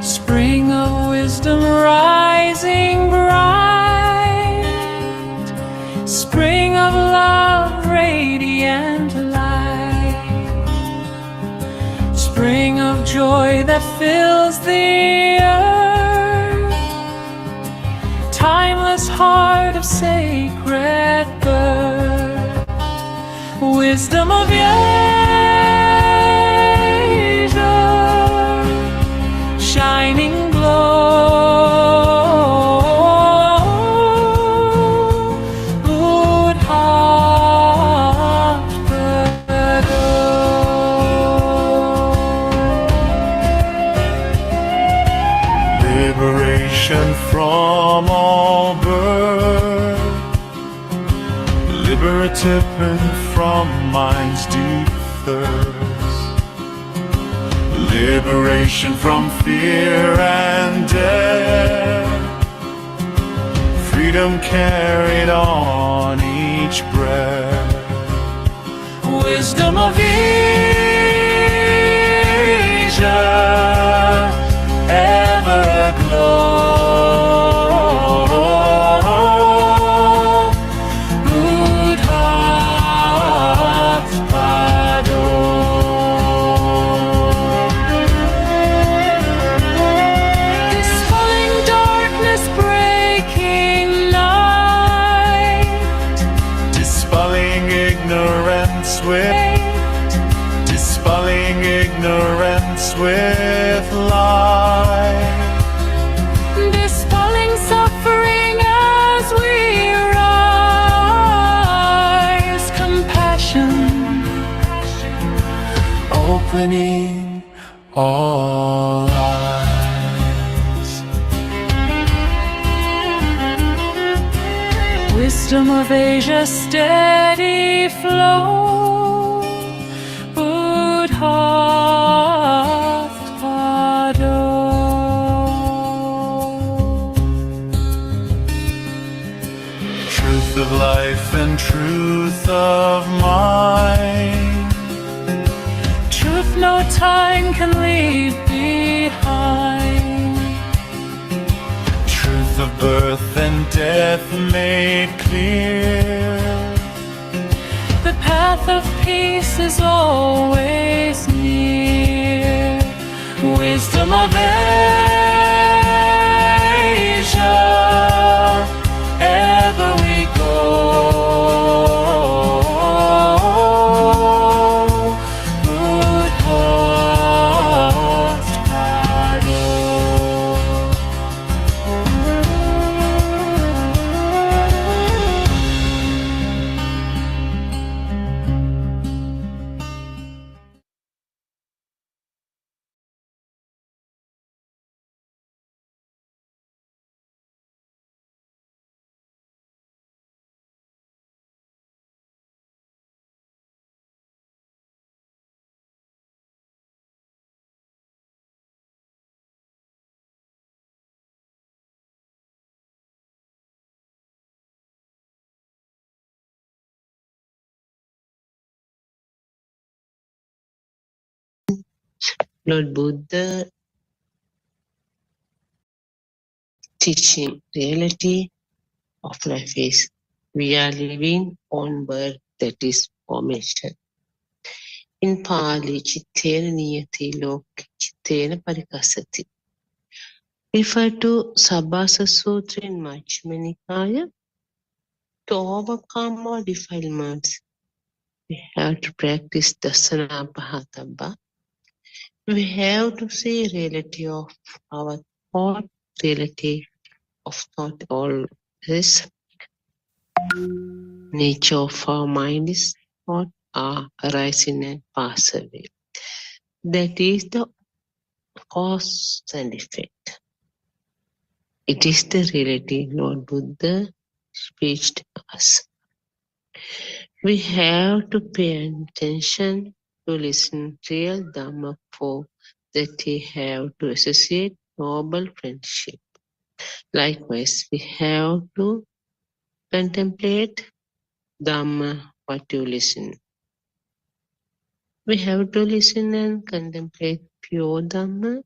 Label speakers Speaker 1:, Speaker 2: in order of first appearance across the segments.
Speaker 1: Spring of wisdom rising bright, spring of love radiant light, spring of joy that fills the earth, timeless heart of sacred birth, wisdom of shining glow, Buddothpado.
Speaker 2: Liberation from all birth, liberative from mind's deep thirst. Liberation from fear and death, freedom carried on each breath,
Speaker 1: Wisdom of Asia, ever aglow, Buddothpado. Dispelling darkness, breaking night,
Speaker 2: dispelling ignorance with light,
Speaker 1: dispelling suffering as we rise, compassion,
Speaker 2: opening all eyes.
Speaker 1: Wisdom of Asia, steady flow, Buddothpado.
Speaker 2: Truth of life and truth of mind,
Speaker 1: Truth no time can leave behind,
Speaker 2: truth of birth and death made clear.
Speaker 1: the path of peace is always near, wisdom of Asia, ever we go, Buddothpado.
Speaker 3: Lord Buddha teaching reality of life is we are living on birth, that is formation. In Pali, Chittena Niyati Loke Chittena Parikasati. Refer to Sabbasa Sutra in Majjhima Nikaya. To overcome all defilements, we have to practice Dasana Pahatabba. We have to see reality of our thought, reality of thought always. Nature of our mind is thought are arising and pass away. That is the cause and effect. It is the reality Lord Buddha speaks to us. We have to pay attention to listen real Dhamma for that we have to associate noble friendship. Likewise, we have to contemplate Dhamma what you listen. We have to listen and contemplate pure Dhamma,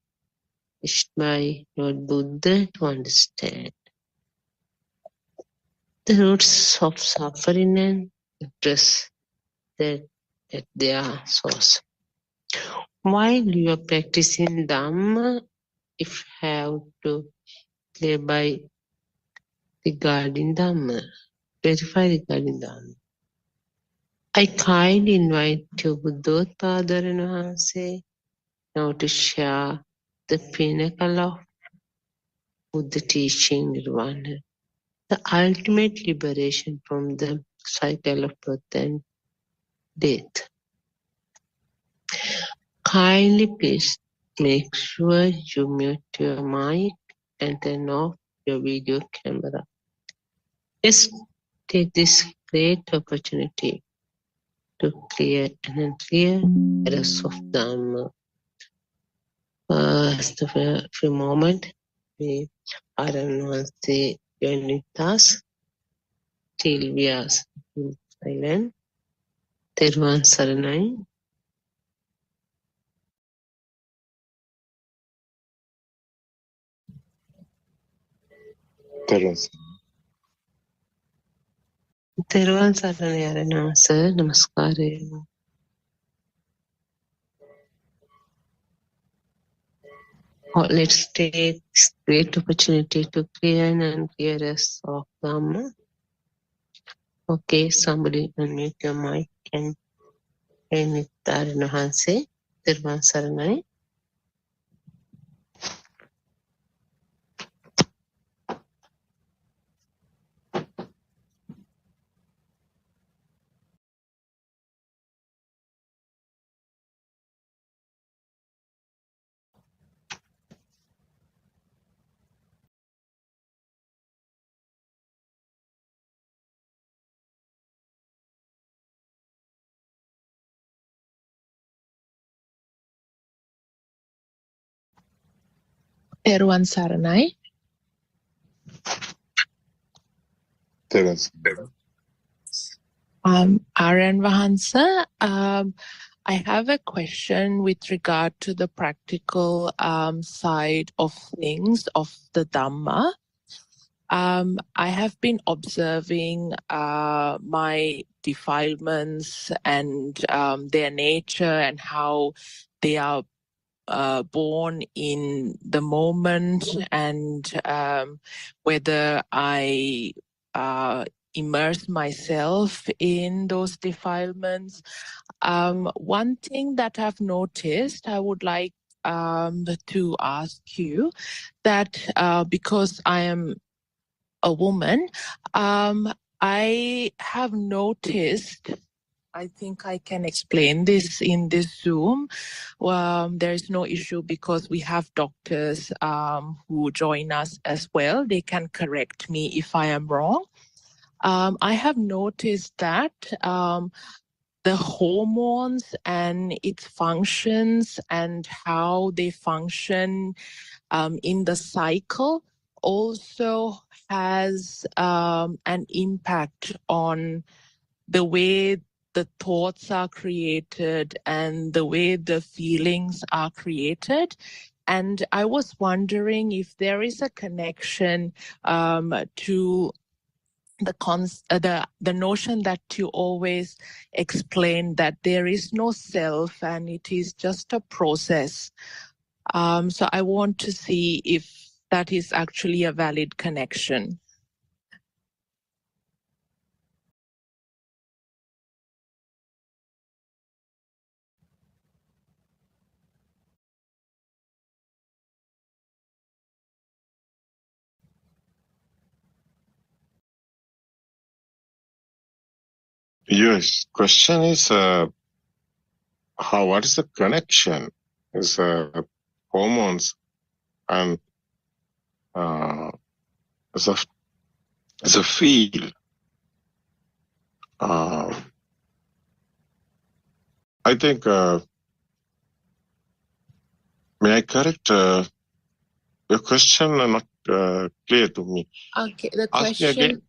Speaker 3: wished by Lord Buddha to understand the roots of suffering and address that at their source. While you are practicing Dhamma, if you have to clear by regarding Dhamma, verify regarding Dhamma. I kindly invite you, Buddothpado now to share the pinnacle of Buddha teaching Nirvana, the ultimate liberation from the cycle of birth and death. Kindly please make sure you mute your mic and turn off your video camera. Let's take this great opportunity to clear and unclear errors of Dhamma. Just a few moments, we are once join with us till we are silent. Thervan Saranai. Thervan Saranai Arana, sir. Namaskar. Let's take this great opportunity to clear and unclear us of Dhamma. Okay, somebody unmute your mic and with Arana Hanse. Thervan Saranai.
Speaker 4: Therwan Saranai. Aaron Vahansa, I have a question with regard to the practical side of things of the Dhamma. I have been observing my defilements and their nature and how they are born in the moment, and whether I immerse myself in those defilements. One thing that I've noticed, I would like to ask you that because I am a woman, I have noticed, I think I can explain this in this Zoom. There is no issue because we have doctors who join us as well. They can correct me if I am wrong. I have noticed that the hormones and its functions and how they function in the cycle also has an impact on the way the thoughts are created and the way the feelings are created. And I was wondering if there is a connection to the notion that you always explain that there is no self and it is just a process. So I want to see if that is actually a valid connection.
Speaker 5: Yes. Question is, what is the connection? Is hormones and as a feel? I think. May I correct your question? Not clear to me.
Speaker 4: Okay, the
Speaker 5: Ask me again.
Speaker 4: question.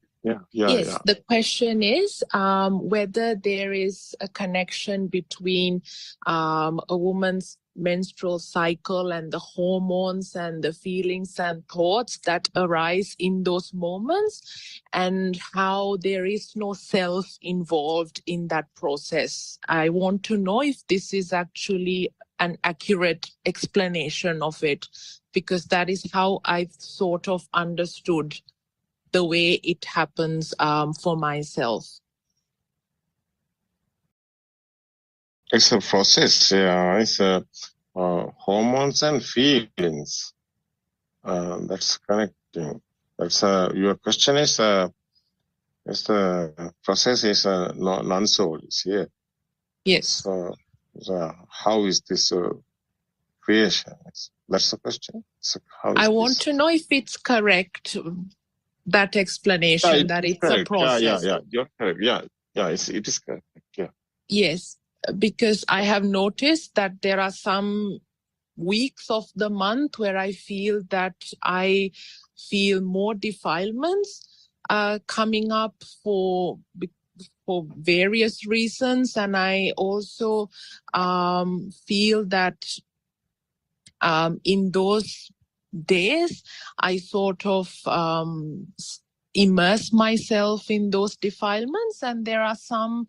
Speaker 5: Yeah.
Speaker 4: Yes, the question is whether there is a connection between a woman's menstrual cycle and the hormones and the feelings and thoughts that arise in those moments, and how there is no self involved in that process. I want to know if this is actually an accurate explanation of it, because that is how I've sort of understood the way it happens for myself.
Speaker 5: It's a process. Yeah, it's hormones and feelings. That's connecting. That's your question is the process is non-soul is here.
Speaker 4: Yes.
Speaker 5: So how is this creation? That's the question. So
Speaker 4: I want to know if it's correct, that explanation, that it's
Speaker 5: correct.
Speaker 4: A process.
Speaker 5: Yeah. You're correct. Yeah. It is correct. Yeah.
Speaker 4: Yes, because I have noticed that there are some weeks of the month where I feel that I feel more defilements coming up for various reasons, and I also feel that in those days I sort of immerse myself in those defilements, and there are some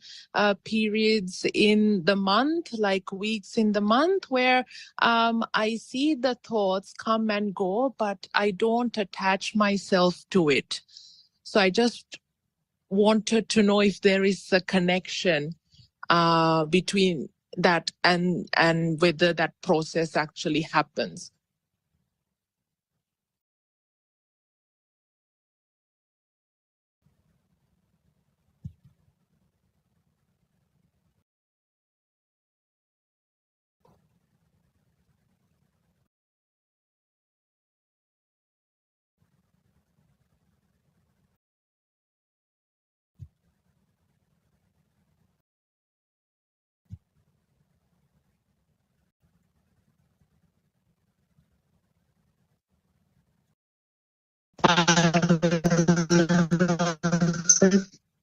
Speaker 4: periods in the month, like weeks in the month, where I see the thoughts come and go, but I don't attach myself to it. So I just wanted to know if there is a connection between that and whether that process actually happens.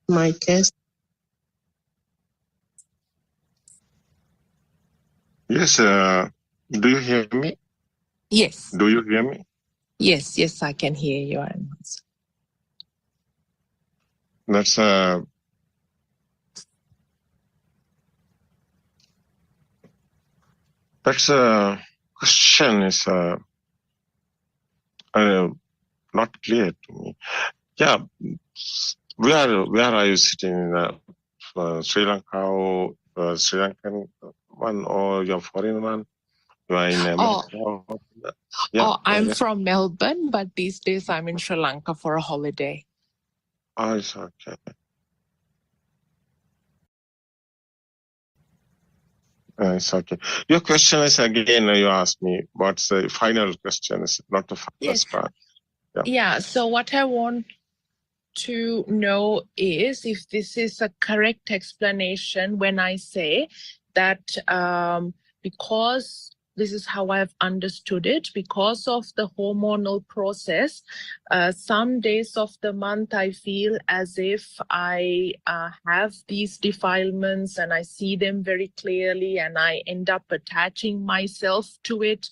Speaker 3: My test.
Speaker 5: Yes. Do you hear me?
Speaker 4: Yes.
Speaker 5: Do you hear me?
Speaker 4: Yes, I can hear you.
Speaker 5: That's a question is not clear to me. Yeah, where are you sitting in Sri Lanka or Sri Lankan one, or your foreign one? You are in America?
Speaker 4: I'm from Melbourne, but these days I'm in Sri Lanka for a holiday.
Speaker 5: Oh, it's okay. It's okay. Your question is again, you asked me what's the final question, is not the first part.
Speaker 4: Yeah, so what I want to know is if this is a correct explanation when I say that because this is how I've understood it, because of the hormonal process, some days of the month I feel as if I have these defilements and I see them very clearly, and I end up attaching myself to it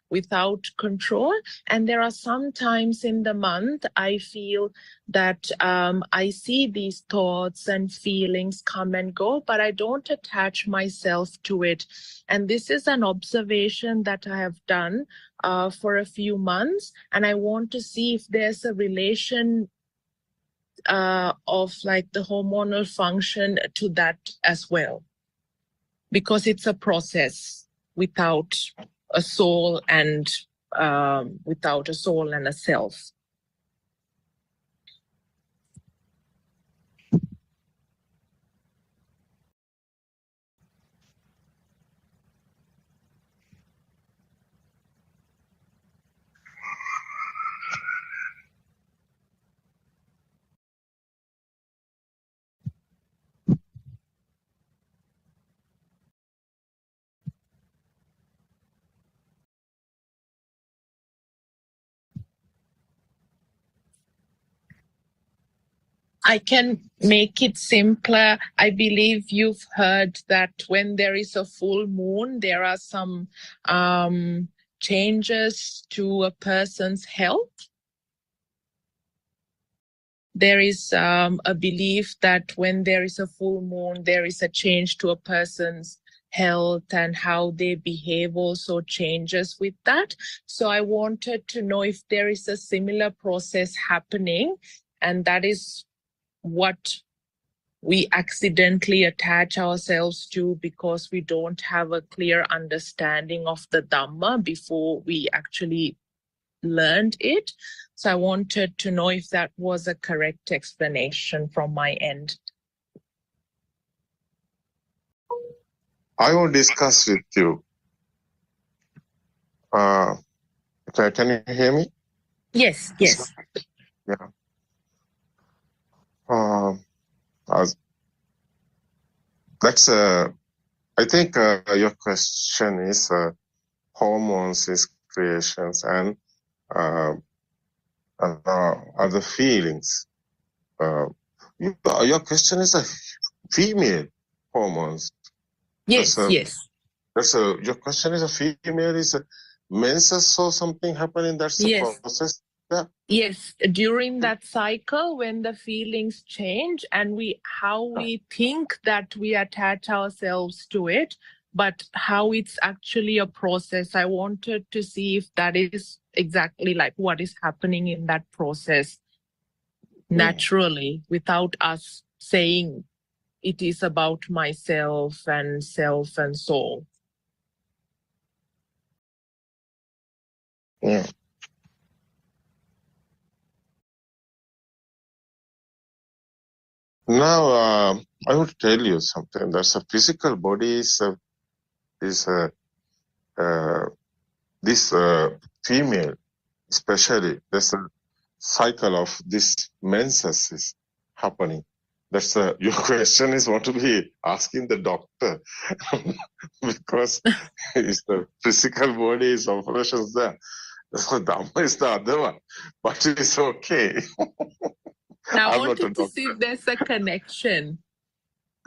Speaker 4: without control. And there are some times in the month I feel that I see these thoughts and feelings come and go, but I don't attach myself to it. And this is an observation that I have done for a few months, and I want to see if there's a relation of like the hormonal function to that as well, because it's a process without a soul and a self. I can make it simpler. I believe you've heard that when there is a full moon, there are some changes to a person's health. There is a belief that when there is a full moon, there is a change to a person's health, and how they behave also changes with that. So I wanted to know if there is a similar process happening, and that is what we accidentally attach ourselves to because we don't have a clear understanding of the Dhamma before we actually learned it. So I wanted to know if that was a correct explanation from my end.
Speaker 5: I will discuss with you. Can you hear me?
Speaker 4: Yes, yes.
Speaker 5: Yeah. That's I think your question is hormones is creations and other feelings. Your question is a female hormones.
Speaker 4: Yes, yes.
Speaker 5: Your question is a female is a menses or something happening. That's the
Speaker 4: Yes.
Speaker 5: process. Yeah.
Speaker 4: Yes, during that cycle when the feelings change and how we think that we attach ourselves to it, but how it's actually a process. I wanted to see if that is exactly like what is happening in that process naturally without us saying it is about myself and self and soul.
Speaker 5: Yeah. Now, I would tell you something. There's a physical body is this female, especially. There's a cycle of this menses is happening. That's your question is want to be asking the doctor because it's the physical body is operations there. So Dhamma is the other one, but it's okay.
Speaker 4: Now, I
Speaker 5: I'm not a
Speaker 4: wanted to see if there's a connection.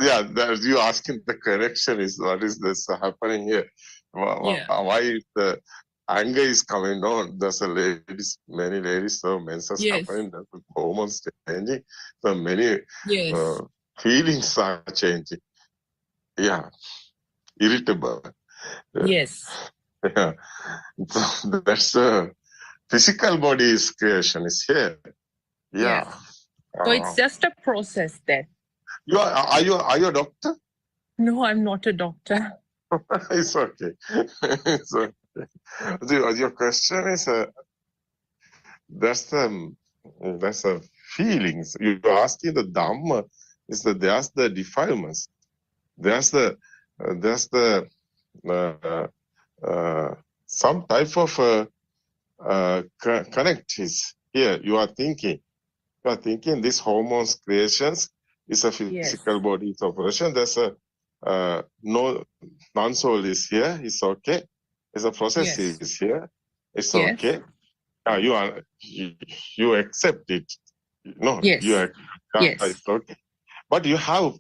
Speaker 5: Yeah, you asking the correction is what is this happening here? Why the anger is coming on? There's many ladies, so menses happening, there's hormones changing, so many feelings are changing. Yeah, irritable.
Speaker 4: Yes.
Speaker 5: Yeah, so that's the physical body's creation is here. Yeah.
Speaker 4: So it's just a process then.
Speaker 5: Are you a doctor?
Speaker 4: No, I'm not a doctor.
Speaker 5: It's okay. It's okay. Your question is that's the feelings. You're asking the Dhamma is that there's the defilements. There's the some type of connect is here. You are thinking this hormones creations is a physical body's operation. There's a non-soul is here. It's okay. It's a process is here. It's okay. You accept it. No, it's okay. But you have,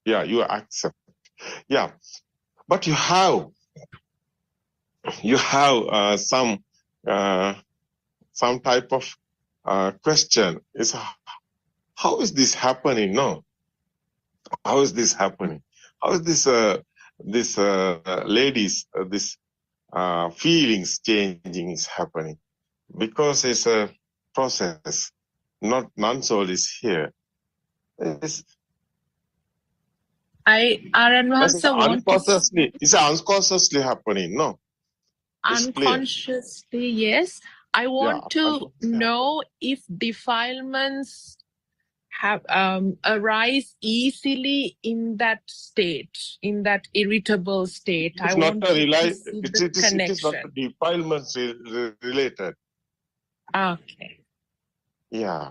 Speaker 5: you accept. Yeah, but you have some type of question. Is how is this happening? No, how is this happening? How is this ladies this feelings changing is happening? Because it's a process, not non-soul is here. It's unconsciously happening, no?
Speaker 4: Unconsciously, yes. I want to know if defilements have arise easily in that state, in that irritable state.
Speaker 5: It's not a defilement related.
Speaker 4: Okay.
Speaker 5: Yeah,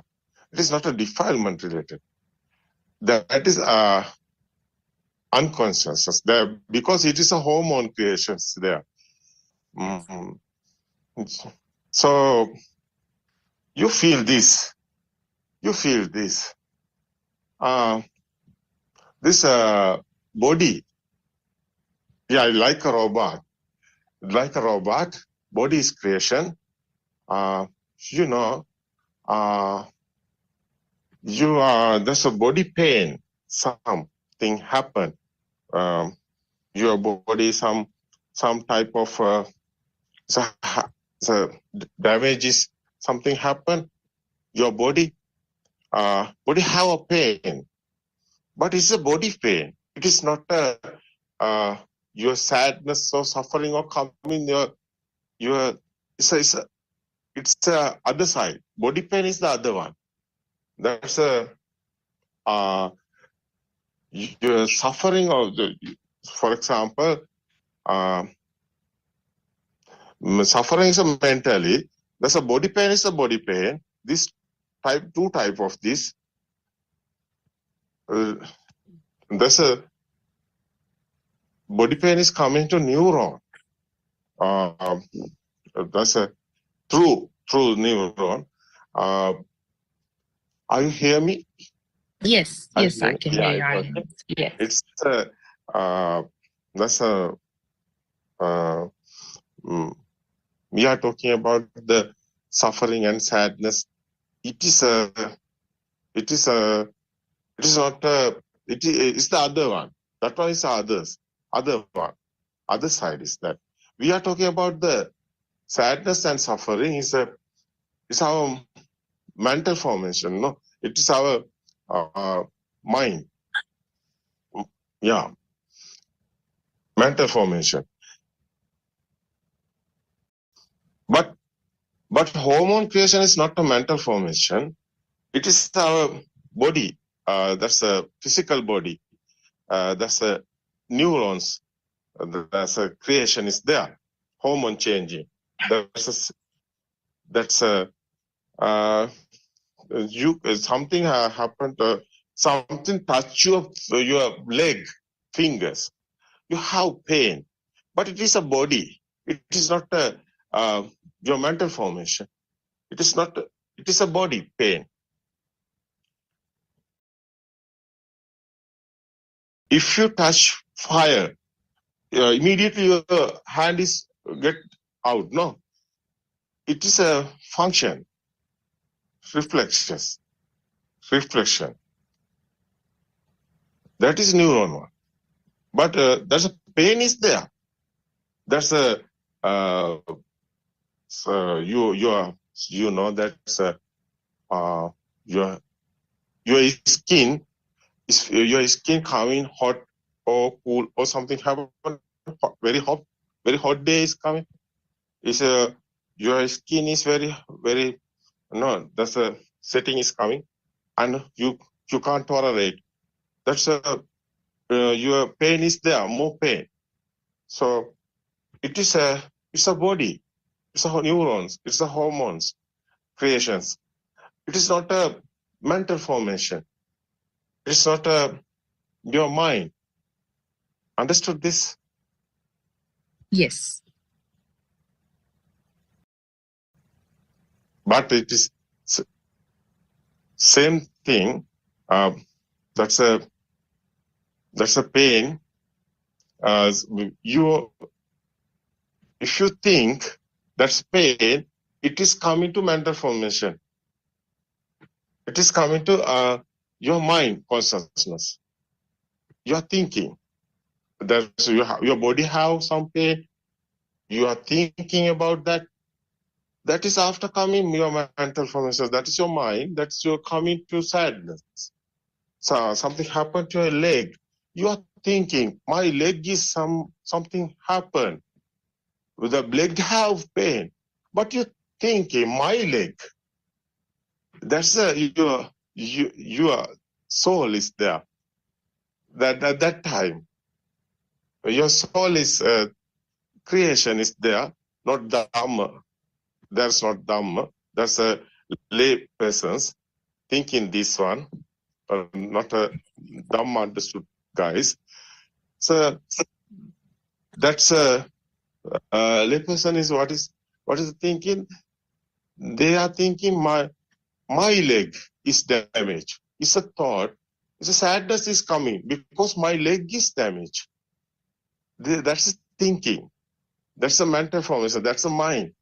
Speaker 5: it is not a defilement related. That is unconscious there because it is a hormone creations there. So you feel this. this body, yeah, like a robot. Like a robot, body is creation. You know, there's a body pain. Something happen. Your body, some type of the damage is something happen. Your body have a pain, but it's a body pain. It is not your sadness or suffering or coming your it's the other side. Body pain is the other one. That's your suffering of for example, suffering is mentally. There's a body pain is a body pain. This two type of this. There's a body pain is coming to neuron. That's a through neuron. Are you hear me?
Speaker 4: Yes, I can hear you.
Speaker 5: Okay.
Speaker 4: Yes.
Speaker 5: It's that's a we are talking about the suffering and sadness. It's the other one. That one is other one. Other side is that. We are talking about the sadness and suffering is our mental formation. No, it is our mind. Yeah, mental formation. But hormone creation is not a mental formation. It is our body. That's a physical body. That's a neurons. That's a creation is there. Hormone changing. Something happened. Something touch your leg, fingers. You have pain, but it is a body. It is not your mental formation. It is not. It is a body pain. If you touch fire, immediately your hand is get out. No, it is a function. Reflection. That is neuron one. But there's a pain is there. That's a you know that's your skin is your skin coming hot or cool or something happen. Very hot day is coming. Is your skin is very no. That's a setting is coming, and you can't tolerate. That's your pain is there, more pain. So it's a body, it's a neurons, it's a hormones, creations. It is not a mental formation. It's not your mind. Understood this?
Speaker 4: Yes.
Speaker 5: But it is same thing. That's a pain. If you think that's pain, it is coming to mental formation. It is coming to your mind consciousness. You are thinking. That's your body have some pain. You are thinking about that. That is after coming your mental formation. That is your mind. That's your coming to sadness. So something happened to your leg. You are thinking, my leg is something happened. The leg have pain, but you thinking my leg. That's your soul is there. That time, your soul is creation is there, not Dhamma. That's not Dhamma. That's a lay persons thinking this one, not a Dhamma understood guys. So that's a layperson is what is thinking. They are thinking my leg is damaged. It's a thought. The sadness is coming because my leg is damaged. That's thinking. That's a mental formation. That's a mind.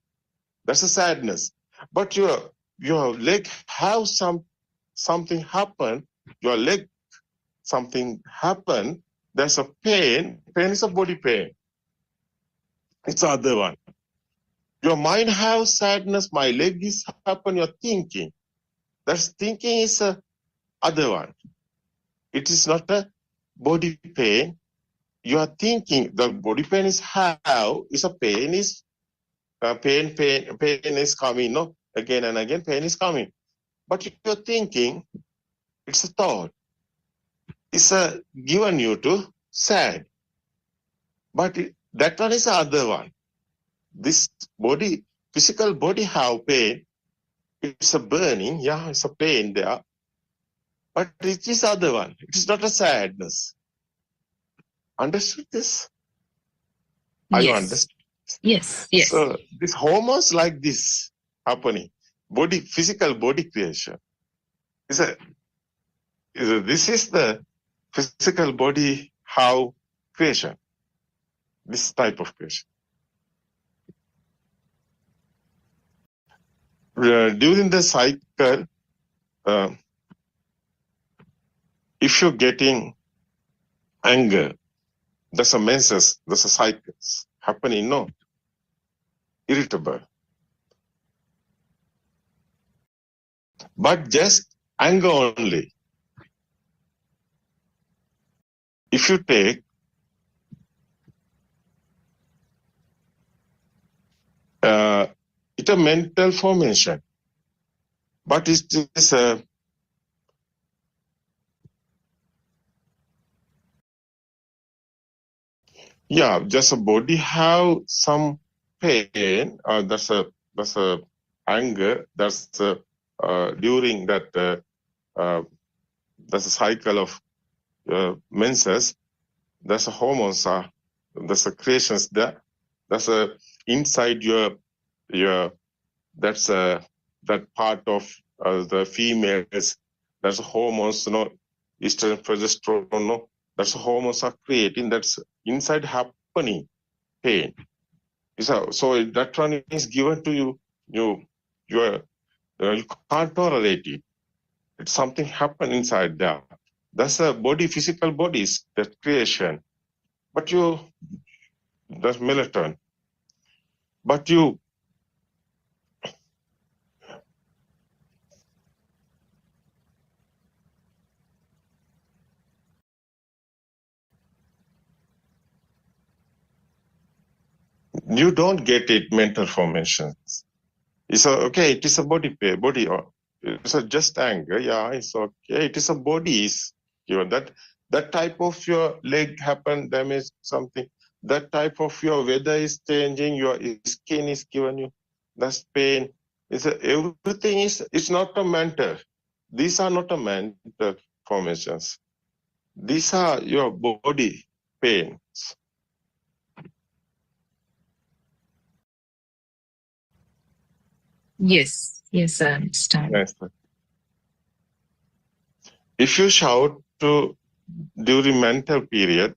Speaker 5: That's a sadness. But your leg have something happen. Your leg something happen. There's a pain. Pain is a body pain. It's the other one. Your mind have sadness. My leg is happen. You're thinking. That's thinking is a other one. It is not a body pain. You are thinking the body pain is how is a pain is pain is coming. No, again and again pain is coming. But you're thinking, it's a thought. It's a given you to sad. But that one is the other one. This body, physical body have pain. It's a burning, yeah, it's a pain there. But it is other one. It is not a sadness. Understood this? Are you understand?
Speaker 1: Yes.
Speaker 5: So this hormones like this happening. Body, physical body creation. This is the physical body how creation. This type of creation. During the cycle, if you're getting anger, there's a menses, there's a cycles happening, no? Irritable. But just anger only. If you take it's a mental formation, but it is a just a body have some pain. That's a anger. That's during that that's a cycle of menses. That's a hormones. That's a creations there. That's a inside your that's that part of the females. That's hormones, estrogen, progesterone, that's hormones are creating. That's inside happening pain. So that one is given to you. You can't tolerate it. It's something happen inside there. That's a body, physical bodies, that creation. But that's melatonin. But you don't get it mental formations. It's okay, it is a body, or it's a just anger, yeah, it's okay. It is a body is given. That type of your leg happen, damage something. That type of your weather is changing, your skin is given you. That's pain. Everything is, it's not a mental. These are not a mental formations. These are your body pains.
Speaker 1: Yes, I understand.
Speaker 5: Yes. If you shout during menses period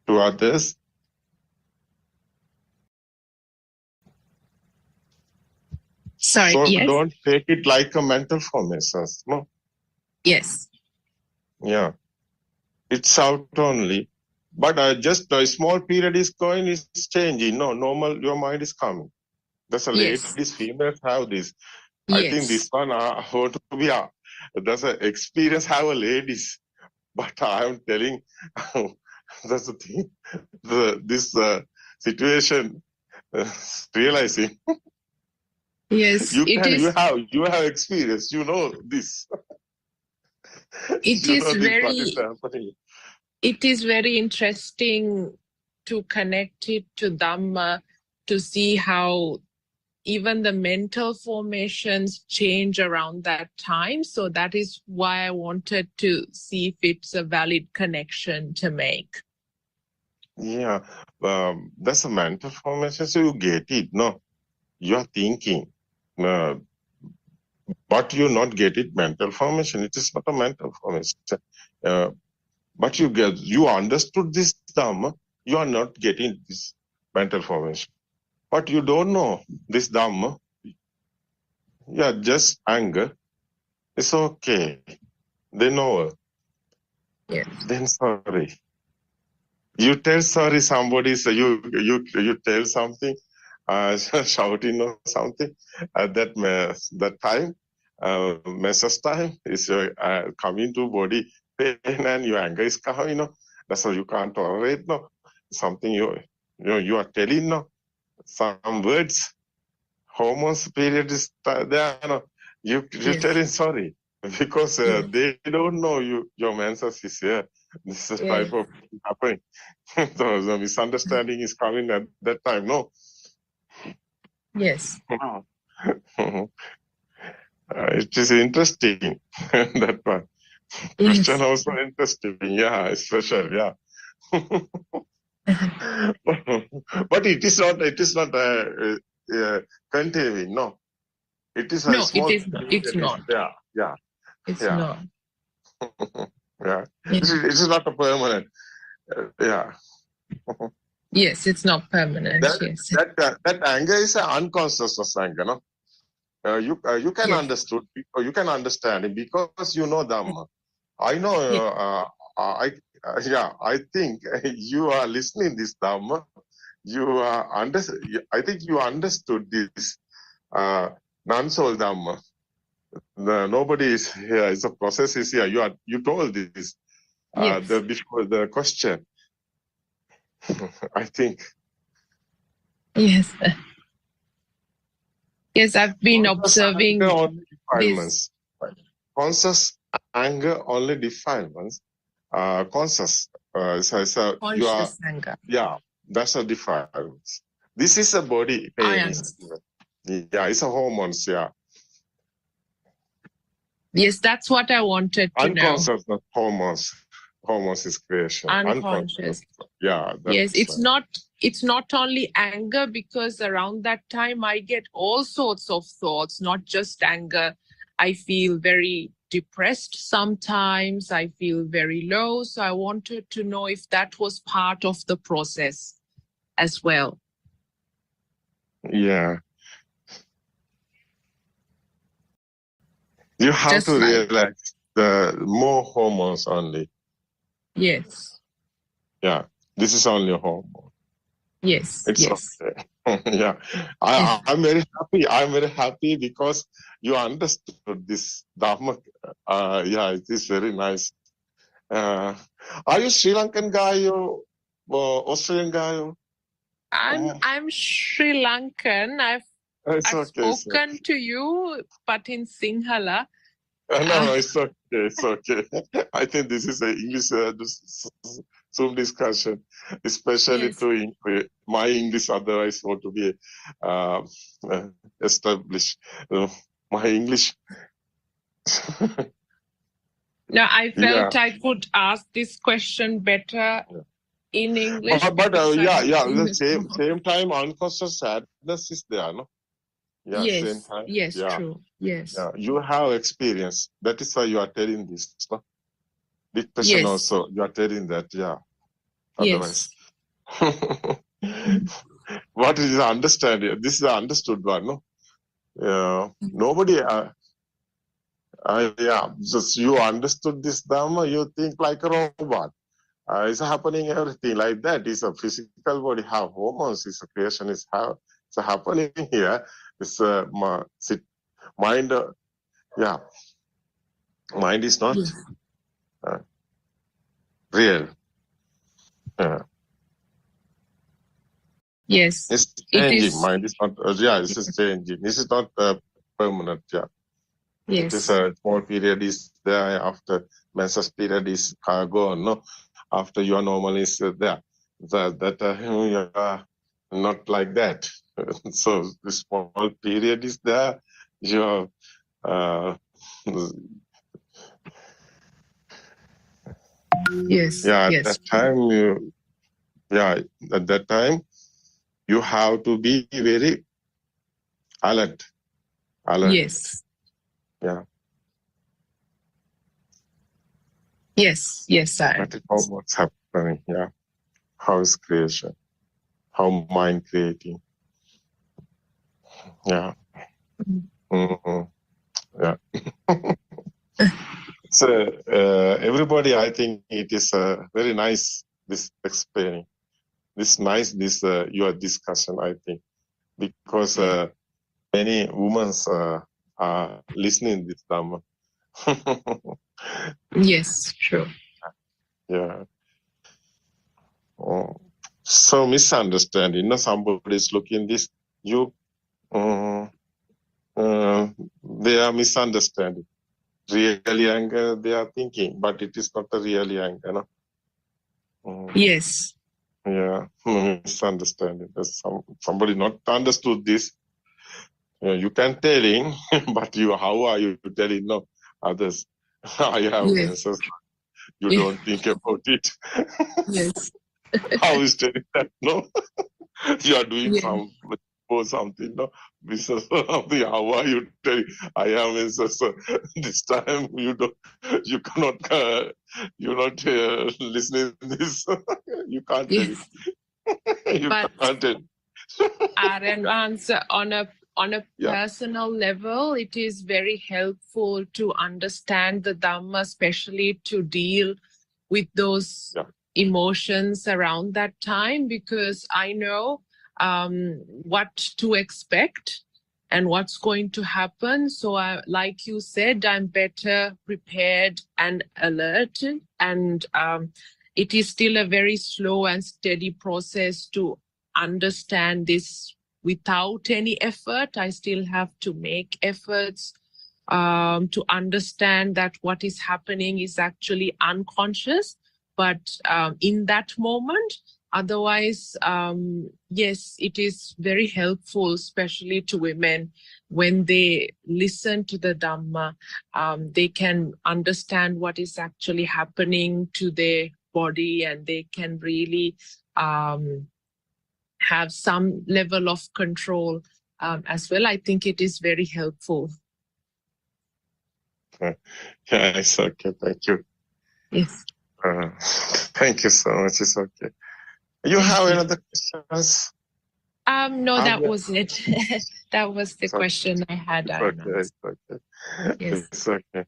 Speaker 5: to others,
Speaker 1: Sorry,
Speaker 5: so
Speaker 1: yes.
Speaker 5: don't take it like a mental formations, no?
Speaker 1: Yes.
Speaker 5: Yeah, it's out only. But just a small period is going, is changing. No, normal, your mind is coming. That's a ladies, females have this.
Speaker 1: Yes.
Speaker 5: I think this one, want to be, that's an experience have a ladies. But I am telling, that's the thing. This situation, realizing.
Speaker 1: Yes,
Speaker 5: you have experience. You know this.
Speaker 1: It
Speaker 5: you
Speaker 1: is
Speaker 5: know
Speaker 1: very.
Speaker 5: What is happening.
Speaker 4: It is very interesting to connect it to Dhamma, to see how even the mental formations change around that time. So that is why I wanted to see if it's a valid connection to make.
Speaker 5: Yeah, that's a mental formation. So you get it. No, you are thinking. but you not get it mental formation. It is not a mental formation. But you understood this Dhamma, you are not getting this mental formation. But you don't know this Dhamma, yeah, just anger. It's okay. Then over.
Speaker 4: Yes.
Speaker 5: Then sorry. You tell sorry somebody, so you tell something, shouting or something. At that time, message time is coming to body pain and your anger is coming. That's why you can't tolerate. No, something you are telling. No, some words. Hormones period is there. No, you
Speaker 4: Yes.
Speaker 5: telling sorry because
Speaker 4: Yes.
Speaker 5: they don't know your menses is here. This is
Speaker 4: Yeah.
Speaker 5: type of happening. So the misunderstanding is coming at that time. No.
Speaker 4: Yes.
Speaker 5: It is interesting. That one.
Speaker 4: Yes.
Speaker 5: Question also interesting. Yeah, it's special. Yeah. But it is not continuing. No. It is a
Speaker 4: No,
Speaker 5: small.
Speaker 4: it is not. It's not.
Speaker 5: Yeah. Yeah.
Speaker 4: It's
Speaker 5: Yeah.
Speaker 4: not.
Speaker 5: Yeah.
Speaker 4: Yes.
Speaker 5: It is not a permanent. Yeah.
Speaker 4: Yes, it's not permanent. Yes.
Speaker 5: That anger is an unconscious anger. No. You can
Speaker 4: Yes.
Speaker 5: you can understand it because you know Dhamma. I know. I think you are listening this Dhamma. I think you understood this non-soul Dhamma. Nobody is here. It's a process is here. You told this.
Speaker 4: Yes.
Speaker 5: Before the question. I think.
Speaker 4: Yes. Yes, I've been observing
Speaker 5: only
Speaker 4: this.
Speaker 5: Conscious anger only defilements. Conscious. So you are.
Speaker 4: Conscious anger.
Speaker 5: Yeah, that's a defilements. This is a body pain. Yeah, it's a hormones. Yeah.
Speaker 4: Yes, that's what I wanted to know.
Speaker 5: Unconscious hormones. Hormones is creation.
Speaker 4: Unconscious.
Speaker 5: Yeah.
Speaker 4: Yes, it's not only anger, because around that time I get all sorts of thoughts, not just anger. I feel very depressed sometimes. I feel very low. So I wanted to know if that was part of the process as well.
Speaker 5: Yeah. You have
Speaker 4: Just
Speaker 5: to
Speaker 4: like-
Speaker 5: realize the more hormones only.
Speaker 4: Yes.
Speaker 5: Yeah. This is only a hormone.
Speaker 4: Yes.
Speaker 5: It's
Speaker 4: yes.
Speaker 5: okay. Yeah. I'm very happy. I'm very happy because you understood this Dhamma. Yeah, it is very nice. Are you Sri Lankan guy or Australian guy?
Speaker 4: I'm Sri Lankan. I've spoken to you, but in Sinhala.
Speaker 5: No, it's okay. It's okay. I think this is an English Zoom discussion, especially
Speaker 4: Yes.
Speaker 5: to my English. Otherwise, want to be established. My English.
Speaker 4: No, I felt I could ask this question better in English.
Speaker 5: But the same time, unconscious sadness is there, no? Yeah,
Speaker 4: yes,
Speaker 5: same time.
Speaker 4: yes,
Speaker 5: Yeah.
Speaker 4: true. Yes.
Speaker 5: Yeah, you have experience. That is why you are telling this. No? Depression
Speaker 4: Yes.
Speaker 5: also, you are telling that. Yeah. Otherwise.
Speaker 4: Yes.
Speaker 5: What is the understanding? This is the understood one, no? Nobody. Just you understood this Dhamma. You think like a robot. It's happening everything like that. It's a physical body. Have hormones. It's a creation. It's happening here. It's mind. Yeah. Mind is not real.
Speaker 4: Yes.
Speaker 5: It's changing. Mind is not. This is changing. This is not permanent. Yeah.
Speaker 4: Yes.
Speaker 5: It is a small period is there after menses period is gone. No, after your normal is there. Not like that. So the small period is there. Your
Speaker 4: yes.
Speaker 5: yeah.
Speaker 4: Yes.
Speaker 5: At that time you have to be very alert.
Speaker 4: Yes.
Speaker 5: Yeah.
Speaker 4: Yes, sir.
Speaker 5: That is what's happening. Yeah. How is creation? How mind creating? Yeah. Mm-hmm. Yeah. So everybody, I think it is very nice, this explaining. This your discussion, I think, because many women are listening this Dhamma.
Speaker 4: Yes, true.
Speaker 5: Yeah. Oh. So misunderstanding. Somebody is looking this. They are misunderstanding. Really anger, they are thinking, but it is not a really anger. No?
Speaker 4: Yes.
Speaker 5: Yeah, misunderstanding. There's somebody not understood this. You can tell him, but how are you telling no others? I have answers. You don't think about it.
Speaker 4: Yes.
Speaker 5: How is telling that? No, you are doing something. No, business. How are you telling? I have answers. This time you cannot. You're not listening to this. You can't tell it. You can't tell.
Speaker 4: And answer on a personal level, it is very helpful to understand the Dhamma, especially to deal with those emotions around that time, because I know what to expect and what's going to happen. So like you said, I'm better prepared and alerted, and it is still a very slow and steady process to understand this without any effort. I still have to make efforts to understand that what is happening is actually unconscious, but in that moment. Otherwise, yes, it is very helpful, especially to women, when they listen to the Dhamma, they can understand what is actually happening to their body, and they can really have some level of control as well. I think it is very helpful.
Speaker 5: Yeah, it's okay. Thank you.
Speaker 4: Yes.
Speaker 5: Thank you so much. It's okay. You have another questions?
Speaker 4: No, that was it. That was the question I had.
Speaker 5: It's okay.
Speaker 4: Yes.
Speaker 5: It's okay.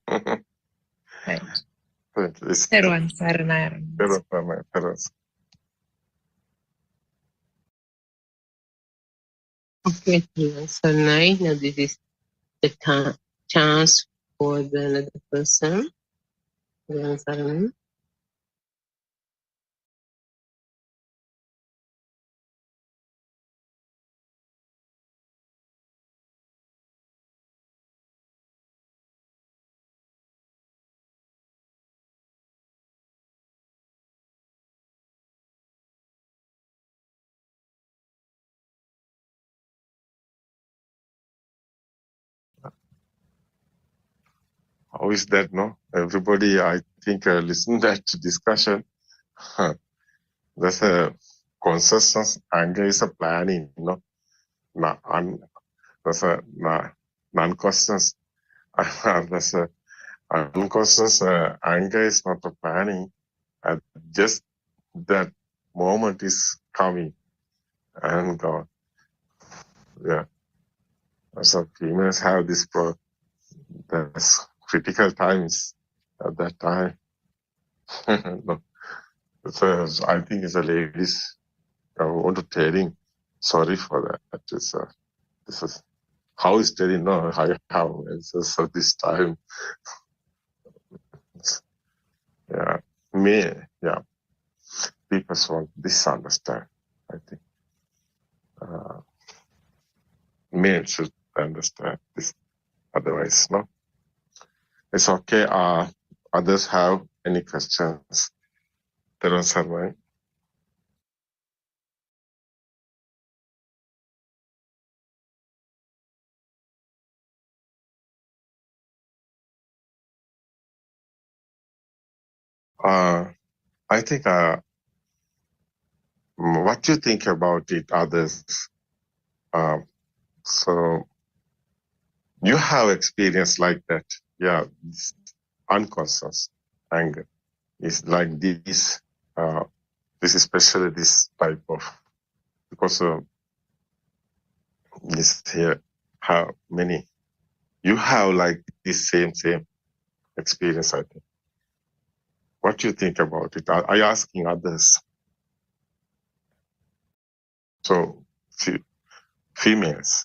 Speaker 4: Right.
Speaker 5: Teruan sarana.
Speaker 3: Okay, so now this is the chance for the another person.
Speaker 5: How is that, no? Everybody, I think, listen that discussion. That's a consciousness. Anger is a planning, no? That's a non-conscious. That's a unconscious. Anger is not a planning. Just that moment is coming and gone. Yeah. So females have this there's critical times at that time. No. So I think it's a ladies. I want to tell him sorry for that. This is how is telling no how so this time. Yeah. People want misunderstand. I think men should understand this. Otherwise, no. It's okay. Others have any questions? Teruan sarana. I think what do you think about it, others? So You have experience like that. Yeah, this unconscious anger is like this. This is especially this type of, because this here, how many you have like this same experience, I think. What do you think about it? Are you asking others? So females,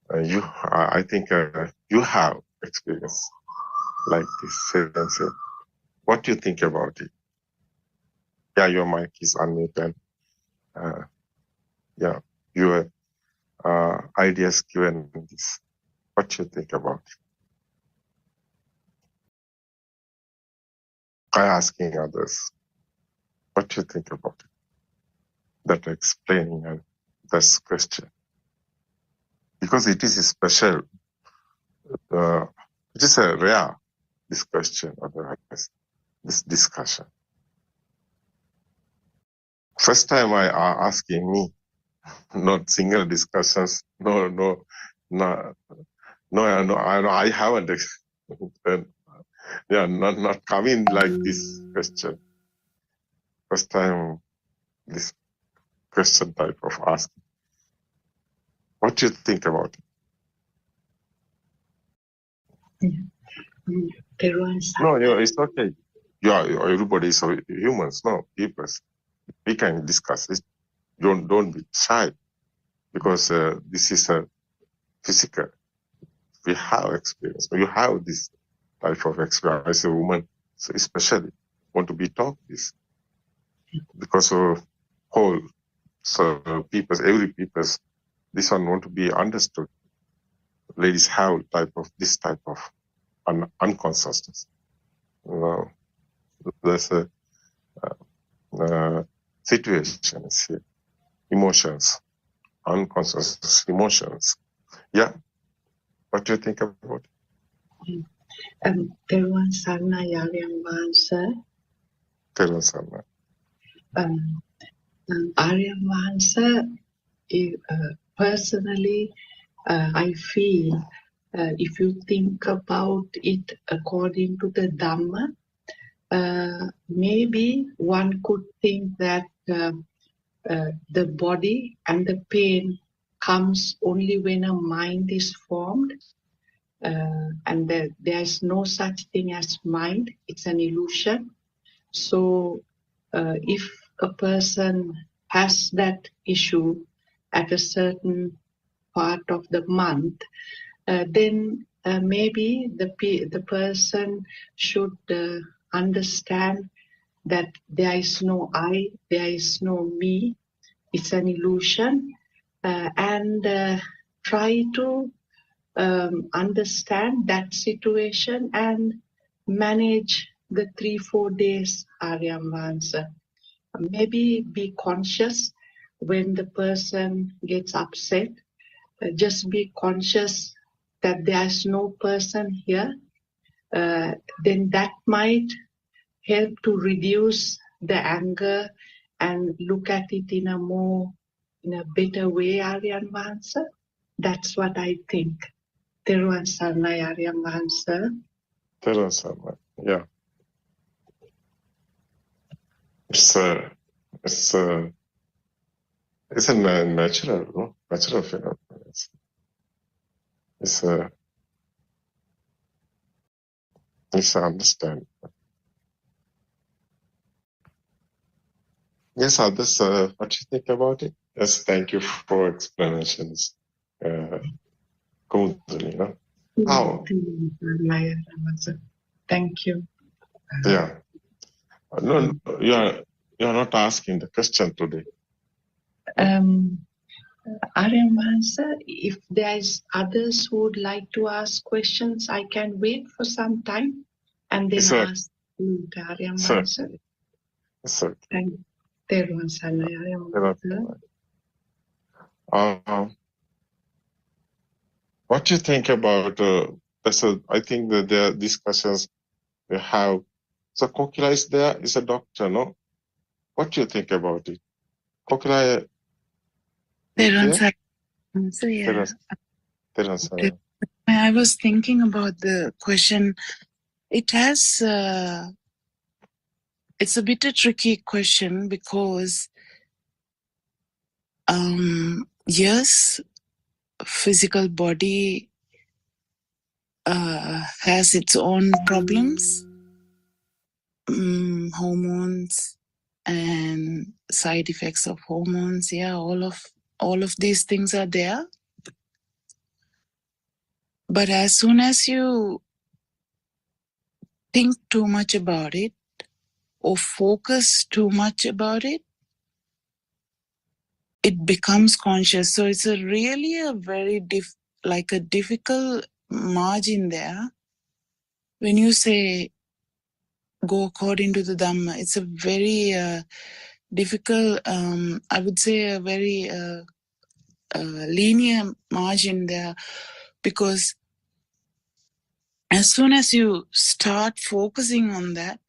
Speaker 5: I think you have experience like this same. What do you think about it? Yeah, your mic is unmuted. Yeah, your ideas given this. What do you think about it? I'm asking others. What do you think about it? That explaining this question. Because it is special. It is a rare, this question, otherwise, this discussion. First time I are asking me, not single discussions. No, I haven't. Yeah, not coming like this question. First time this question type of asking. What do you think about it? No, it's okay. Yeah, everybody is humans, no, people. We can discuss it. Don't be shy, because this is a physical. We have experience. You have this type of experience as a woman, so especially want to be taught this, because of whole. So every people, this one want to be understood. Ladies have this type of unconsciousness. There's a situations here, emotions, unconscious emotions. Yeah. What do you think about it?
Speaker 6: Teruan Sarna Aryan Vansa.
Speaker 5: Teruan Sarna.
Speaker 6: Aryan Vansa, personally, I feel if you think about it according to the Dhamma, maybe one could think that the body and the pain comes only when a mind is formed, and there's no such thing as mind. It's an illusion. So if a person has that issue at a certain part of the month, then maybe the person should understand that there is no I, there is no me, it's an illusion, and try to understand that situation and manage the 3-4 days Aryan Vansa. Maybe be conscious when the person gets upset. Just be conscious that there's no person here. Then that might help to reduce the anger and look at it in a better way, Aryan Vansa. That's what I think. Teruan Sarnai, Aryan Vansa.
Speaker 5: Teruan Sarnai, yeah. It's a natural, no? Natural phenomenon. It's understand. Yes, others, what do you think about it? Yes, thank you for explanations. Kundali, no? How?
Speaker 6: Thank you.
Speaker 5: Yeah. No, you are not asking the question today.
Speaker 6: Aryan Vansa, if there is others who would like to ask questions, I can wait for some time and then ask you, Aryan Vansa.
Speaker 5: Sir.
Speaker 6: Thank you. Teruan Sarnai, Aryan Vansa.
Speaker 5: What do you think about I think that the discussions we have. So Kokila is there, is a doctor, no? What do you think about it? Kokila.
Speaker 7: Teruan
Speaker 5: Sarnai.
Speaker 7: I was thinking about the question. It has, it's a bit a tricky question because, yes, physical body has its own problems, hormones and side effects of hormones. Yeah, all of these things are there. But as soon as you think too much about it or focus too much about it, it becomes conscious. So it's really a very difficult margin there. When you say go according to the Dhamma, it's a very difficult, I would say a very linear margin there, because as soon as you start focusing on that,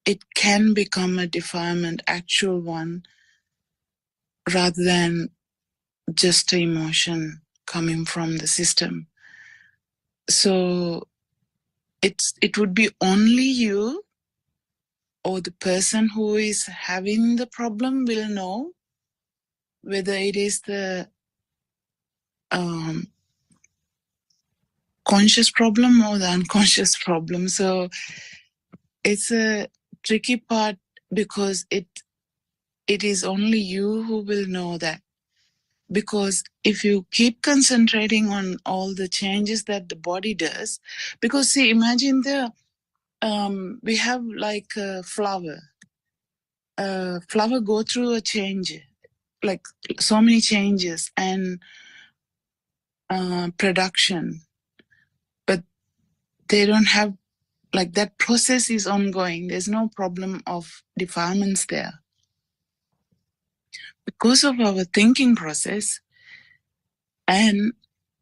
Speaker 7: it can become a defilement, actual one, rather than just an emotion coming from the system. So it would be only you or the person who is having the problem will know whether it is the conscious problem or the unconscious problem. So it's a tricky part because it is only you who will know that. Because if you keep concentrating on all the changes that the body does, because see, imagine we have like a flower. Flower go through a change, like so many changes and production, but they don't have, like, that process is ongoing. There's no problem of defilements there. Because of our thinking process and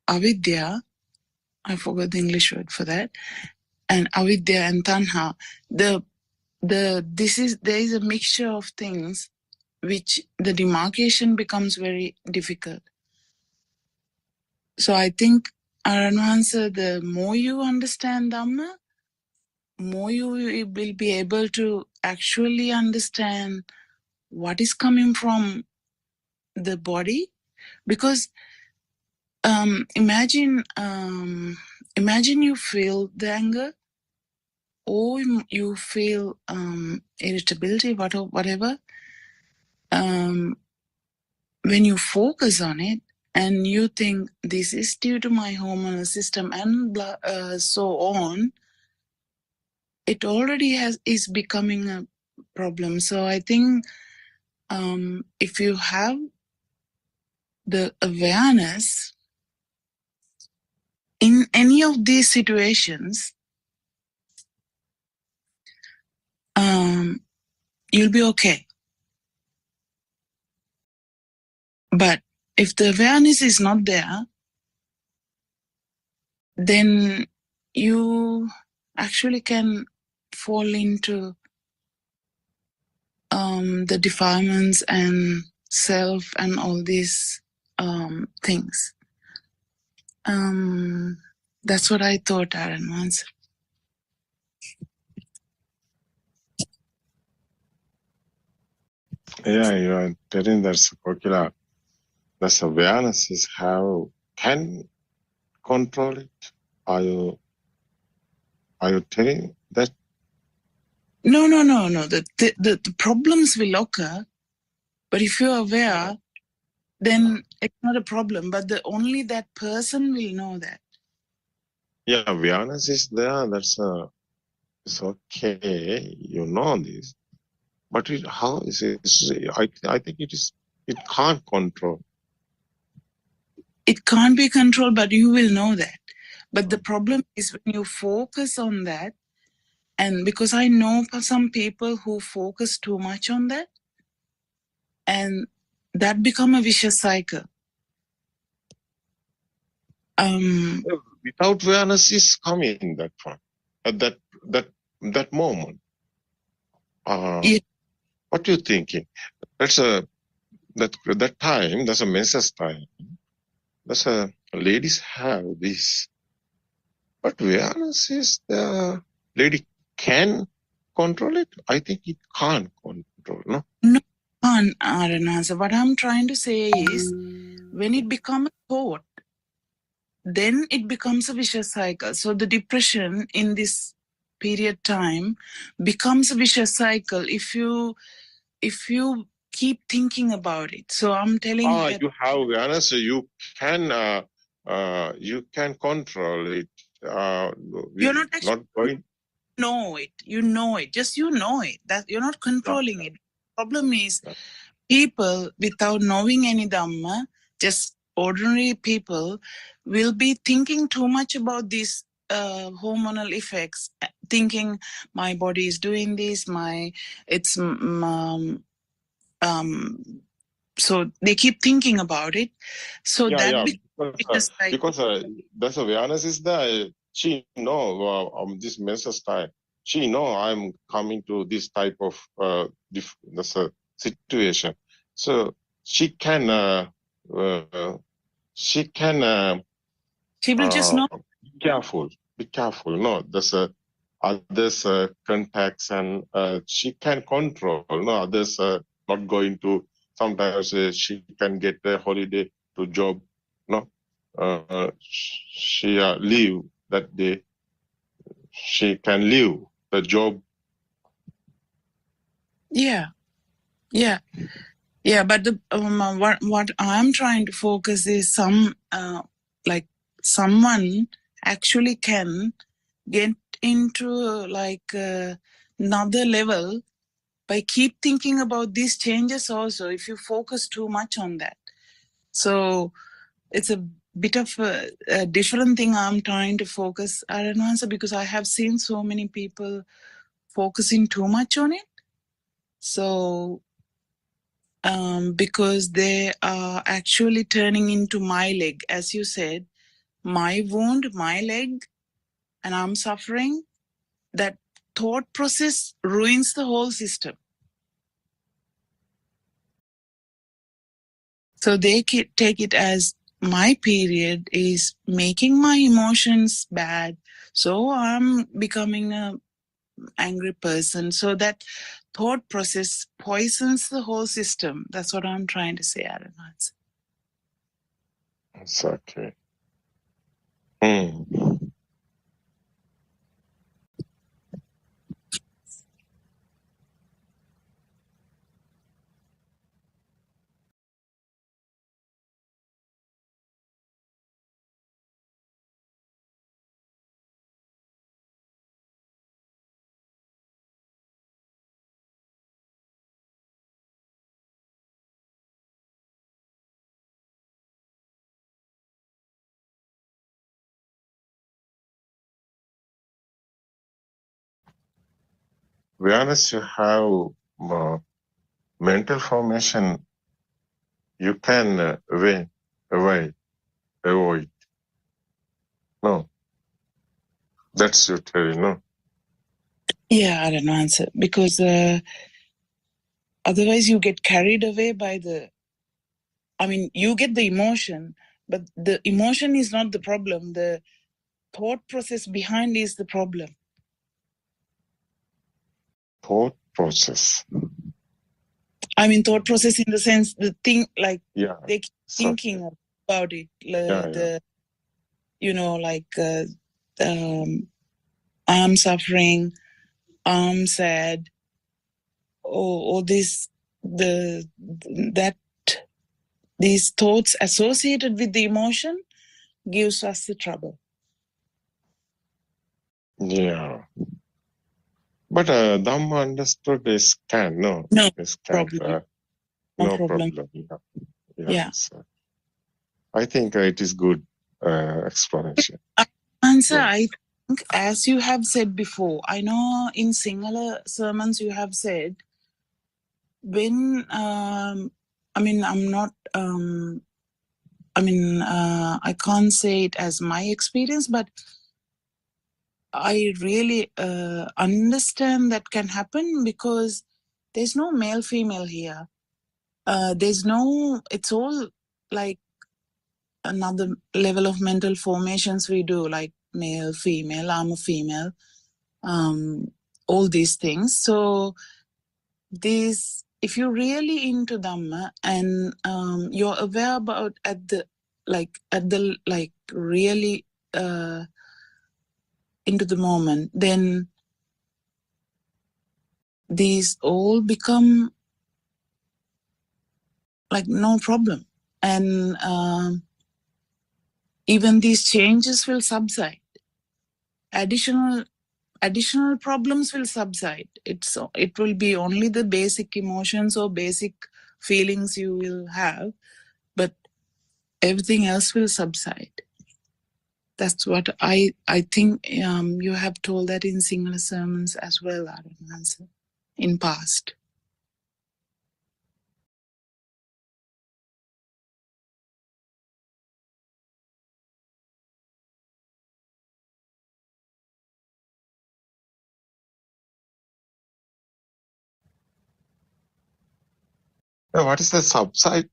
Speaker 7: avidya, I forgot the English word for that, and avidya and tanha, there is a mixture of things which the demarcation becomes very difficult. So I think, Aranwansa, the more you understand Dhamma, more you will be able to actually understand what is coming from the body. Because imagine you feel the anger, or you feel irritability, whatever. When you focus on it and you think this is due to my hormonal system and so on, it already is becoming a problem. So I think if you have the awareness in any of these situations, you'll be okay. But if the awareness is not there, then you actually can fall into the defilements and self and all these things. That's what I thought, Aaron, once.
Speaker 5: Yeah, you are telling that Kokila, the awareness is how can control it. Are you telling that?
Speaker 7: No. The problems will occur, but if you're aware, then it's not a problem. But only that person will know that.
Speaker 5: Yeah, awareness is there. It's okay. You know this, but how is it? I think it can't control.
Speaker 7: It can't be controlled, but you will know that. But the problem is when you focus on that, and because I know some people who focus too much on that, and that become a vicious cycle.
Speaker 5: Without awareness is coming that one at that moment.
Speaker 7: Yeah.
Speaker 5: What are you thinking? That time. That's a menses time. That's a ladies have this, but awareness is the lady can control it. I think it can't control, no?
Speaker 7: No, Aranasa. What I'm trying to say is, when it becomes a thought, then it becomes a vicious cycle. So the depression in this period time becomes a vicious cycle if you keep thinking about it. So I'm telling that
Speaker 5: You have awareness, so you can control it.
Speaker 7: you're not actually
Speaker 5: Not going.
Speaker 7: know it. You know it. Just you know it. That you're not controlling it. Problem is
Speaker 5: Yeah.
Speaker 7: people without knowing any Dhamma, just ordinary people, will be thinking too much about these hormonal effects, thinking my body is doing this, so they keep thinking about it. So that
Speaker 5: Because that's awareness is there. She know this menses time. She know I'm coming to this type of this situation. So she can
Speaker 7: she will just know.
Speaker 5: be careful. Be careful. No, there's others contacts and she can control. No, others not going to. Sometimes she can get a holiday to job. No, she leave that day. She can leave the job.
Speaker 7: Yeah. But the what I'm trying to focus is like someone actually can get into like another level by keep thinking about these changes also, if you focus too much on that. So it's a bit of a different thing I'm trying to focus, I don't answer, because I have seen so many people focusing too much on it. So because they are actually turning into my leg, as you said, my wound, my leg, and I'm suffering. That thought process ruins the whole system. So they take it as my period is making my emotions bad. So I'm becoming an angry person. So that thought process poisons the whole system. That's what I'm trying to say, Aaron.
Speaker 5: It's okay. Whereas you have mental formation, you can avoid. No, that's your theory, no?
Speaker 7: Yeah, I don't know answer, because otherwise you get carried away by you get the emotion, but the emotion is not the problem. The thought process behind is the problem.
Speaker 5: Thought process.
Speaker 7: Thought process in the sense, the thing, like they keep thinking about it. I'm suffering, I'm sad, or these thoughts associated with the emotion gives us the trouble.
Speaker 5: Yeah. But Dhamma understood is can, no?
Speaker 7: No
Speaker 5: problem. No problem.
Speaker 7: Yeah.
Speaker 5: So I think it is good explanation.
Speaker 7: Answer, yeah. I think, as you have said before, I know in Sinhala sermons you have said, when, I'm not, I can't say it as my experience, but I really understand that can happen because there's no male female here. It's all like another level of mental formations we do, like male, female, I'm a female, all these things. So these, if you're really into Dhamma and you're aware about really into the moment, then these all become like no problem. And even these changes will subside. Additional problems will subside. It will be only the basic emotions or basic feelings you will have, but everything else will subside. That's what I think you have told that in Sinhala sermons as well, Aranansa, in past.
Speaker 5: Now, what is the subside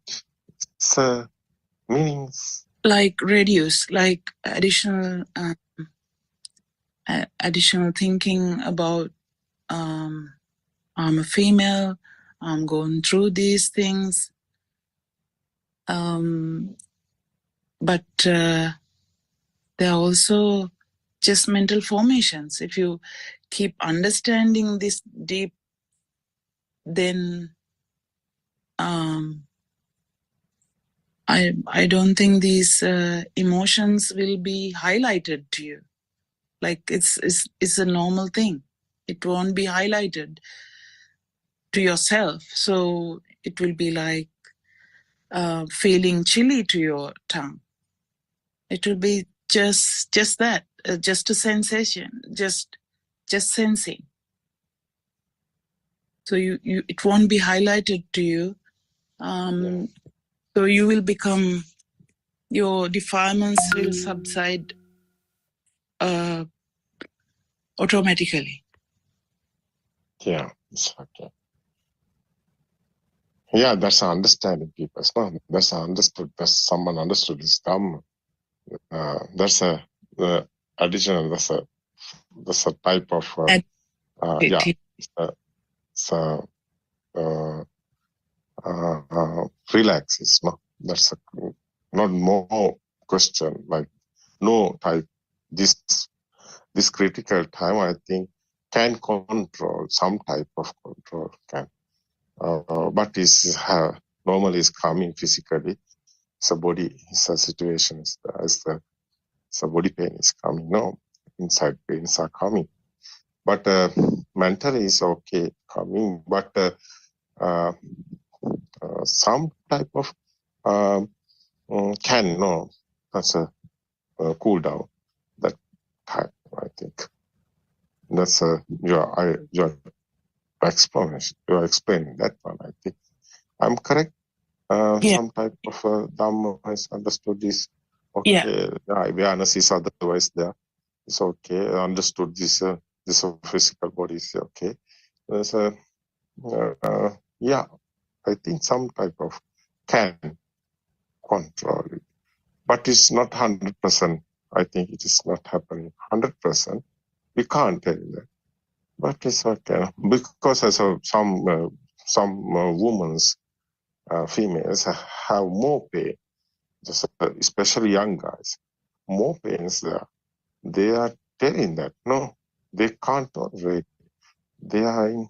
Speaker 5: meanings?
Speaker 7: Like reduce, like additional thinking about I'm a female, I'm going through these things. But there are also just mental formations. If you keep understanding this deep, then I don't think these emotions will be highlighted to you. Like it's a normal thing. It won't be highlighted to yourself. So it will be like feeling chilly to your tongue. It will be just that, just a sensation, just sensing. So it won't be highlighted to you. So you will become, your defilements will subside automatically.
Speaker 5: Yeah, it's okay. Yeah, that's understanding people. It's not, that's understood. That's someone understood this Dhamma. That's a additional. That's a type of yeah. So relax. It's not. That's a, not more question. Like no type. This critical time, I think, can control some type of control. Can, but is normally is coming physically. So body, it's a situation. So body pain is coming. No, inside pains are coming. But mentally is okay coming. But some type of can no. That's a cool down. That time, I think. That's your explanation. You're explaining that one. I think I'm correct. Some type of Dhamma has understood this. Okay, awareness is otherwise there. It's okay. Understood this. This physical body is okay. There's yeah. I think some type of can control it, but it's not 100%. I think it is not happening 100%. We can't tell that, but it's okay because as some women's females have more pain, just, especially young guys, more pains there. They are telling that no, they can't tolerate. They are in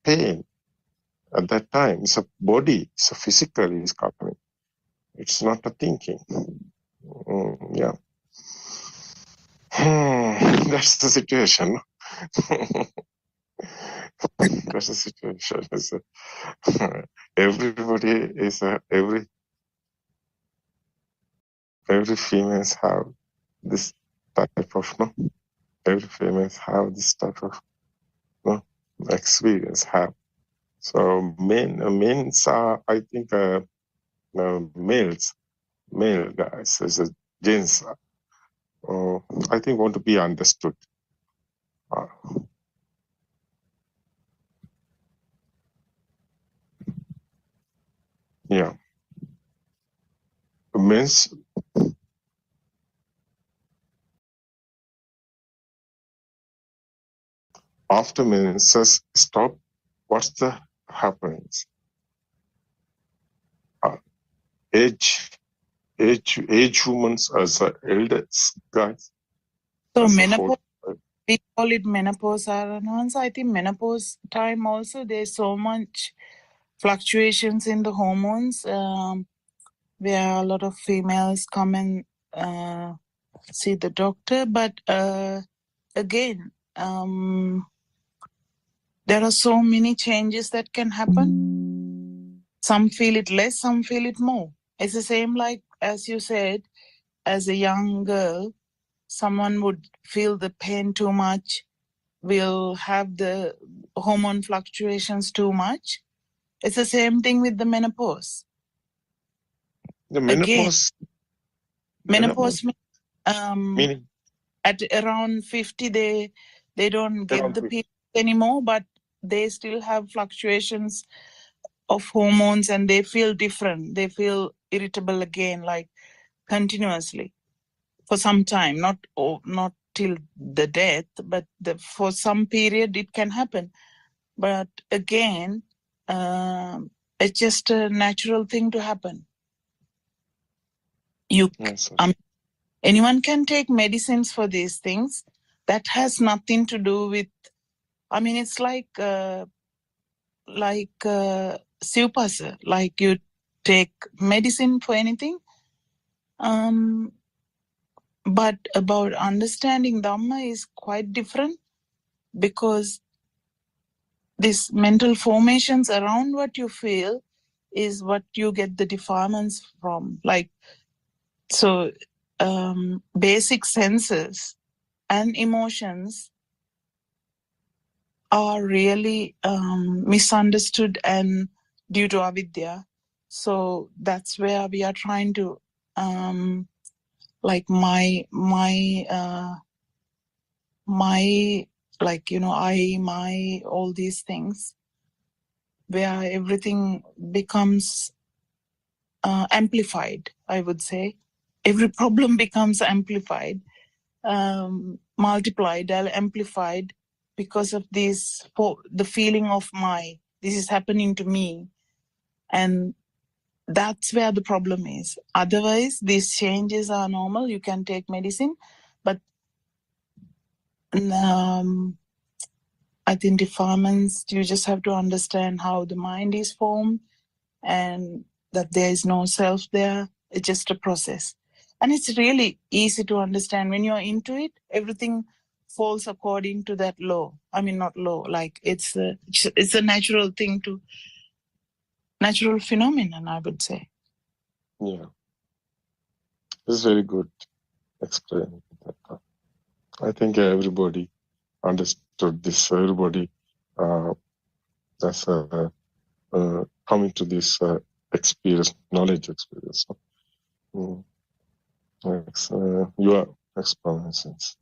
Speaker 5: pain at that time. It's a body, it's a physically is coming. It's not a thinking. Yeah. That's the situation. That's the situation. Everybody is every females have this type of no. Every females have this type of no experience have. So men's are, I think, male guys as a gents, I think want to be understood. Yeah. means after menses stop, what's the happens? Age humans as elders, guys.
Speaker 7: So
Speaker 5: as a
Speaker 7: menopause,
Speaker 5: whole.
Speaker 7: we call it menopause. I think menopause time also there's so much fluctuations in the hormones, where a lot of females come and see the doctor. But again, there are so many changes that can happen. Some feel it less, some feel it more. It's the same like, as you said, as a young girl, someone would feel the pain too much, will have the hormone fluctuations too much. It's the same thing with the menopause.
Speaker 5: The
Speaker 7: Again,
Speaker 5: menopause
Speaker 7: meaning at around 50, they don't get
Speaker 5: Around
Speaker 7: the
Speaker 5: 50.
Speaker 7: period anymore, but they still have fluctuations of hormones and they feel different. They feel irritable again, like continuously for some time, not till the death, but for some period it can happen. But again, it's just a natural thing to happen.
Speaker 5: Yes,
Speaker 7: Anyone can take medicines for these things. That has nothing to do with, I mean, it's like Siupasa, like you take medicine for anything. But about understanding Dhamma is quite different, because these mental formations around what you feel is what you get the defilements from. Like, so basic senses and emotions are really misunderstood and due to avidya. So that's where we are trying to, like my like, my, all these things, where everything becomes amplified, I would say. Every problem becomes amplified, multiplied, amplified, because of this, the feeling of this is happening to me. And that's where the problem is. Otherwise, these changes are normal. You can take medicine, but I think defilements, you just have to understand how the mind is formed and that there is no self there. It's just a process. And it's really easy to understand. When you're into it, everything falls according to that law. I mean, not law, like it's a natural thing natural phenomenon, I would say.
Speaker 5: Yeah. It's very good explaining that. I think everybody understood this. Everybody that's coming to this experience, knowledge experience. Your explanations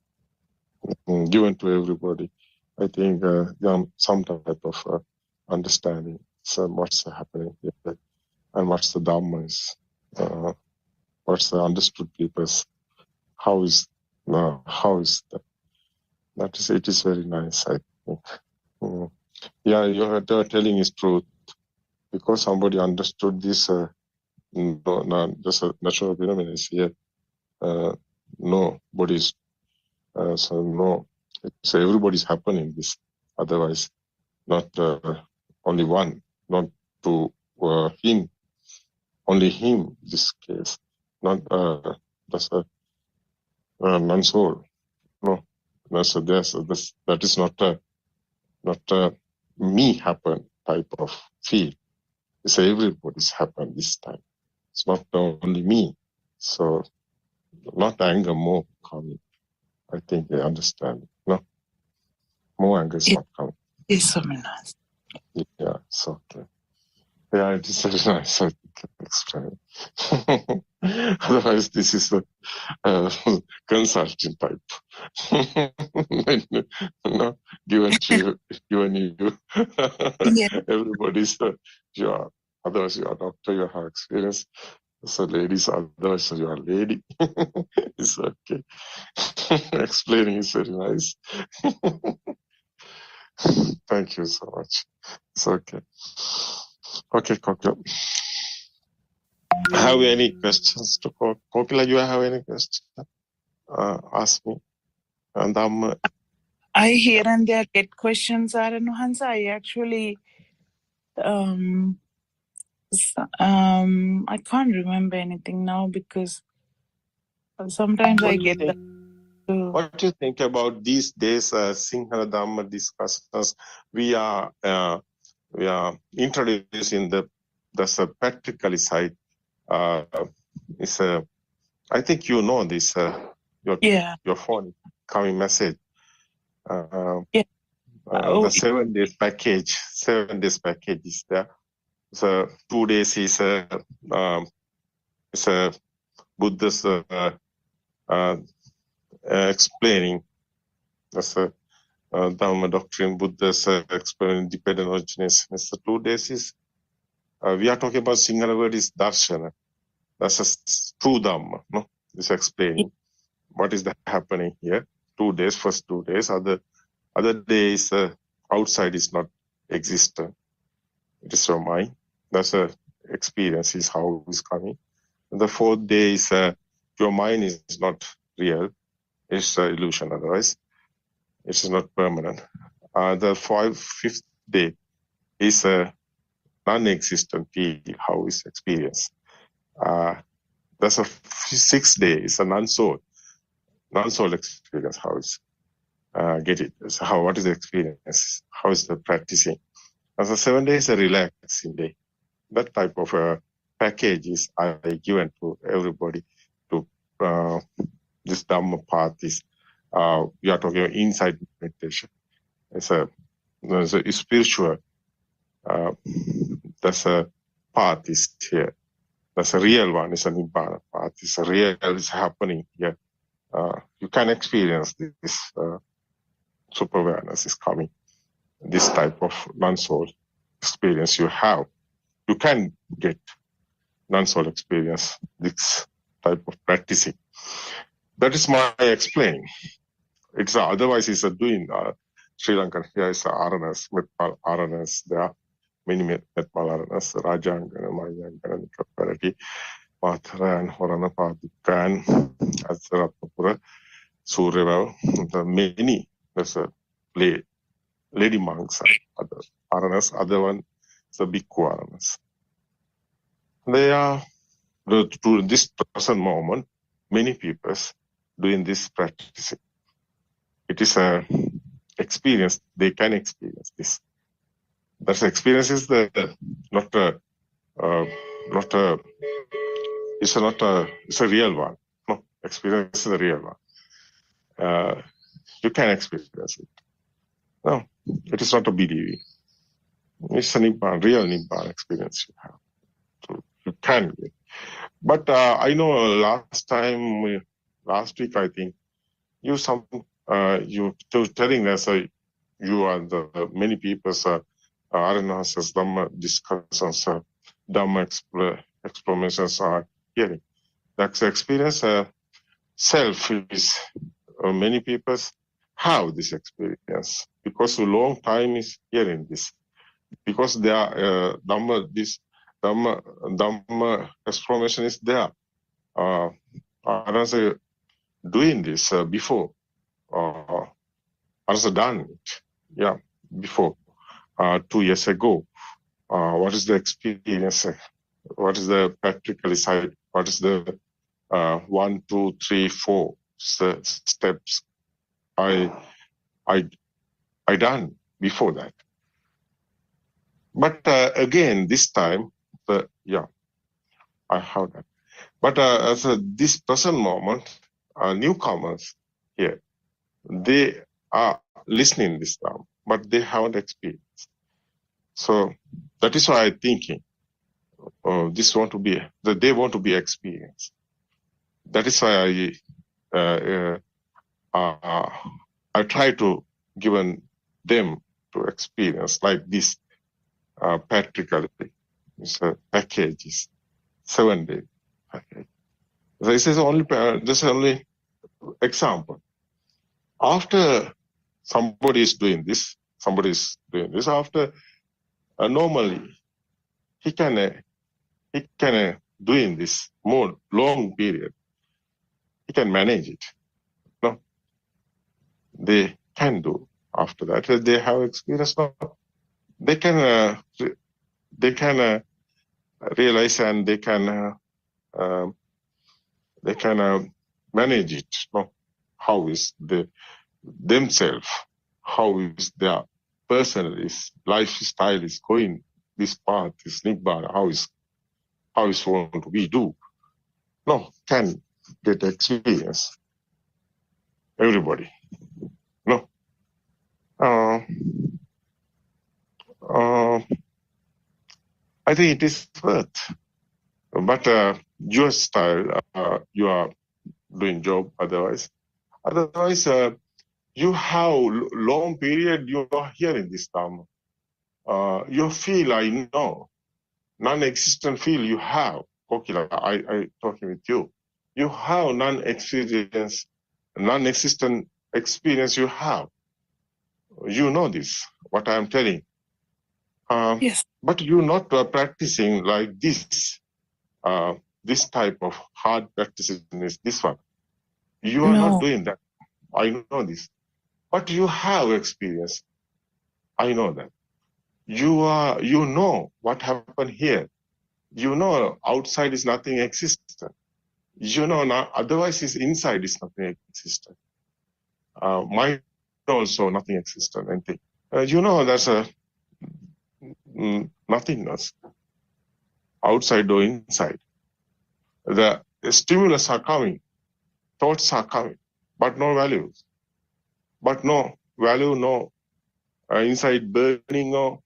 Speaker 5: given to everybody. I think some type of understanding. So what's happening here, and what's the Dhamma is, what's the understood people's, how is that? That is, it is very nice, I think. Yeah, you're telling is truth, because somebody understood this. Just a natural phenomenon is here. Nobody's so no. So everybody's happening this. Otherwise, not only one, not to him, only him. This case, not that's a non-soul. No, so that is not me happen type of feel. It's everybody's happened this time. It's not only me. So not anger more coming. I think they understand. No, more anger is not coming.
Speaker 7: It's so nice.
Speaker 5: Yeah, so yeah, it is very nice. I think explain. Otherwise, this is a consulting type. No, given you.
Speaker 7: Yeah.
Speaker 5: Everybody's otherwise you are doctor, you have experience. So ladies, otherwise you are a lady. It's okay. Explaining is very nice. Thank you so much. It's okay. Okay, Kokila. Have any questions to Kokila? You have any questions? Ask me. And
Speaker 7: I here and there get questions, Aranohansa. I actually, I can't remember anything now because sometimes I get that.
Speaker 5: What do you think about these days, Sinhala Dhamma discussions? We are introducing the practically side. It's I think you know this. Your phone coming message. The 7 days package. 7 days package is there. So 2 days is Buddha's explaining. That's a Dhamma doctrine. Buddha's explaining dependent origination. So 2 days is we are talking about Sinhala word is darshana. That's a true Dhamma. No, it's explaining what is happening here. 2 days, first 2 days. Other days outside is not existent. It is your mind. That's a experience is how it's coming. And the 4th day is your mind is not real. It's an illusion. Otherwise, it's not permanent. The 5th day is a non-existent feel. How is experience? That's a 6th day. It's a non-soul experience. How is get it? So what is the experience? How is the practicing? As a 7 days, a relaxing day. That type of package is given to everybody to this Dhamma path is we are talking about inside meditation. It's a spiritual that's a path is here. That's a real one. It's a Nibbana path. It's a real. It's happening here. You can experience this super awareness is coming. This type of non-soul experience you have. You can get non-soul experience, this type of practicing. That is my explaining. It's otherwise it's a doing Sri Lankan here is aranas, Metpal aranas. There are many Metpal aranas, Rajangana, Mayangana, Nikaparati, Matharan, Horana Padikan, Asaratapura, Suryaval, the many there's a lady monks, other aranas, other one is the bhikkhu aranas. They are to this present moment, many people doing this practicing. It is a experience. They can experience this. That experience is it's a real one. No, experience is a real one. You can experience it. No, it is not a BDV. It's a Nibbana, real Nibbana experience you have. So you can get. But I know last week, I think, you telling us you are the many people's Aranasas Dhamma discussions, Dhamma explanations are hearing. That's the experience. Self is many people have this experience because a long time is hearing this. Because they are Dhamma explanation is there. Aranasa doing this before. Aranasa done it. Yeah, before 2 years ago. What is the experience? What is the practical side? What is the 1, 2, 3, 4 steps I done before that? But again, this time, I have that. But as this present moment, newcomers here, they are listening this time, but they haven't experienced. So that is why I'm thinking, they want to be experienced. That is why I try to give them to experience like this. Practically, it's a package, 7 days. Okay. This is only example. After somebody is doing this, after normally he can doing this more long period. He can manage it. No, they can do after that. They have experience now. They can realize and they can manage it. No, how is themselves? How is their personal lifestyle is going? This path is nibbana. How is want to be do? No, can get experience. Everybody. No. I think it is worth. But your style, you are doing job otherwise. You have long period you are here in this Dhamma. You feel, I know, non-existent feel you have. Kokila, I talking with you. You have non-existent experience you have. You know this, what I am telling.
Speaker 7: Yes.
Speaker 5: But you're not practicing like this. This type of hard practices is this one. You are not doing that. I know this. But you have experience. I know that. You know what happened here. You know outside is nothing existent. You know otherwise is inside is nothing existent. Mind also nothing existent. Anything. You know there's a nothingness. Outside or inside. The stimulus are coming. Thoughts are coming. But no values. But no value, no inside burning or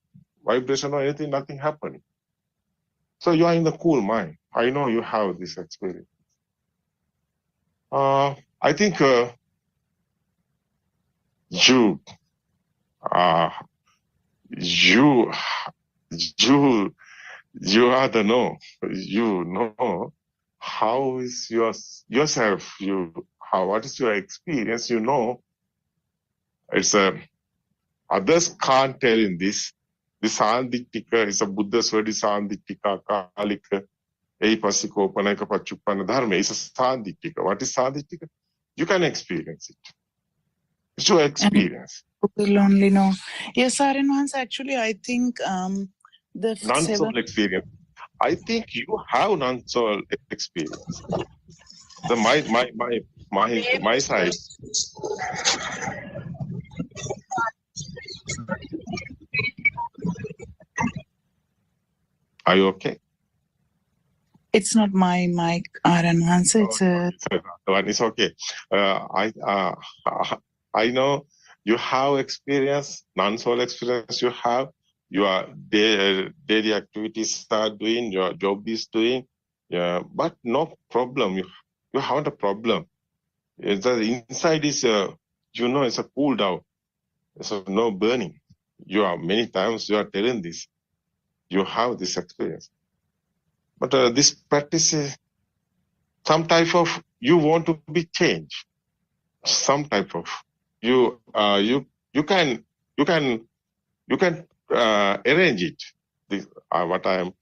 Speaker 5: vibration or anything, nothing happening. So you are in the cool mind. I know you have this experience. I think you are the know. You know how is yourself. What is your experience? You know. It's others can't tell in this. This Sandiktika is a Buddha's word is Sandiktika, Kalika, Eipasiko, Panaka Pachupana Dharma is a Sandiktika. What is Sandiktika? You can experience it. It's your experience.
Speaker 7: Will only know. Yes, Arinvans, actually, I think the
Speaker 5: non-soul experience. I think you have non-soul experience. My side. Are you okay?
Speaker 7: It's not my mic, Arinvans.
Speaker 5: It's okay. I know you have experience, non-soul experience you have. Your daily activities are doing, your job is doing, but no problem. You haven't a problem. The inside is, it's a cool down. So no burning. Many times you are telling this. You have this experience. But this practice is some type of, you want to be changed. Some type of, you can arrange it. What I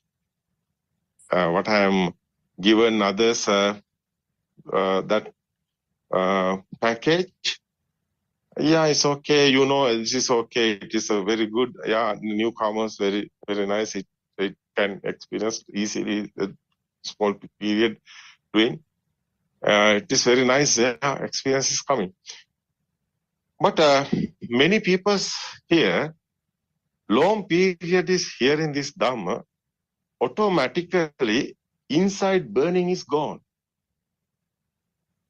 Speaker 5: am given others that package. Yeah, it's okay. This is okay. It is a very good. Yeah, newcomers very very nice. It can experience easily a small period doing. It is very nice. Experience is coming. But many people here, long period is here in this Dhamma, automatically inside burning is gone.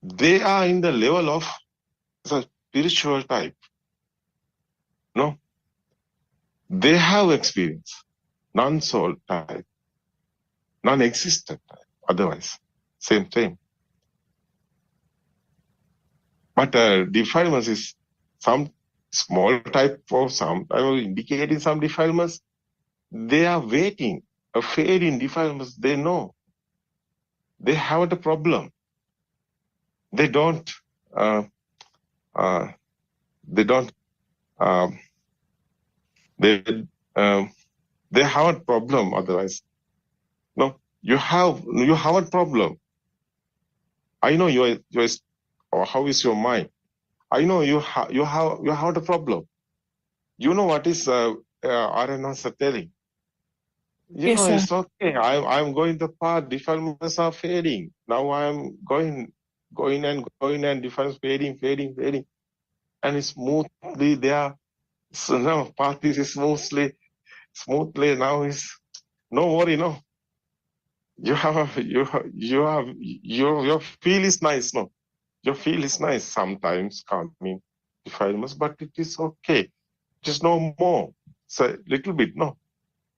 Speaker 5: They are in the level of the spiritual type. No. They have experience. Non-soul type. Non-existent type. Otherwise, same. But defilements is some small type of some, I will indicate in some defilements. They are waiting. A fade in defilements, they know. they have a problem. They don't. They don't. They they have a problem. Otherwise, no. You have a problem. I know you are. Or how is your mind? I know you have a problem. You know what is RNS telling? You
Speaker 7: Yes,
Speaker 5: know,
Speaker 7: sir.
Speaker 5: it's okay. I'm going the path. Defilements are fading. Now I'm going and defilements fading. And it's smoothly there. So now path is smoothly. Now is no worry, no. You have your feel is nice, no. Your feel is nice sometimes coming defilements, but it is okay. Just no more. So little bit, no.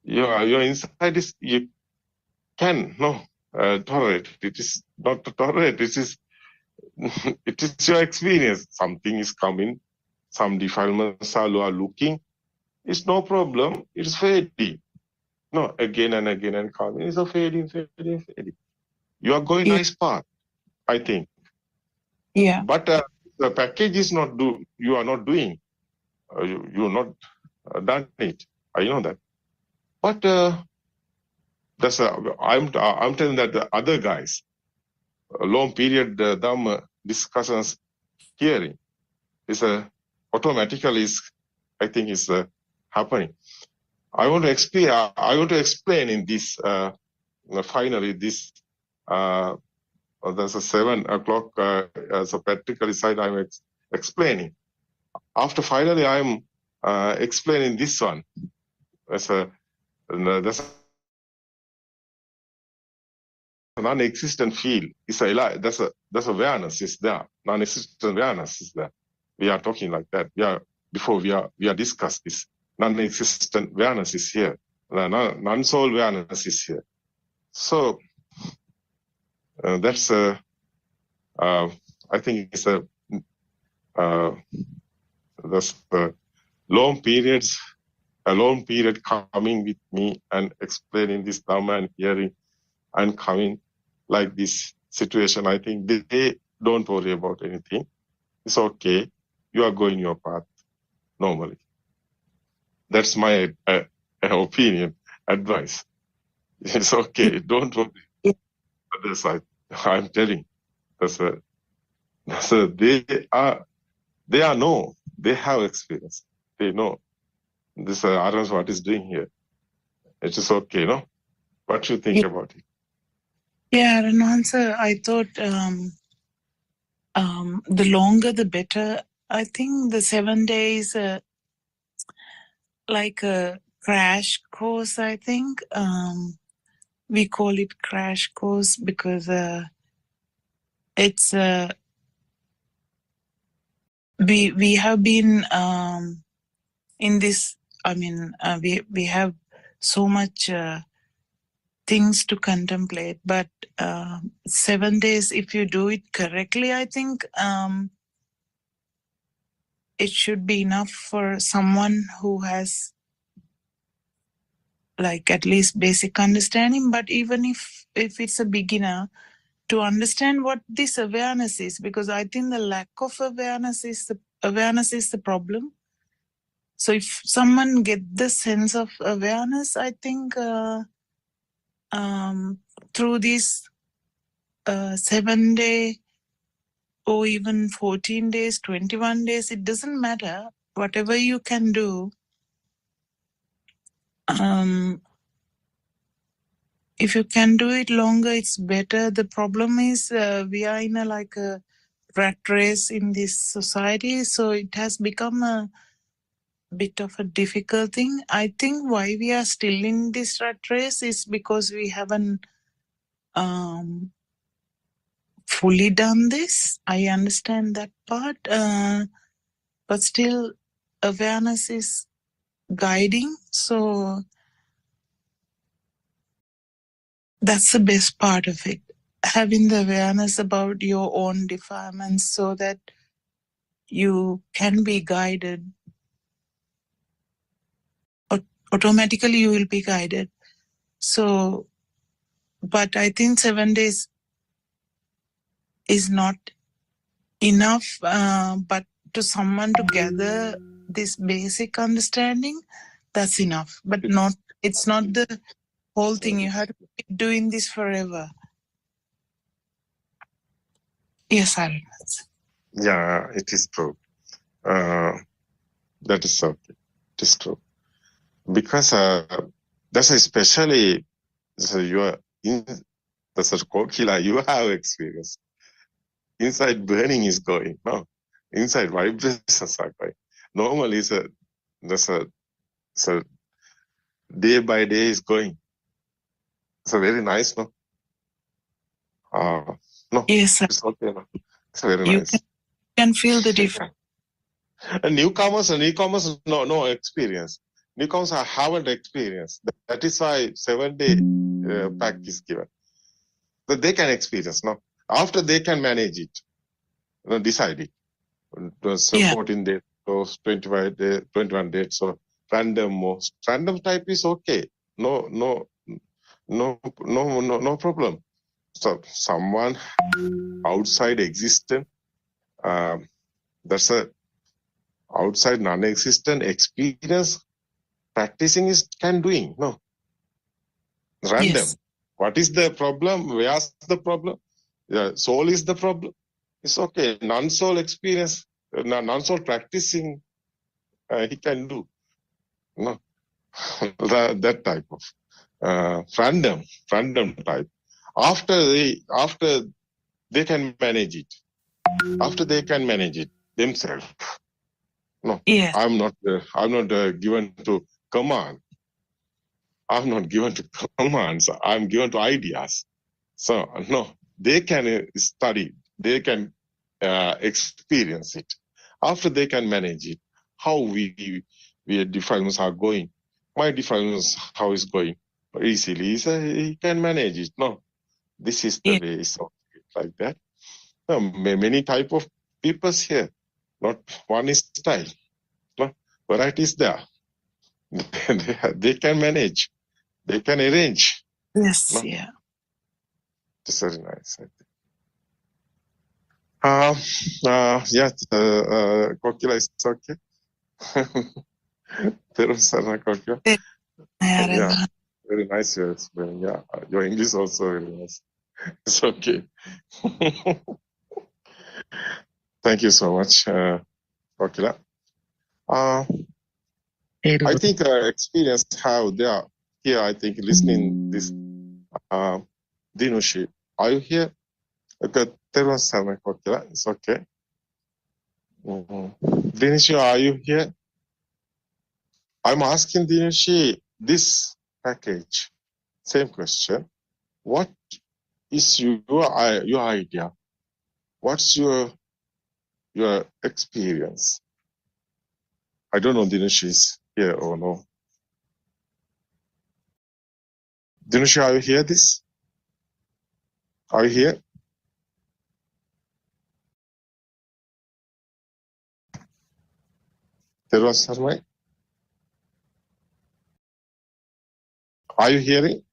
Speaker 5: Your inside is you can tolerate. It is not to tolerate. It is it is your experience. Something is coming. Some defilements are looking. It's no problem. It's fading. No, again and again and coming. It's a fading. You are going
Speaker 7: Yeah.
Speaker 5: nice path, I think.
Speaker 7: Yeah.
Speaker 5: But the package is not you are not doing. You are not done it. I know that. But I'm telling that the other guys, long period Dhamma discussions hearing is automatically I think is happening. I want to explain in this finally this there's a 7 o'clock as a practical side I'm explaining. After finally I'm explaining this one as there's a non-existent field. There's awareness is there. Non-existent awareness is there. We are talking like that. We are discussed this. Non-existent awareness is here. Non-soul awareness is here. So that's I think it's that's the long period coming with me and explaining this Dhamma and hearing and coming like this situation. I think they don't worry about anything. It's okay. You are going your path normally. That's my opinion, advice. It's okay. Don't worry.
Speaker 7: Yeah.
Speaker 5: Other side, I'm telling. They have experience. They know this Arans what is doing here. It is okay, no? What you think about it?
Speaker 7: Yeah, Ranwansa, I thought the longer the better. I think the 7 days like a crash course, I think. We call it crash course because it's we have been in this. I mean, we have so much things to contemplate, but 7 days, if you do it correctly, I think it should be enough for someone who has like at least basic understanding. But even if it's a beginner, to understand what this awareness is, because I think the lack of awareness is the problem. So if someone get the sense of awareness, I think through this 7 day or even 14 days, 21 days, it doesn't matter. Whatever you can do, if you can do it longer, it's better. The problem is we are in a rat race in this society, so it has become a bit of a difficult thing. I think why we are still in this rat race is because we haven't fully done this. I understand that part, but still awareness is guiding. So that's the best part of it. Having the awareness about your own defilements so that you can be guided. Automatically you will be guided. So, but I think 7 days is not enough, but to someone to gather this basic understanding, that's enough. But it's not the whole thing. You have to keep doing this forever. Yes, Aryan.
Speaker 5: Yeah, it is true. That is okay. It is true. Because that's especially that's a Kokila, you have experience. Inside burning is going, no. Inside vibrations are going. Normally it's a day by day is going. It's a very nice, no? No,
Speaker 7: Yes, sir.
Speaker 5: it's okay, no? It's very
Speaker 7: You
Speaker 5: nice.
Speaker 7: can feel the difference.
Speaker 5: And newcomers, no experience. Newcomers haven't experienced. That is why 7-day pack is given. But they can experience, no? After they can manage it, decide it. 14 days, or 25 days, 21 days, so random type is okay. No problem. So someone outside existent, that's a outside non-existent experience practicing is doing, no? Random.
Speaker 7: Yes.
Speaker 5: What is the problem? Where's the problem? The soul is the problem. It's okay. Non-soul experience, non-soul practicing, he can do. No, that type of random type. After they can manage it. After they can manage it themselves. No,
Speaker 7: Yes.
Speaker 5: I'm not given to command. I'm not given to commands. I'm given to ideas. So no, they can study. They can experience it. After they can manage it, how we defilements are going. My defilements how is going easily. He can manage it. No, this is the way. It's okay, like that. No, many type of people here. Not one is style. No, variety is there. They can manage. They can arrange.
Speaker 7: Yes.
Speaker 5: No?
Speaker 7: Yeah.
Speaker 5: It's very nice, I think. Kokila is okay. Kokila. Yeah, very nice you're explaining. Yeah, your English is also very nice. It's okay. Thank you so much, Kokila. I think experience how they are here. I think listening this Dinushi. Are you here? Okay, Kokila. It's okay. Dinushi, are you here? I'm asking Dinushi this package. Same question. What is your idea? What's your experience? I don't know Dinushi is here or no. Dinushi, are you here this? Are you here? Sarmai? Are you hearing?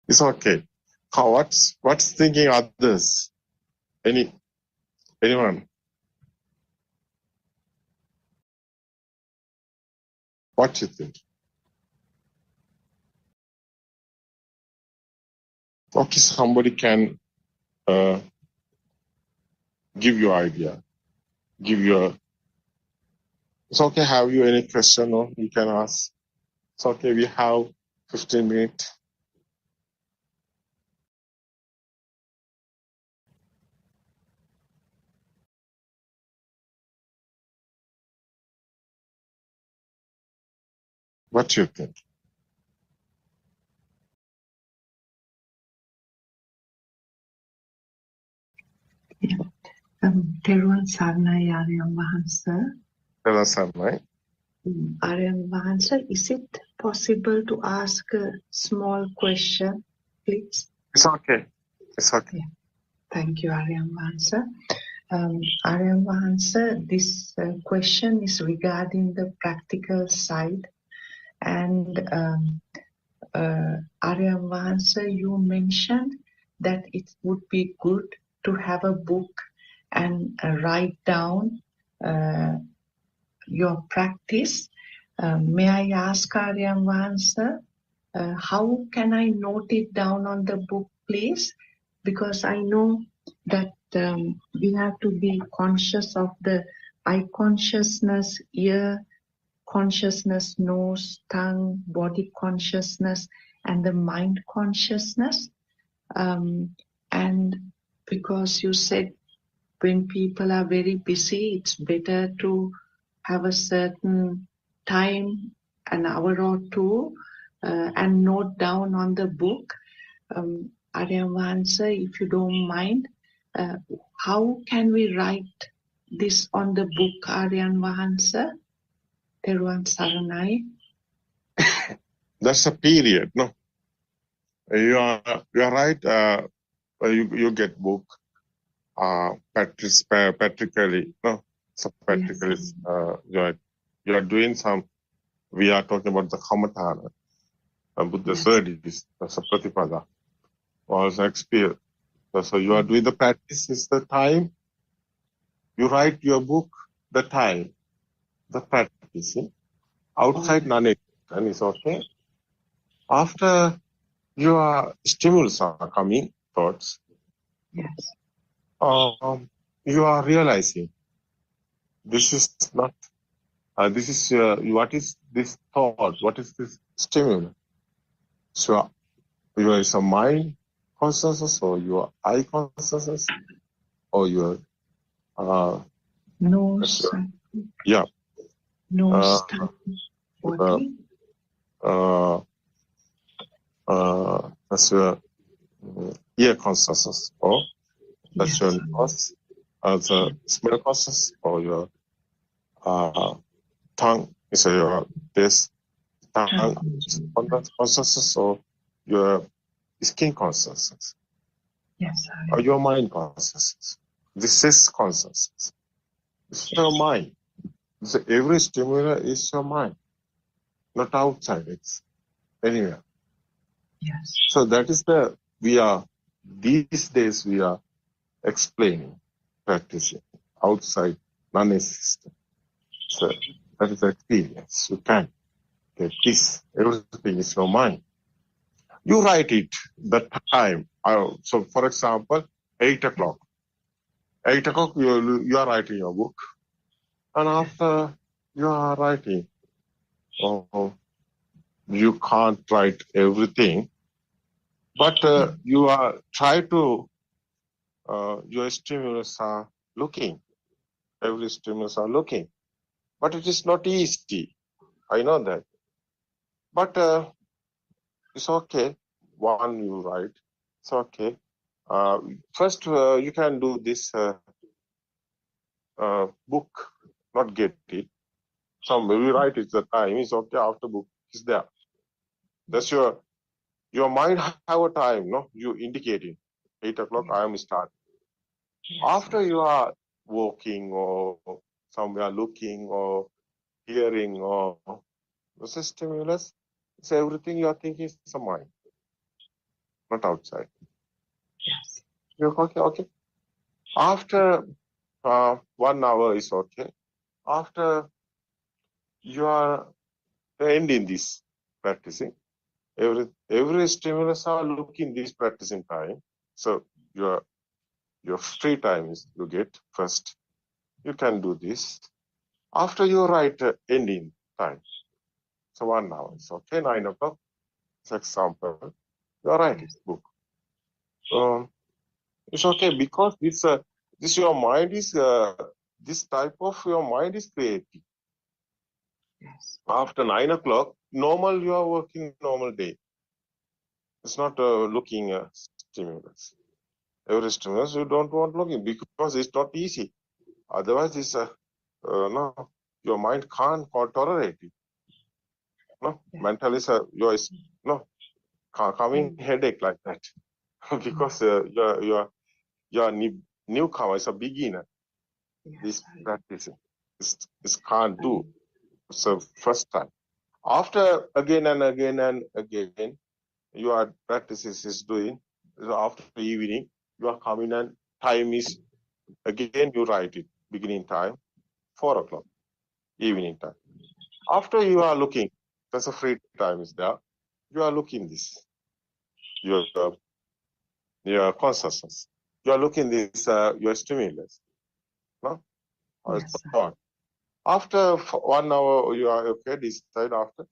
Speaker 5: It's okay. What's thinking others? Anyone? What do you think? Okay, somebody can give your idea. It's okay. Have you any question? No, you can ask. It's okay. We have 15 minutes. What do you think?
Speaker 6: Teruan Sarnai Aryan Wahansa.
Speaker 5: Teruan Sarnai.
Speaker 6: Aryan Wahansa, is it possible to ask a small question, please?
Speaker 5: It's okay. It's okay.
Speaker 6: Yeah. Thank you, Aryan Wahansa. Aryan Wahansa, this question is regarding the practical side, and Arya Vahansa, you mentioned that it would be good to have a book and write down your practice. May I ask Arya Vahansa, how can I note it down on the book, please? Because I know that we have to be conscious of the eye consciousness, ear consciousness, nose, tongue, body consciousness, and the mind consciousness. And because you said when people are very busy, it's better to have a certain time, an hour or two, and note down on the book. Arya Vahansa, if you don't mind, how can we write this on the book, Arya Vahansa? Teruvan Saranai.
Speaker 5: That's a period, no? You are right. You get book practically, no? So practically,
Speaker 6: Yes.
Speaker 5: you are doing some. We are talking about the Kamatana, Buddha studies, the Pratipada, or the experience. So you are doing the practice. Is the time you write your book, the time, the practice. Outside none, and it's okay. After your stimulus are coming, thoughts,
Speaker 6: Yes.
Speaker 5: You are realizing this is not, this is, what is this thought? What is this stimulus? So, your is a mind consciousness, or your eye consciousness, or your,
Speaker 6: Nose.
Speaker 5: yeah.
Speaker 6: Nose, tongue, body.
Speaker 5: That's your ear consciousness, or that's your nose, the smell consciousness, or your tongue is your taste, tongue consciousness, or your skin consciousness,
Speaker 6: Yes.
Speaker 5: or your mind consciousness. This is consciousness. It's your mind. So every stimulus is your mind, not outside. It's anywhere.
Speaker 6: Yes.
Speaker 5: So that is these days we are explaining, practicing outside non-existent. So that is the experience. You can get this. Everything is your mind. You write it, the time. So for example, 8 o'clock. 8 o'clock you are writing your book. And after you are writing, you can't write everything. But you are try to, your stimulus are looking. Every stimulus are looking. But it is not easy. I know that. But it's okay. One you write. It's okay. First, you can do this book, not get it. Some maybe write it the time. It's okay. After book is there. That's your mind have a time. No, you indicating 8 o'clock. I am starting. After you are walking or somewhere looking or hearing or the stimulus, it's everything you are thinking is the mind, not outside.
Speaker 6: Yes.
Speaker 5: You're okay, okay. After 1 hour is okay. After you are ending this practicing, every stimulus are looking this practicing time. So your free time is you get first. You can do this. After you write ending time, so 1 hour is okay. 9 o'clock, for example, you are writing book. It's okay because this your mind is this type of your mind is creative.
Speaker 6: Yes.
Speaker 5: After 9 o'clock, normal you are working normal day. It's not looking stimulus. Every stimulus you don't want looking because it's not easy. Otherwise, it's no, your mind can't tolerate it. No, mentally, your coming headache like that because you're newcomer, is a beginner. This practice is can't do. So first time. After again and again and again, your practice is doing, so after evening, you are coming and time is, again you write it, beginning time, 4 o'clock, evening time. After you are looking, there's a free time is there, you are looking this, your consciousness. You are looking this, your stimulus, no? Or
Speaker 6: Yes, sir.
Speaker 5: thought. After 1 hour, you are okay, decide after,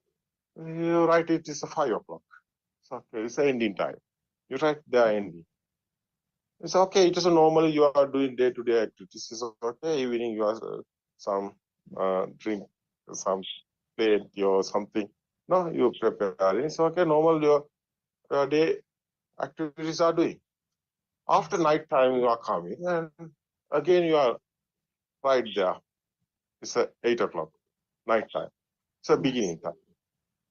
Speaker 5: you write it is a 5 o'clock. It's okay, it's the ending time. You write the ending. It's okay, it is a normal, you are doing day-to-day activities. It's okay, evening you are some drink, some plate or something. No, you prepare. It's okay, normal your day activities are doing. After night time you are coming and again you are right there. It's 8 o'clock, night time. It's a beginning time.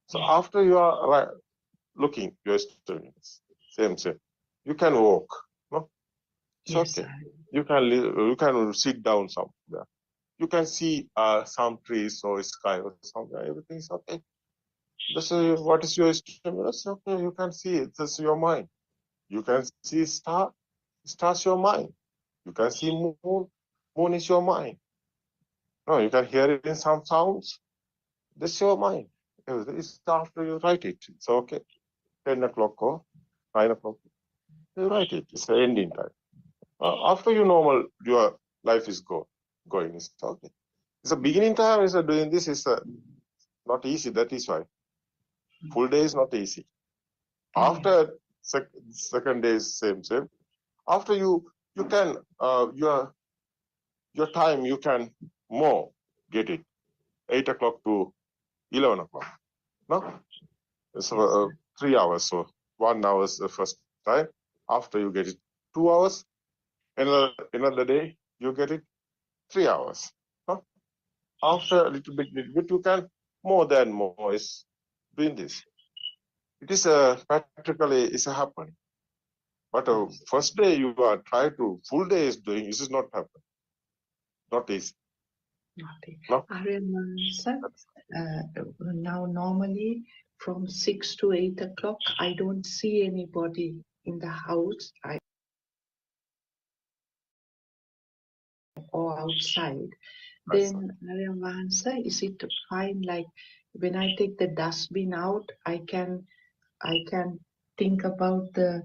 Speaker 5: So after you are looking, you are studying. Same. You can walk. No, it's
Speaker 6: Yes,
Speaker 5: okay.
Speaker 6: sir.
Speaker 5: You can sit down somewhere. You can see some trees or sky or something. Everything is okay. This is what is your stimulus. Okay, you can see it. This is your mind. You can see star. Star's your mind. You can see moon. Moon is your mind. No, you can hear it in some sounds. This is your mind. It's after you write it. It's okay. 10 o'clock or 9 o'clock. You write it. It's the ending time. After you normal, your life is going. It's okay. It's a beginning time. Is doing this is not easy. That is why full day is not easy. After second day is same. After you can your time you can more get it 8 o'clock to 11 o'clock. No, so 3 hours. So 1 hour is the first time. After you get it 2 hours. Another day you get it 3 hours. Huh? After a little bit, you can more than more is doing this. It is practically is a happening. But first day you are try to full day is doing. This is not happen. Not easy. No?
Speaker 6: Sir, now normally from 6 to 8 o'clock, I don't see anybody in the house or outside. Then, Aryan sir, is it fine? Like when I take the dustbin out, I can think about the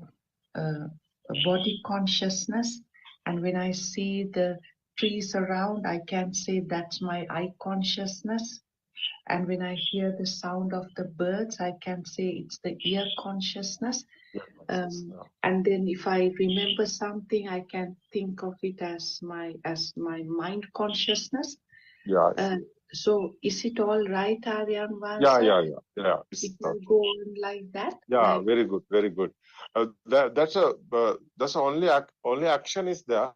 Speaker 6: body consciousness, and when I see the trees around, I can say that's my eye consciousness. And when I hear the sound of the birds, I can say it's the ear consciousness. And then if I remember something, I can think of it as my mind consciousness.
Speaker 5: Yeah.
Speaker 6: So is it all right, Aryan?
Speaker 5: Yeah.
Speaker 6: It will go on like that.
Speaker 5: Yeah,
Speaker 6: like,
Speaker 5: very good, very good. That's the only action is there.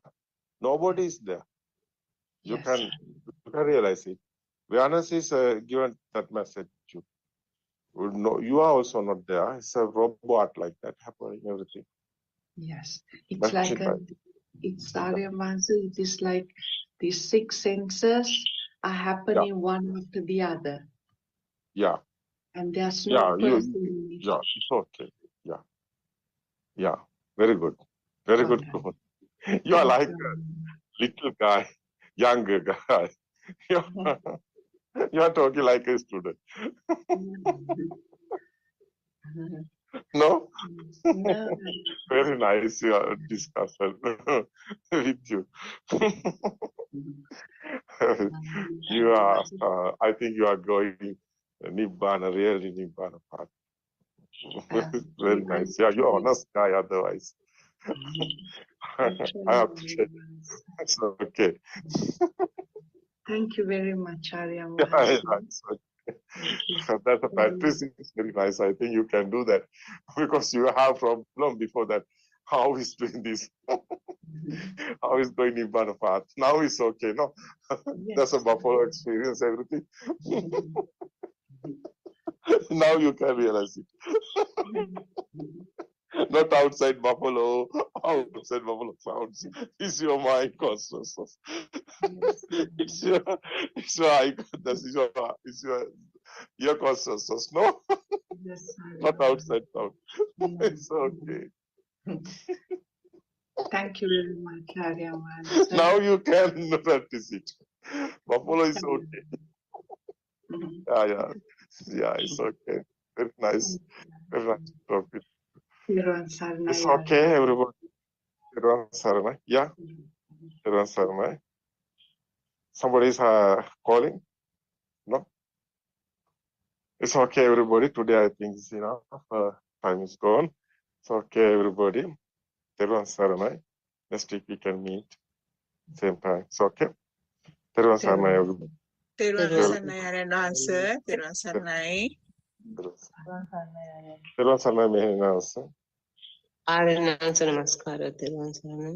Speaker 5: Nobody is there. You
Speaker 6: yes,
Speaker 5: can realize it. Awareness is given that message. You are also not there. It's a robot like that happening everything.
Speaker 6: yes. It's like it's Aryan, it is like these 6 senses are happening one after the other.
Speaker 5: Yeah.
Speaker 6: And there's no person.
Speaker 5: It's okay. Yeah. Very good. Very good. You are like a little guy, younger guy. You are talking like a student. No?
Speaker 6: No.
Speaker 5: Very nice your discussion with you. You are, I think you are going Nibbana, really Nibbana path. Very nice. Yeah, you're honest guy otherwise. I appreciate it. It's okay.
Speaker 6: Thank you very much, Aryan.
Speaker 5: It's okay. That's a practice is very nice. I think you can do that because you have problem before that. How is doing this? How is going Nibbana path? Now it's okay, no? That's a buffalo experience, everything. Now you can realize it. Not outside buffalo, outside buffalo sounds. It's your mind consciousness. It's your eye, it's your consciousness, no?
Speaker 6: Yes,
Speaker 5: Not outside town.
Speaker 6: Mm.
Speaker 5: It's okay.
Speaker 6: Thank you very much, Aryaman.
Speaker 5: Now you can practice it. Buffalo is okay.
Speaker 6: Mhm.
Speaker 5: Yeah, it's okay. Very nice. Very nice topic.
Speaker 6: Thiruvan Saranai,
Speaker 5: It's okay, everybody. Everyone Saranai. Yeah, everyone Saranai. Somebody is calling? No? It's okay, everybody. Today I think it's enough. Time is gone. It's okay, everybody. Everyone Saranai. Next week we can meet. Same time. It's okay. Everyone Saranai, everybody.
Speaker 7: තෙරුවන්
Speaker 3: තෙරුවන්
Speaker 7: සරණයි ආරයන් වහන්සේ. තෙරුවන් සරණයි.
Speaker 5: Everyone Saranai, Mehenasa.
Speaker 3: ආරණාංශ නමස්කාර තෙරුවන් සරණයි.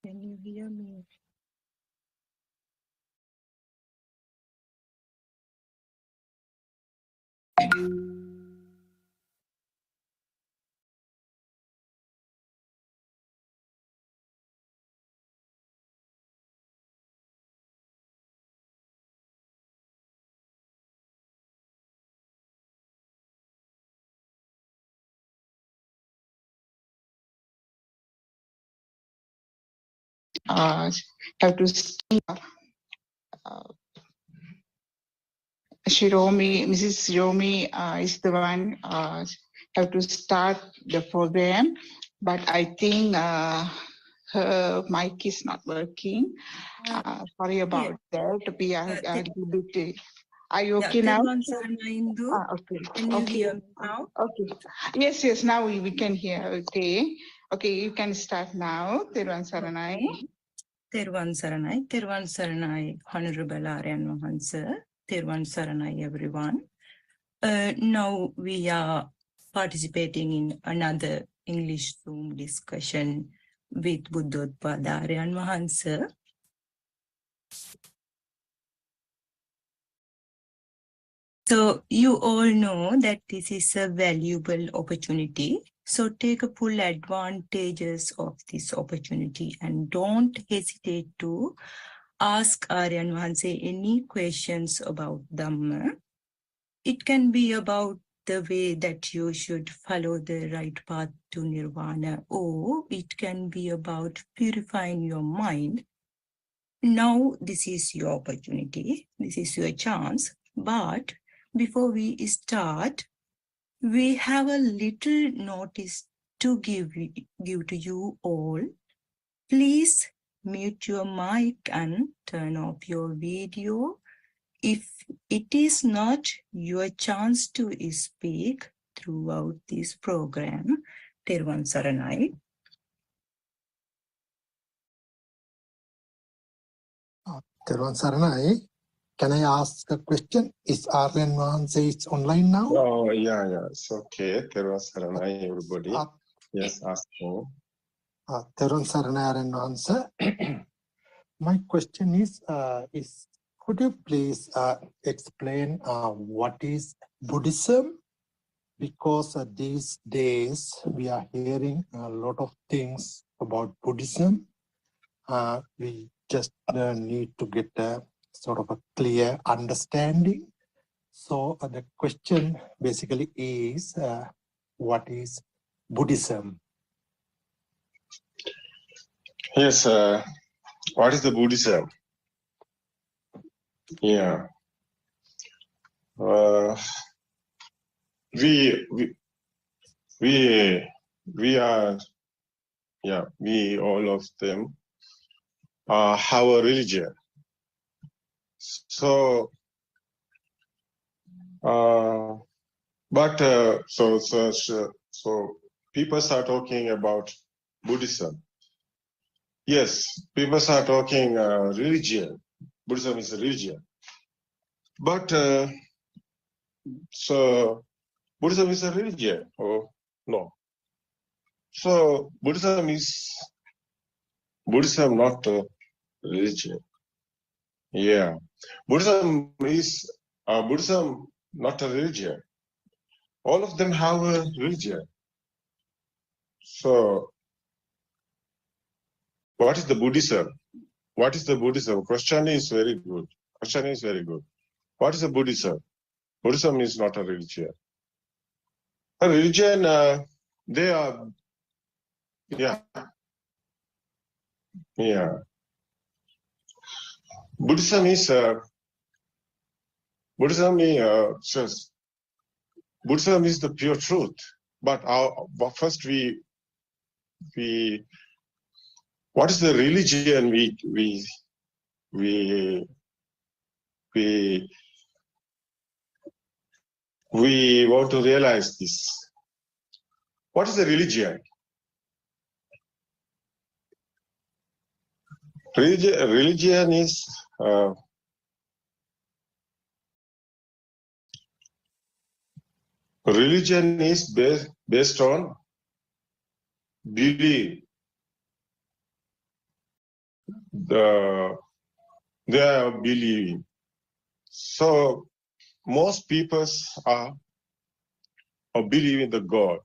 Speaker 8: Can you hear me? Have to Mrs. Shiromi is the one have to start the program, but I think her mic is not working. Sorry about that. We are a little bit. Are you okay now? Okay.
Speaker 9: Can you hear me now?
Speaker 8: Okay. Yes. Now we can hear. Okay. Okay. You can start now. Thiruvan Saranai.
Speaker 9: Thiruvan Saranai. Thiruvan Saranai, Honorable Aryan Mahansa. Thiruvan Saranai, everyone. Now we are participating in another English Zoom discussion with Buddothpado Aryan Mahansa. So you all know that this is a valuable opportunity. So take a full advantages of this opportunity and don't hesitate to ask Aryan Mahansa any questions about Dhamma. It can be about the way that you should follow the right path to Nirvana, or it can be about purifying your mind Now this is your opportunity. This is your chance. But before we start, we have a little notice to give to you all. Please mute your mic and turn off your video if it is not your chance to speak throughout this program. Therwan Saranai.
Speaker 10: Therwan Saranai, can I ask a question? Is Arlen Wahanse online now?
Speaker 5: Oh, yeah, it's okay. Therwan Saranai, everybody. Yes, ask him.
Speaker 10: Therwan Saranai Arlen Wahanse. My question is could you please explain what is Buddhism? Because these days we are hearing a lot of things about Buddhism. We just need to get a sort of a clear understanding. So the question basically is, what is Buddhism?
Speaker 5: Yes, what is the Buddhism? Yeah. We are, we all of them have a religion. So, so people are talking about Buddhism. Yes, people are talking religion. Buddhism is a religion. But so Buddhism is a religion or no? So Buddhism not a religion. Yeah, Buddhism not a religion. All of them have a religion. So what is the Buddhism? What is the Buddhism? Question is very good. What is the Buddhism? Buddhism is not a religion. A religion, they are, yeah. Buddhism is the pure truth. But first what is the religion we want to realize this. What is the religion? Religion is based on belief. They are believing. So most people are believing the God.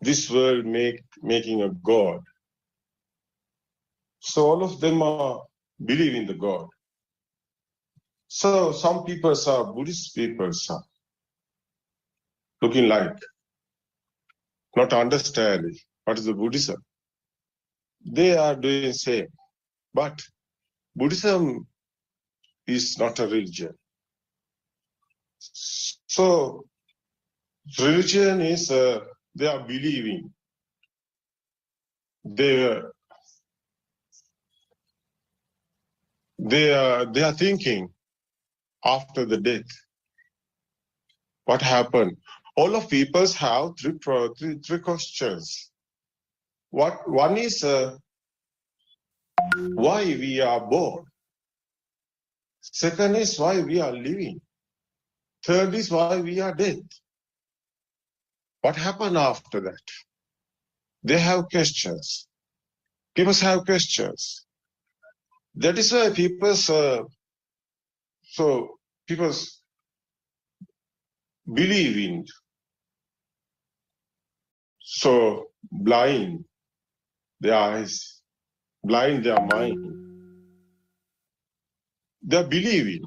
Speaker 5: This world making a God. So all of them are believing the God. So some people are Buddhist people are looking like not understanding what is the Buddhism. They are doing same, but Buddhism is not a religion. So religion is they are believing. They are thinking after the death. What happened? All of people have three questions. One is why we are born. Second is why we are living. Third is why we are dead. What happened after that? They have questions. People have questions. That is why people believe in. So blind their eyes, blind their mind. They are believing.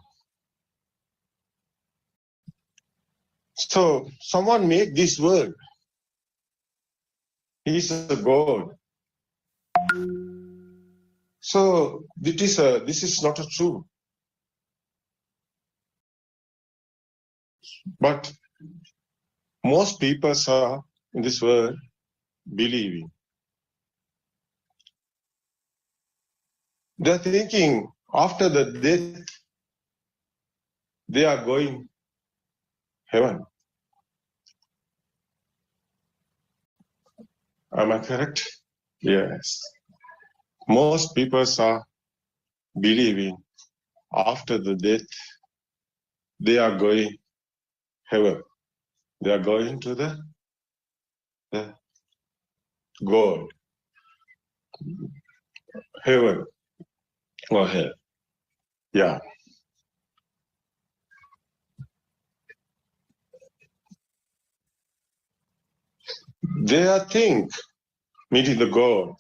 Speaker 5: So someone made this world. He is a God. So this is not a true. But most people are in this world believing. They're thinking after the death, they are going heaven. Am I correct? Yes. Most people are believing after the death, they are going heaven. They are going to the God, heaven or hell. Yeah. They are think meeting the God.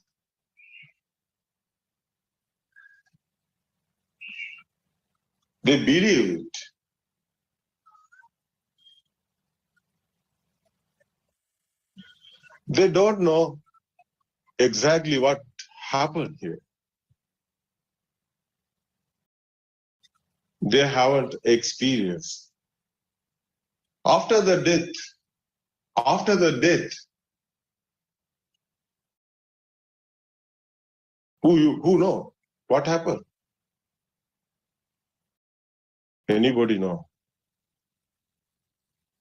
Speaker 5: They believe it. They don't know exactly what happened here. They haven't experienced. After the death, who know what happened? Anybody know?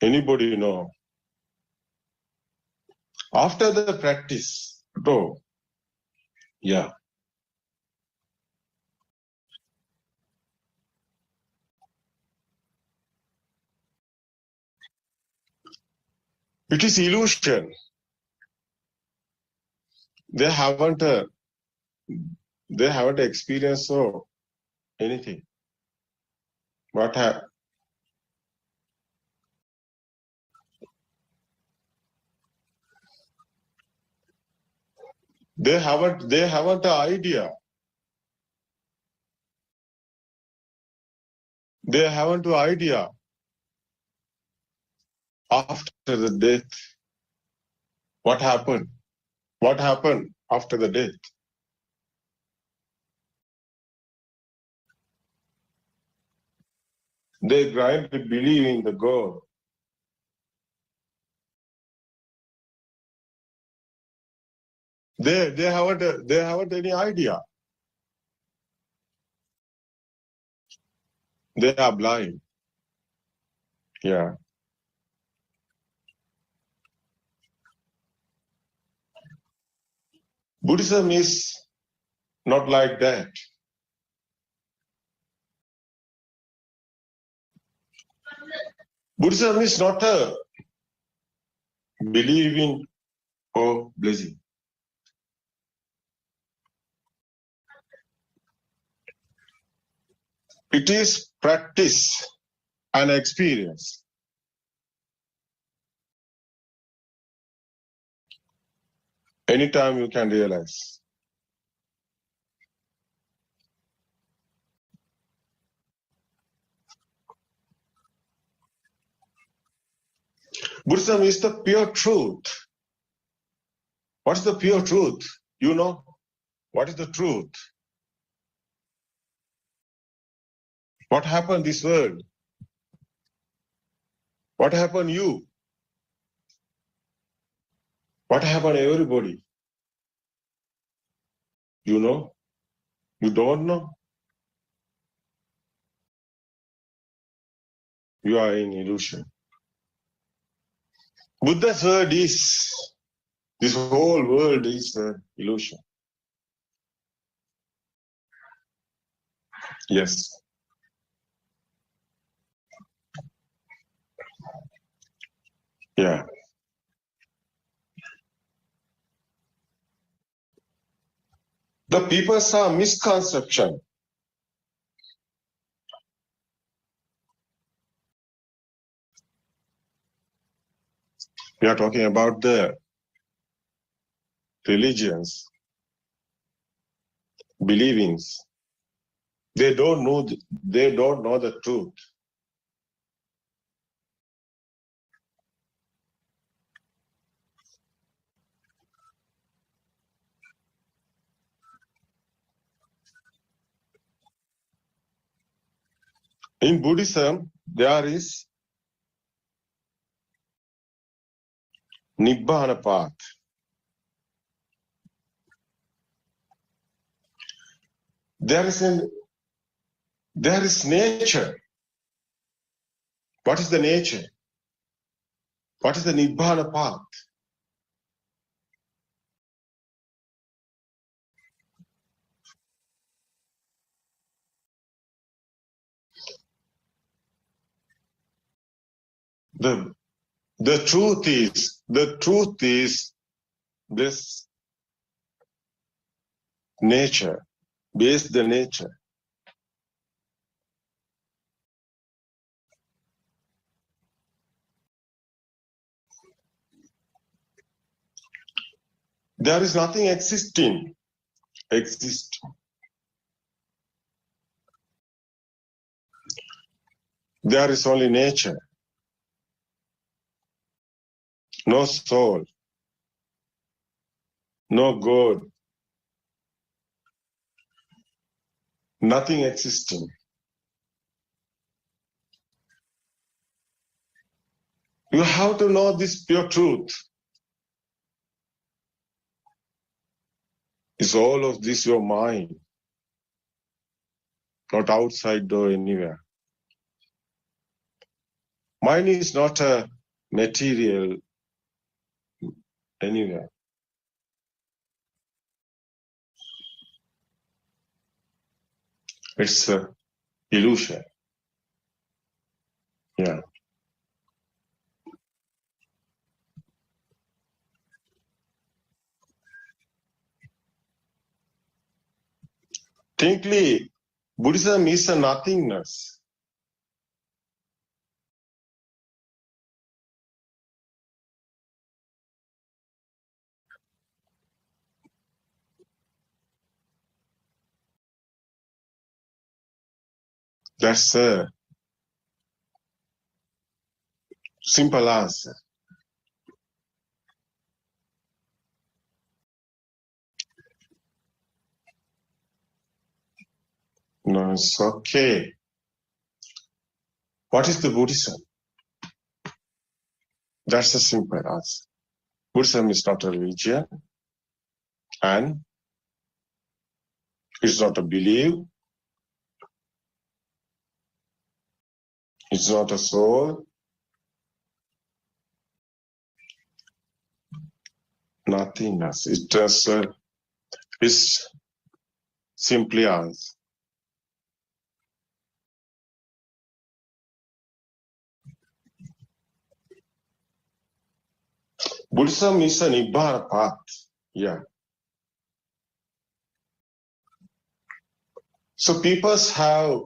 Speaker 5: Anybody know? After the practice, no. Yeah. It is illusion. They haven't experienced so anything. What they haven't an idea. They haven't an idea after the death. What happened? What happened after the death? They blindly believe in the God. They haven't any idea. They are blind. Yeah. Buddhism is not like that. Buddhism is not a believing or blessing. It is practice and experience. Anytime you can realize. Buddhism is the pure truth. What's the pure truth? You know? What is the truth? What happened this world? What happened you? What happened everybody? You know? You don't know? You are in illusion. Buddha's word is, this whole world is an illusion. Yes. Yeah. The people saw misconception. We are talking about the religions, believings. They don't know the truth. In Buddhism, there is Nibbana path. There is nature. What is the nature? What is the Nibbana path? The truth is this nature, base the nature. There is nothing existing. There is only nature. No soul. No God. Nothing existing. You have to know this pure truth. Is all of this your mind? Not outside or anywhere. Mind is not a material anywhere. It's an illusion. Yeah. Thinkly, Buddhism is a nothingness. That's a simple answer. No, it's okay. What is the Buddhism? That's a simple answer. Buddhism is not a religion, and it's not a belief. It's not a soul. Nothingness. It just is simply answer. Buddhism is a Nibbana path. Yeah. So people have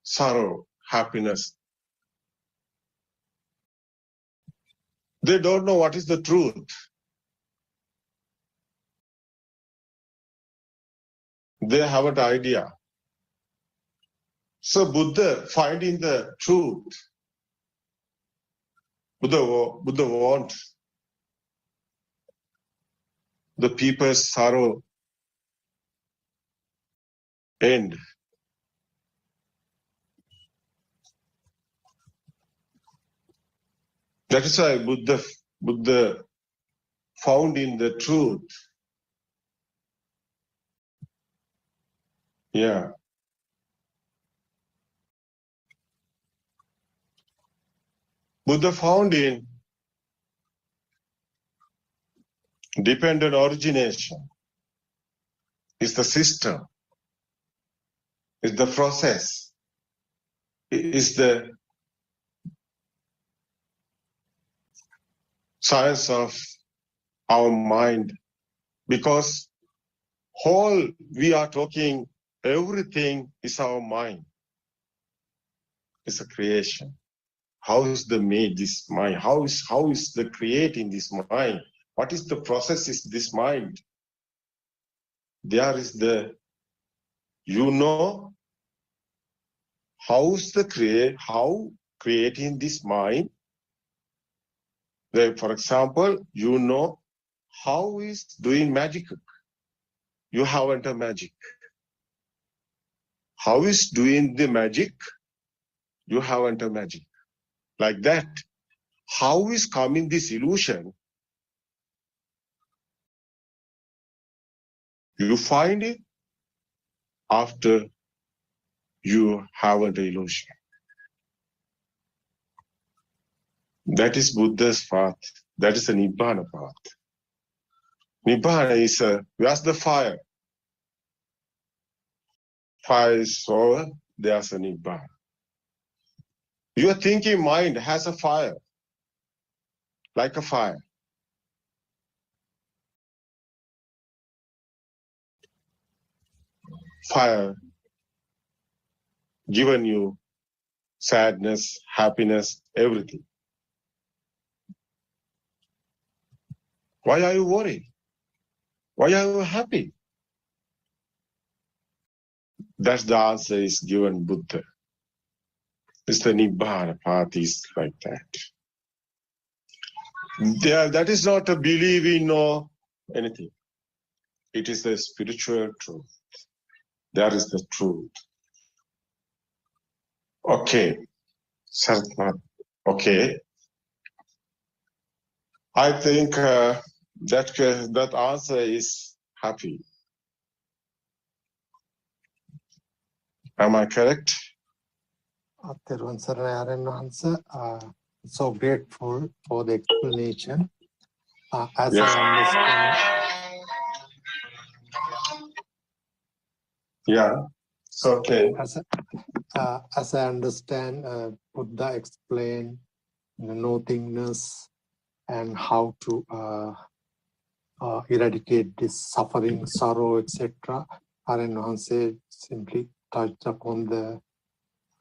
Speaker 5: sorrow, happiness. They don't know what is the truth. They have an idea. So Buddha finding the truth. Buddha wants the people's sorrow end. That is why Buddha found in the truth. Yeah. Buddha found in dependent origination. Is the system. Is the process. Is the science of our mind. Because whole we are talking, everything is our mind. It's a creation. How is the made this mind? How is the creating this mind? What is the process is this mind? There is the, how creating this mind. For example, how is doing magic. You haven't a magic. how is doing the magic? You haven't a magic. Like that. How is coming this illusion? You find it after you haven't an illusion. That is Buddha's path. That is the Nibbana path. Nibbana is where's the fire? Fire is over, there's a Nibbana. Your thinking mind has a fire, like a fire. Fire given you sadness, happiness, everything. Why are you worried? Why are you happy? That's the answer is given Buddha. It's the Nibbana path is like that. That is not a believing or anything. It is the spiritual truth. That is the truth. Okay. Okay. I think that answer is happy. Am I correct?
Speaker 10: So grateful for the explanation. As yes. I understand.
Speaker 5: Yeah, it's okay.
Speaker 10: As I understand, Buddha explained the nothingness and how to eradicate this suffering, sorrow, etc. Aryan said simply touched upon the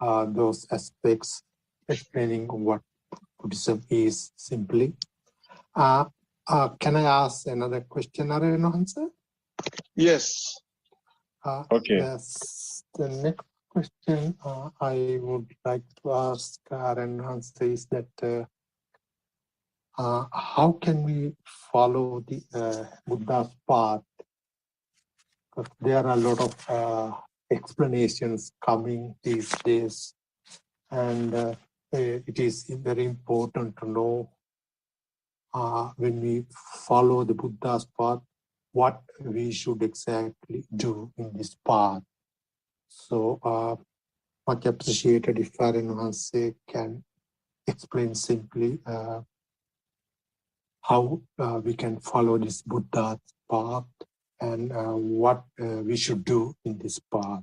Speaker 10: those aspects, explaining what Buddhism is simply. Can I ask another question, Aryan?
Speaker 5: Yes. Okay.
Speaker 10: Yes. The next question I would like to ask Aryan is that how can we follow the Buddha's path? Because there are a lot of explanations coming these days, and it is very important to know when we follow the Buddha's path, what we should exactly do in this path. So much appreciated if Aryan can explain simply how we can follow this Buddha's path and what we should do in this path.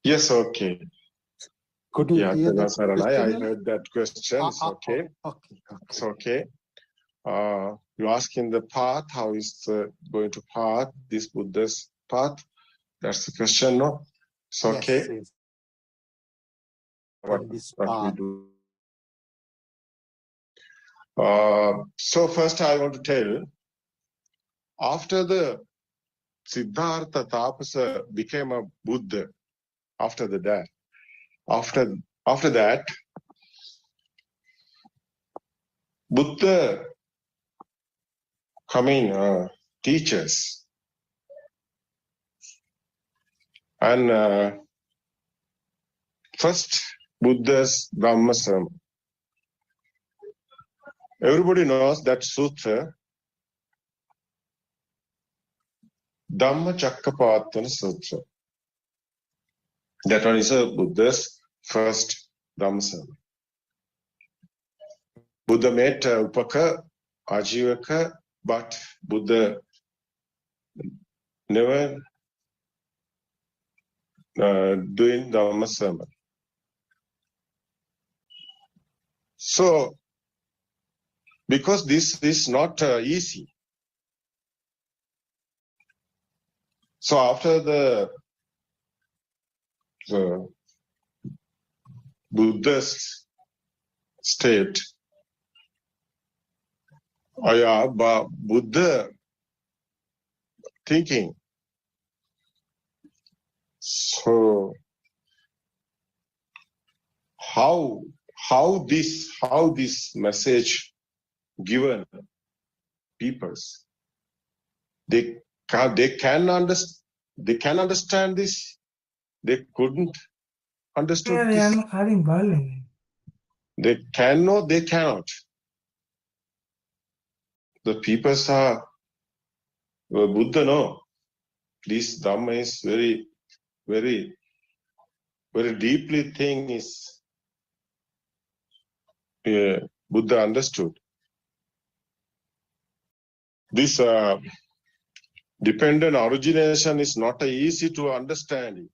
Speaker 5: Yes, okay.
Speaker 10: Could you hear that question?
Speaker 5: I heard that question. It's okay.
Speaker 10: Okay.
Speaker 5: It's okay. You're asking the path, how is going to path, this Buddha's path? That's the question, no? It's okay.
Speaker 10: Yes.
Speaker 5: What we do. So first I want to tell, after the Siddhartha Tapasa became a Buddha, after that, Buddha coming teachers and first Buddha's Dhamma sermon. Everybody knows that sutra, Dhamma Chakkapawаттana Sutra. That one is a Buddha's first Dhamma sermon. Buddha made Upaka, Ajivaka, but Buddha never doing Dhamma sermon. So, because this is not easy. So after the Buddha's state. Buddha thinking. So how this message given peoples, they can understand this. They couldn't understood this. They cannot. The peoples are Buddha, no. This Dhamma is very, very, very deeply thing is Buddha understood. This dependent origination is not easy to understand.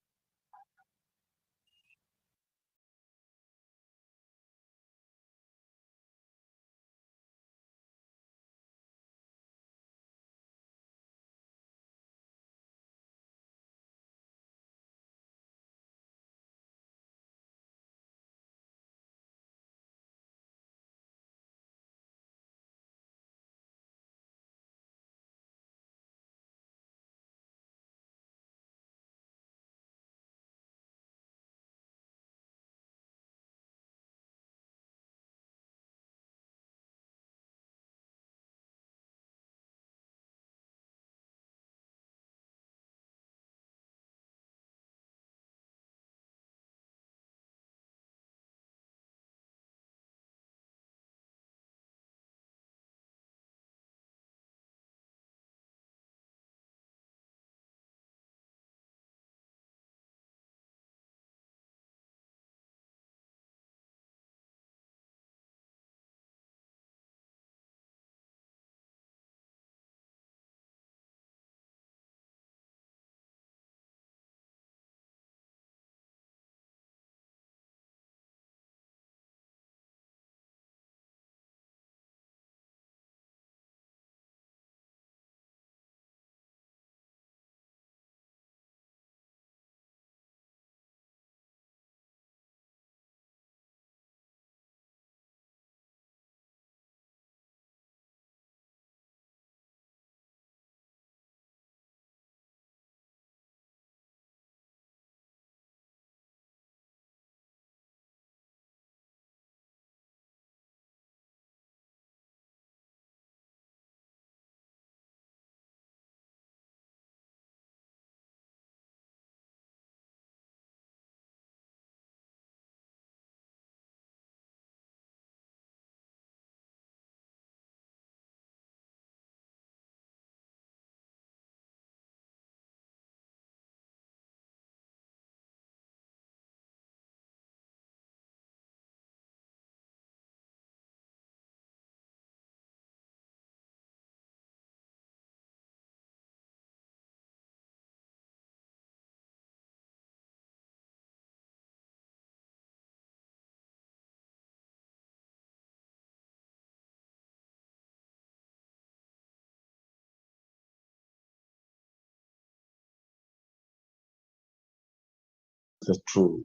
Speaker 5: The truth.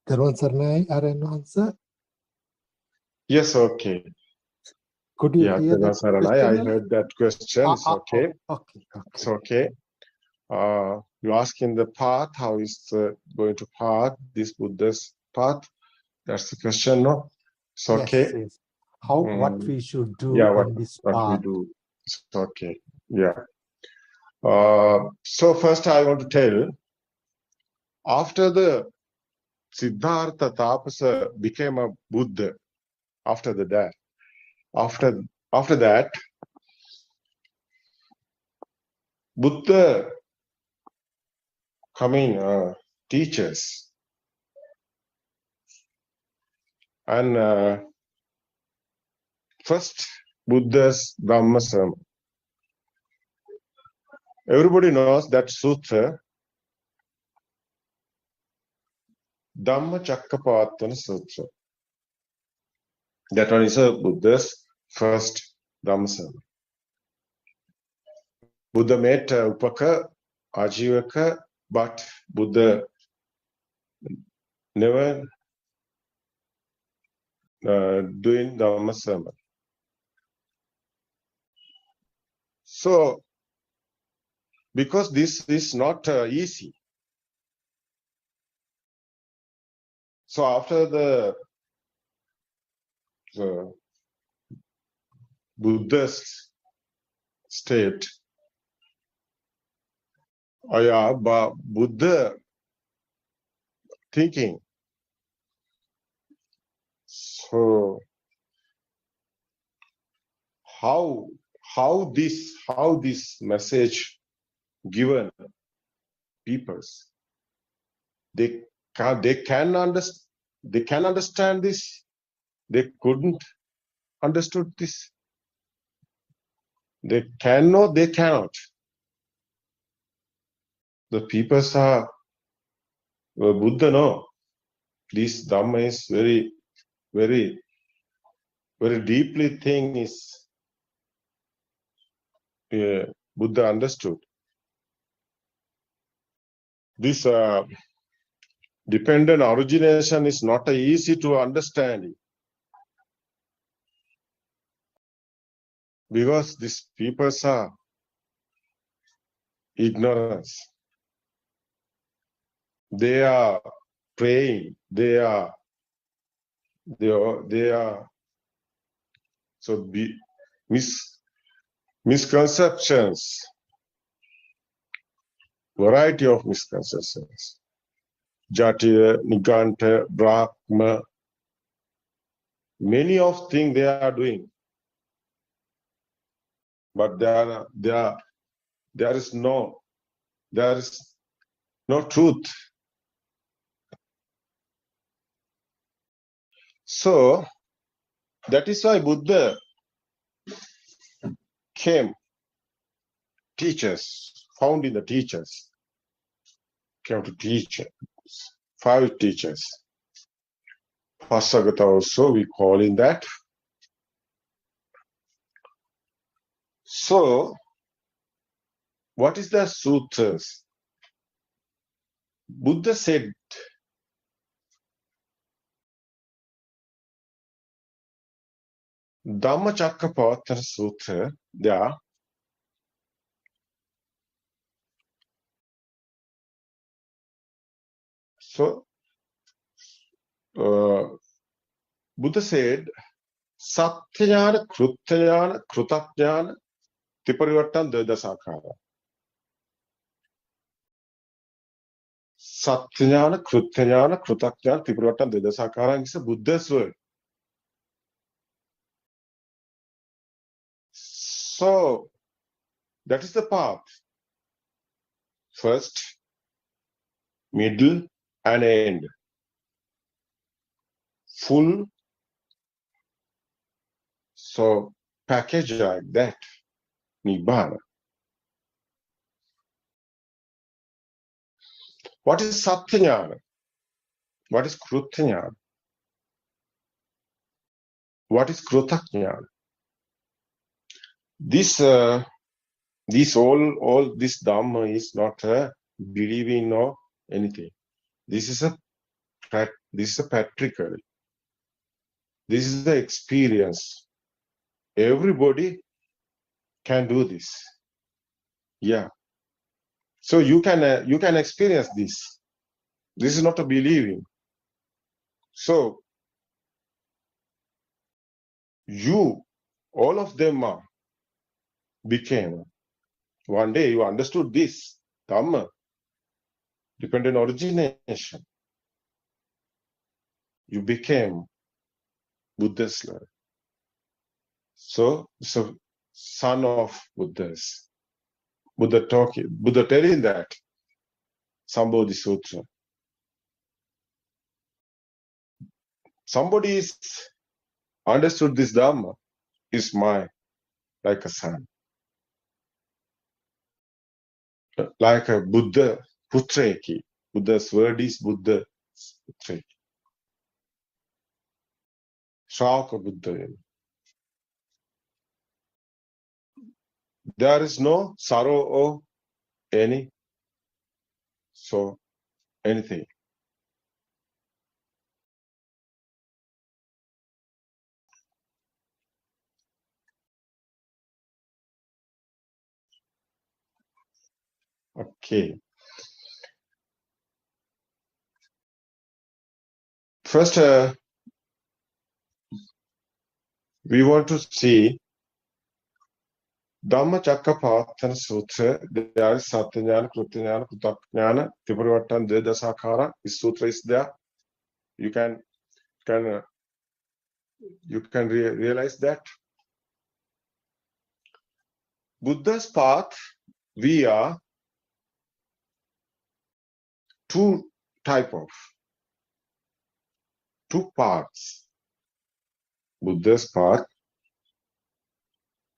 Speaker 10: Therwan Sarnai, answer.
Speaker 5: Yes, okay.
Speaker 10: Could you hear that
Speaker 5: Saranai, I
Speaker 10: question?
Speaker 5: heard that question. It's okay.
Speaker 10: Okay.
Speaker 5: It's okay. You ask in the path, how is going to path, this Buddha's path? That's the question, no? It's okay.
Speaker 10: Yes. What we should do in this
Speaker 5: what we
Speaker 10: path.
Speaker 5: do. It's okay. Yeah. So first I want to tell, after the Siddhartha Tapasa became a Buddha, after that, Buddha coming teachers, and first Buddha's Dhamma sermon. Everybody knows that sutra, Dhamma Chakkapavatana Sutra. That one is a Buddha's first Dhamma sermon. Buddha met Upaka, Ajivaka, but Buddha never doing Dhamma sermon. So, because this is not easy. So after the Buddhist state, Buddha thinking. So how this message given peoples, they can understand this. They couldn't understood this. They cannot. The peoples are Buddha. No, this Dhamma is very, very, very deeply thing is Buddha understood. This dependent origination is not easy to understand, because these peoples are ignorance. They are praying. They are so misconceptions. Variety of misconceptions. Jatiya, Niganta, Brahma. Many of things they are doing, but there is no truth. So that is why Buddha came. Teachers, found in the teachers, came to teach. 5 teachers. Pasagata also we call in that. So, what is the sutras? Buddha said, Dhamma Chakkapavatana Sutra, there. So, Buddha said, Satyajnana, Krutajnana, Krutajnana, Tiparivattan Dvedasakara. Satyajnana, Krutajnana, Krutajnana, Tiparivattan Dvedasakara is a Buddha's word. So, that is the path. First, middle, and end. Full. So, package like that. Nibbana. What is Satyajnana? What is Krutajnana? What is Krutajnana? This all this Dhamma is not believing or anything. This is a practical. This is the experience. Everybody can do this. Yeah. So you can experience this. This is not a believing. So all of them became. One day you understood this Dhamma, dependent origination. You became Buddha's slave. So it's a son of Buddhas. Buddha telling that Sambodhi Sutra. Somebody is understood this Dhamma. is like a son. Like a Buddha Putreki. Buddha's word is Buddha Putreki. Shaka Buddha. There is no sorrow or anything. Okay. First, we want to see Dhammacakkappavattana Sutra. There is Satyajnana, Krutyajnana, Krutakjnana, Tripuravattana, Devadasakhara. This sutra is there. You can realize that Buddha's path, we are two parts. Buddha's path,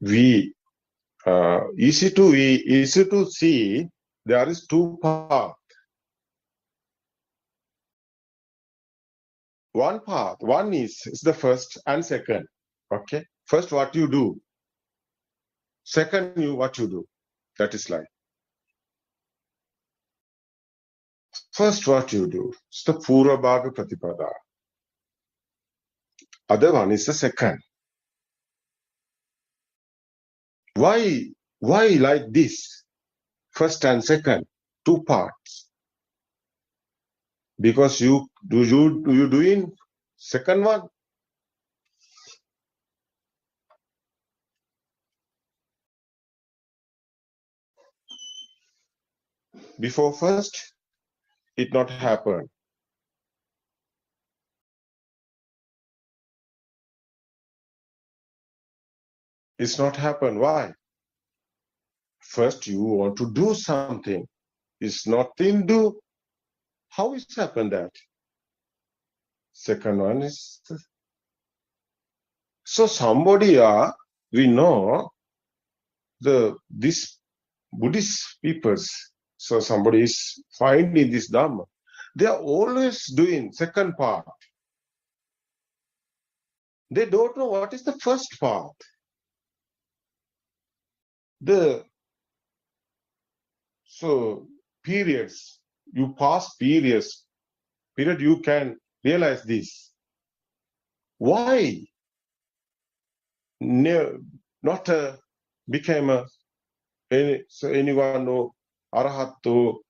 Speaker 5: we easy to see. There is two paths. One is the first and second. Okay, first what you do, second what you do. That is like first what you do. It's the Purva Bhaga Pratipada. Other one is the second. Why like this? First and second, two parts. Because you doing second one. Before first, it not happen. It's not happen. Why? First, you want to do something. It's nothing do. How is happen that? Second one is so somebody we know this Buddhist peoples. So somebody is finding this Dhamma. They are always doing second part. They don't know what is the first part. Periods, you pass period, you can realize this. Why not became anyone know Arahato,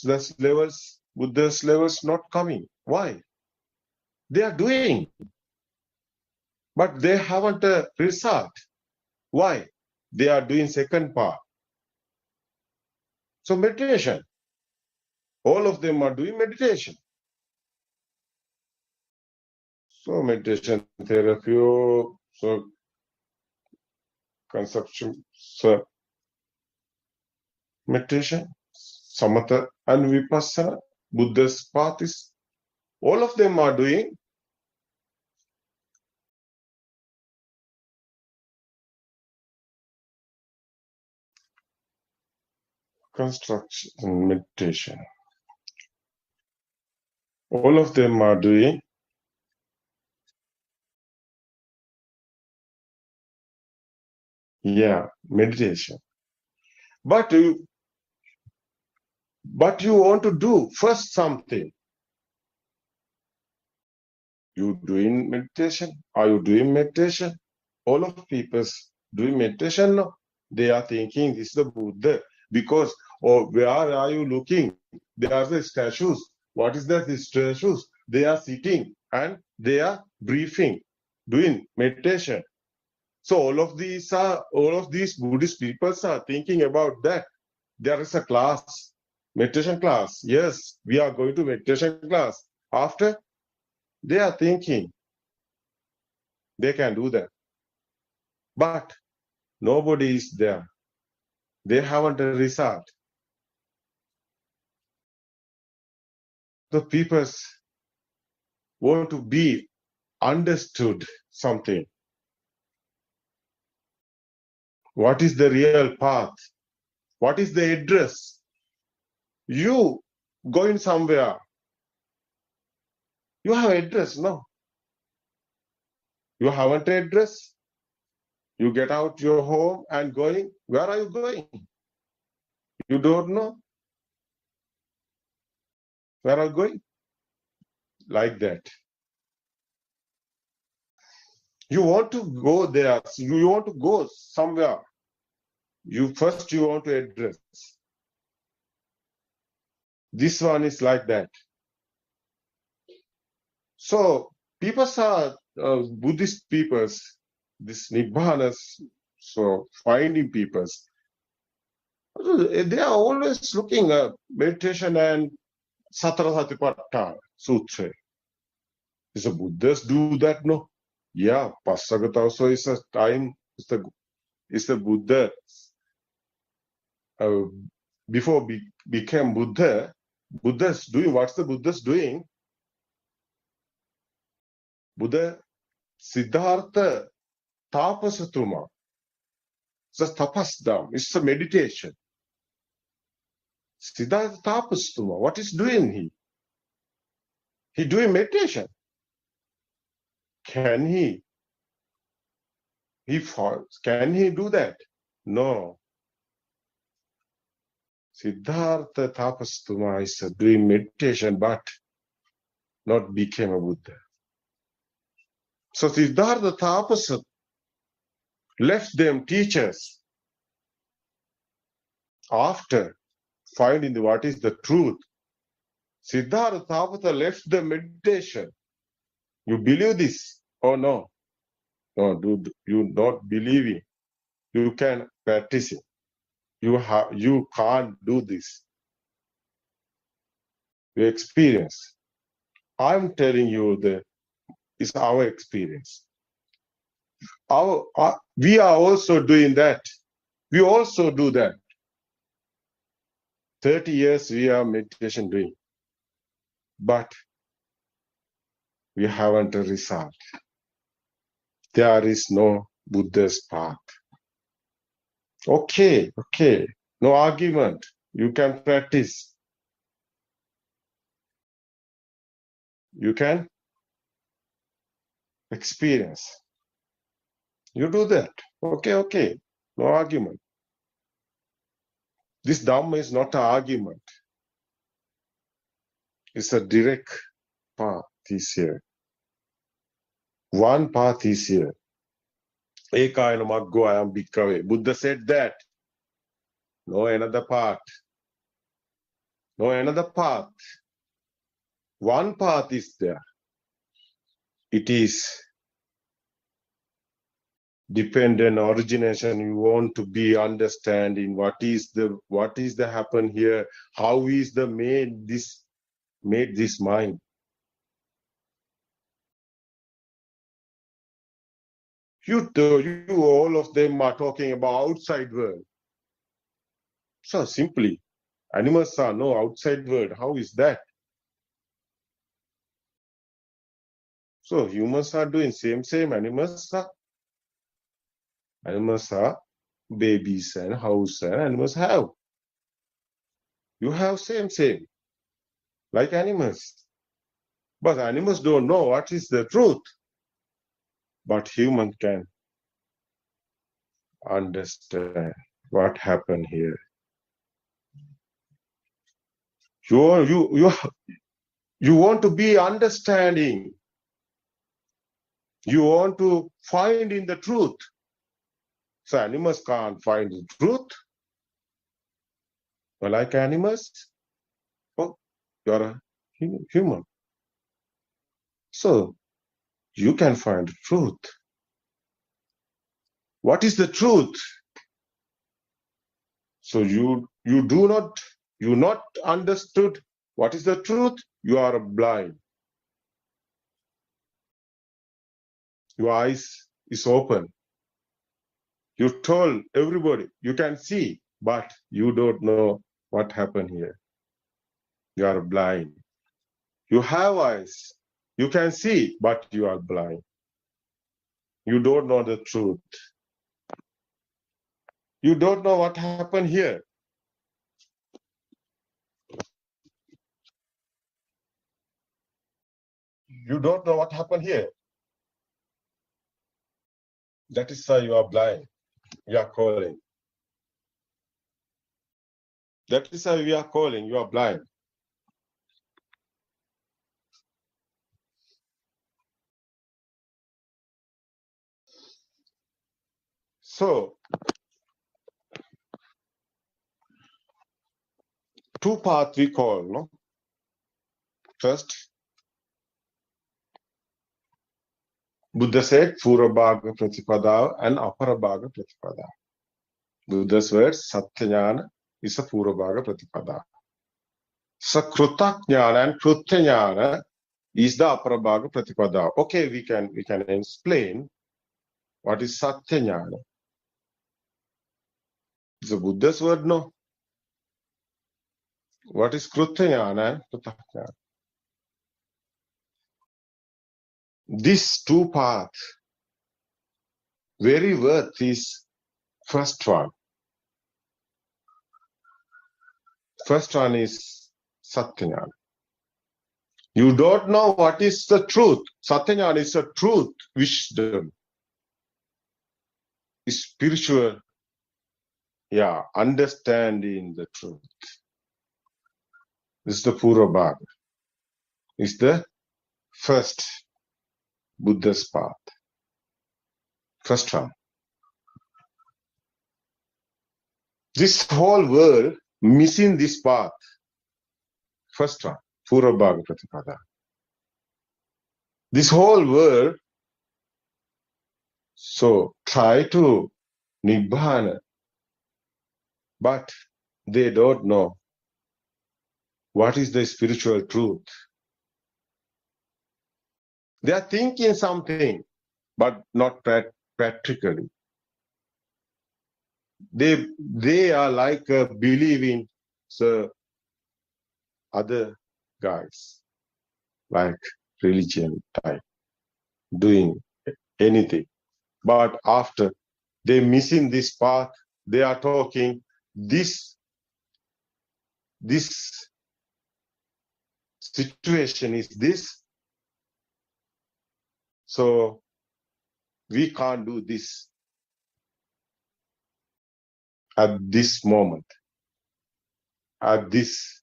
Speaker 5: thus levels, Buddha's levels not coming. Why? They are doing, but they haven't a result. Why? They are doing second part. So meditation. All of them are doing meditation. So meditation therapy, so conception, so meditation, samatha and vipassana, Buddha's path is, all of them are doing construction and meditation. All of them are doing meditation. But you want to do first something. You doing meditation? Are you doing meditation? All of people doing meditation now. They are thinking this is the Buddha. Because where are you looking? There are the statues. What is that? The statues. They are sitting and they are briefing, doing meditation. So all of these Buddhist people are thinking about that. There is a class, meditation class. Yes, we are going to meditation class. After, they are thinking they can do that. But nobody is there. They haven't a result. The people want to be understood something. What is the real path? What is the address? You going somewhere. You have address, no? You haven't address. You get out your home and going. Where are you going? You don't know. Where are you going? Like that. You want to go there. You want to go somewhere. You want to address. This one is like that. So people are Buddhist peoples, this Nibbana, so finding peoples. They are always looking at meditation and Satara Satipatthana Sutra. Is the Buddhists do that? No. Yeah, Passagat also is a time. Is the Buddha before became Buddha? Buddha's doing what's the Buddha's doing? Buddha Siddhartha Tapasatuma. It's a tapasdam. It's a meditation. Siddhartha Tapasatuma. What is doing he? He doing meditation. Can he? Can he do that? No. Siddhartha Tapasatuma is doing meditation, but not became a Buddha. So Siddhartha Tapasa left them teachers after finding what is the truth. Siddhartha Tapasa left the meditation. You believe this or no? No, do you not believe it? You can practice it. You can't do this. You experience. I'm telling you it's our experience. We are also doing that. We also do that. 30 years we are meditation doing, but we haven't a result. There is no Buddha's path. Okay, no argument. You can practice. You can experience. You do that. Okay. No argument. This Dhamma is not an argument. It's a direct path is here. One path is here. Ekayana maggo ayam bhikkave. Buddha said that. No another path. No another path. One path is there. It is dependent origination. You want to be understanding what is the happen here, how is the made this mind. You all of them are talking about outside world. So simply, animals are no outside world. How is that? So humans are doing same. Animals are babies and house and animals have. You have same. Like animals. But animals don't know what is the truth. But human can understand what happened here. You want to be understanding. You want to find in the truth. So animals can't find the truth. But like animals, you're a human. So you can find the truth. What is the truth? So you not understood what is the truth. You are blind. Your eyes is open. You told everybody you can see, but you don't know what happened here. You are blind. You have eyes. You can see, but you are blind. You don't know the truth. You don't know what happened here. You don't know what happened here. That is why you are blind. You are calling. That is why we are calling. You are blind. So, two paths we call, no? First, Buddha said Purabhaga Pratipada and Aparabhaga Pratipada. Buddha's words, Satyajnana is a Purabhaga Pratipada. Sakrutajnana and Krutajnana is the Aparabhaga Pratipada. Okay, we can explain what is Satyajnana. It's a Buddha's word, no? What is Krutajnana and Krutajnana? These two paths, very worth is first one. First one is Satyajnana. You don't know what is the truth. Satyajnana is a truth, wisdom, spiritual, understanding the truth. This is the Purabhaga. It's the first Buddha's path. First one. This whole world missing this path. First one, Purabhaga Pratipada. This whole world, so try to Nibbana, but they don't know what is the spiritual truth. They are thinking something, but not practically. They are like believing the other guys, like religion type, doing anything. But after they missing this path, they are talking this situation is this, so we can't do this at this moment, at this.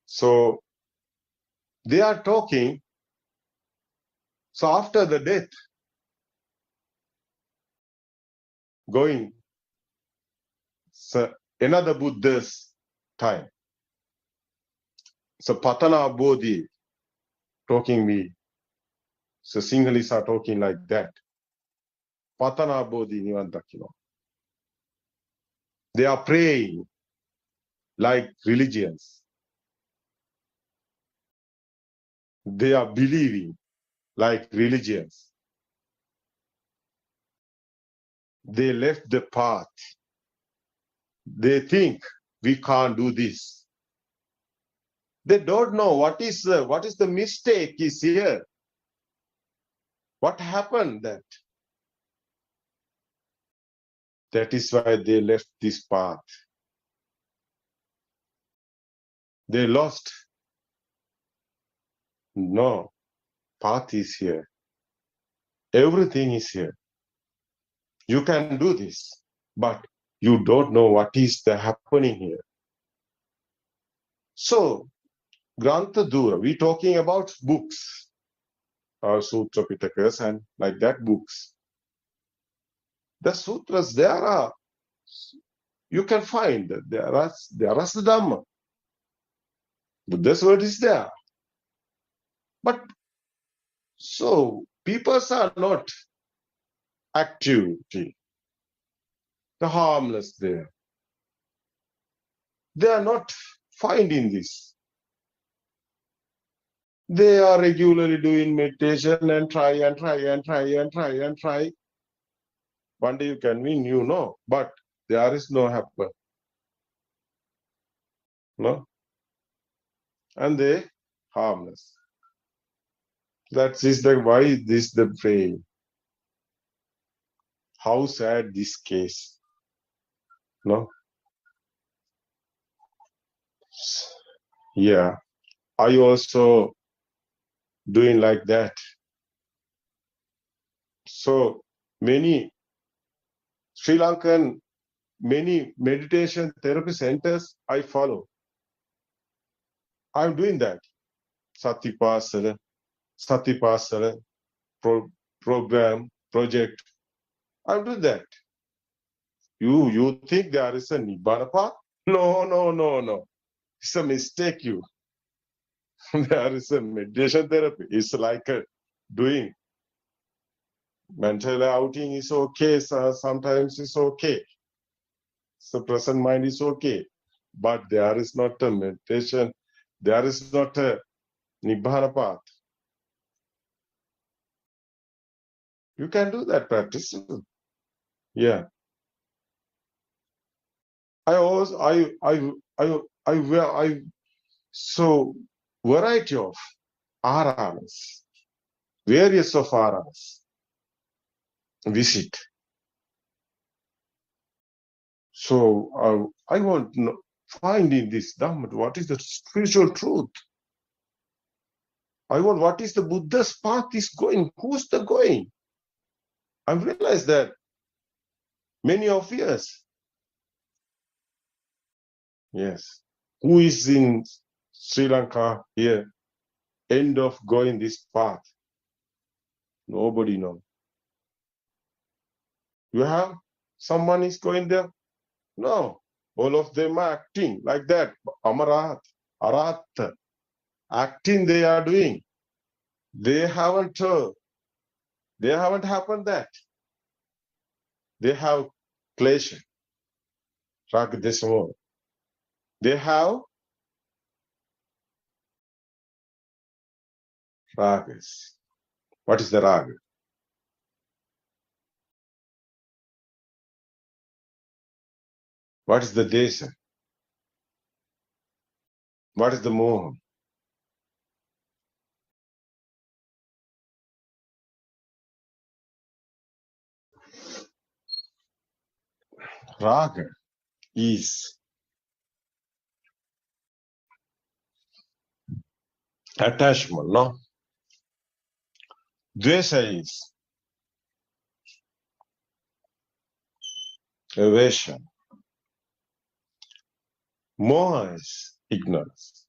Speaker 5: So they are talking. So after the death, going, so another Buddha's time. So Patana Bodhi talking me. So Sinhalese are talking like that. Patana Bodhi Nivan Dakino. They are praying like religions. They are believing like religions. They left the path. They think we can't do this. They don't know what is the mistake is here. What happened that? That is why they left this path. They lost. No, path is here. Everything is here. You can do this, but you don't know what is happening here. So, Grantha Dura, we're talking about books, or Sutra Pitakas and like that books. The sutras, there are, you can find that there are the Dhamma. Buddha's word is there. But so people are not active, the harmless there. They are not finding this. They are regularly doing meditation and try. One day you can win, you know, but there is no happen. No? And they harmless. That is why this the pain. How sad this case. No? Yeah. Are you also doing like that? So many Sri Lankan, many meditation therapy centers I follow. I'm doing that. Satipasana, program, project. I'm doing that. You think there is a Nibbana path? No, no, no, no. It's a mistake, you. There is a meditation therapy. It's like doing mental outing is okay. So sometimes it's okay. So present mind is okay. But there is not a meditation. There is not a Nibbana path. You can do that practice. Yeah. So variety of aras, various of aras visit. So I want to find in this Dhamma what is the spiritual truth. I want what is the Buddha's path is going. Who's the going? I've realized that many of years. Yes. Who is in Sri Lanka here? End of going this path. Nobody knows. You have someone is going there? No. All of them are acting like that. Amarat, Arat. Acting they are doing. They haven't happened that. They have klesha, raga, desamo. They have ragas. What is the raga? What is the desa? What is the moha? Raga is attachment, no? Dvesa is aversion. Moha is ignorance.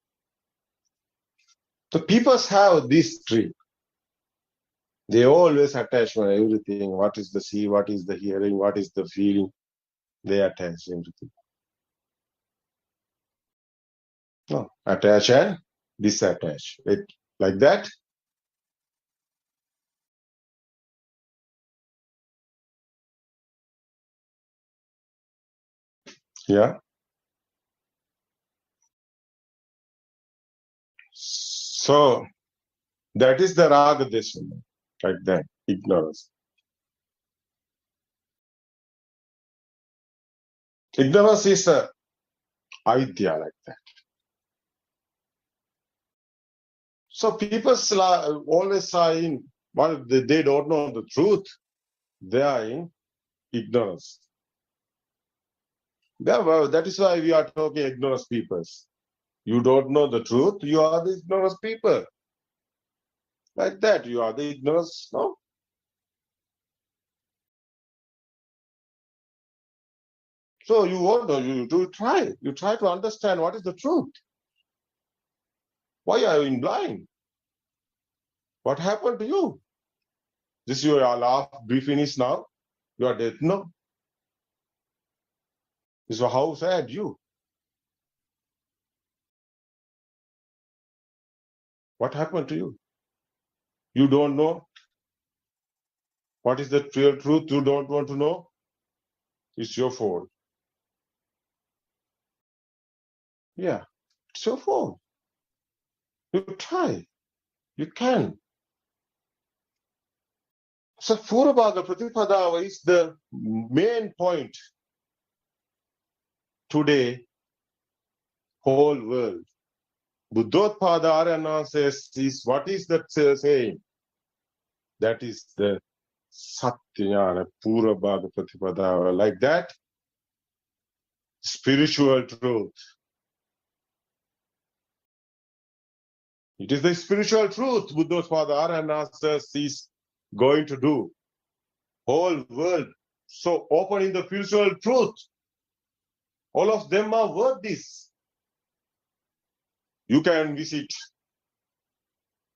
Speaker 5: The people have this three. They always attach on everything. What is the see? What is the hearing? What is the feeling? They attach everything. No, attach and disattach. It like that. Yeah. So that is the raga desana, like that, ignorance. Ignorance is a avidya, like that. So people always are in, well, they don't know the truth. They are in ignorance. That is why we are talking ignorance peoples. You don't know the truth, you are the ignorance people. Like that, you are the ignorance, no? So you try to understand what is the truth. Why are you in blind? What happened to you? This is your last briefing is now. You are dead, no? So how sad you? What happened to you? You don't know what is the real truth. You don't want to know. It's your fault. Yeah, it's your fault. You try. You can. So Purabhaga Pratipada is the main point today, whole world. Buddothpado Arana says, what is that saying? That is the Satyajnana Purabhaga Pratipada. Like that, spiritual truth. It is the spiritual truth Buddothpado and Masters is going to do. Whole world so open in the spiritual truth. All of them are worth this. You can visit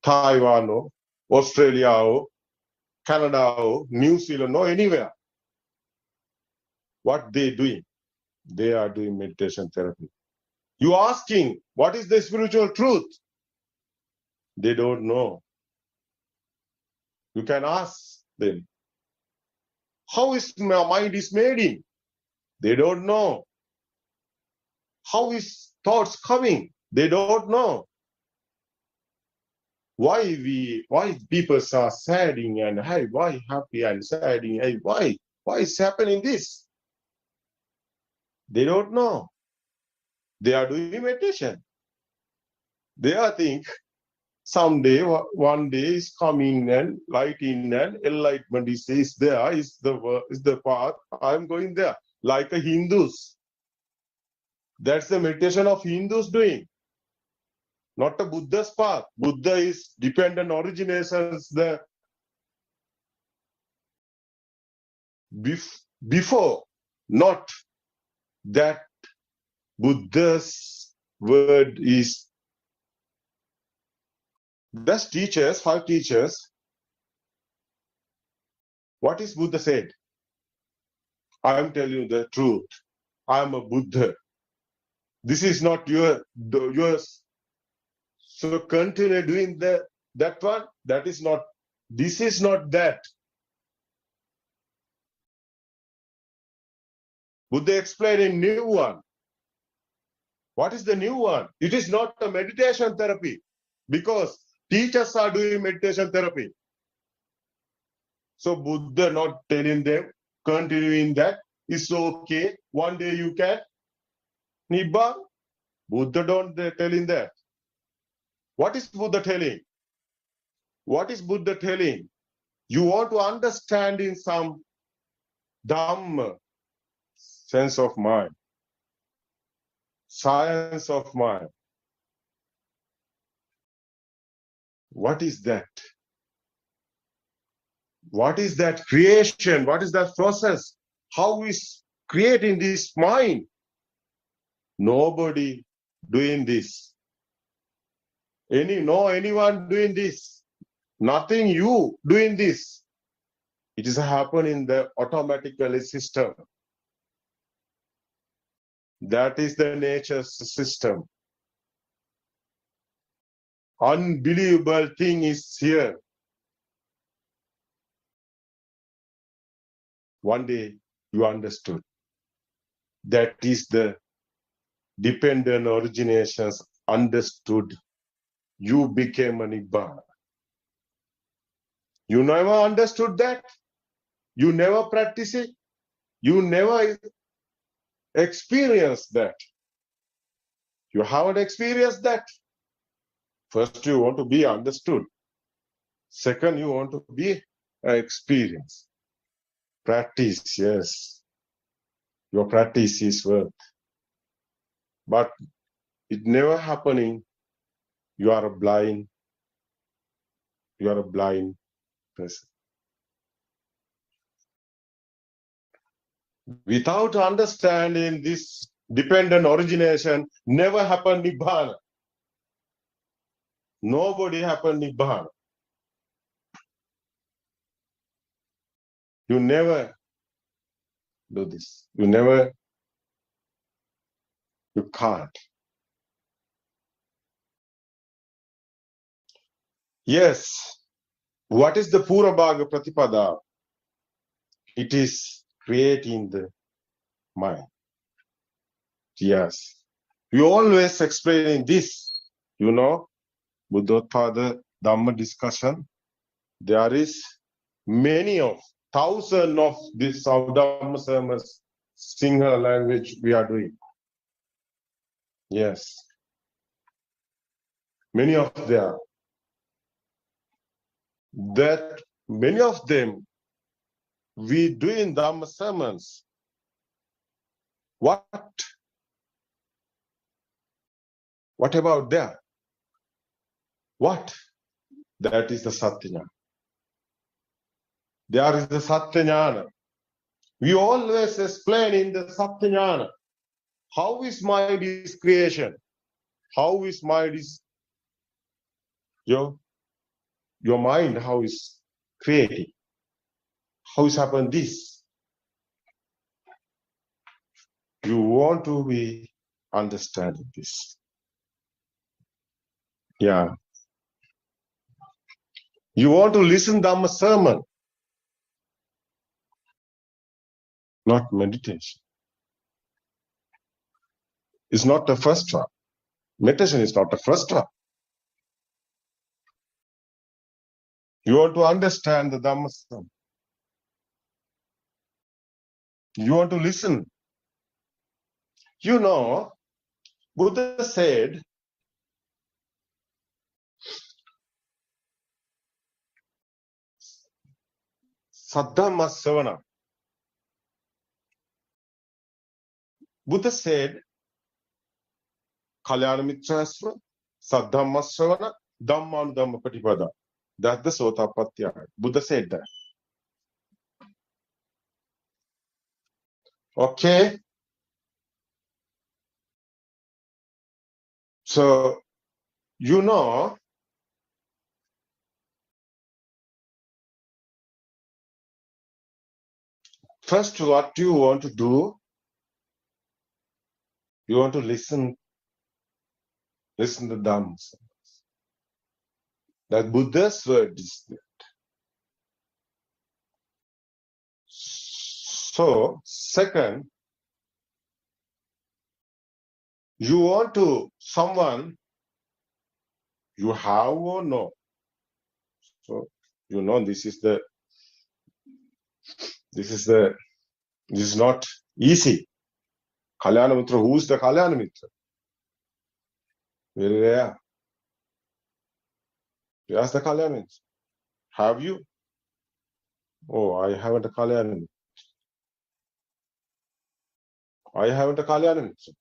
Speaker 5: Taiwan, or Australia, or Canada, or New Zealand, or anywhere. What they doing? They are doing meditation therapy. You asking, what is the spiritual truth? They don't know. You can ask them. How is my mind is made in? They don't know. How is thoughts coming? They don't know. Why people are sading and hey, why happy and sading? Hey, why is happening this? They don't know. They are doing meditation. They are think someday, one day is coming and lighting and enlightenment is there, is the path. I'm going there. Like a Hindus. That's the meditation of Hindus doing. Not a Buddha's path. Buddha is dependent originations there. Before, not that Buddha's word is. Thus teachers, 5 teachers, what is Buddha said? I am telling you the truth. I am a Buddha. This is not yours. So continue doing that one. That is not. This is not that. Buddha explained a new one. What is the new one? It is not a meditation therapy because teachers are doing meditation therapy. So Buddha not telling them, continuing that, it's okay. One day you can. Nibbana. Buddha don't telling that. What is Buddha telling? What is Buddha telling? You want to understand in some Dhamma, sense of mind, science of mind. What is that? What is that creation? What is that process? How is creating this mind? Nobody doing this. Anyone doing this? Nothing you doing this. It is happening in the automatically system. That is the nature's system. Unbelievable thing is here. One day you understood. That is the dependent originations understood. You became a Nibbana. You never understood that. You never practice it. You never experienced that. You haven't experienced that. First, you want to be understood. Second, you want to be experienced. Practice, yes. Your practice is worth. But it never happening. You are a blind. You are a blind person. Without understanding this dependent origination, never happened Nibbana. Nobody happened Nibbana. You never do this. You can't. Yes. What is the Purabhaga Pratipada? It is creating the mind. Yes. We always explaining this, Buddothpado Dhamma discussion. There is many of thousands of these Dhamma sermons, Sinhala language we are doing. Yes. Many of them. That many of them we do in Dhamma sermons. What What about there? What? That is the Satyajnana. There is the Satyajnana. We always explain in the Satyajnana. How is mind is creation? How is mind is your mind? How is creating? How is happened this? You want to be understanding this. Yeah. You want to listen to Dhamma sermon, not meditation. It's not the first one. Meditation is not the first one. You want to understand the Dhamma sermon. You want to listen. You know, Buddha said, Saddhamma Savana. Buddha said, Kalyana Mitrasva, Saddhamma Savana, Dhamman Dhamma Patipada. That's the Sotapattya. Buddha said that. Okay. So, you know, first what you want to do, you want to listen to Dhamma. That Buddha's word is there. So, second, you want to someone you have or no. So, you know, this is not easy. Kalyana Mitra, who's the Kalyana Mitra? Very rare. You ask the Kalyana Mitra. Have you? Oh, I haven't a Kalyana Mitra. I haven't a Kalyana Mitra.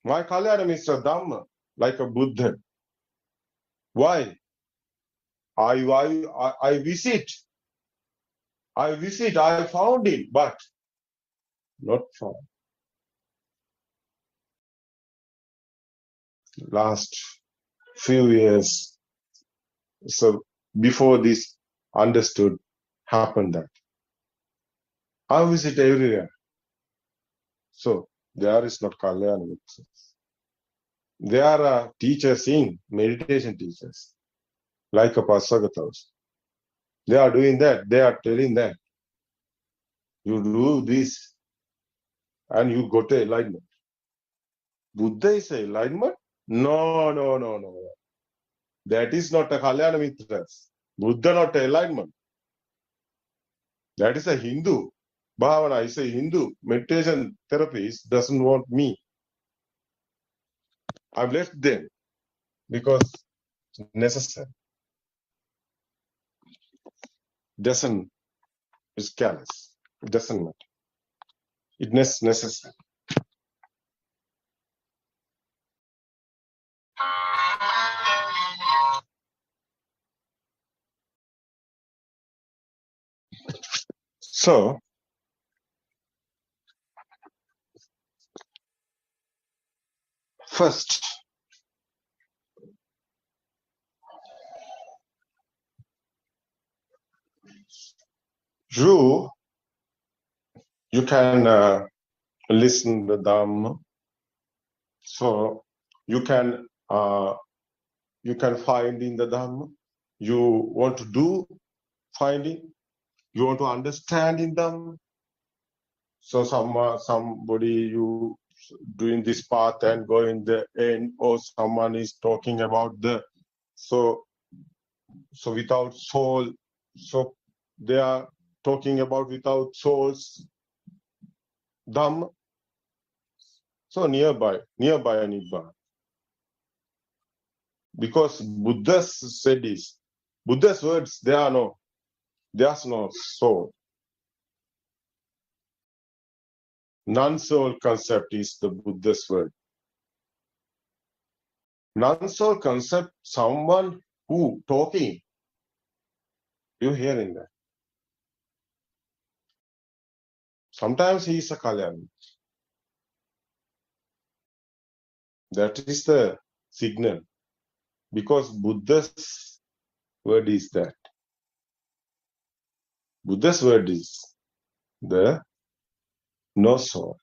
Speaker 5: My Kalyana Mitra Dhamma, like a Buddha. Why? I visit, I found him, but not found. Last few years, so before this understood, happened that. I visit everywhere. So there is not Kalyana Mitra. There are teachers in, meditation teachers, like a Pasagatas. They are doing that, they are telling that. You do this and you go to enlightenment. Buddha is enlightenment? No. That is not a Kalyana Mitra. Buddha not enlightenment. That is a Hindu. Bhavana is a Hindu. Meditation therapist doesn't want me. I've left them because it's necessary. Doesn't, it's careless. It doesn't matter. It's necessary. So, first, you can listen to the Dhamma. So you can find in the Dhamma. You want to do finding. You want to understand in Dhamma. So somebody you doing this path and go in the end, or someone is talking about the so without soul. So they are talking about without souls Dhamma. So nearby Nibbana. Because Buddha said this, Buddha's words, there's no soul. Non-soul concept is the Buddha's word. Non-soul concept, someone who talking. You hearing that? Sometimes he is a Kalyan. That is the signal. Because Buddha's word is that. Buddha's word is the no soul.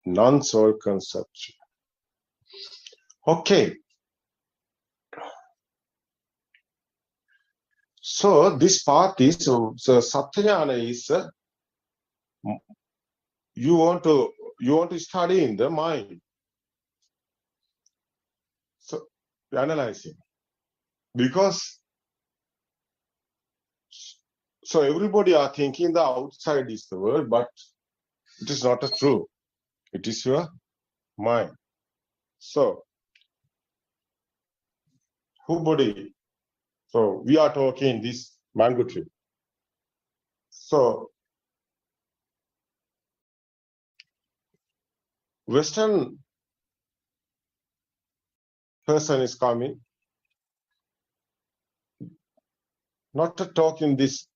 Speaker 5: Non-soul conception. Okay. So this part is, so Satyajnana is, you want to study in the mind. So analyzing. Because, so everybody are thinking the outside is the world, but it is not true. It is your mind. So, who body? So we are talking this mango tree. So Western person is coming, not to talk in this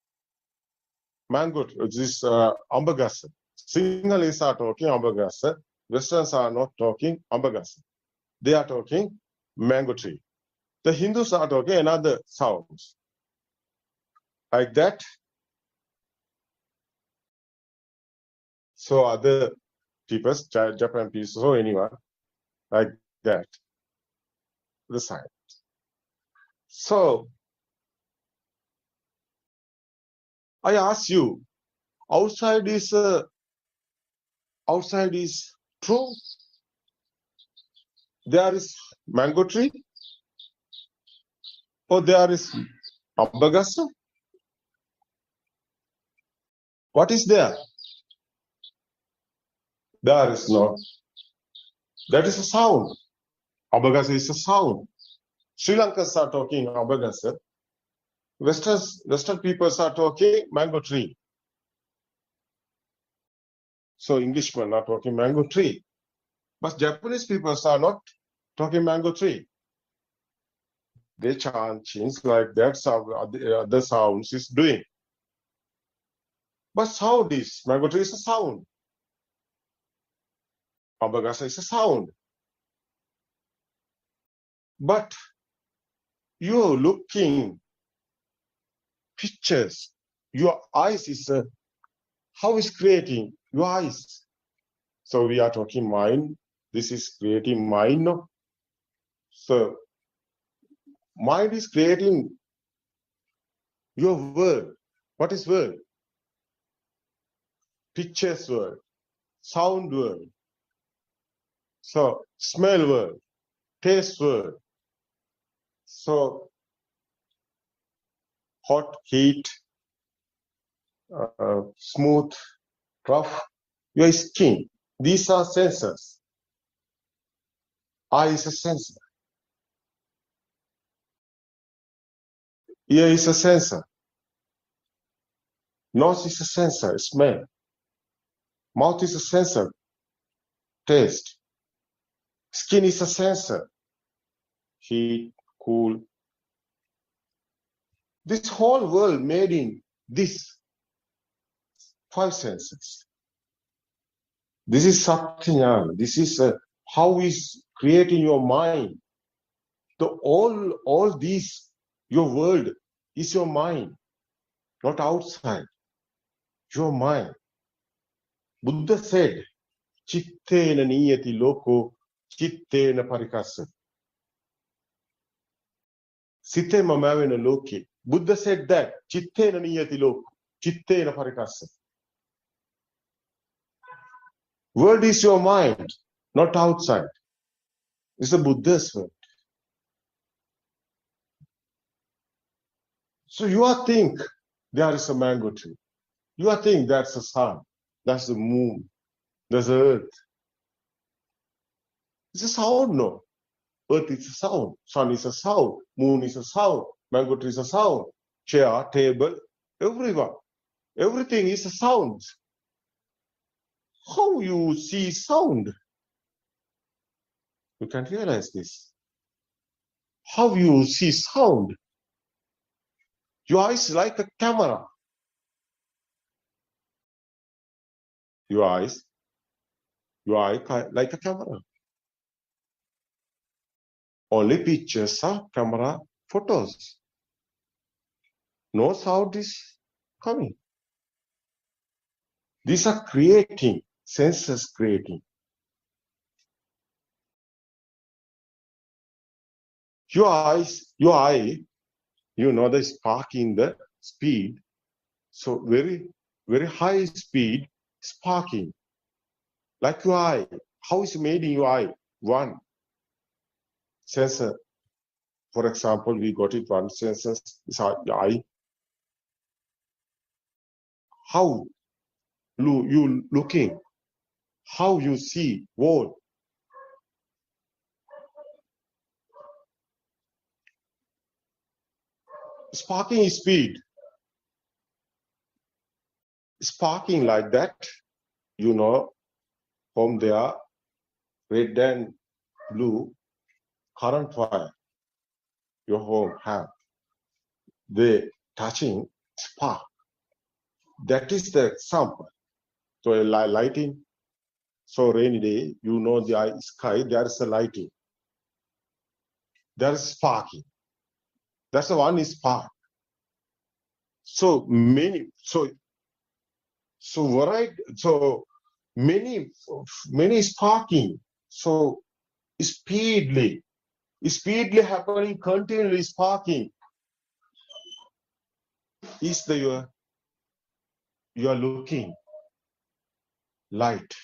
Speaker 5: mango, this ambagasa. Sinhalese are talking ambagasa. Westerns are not talking ambagasa. They are talking mango tree. The Hindus are talking another sounds. Like that. So other people, Japan people, or anyone, like that. The sign. So I ask you, outside is true. There is mango tree, or there is ambagasa. What is there? There is not. That is a sound. Ambagasa is a sound. Sri Lankans are talking ambagasa. Western peoples are talking mango tree. So Englishmen are talking mango tree. But Japanese peoples are not talking mango tree. They chant things like that, other sounds is doing. But sound is, mango tree is a sound. Ambagasa is a sound. But you're looking pictures. Your eyes is how is creating your eyes. So we are talking mind. This is creating mind. No? So mind is creating your world. What is world? Pictures world, sound world. So smell world, taste world. So hot, heat, smooth, rough, your skin. These are sensors. Eye is a sensor. Ear is a sensor. Nose is a sensor, smell. Mouth is a sensor, taste. Skin is a sensor, heat, cool. This whole world made in this 5 senses. This is Satyajnana. This is how is creating your mind. The all these, your world is your mind, not outside. Your mind. Buddha said, Chittena niyati loko, chittena parikassa. Sitema mavena loke. Buddha said that, Chittena niyati loko, chittena parikassa. World is your mind, not outside. It's a Buddha's word. So you are think there is a mango tree. You are think that's the sun, that's the moon, that's the earth. It's a sound, no. Earth is a sound, sun is a sound, moon is a sound, mango tree is a sound, chair, table, everyone. Everything is a sound. How you see sound? You can realize this. How you see sound. Your eyes like a camera. Your eyes, like a camera. Only pictures are camera photos. No sound is coming. These are creating, senses creating. Your eye, you know the sparking, the speed. So very, very high speed sparking. Like your eye. How is made in your eye? One sensor. For example, we got it one sensor is our eye. How you looking? How you see world? Sparking speed. Sparking like that, you know, from there, red and blue current wire your home have. They touching spark. That is the example. So a lighting. So rainy day, you know the sky, there is a lighting. There is sparking. That's the one is spark. So many, so variety, so many sparking. So speedily happening, continually sparking. Is the you are looking light,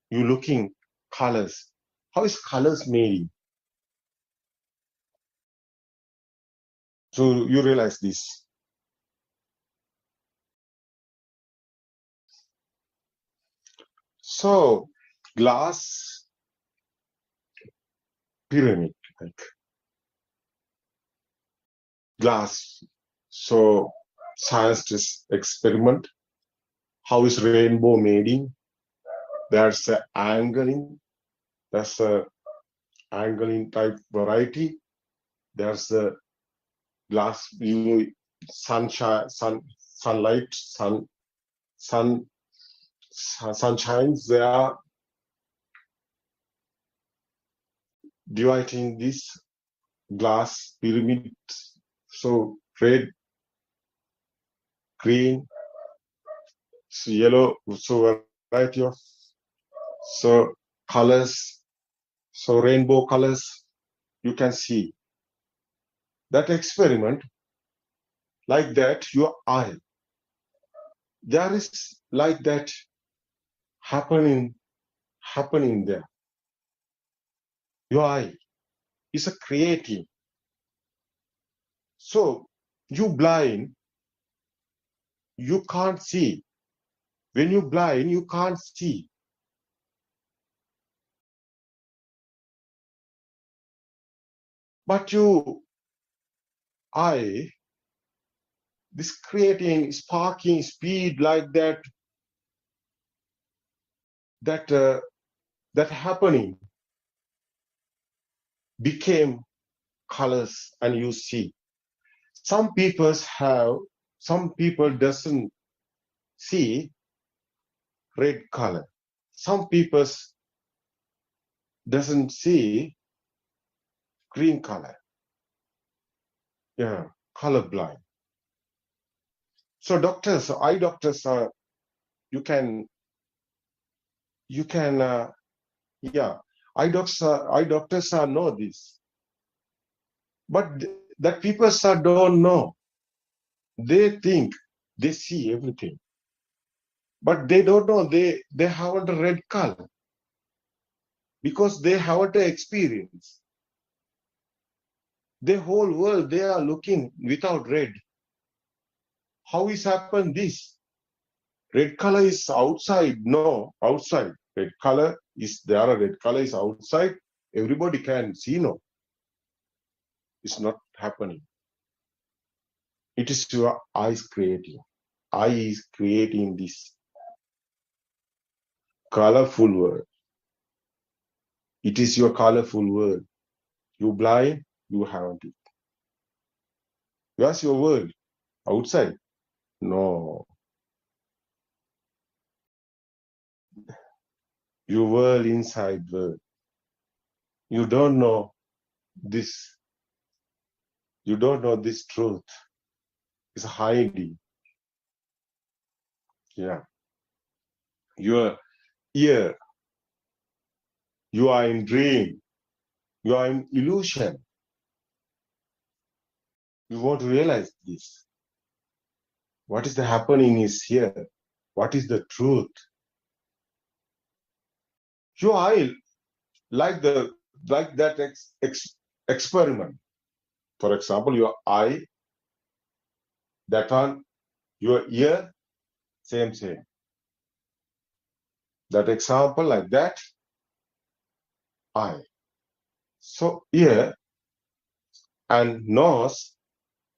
Speaker 5: you looking colors. How is colors made? So you realize this. So glass pyramid, like glass. So scientists experiment. How is rainbow made in? There's a angling. That's a angling type variety. There's a glass, sunshine, sunlight, sun shines. They are dividing this glass pyramid. So red, green, so yellow, so variety of so colors, so rainbow colors. You can see that experiment like that. Your eye, there is like that happening there. Your eye is a creative. So you blind, you can't see. When you blind, you can't see. But you eye, this creating sparking speed like that happening became colors, and you see. Some people doesn't see red color. Some people doesn't see green color. Yeah, colorblind. So doctors, eye doctors are, eye doctors know this. But that people don't know. They think they see everything. But they don't know they haven't a red color. Because they haven't experience. The whole world, they are looking without red. How is happened this? Red color is outside. No, outside. Red color is there. Red color is outside. Everybody can see. No, it's not happening. It is your eyes creating. Eye is creating this colorful world. It is your colorful world. You blind, you haven't it. Where's your world? Outside? No. Your world inside world. You don't know this. You don't know this truth. It's hiding. Yeah. Your ear. You are in dream. You are in illusion. You want to realize this. What is the happening is here. What is the truth? Your eye, like that experiment. For example, your eye, that one, your ear, same. That example like that, eye. So ear and nose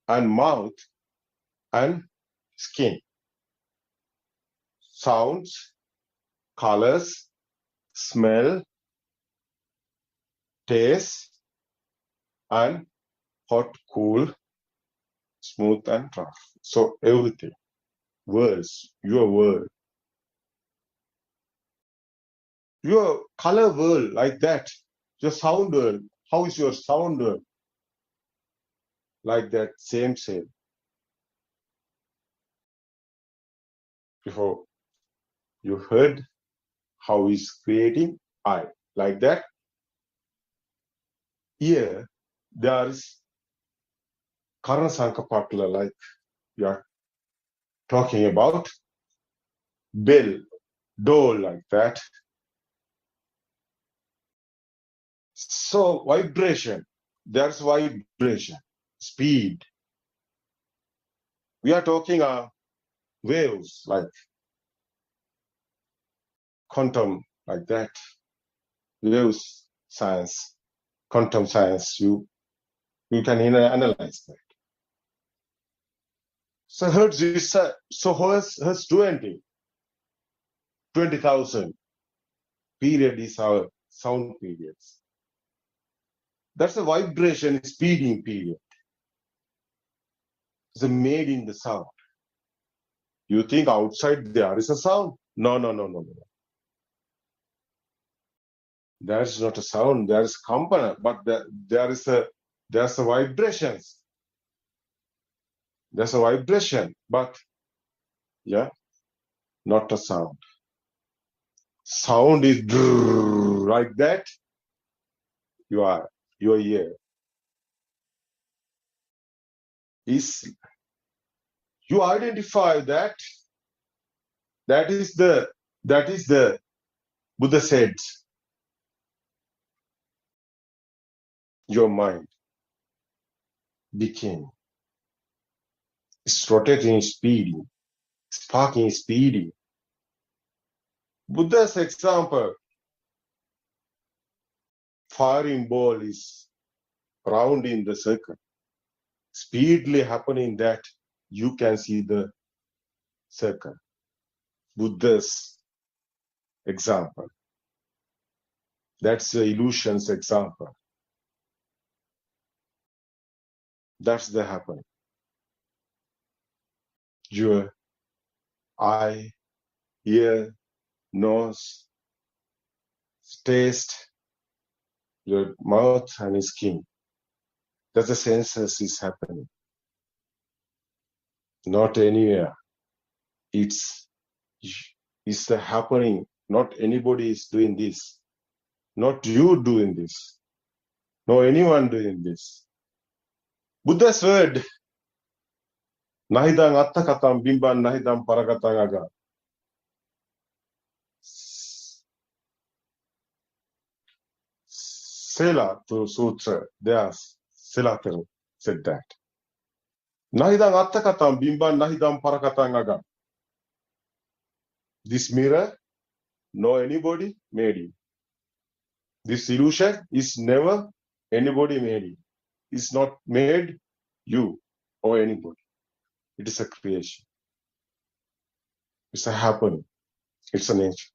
Speaker 5: and mouth and skin. Sounds, colors, smell, taste, and hot, cool, smooth, and rough. So everything. Words, your world. Your color world like that. Your sound world. How is your sound world? Like that, same. Before you heard how he's creating eye. Like that. Here, there is Karna Sankapatla, like you are talking about. Bell, door, like that. So vibration, there's vibration, speed. We are talking waves, like quantum, like that. Waves science, quantum science, you can analyze that. So Hertz is Hertz 20,000 period is our sound periods. That's a vibration speeding period. It's made in the sound. You think outside there is a sound? No. There's not a sound, there is component, but there's a vibrations. There's a vibration, but yeah, not a sound. Sound is like that. Your ear is, you identify that. That is the Buddha said. Your mind became. It's rotating, speeding, sparking, speeding. Buddha's example, firing ball is round in the circle. Speedily happening that you can see the circle. Buddha's example. That's the illusion's example. That's the happening. Your eye, ear, nose, taste, your mouth and skin. That's the senses is happening. Not anywhere. It's the happening. Not anybody is doing this. Not you doing this. No anyone doing this. Buddha's word. Nahidang atta katam bimban nahidang parakatang aga. Sela to Sutra, there Selater said that. Nahidang atta katam bimban nahidang parakatang aga. This mirror, no anybody made it. This illusion is never anybody made it. It's not made you or anybody. It is a creation. It's a happening. It's a nature.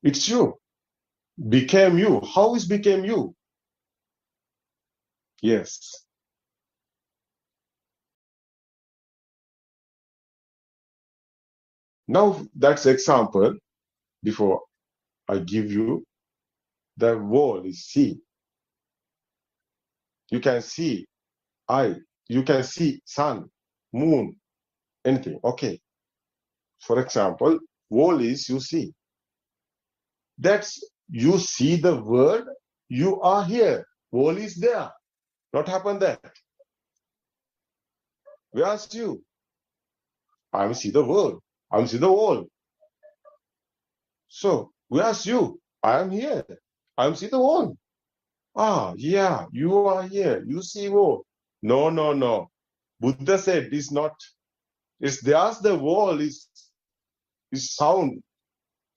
Speaker 5: It's you. Became you. How is became you? Yes. Now that's example. Before I give you, the wall is see. You can see eye. You can see sun, moon, anything. Okay. For example, wall is you see. That's you see the word. You are here. Wall is there. Not happen that. Where's you? I'm see the world. I'm see the wall. So where's you? I am here. I'm see the wall. Ah, yeah, you are here. You see wall. No, no, no. Buddha said it's not. It's there's the wall is sound.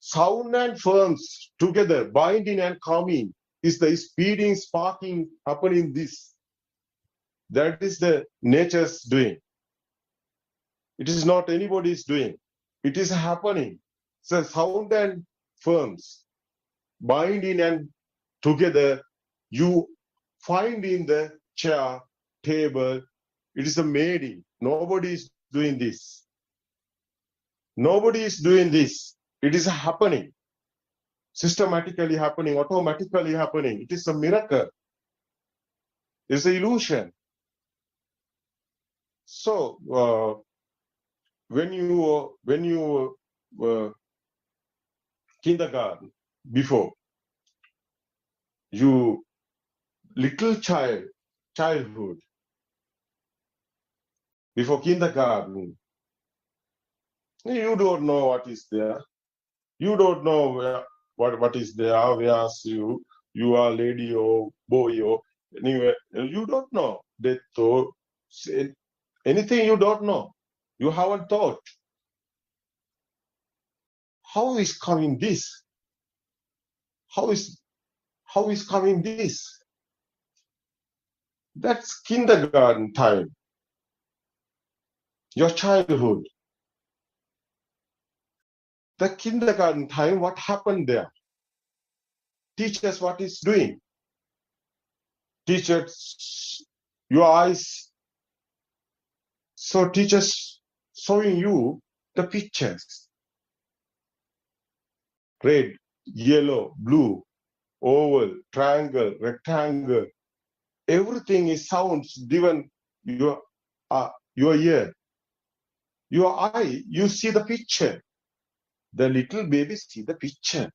Speaker 5: Sound and firms together, binding and coming, is the speeding, sparking happening this. That is the nature's doing. It is not anybody's doing. It is happening. So sound and firms, binding and together, you find in the chair, table, it is a mating. Nobody is doing this. Nobody is doing this. It is happening. Systematically happening, automatically happening. It is a miracle. It's an illusion. So when you were kindergarten, before you little childhood, before kindergarten, you don't know what is there. You don't know what is there. Where's you are lady or boy or anyway. You don't know. They thought anything you don't know. You haven't thought. How is coming this? How is coming this? That's kindergarten time. Your childhood. The kindergarten time, what happened there? Teach us what is doing. Teachers, your eyes. So teachers showing you the pictures. Red, yellow, blue, oval, triangle, rectangle. Everything is sounds given your ear. Your eye, you see the picture. The little baby see the picture.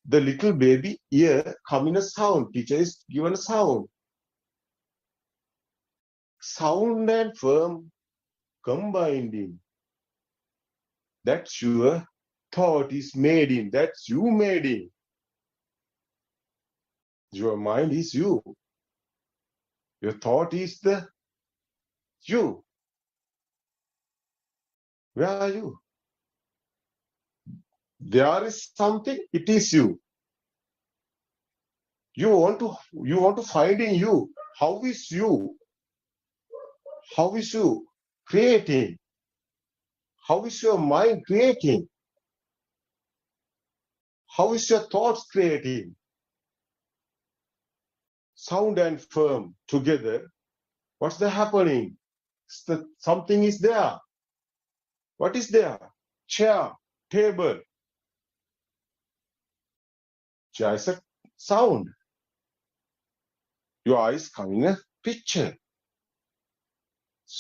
Speaker 5: The little baby ear come in a sound. Teacher is given a sound. Sound and firm combined in. That's your thought is made in. That's you made in. Your mind is you. Your thought is the you. Where are you? There is something, it is you. You want to find in you. How is you? How is you creating? How is your mind creating? How is your thoughts creating? Sound and firm together. What's the happening? Something is there. What is there? Chair, table. Chair is a sound. Your eyes come in a picture.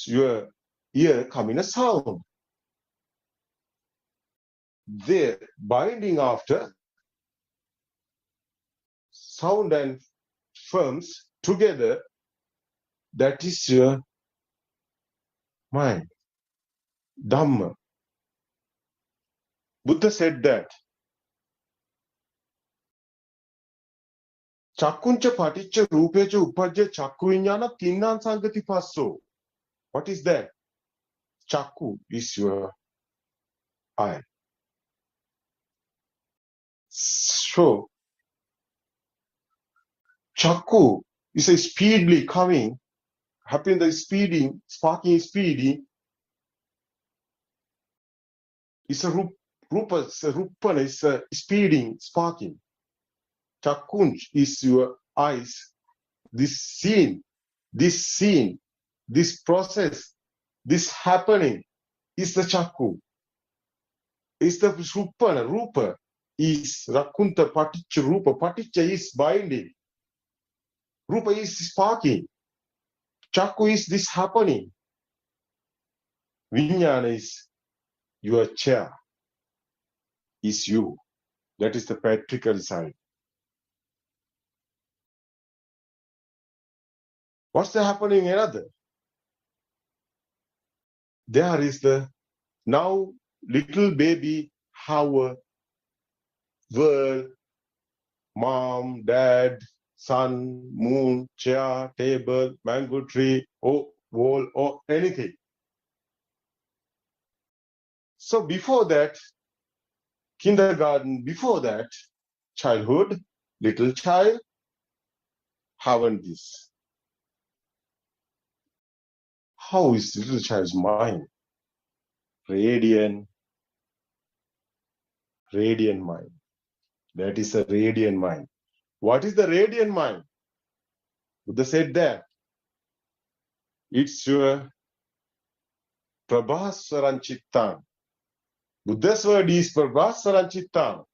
Speaker 5: Your ear come in a sound. They're binding after sound and firms together. That is your mind. Dhamma. Buddha said that. Chakkuncha paticca rupecha upajja chakku viññāna tinnan sangati passo. What is that? Chakku is your eye. So, chakku is a speedily coming, happening the speeding, sparking speeding. It's a Rupana is speeding, sparking. Chakunj is your eyes. This scene, this process, this happening is the Chakku. Is the Rupana. Rupa is Rakunta Paticca Rupa. Paticca is binding. Rupa is sparking. Chakku is this happening. Vijnana is your chair. Is you. That is the practical side. What's the happening another? There is the now little baby have a world, mom, dad, sun, moon, chair, table, mango tree, or wall, or anything. So before that, kindergarten, before that, childhood, little child, haven't this. How is little child's mind? Radiant mind. That is a radiant mind. What is the radiant mind? Buddha said that. It's your Prabhaswaran Chittan. Buddha's word is Prabhaswaran Chittan.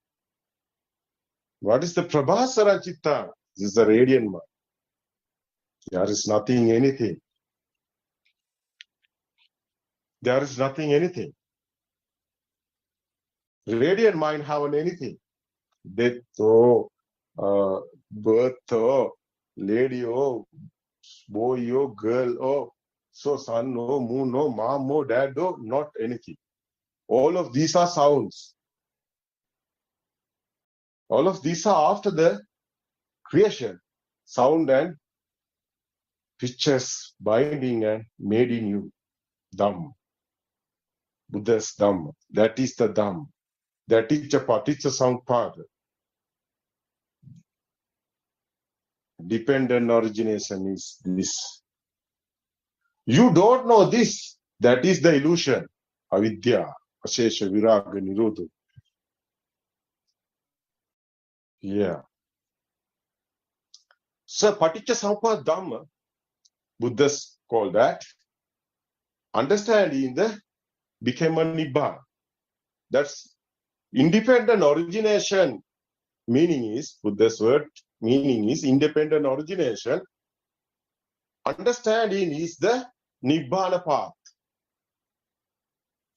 Speaker 5: What is the Prabhaswaran Chittan? This is the radiant mind. There is nothing, anything. There is nothing, anything. Radiant mind haven't anything. Death, birth, lady, boy, girl, so sun, moon, mom, dad, not anything. All of these are sounds. All of these are after the creation. Sound and pictures binding and made in you. Dhamm. Buddha's Dhamm. That is the Dhamm. That is the Paticca Samuppada. Dependent origination is this. You don't know this. That is the illusion. Avidya, Ashesha, Viraga, Nirodha. Yeah. So Paticca Samuppada Dhamma, Buddhists call that understanding the became a Nibbana. That's independent origination. Meaning is, Buddha's word meaning is independent origination. Understanding is the Nibbana path.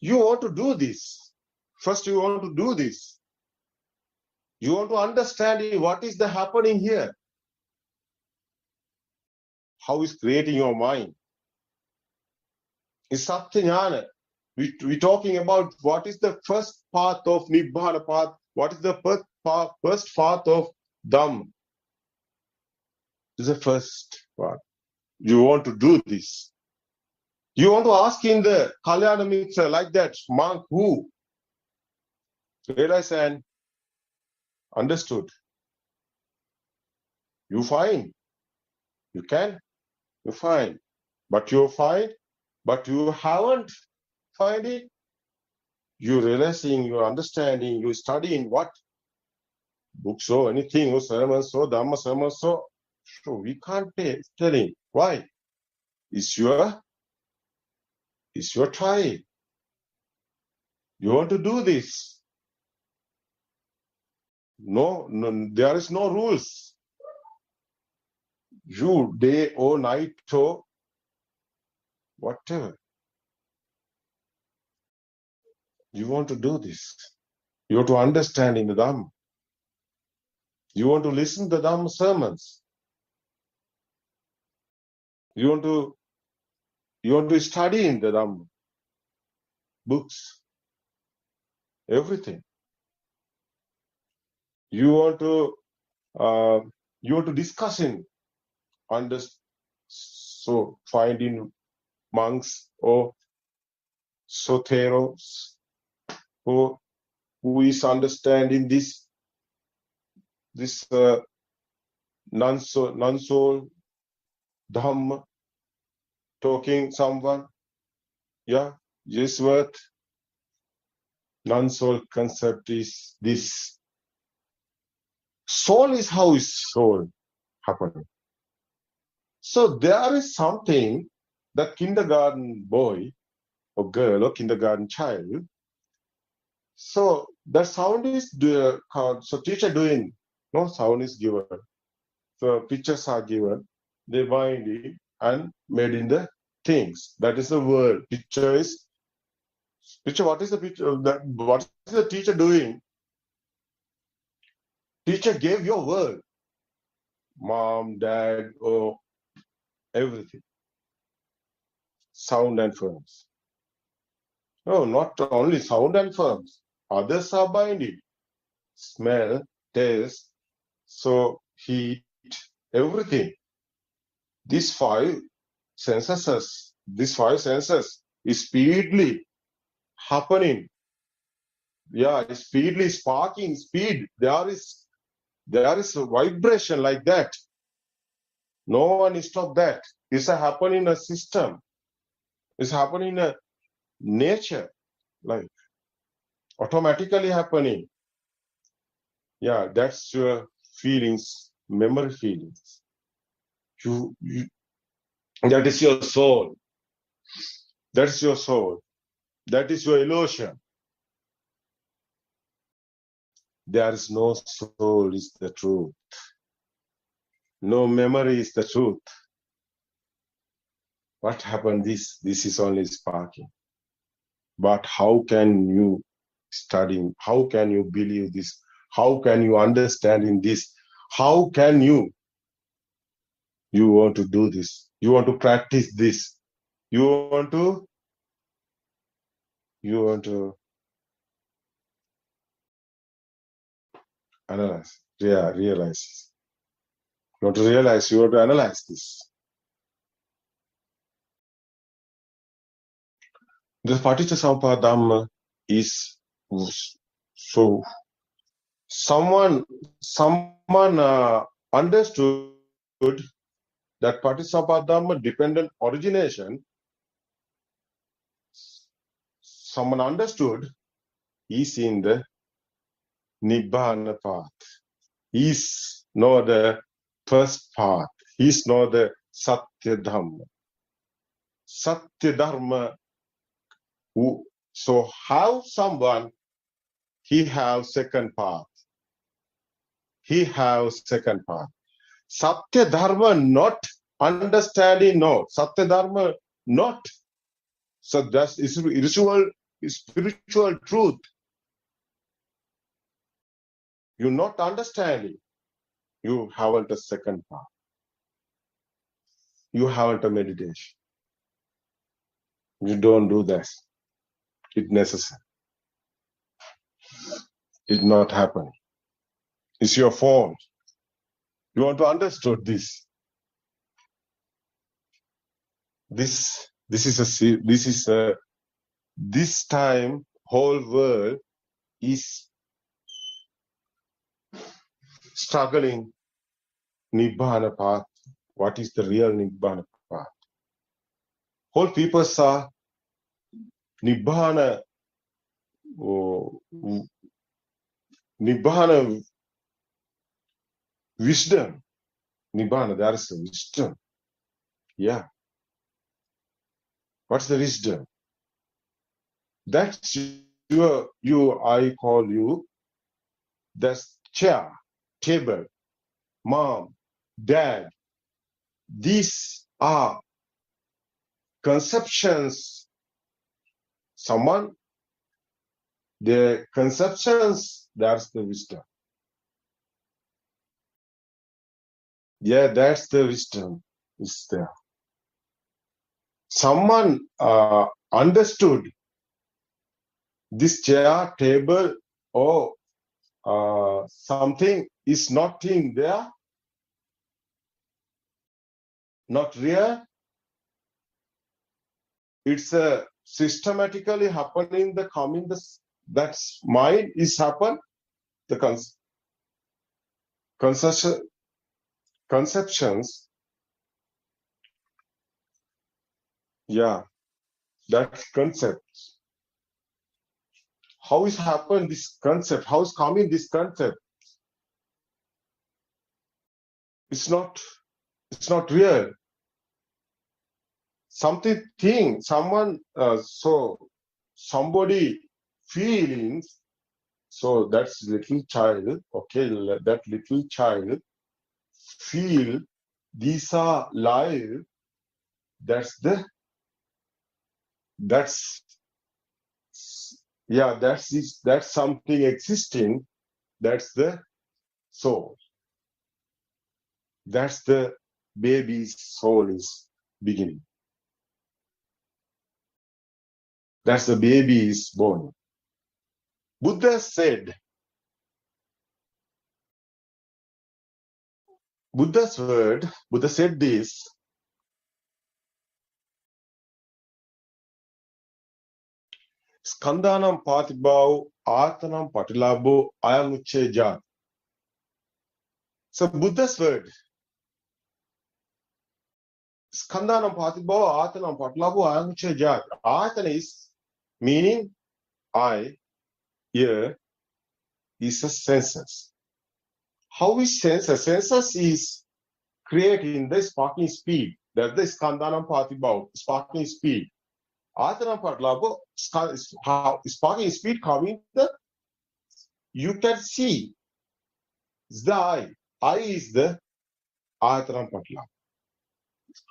Speaker 5: You want to do this. First you want to do this. You want to understand what is the happening here. How is creating your mind. It's Satyajnana. We're talking about what is the first path of Nibbana path. What is the first path of Dhamm? This is the first part. You want to do this. You want to ask in the Kalyana Mitra like that, monk who realized and understood. You find. You can. You find. But you find. But you haven't find it. You're realizing, you're understanding, you're studying what? Books or anything, or sermons or Dhamma sermons. So we can't tell him. Why? It's your try. You want to do this. No, there is no rules. You, day or night or whatever. You want to do this. You want to understand in the Dhamma. You want to listen to the Dhamma sermons. You want to study in the Dhamma books. Everything. You want to discuss in so finding monks or soteros who is understanding this non-soul Dhamma, talking someone, yeah, just worth Non-soul concept is this. Soul is how is soul happening. So there is something that kindergarten boy or girl or kindergarten child. So the sound is so teacher doing, no sound is given. So pictures are given, they bind it and made in the things. That is the word. Picture. What is the picture? What is the teacher doing? Teacher gave your word. Mom, dad, oh, everything. Sound and forms. No, not only sound and forms. Others are binding. Smell, taste, so heat, everything. These five senses is speedily happening. Yeah, speedily sparking, speed. There is a vibration like that. No one stop that. It's happening in a system. It's happening in a nature, like automatically happening. Yeah, that's your feelings, memory feelings. That is your soul. That's your soul. That is your illusion. There is no soul is the truth. No memory is the truth. What happened? This is only sparking. But how can you study? How can you believe this? How can you understand in this? How can you want to do this? You want to practice this? You want to analyze. Yeah, realize. You want to realize, you want to analyze this. The Paticcasamuppada Dhamma is so someone understood that Paticcasamuppada Dhamma dependent origination. Someone understood is in the Nibbana path. He's not the first path. He's not the Satya Dhamma. Satya Dharma. So how someone he have second path? He have second path. Satya Dharma not understanding, no. Satya Dharma not. So that's spiritual truth. You're not understanding. You haven't a second path. You haven't a meditation. You don't do that. It's necessary. It's not happening. It's your fault. You want to understand this. This time whole world is struggling Nibbana path. What is the real Nibbana path? Whole people saw Nibbana wisdom. Nibbana, there is a wisdom. Yeah. What's the wisdom? That's I call you, that's chair, table, mom, dad. These are conceptions. The conceptions, that's the wisdom. Yeah, that's the wisdom is there. Someone understood this chair, table, or something is not in there, not real. It's systematically happening. That's mind is happen. The conceptions. Yeah, that concept. how is happened this concept? How is coming this concept? It's not real. Someone, somebody feelings. So that's little child. Okay, that little child feel these are live. That's something existing. That's the soul. That's the baby's soul is beginning. That's the baby is born. Buddha said, Buddha's word, Buddha said this, Skandhanam patibhau atanam patilabo ayamuche jat. So Buddha's word, Skandhanam patibhau atanam patilabo ayamuche jat. Atana is meaning I, ear, is a senses. How is senses? Senses is creating the sparking speed. That's the Skandhanam patibhau, sparking speed. Atana patilabo, sparking speed coming, you can see. It's the I. I is the Atana patilabo.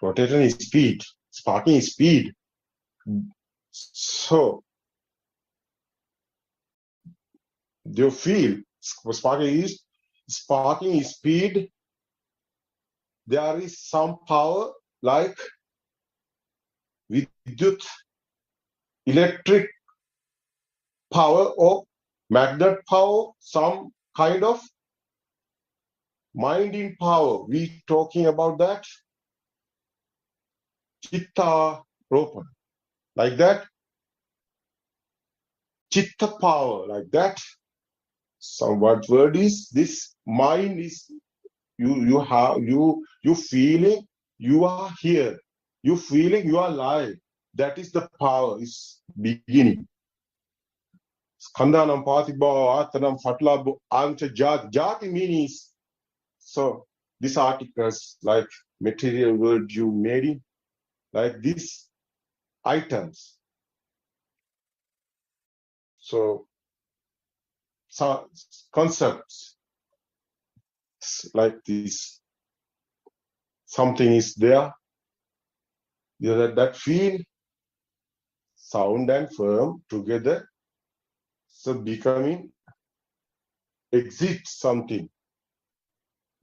Speaker 5: Rotating is speed, sparking is speed. So, you feel sparking is speed. There is some power like Vidyut, electric power or magnet power, some kind of minding power. We talking about that. Chitta Ropan. Like that. Chitta power, like that. Some what word is this? Mind is you feeling you are here. You feeling you are alive. That is the power is beginning. Skandhanam patibhau atanam patilabo ayamuche jati. Jati means so these articles like material world you made it, like these items. So concepts like this. Something is there. That feel, sound and firm together. So becoming exit something.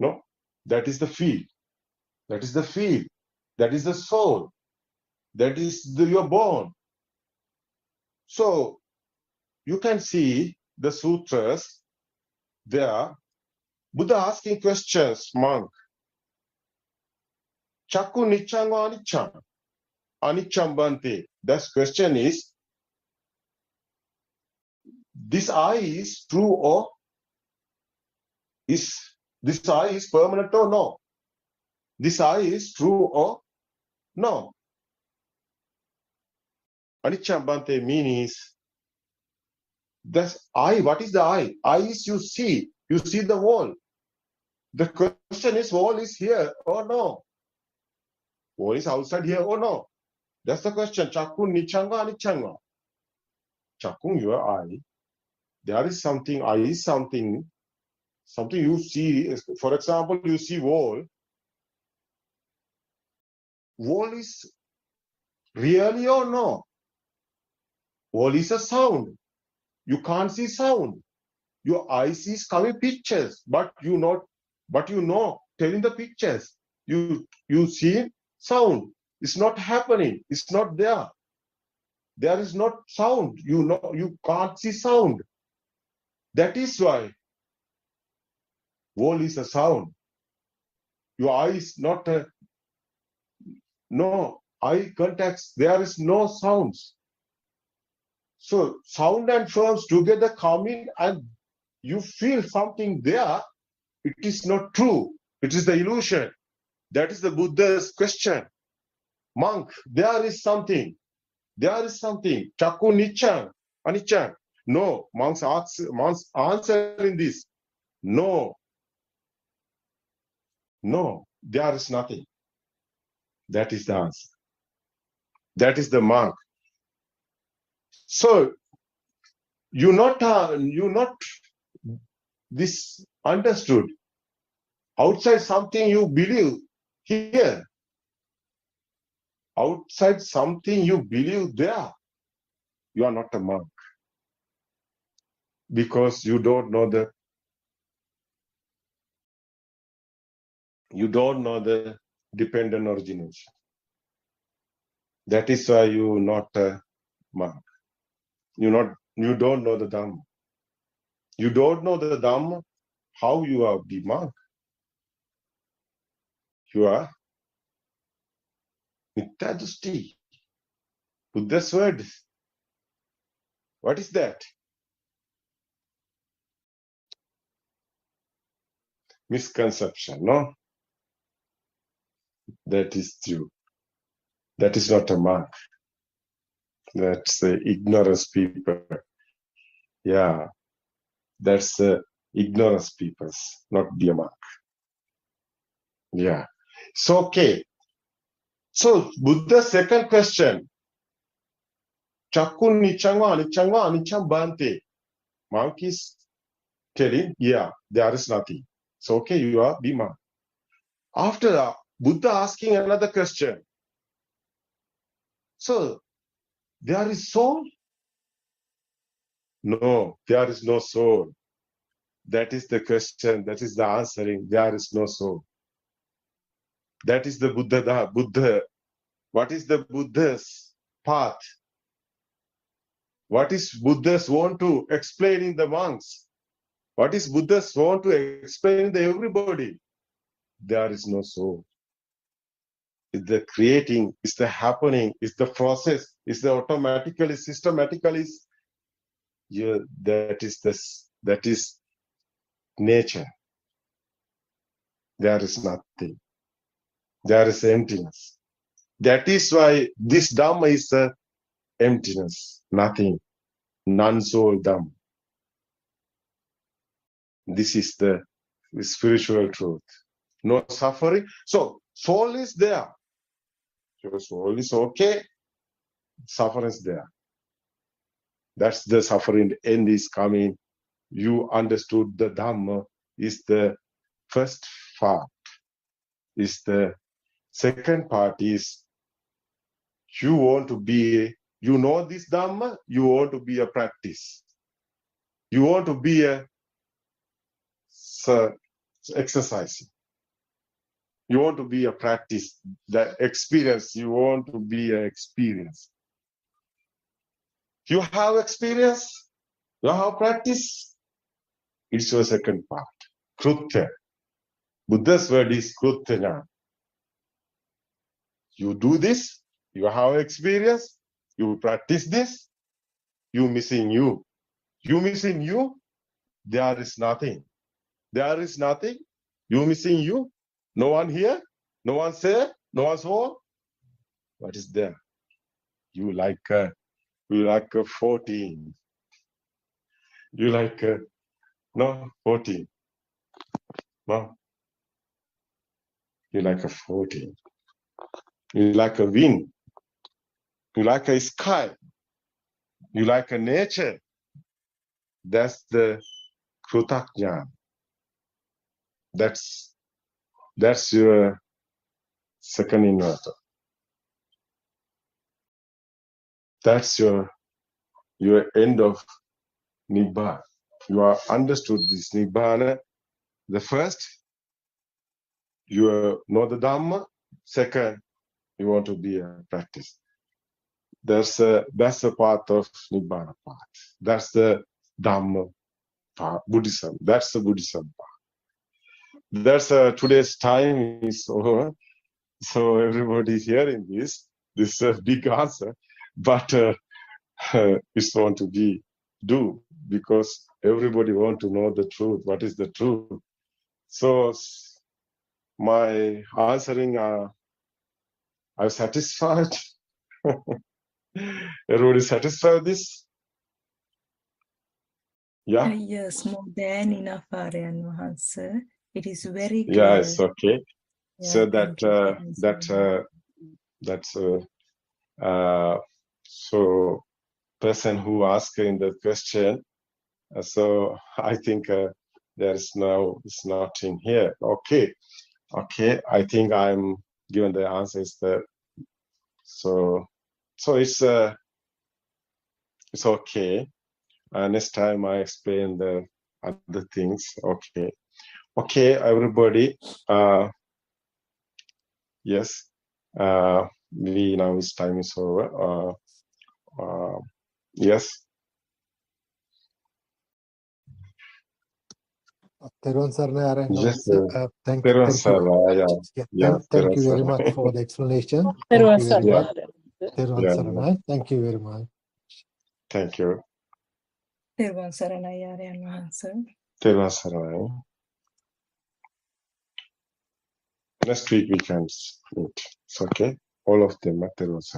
Speaker 5: No, that is the feel. That is the feel. That is the soul. That is your born. So you can see the sutras there. Buddha asking questions, monk. Chakku niccang wa aniccam? Aniccam bante. That question is, this eye is true or is this eye is permanent or no? This eye is true or no? Aniccam bante means that's eye. What is the eye? Eye is you see the wall. The question is, wall is here or no? Wall is outside here or no? That's the question. Chakku niccanga aniccanga. Chakku, your eye. There is something, eye is something you see. For example, you see wall. Wall is really or no? Wall is a sound. You can't see sound. Your eye sees coming pictures, but you know, telling the pictures. You see sound. It's not happening. It's not there. There is not sound. You can't see sound. That is why wall is a sound. Your eye is not no eye contacts. There is no sounds. So sound and forms together come in and you feel something there. It is not true. It is the illusion. That is the Buddha's question. Monk, there is something. There is something. Chakku niccang, anicca. No. Monks answering this. No. No. There is nothing. That is the answer. That is the monk. So you not this understood. Outside something you believe here. Outside something you believe there. You are not a monk. Because you don't know the dependent origination. That is why you not a monk. You don't know the Dhamma. You don't know the Dhamma. How you are the monk? You are Mithya Drushti. Buddha's word. What is that? Misconception, no? That is true. That is not a monk. That's ignorance people. Yeah. That's ignorance people, not be a monk. Yeah. So, okay. So, Buddha's second question. Chakku nichangwa anicham bante. Monk is telling, yeah, there is nothing. So, okay, you are the monk. After that, Buddha asking another question. So, there is soul? No, there is no soul. That is the question. That is the answering. There is no soul. That is the Buddha. What is the Buddha's path? What is Buddha's want to explain in the monks? What is Buddha's want to explain in the everybody? There is no soul. It's the creating, it's the happening, it's the process, it's the automatically, systematically. Yeah, that is nature. There is nothing. There is emptiness. That is why this Dhamma is emptiness, nothing, non-soul Dhamma. This is the spiritual truth. No suffering. So, soul is there. Your soul is okay. Suffering is there. That's the suffering. The end is coming. You understood the Dhamma is the first part. Is the second part is you want to be, you know this Dhamma, you want to be a practice. You want to be a exercising. You want to be a practice, the experience, you want to be an experience. You have experience, you have practice, it's your second part. Krutya. Buddha's word is krutya. You do this, you have experience, you practice this, you missing you. You missing you, there is nothing. There is nothing, you missing you. No one here, no one there, no one's home. What is there? You like 14. You like 14. No. You like a 14. You like a wind. You like a sky. You like a nature. That's the Krutakjnana. That's your second inverter. That's your end of Nibbana. You are understood this Nibbana. The first, you know the Dhamma. Second, you want to be a practice. That's the path of Nibbana path. That's the Dhamma path, Buddhism. That's the Buddhism path. That's today's time is over. So everybody is hearing this. This is a big answer, but it's want to be do because everybody want to know the truth. What is the truth? So my answering, I'm satisfied. Everybody satisfied with this? Yeah,
Speaker 9: Yes, more than enough, Aryan Mahansa. It is very
Speaker 5: yeah,
Speaker 9: clear.
Speaker 5: it's okay.
Speaker 9: Yeah,
Speaker 5: So
Speaker 9: thank you.
Speaker 5: that's so person who asked in the question. So I think there is now it's not in here. Okay, okay. I think I'm given the answer is the so it's okay. Next time I explain the other things. Okay, okay, everybody. Yes. We now his time is over. Yes.
Speaker 10: Teruvan Saranai Aryan
Speaker 5: Yes.
Speaker 10: Mahansa. Thank
Speaker 5: There
Speaker 10: you.
Speaker 5: was yeah.
Speaker 10: Yeah,
Speaker 5: Yes.
Speaker 10: thank you very much for the explanation. Thank you very much. Teruvan
Speaker 5: Yeah.
Speaker 10: Saranai. Thank you very much.
Speaker 5: Thank you.
Speaker 9: Teruvan Saranai Aryan Mahansa.
Speaker 5: There was next week we can meet. It's okay. All of them. There was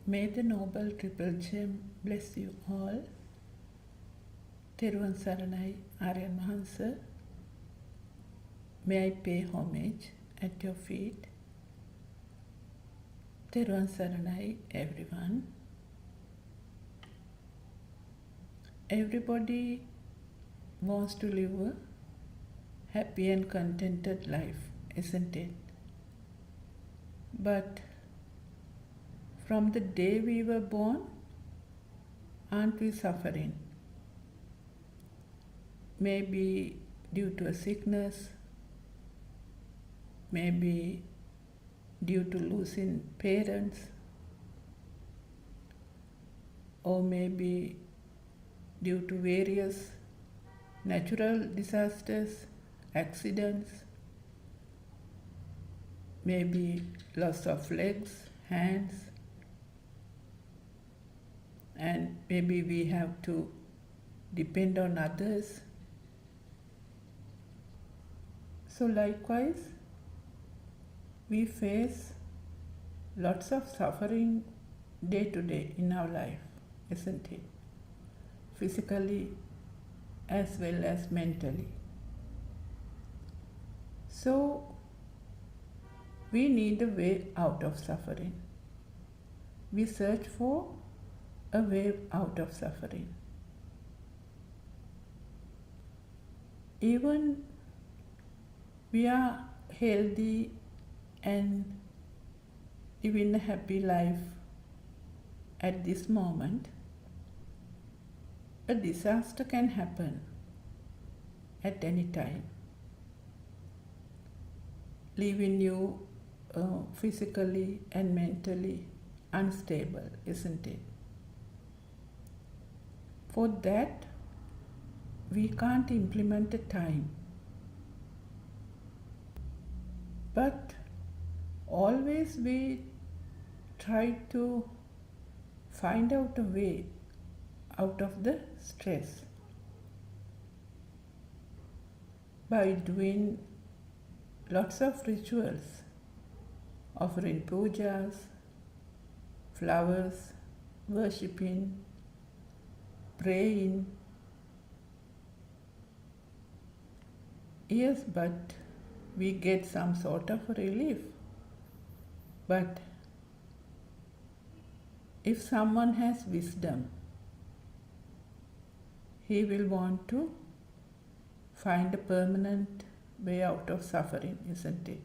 Speaker 1: May the Noble Triple Gem bless you all. Teruvan Saranai Aryan Mahansa. May I pay homage at your feet. Teruvan Saranai, everyone. Everybody wants to live a happy and contented life, isn't it? But from the day we were born, aren't we suffering? Maybe due to a sickness, maybe due to losing parents, or maybe due to various natural disasters, accidents, maybe loss of legs, hands, and maybe we have to depend on others. So likewise, we face lots of suffering day to day in our life, isn't it? Physically as well as mentally. So we need a way out of suffering. We search for a way out of suffering. Even we are healthy and living a happy life at this moment, a disaster can happen at any time, leaving you physically and mentally unstable, isn't it? For that, we can't implement a time. But always we try to find out a way out of the stress by doing lots of rituals, offering pujas, flowers, worshipping, praying. Yes, but we get some sort of relief. But if someone has wisdom, he will want to find a permanent way out of suffering, isn't it?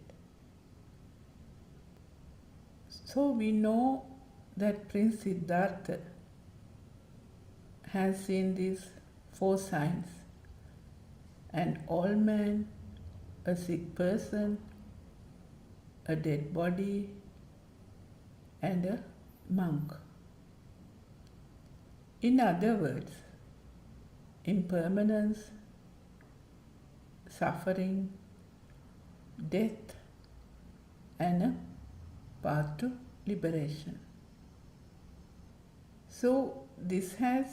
Speaker 1: So we know that Prince Siddhartha has seen these 4 signs: an old man, a sick person, a dead body, and a monk. In other words, impermanence, suffering, death, and a path to liberation. So this has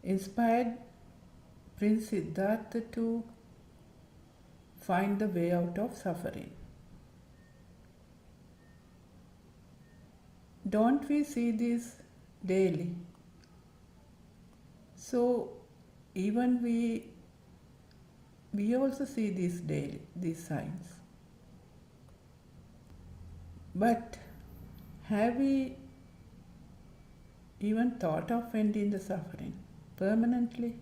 Speaker 1: inspired Prince Siddhartha to find the way out of suffering. Don't we see this daily? So even we also see this daily, these signs. But have we even thought of ending the suffering permanently?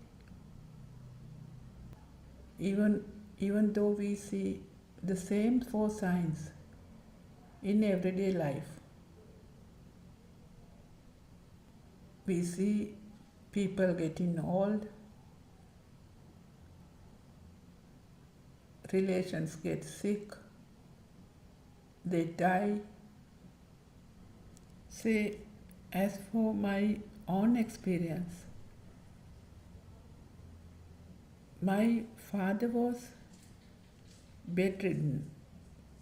Speaker 1: Even though we see the same 4 signs in everyday life, we see people getting old, relations get sick, they die. Say, as for my own experience, my father was bedridden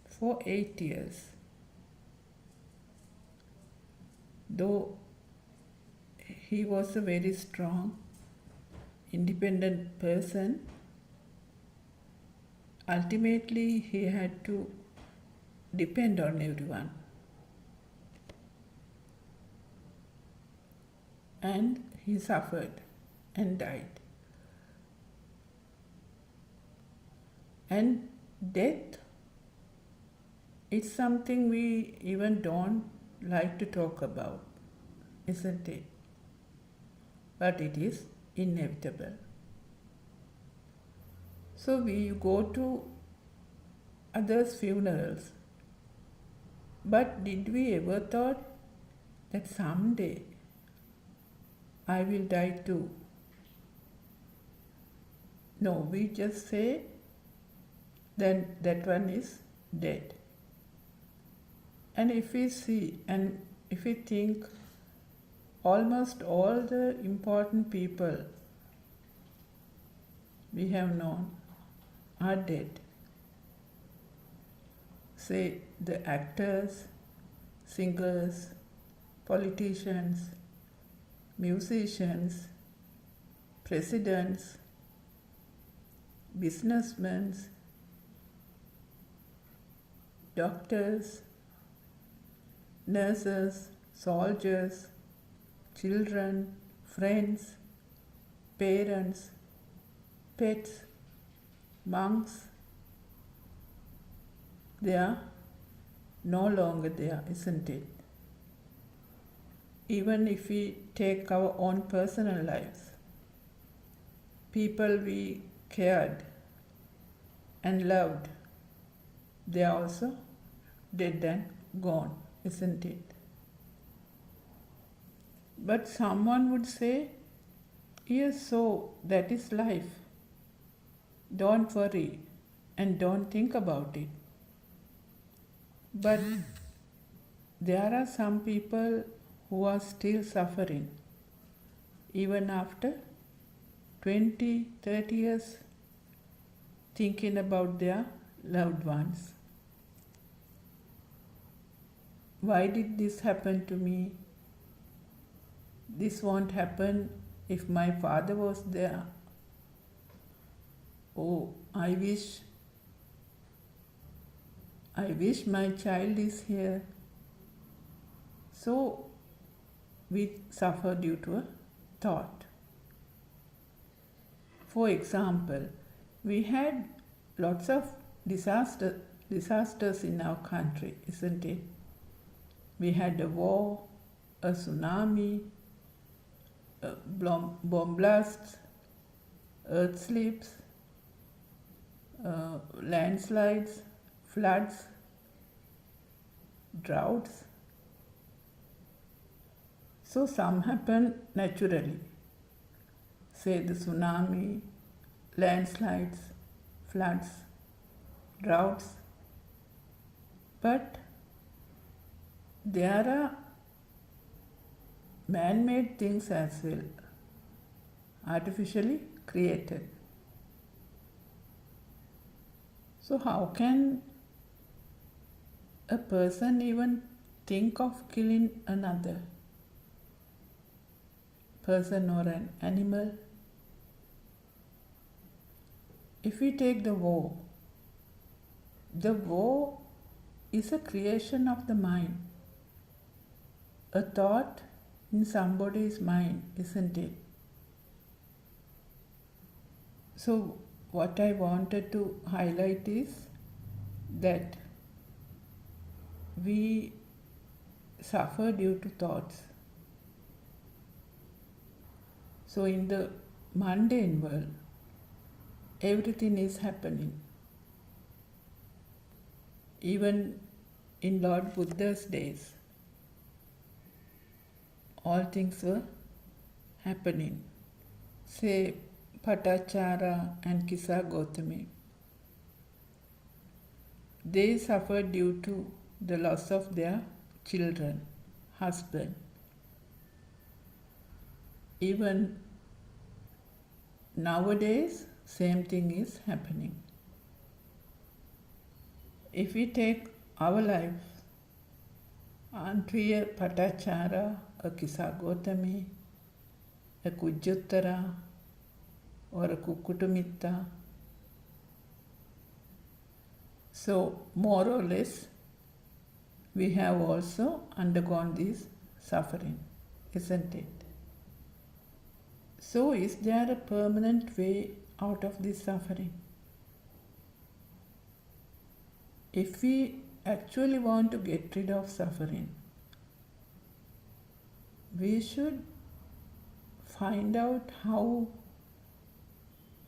Speaker 1: for 8 years. Though he was a very strong, independent person, ultimately he had to depend on everyone. And he suffered and died. And death, it's something we even don't like to talk about, isn't it? but it is inevitable. So we go to others' funerals, but did we ever thought that someday I will die too? No, we just say then that one is dead. And if we see and if we think almost all the important people we have known are dead. Say the actors, singers, politicians, musicians, presidents, businessmen, doctors, nurses, soldiers, children, friends, parents, pets, monks. They are no longer there, isn't it? Even if we take our own personal lives, people we cared and loved, they are also dead and gone, isn't it? But someone would say, yes, so that is life. Don't worry and don't think about it. But there are some people who are still suffering, even after 20, 30 years, thinking about their loved ones. Why did this happen to me? This won't happen if my father was there. Oh, I wish my child is here. So we suffer due to a thought. For example, we had lots of disasters in our country, isn't it? We had a war, a tsunami, bomb blasts, earth slips, landslides, floods, droughts. So some happen naturally, say the tsunami, landslides, floods, droughts. But there are man-made things as well, artificially created. So how can a person even think of killing another person or an animal? If we take the war is a creation of the mind, a thought in somebody's mind, isn't it? So what I wanted to highlight is that we suffer due to thoughts. So in the mundane world, everything is happening. Even in Lord Buddha's days, all things were happening. Say Patachara and Kisa Gotami. They suffered due to the loss of their children, husband. Even nowadays, same thing is happening. If we take our life, aren't we a Patachara, a Kisa Gotami, a Kujjuttara, or a Kukutumitta? So more or less, we have also undergone this suffering, isn't it? So is there a permanent way out of this suffering? If we actually want to get rid of suffering, we should find out how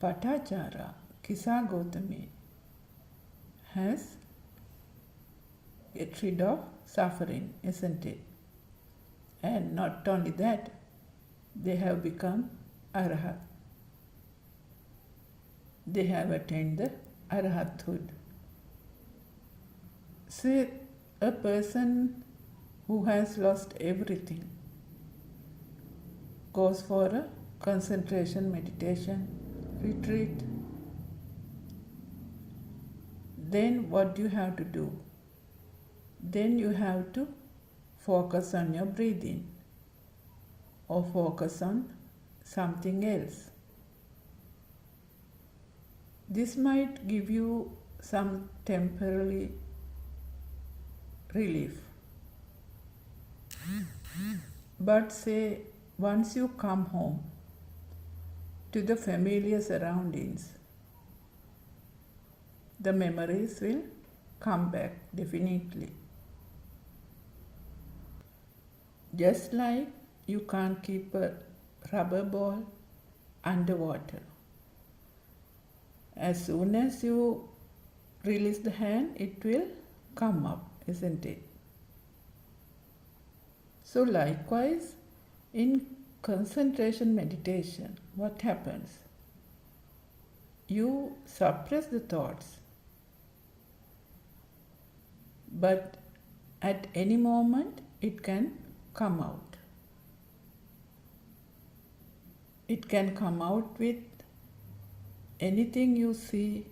Speaker 1: Patachara, Kisa Gautami, has get rid of suffering, isn't it? And not only that, they have become Arahat. They have attained the Arahathood. Say a person who has lost everything goes for a concentration meditation retreat. Then what do you have to do? Then you have to focus on your breathing or focus on something else. This might give you some temporary relief. But say once you come home to the familiar surroundings, the memories will come back definitely. Just like you can't keep a rubber ball underwater. As soon as you release the hand, it will come up, isn't it? So likewise, in concentration meditation, what happens? You suppress the thoughts, but at any moment it can come out. It can come out with anything you see,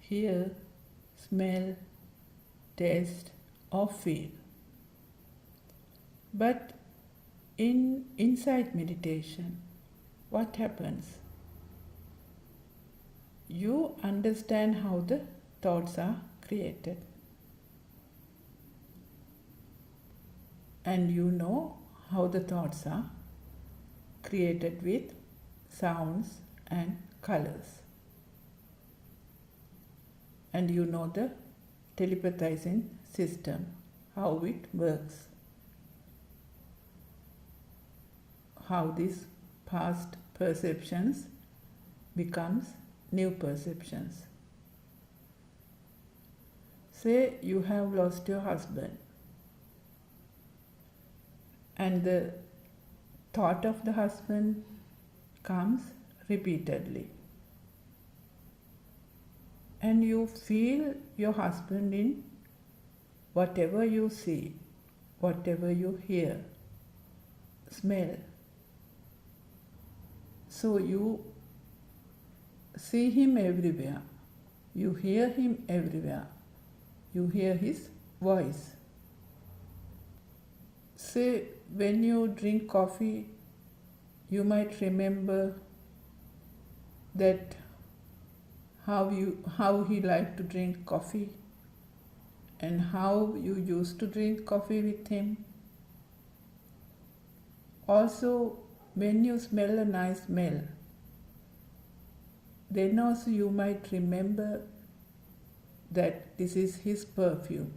Speaker 1: hear, smell, taste, or feel. But in insight meditation, what happens? You understand how the thoughts are created. And you know how the thoughts are created with sounds and colors. And you know the telepathizing system, how it works. How these past perceptions becomes new perceptions. Say you have lost your husband, and the thought of the husband comes repeatedly, and you feel your husband in whatever you see, whatever you hear, smell. So you see him everywhere, you hear him everywhere, you hear his voice. Say when you drink coffee, you might remember that how he liked to drink coffee and how you used to drink coffee with him. Also, when you smell a nice smell, then also you might remember that this is his perfume.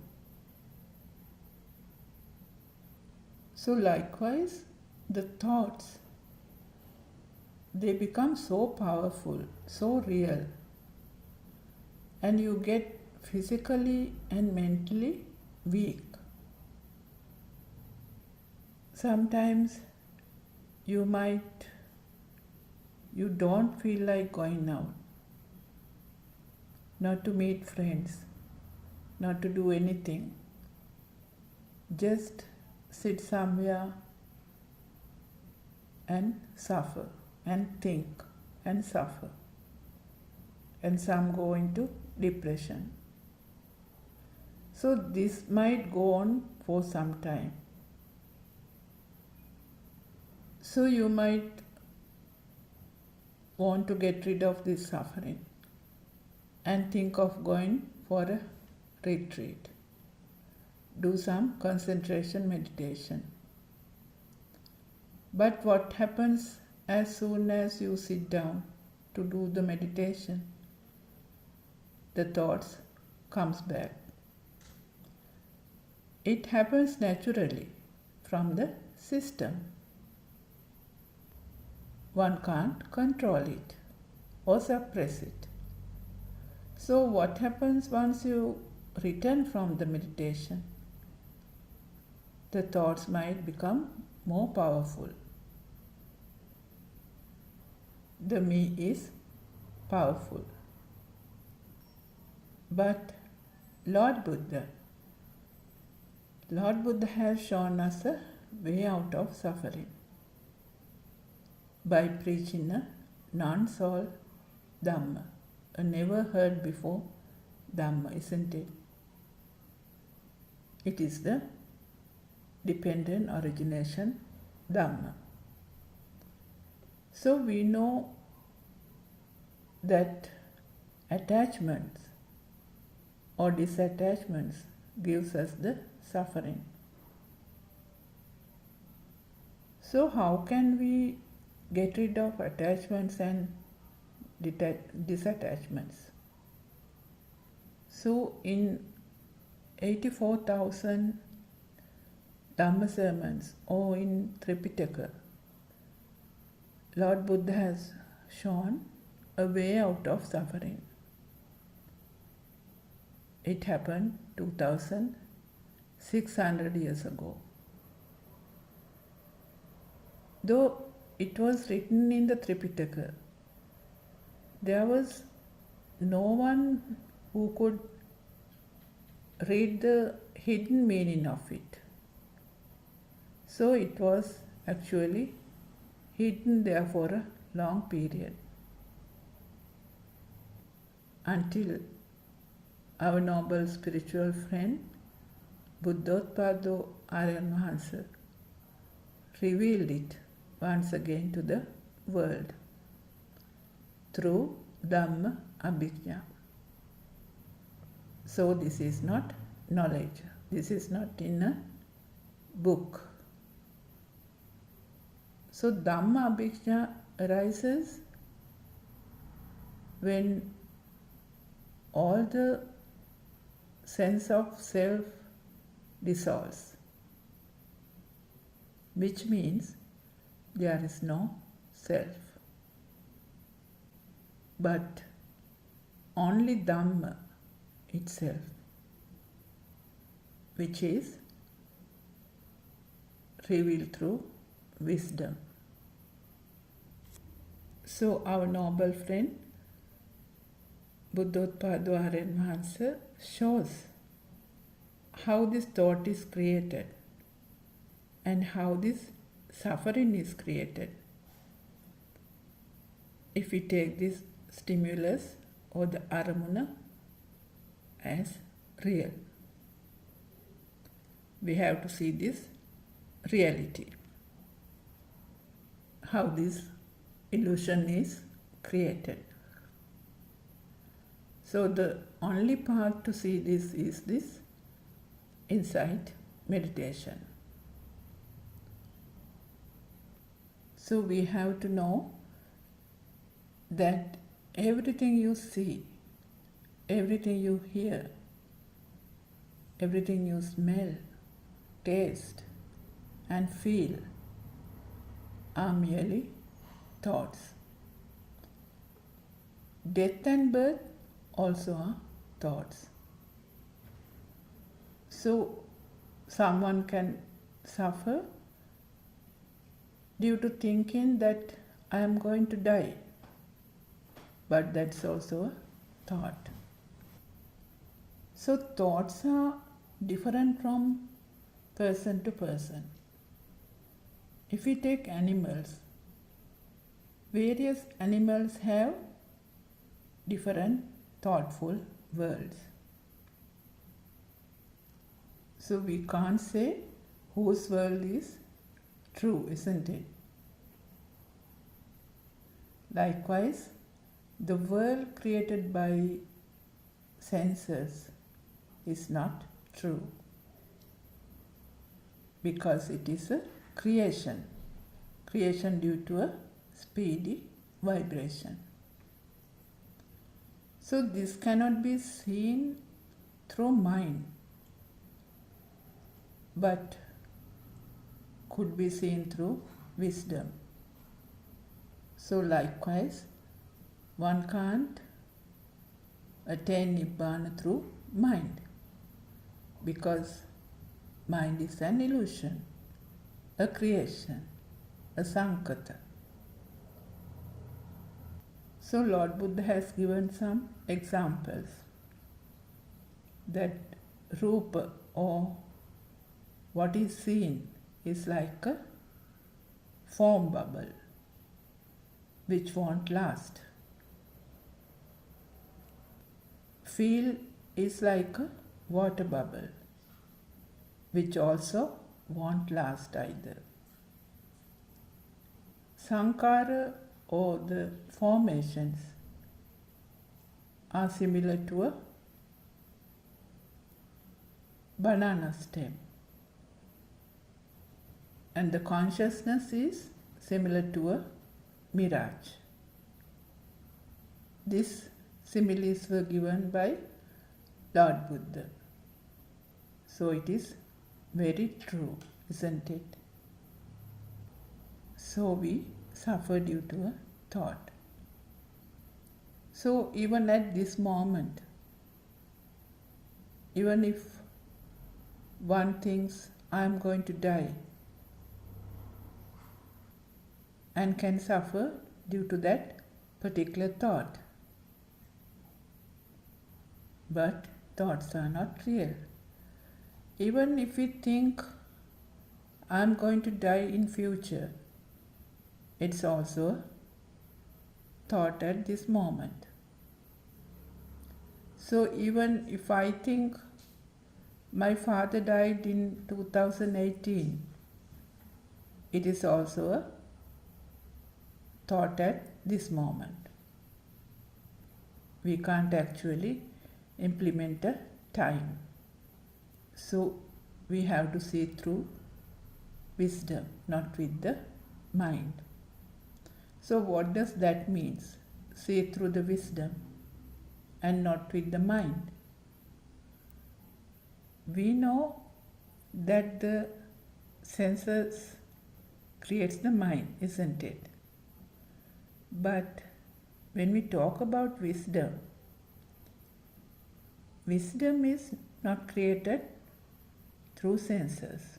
Speaker 1: So likewise, the thoughts, they become so powerful, so real, and you get physically and mentally weak. Sometimes you don't feel like going out, not to meet friends, not to do anything. Just sit somewhere and suffer and think and suffer. And some go into depression. So this might go on for some time. So you might want to get rid of this suffering and think of going for a retreat. Do some concentration meditation. But what happens as soon as you sit down to do the meditation? The thoughts comes back. It happens naturally from the system. one can't control it or suppress it. So what happens once you return from the meditation? The thoughts might become more powerful. The me is powerful. But Lord Buddha has shown us a way out of suffering by preaching a non-soul Dhamma, a never heard before Dhamma, isn't it? It is the dependent origination Dhamma. So we know that attachments or disattachments gives us the suffering. So how can we get rid of attachments and disattachments? So in 84,000 Dhamma sermons or in Tripitaka, Lord Buddha has shown a way out of suffering. It happened 2,600 years ago. Though it was written in the Tripitaka, there was no one who could read the hidden meaning of it. So it was actually hidden there for a long period until our noble spiritual friend Buddothpado Aryan Mahansa revealed it once again to the world through Dhamma Abhijna. So this is not knowledge. This is not in a book. So Dhamma Abhijna arises when all the sense of self dissolves, which means there is no self, but only Dhamma itself, which is revealed through wisdom. So our noble friend Buddothpado Aryan Mahansa shows how this thought is created and how this suffering is created. If we take this stimulus or the aramuna as real, we have to see this reality, how this illusion is created. So the only path to see this is this insight meditation. So we have to know that everything you see, everything you hear, everything you smell, taste and feel are merely thoughts. Death and birth also are thoughts. So someone can suffer due to thinking that I am going to die, but that's also a thought. So thoughts are different from person to person. If we take animals, various animals have different thoughtful worlds. So we can't say whose world is true, isn't it? Likewise, the world created by senses is not true because it is a creation due to a speedy vibration. So this cannot be seen through mind, but could be seen through wisdom. So likewise, one can't attain Nibbana through mind, because mind is an illusion, a creation, a sankata. So Lord Buddha has given some examples that rupa, or what is seen, is like a foam bubble which won't last. Feel is like a water bubble which also won't last either. Sankara, or the formations, are similar to a banana stem, and the consciousness is similar to a mirage. These similes were given by Lord Buddha. So it is very true, isn't it? So we suffer due to a thought. So even at this moment, even if one thinks I am going to die and can suffer due to that particular thought. But thoughts are not real. Even if we think I am going to die in future, it's also a thought at this moment. So even if I think my father died in 2018, it is also a thought at this moment. We can't actually implement a time. So we have to see through wisdom, not with the mind. So what does that mean? See through the wisdom and not with the mind. We know that the senses creates the mind, isn't it? But when we talk about wisdom, wisdom is not created through senses.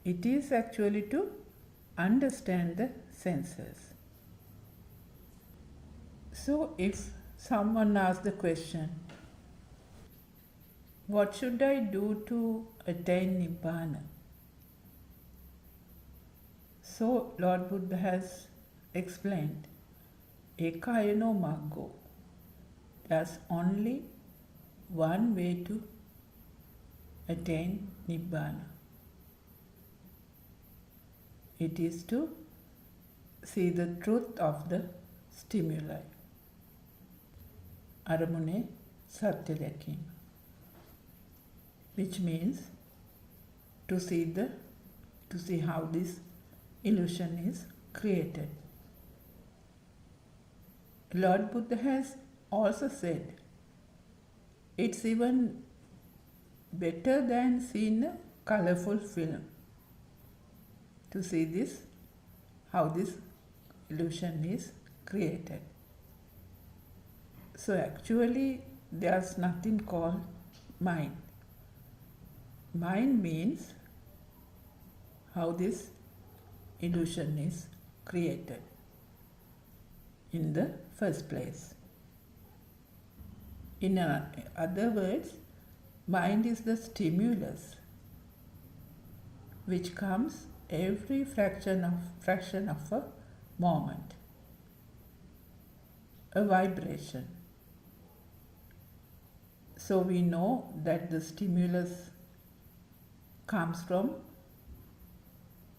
Speaker 1: It is actually to understand the senses. So if someone asks the question, what should I do to attain Nibbana? So Lord Buddha has explained, Ekayano Maggo. There's only one way to attain Nibbana. It is to see the truth of the stimuli. Aramune Satya Dakima. Which means to see how this illusion is created. Lord Buddha has also said it's even better than seeing a colorful film to see this, how this illusion is created. So actually there's nothing called mind. Mind means how this illusion is created in the first place. In other words, mind is the stimulus which comes every fraction of a moment, a vibration. So we know that the stimulus comes from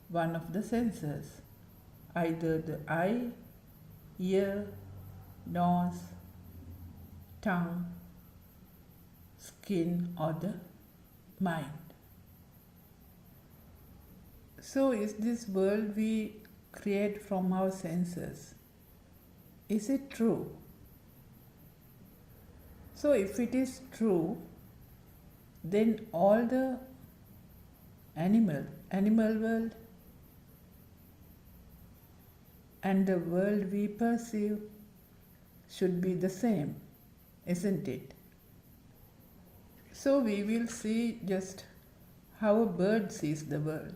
Speaker 1: one of the senses, either the eye, ear, nose, tongue, skin, or the mind. So is this world we create from our senses, is it true? So if it is true, then all the animal world, and the world we perceive should be the same, isn't it? So we will see just how a bird sees the world.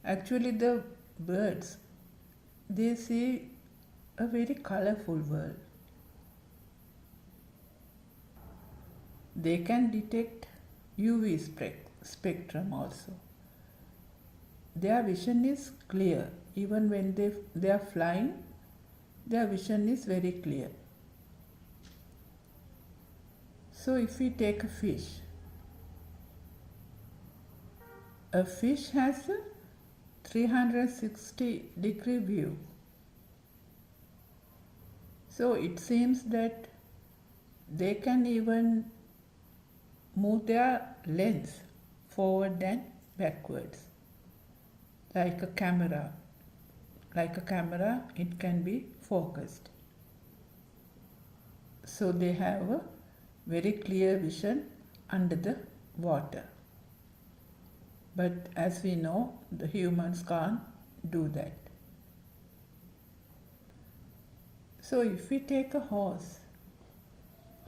Speaker 1: Actually, the birds, they see a very colorful world. They can detect UV spectrum also. Their vision is clear. Even when they are flying, their vision is very clear. So if we take a fish has a 360-degree view. So it seems that they can even move their lens forward and backwards. Like a camera, it can be focused. So they have a very clear vision under the water. But as we know, the humans can't do that. So if we take a horse,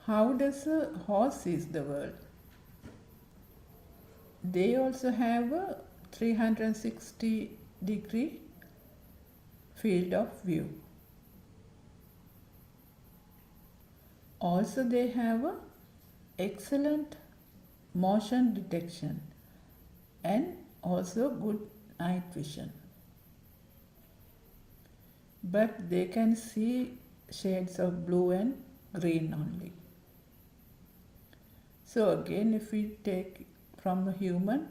Speaker 1: how does a horse see the world? They also have a 360-degree field of view. Also they have a excellent motion detection and also good night vision. But they can see shades of blue and green only. So again, if we take from a human,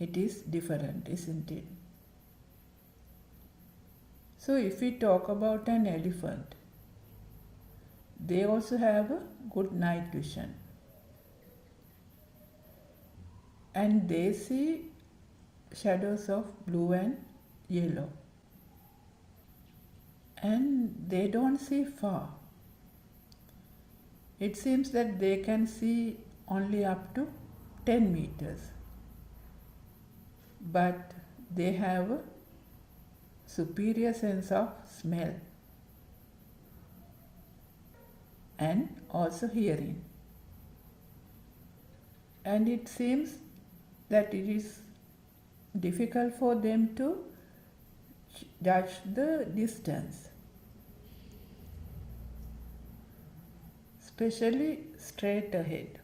Speaker 1: it is different, isn't it? So if we talk about an elephant, they also have a good night vision. And they see shadows of blue and yellow. And they don't see far. It seems that they can see only up to 10 meters. But they have a superior sense of smell and also hearing. And it seems that it is difficult for them to judge the distance, especially straight ahead.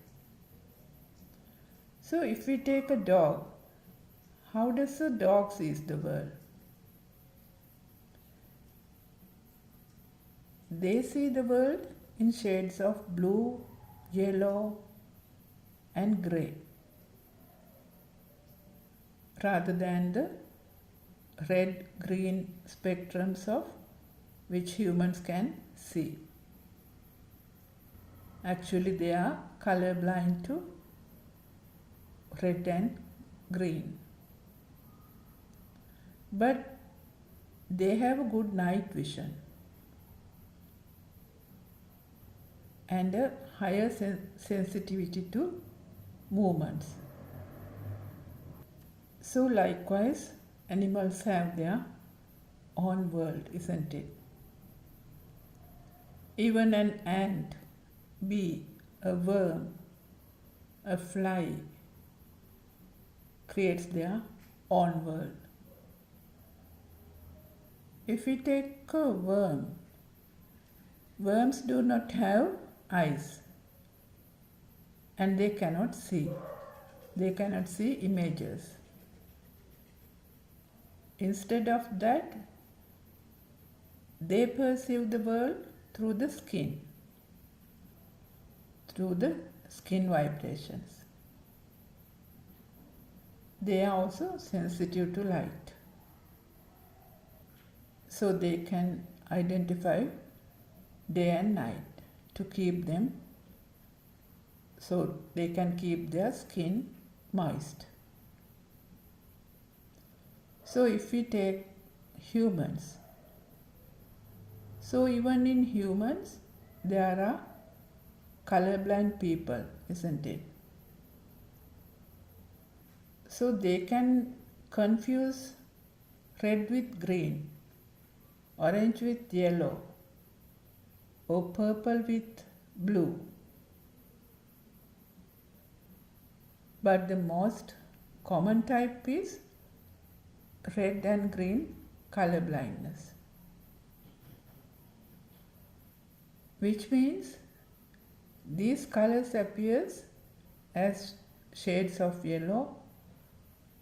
Speaker 1: So if we take a dog, how does a dog see the world? They see the world in shades of blue, yellow, and grey, rather than the red-green spectrums of which humans can see. Actually, they are colorblind to red and green. But they have a good night vision and a higher sensitivity to movements. So likewise, animals have their own world, isn't it? Even an ant, bee, a worm, a fly creates their own world. If we take a worm, worms do not have eyes and they cannot see. They cannot see images. Instead of that, they perceive the world through the skin vibrations. They are also sensitive to light. So they can identify day and night to keep them, so they can keep their skin moist. So if we take humans, so even in humans there are colorblind people, isn't it? So they can confuse red with green, orange with yellow, or purple with blue. But the most common type is red and green color blindness, which means these colors appears as shades of yellow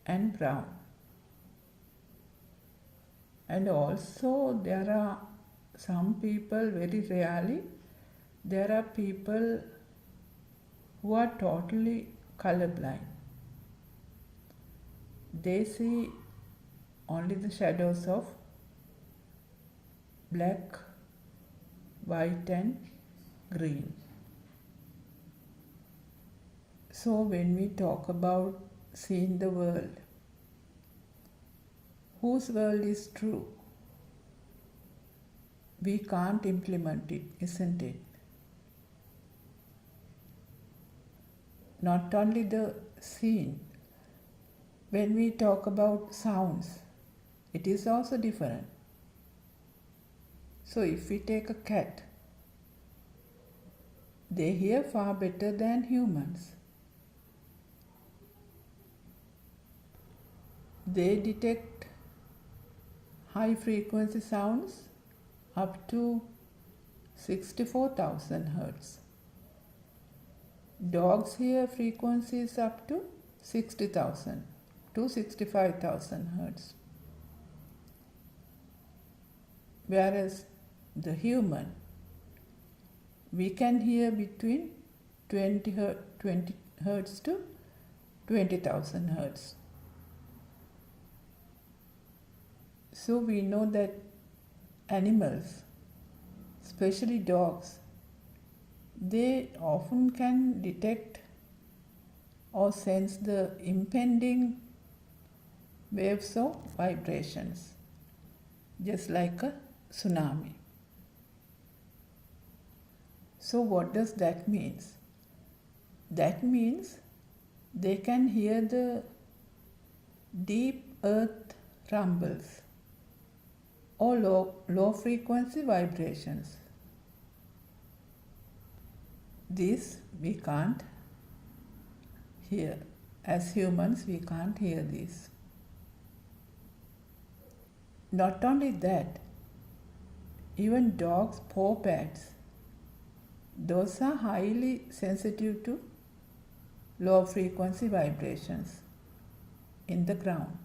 Speaker 1: and brown. And also there are some people, very rarely, there are people who are totally colorblind. They see only the shadows of black, white and green. So when we talk about seeing the world, whose world is true? We can't implement it, isn't it? Not only the scene, when we talk about sounds, it is also different. So if we take a cat, they hear far better than humans. They detect high frequency sounds up to 64,000 Hertz. Dogs hear frequencies up to 60,000 to 65,000 Hertz. Whereas the human, we can hear between 20 Hertz to 20,000 Hertz. So we know that animals, especially dogs, they often can detect or sense the impending waves of vibrations, just like a tsunami. So what does that mean? That means they can hear the deep earth rumbles or low frequency vibrations. This we can't hear. As humans, we can't hear this. Not only that, even dogs' paw pads, those are highly sensitive to low frequency vibrations in the ground.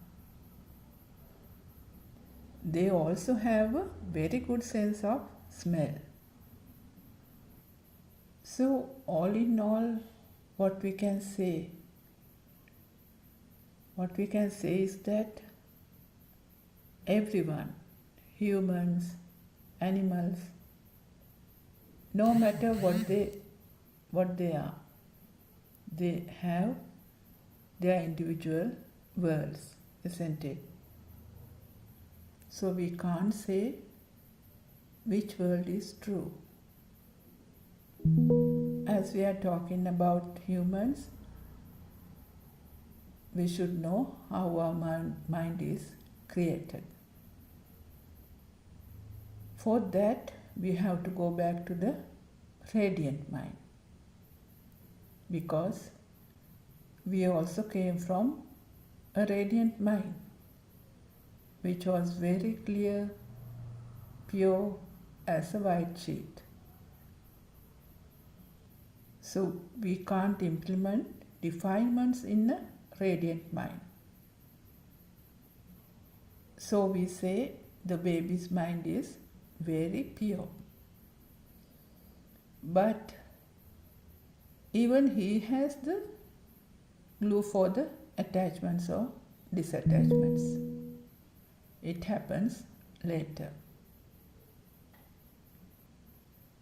Speaker 1: They also have a very good sense of smell. So all in all, what we can say is that everyone, humans, animals, no matter what they are, they have their individual worlds, isn't it? So we can't say which world is true. As we are talking about humans, we should know how our mind is created. For that, we have to go back to the radiant mind, because we also came from a radiant mind, which was very clear, pure as a white sheet. So we can't implement defilements in a radiant mind. So we say the baby's mind is very pure. But even he has the glue for the attachments or disattachments. It happens later,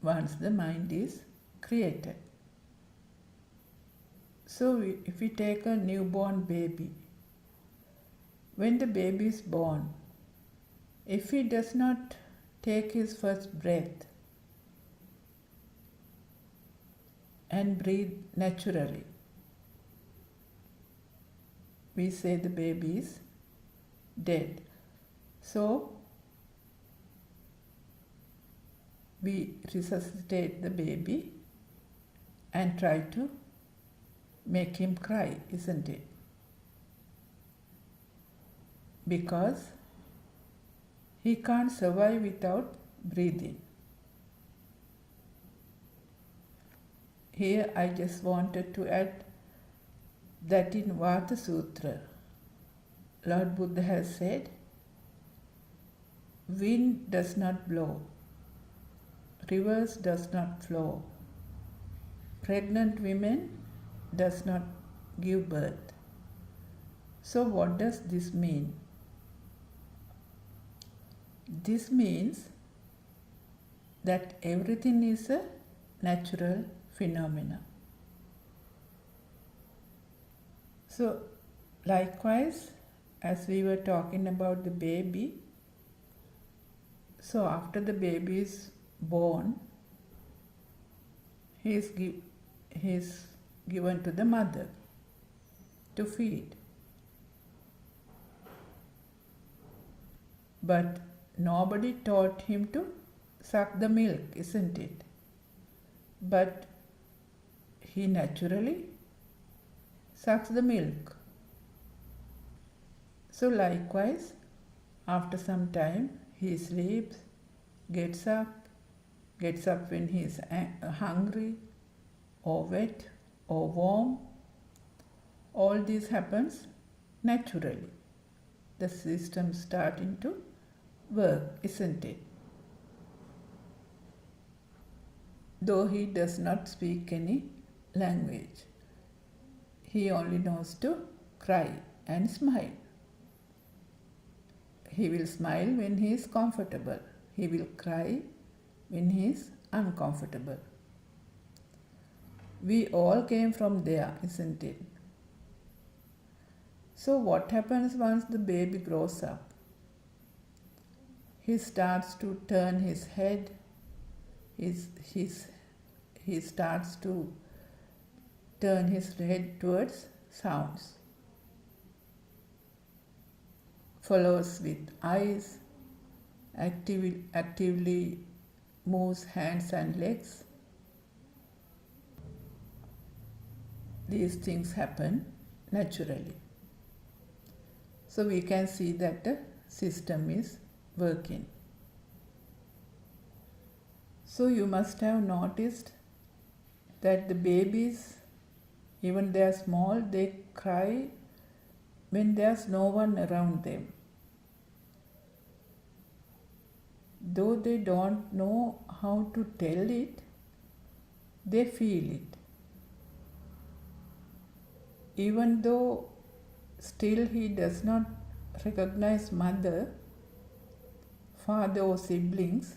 Speaker 1: once the mind is created. So if we take a newborn baby, when the baby is born, if he does not take his first breath and breathe naturally, we say the baby is dead. So we resuscitate the baby and try to make him cry, isn't it? Because he can't survive without breathing. Here I just wanted to add that in Vata Sutra, Lord Buddha has said, wind does not blow, rivers does not flow, pregnant women does not give birth. So what does this mean? This means that everything is a natural phenomena. So likewise, as we were talking about the baby, so after the baby is born, he is given to the mother to feed. But nobody taught him to suck the milk, isn't it? But he naturally sucks the milk. So likewise, after some time, he sleeps, gets up when he is hungry or wet or warm. All this happens naturally. The system starting to work, isn't it? Though he does not speak any language, he only knows to cry and smile. He will smile when he is comfortable. He will cry when he is uncomfortable. We all came from there, isn't it? So what happens once the baby grows up? He starts to turn his head. He starts to turn his head towards sounds. Follows with eyes, actively moves hands and legs. These things happen naturally. So we can see that the system is working. So you must have noticed that the babies, even they are small, they cry when there's no one around them. Though they don't know how to tell it, they feel it. Even though still he does not recognize mother, father or siblings,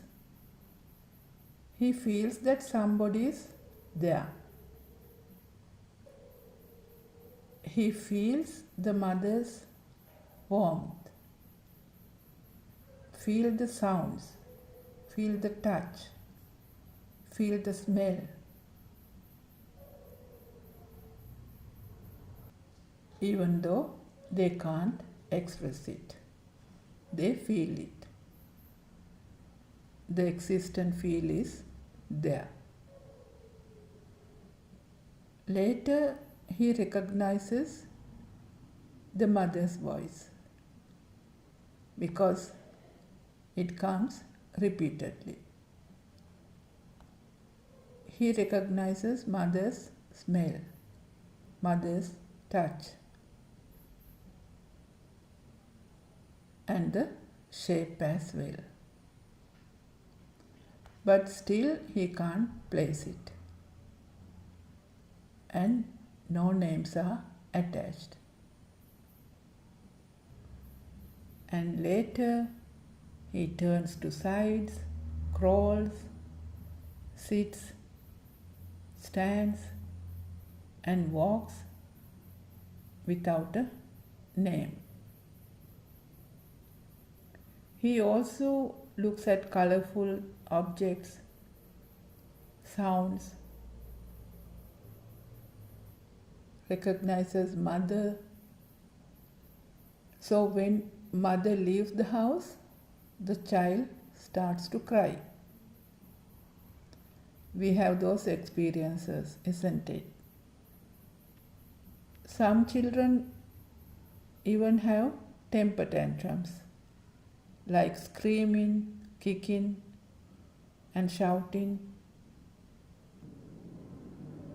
Speaker 1: he feels that somebody is there. He feels the mother's warmth, feel the sounds, feel the touch, feel the smell. Even though they can't express it, they feel it. The existent feel is there. Later, he recognizes the mother's voice because it comes repeatedly. He recognizes mother's smell, mother's touch, and the shape as well. But still he can't place it, and no names are attached. And later he turns to sides, crawls, sits, stands, and walks without a name. He also looks at colorful objects, sounds, recognizes mother. So when mother leaves the house, the child starts to cry. We have those experiences, isn't it? Some children even have temper tantrums, like screaming, kicking, and shouting.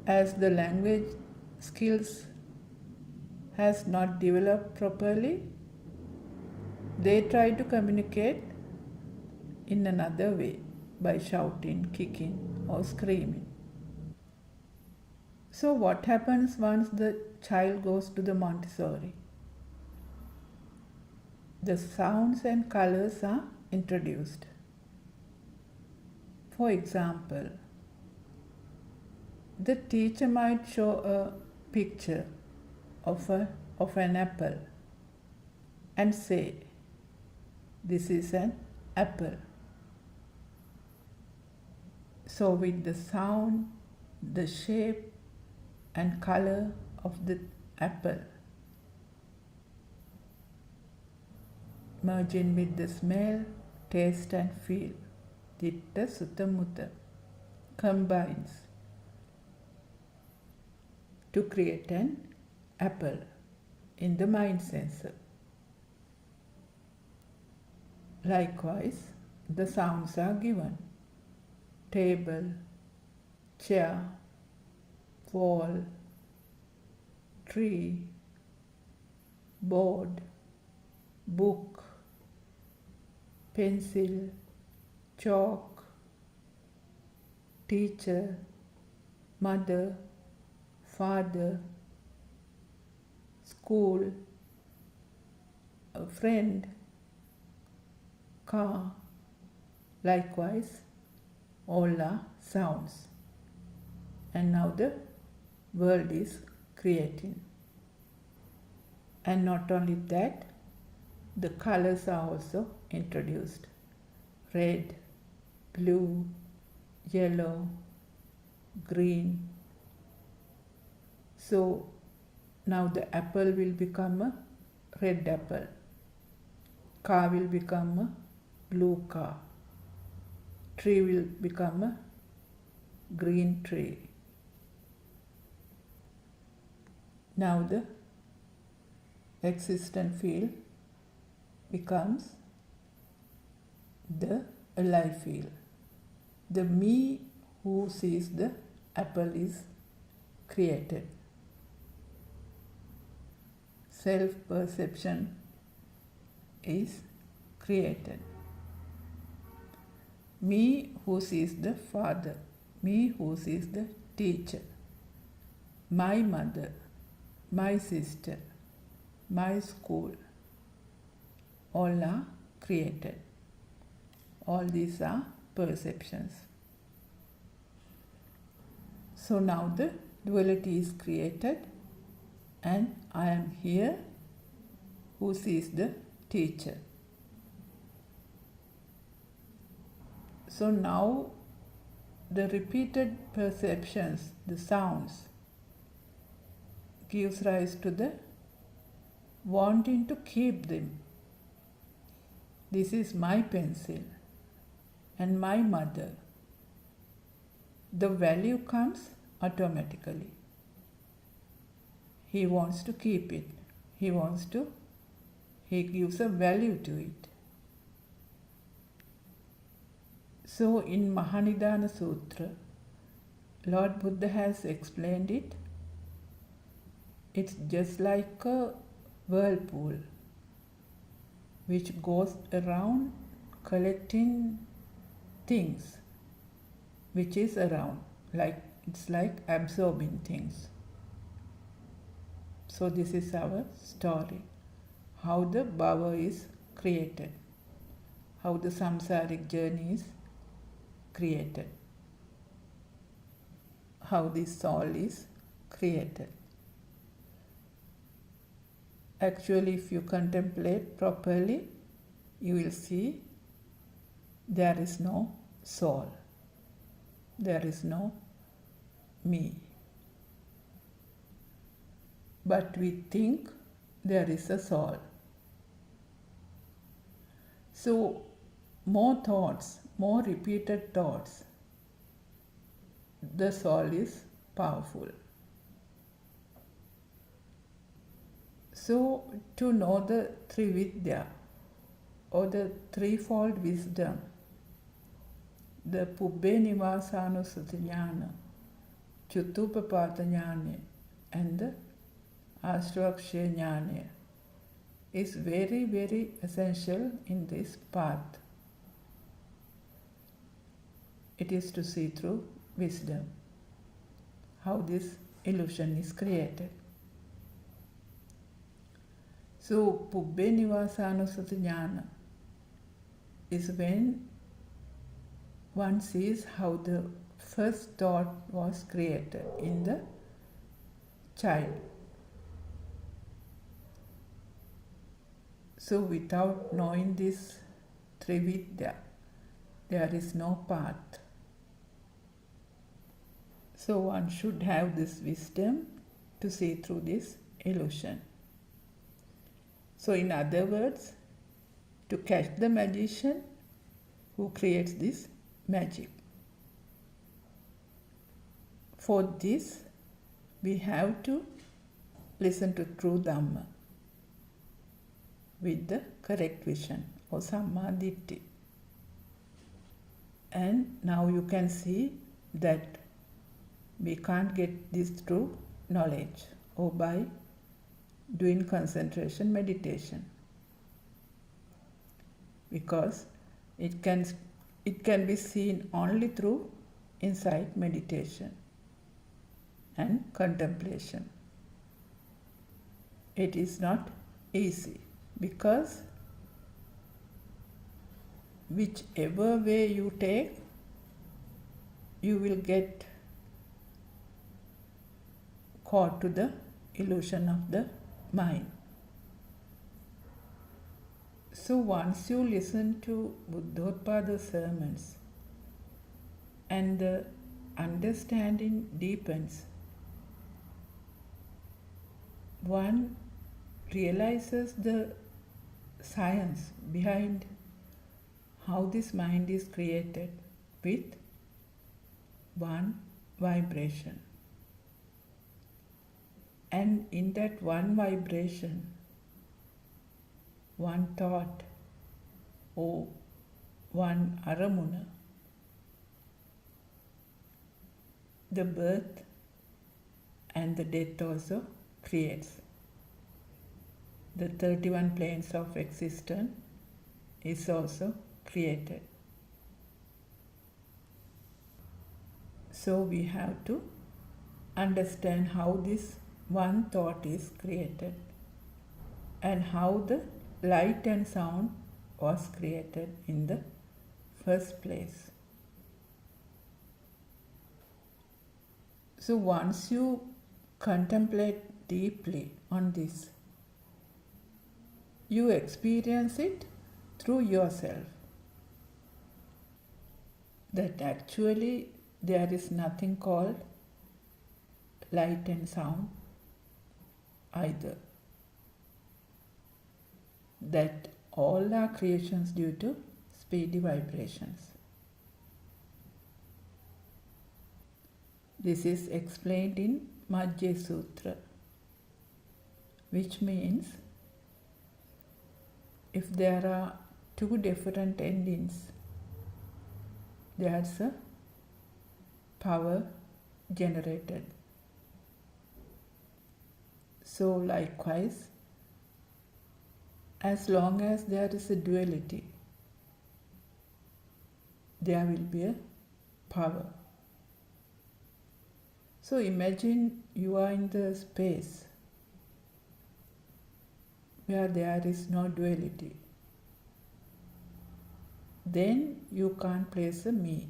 Speaker 1: As the language skills has not developed properly, they try to communicate in another way by shouting, kicking, or screaming. So what happens once the child goes to the Montessori? The sounds and colors are introduced. For example, the teacher might show a picture of an apple and say, "This is an apple." So with the sound, the shape and color of the apple merging with the smell, taste and feel, ditta sutta mutta, combines to create an apple in the mind sensor. Likewise, the sounds are given: table, chair, wall, tree, board, book, pencil, chalk, teacher, mother, father, school, a friend, car. Likewise, all are sounds. And now the world is creating. And not only that, the colors are also introduced: red, blue, yellow, green. So now the apple will become a red apple, car will become a blue car, tree will become a green tree. Now the existent field becomes the alive field. The me who sees the apple is created. Self-perception is created. Me who sees the father, me who sees the teacher, my mother, my sister, my school, all are created. All these are perceptions. So now the duality is created, and I am here who sees the teacher. So now the repeated perceptions, the sounds, gives rise to the wanting to keep them. This is my pencil and my mother. The value comes automatically. He wants to keep it. He gives a value to it. So in Mahanidana Sutra, Lord Buddha has explained it. It's just like a whirlpool which goes around collecting things which is around, it's like absorbing things. So this is our story, how the bhava is created, how the samsaric journey is created, how this soul is created. Actually, if you contemplate properly, you will see there is no soul. There is no me. But we think there is a soul. So more thoughts, more repeated thoughts, the soul is powerful. So to know the Trividya or the threefold wisdom, the Pubbe Nivasanusati Jnana, Chutupapada Jnana and the Ashtakshay Jnana is very, very essential in this path. It is to see through wisdom how this illusion is created. So Pubbe Nivasanusati Jnana is when one sees how the first thought was created in the child. So without knowing this Trividya, there is no path. So one should have this wisdom to see through this illusion. So in other words, to catch the magician who creates this magic. For this, we have to listen to true Dhamma with the correct vision or Samma Ditti. And now you can see that we can't get this through knowledge or by doing concentration meditation, because it can be seen only through insight meditation and contemplation. It is not easy, because whichever way you take, you will get caught to the illusion of the mind. So once you listen to Buddothpado sermons and the understanding deepens, one realizes the science behind how this mind is created with one vibration. And in that one vibration, one thought or one aramuna, the birth and the death also creates. The 31 planes of existence is also created. So we have to understand how this one thought is created and how the light and sound was created in the first place. So once you contemplate deeply on this, you experience it through yourself, that actually there is nothing called light and sound either, that all are creations due to speedy vibrations. This is explained in Majjhi Sutra, which means if there are two different endings, there's a power generated. So likewise, as long as there is a duality, there will be a power. So imagine you are in the space where there is no duality. Then you can't place a me.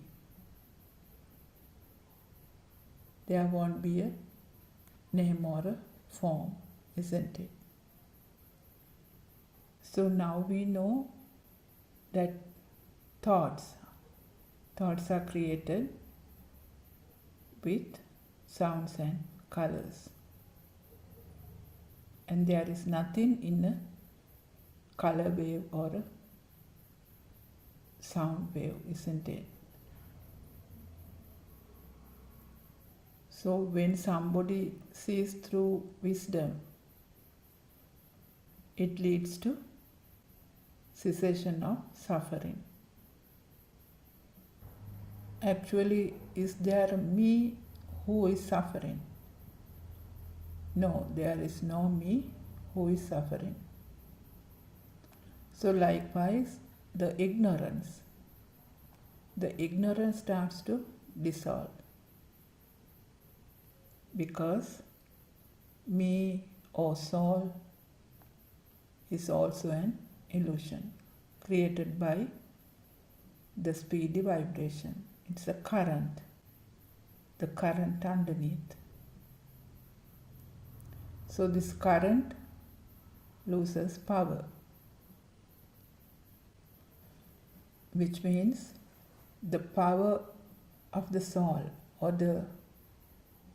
Speaker 1: There won't be a name or a form, isn't it? So now we know that thoughts are created with sounds and colors. And there is nothing in a color wave or a sound wave, isn't it? So when somebody sees through wisdom, it leads to cessation of suffering. Actually, is there a me who is suffering? No, there is no me who is suffering. So likewise, the ignorance starts to dissolve, because me or soul is also an illusion created by the speedy vibration. It's the current underneath. So this current loses power, which means the power of the soul or the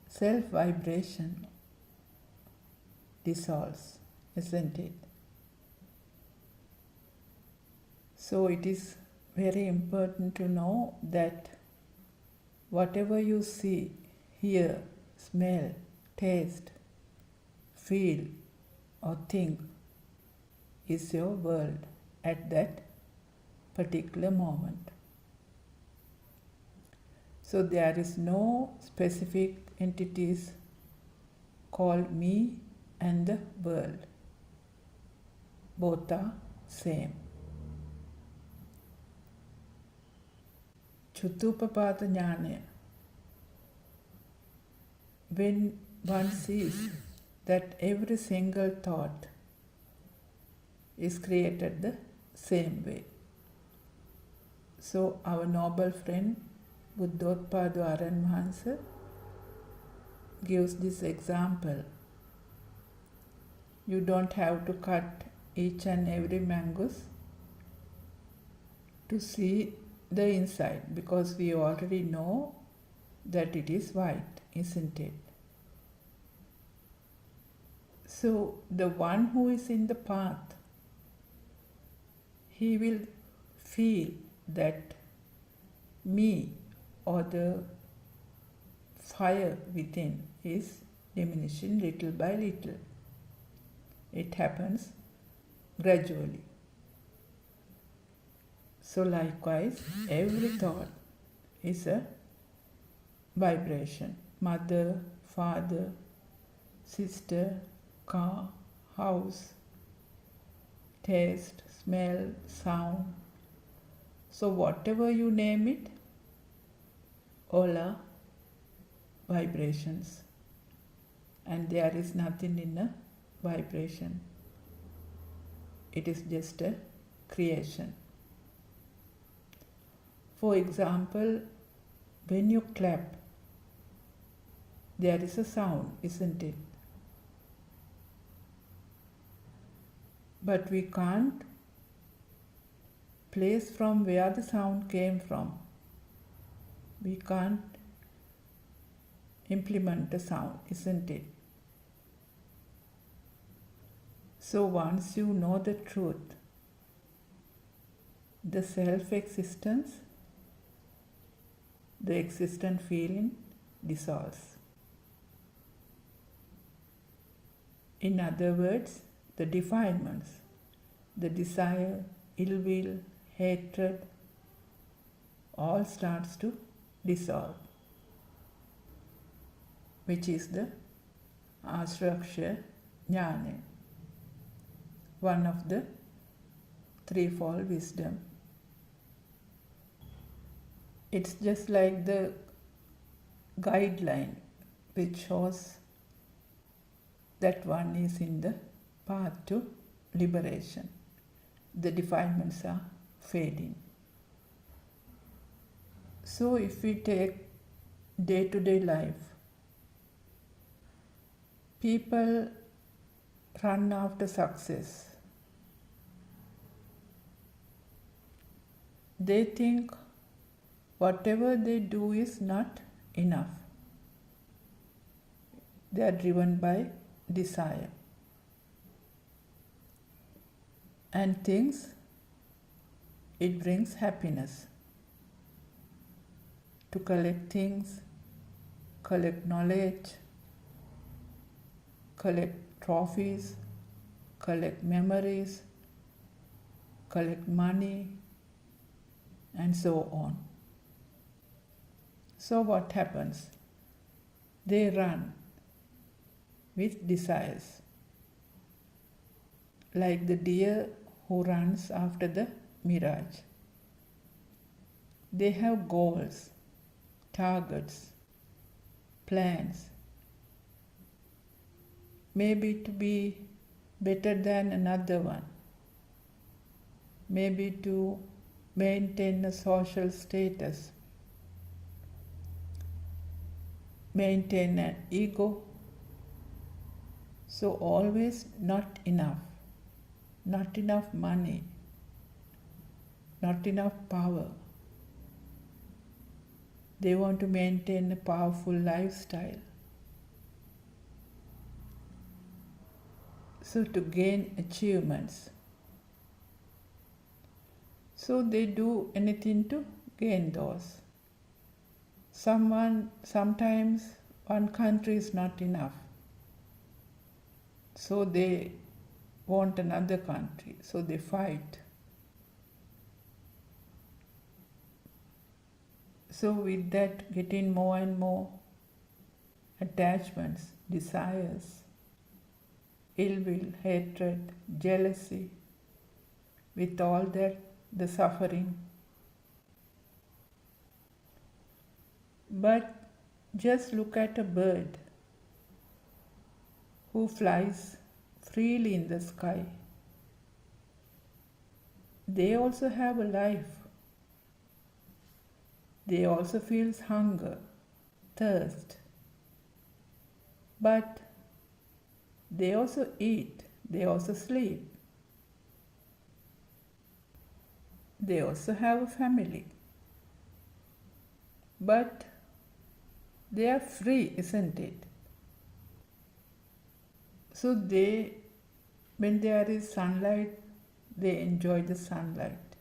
Speaker 1: self vibration dissolves, isn't it? So it is very important to know that whatever you see, hear, smell, taste, feel or think is your world at that particular moment. So there is no specific entities called me and the world. Both are same. Chutupapada jnana. When one sees that every single thought is created the same way. So our noble friend Buddothpado gives this example. You don't have to cut each and every mangoes to see the inside, because we already know that it is white, isn't it? So the one who is in the path, he will feel that me or the fire within is diminishing little by little. It happens gradually. So likewise, every thought is a vibration. Mother, father, sister, car, house, taste, smell, sound. So whatever you name it, all are vibrations. And there is nothing in a vibration. It is just a creation. For example, when you clap, there is a sound, isn't it? But we can't place from where the sound came from. We can't implement a sound, isn't it? So once you know the truth, the self-existence, the existent feeling dissolves. In other words, the defilements, the desire, ill will, hatred, all starts to dissolve, which is the Asraksha Jnana, one of the threefold wisdom. It's just like the guideline which shows that one is in the path to liberation. The defilements are fading. So if we take day-to-day life, people run after success. They think whatever they do is not enough. They are driven by desire. And things it brings happiness. To collect things, collect knowledge, collect trophies, collect memories, collect money, and so on. So what happens? They run with desires, like the deer who runs after the mirage. They have goals, targets, plans, maybe to be better than another one, maybe to maintain a social status, maintain an ego. So always not enough money, not enough power. They want to maintain a powerful lifestyle. So to gain achievements. So they do anything to gain those. Sometimes one country is not enough. So they want another country. So they fight. So with that, getting more and more attachments, desires, ill will, hatred, jealousy, with all that, the suffering. But just look at a bird who flies freely in the sky. They also have a life. They also feel hunger, thirst. But they also eat, they also sleep. They also have a family. But they are free, isn't it? So when there is sunlight, they enjoy the sunlight.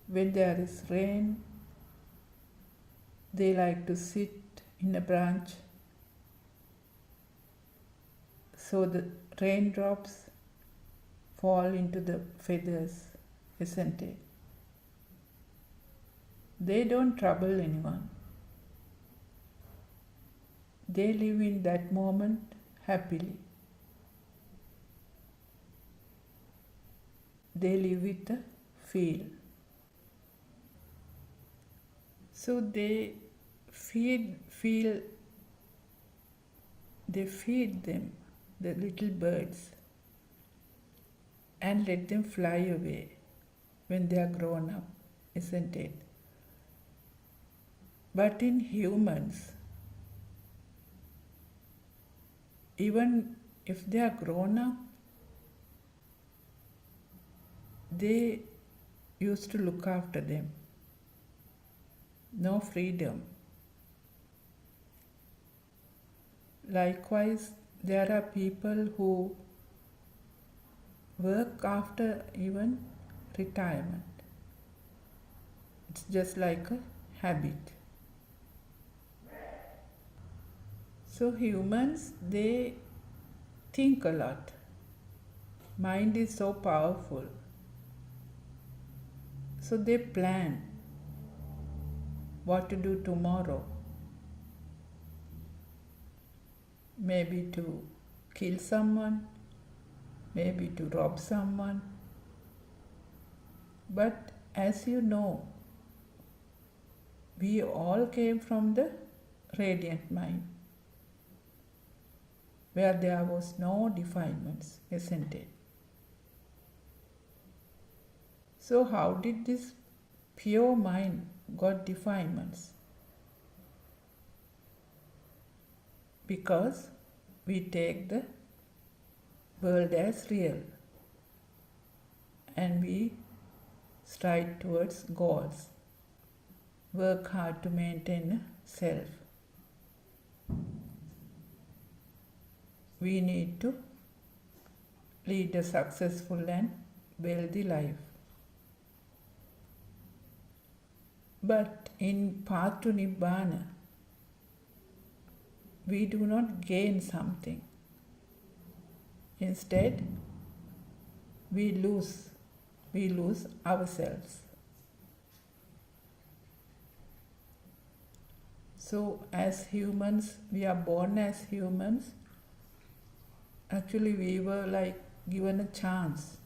Speaker 1: When there is rain, they like to sit in a branch so the raindrops fall into the feathers, isn't it? They don't trouble anyone. They live in that moment happily. They live with the feel. So they feed them, the little birds, and let them fly away when they are grown up, isn't it? But in humans, even if they are grown up, they used to look after them. No freedom. Likewise, there are people who work after even retirement. It's just like a habit. So humans, they think a lot. Mind is so powerful. So they plan what to do tomorrow. Maybe to kill someone, maybe to rob someone. But as you know, we all came from the radiant mind, where there was no defilements, isn't it? So how did this pure mind got defilements? Because we take the world as real and we stride towards goals, work hard to maintain a self. We need to lead a successful and wealthy life. But in path to Nibbana, we do not gain something. Instead, we lose ourselves. So as humans, we are born as humans. Actually, we were like given a chance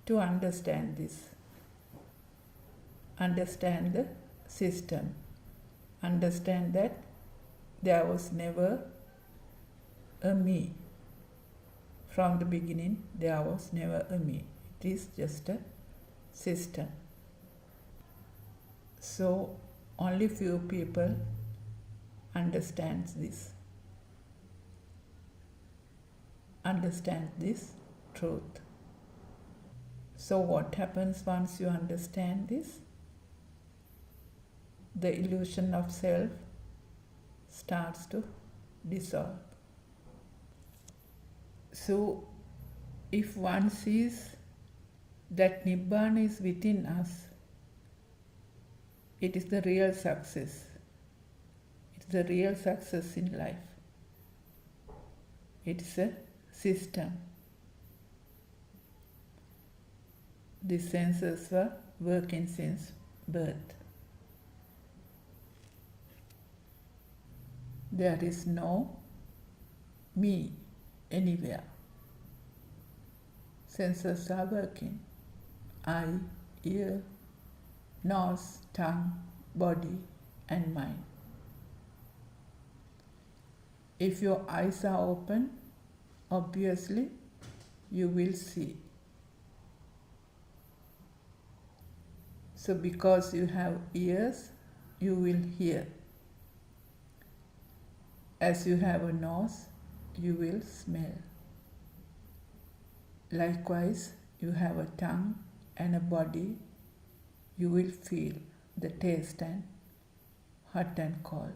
Speaker 1: to understand this, understand the system, understand that there was never a me. From the beginning, there was never a me. It is just a system. So only few people understand this truth. So what happens once you understand this? The illusion of self starts to dissolve. So if one sees that Nibbana is within us, it is the real success. It's the real success in life. It's a system. The senses were working since birth. There is no me anywhere. Senses are working. Eye, ear, nose, tongue, body, and mind. If your eyes are open, obviously you will see. So because you have ears, you will hear. As you have a nose, you will smell. Likewise, you have a tongue and a body, you will feel the taste and hot and cold.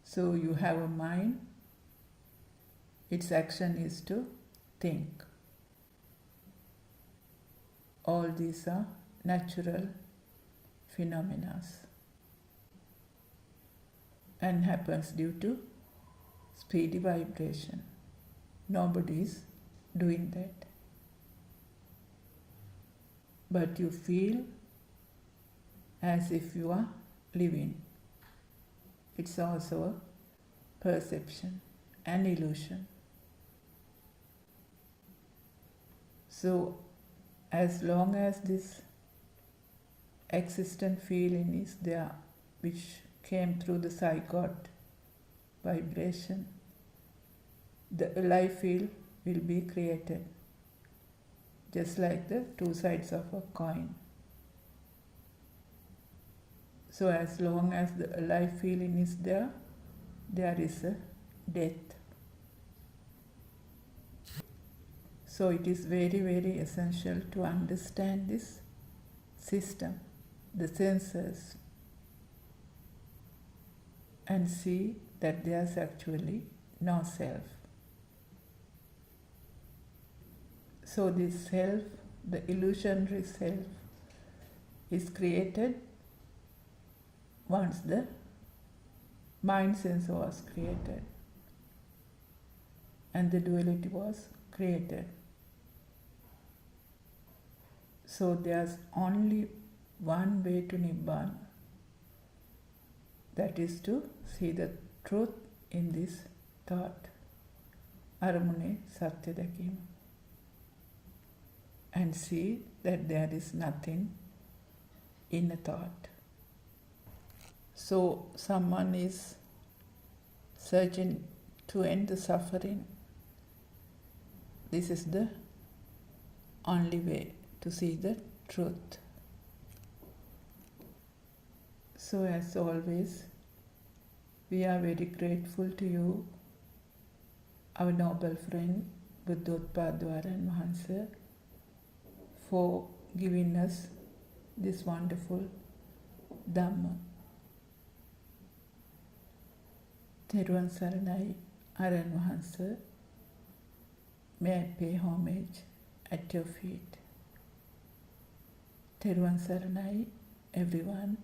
Speaker 1: So you have a mind, its action is to think. All these are natural phenomena and happens due to speedy vibration. Nobody is doing that. But you feel as if you are living. It's also a perception, an illusion. So as long as this existent feeling is there, which came through the zygote vibration, the alive feel will be created, just like the two sides of a coin. So as long as the alive feeling is there, there is a death. So it is very, very essential to understand this system, the senses, and see that there is actually no self. So this self, the illusionary self, is created once the mind sense was created and the duality was created. So there's only one way to Nibbana, that is to see the truth in this thought, aramune satya dakima, and see that there is nothing in a thought. So someone is searching to end the suffering. This is the only way to see the truth. So as always, we are very grateful to you, our noble friend Buddothpado Wahanse, for giving us this wonderful Dhamma. Theruvan Saranai Aran Wahanse, may I pay homage at your feet. Therwan Saranai, everyone.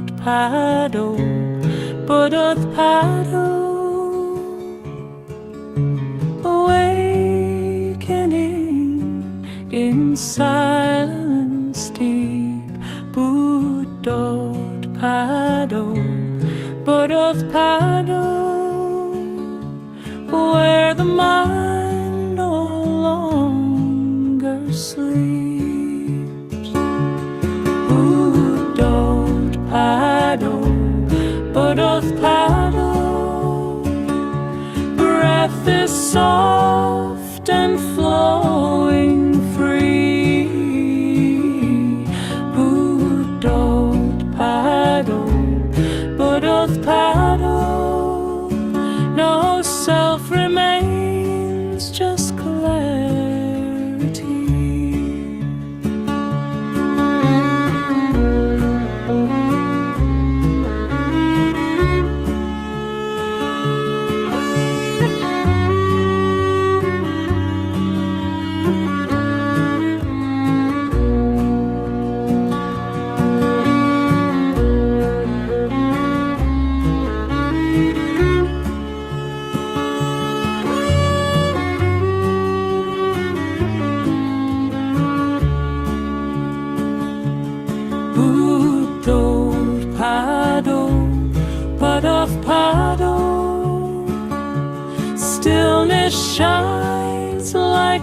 Speaker 2: Buddothpado, Buddothpado, awakening in silence deep. Buddothpado, Buddothpado, where the mind no longer sleeps. Buddothpado, Buddothpado, breath is soft and flowing free. Buddothpado, Buddothpado, no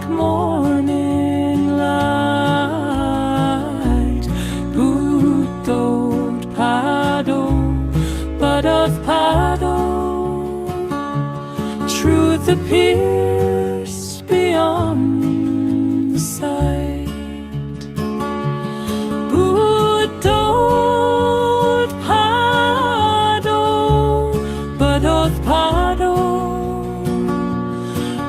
Speaker 2: like morning light. Buddothpado, Buddothpado, truth appears beyond sight. Buddothpado, Buddothpado,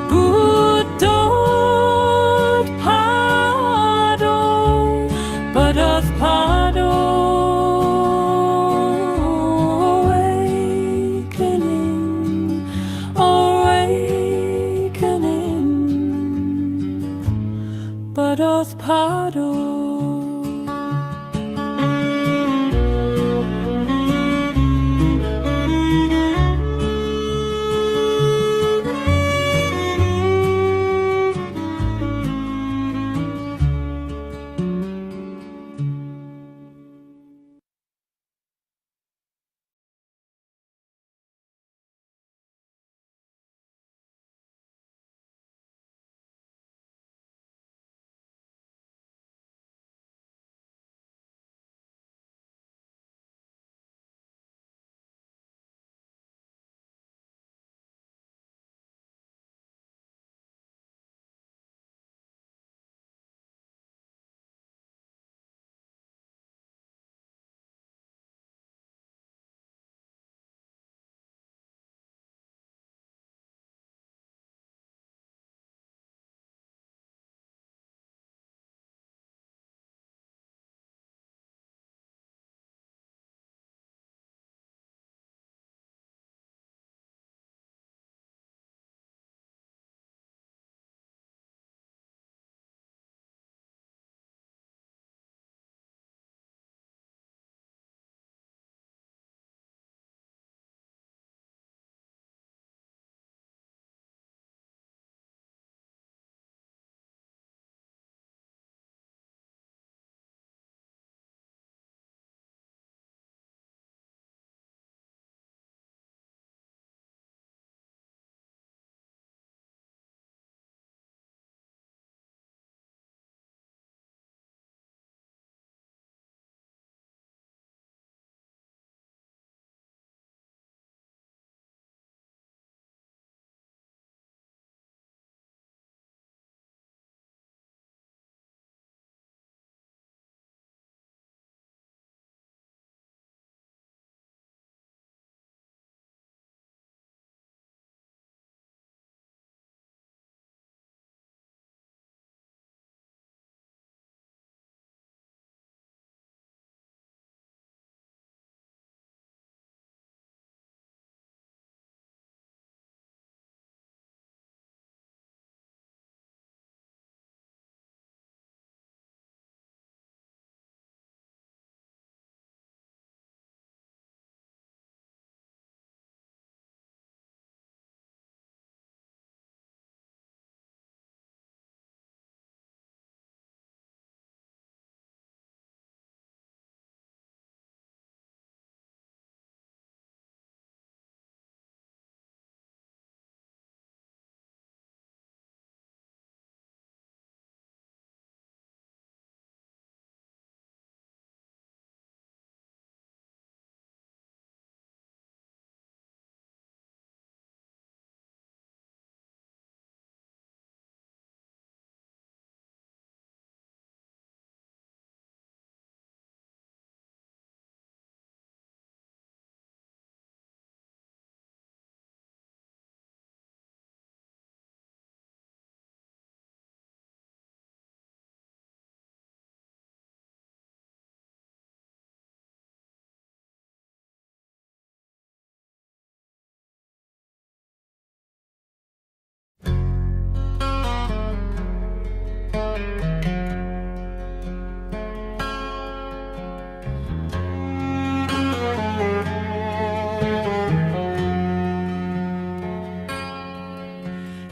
Speaker 2: Buddothpado, Buddothpado, awakening, awakening, Buddothpado.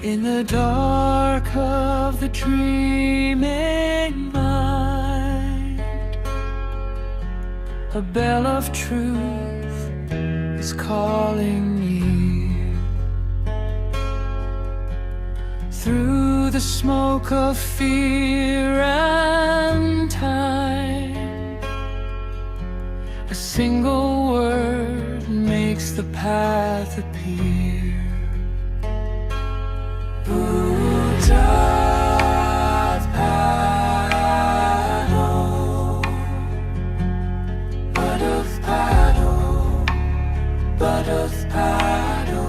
Speaker 2: In the dark of the dreaming mind, a bell of truth is calling near. Through the smoke of fear and time. A single word makes the path appear. Buddothpado, Buddothpado, Buddothpado.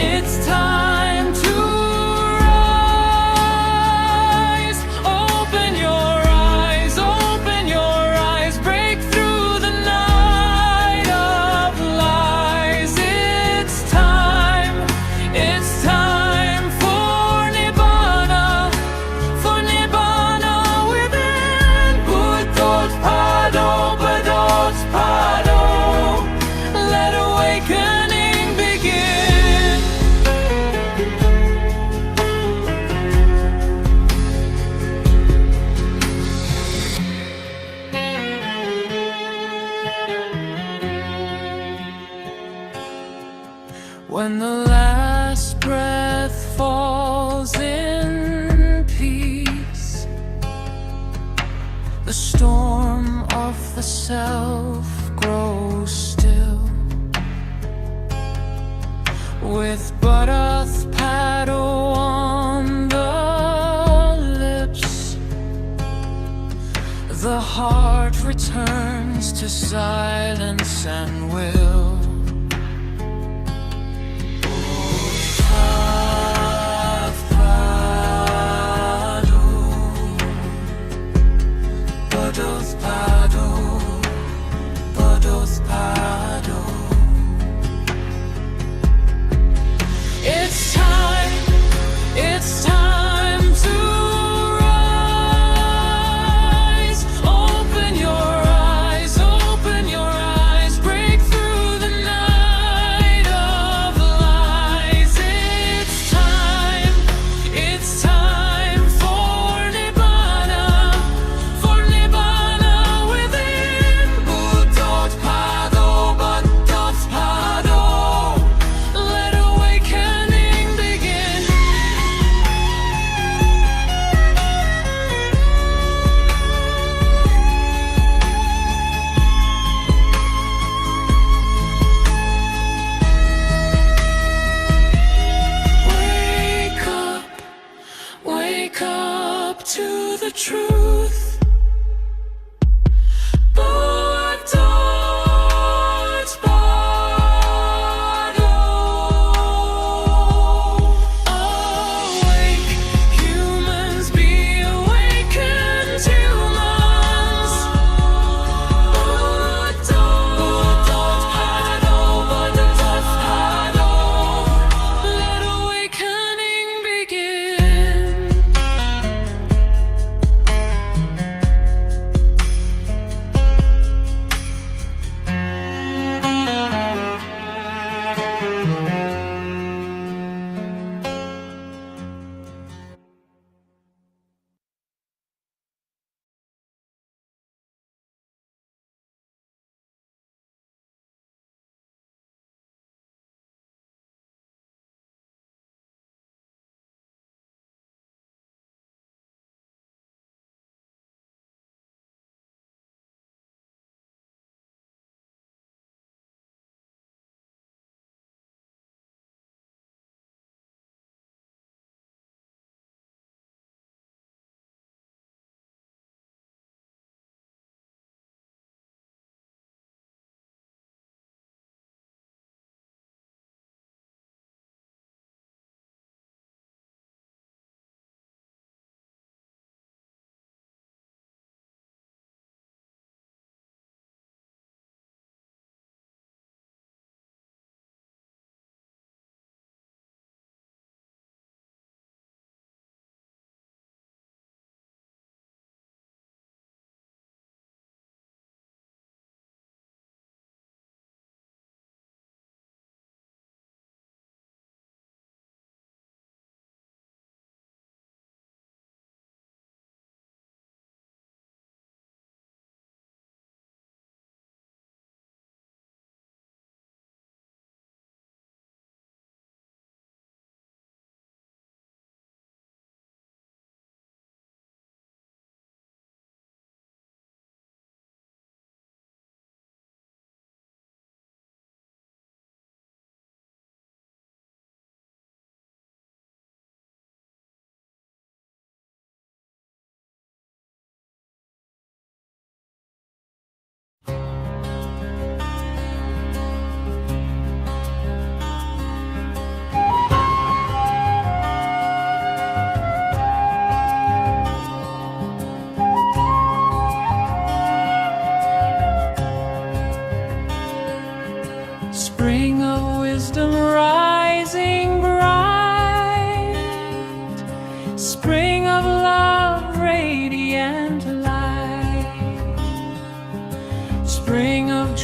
Speaker 2: It's time to rise. Open your eyes, break through the night of lies. It's time for Nibbana within. Buddothpado, Buddothpado, let awakening begin. When the last breath falls in peace, the storm of the self grows still. With Buddothpado on the lips, the heart returns to silence and will. Buddothpado, Buddothpado. It's time to rise. Open your eyes, break through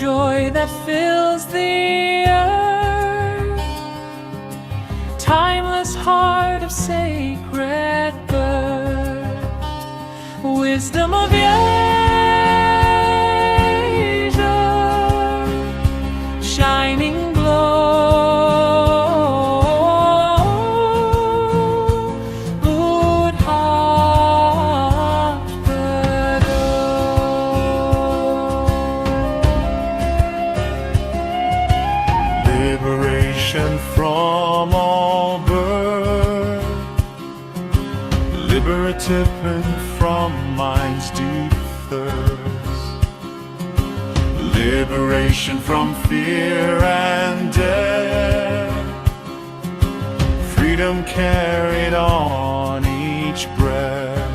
Speaker 11: joy that fills the earth, timeless heart of sacred birth, wisdom of Asia, shining glow, Buddothpado.
Speaker 2: Liberation from all birth, liberative and from mind's deep thirst, liberation from fear and death, freedom carried on each breath,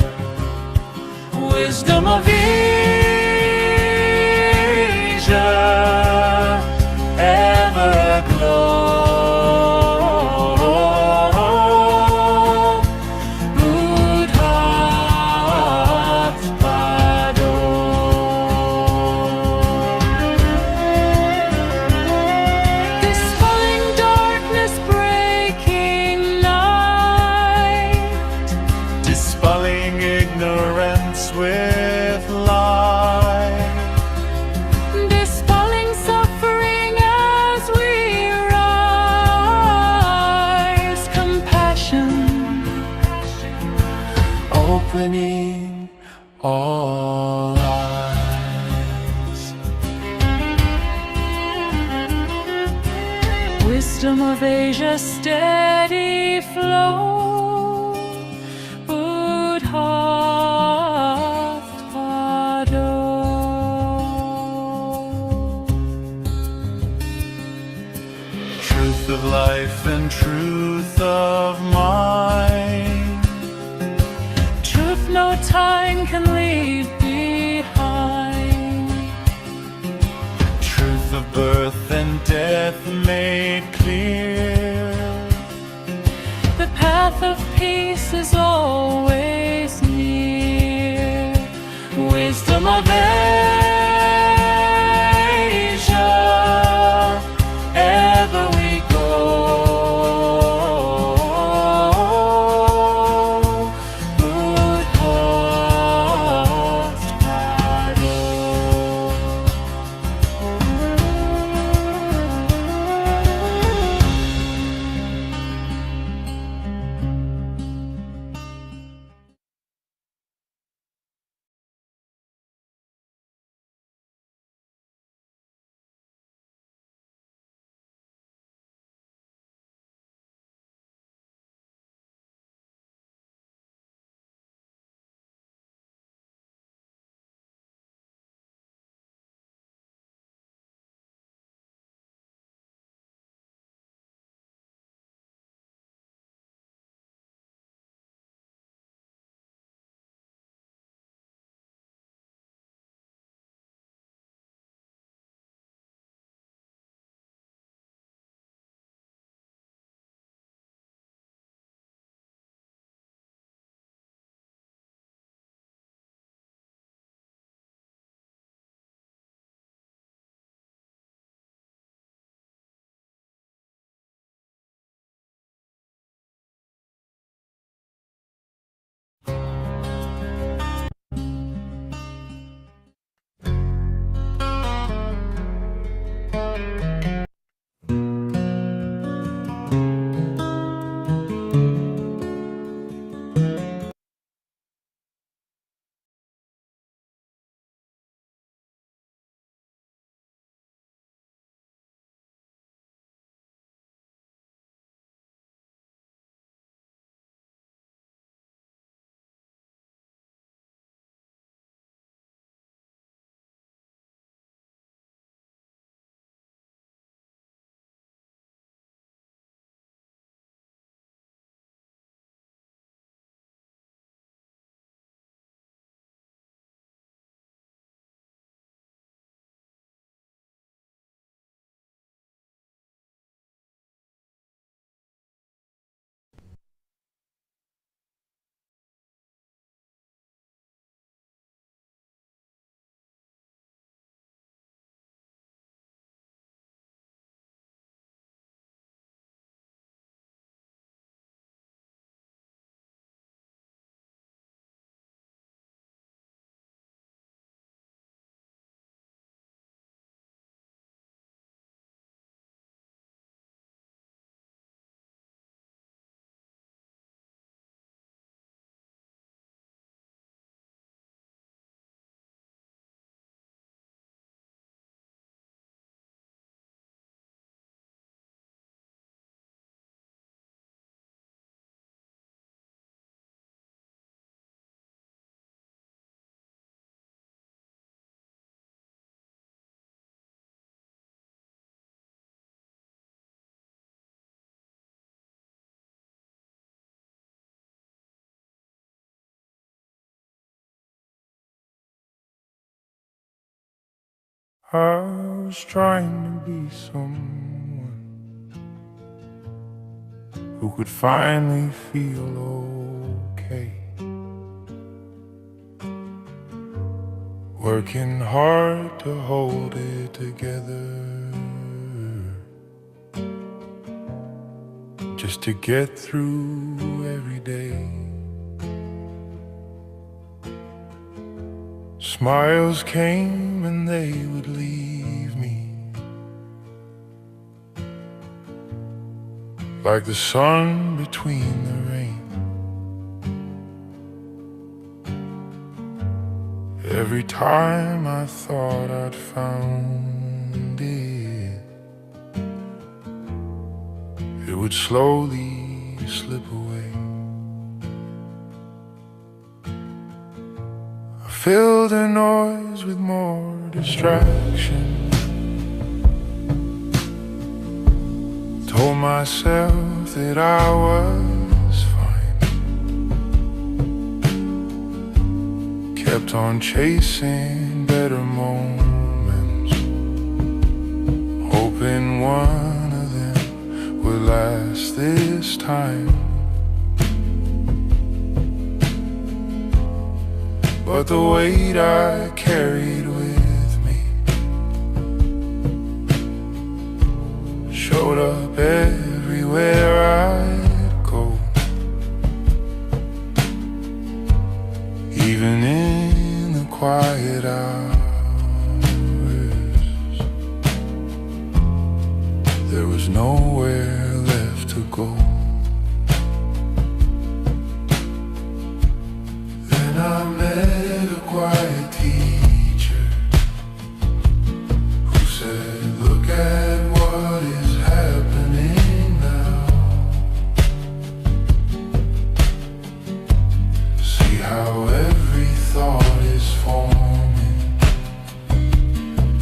Speaker 11: Wisdom of Asia, ever aglow, Buddothpado. Dispelling darkness, breaking night,
Speaker 2: dispelling ignorance with light,
Speaker 11: dispelling suffering as we rise, compassion,
Speaker 2: opening all eyes.
Speaker 11: wisdom of Asia, steady flow, Buddothpado.
Speaker 2: Truth of life and truth of mind,
Speaker 11: Truth no time can leave behind,
Speaker 2: truth of birth and death made clear,
Speaker 11: the path of peace is always near, wisdom of
Speaker 2: I was trying to be someone who could finally feel okay. Working hard to hold it together, just to get through every day. Smiles came and they would leave me, like the sun between the rain. Every time I thought I'd found it, it would slowly slip away. I filled the noise with more distraction, told myself that I was fine, kept on chasing better moments, hoping one of them would last this time. But the weight I carried with me showed up everywhere I'd go, even in the quiet hours. There was nowhere left to go. Then I met a quiet teacher who said, look at what is happening now. See how every thought is forming.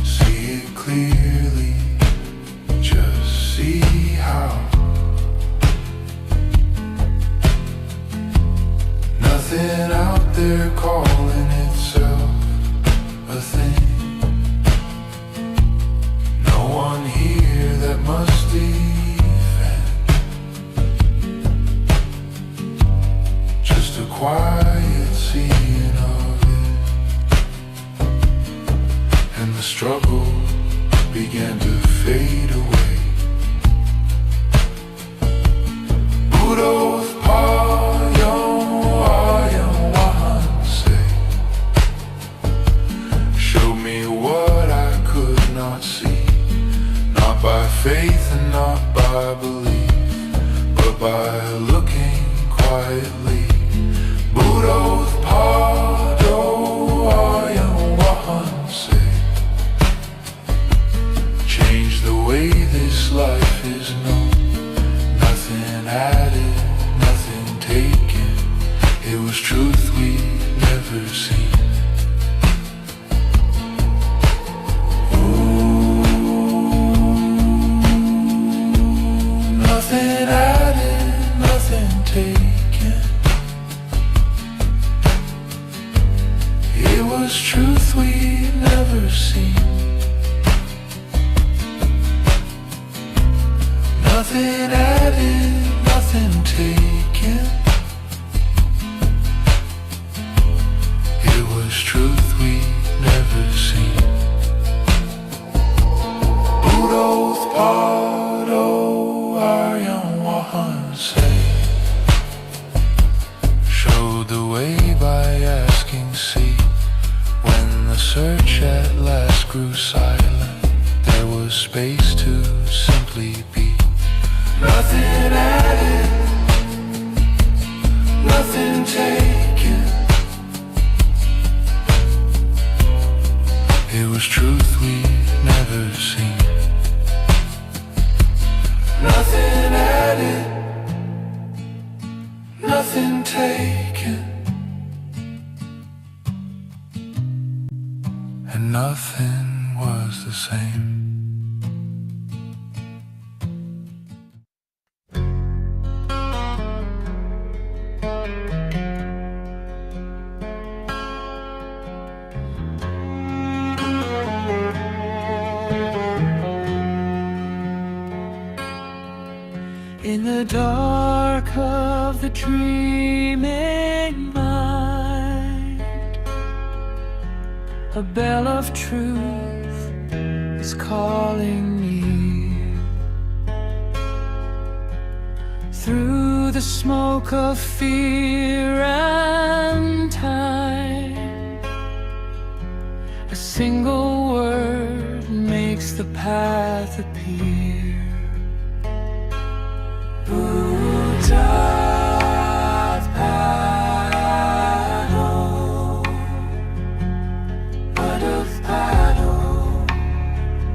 Speaker 2: See it clearly, just see how nothing out there calling itself a thing. No one here that must defend. Just a quiet seeing of it. And the struggle began to fade away. Buddothpado, see, not by faith and not by belief, but by looking quietly. Buddothpado, change the way this life is known. Nothing added, nothing taken. It was truth we'd never seen. Nothing added, nothing taken. It was truth we'd never seen. Nothing added, nothing taken. It was truth we'd never seen. Buddothpado, showed the way by asking, see. When the search at last grew silent, there was space to simply be. Nothing added, nothing taken. It was truth we'd never seen. Nothing added, nothing taken, and nothing was the same.
Speaker 11: In the dark of the dreaming mind, a bell of truth is calling me. Through the smoke of fear and time, a single word makes the path appear. Buddothpado, Buddothpado,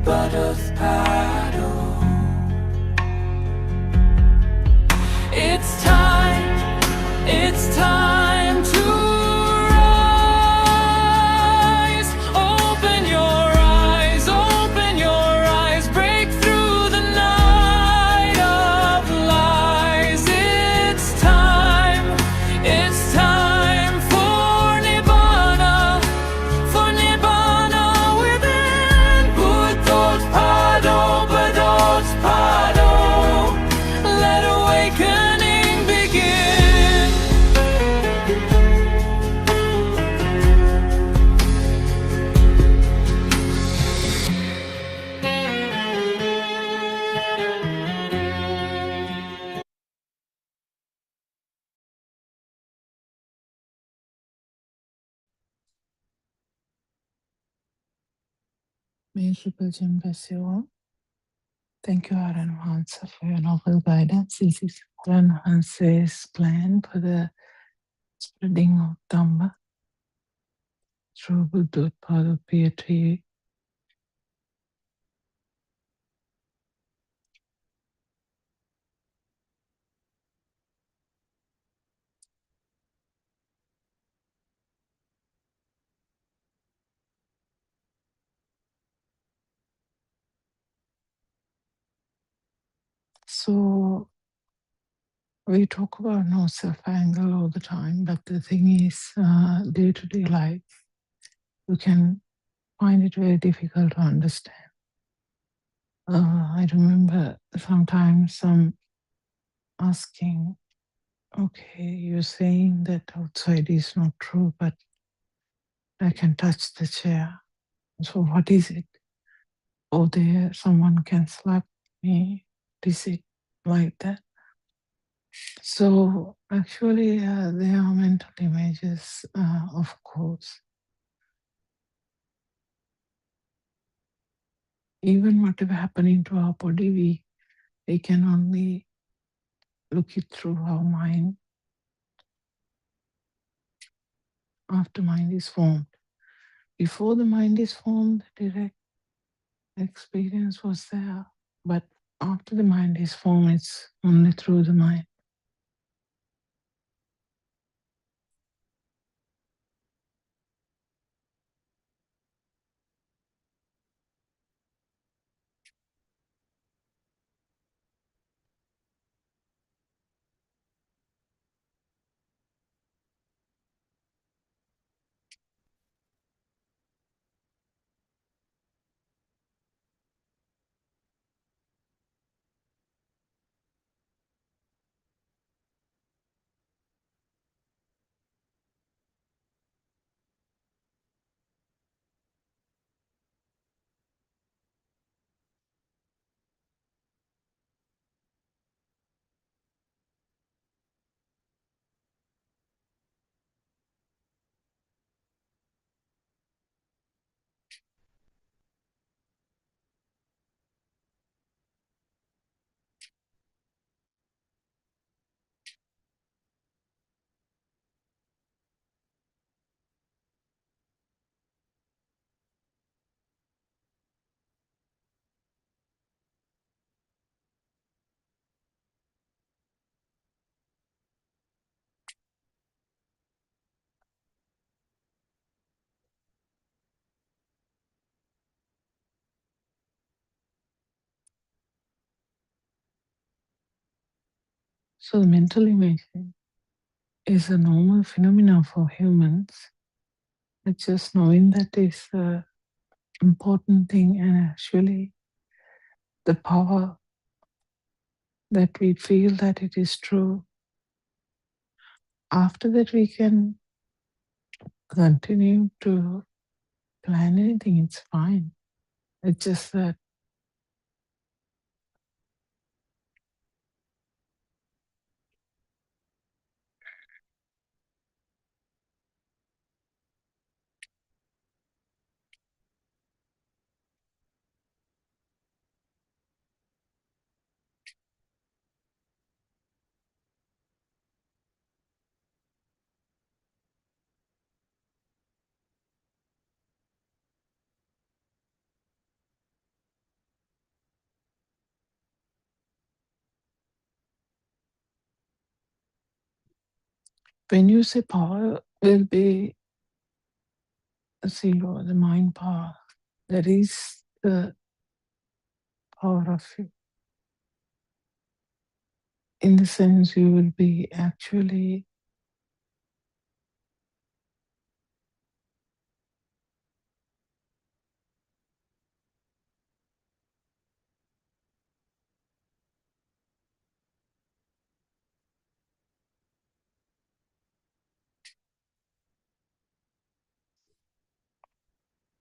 Speaker 11: Buddothpado. It's time to rise. Open your eyes, break through the night of lies. It's time for Nibbana within. Buddothpado, Buddothpado, let awakening begin.
Speaker 12: May Triple Gem bless you all. Thank you, Aran Hansa, for your novel guidance. This is Aran Hansa's plan for the spreading of Dhamma through Buddothpado PeoTV. So we talk about no self angle all the time, but the thing is, day-to-day life, you can find it very difficult to understand. I remember sometimes asking, okay, you're saying that outside is not true, but I can touch the chair. So what is it? Oh, there, someone can slap me. Is it like that? So actually, they are mental images, of course. Even whatever happening to our body, we can only look it through our mind after mind is formed. Before the mind is formed, the direct experience was there. But after the mind is formed, it's only through the mind. So the mental imaging is a normal phenomenon for humans. It's just knowing that is the important thing, and actually the power that we feel that it is true. After that, we can continue to plan anything. It's fine. It's just that when you say power will be zero, the mind power, that is the power of you. In the sense, you will be actually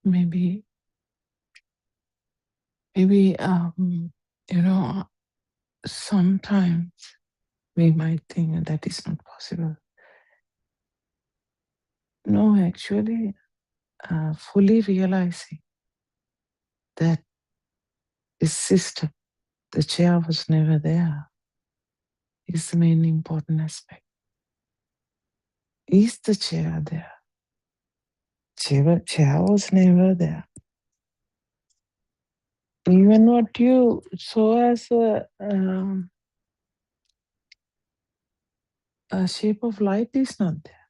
Speaker 12: maybe, sometimes we might think that is not possible. No, actually, fully realizing that this system, the chair was never there, is the main important aspect. Is the chair there? Chair was never there. Even what you saw as a shape of light is not there.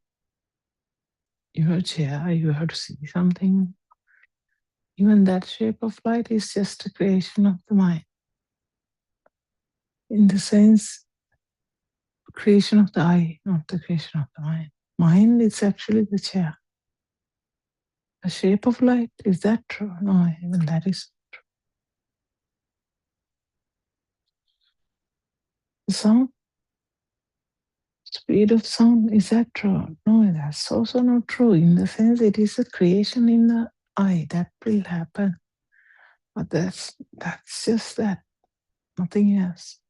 Speaker 12: Your chair, you have to see something. Even that shape of light is just a creation of the mind. In the sense, creation of the eye, not the creation of the mind. Mind is actually the chair. A shape of light, is that true? No, even that is true. The sound, speed of sound, is that true? No, that's also not true. In the sense, it is a creation in the eye that will happen. But that's just that, nothing else.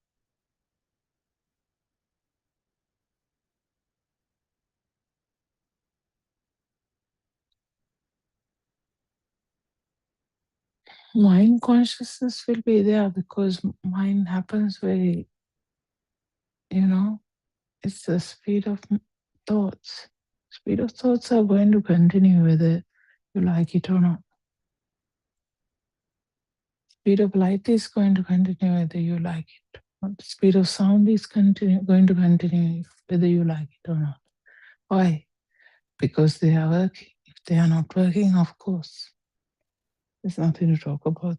Speaker 12: Mind consciousness will be there because mind happens very, it's the speed of thoughts. Speed of thoughts are going to continue whether you like it or not. Speed of light is going to continue whether you like it. The speed of sound is going to continue whether you like it or not. Why? Because they are working. If they are not working, of course, there's nothing to talk about.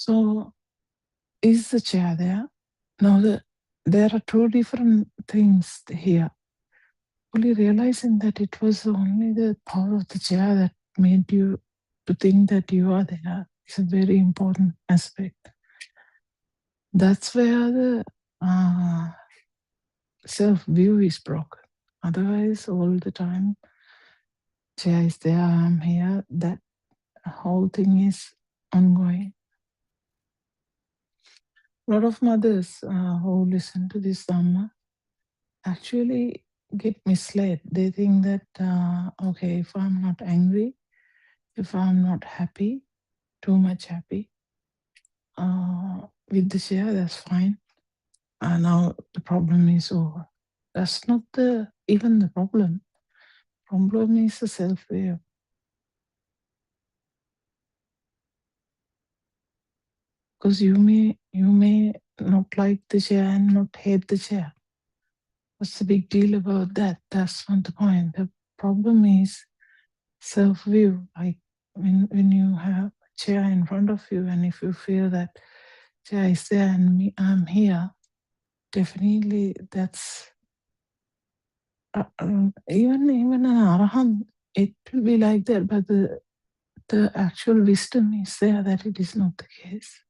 Speaker 12: So is the chair there? Now there are two different things here. Fully realizing that it was only the power of the chair that made you to think that you are there is a very important aspect. That's where the self-view is broken. Otherwise, all the time, chair is there, I'm here, that whole thing is ongoing. A lot of mothers who listen to this Dhamma actually get misled. They think that, okay, if I'm not angry, if I'm not happy, too much happy, with the chair, that's fine. Now the problem is over. That's not even the problem. Problem is the self-view. Because you may not like the chair and not hate the chair. What's the big deal about that? That's not the point. The problem is self-view. Like when you have a chair in front of you, and if you feel that chair is there and I'm here, definitely that's even an arahant, it will be like that. But the actual wisdom is there that it is not the case.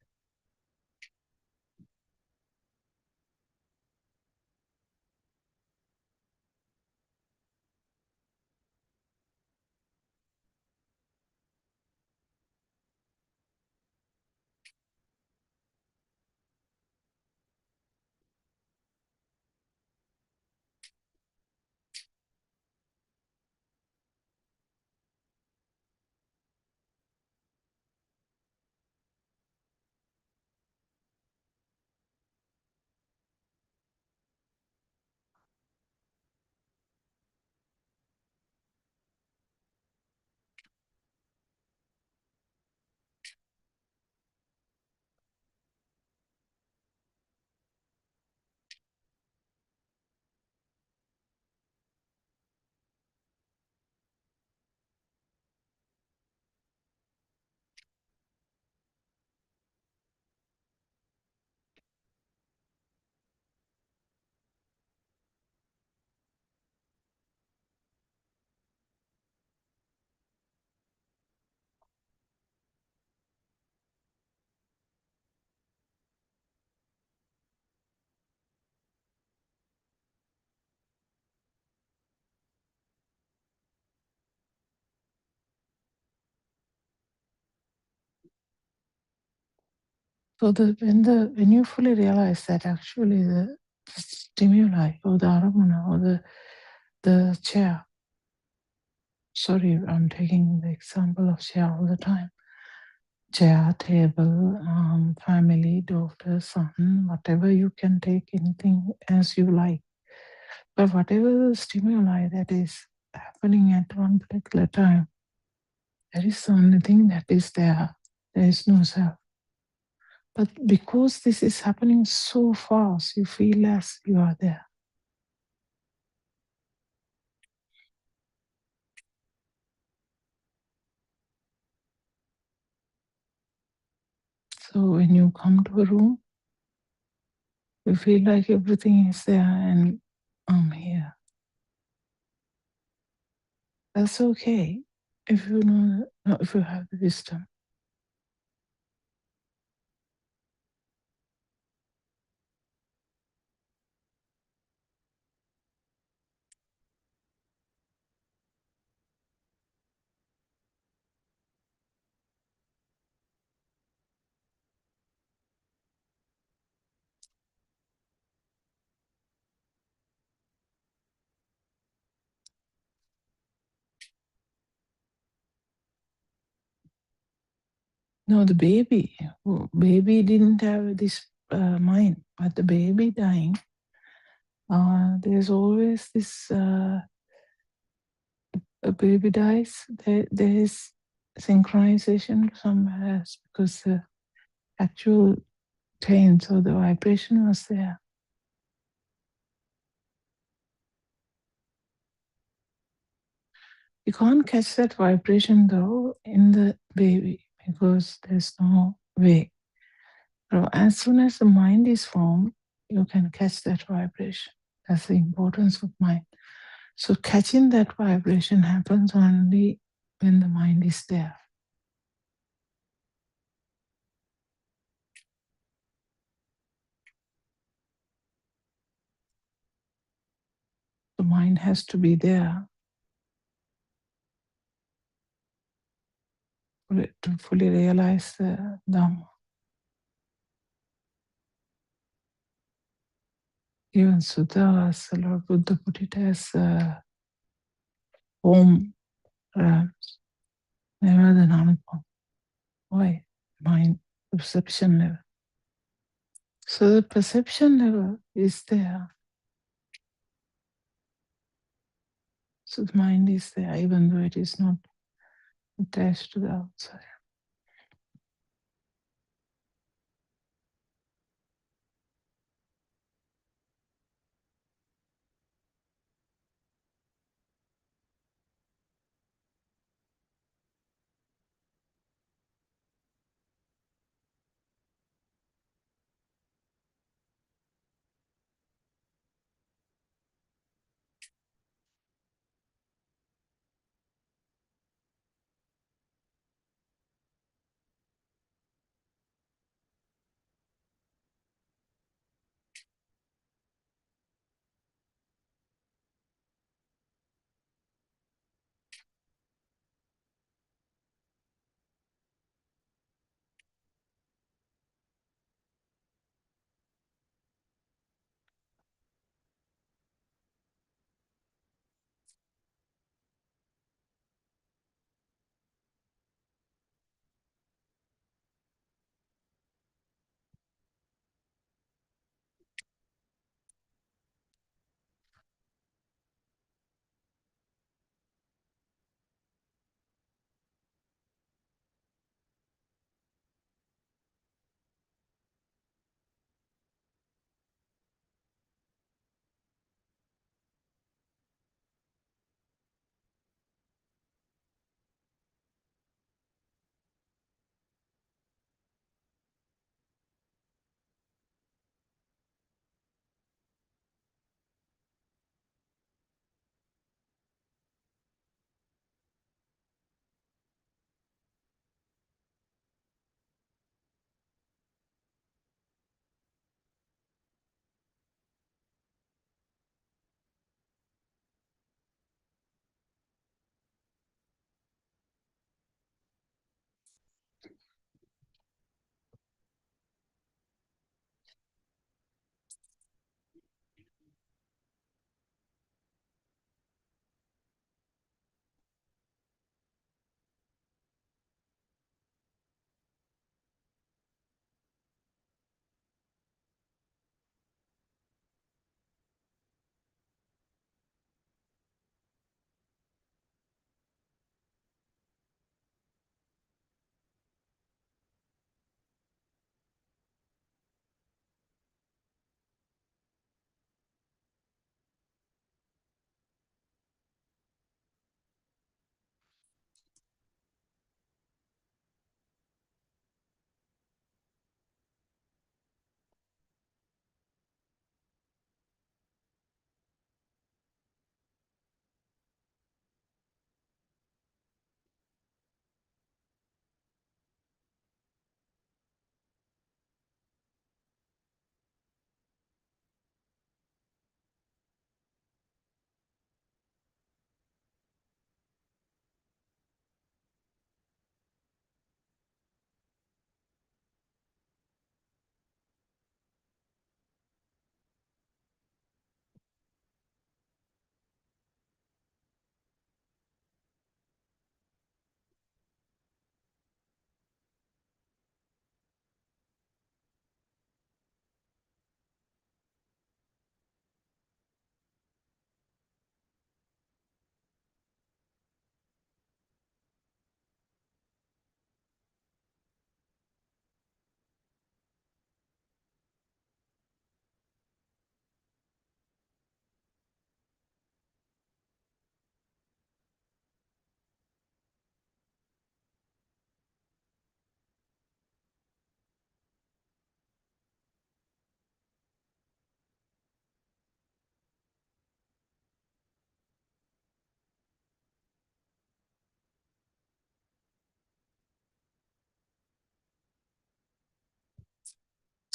Speaker 12: So when you fully realize that actually the stimuli or the aramana or the chair, sorry, I'm taking the example of chair all the time. Chair, table, family, daughter, son, whatever, you can take anything as you like. But whatever the stimuli that is happening at one particular time, that is the only thing that is there. There is no self. But because this is happening so fast, you feel as you are there. So when you come to a room, you feel like everything is there and I'm here. That's okay if you know, if you have the wisdom. No, the baby didn't have this mind, but the baby dying, there's always this, a baby dies, there is synchronization somewhere else because the actual change or the vibration was there. You can't catch that vibration though in the baby because there's no way. So as soon as the mind is formed, you can catch that vibration. That's the importance of mind. So catching that vibration happens only when the mind is there. The mind has to be there for it to fully realize the Dhamma. Even Sutta, as the Lord Buddha put it, as Om Rams, never the non-form. Why? Mind, perception level. So the perception level is there. So the mind is there, even though it is not attached to the outside.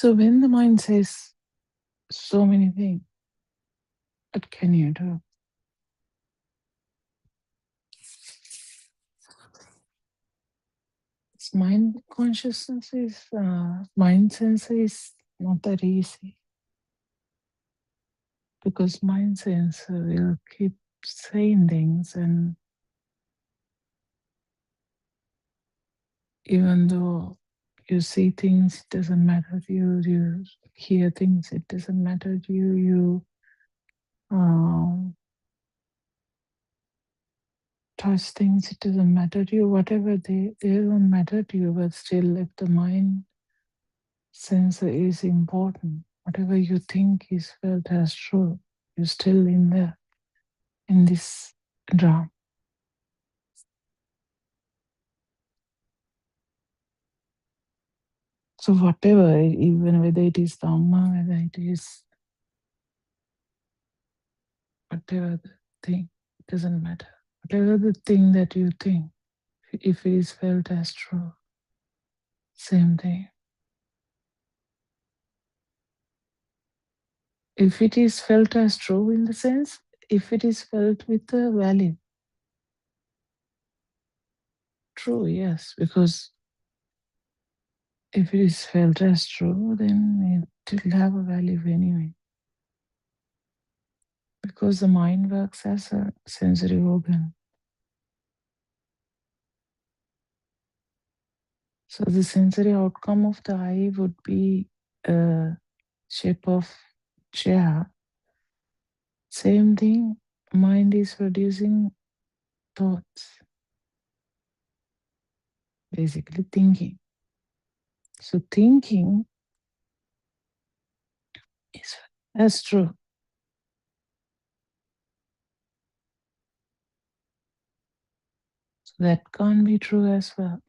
Speaker 12: So when the mind says so many things, what can you do? Mind consciousness is, mind sensor is not that easy, because mind sensor will keep saying things, and even though you see things, it doesn't matter to you. You hear things, it doesn't matter to you. You touch things, it doesn't matter to you. Whatever they don't matter to you, but still, if the mind sensor is important, whatever you think is felt as true, you're still in this drama. So whatever, even whether it is Dhamma, whether it is whatever the thing, it doesn't matter. Whatever the thing that you think, if it is felt as true, same thing. If it is felt as true, in the sense, if it is felt with a value, true, yes, because if it is felt as true, then it will have a value anyway. Because the mind works as a sensory organ. So the sensory outcome of the eye would be a shape of chair. Same thing, mind is producing thoughts, basically thinking. So thinking is as true. So that can't be true as well.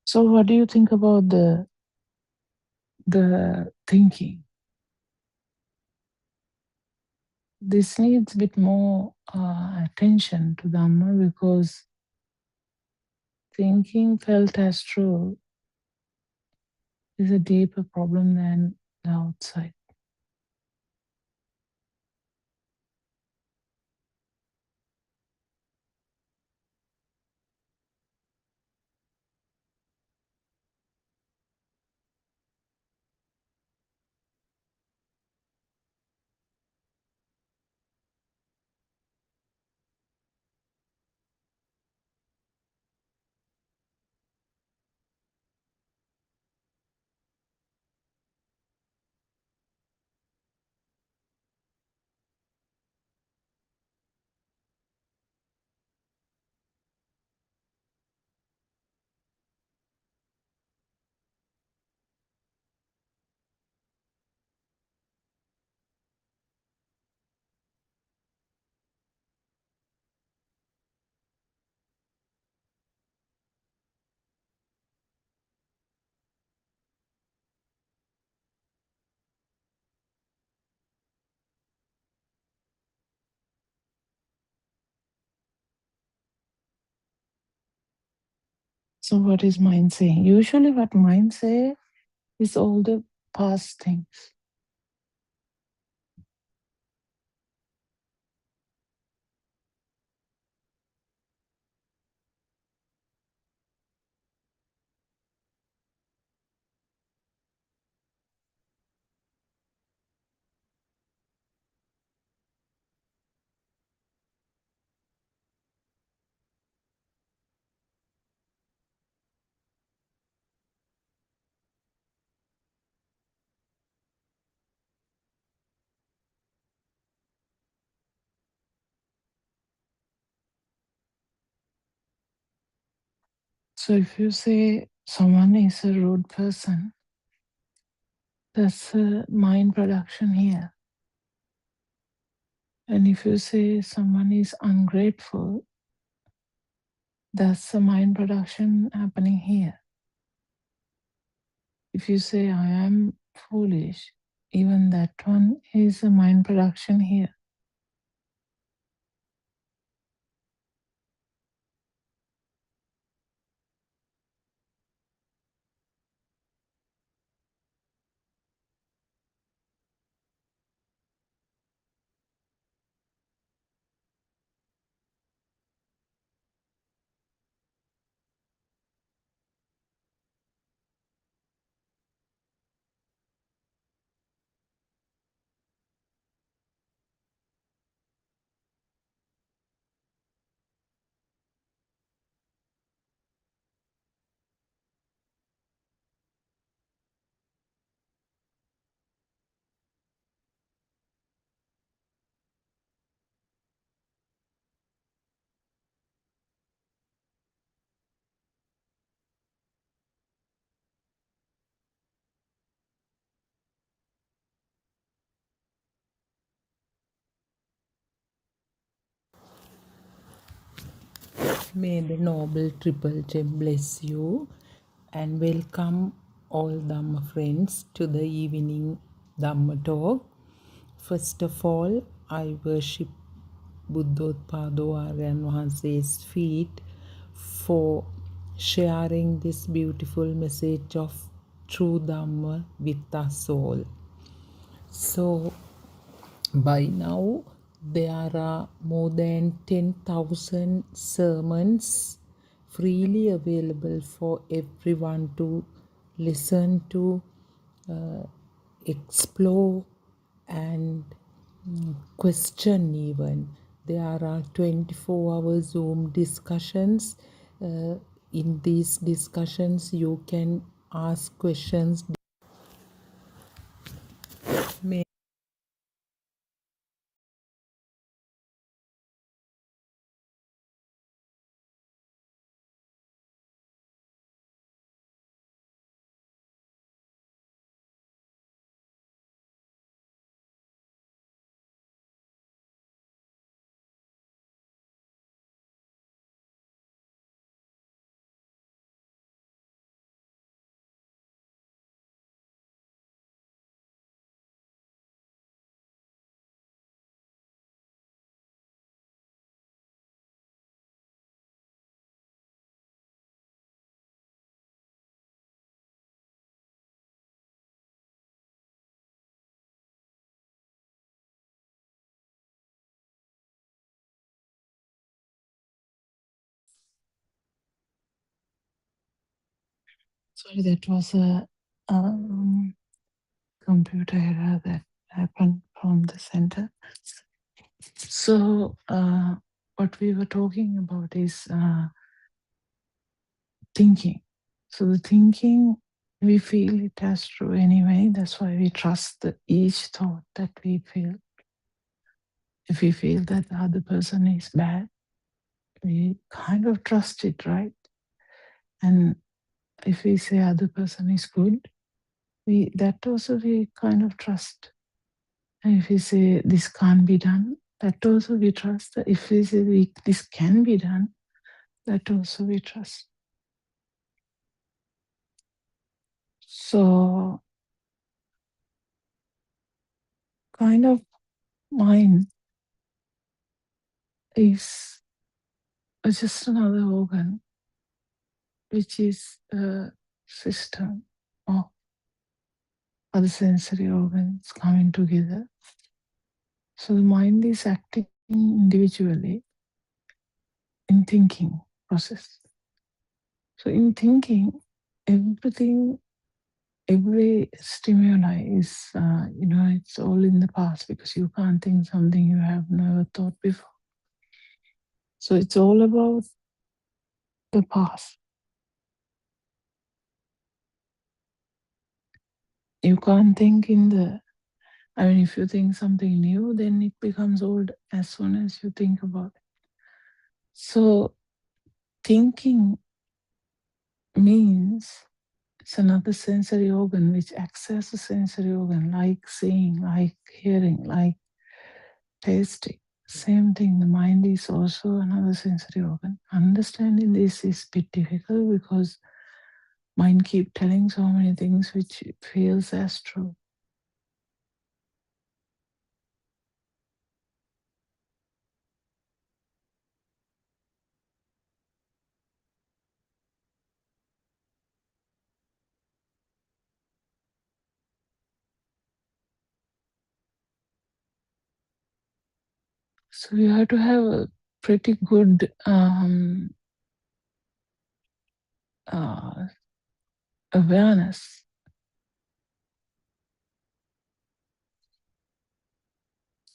Speaker 12: So what do you think about the thinking? This needs a bit more attention to Dhamma, because thinking felt as true is a deeper problem than the outside. So what is mind saying? Usually what mind say is all the past things. So if you say someone is a rude person, that's a mind production here. And if you say someone is ungrateful, that's a mind production happening here. If you say I am foolish, even that one is a mind production here.
Speaker 13: May the Noble Triple Gem bless you and welcome all Dhamma friends to the evening Dhamma talk. First of all, I worship Buddothpado Aryan Wahanse's feet for sharing this beautiful message of true Dhamma with us all. So, by now, there are more than 10,000 sermons freely available for everyone to listen to, explore, and question even. There are 24-hour Zoom discussions. In these discussions, you can ask questions. May
Speaker 12: Sorry, that was a computer error that happened from the center. So what we were talking about is thinking. So the thinking, we feel it as true anyway. That's why we trust each thought that we feel. If we feel that the other person is bad, we kind of trust it, right? And if we say other person is good, that also we kind of trust. And if we say this can't be done, that also we trust. If we say this can be done, that also we trust. So kind of mind is just another organ, which is a system of other sensory organs coming together. So the mind is acting individually in thinking process. So in thinking, everything, every stimuli is, it's all in the past because you can't think something you have never thought before. So it's all about the past. You can't think if you think something new, then it becomes old as soon as you think about it. So thinking means it's another sensory organ which acts as a sensory organ, like seeing, like hearing, like tasting. Same thing, the mind is also another sensory organ. Understanding this is a bit difficult because mind keep telling so many things which it feels as true. So you have to have a pretty good awareness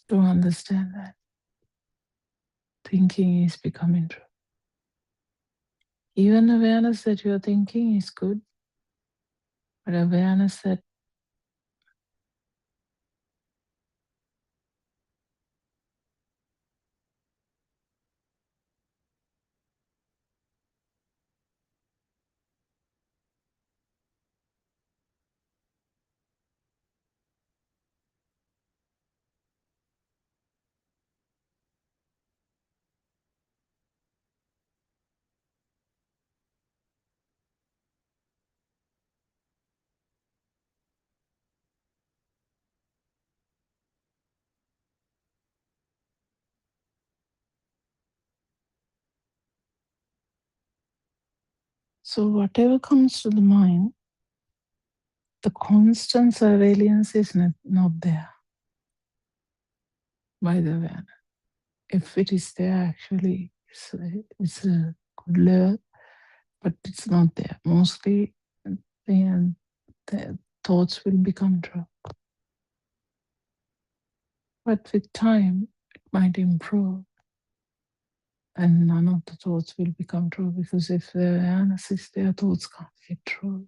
Speaker 12: to understand that thinking is becoming true. Even awareness that you're thinking is good, but awareness that so whatever comes to the mind, the constant surveillance is not there by the awareness. If it is there, actually, it's a good level, but it's not there. Mostly, the thoughts will become true. But with time, it might improve, and none of the thoughts will become true, because if the awareness is there, thoughts can't get true.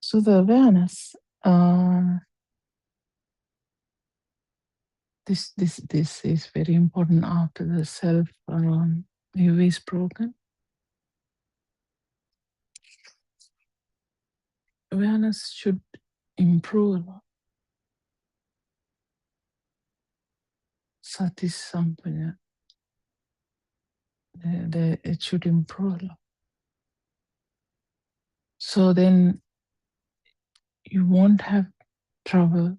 Speaker 12: So the awareness, this is very important after the self view is broken. Awareness should improve a lot. Sati Sampanya, it should improve a lot. So then you won't have trouble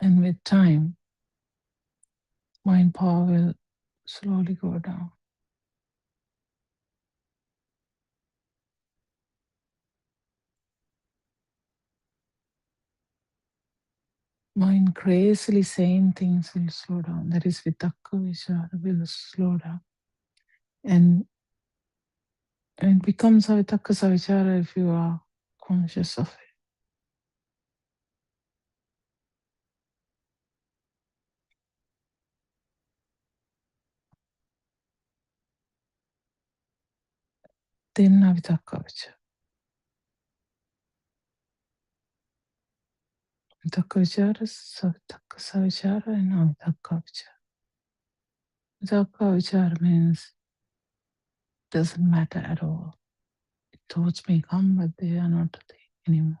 Speaker 12: and with time, mind power will slowly go down. Mind crazily saying things will slow down. That is vitakka vichara will slow down. And it becomes a vitakka vichara if you are conscious of it. Then avitakka vichara. Vitakka vichara, savitakka savichara, and avitakka vichara. Vitakka vichara means doesn't matter at all. Thoughts may come, but they are not a thing anymore.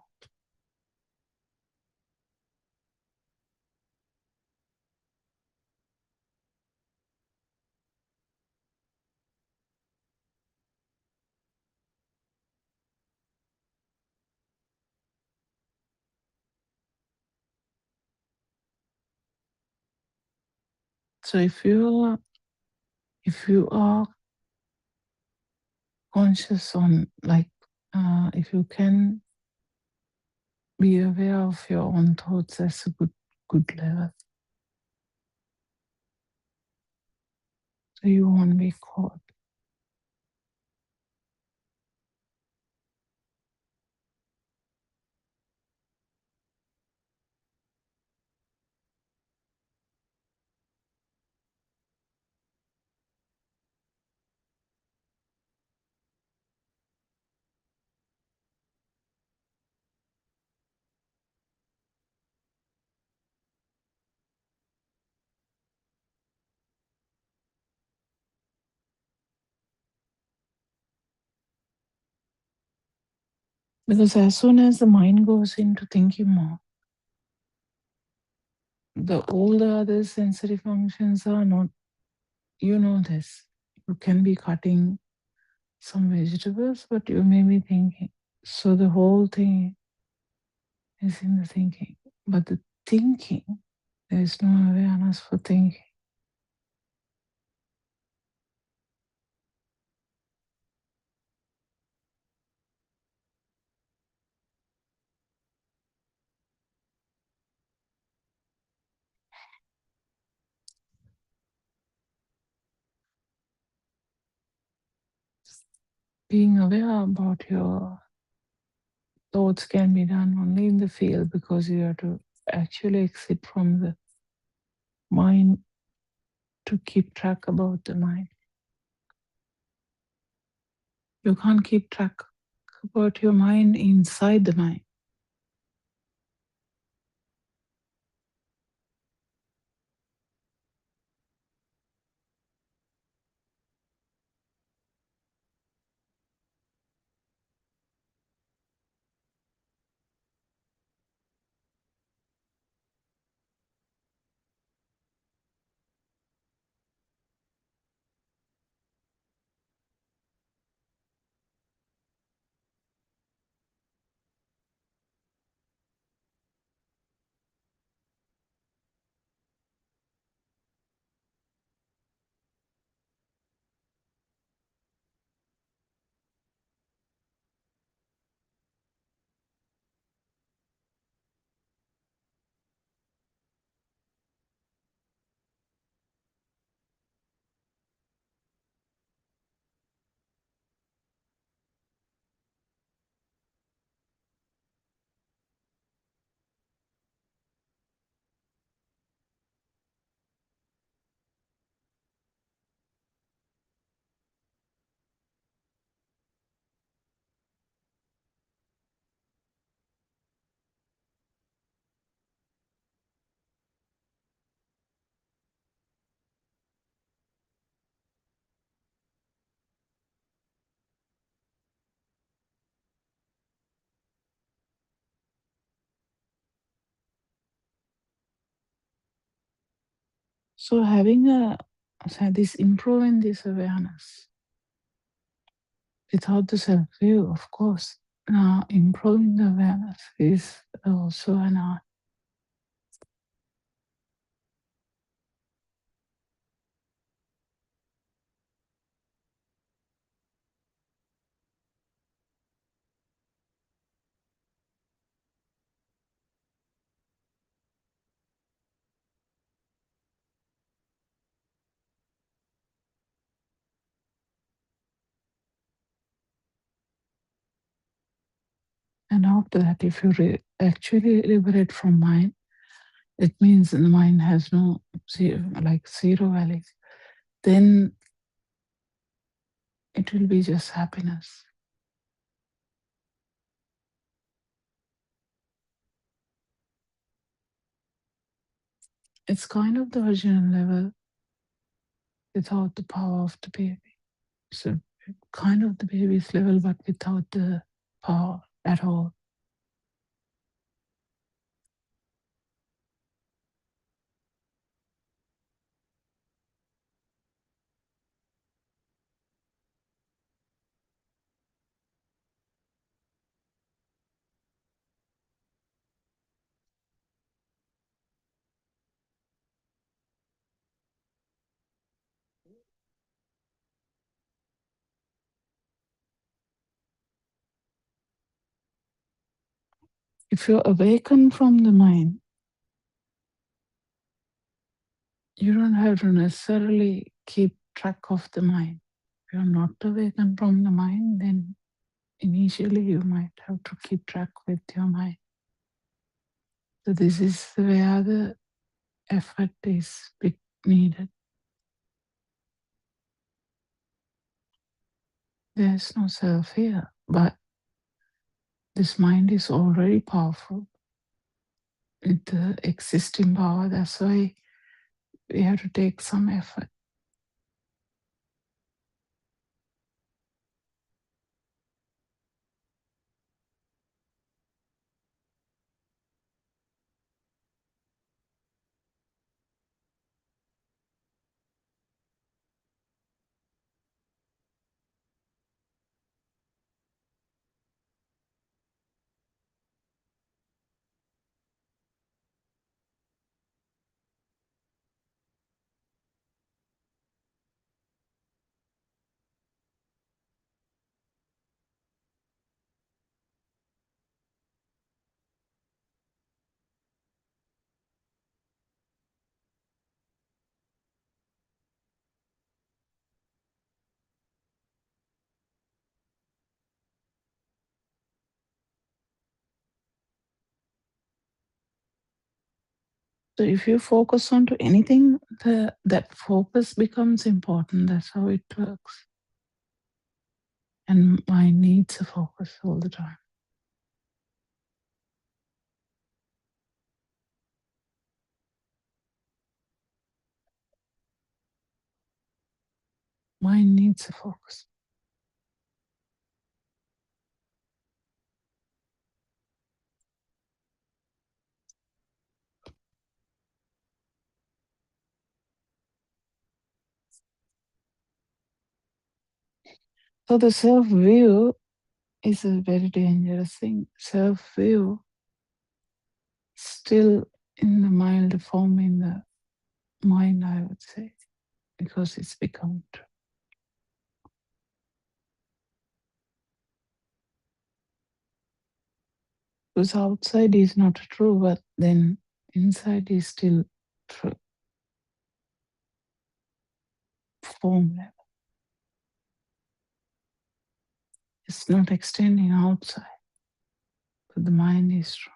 Speaker 12: So if you are conscious on, like, if you can be aware of your own thoughts, that's a good level. So you won't be caught. Because as soon as the mind goes into thinking mode, all the other sensory functions are not, you know this. You can be cutting some vegetables, but you may be thinking. So the whole thing is in the thinking. But the thinking, there is no awareness for thinking. Being aware about your thoughts can be done only in the field, because you have to actually exit from the mind to keep track about the mind. You can't keep track about your mind inside the mind. So this improving this awareness without the self-view, of course, improving the awareness is also an art. And after that, if you actually liberate from mind, it means the mind has no zero value. Then it will be just happiness. It's kind of the original level without the power of the baby. So kind of the baby's level, but without the power at all. If you awaken from the mind, you don't have to necessarily keep track of the mind. If you're not awakened from the mind, then initially you might have to keep track with your mind. So this is where the effort is big needed. There's no self here, but this mind is already powerful with the existing power. That's why we have to take some effort. So if you focus on to anything, that focus becomes important. That's how it works. And mind needs a focus all the time. Mind needs a focus. So the self-view is a very dangerous thing. Self-view still in the mild form in the mind, I would say, because it's become true. Because outside is not true, but then inside is still true. Form level. It's not extending outside, but the mind is true.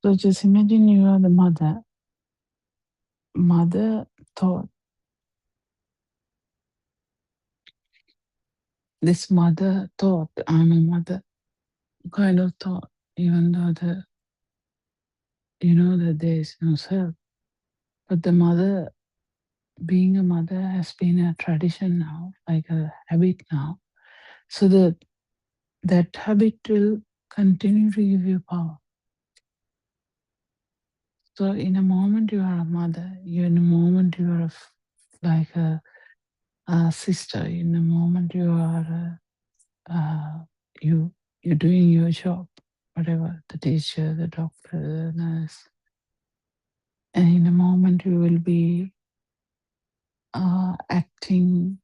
Speaker 12: So just imagine you are the mother. Mother thought, this mother thought, I'm a mother, kind of thought, even though that there is no self. But the mother, being a mother, has been a tradition now, like a habit now. So that habit will continue to give you power. So in a moment you are a mother, in a moment you are like a sister, in a moment you are you're doing your job, whatever, the teacher, the doctor, the nurse. And in a moment you will be acting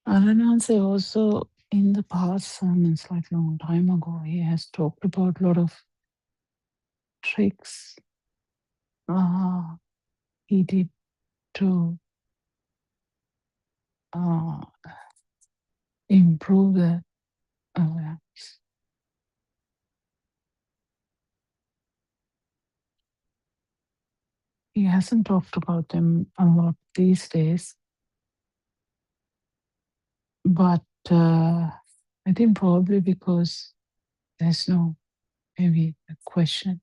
Speaker 12: Arananse also in the past sermons, like long time ago, he has talked about a lot of tricks he did to improve the awareness. He hasn't talked about them a lot these days, but I think probably because there's no maybe a question.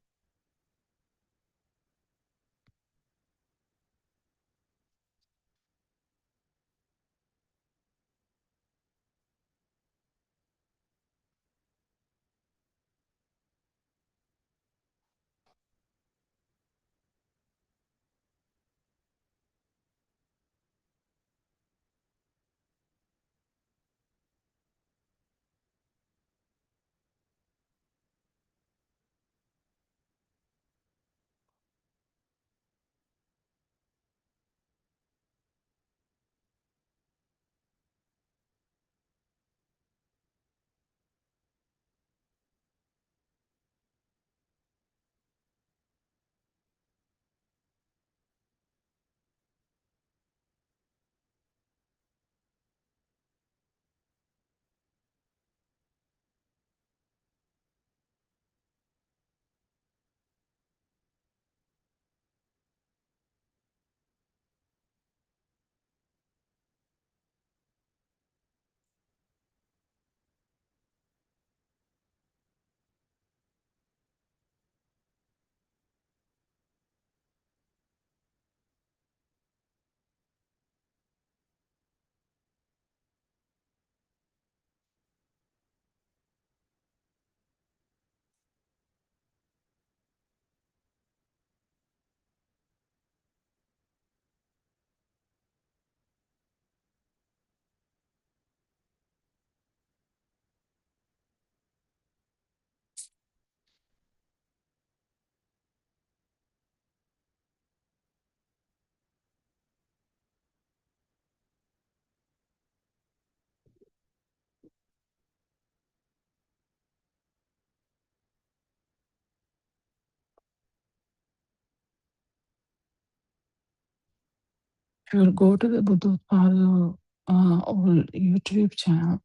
Speaker 12: If you go to the Buddothpado old YouTube channel,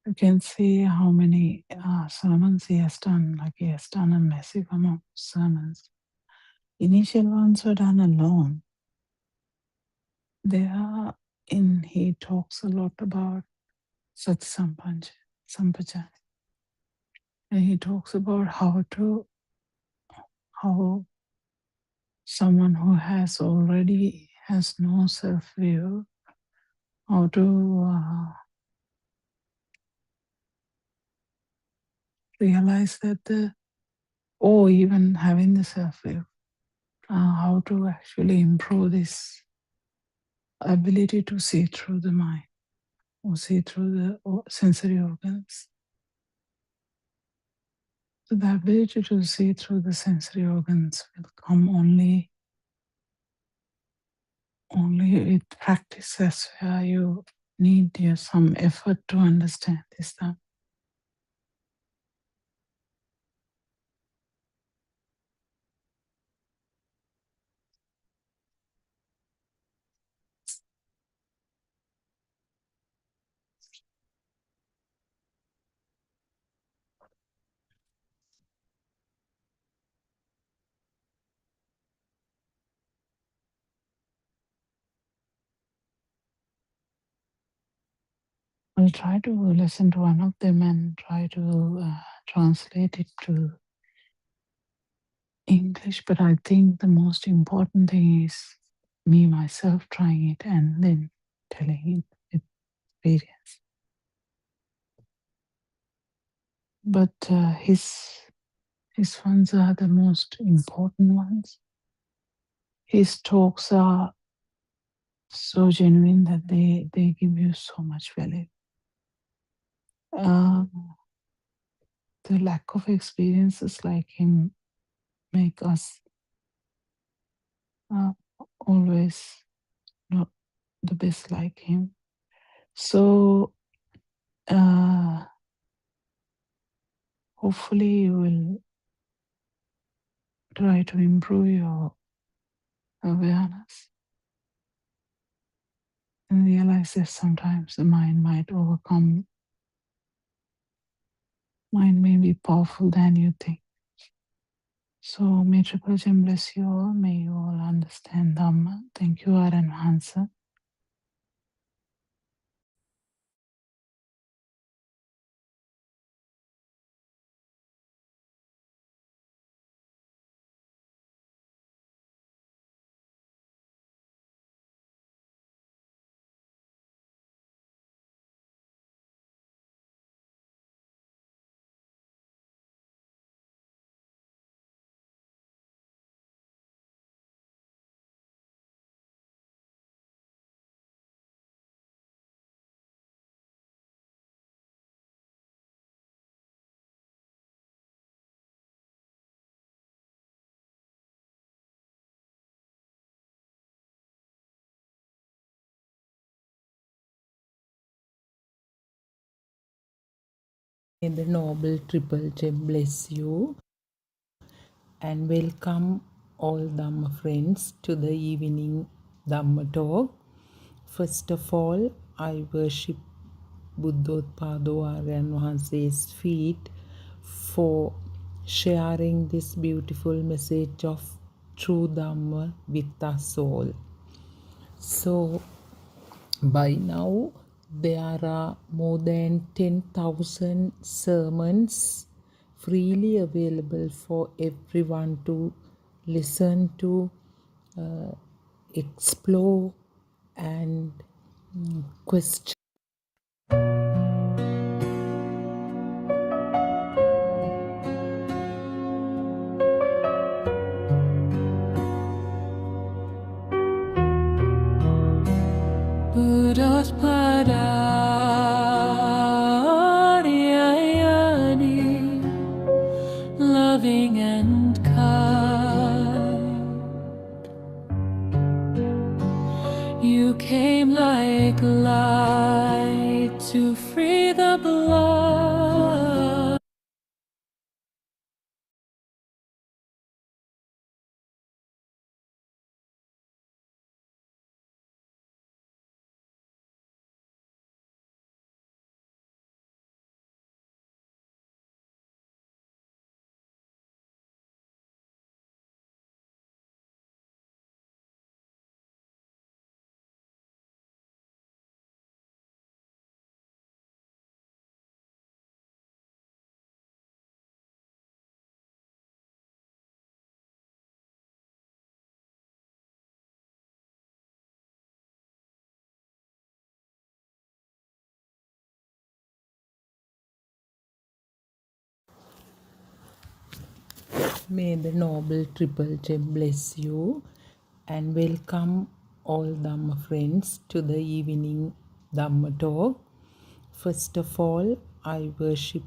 Speaker 12: you can see how many sermons he has done. Like he has done a massive amount of sermons. Initial ones were done alone. He talks a lot about Sat Sampajan. And he talks about how someone who already has no self-view, how to realize that or even having the self-view, how to actually improve this ability to see through the mind or see through the sensory organs. So the ability to see through the sensory organs will come only with practice. That's where you need some effort to understand this stuff. I'll try to listen to one of them and try to translate it to English, but I think the most important thing is me myself trying it and then telling it with experience. But his ones are the most important ones. His talks are so genuine that they give you so much value. The lack of experiences like him make us always not the best like him. So hopefully you will try to improve your awareness and realize that sometimes the mind might overcome. Mind may be powerful than you think. So may Triple Gem bless you all. May you all understand Dhamma. Thank you, Aran Hansa.
Speaker 13: May the Noble Triple Gem bless you and welcome all Dhamma friends to the evening Dhamma talk. First of all, I worship Buddothpado Aryan Wahanse's feet for sharing this beautiful message of true Dhamma with us all. So, by now, there are more than 10,000 sermons freely available for everyone to listen to, explore, and question.
Speaker 11: Buddothpado, loving and kind. You came like light to free the blind.
Speaker 13: May the Noble Triple Gem bless you and welcome all Dhamma friends to the evening Dhamma talk. First of all, I worship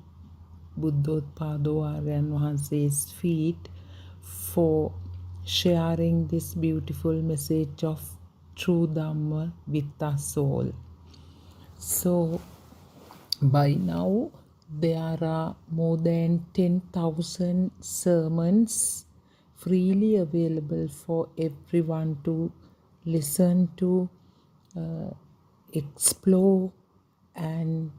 Speaker 13: Buddothpado Aryan Wahanse's feet for sharing this beautiful message of true Dhamma with us all. So, by now, there are more than 10,000 sermons freely available for everyone to listen to, explore, and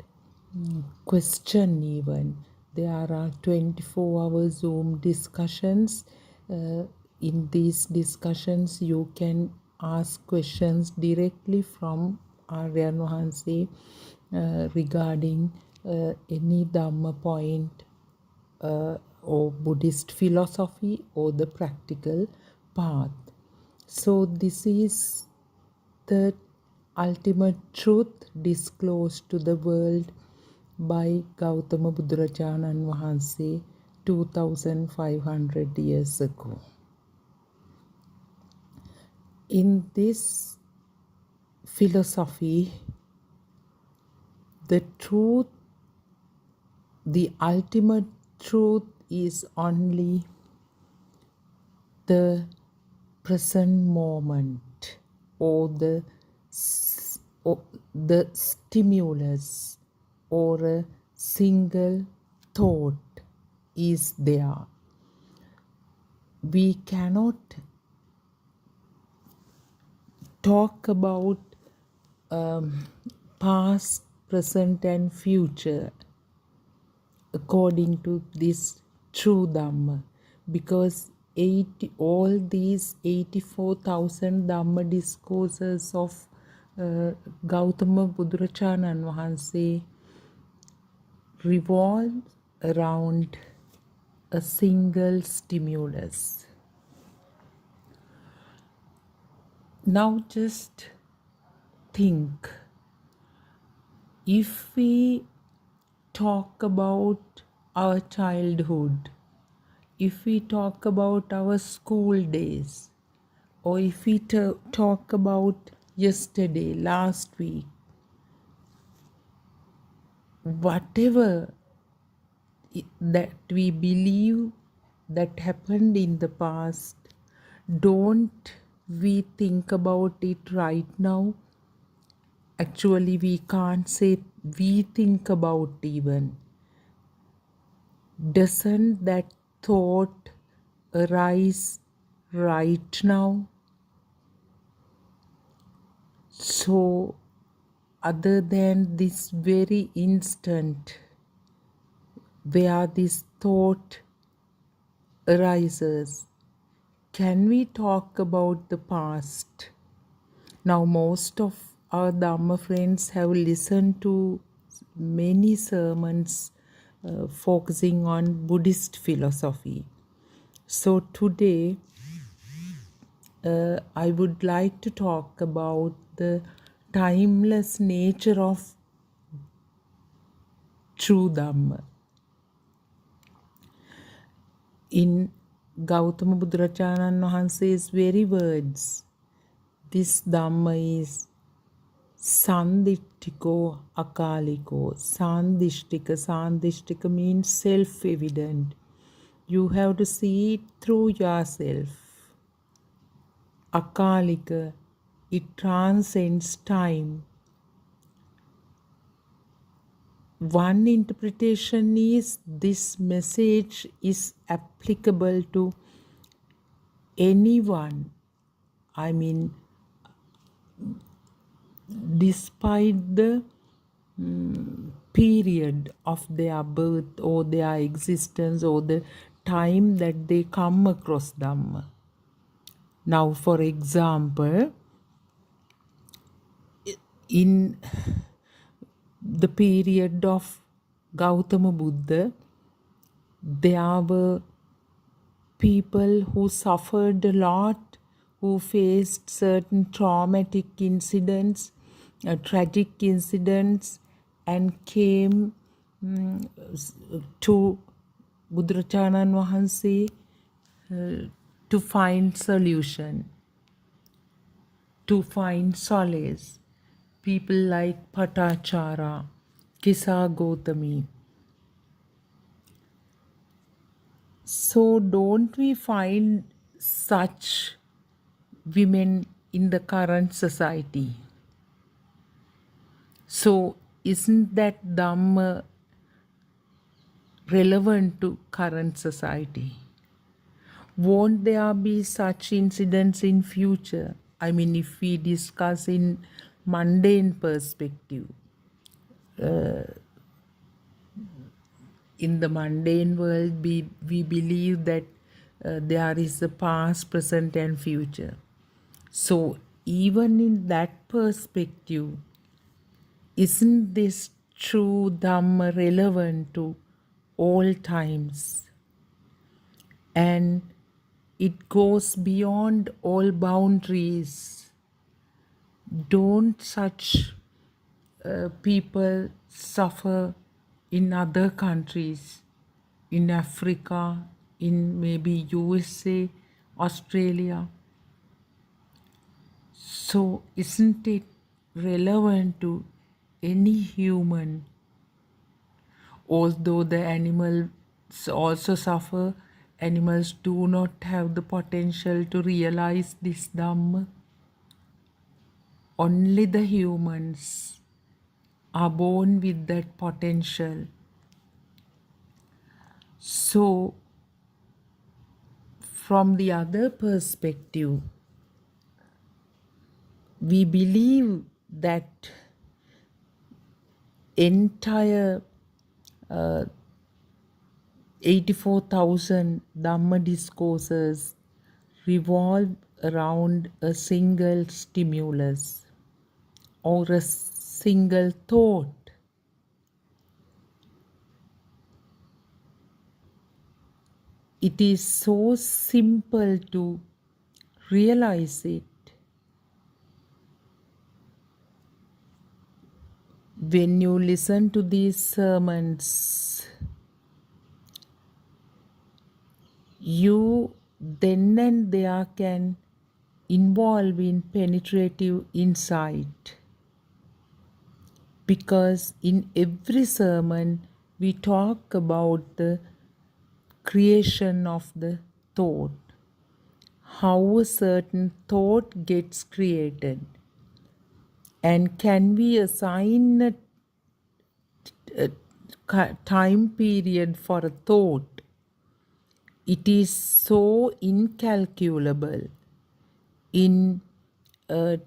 Speaker 13: question even. There are 24-hour Zoom discussions. In these discussions, you can ask questions directly from Aryan Wahanse regarding any Dhamma point or Buddhist philosophy or the practical path. So this is the ultimate truth disclosed to the world by Gautama Buddharajanan Wahanse 2500 years ago. In this philosophy, the truth, the ultimate truth is only the present moment, or the stimulus, or a single thought is there. We cannot talk about past, present and future according to this true Dhamma, because all these 84,000 Dhamma discourses of Gautama Buddharajanan Wahanse revolve around a single stimulus. Now just think, if we talk about our childhood, if we talk about our school days, or if we talk about yesterday, last week, whatever that we believe that happened in the past, don't we think about it right now? Actually, we can't say we think about even. Doesn't that thought arise right now? So, other than this very instant where this thought arises, can we talk about the past? Now, most of our Dhamma friends have listened to many sermons focusing on Buddhist philosophy. So today, I would like to talk about the timeless nature of true Dhamma. In Gautama Buddharajanan Wahanse's very words, this Dhamma is Sandishtiko Akaliko. Sandishtika means self-evident. You have to see it through yourself. Akalika, it transcends time. One interpretation is this message is applicable to anyone. I mean, despite the period of their birth or their existence or the time that they come across Dhamma. Now, for example, in the period of Gautama Buddha, there were people who suffered a lot, who faced certain traumatic incidents, tragic incidents, and came to Buddharajanan Wahanse to find solution, to find solace. People like Patachara, Kisa Gotami. So don't we find such women in the current society? So isn't that Dhamma relevant to current society? Won't there be such incidents in future? I mean, if we discuss in mundane perspective, in the mundane world, we believe that there is a past, present, and future. So even in that perspective, isn't this true Dhamma relevant to all times? And it goes beyond all boundaries. Don't such people suffer in other countries, in Africa, in maybe USA, Australia? So isn't it relevant to any human? Although the animals also suffer, animals do not have the potential to realize this Dhamma. Only the humans are born with that potential. So, from the other perspective, we believe that entire 84,000 Dhamma discourses revolve around a single stimulus or a single thought. It is so simple to realize it. When you listen to these sermons, you then and there can involve in penetrative insight, because in every sermon we talk about the creation of the thought, how a certain thought gets created, and can we assign a time period for a thought. It is so incalculable. In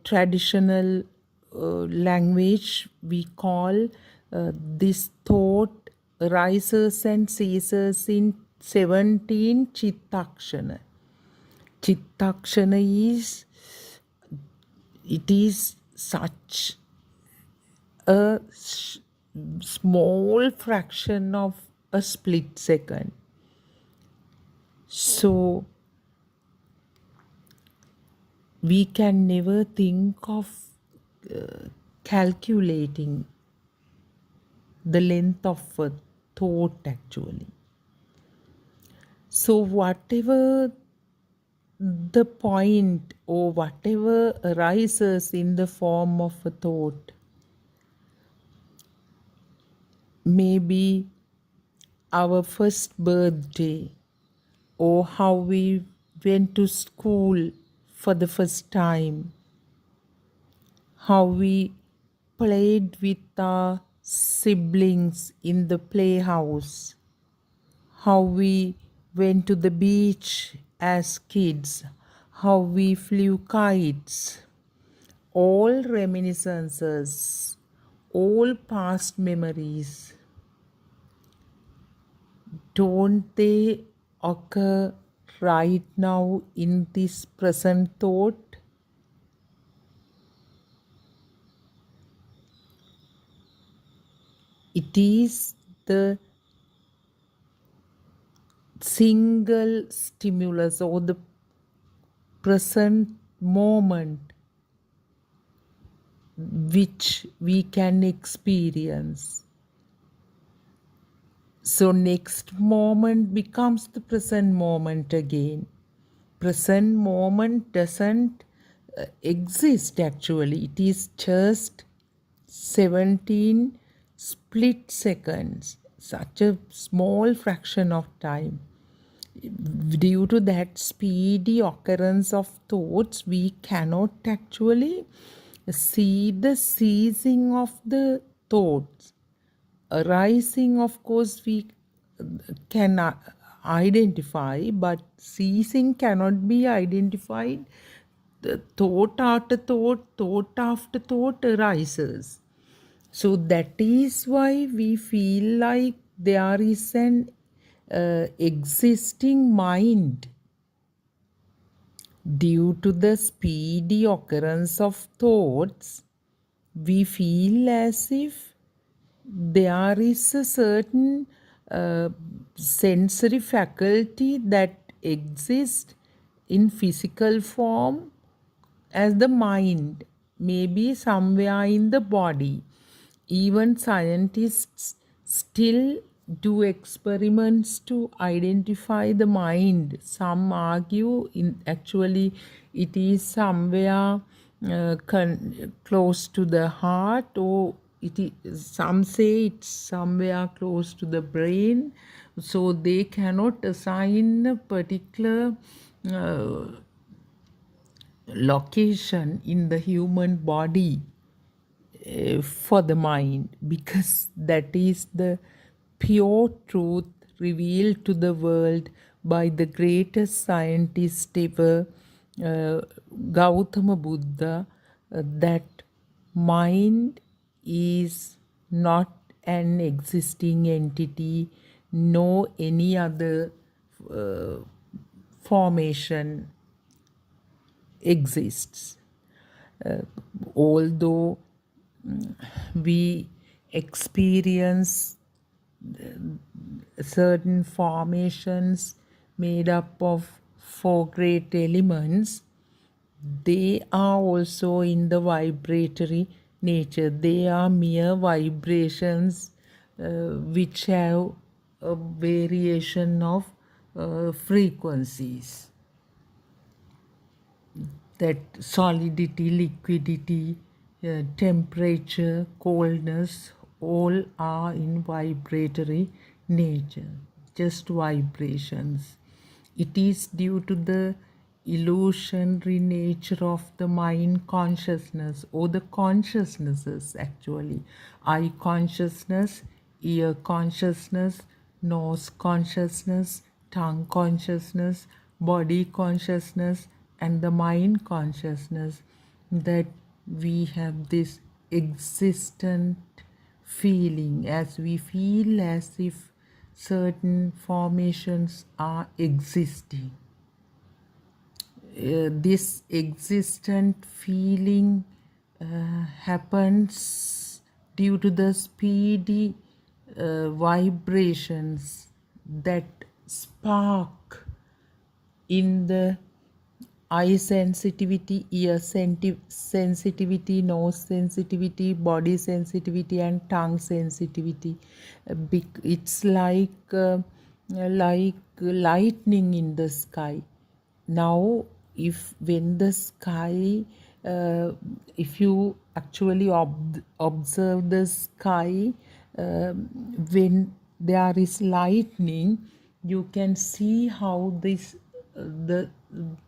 Speaker 13: traditional language, we call this thought rises and ceases in 17 Chittakshana. Chittakshana is such a small fraction of a split second. So we can never think of calculating the length of a thought actually. So whatever the point or whatever arises in the form of a thought, maybe our first birthday, or how we went to school for the first time, how we played with our siblings in the playhouse, how we went to the beach as kids, how we flew kites, all reminiscences, all past memories. Don't they occur right now in this present thought? It is the single stimulus or the present moment which we can experience. So next moment becomes the present moment again. Present moment doesn't exist actually. It is just 17 split seconds, such a small fraction of time. Due to that speedy occurrence of thoughts, we cannot actually see the ceasing of the thoughts. Arising, of course, we can identify, but ceasing cannot be identified. The thought after thought arises. So that is why we feel like there is an existing mind. Due to the speedy occurrence of thoughts, we feel as if there is a certain sensory faculty that exists in physical form as the mind, maybe somewhere in the body. Even scientists still do experiments to identify the mind. Some argue actually it is somewhere close to the heart, or some say it's somewhere close to the brain. So they cannot assign a particular location in the human body for the mind, because that is the pure truth revealed to the world by the greatest scientist ever, Gautama Buddha, that mind is not an existing entity, no any other formation exists. Although we experience certain formations made up of 4 great elements, they are also in the vibratory nature. They are mere vibrations which have a variation of frequencies. That solidity, liquidity, temperature, coldness, all are in vibratory nature, just vibrations. It is due to the illusionary nature of the mind consciousness, or the consciousnesses actually. Eye consciousness, ear consciousness, nose consciousness, tongue consciousness, body consciousness, and the mind consciousness, that we have this existent feeling, as we feel as if certain formations are existing. This existent feeling happens due to the speedy vibrations that spark in the eye sensitivity, ear sensitivity, nose sensitivity, body sensitivity, and tongue sensitivity. It's like lightning in the sky. Now, when the sky, if you actually observe the sky, when there is lightning, you can see how this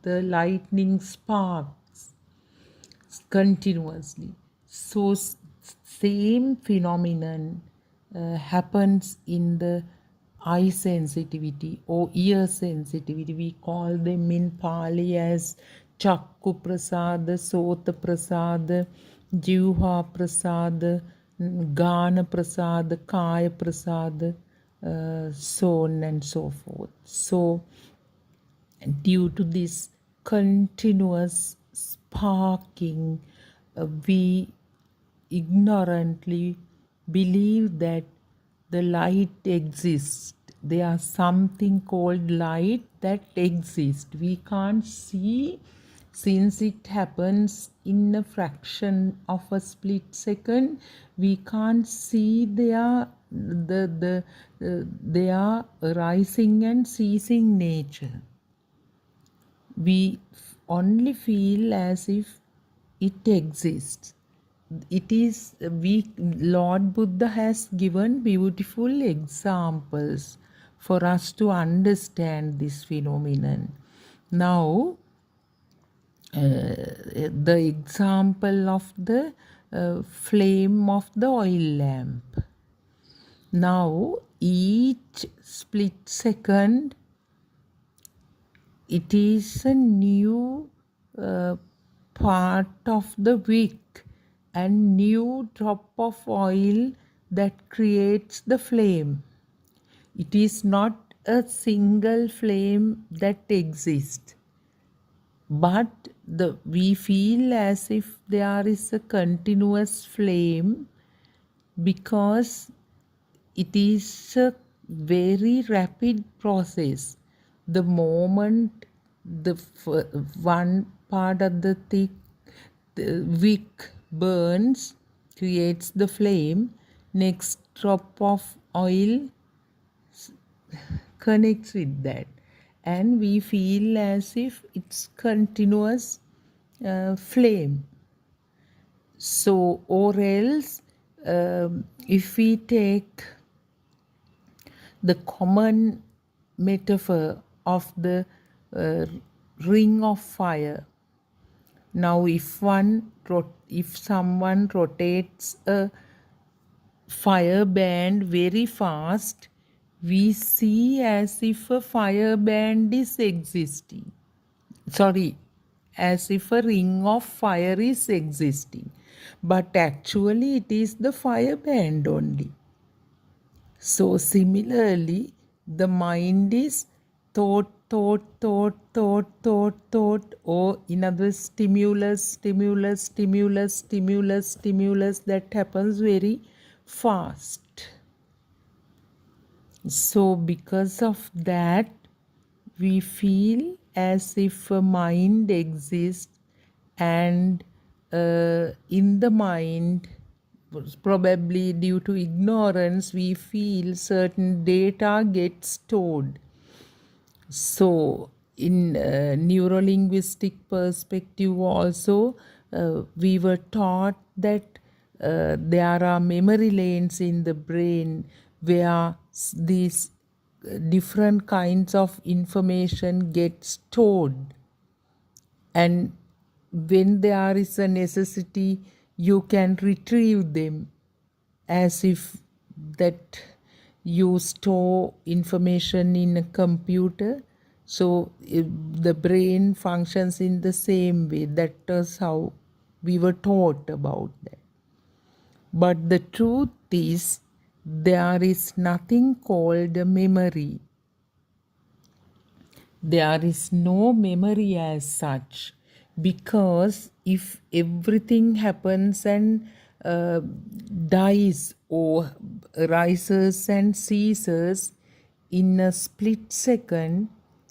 Speaker 13: the lightning sparks continuously. So same phenomenon happens in the eye sensitivity or ear sensitivity. We call them in Pali as Chakku Prasada, Sota Prasada, Jivha Prasada, Gana Prasada, Kaya Prasada, so on and so forth. So due to this continuous sparking, we ignorantly believe that the light exists. There are something called light that exists. We can't see Since it happens in a fraction of a split second, we can't see their rising and ceasing nature. We only feel as if it exists. It is Lord Buddha has given beautiful examples for us to understand this phenomenon. Now, the example of the flame of the oil lamp. Now, each split second, it is a new part of the wick and new drop of oil that creates the flame. It is not a single flame that exists, but we feel as if there is a continuous flame because it is a very rapid process. The moment one part of the wick burns, creates the flame, next drop of oil connects with that, and we feel as if it's continuous flame. So, or else if we take the common metaphor of the ring of fire. Now, if someone rotates a fire band very fast, we see as if a fire band is existing. Sorry, as if a ring of fire is existing. But actually, it is the fire band only. So similarly, the mind is thought, or in other words, stimulus that happens very fast. So because of that, we feel as if a mind exists, and in the mind, probably due to ignorance, we feel certain data gets stored. So in neuro-linguistic perspective also, we were taught that there are memory lanes in the brain where these different kinds of information get stored, and when there is a necessity, you can retrieve them, as if that you store information in a computer. So the brain functions in the same way. That is how we were taught about that. But the truth is, there is nothing called a memory. There is no memory as such, because if everything happens and dies or rises and ceases in a split second,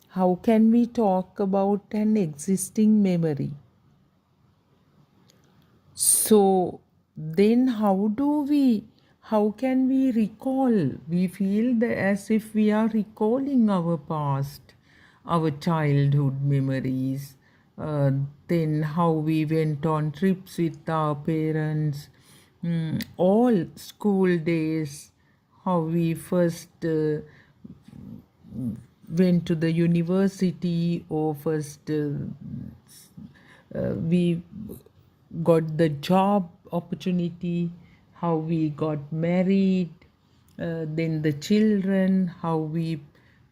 Speaker 13: how can we talk about an existing memory? So then how can we recall? We feel that as if we are recalling our past, our childhood memories, then how we went on trips with our parents, all school days, how we first went to the university, or first we got the job opportunity, how we got married, then the children, how we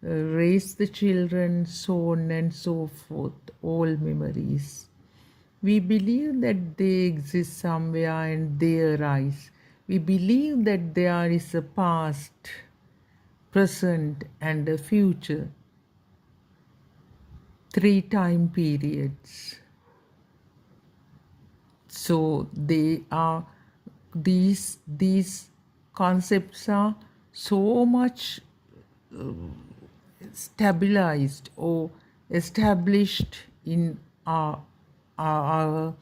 Speaker 13: raised the children, so on and so forth, all memories. We believe that they exist somewhere and they arise. We believe that there is a past, present, and a future. 3 time periods. So they are these concepts are so much stabilized or established in our our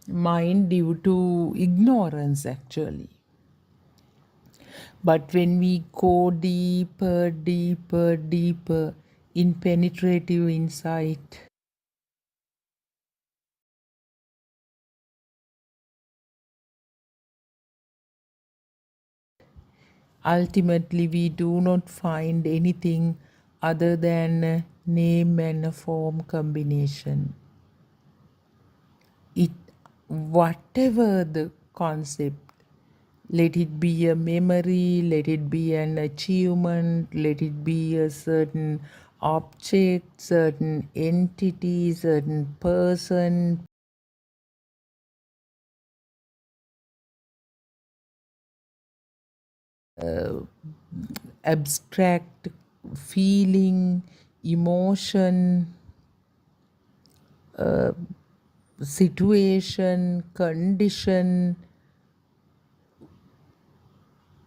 Speaker 13: mind due to ignorance actually. But when we go deeper, deeper, deeper in penetrative insight, ultimately we do not find anything other than a name and a form combination. It, whatever the concept, let it be a memory, let it be an achievement, let it be a certain object, certain entity, certain person, abstract feeling, emotion, situation, condition,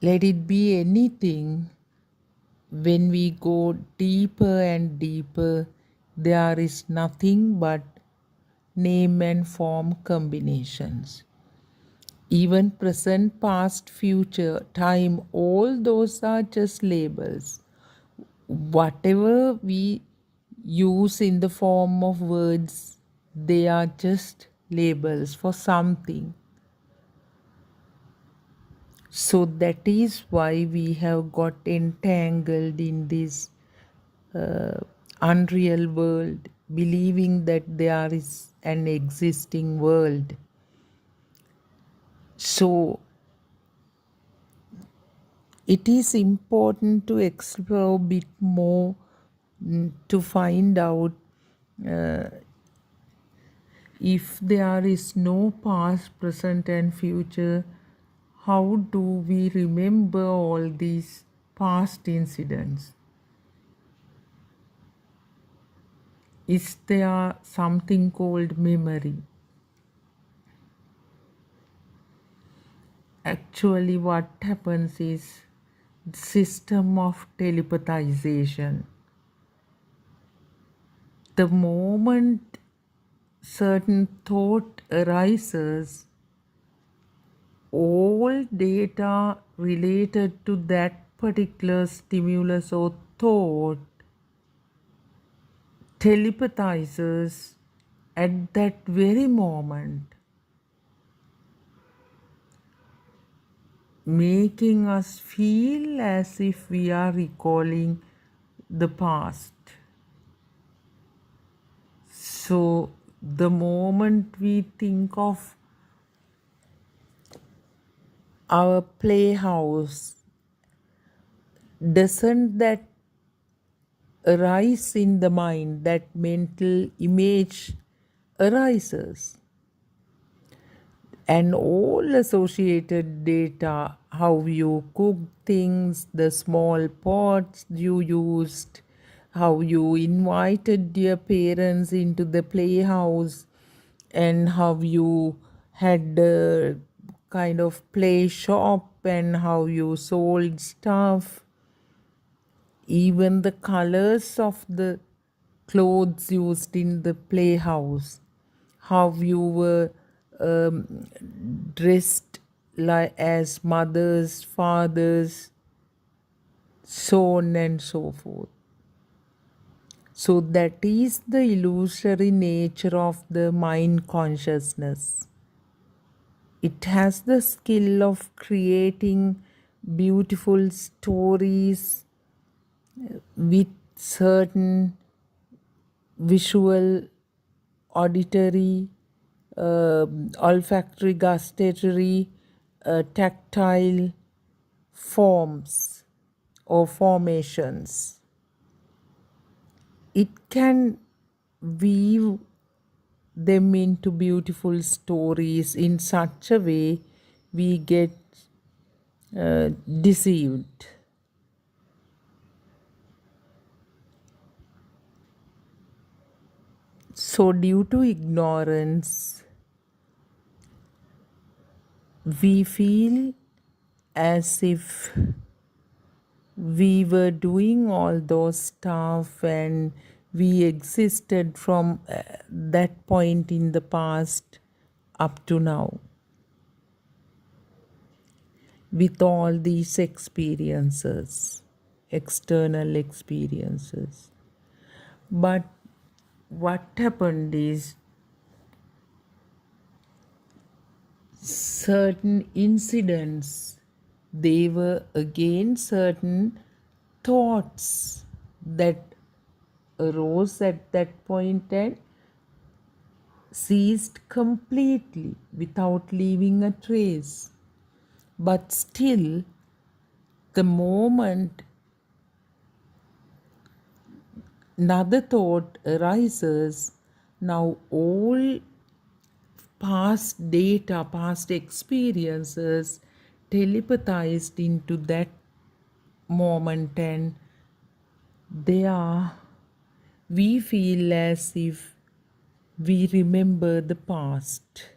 Speaker 13: let it be anything. When we go deeper and deeper, there is nothing but name and form combinations. Even present, past, future, time, all those are just labels. Whatever we use in the form of words, they are just labels for something. So that is why we have got entangled in this unreal world, believing that there is an existing world. So it is important to explore a bit more to find out if there is no past, present, and future, how do we remember all these past incidents? Is there something called memory? Actually, what happens is system of telepathization. The moment certain thought arises, all data related to that particular stimulus or thought telepathizes at that very moment, making us feel as if we are recalling the past. So the moment we think of our playhouse, doesn't that arise in the mind, that mental image arises? And all associated data, how you cook things, the small pots you used, how you invited your parents into the playhouse, and how you had a kind of play shop and how you sold stuff, even the colors of the clothes used in the playhouse, how you were dressed like as mothers, fathers, so on and so forth. So that is the illusory nature of the mind consciousness. It has the skill of creating beautiful stories with certain visual, auditory, olfactory, gustatory, tactile forms or formations. It can weave them into beautiful stories in such a way we get deceived. So due to ignorance, we feel as if we were doing all those stuff and we existed from that point in the past up to now with all these experiences, external experiences. But what happened is certain incidents, they were again certain thoughts that arose at that point and ceased completely without leaving a trace. But still, the moment another thought arises, now all past data, past experiences telepathized into that moment, and we feel as if we remember the past.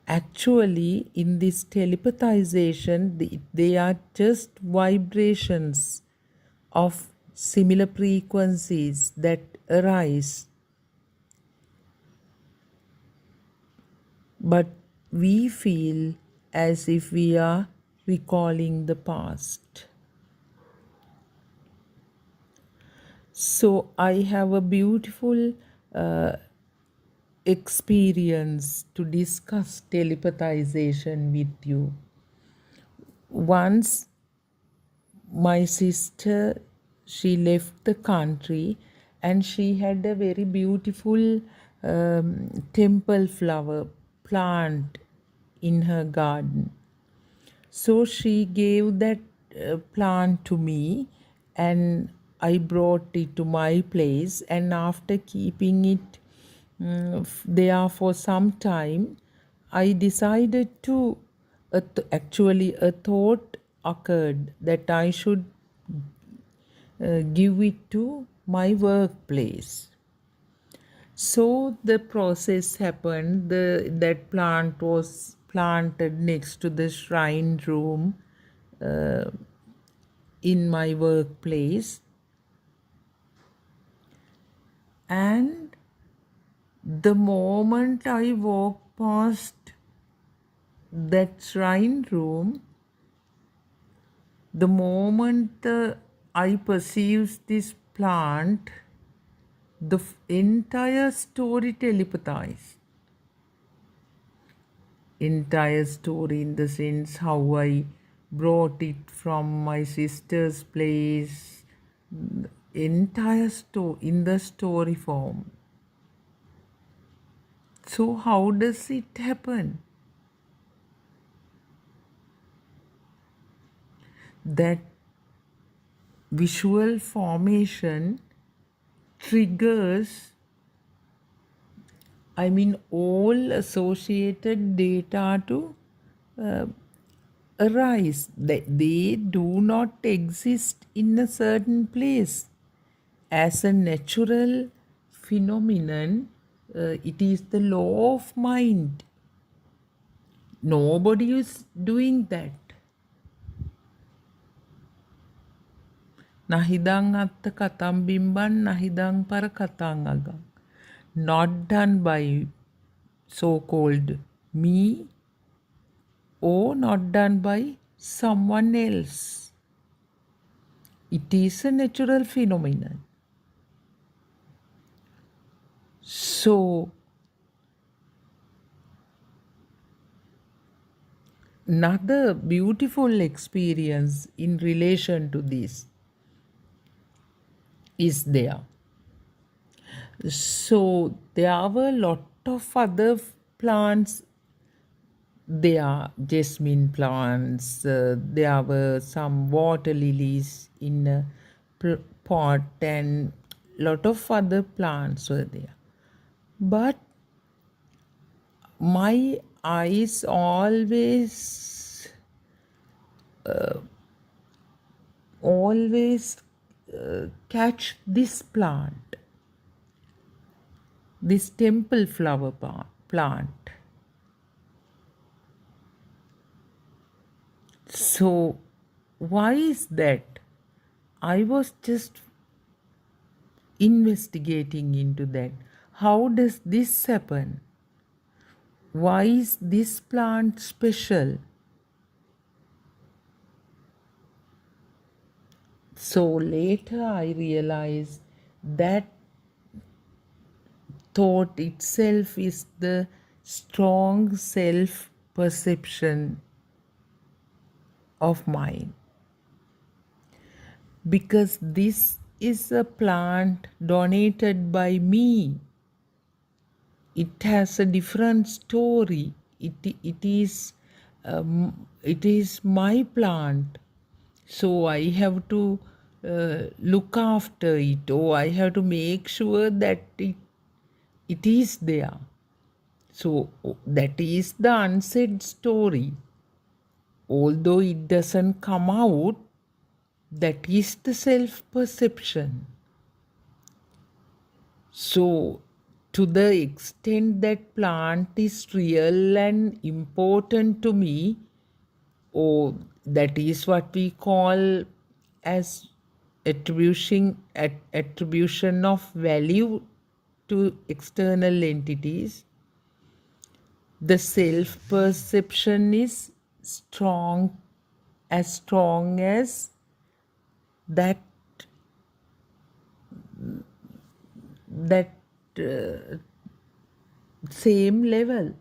Speaker 13: Actually, in this telepathization, they are just vibrations of similar frequencies that arise. But we feel as if we are recalling the past. So I have a beautiful experience to discuss telepathization with you. Once my sister, she left the country and she had a very beautiful temple flower plant in her garden. So she gave that plant to me and I brought it to my place, and after keeping it there for some time, I decided to, actually a thought occurred that I should give it to my workplace. So the process happened. That plant was planted next to the shrine room in my workplace. And the moment I walked past that shrine room, the moment I perceived this plant, the entire story telepathized. Entire story in the sense how I brought it from my sister's place, entire story in the story form. So how does it happen? That visual formation triggers, all associated data to arise. They do not exist in a certain place. As a natural phenomenon, it is the law of mind. Nobody is doing that. Nahidang atta katam bimban, nahidang para katang agang. Not done by so-called me or not done by someone else. It is a natural phenomenon. So, another beautiful experience in relation to this is there. So there were a lot of other plants. There are jasmine plants. There were some water lilies in a pot, and lot of other plants were there. But my eyes always catch this plant, this temple flower plant. So why is that? I was just investigating into that. How does this happen? Why is this plant special? So later I realized that thought itself is the strong self perception of mine. Because this is a plant donated by me. It has a different story. It is my plant. So I have to look after it, or I have to make sure that it is there. So that is the unsaid story. Although it doesn't come out, that is the self-perception. So to the extent that plant is real and important to me, or that is what we call as attribution of value to external entities, the self-perception is strong as that same level.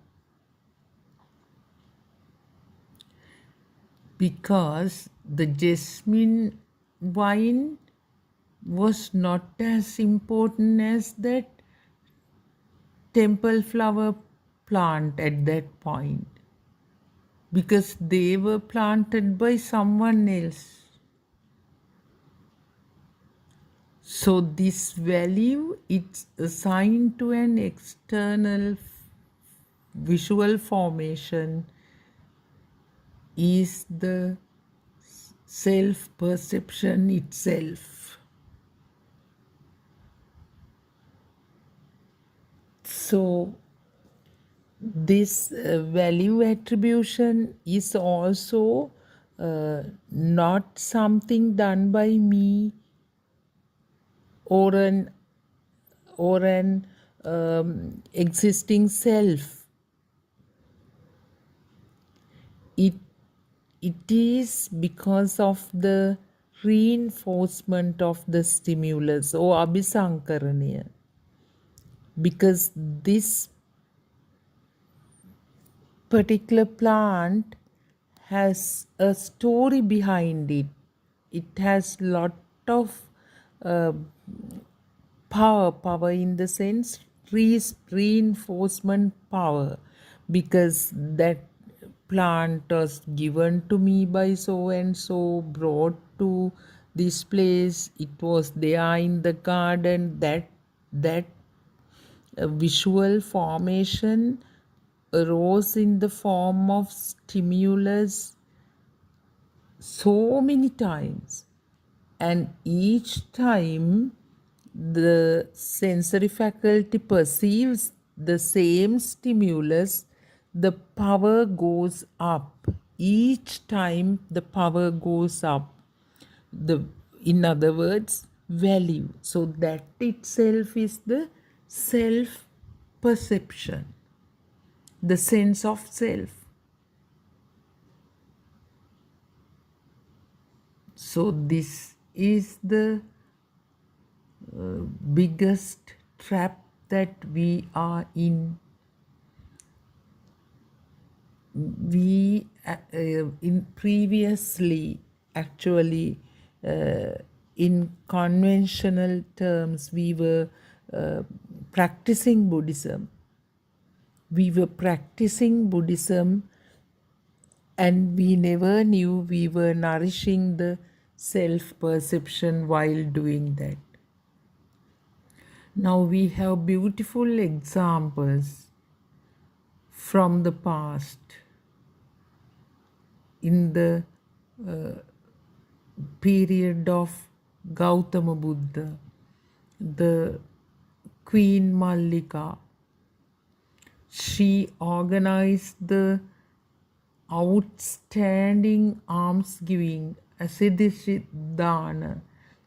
Speaker 13: Because the jasmine wine was not as important as that temple flower plant at that point, because they were planted by someone else. So this value, it's assigned to an external visual formation, is the self-perception itself. So this value attribution is also not something done by me or an existing self. It is because of the reinforcement of the stimulus or abhisankaraniya. Because this particular plant has a story behind it. It has lot of power in the sense reinforcement power, because that plant was given to me by so and so, brought to this place, it was there in the garden. That visual formation arose in the form of stimulus so many times, and each time the sensory faculty perceives the same stimulus, the power goes up. Each time the power goes up. In other words, value. So that itself is the self-perception, the sense of self. So this is the biggest trap that we are in. We in previously, actually, in conventional terms, we were practicing Buddhism. We were practicing Buddhism, and we never knew we were nourishing the self-perception while doing that. Now we have beautiful examples from the past. In the period of Gautama Buddha, the Queen Mallika, she organized the outstanding almsgiving, Asiddhishit Dana.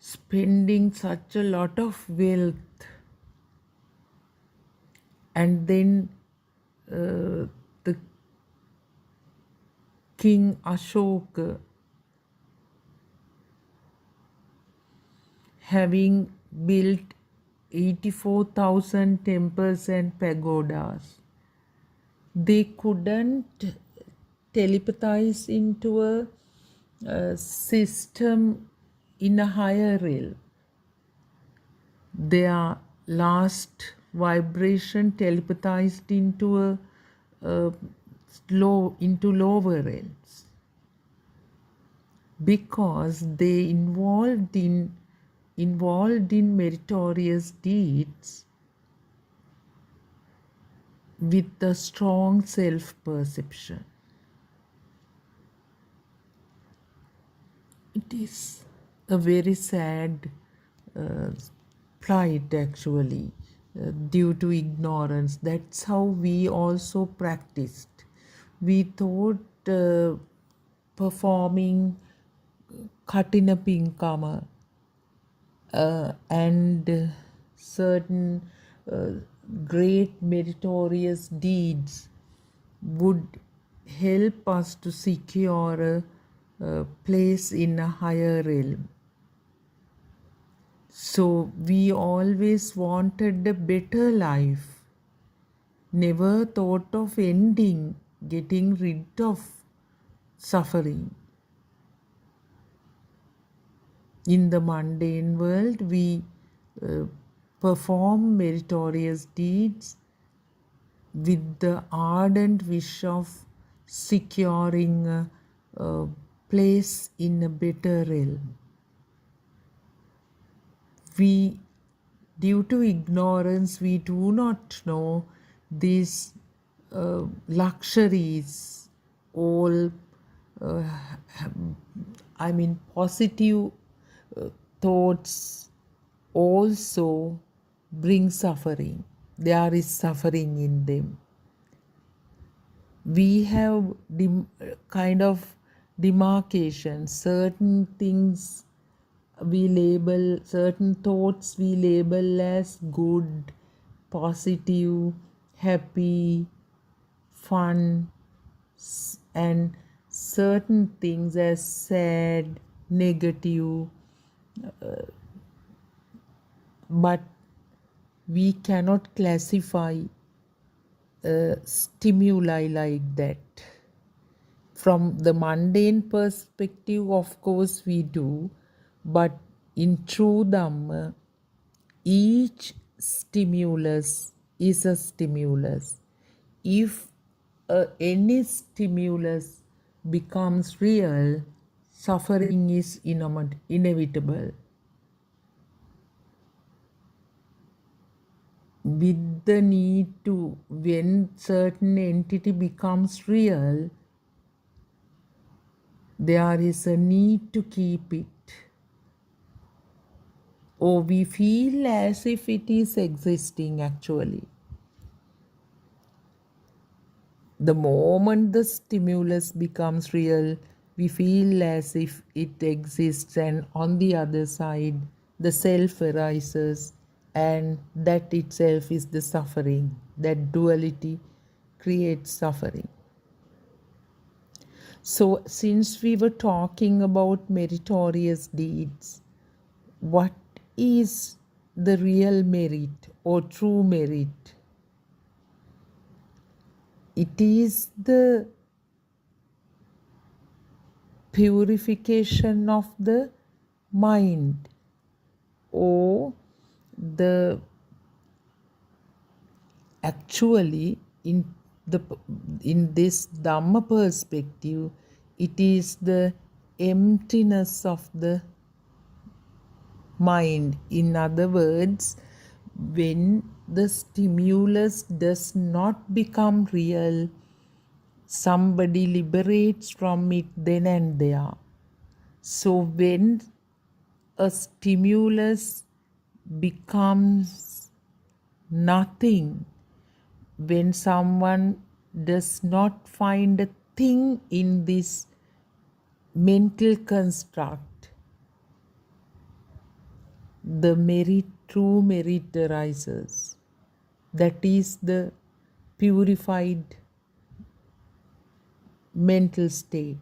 Speaker 13: spending such a lot of wealth, and then the King Ashoka having built 84,000 temples and pagodas. They couldn't telepathize into a system in a higher realm. Their last vibration telepathized into into lower realms, because they involved in meritorious deeds with a strong self-perception. It is a very sad plight, actually, due to ignorance. That's how we also practiced. We thought performing Katina Pinkama and certain great meritorious deeds would help us to secure a place in a higher realm. So we always wanted a better life, never thought of ending, getting rid of suffering. In the mundane world, we perform meritorious deeds with the ardent wish of securing a place in a better realm. We, due to ignorance, we do not know these luxuries, all positive thoughts also bring suffering. There is suffering in them. We have kind of demarcation. Certain things we label, certain thoughts we label as good, positive, happy, fun, and certain things as sad, negative. But we cannot classify stimuli like that. From the mundane perspective, of course, we do, but in true Dhamma, each stimulus is a stimulus. If any stimulus becomes real, suffering is inevitable. With the need to, when certain entity becomes real, there is a need to keep it, or we feel as if it is existing actually. The moment the stimulus becomes real, we feel as if it exists, and on the other side, the self arises, and that itself is the suffering. That duality creates suffering. So, since we were talking about meritorious deeds, what is the real merit or true merit? It is the purification of the mind, or the actually in this Dhamma perspective, it is the emptiness of the mind. In other words, when the stimulus does not become real, somebody liberates from it then and there. So when a stimulus becomes nothing, when someone does not find a thing in this mental construct, the true merit arises. That is the purified mental state.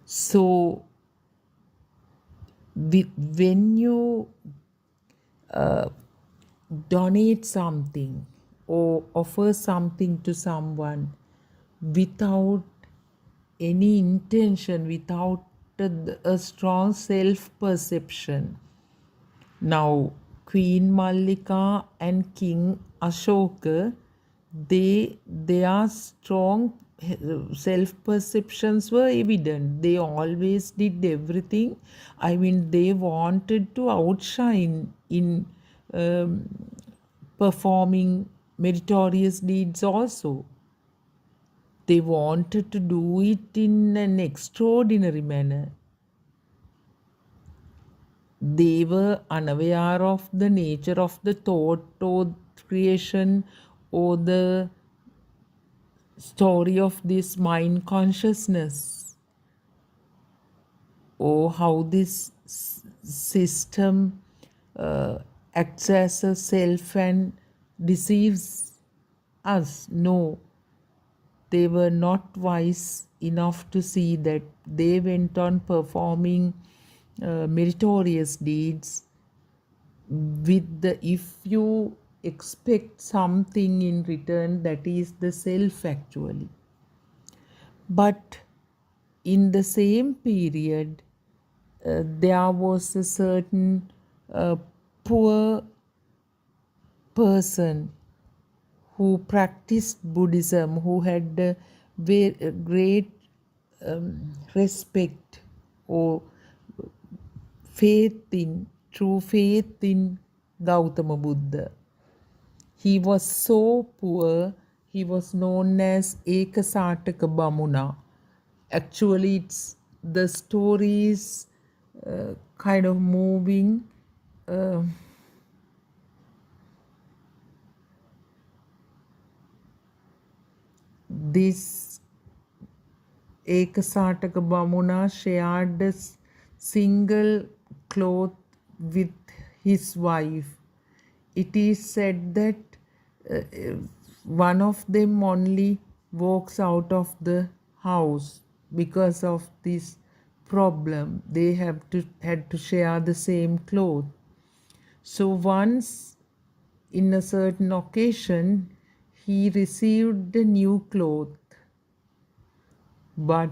Speaker 13: So, when you donate something or offer something to someone without any intention, without a strong self-perception. Now, Queen Mallika and King Ashoka, their strong self-perceptions were evident. They always did everything. I mean, they wanted to outshine in performing meritorious deeds also. They wanted to do it in an extraordinary manner. They were unaware of the nature of the thought or creation or the story of this mind consciousness, or how this system acts as a self and deceives us. No, they were not wise enough to see that. They went on performing meritorious deeds with the, if you expect something in return, that is the self actually. But in the same period, there was a certain poor person who practiced Buddhism, who had great respect or true faith in Gautama Buddha. He was so poor, he was known as Ekasataka Bamuna. Actually, the story is kind of moving. This Ekasataka Bamuna shared a single cloth with his wife. It is said that one of them only walks out of the house because of this problem. They had to share the same cloth. So once, in a certain occasion, he received a new cloth, but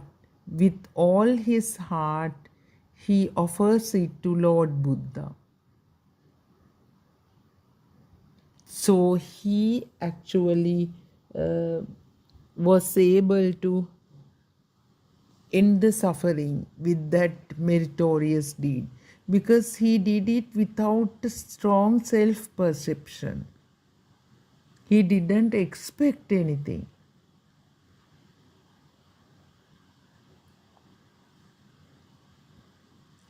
Speaker 13: with all his heart he offers it to Lord Buddha. So he actually was able to end the suffering with that meritorious deed, because he did it without a strong self-perception. He didn't expect anything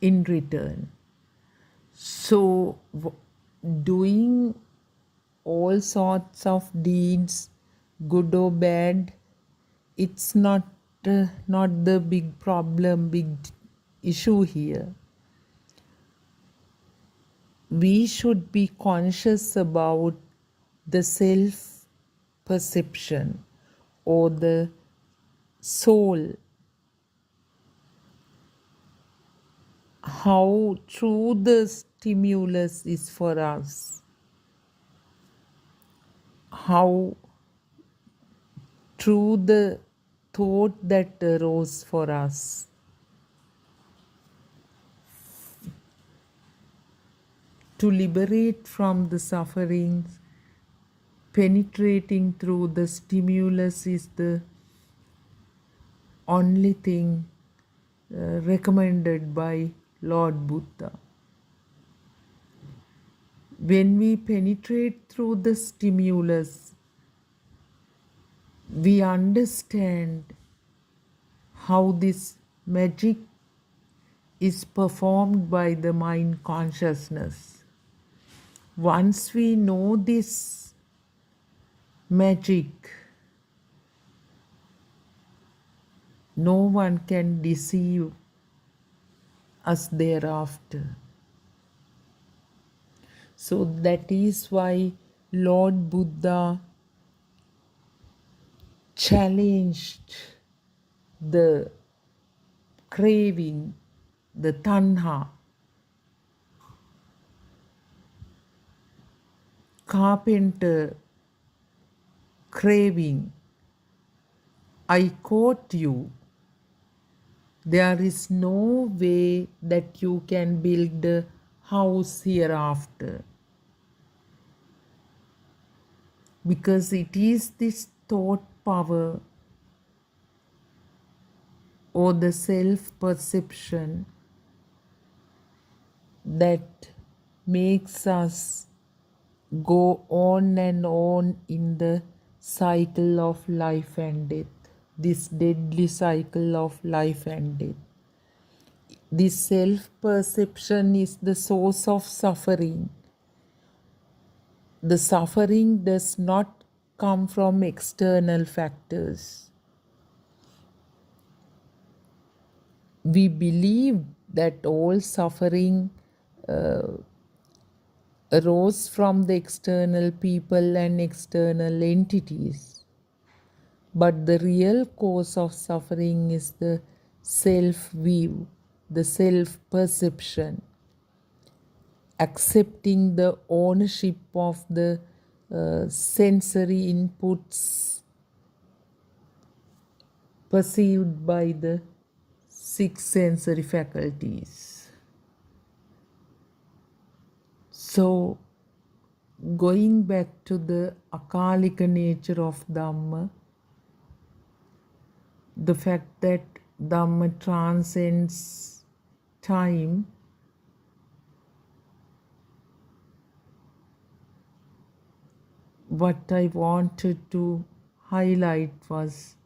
Speaker 13: in return. So doing all sorts of deeds, good or bad, it's not the big problem, big issue here. We should be conscious about the self-perception or the soul, how true the stimulus is for us, how true the thought that arose for us. To liberate from the sufferings, penetrating through the stimulus is the only thing recommended by Lord Buddha. When we penetrate through the stimulus, we understand how this magic is performed by the mind consciousness. Once we know this magic, no one can deceive us thereafter. So that is why Lord Buddha challenged the craving, the tanha. Carpenter craving, I quote you, there is no way that you can build a house hereafter, because it is this thought power or the self-perception that makes us go on and on in the cycle of life and death, this deadly cycle of life and death. This self-perception is the source of suffering. The suffering does not come from external factors. We believe that all suffering arose from the external people and external entities. But the real cause of suffering is the self-view, the self-perception, accepting the ownership of the sensory inputs perceived by the 6 sensory faculties. So, going back to the akalika nature of Dhamma, the fact that Dhamma transcends time, what I wanted to highlight was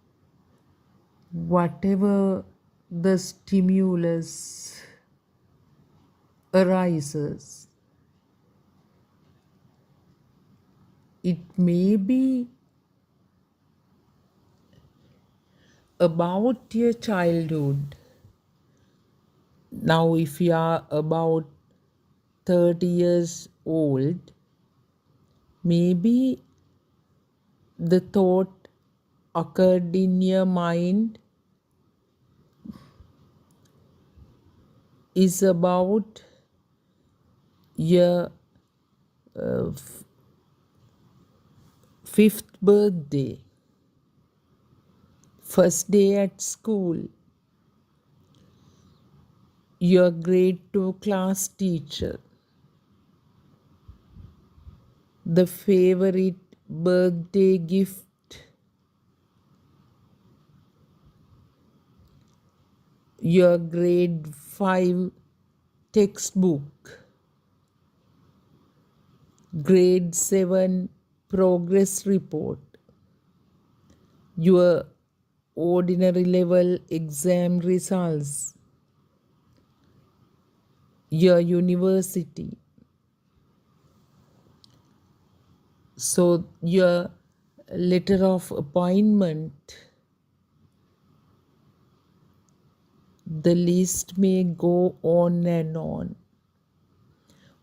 Speaker 13: whatever the stimulus arises, it may be about your childhood. Now, if you are about 30 years old, maybe the thought occurred in your mind is about your 5th birthday, first day at school, your grade 2 class teacher, the favorite birthday gift, your grade 5 textbook, grade 7 progress report, your ordinary level exam results, your university. So your letter of appointment, the list may go on and on.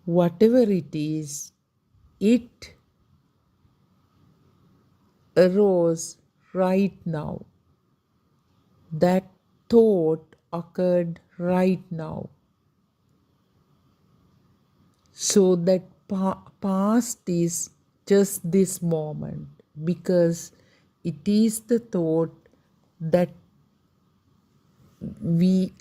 Speaker 13: Whatever it is, it arose right now. That thought occurred right now. So that past is just this moment, because it is the thought that we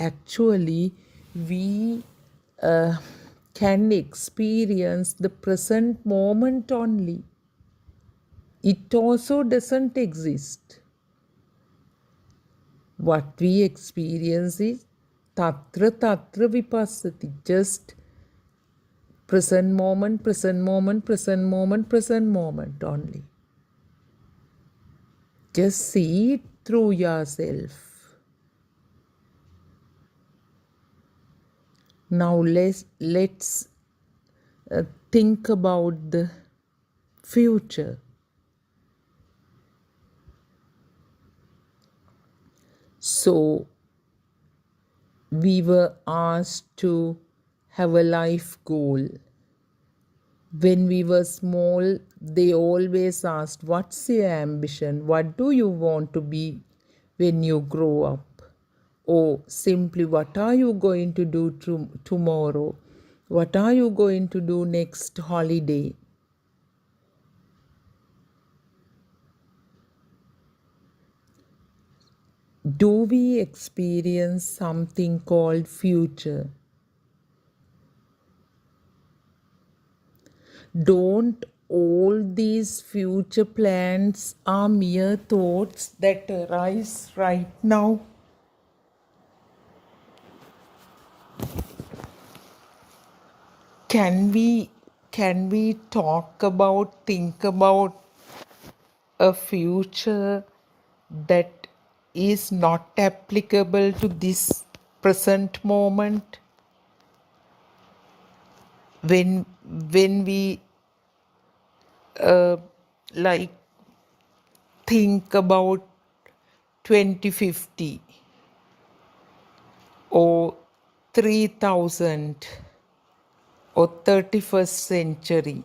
Speaker 13: can experience the present moment only. It also doesn't exist. What we experience is tatra tatra vipassati, just present moment, present moment, present moment, present moment only. Just see it through yourself. Now let's think about the future. So we were asked to have a life goal. When we were small, they always asked, what's your ambition? What do you want to be when you grow up? Or simply, what are you going to do tomorrow? What are you going to do next holiday? Do we experience something called future? Don't all these future plans are mere thoughts that arise right now? Can we think about a future that is not applicable to this present moment? When we like think about 2050 or 3000 or 31st century,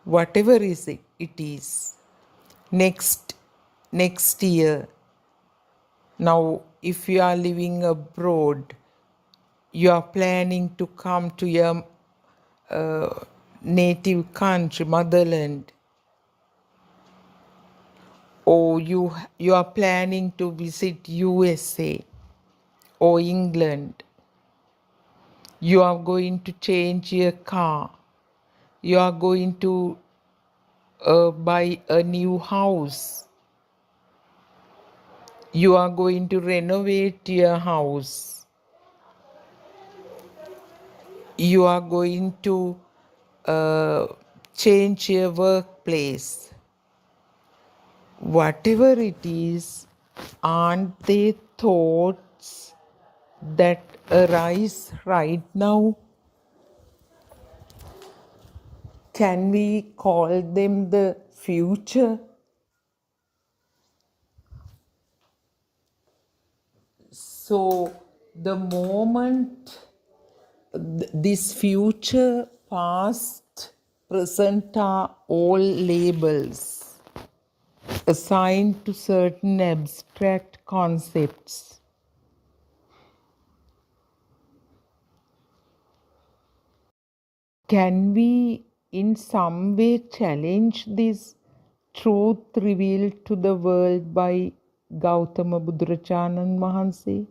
Speaker 13: whatever it is, next year. Now, if you are living abroad, you are planning to come to your native country, motherland, or you are planning to visit USA or England. You are going to change your car. You are going to buy a new house. You are going to renovate your house. You are going to change your workplace. Whatever it is, aren't they thoughts that arise right now? Can we call them the future? So the moment this future, past, present are all labels assigned to certain abstract concepts. Can we in some way challenge this truth revealed to the world by Gautama Buddhacharya Mahanse?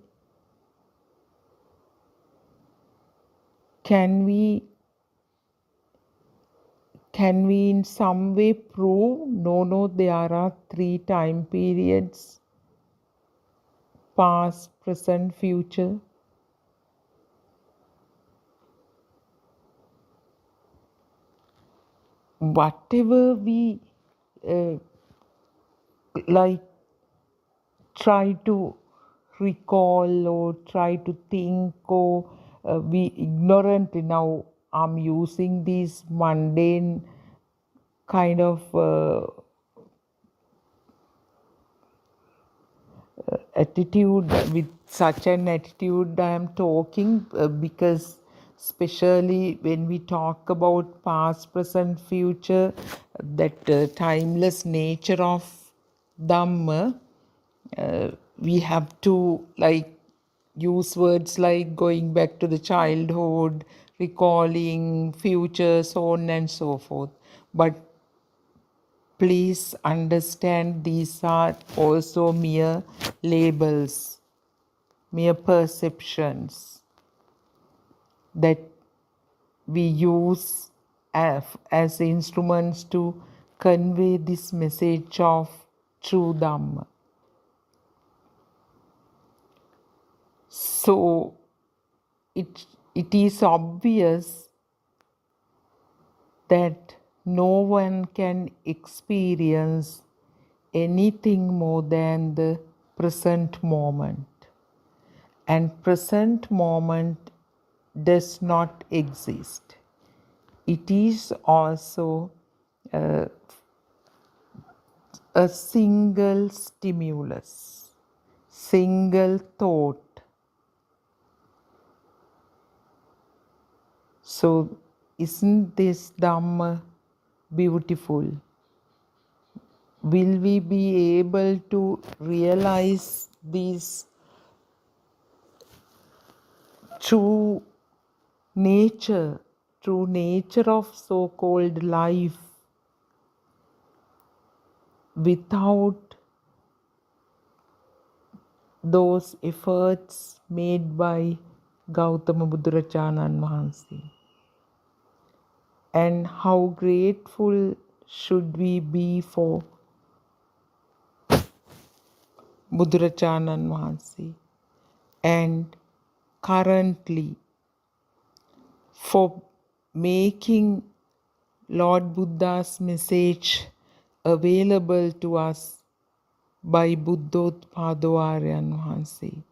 Speaker 13: Can we in some way prove, no, there are 3 time periods, past, present, future? Whatever we like try to recall or try to think, or we ignorantly, now I'm using these mundane kind of attitude. With such an attitude I am talking because especially when we talk about past, present, future, that timeless nature of Dhamma, we have to like use words like going back to the childhood, recalling future, so on and so forth. But please understand, these are also mere labels, mere perceptions that we use as instruments to convey this message of true Dhamma. So it is obvious that no one can experience anything more than the present moment. And present moment does not exist. It is also a single stimulus, single thought, So, isn't this Dhamma beautiful? Will we be able to realize this true nature of so-called life without those efforts made by Gautama Buddharajanan Vahanse? And how grateful should we be for Buddharajanan Vahanse and currently for making Lord Buddha's message available to us by Buddothpado Aryan Vahanse.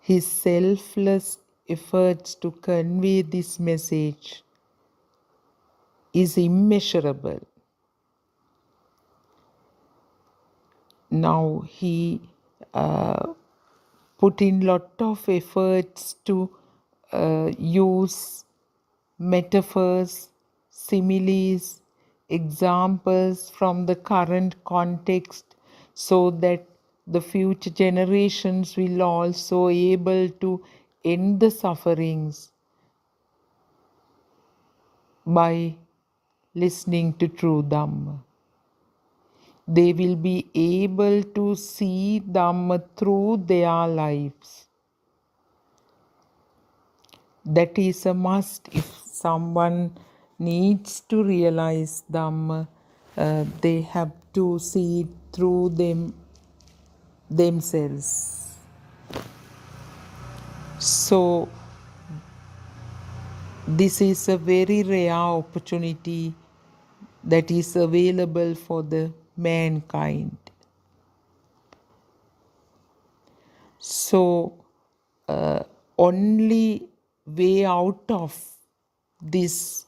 Speaker 13: His selfless efforts to convey this message is immeasurable. Now he put in lot of efforts to use metaphors, similes, examples from the current context so that the future generations will also able to end the sufferings by listening to true Dhamma. They will be able to see Dhamma through their lives. That is a must. If someone needs to realize Dhamma, they have to see it through themselves. So, this is a very rare opportunity that is available for the mankind. So, only way out of this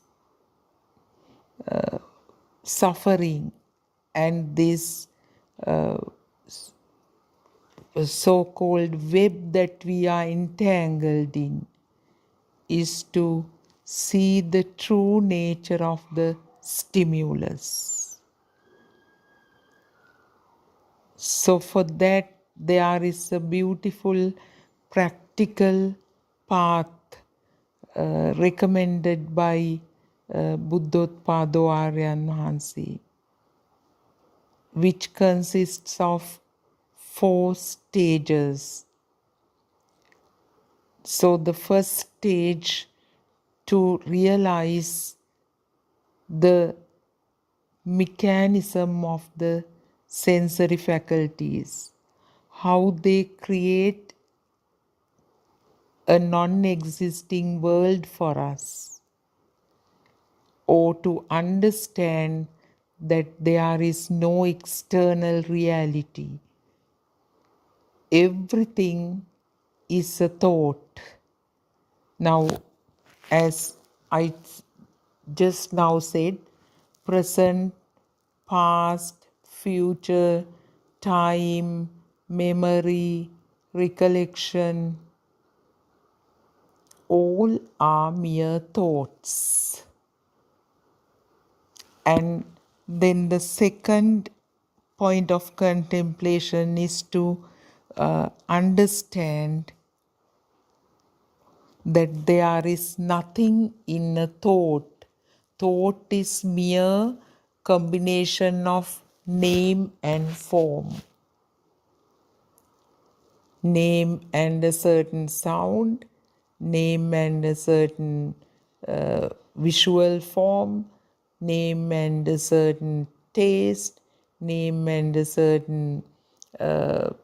Speaker 13: suffering and this so-called web that we are entangled in is to see the true nature of the stimulus. So for that there is a beautiful practical path recommended by Buddothpado Aryan Vahanse, which consists of 4 stages. So the first stage to realize the mechanism of the sensory faculties, how they create a non-existing world for us, or to understand that there is no external reality. Everything is a thought. Now, as I just now said, present, past, future, time, memory, recollection, all are mere thoughts. And then the second point of contemplation is to understand that there is nothing in a thought. Thought is mere combination of name and form. Name and a certain sound, name and a certain visual form, name and a certain taste, name and a certain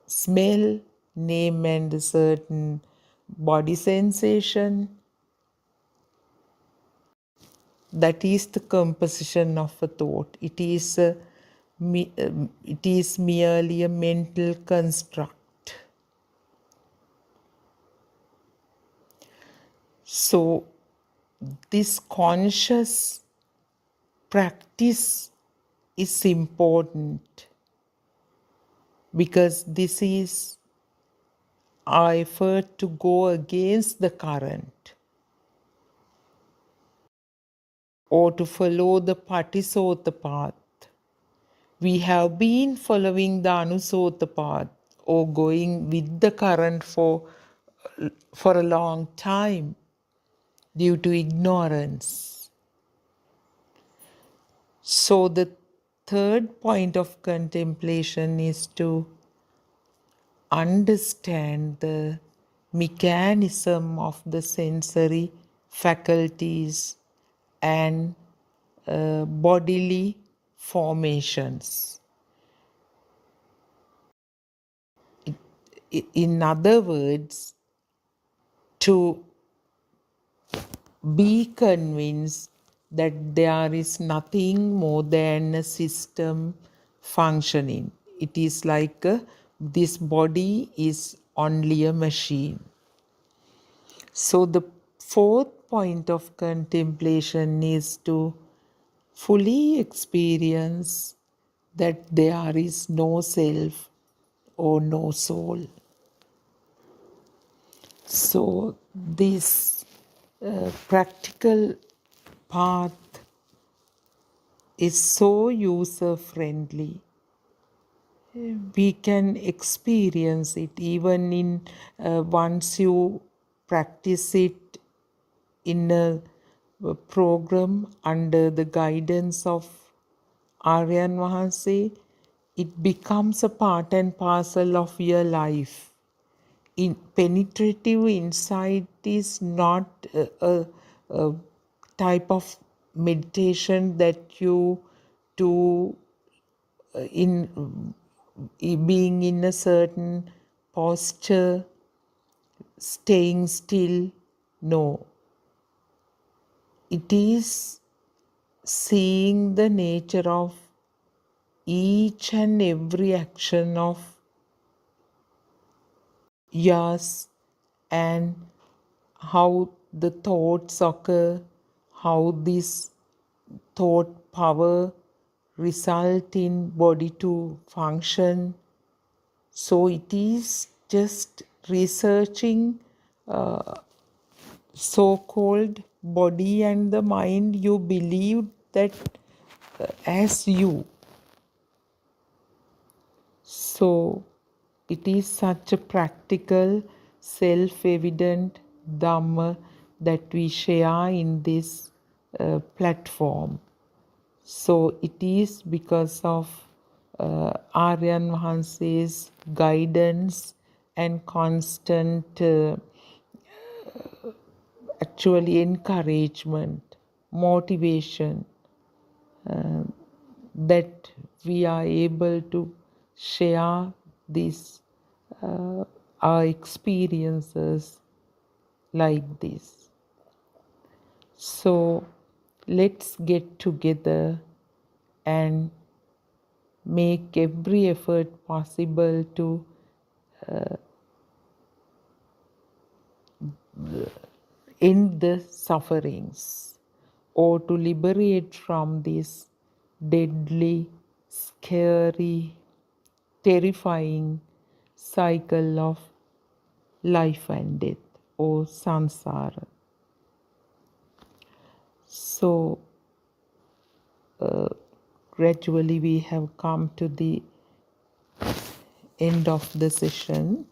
Speaker 13: smell, name and a certain body sensation. That is the composition of a thought. It is merely a mental construct. So this conscious practice is important because this is our effort to go against the current. or to follow the Patisota path. We have been following the Anusota path or going with the current for a long time due to ignorance. So the third point of contemplation is to understand the mechanism of the sensory faculties and bodily formations. In other words, to be convinced that there is nothing more than a system functioning. It is like this body is only a machine. So the fourth point of contemplation is to fully experience that there is no self or no soul. So this practical path is so user friendly. We can experience it even in once you practice it in a program under the guidance of Aryan Vahanse, it becomes a part and parcel of your life. Penetrative insight is not a type of meditation that you do in being in a certain posture, staying still. No. It is seeing the nature of each and every action of yours and how the thoughts occur, how this thought power result in body to function. So it is just researching so-called body and the mind you believe that as you. So it is such a practical, self-evident Dhamma that we share in this platform. So it is because of Aryan Vahanse's guidance and constant actually encouragement, motivation that we are able to share these our experiences like this. So let's get together and make every effort possible to end the sufferings or to liberate from this deadly, scary, terrifying cycle of life and death or samsara. So gradually we have come to the end of the session.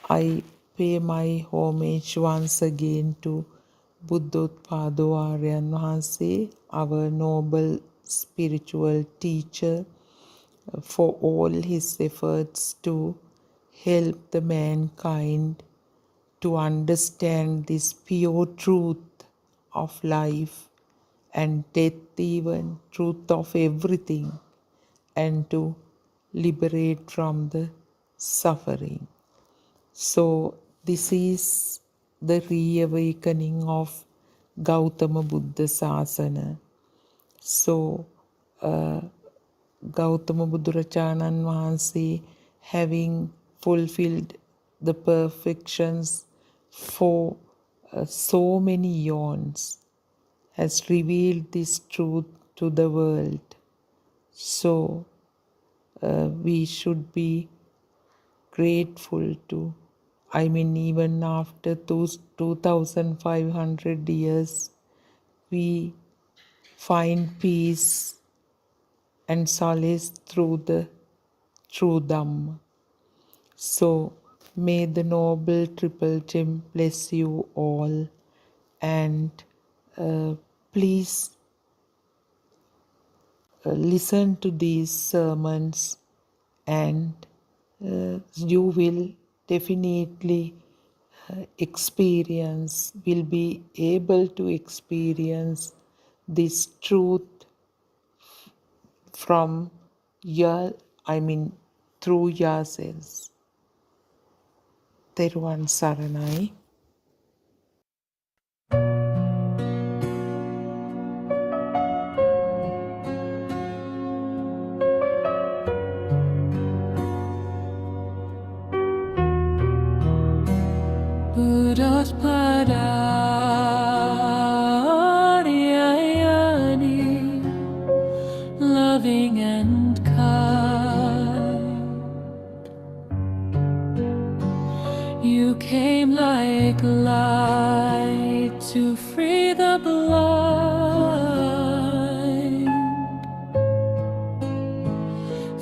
Speaker 13: I pay my homage once again to Buddothpado Aryan Vahanse, our noble spiritual teacher, for all his efforts to help the mankind to understand this pure truth of life and death, even truth of everything, and to liberate from the suffering. So this is the reawakening of Gautama Buddha Sasana. So Gautama Buddharachanan Vahanse, having fulfilled the perfections for so many eons, has revealed this truth to the world. So we should be grateful to, even after those 2,500 years, we find peace and solace through the true Dhamma. So may the Noble Triple Gem bless you all, and please listen to these sermons, and you will definitely will be able to experience this truth from through yourselves. Teruvan Saranai.
Speaker 11: Buddothpado, loving and kind. You came like light to free the blind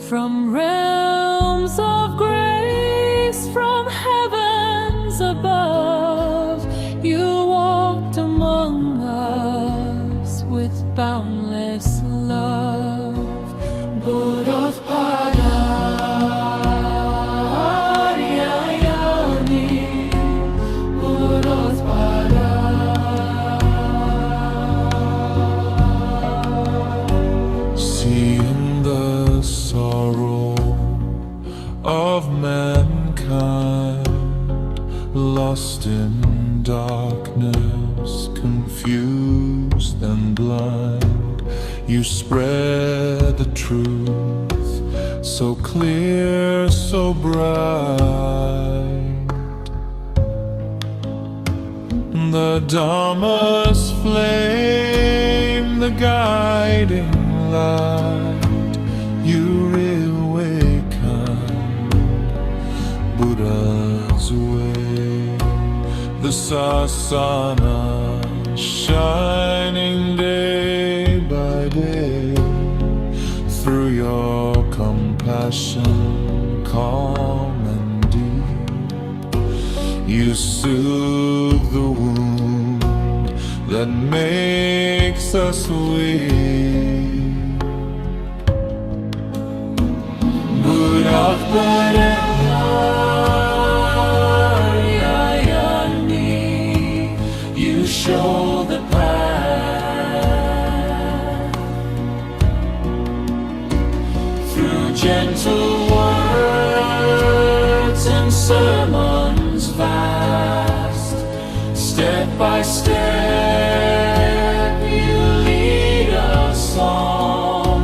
Speaker 11: from realms of grace, from heavens above. You walked among us with boundless love. Buddothpado,
Speaker 2: seeing the sorrow of mankind, lost in darkness, confused and blind. You spread the truth so clear, so bright. The Dhamma's flame, the guiding light, you reawaken Buddha's way. The sasana shining day by day, through your compassion calm and deep. You soothe the wound that makes us weak. Buddothpado, you show the path through gentle words and sermons vast. Step by step you lead us on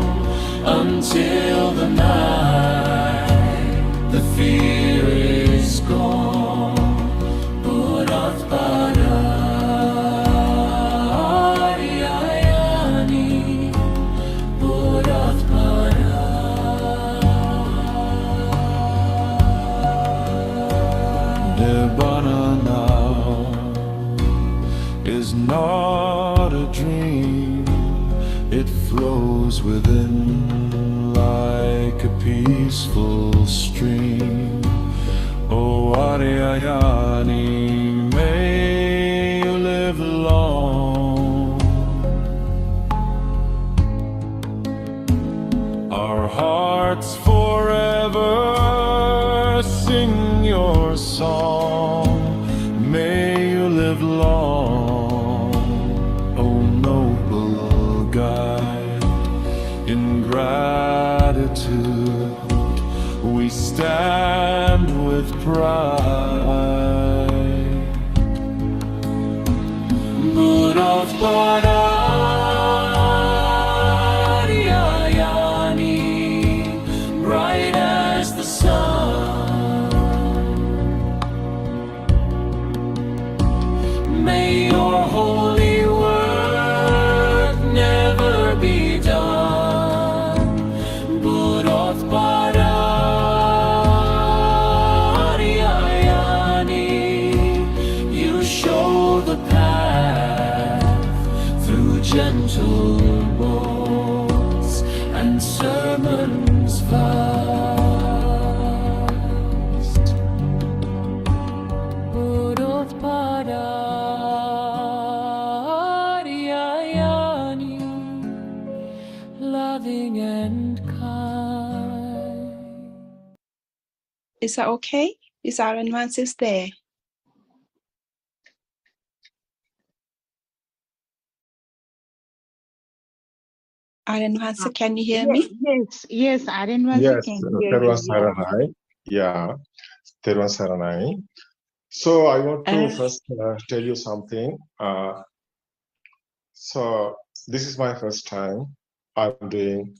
Speaker 2: until the night the fear is gone. Buddothpado, Nibbana now is not a dream. It flows within like a peaceful stream. Oh Aryayani, may you live long. Our hearts forever sing your song. May you live long, O noble guide. In gratitude we stand with pride. Buddothpado, bright as the sun. May your holy work never be done. Buddothpado, you show the path through
Speaker 11: loving and kind.
Speaker 14: Is that okay? Is our advances there? Aaron Hansa, can you hear me?
Speaker 8: Yes, Aaron Hansa
Speaker 5: Yes,
Speaker 8: can hear
Speaker 5: Terwan
Speaker 8: you. Yeah.
Speaker 5: Saranai. Yeah, Terwan Saranai. So I want to first tell you something. So this is my first time I'm doing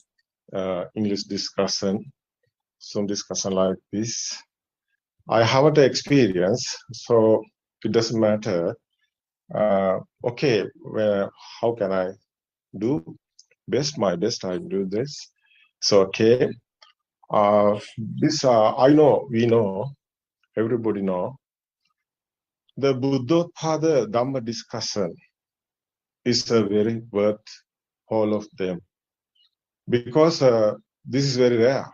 Speaker 5: English discussion, some discussion like this. I haven't experience, so it doesn't matter. Okay, how can I do my best? I do this. So okay. This I know, we know, everybody know. The Buddothpado Dhamma discussion is very worth all of them, because this is very rare,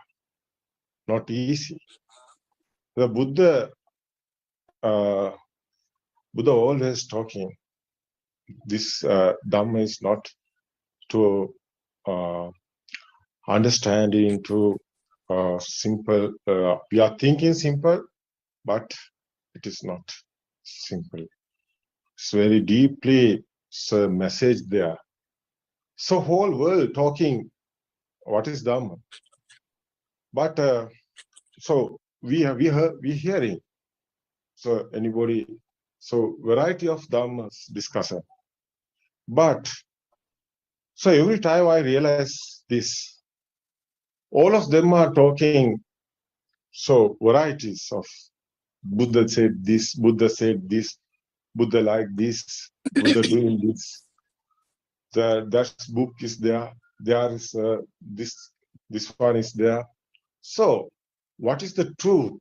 Speaker 5: not easy. The Buddha always talking. This Dhamma is not to understanding to simple. We are thinking simple, but it is not simple. It's very deeply message there. So whole world talking what is Dhamma, but so we hearing. So anybody, so variety of Dhammas discussion. But so every time I realize this, all of them are talking. So varieties of Buddha said this, Buddha said this, Buddha like this, Buddha doing this. That book is there. There is this one is there. So, what is the truth?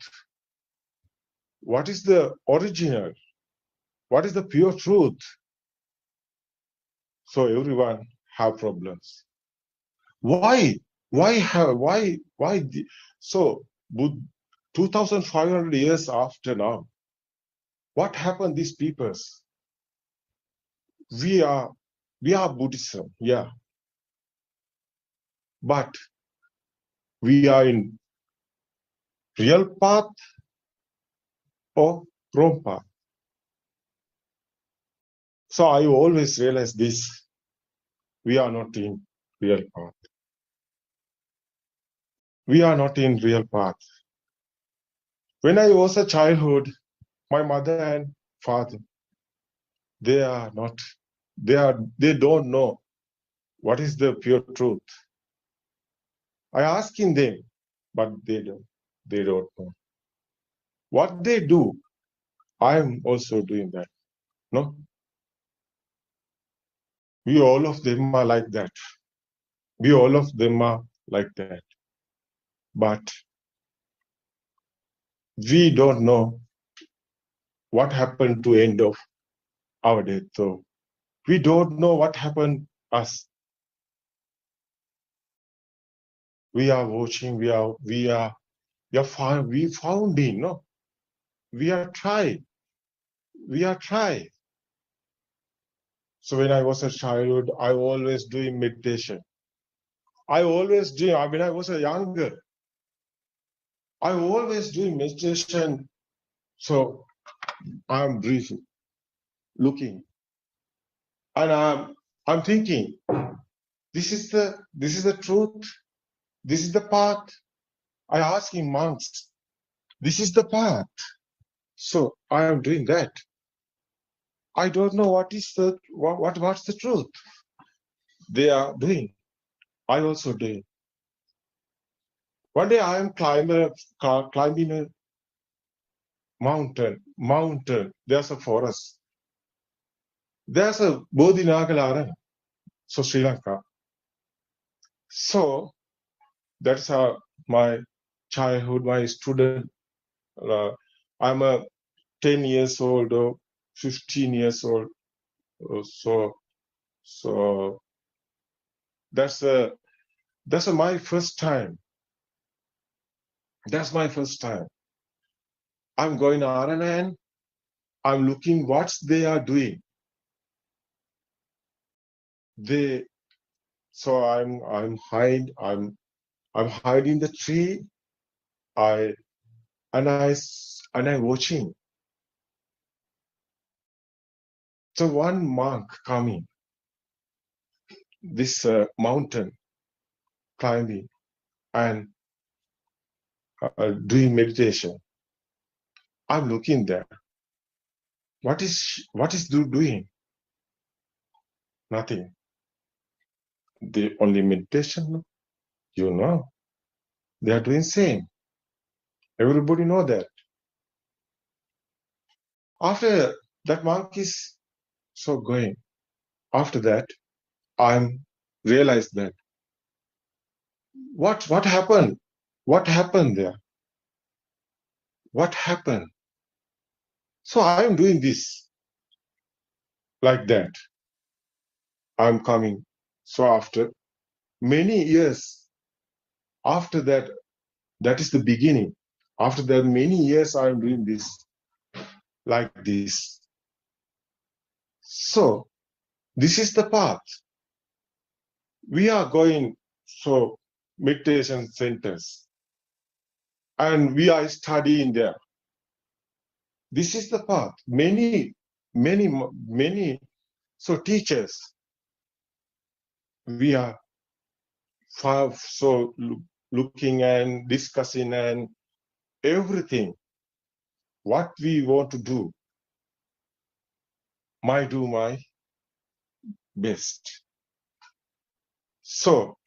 Speaker 5: What is the original? What is the pure truth? So everyone have problems. Why? So 2,500 years after now, what happened? These peoples. We are Buddhism, yeah, but we are in real path or wrong path. So I always realize this: we are not in real path. We are not in real path. When I was a childhood, my mother and father, they don't know what is the pure truth. I asking them, but they don't know. What they do, I am also doing that. No? We all of them are like that. We all of them are like that. But we don't know what happened to end of our death. So we don't know what happened us. We are watching, we founding, no? We are trying. So when I was a child, I always doing meditation. When I was a younger, I always doing meditation. So I'm breathing, looking, and I'm thinking, this is the truth. This is the path. I asking monks, this is the path. So I am doing that. I don't know what's the truth. They are doing. I also doing. One day I am climbing a mountain. There's a forest. There's a Bodhinagala. So Sri Lanka. So that's my childhood, my student. I'm a 10 years old or 15 years old. So that's my first time. That's my first time. I'm going to RNN. I'm looking what they are doing. They So I'm hiding the tree. I watching. So one monk coming, this mountain climbing and doing meditation. I'm looking there. What is doing? Nothing. The only meditation, you know, they are doing same. Everybody know that. After that monk is so going. After that, I'm realized that what happened? What happened there? What happened? So I am doing this like that. I'm coming. So after many years, after that, that is the beginning. After that, many years I'm doing this like this. So this is the path. We are going so meditation centers and we are studying there. This is the path. Many so teachers. We are so looking and discussing and everything. What we want to do. Do my best. So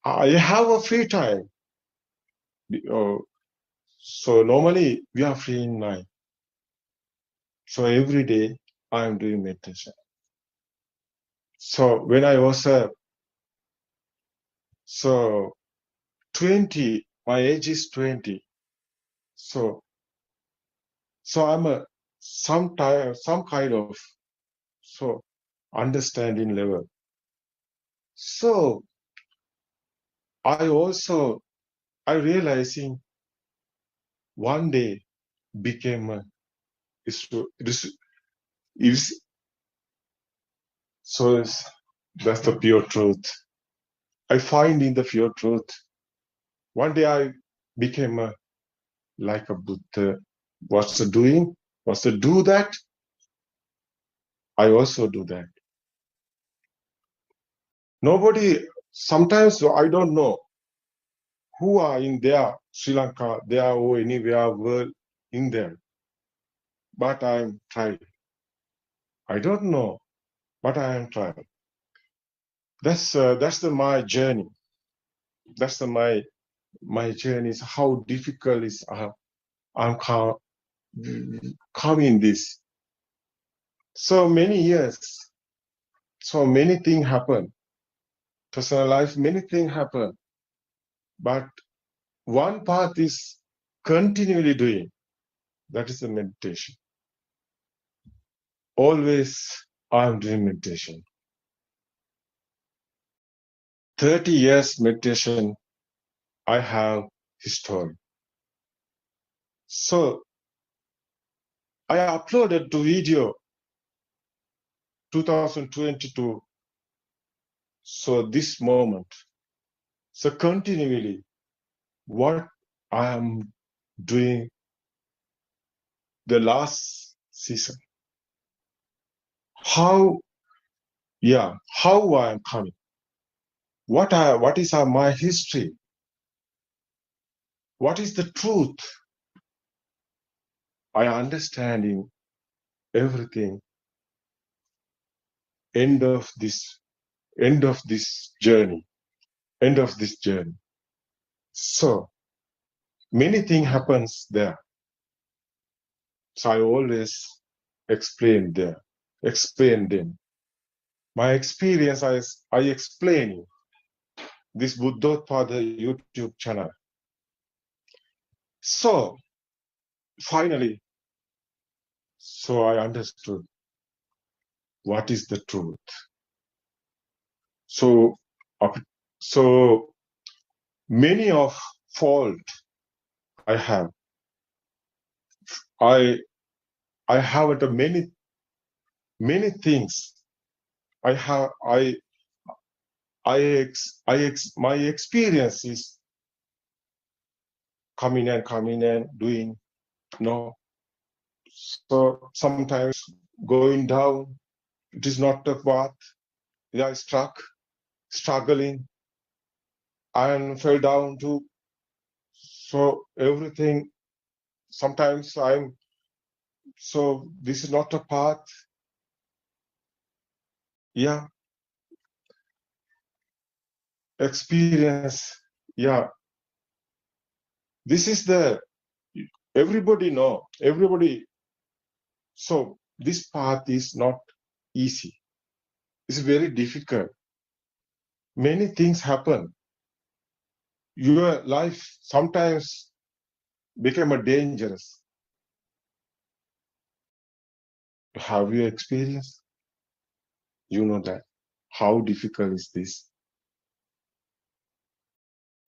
Speaker 5: I have a free time. So normally we are free in night. So every day I am doing meditation. So when I was 20, my age is 20. So I'm some kind of understanding level. So I realizing one day became that's the pure truth. I find in the pure truth. One day I became like a Buddha. What's the doing? What's the do that? I also do that. Nobody, sometimes I don't know who are in there, Sri Lanka, there or anywhere world in them. But I'm trying. I don't know, but I am trying. That's my journey. That's my journey is how difficult is I'm coming this. So many years, so many things happen. Personal life, many things happen. But one path is continually doing. That is the meditation. Always I'm doing meditation. 30 years meditation, I have history. So I uploaded the video 2022. So this moment, so continually, what I am doing the last season, how I am coming, what is my history, what is the truth, I understanding everything. End of this journey. So many things happens there. So I always explain them. My experience, I explain this Buddothpado YouTube channel. So finally, so I understood what is the truth. So many of fault I have. I have many things. I my experience is coming and doing, no. So sometimes going down, it is not a path. I struggling, and fell down too. So everything, sometimes so this is not a path. Yeah. Experience. Yeah. This is everybody know, everybody. So this path is not easy. It's very difficult. Many things happen. Your life sometimes become a dangerous. Have you experienced? You know that. How difficult is this?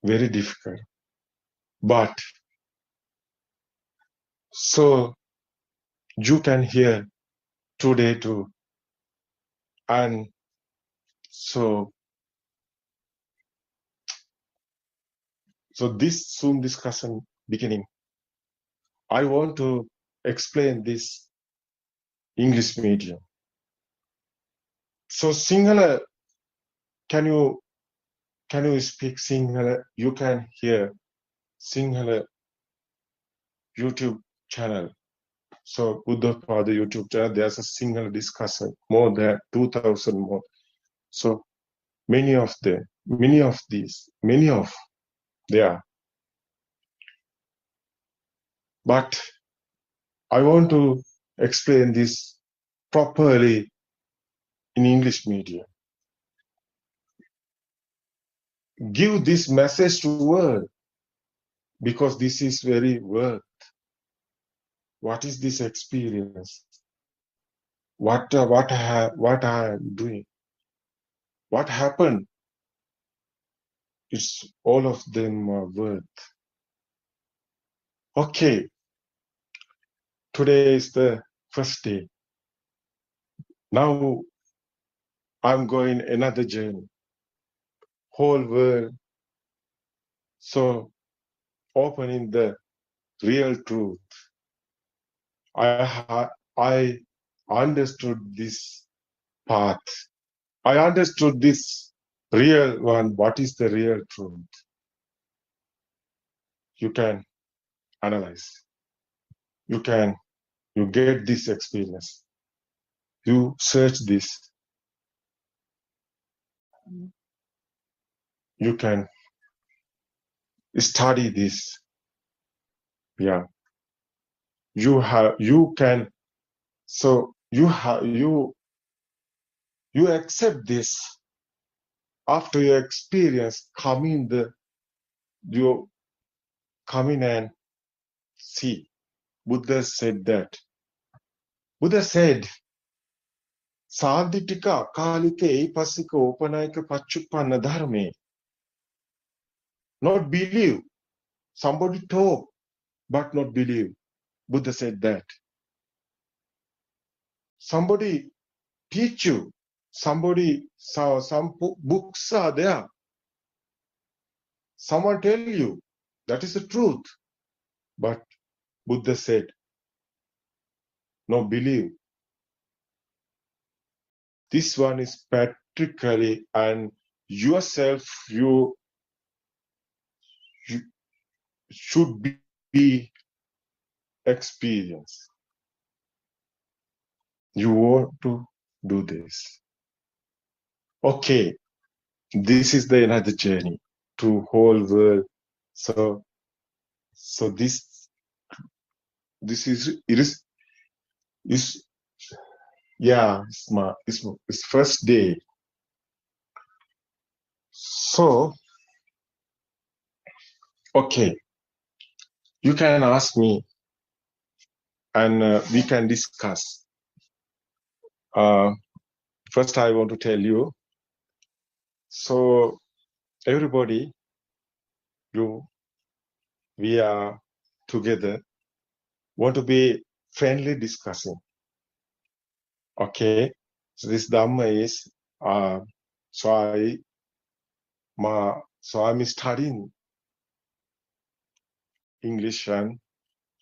Speaker 5: Very difficult. But so you can hear today too. And so this Zoom discussion beginning, I want to explain this English medium. So Sinhala, can you speak Sinhala? You can hear Sinhala YouTube channel. So Buddothpado YouTube channel, there's a Sinhala discussion, more than 2,000 more. So many of there are. But I want to explain this properly in English media. Give this message to world, because this is very worth. What is this experience? What I am doing? What happened? It's all of them are worth. Okay. Today is the first day. Now I'm going another journey. Whole world. So opening the real truth. I understood this path. I understood this real one. What is the real truth? You can analyze. You get this experience. You search this. You can study this. Yeah. You can. So you accept this after your experience. You come in and see. Buddha said that. Buddha said, Sadhitika kalike epasika opanaika pachupanna dharme. Not believe. Somebody talk, but not believe. Buddha said that. Somebody teach you. Some books are there. Someone tell you that is the truth. But Buddha said, no, believe. This one is practically, and yourself, you should be experienced. You want to do this. Okay, this is the another journey to whole world. So this is yeah, it's first day. So okay, you can ask me, and we can discuss. First, I want to tell you. So everybody, we are together. Want to be friendly discussing. Okay. So this Dhamma is. So So I'm studying English and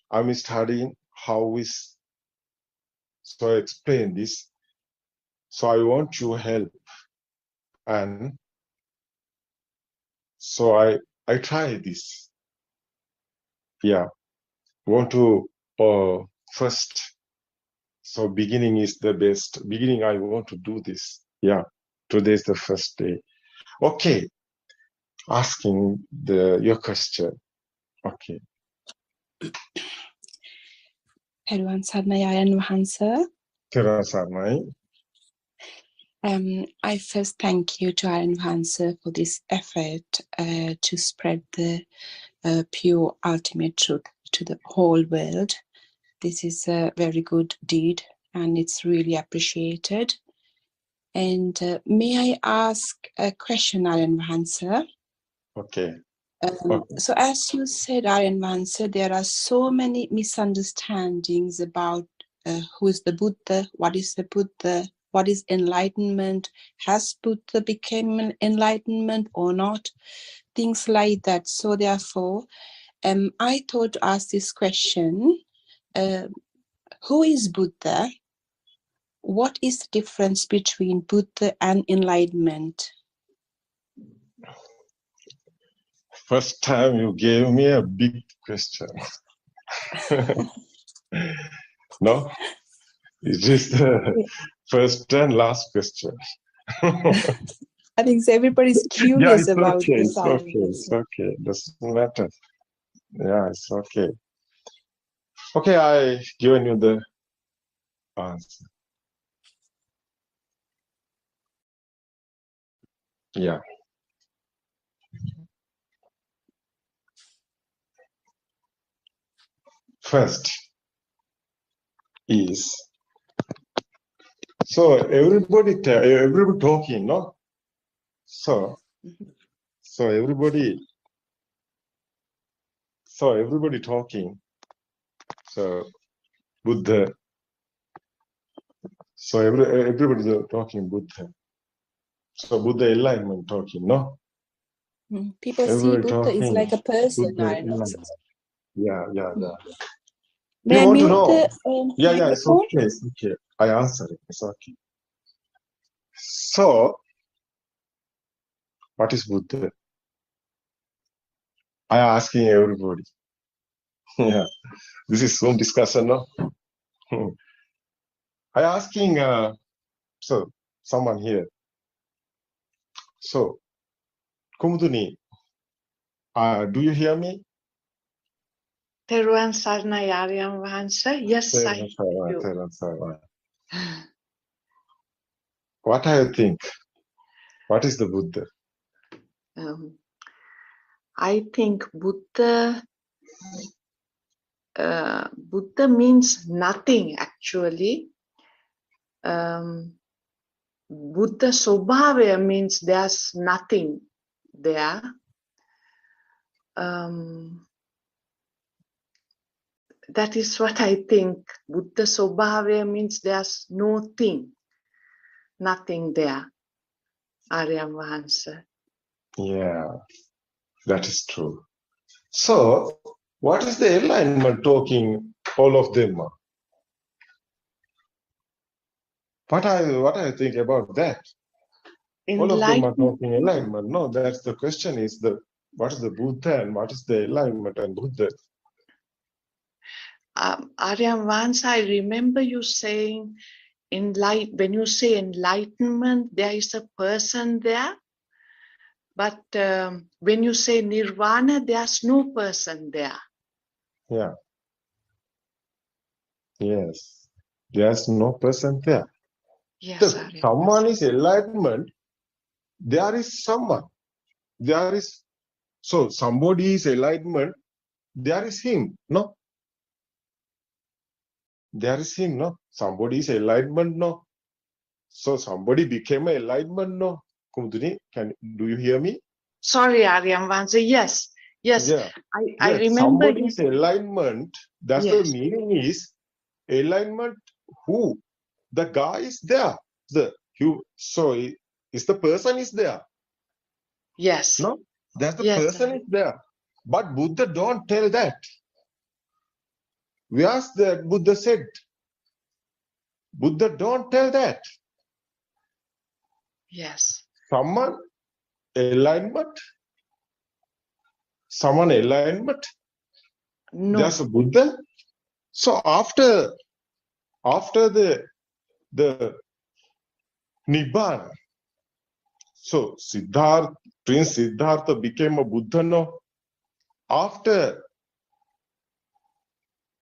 Speaker 5: I'm studying how is so I explain this. So I want your help, and so I try this. Yeah, want to first. So beginning is the best. Beginning, I want to do this. Yeah, today is the first day. Okay, asking your question. Okay.
Speaker 14: Peruan Sarnay Ayan Wahansa.
Speaker 5: Tera Sarnay.
Speaker 14: I first thank you to Ayan Wahansa for this effort to spread the pure ultimate truth to the whole world. This is a very good deed and it's really appreciated. And may I ask a question, Ayan Wahansa?
Speaker 5: Okay.
Speaker 14: So as you said, Ayan Wahansa, there are so many misunderstandings about who is the Buddha, what is the Buddha, what is enlightenment, has Buddha become an enlightenment or not, things like that. So therefore, I thought to ask this question, who is Buddha? What is the difference between Buddha and enlightenment?
Speaker 5: First time you gave me a big question. No, it is the first and last question.
Speaker 14: I think everybody's curious about this.
Speaker 5: It's okay. It's okay. Doesn't matter. Yeah, it's okay. Okay, I given you the answer. Yeah. First is so everybody talking, no? So everybody talking. So Buddha. So everybody talking Buddha. So Buddha enlightenment talking, no?
Speaker 14: People
Speaker 5: Everybody
Speaker 14: see Buddha is like a person.
Speaker 5: Yeah.
Speaker 14: May I
Speaker 5: want to
Speaker 14: mute
Speaker 5: know?
Speaker 14: the
Speaker 5: Yeah, it's
Speaker 14: microphone?
Speaker 5: okay. It's okay. I answer it. It's okay. So, what is Buddha? I asking everybody. Yeah, this is some discussion, no? I asking so someone here. So, Kumuduni, do you hear me?
Speaker 6: Teruan Sarnay Ayan Wahansa. Yes, I hear you.
Speaker 5: What do you think? What is the Buddha?
Speaker 6: I think Buddha means nothing actually. Buddha Sobhavaya means there's nothing there. That is what I think. Buddha Sobhavaya means there's no thing, nothing there. Ayan Wahansa.
Speaker 5: Yeah, that is true. So, what is the enlightenment talking, all of them? What I think about that? All of them are talking enlightenment. No, that's the question is what is the Buddha and what is the enlightenment and Buddha?
Speaker 6: Ayan Wahansa, I remember you saying when you say enlightenment, there is a person there. But when you say nirvana, there's no person there.
Speaker 5: Yeah. Yes. There's no person there.
Speaker 6: Yes,
Speaker 5: if someone is enlightenment, there is someone. So somebody is enlightenment, there is him, no? There is him, no? Somebody is enlightenment, no? So somebody became an enlightenment, no? Kumuduni, do you hear me?
Speaker 6: Sorry, Ayan Wahansa. Yes.
Speaker 5: Yeah.
Speaker 6: I remember.
Speaker 5: Somebody's enlightenment, that's the meaning is enlightenment who? The guy is there. So is the person is there.
Speaker 14: Yes.
Speaker 5: No, that's the
Speaker 14: Yes,
Speaker 5: person is there. But Buddha don't tell that. We asked that Buddha said, Buddha don't tell that.
Speaker 14: Yes.
Speaker 5: Someone alignment,
Speaker 14: No.
Speaker 5: there's a Buddha. So after the Nibbana, so Siddhartha, Prince Siddhartha became a Buddha. No, after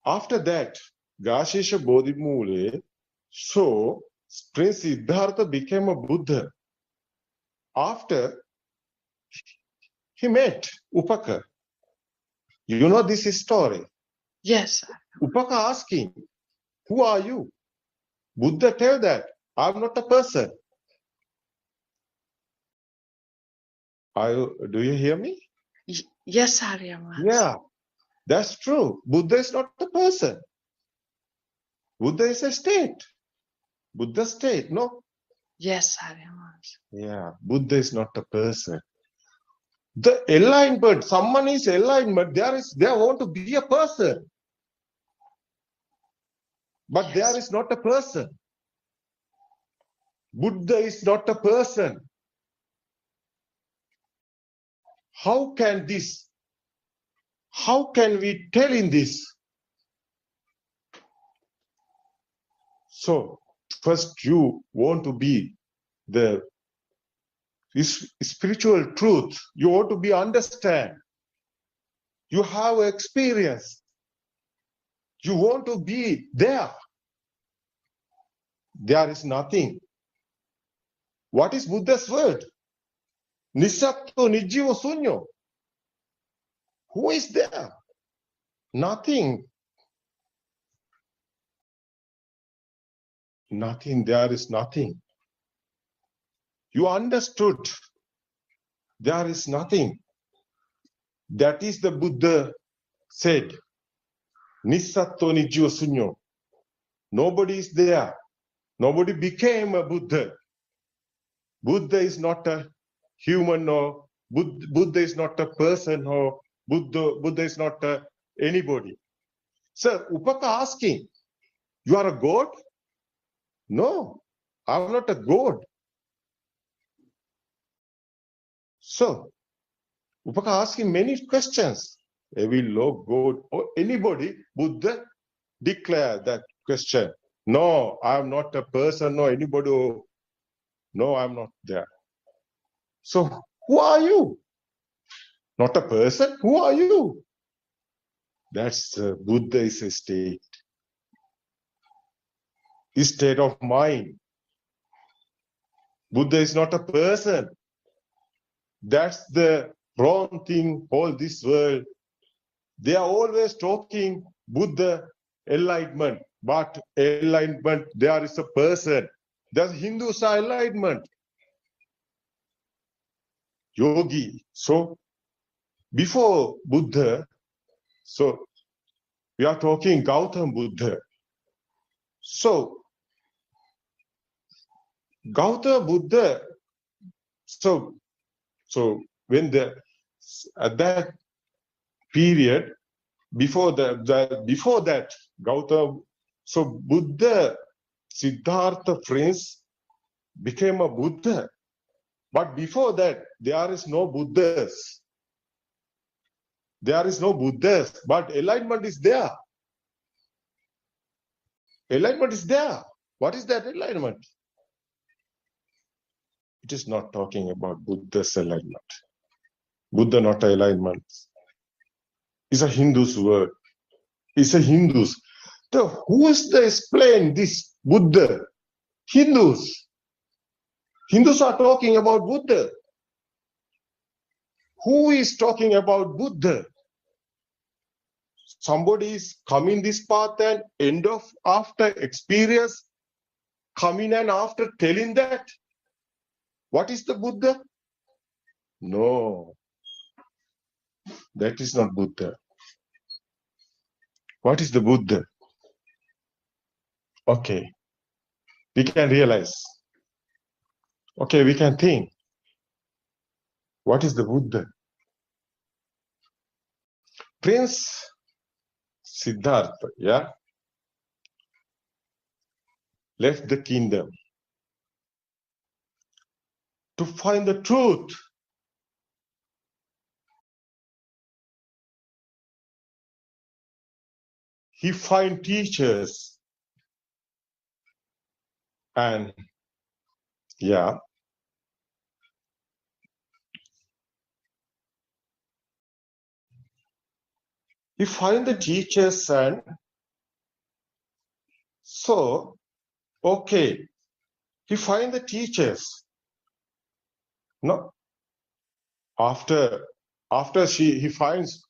Speaker 5: that, Gashesha Bodhimule, so Prince Siddhartha became a Buddha. After he met Upaka. You know this story.
Speaker 14: Yes.
Speaker 5: Upaka asking, who are you? Buddha tell that, I'm not a person. Do you hear me?
Speaker 14: Yes, Aryamansa.
Speaker 5: Yeah, that's true. Buddha is not a person. Buddha is a state. Buddha state, no?
Speaker 14: Yes, Aryamansa.
Speaker 5: Yeah, Buddha is not a person. The alignment, someone is alignment, there want to be a person. But there is not a person. Buddha is not a person. How can we tell in this? So, first you want to be the spiritual truth. You want to be understand. You have experience. You want to be there. There is nothing. What is Buddha's word? Nisatto nijjiva sunyo. Who is there? Nothing. Nothing. There is nothing. You understood. There is nothing. That is the Buddha said. Nisatto nijjiva sunyo. Nobody is there. Nobody became a Buddha. Buddha is not a human, or Buddha is not a person, or Buddha is not anybody. So Upaka asking, you are a god? No, I'm not a god. So Upaka asking many questions. Every law, God, or anybody, Buddha declare that question. No, I'm not a person, no anybody. No, I'm not there. So who are you? Not a person? Who are you? That's Buddha is a state. His state of mind. Buddha is not a person. That's the wrong thing, all this world. They are always talking Buddha enlightenment, but enlightenment, there is a person. That's Hindus are enlightenment. Yogi. So before Buddha, so we are talking Gautama Buddha. So Gautama Buddha, so when at that period, before that Gautama, so Buddha, Siddhartha Prince became a Buddha. But before that, there is no Buddhas. There is no Buddhas, but enlightenment is there. Enlightenment is there. What is that enlightenment? It is not talking about Buddha's enlightenment. Buddha not enlightenment. It's a Hindu's word. It's a Hindus. So who is to explain this Buddha? Hindus. Hindus are talking about Buddha. Who is talking about Buddha? Somebody is coming this path and end of after experience, coming and after telling that. What is the Buddha? No. That is not Buddha. What is the Buddha? Okay. We can realize. Okay, we can think. What is the Buddha? Prince Siddhartha, yeah, left the kingdom to find the truth. He find teachers and yeah, he find the teachers and so, okay, he find the teachers. No, after he finds,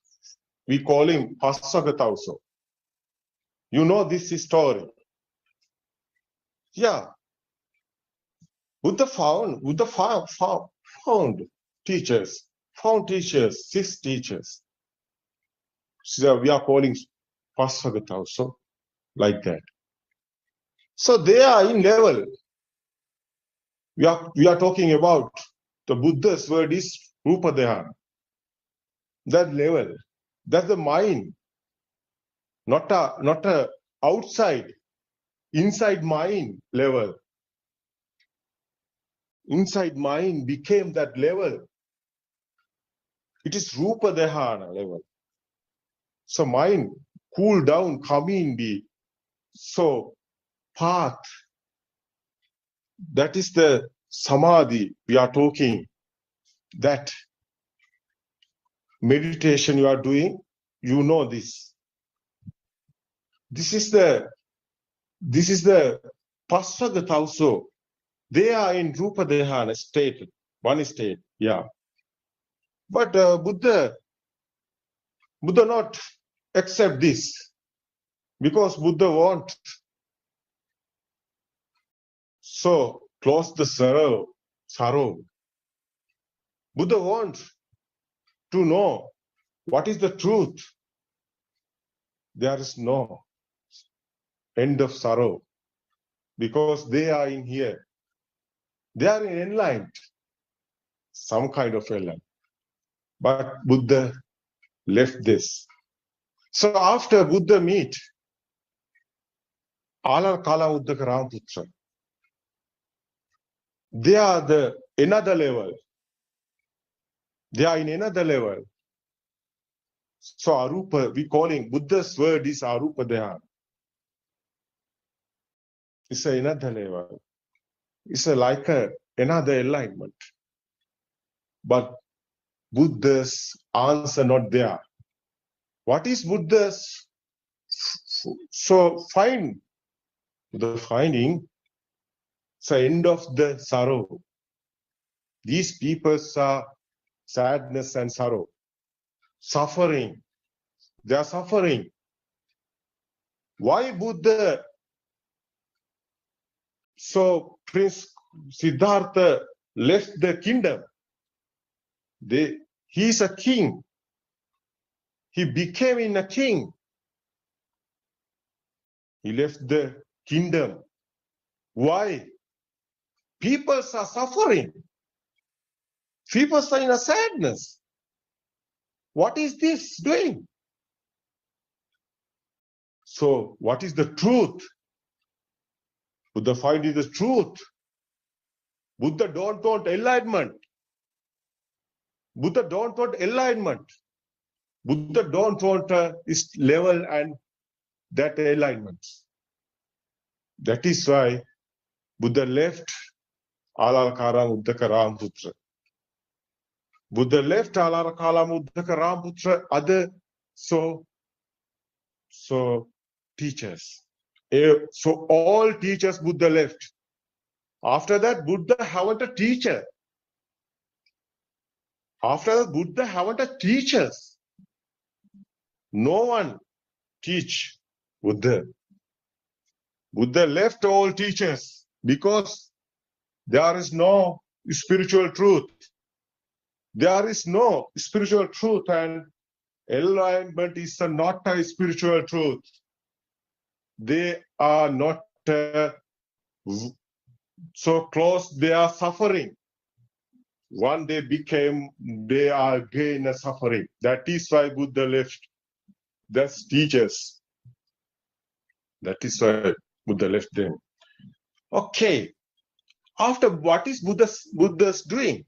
Speaker 5: we call him Pasagata also. You know this story. Yeah. Buddha found teachers, 6 teachers. So we are calling Pasagata also, like that. So they are in level. We are talking about the Buddha's word is Rupa Dhyana. That level, that's the mind, not a outside, inside mind level. Inside mind became that level. It is Rupa Dhyana level. So mind cool down, come in, be so path. That is the samadhi we are talking. That meditation you are doing, you know this. This is the Pasagata also. They are in Rupa Dhyana state, one state, yeah. But Buddha not accept this, because Buddha want so close the sorrow. Buddha wants to know what is the truth. There is no end of sorrow, because they are in here. They are in enlightened, some kind of enlightenment. But Buddha left this. So after Buddha meet Alar Kala Uddaka Ramputra, they are another level. They are in another level. So Arupa, we calling Buddha's word is Arupa Dhyana. It's another level. It's like another enlightenment. But Buddha's answer not there. What is Buddha's? So find the finding. It's the end of the sorrow. These people are sadness and sorrow. Suffering. They are suffering. Why Buddha? So Prince Siddhartha left the kingdom. He is a king. He became a king. He left the kingdom. Why? People are suffering. People are in a sadness. What is this doing? So what is the truth? Buddha finds the truth. Buddha don't want enlightenment. Buddha don't want enlightenment. Buddha don't want this level and that enlightenment. That is why Buddha left Alalakaram Uddaka Ramputra. Buddha left Alalakaram Uddaka Ramputra, other so teachers. So all teachers Buddha left. After that, Buddha haven't a teacher. After that, Buddha haven't a teachers. No one teach Buddha. Buddha left all teachers because there is no spiritual truth. There is no spiritual truth, and enlightenment is not a spiritual truth. They are not so close, they are suffering. One day they are again suffering. That is why Buddha left. That's teachers. That is why Buddha left them. Okay. After what is Buddha's doing?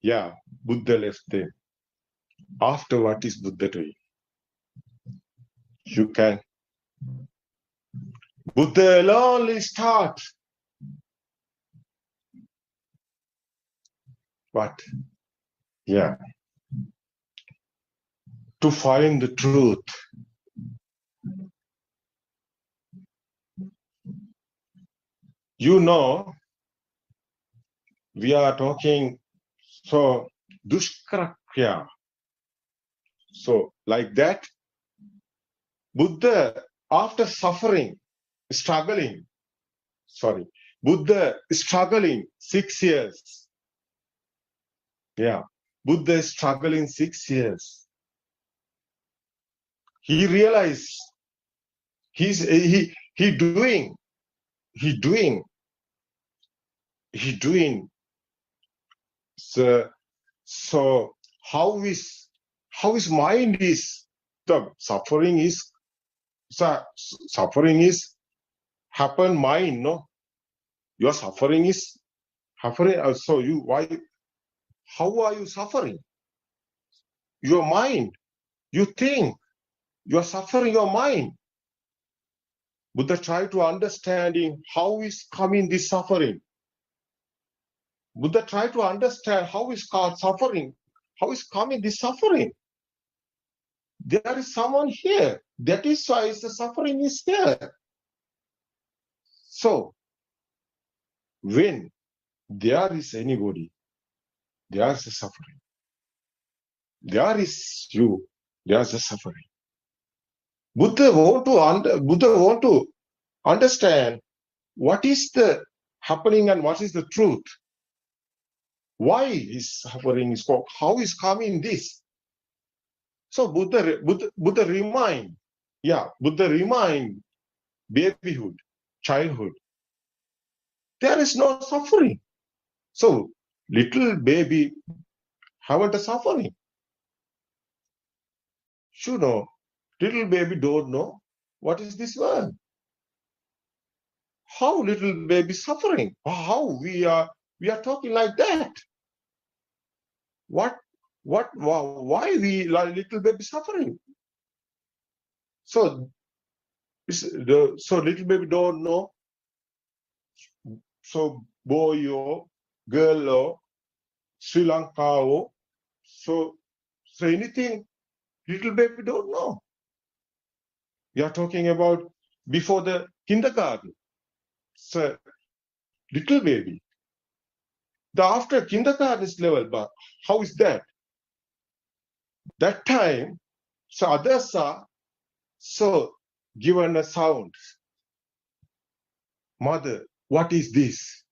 Speaker 5: Yeah, Buddha left them. After what is Buddha doing? You can. Buddha alone start. What? Yeah. To find the truth. You know, we are talking, so dushkrakya. So like that, Buddha, after suffering, Buddha struggling 6 years. Yeah, Buddha is struggling 6 years. He realized he doing. So how his mind is, the suffering is happen mind, no? Your suffering is suffering. So how are you suffering? Your mind. You think you are suffering your mind. Buddha tried to understanding how is coming this suffering. Buddha tried to understand how is called suffering. How is coming this suffering? There is someone here. That is why the suffering is there. So, when there is anybody, there is a suffering. There is you, there is a suffering. Buddha want to understand what is the happening and what is the truth. Why is suffering is called? How is coming this? So Buddha remind babyhood, childhood. There is no suffering. So little baby haven't a suffering. You know, little baby don't know what is this world. How little baby suffering? How we are talking like that? Why we like little baby suffering? So little baby don't know. So boy or girl or Sri Lanka or so anything little baby don't know. We are talking about before the kindergarten. So little baby. The after kindergarten level, but how is that? That time, so others are given a sound. Mother, what is this?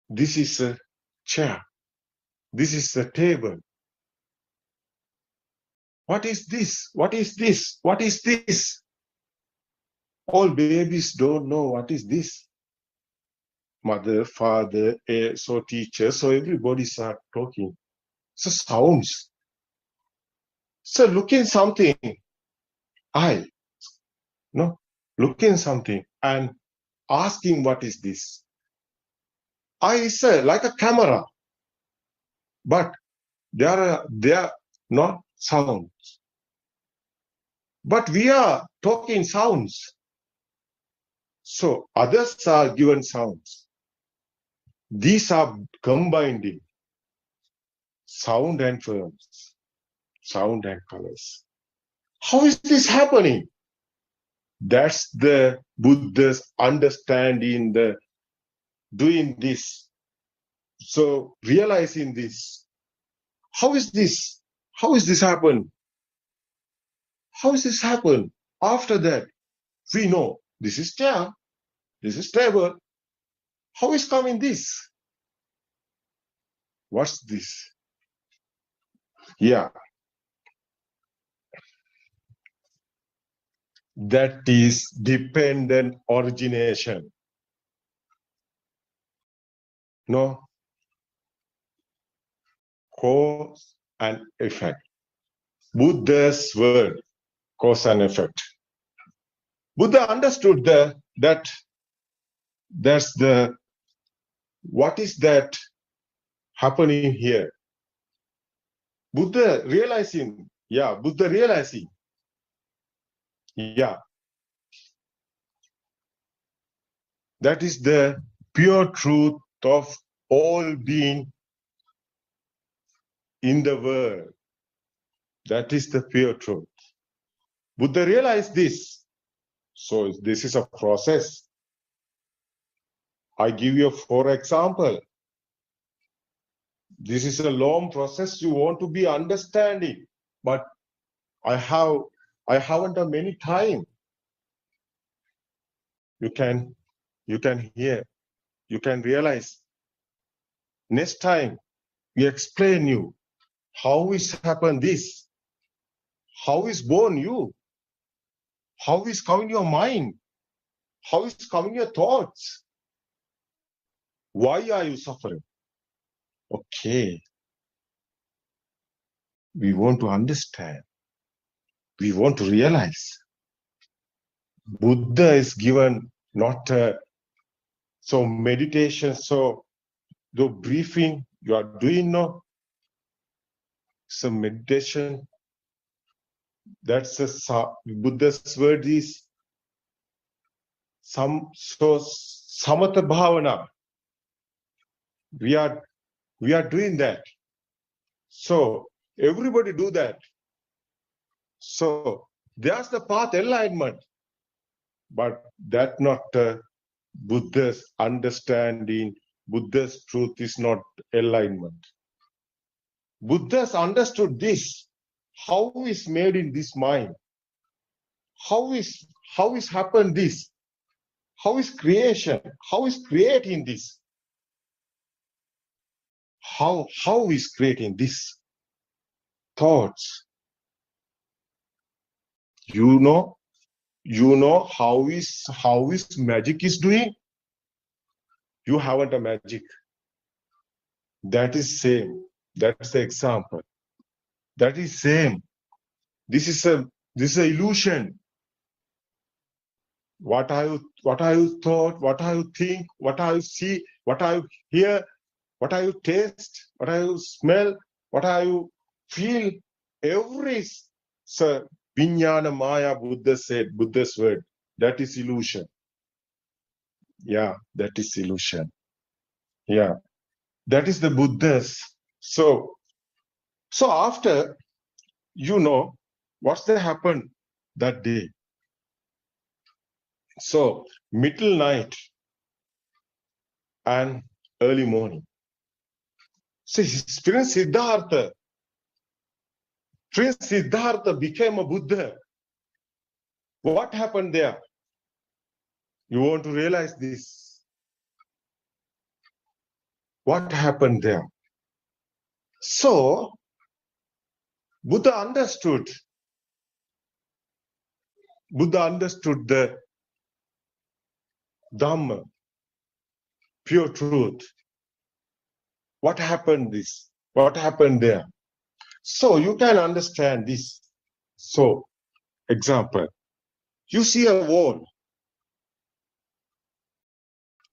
Speaker 5: This is a chair. This is a table. What is this? What is this? What is this? All babies don't know what is this. Mother, father, so teacher, so everybody start talking. So sounds. So looking something, looking something and asking what is this. I say like a camera, but there are not sounds. But we are talking sounds. So others are given sounds. These are combining sound and forms, sound and colors. How is this happening? That's the Buddha's understanding, the doing this. So realizing this. How is this? How is this happen? How is this happen? After that, we know this is chair, this is table. How is coming this? What's this? Yeah. That is dependent origination. No. Cause and effect. Buddha's word, cause and effect. Buddha understood that that's the what is that happening here. Buddha realizing, that is the pure truth of all being in the world. That is the pure truth. Buddha realized this. So this is a process. I give you for example. This is a long process. You want to be understanding, but I haven't a many time. You can hear, you can realize. Next time we explain you how is happened this, how is born you, how is coming your mind, how is coming your thoughts, why are you suffering? Okay, we want to understand, we want to realize. Buddha is given not so meditation, so the briefing you are doing now, some meditation. That's a Buddha's word is samatha bhavana. We are doing that. So everybody do that. So there's the path enlightenment, but that not Buddha's understanding. Buddha's truth is not enlightenment. Buddha's understood this. How is made in this mind? How is happened this? How is creation? How is creating this? How is creating this? Thoughts. You know how is magic is doing? You haven't a magic. That is same. That's the example. That is same. This is a illusion. What are you thought? What are you think? What are you see? What are you hear? What are you taste? What are you smell? What are you feel? Every Vijnana Maya, Buddha said, Buddha's word, that is illusion. Yeah, that is illusion. Yeah, that is the Buddha's. So after, what's that happened that day? So middle night and early morning. So Prince Siddhartha became a Buddha. What happened there? You want to realize this. What happened there? So Buddha understood the Dhamma, pure truth. What happened this? What happened there? So you can understand this. So, example, you see a wall.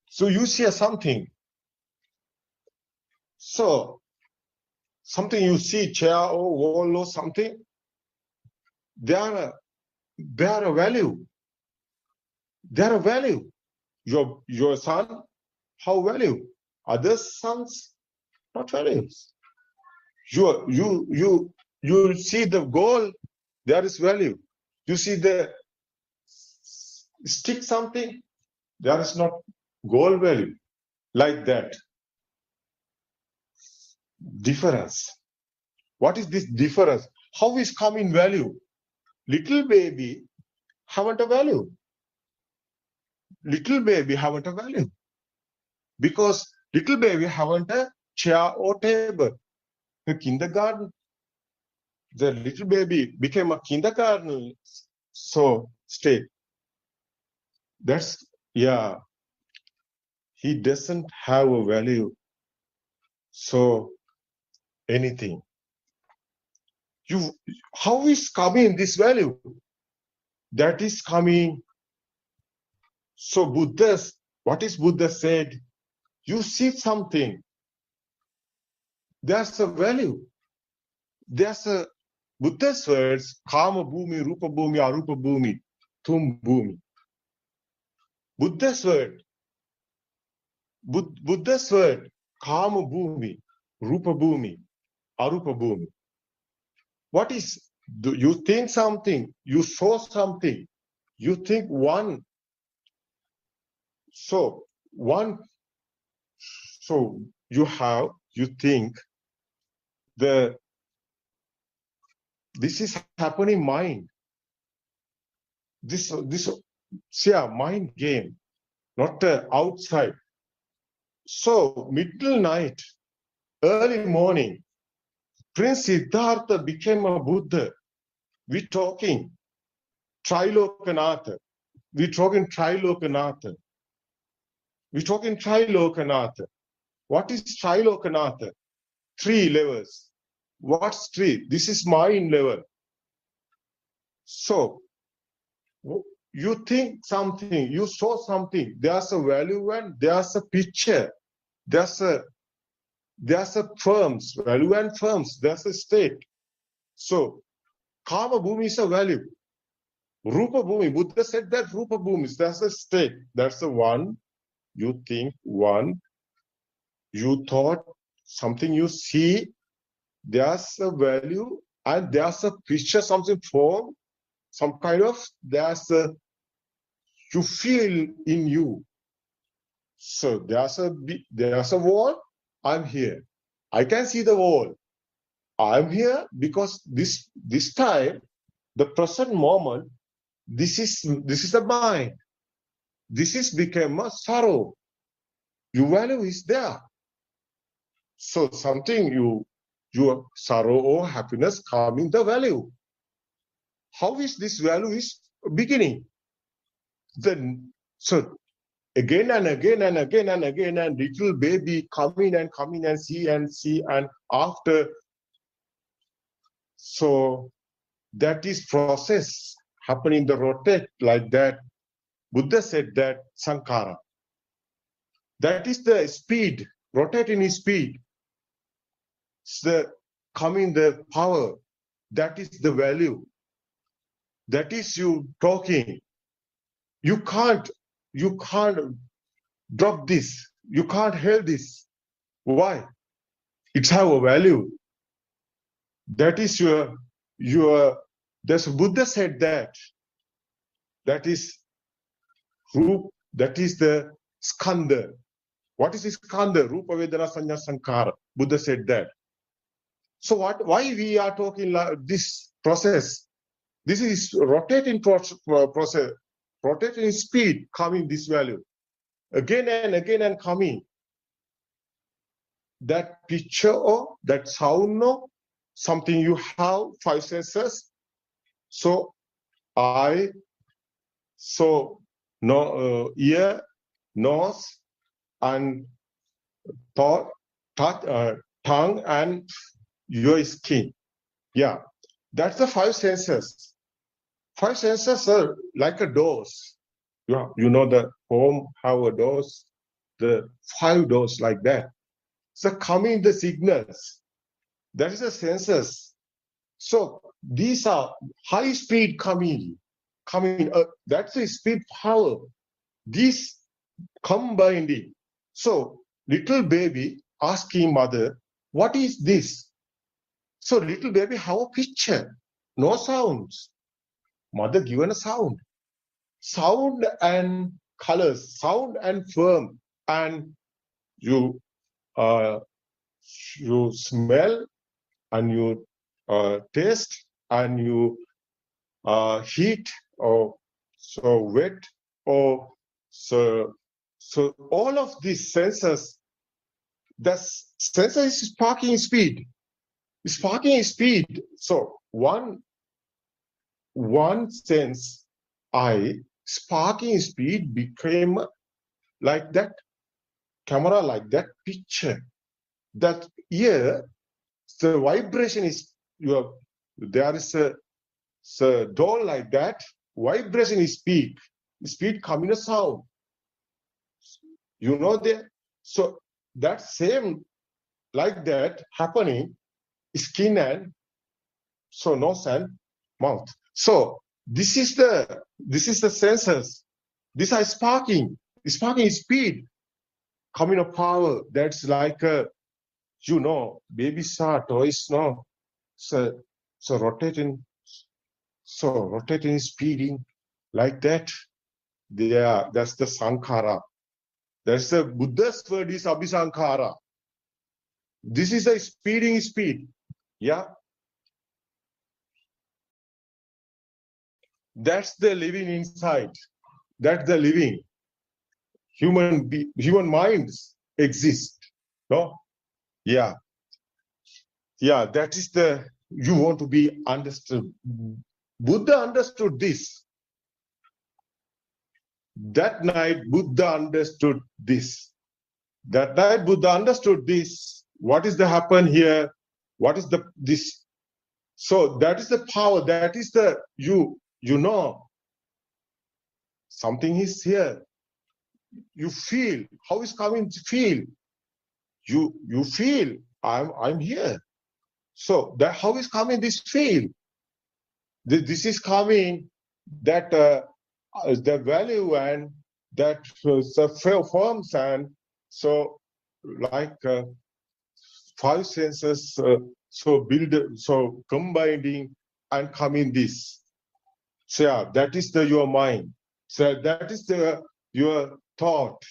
Speaker 5: So you see something. So something you see, chair or wall or something, they are a value. They are a value. Your son, how value? Other sons, not values. You see the goal, there is value. You see the stick something, there is not goal value. Like that. Difference. What is this difference? How is coming value? Little baby haven't a value. Little baby haven't a value. Because little baby haven't a chair or table. A kindergarten. The little baby became a kindergarten. So stay. That's, yeah. He doesn't have a value. So anything. How is coming this value? That is coming. So what is Buddha said? You see something. There's a value. There's a Buddha's words, Kama Bhumi, Rupa Bhumi, Arupa Bhumi, Tum Bhumi. Buddha's word, Kama Bhumi, Rupa Bhumi, Arupa Bhumi. What is, you think something, you saw something, you think one. So you think this is happening mind. This mind game, not outside. So middle night, early morning, Prince Siddhartha became a Buddha. We're talking Trilokanatha. We're talking Trilokanatha. What is Trilokanatha? 3 levels. What's 3? This is mind level. So you think something, you saw something, there's a value and there's a picture, there's a firms, value and firms, there's a state. So Kama Bhumi is a value. Rupa Bhumi, Buddha said that Rupa Bhumi is, there's a state, that's the one, you think one, you thought something, you see, there's a value and there's a picture, something form, some kind of, you feel in you. So there's a wall, I'm here. I can see the wall. I'm here because this time, the present moment, this is the mind. This is become a sorrow. Your value is there. So something your sorrow or happiness come in the value. How is this value is beginning? Then so again and again and again and again, and little baby coming and see and after. So that is process happening the rotate like that. Buddha said that sankhara. That is the speed, rotating speed. It's the coming the power. That is the value. That is you talking. You can't drop this. You can't hold this. Why? It's have a value. That is there's Buddha said that. That is the skandha. What is skandha? Rupa Vedana Sanya Sankhara. Buddha said that. So why we are talking like this process? This is rotating process, rotating speed, coming this value. Again and again and coming. That picture or that sound or something you have 5 senses. So eye, so no ear, nose, and thought, touch, tongue, and your skin. Yeah, that's the 5 senses. 5 senses are like a doors. Yeah, you know the home have a doors, the 5 doors like that. So coming the signals, that is the senses. So these are high speed coming. That's the speed power. These combining. So little baby asking mother, what is this? So little baby have a picture, no sounds. Mother given a sound. Sound and colors, sound and form, and you smell and you taste and you heat or so wet or so all of these senses, the sensor is sparking speed. So one sense sparking speed became like that camera, like that picture. that ear, the vibration is there is a door like that, vibration is speed coming a sound. You know that? So that same like that happening, skin and so nose and mouth. So this is the senses. These are sparking. Sparking is speed coming of power. That's like babies are toys, no? So rotating, speeding like that. That's the sankhara. That's the Buddha's word is abhisankhara. This is a speeding speed. Yeah. That's the living inside. That's the living. Human minds exist. No? Yeah. Yeah, that is you want to be understood. Buddha understood this. That night, Buddha understood this. That night, Buddha understood this. What is the happen here? What is this? So that is the power. That is the you know. Something is here. You feel. How is coming to feel? You feel. I'm here. So that how is coming this feel? This is coming that the value and that forms and so like 5 senses so combining and coming this. So yeah, that is your mind. So that is your thought.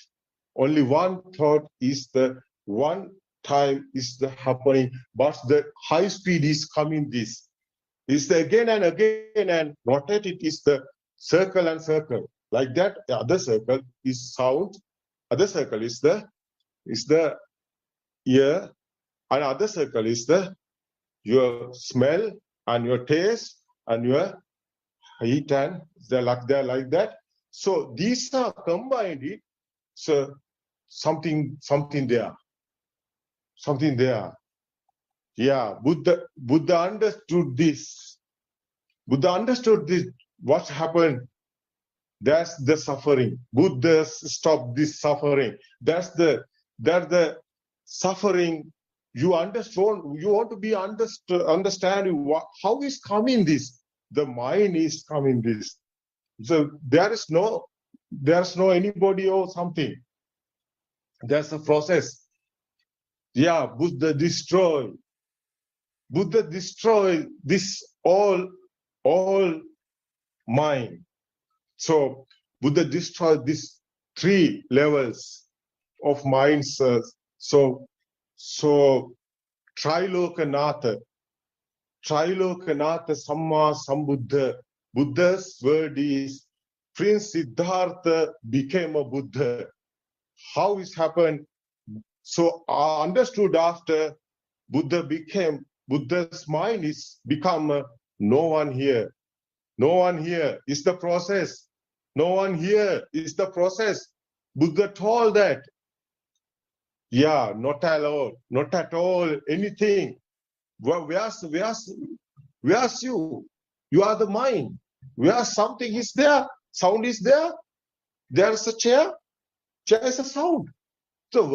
Speaker 5: Only one thought is the one time is the happening, but the high speed is coming this. Is the again and again and rotate it is the circle and circle. Like that, the other circle is sound, other circle is the ear, and other circle is your smell and your taste and your heat and they're like that. So these are combined. So something there. Something there. Yeah, Buddha understood this. Buddha understood this. What happened? That's the suffering. Buddha stopped this suffering. That's the suffering. You understand. You want to be understanding how is coming this. The mind is coming this. So there's no anybody or something. There's a process. Yeah, Buddha destroy this all mind. So Buddha destroyed these 3 levels of minds. So Trilokanatha Samma Sambuddha. Buddha's word is Prince Siddhartha became a Buddha. How it happened? So I understood after Buddha's mind is become no one here. No one here is the process. No one here is the process. Buddha told that. Yeah, not at all, anything. Where's you? You are the mind. Where something is there, sound is there. There is a chair is a sound. So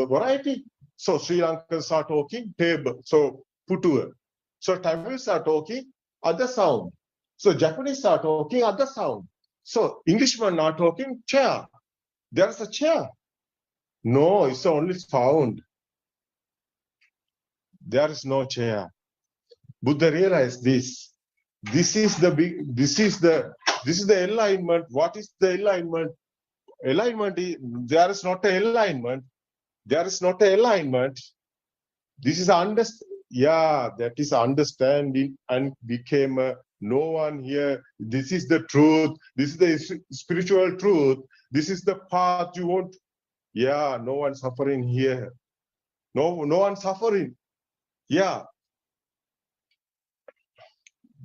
Speaker 5: variety. So Sri Lankans are talking table, so putua. So Tamils are talking other sound. So Japanese are talking other sound. So Englishmen are talking chair. There is a chair. No, it's only sound. There is no chair. Buddha realized this. This is the alignment. What is the alignment? Alignment is there is not an alignment. There is not an alignment. This is that is understanding and became no one here. This is the truth. This is the spiritual truth. This is the path you want. Yeah, no one suffering here. No one suffering. Yeah.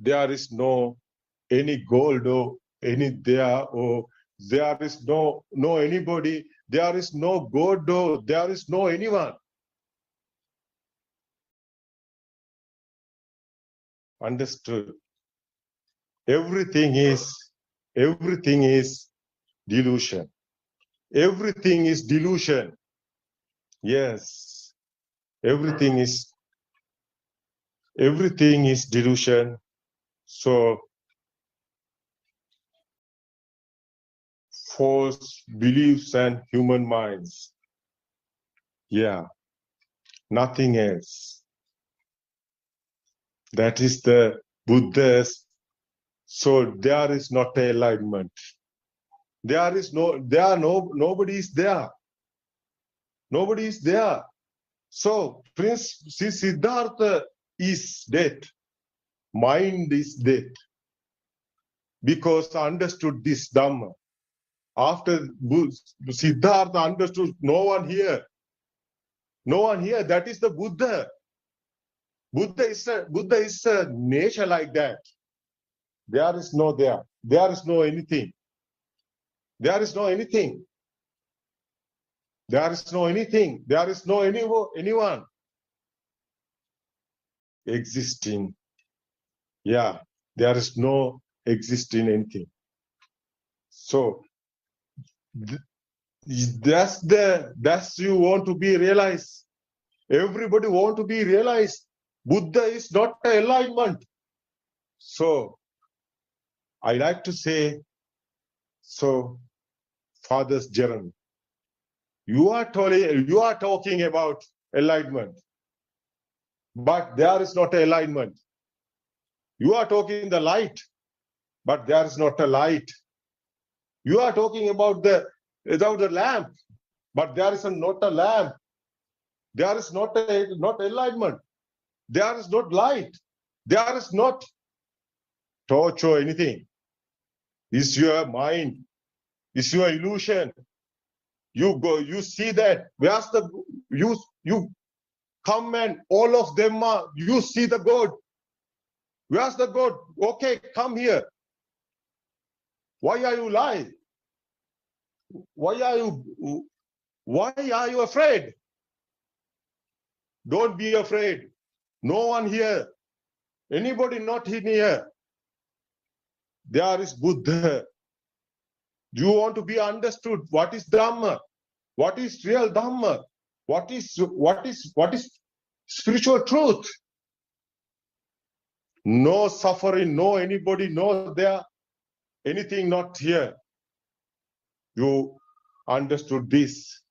Speaker 5: There is no any gold or any there or there is no anybody. There is no God or there is no anyone. understood. Everything is delusion. Everything is delusion. Yes, everything is delusion. So false beliefs and human minds. Yeah, nothing else. That is the Buddha's. So there is not a alignment. Nobody is there. Nobody is there. So Prince Siddhartha is dead. Mind is dead. Because understood this Dhamma. After Siddhartha understood, no one here. No one here. That is the Buddha. Buddha is a nature like that. There is no there. There is no anything. There is no anything. There is no anything. There is no anyone existing. Yeah, there is no existing anything. So that's you want to be realized. Everybody want to be realized. Buddha is not an enlightenment. So I like to say, so Father's Jeremy, you are talking about enlightenment, but there is not an enlightenment. You are talking the light, but there is not a light. You are talking about the lamp, but there is not a lamp. There is not enlightenment. There is not light. There is not torch or anything. It's your mind. It's your illusion. You see that. Where's the you come and all of them are, you see the God. Where's the God? Okay, come here. Why are you lying? Why are you afraid? Don't be afraid. No one here. Anybody not in here. There is Buddha. You want to be understood. What is Dhamma? What is real Dhamma? What is spiritual truth? No suffering, no anybody, no there, anything not here. You understood this.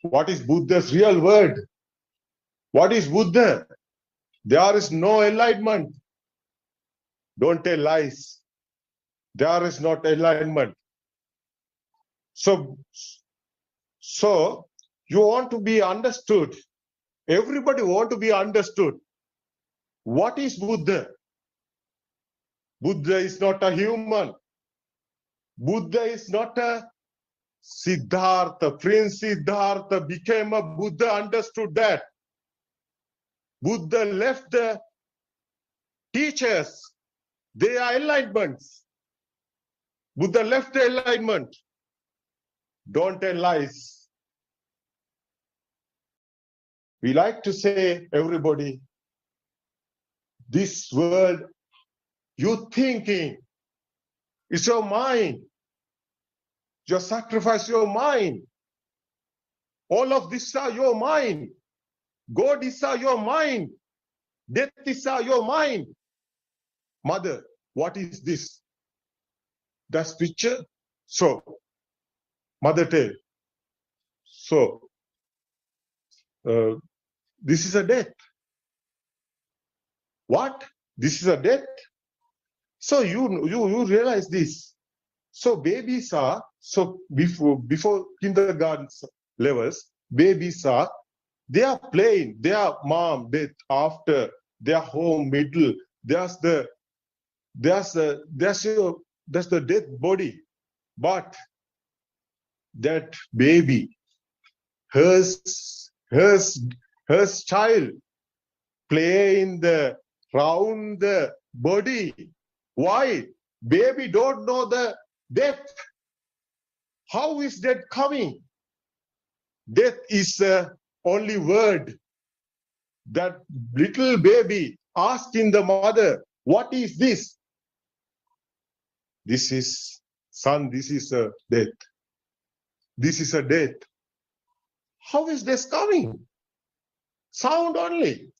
Speaker 5: What is Buddha's real word? What is Buddha? There is no enlightenment. Don't tell lies. There is not enlightenment. So you want to be understood. Everybody want to be understood. What is Buddha? Buddha is not a human. Buddha is not a Siddhartha. Prince Siddhartha became a Buddha, understood that. Buddha left the teachers. They are enlightenments. Buddha left the enlightenment. Don't tell lies. We like to say, everybody, this world, you thinking, it's your mind. You sacrifice your mind. All of this are your mind. God is your mind. Death is your mind. Mother, what is this? That's picture. So, mother tell. So, this is a death. What? This is a death? So you realize this. So babies are, so before kindergarten levels, babies are, they are playing, their mom, death, after, their home, middle, that's the dead body. But that baby, her child playing round the body. Why? Baby don't know the death. How is death coming? Death is only word. That little baby asking the mother, what is this? This is, son, this is a death. This is a death. How is this coming? Sound only.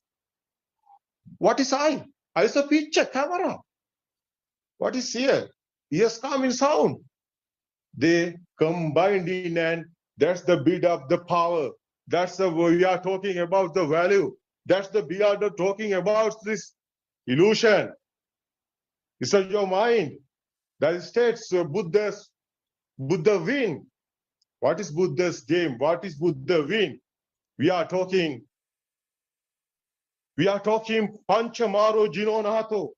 Speaker 5: What is eye? Eye is a picture, camera. What is here? Ears come in sound. They combined in, and that's the bit of the power. That's the we are talking about the value. That's the we are talking about this illusion. It's in your mind. That states Buddha win. What is Buddha's game? What is Buddha win? We are talking Panchamaro Jinonato.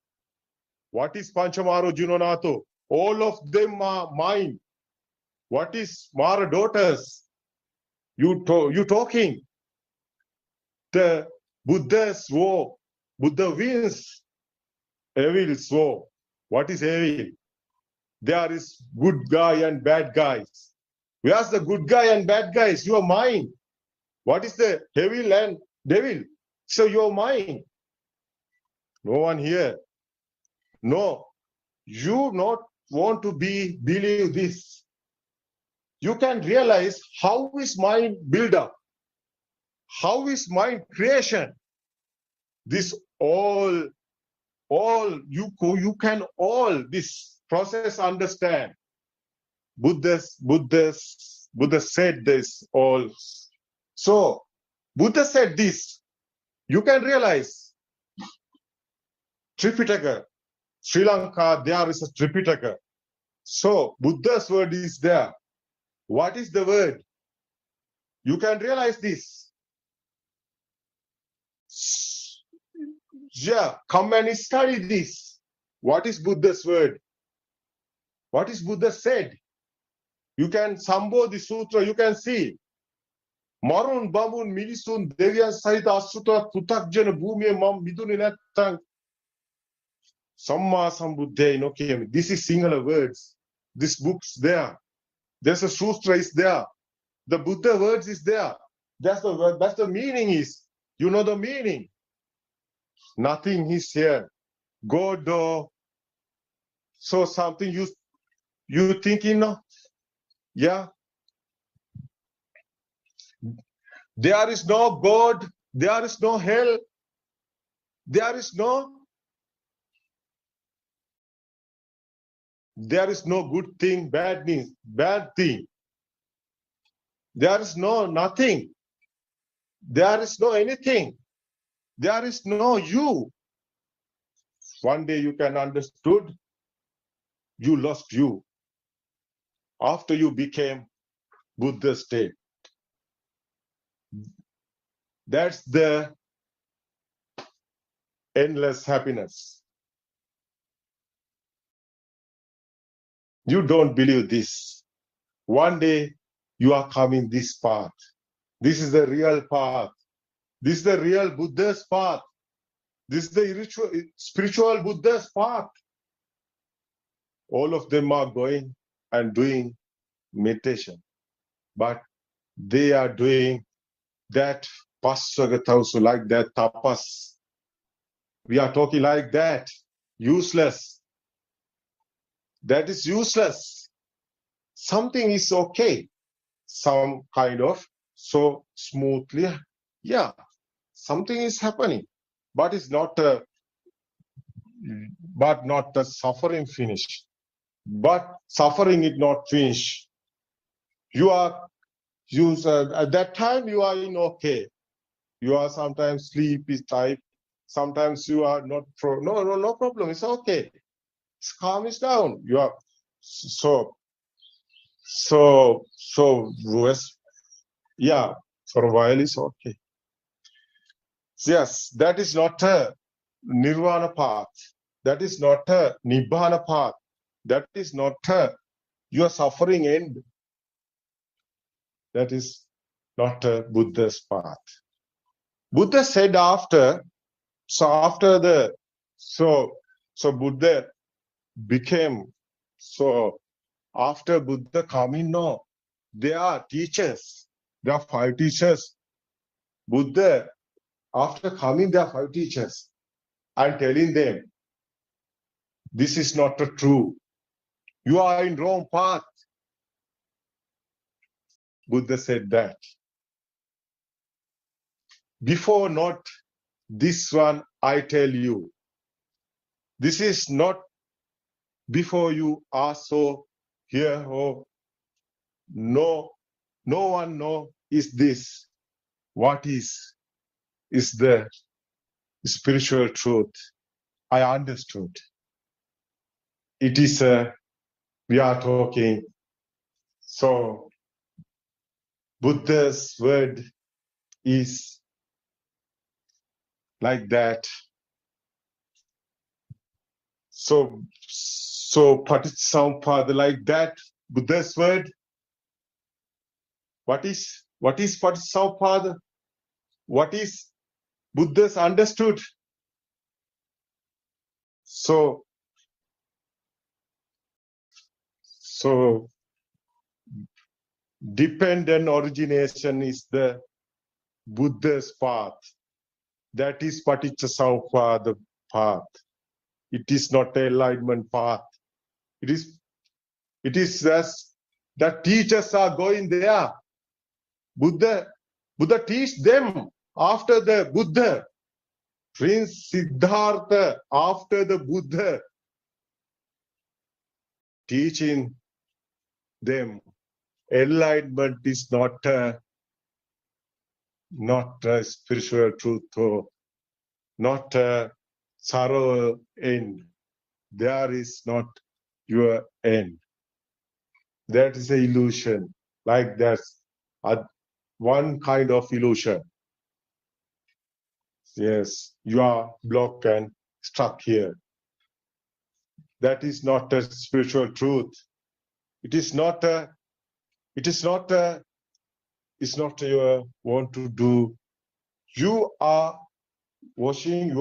Speaker 5: What is Panchamaro Jinonato? All of them are mine. What is Mara daughters? You talking. The Buddha's war. Buddha wins evil's war. What is evil? There is good guy and bad guys. Where's the good guy and bad guys? Your mind. What is the evil and devil? So your mind. No one here. No. You not want to believe this. You can realize how is mind build up. How is mind creation? This all you can all this process understand. Buddha said this all. So Buddha said this. You can realize Tripitaka, Sri Lanka, there is a Tripitaka. So Buddha's word is there. What is the word? You can realize this. Yeah, come and study this. What is Buddha's word? What is Buddha said? You can sambo the sutra, you can see. Marun Bamun Milisun Devian Saita Sutra Putakjana Bhumi Mam Miduninathang Samma Sambuddha Inokem. This is singular words. This book's there. There's a sutra is there. The Buddha words is there. That's the word. That's the meaning is. You know the meaning. Nothing is here. God. So something you thinking of? Yeah. There is no God. There is no hell. There is no good thing, bad thing. There is no nothing. There is no anything. There is no you. One day you can understood, you lost you. After you became Buddha state. That's the endless happiness. You don't believe this. One day you are coming this path. This is the real path. This is the real Buddha's path. This is the spiritual Buddha's path. All of them are going and doing meditation. But they are doing that passagatausu, like that tapas. We are talking like that. Useless. That is useless. Something is okay. Some kind of so smoothly. Yeah. Something is happening. But it's not not the suffering finish. But suffering is not finished. At that time you are in okay. You are sometimes sleep is type. Sometimes you are not no problem. It's okay. It's calm is down. You are so yeah, for a while it's okay. Yes, that is not a nirvana path. That is not a nibbana path. That is not a your suffering end. That is not a Buddha's path. Buddha said after Buddha became after Buddha coming, no, there are teachers. There are 5 teachers. Buddha after coming there 5 teachers and telling them, this is not true. You are in wrong path. Buddha said that. Before not this one, I tell you. This is not before you are so here or no one know is this. What is the spiritual truth. I understood. It is we are talking. So Buddha's word is like that. So Paticcasamuppada like that. Buddha's word. What is Paticcasamuppada? What is Buddha's understood? So dependent origination is the Buddha's path. That is Paticcasamuppada path. It is not an enlightenment path. It is as that teachers are going there. Buddha teach them after the Buddha. Prince Siddhartha after the Buddha teaching them. Enlightenment is not a spiritual truth or not a thorough end. There is not your end. That is an illusion. Like that's one kind of illusion. Yes, you are blocked and stuck here. That is not a spiritual truth. It's not you want to do. You are watching,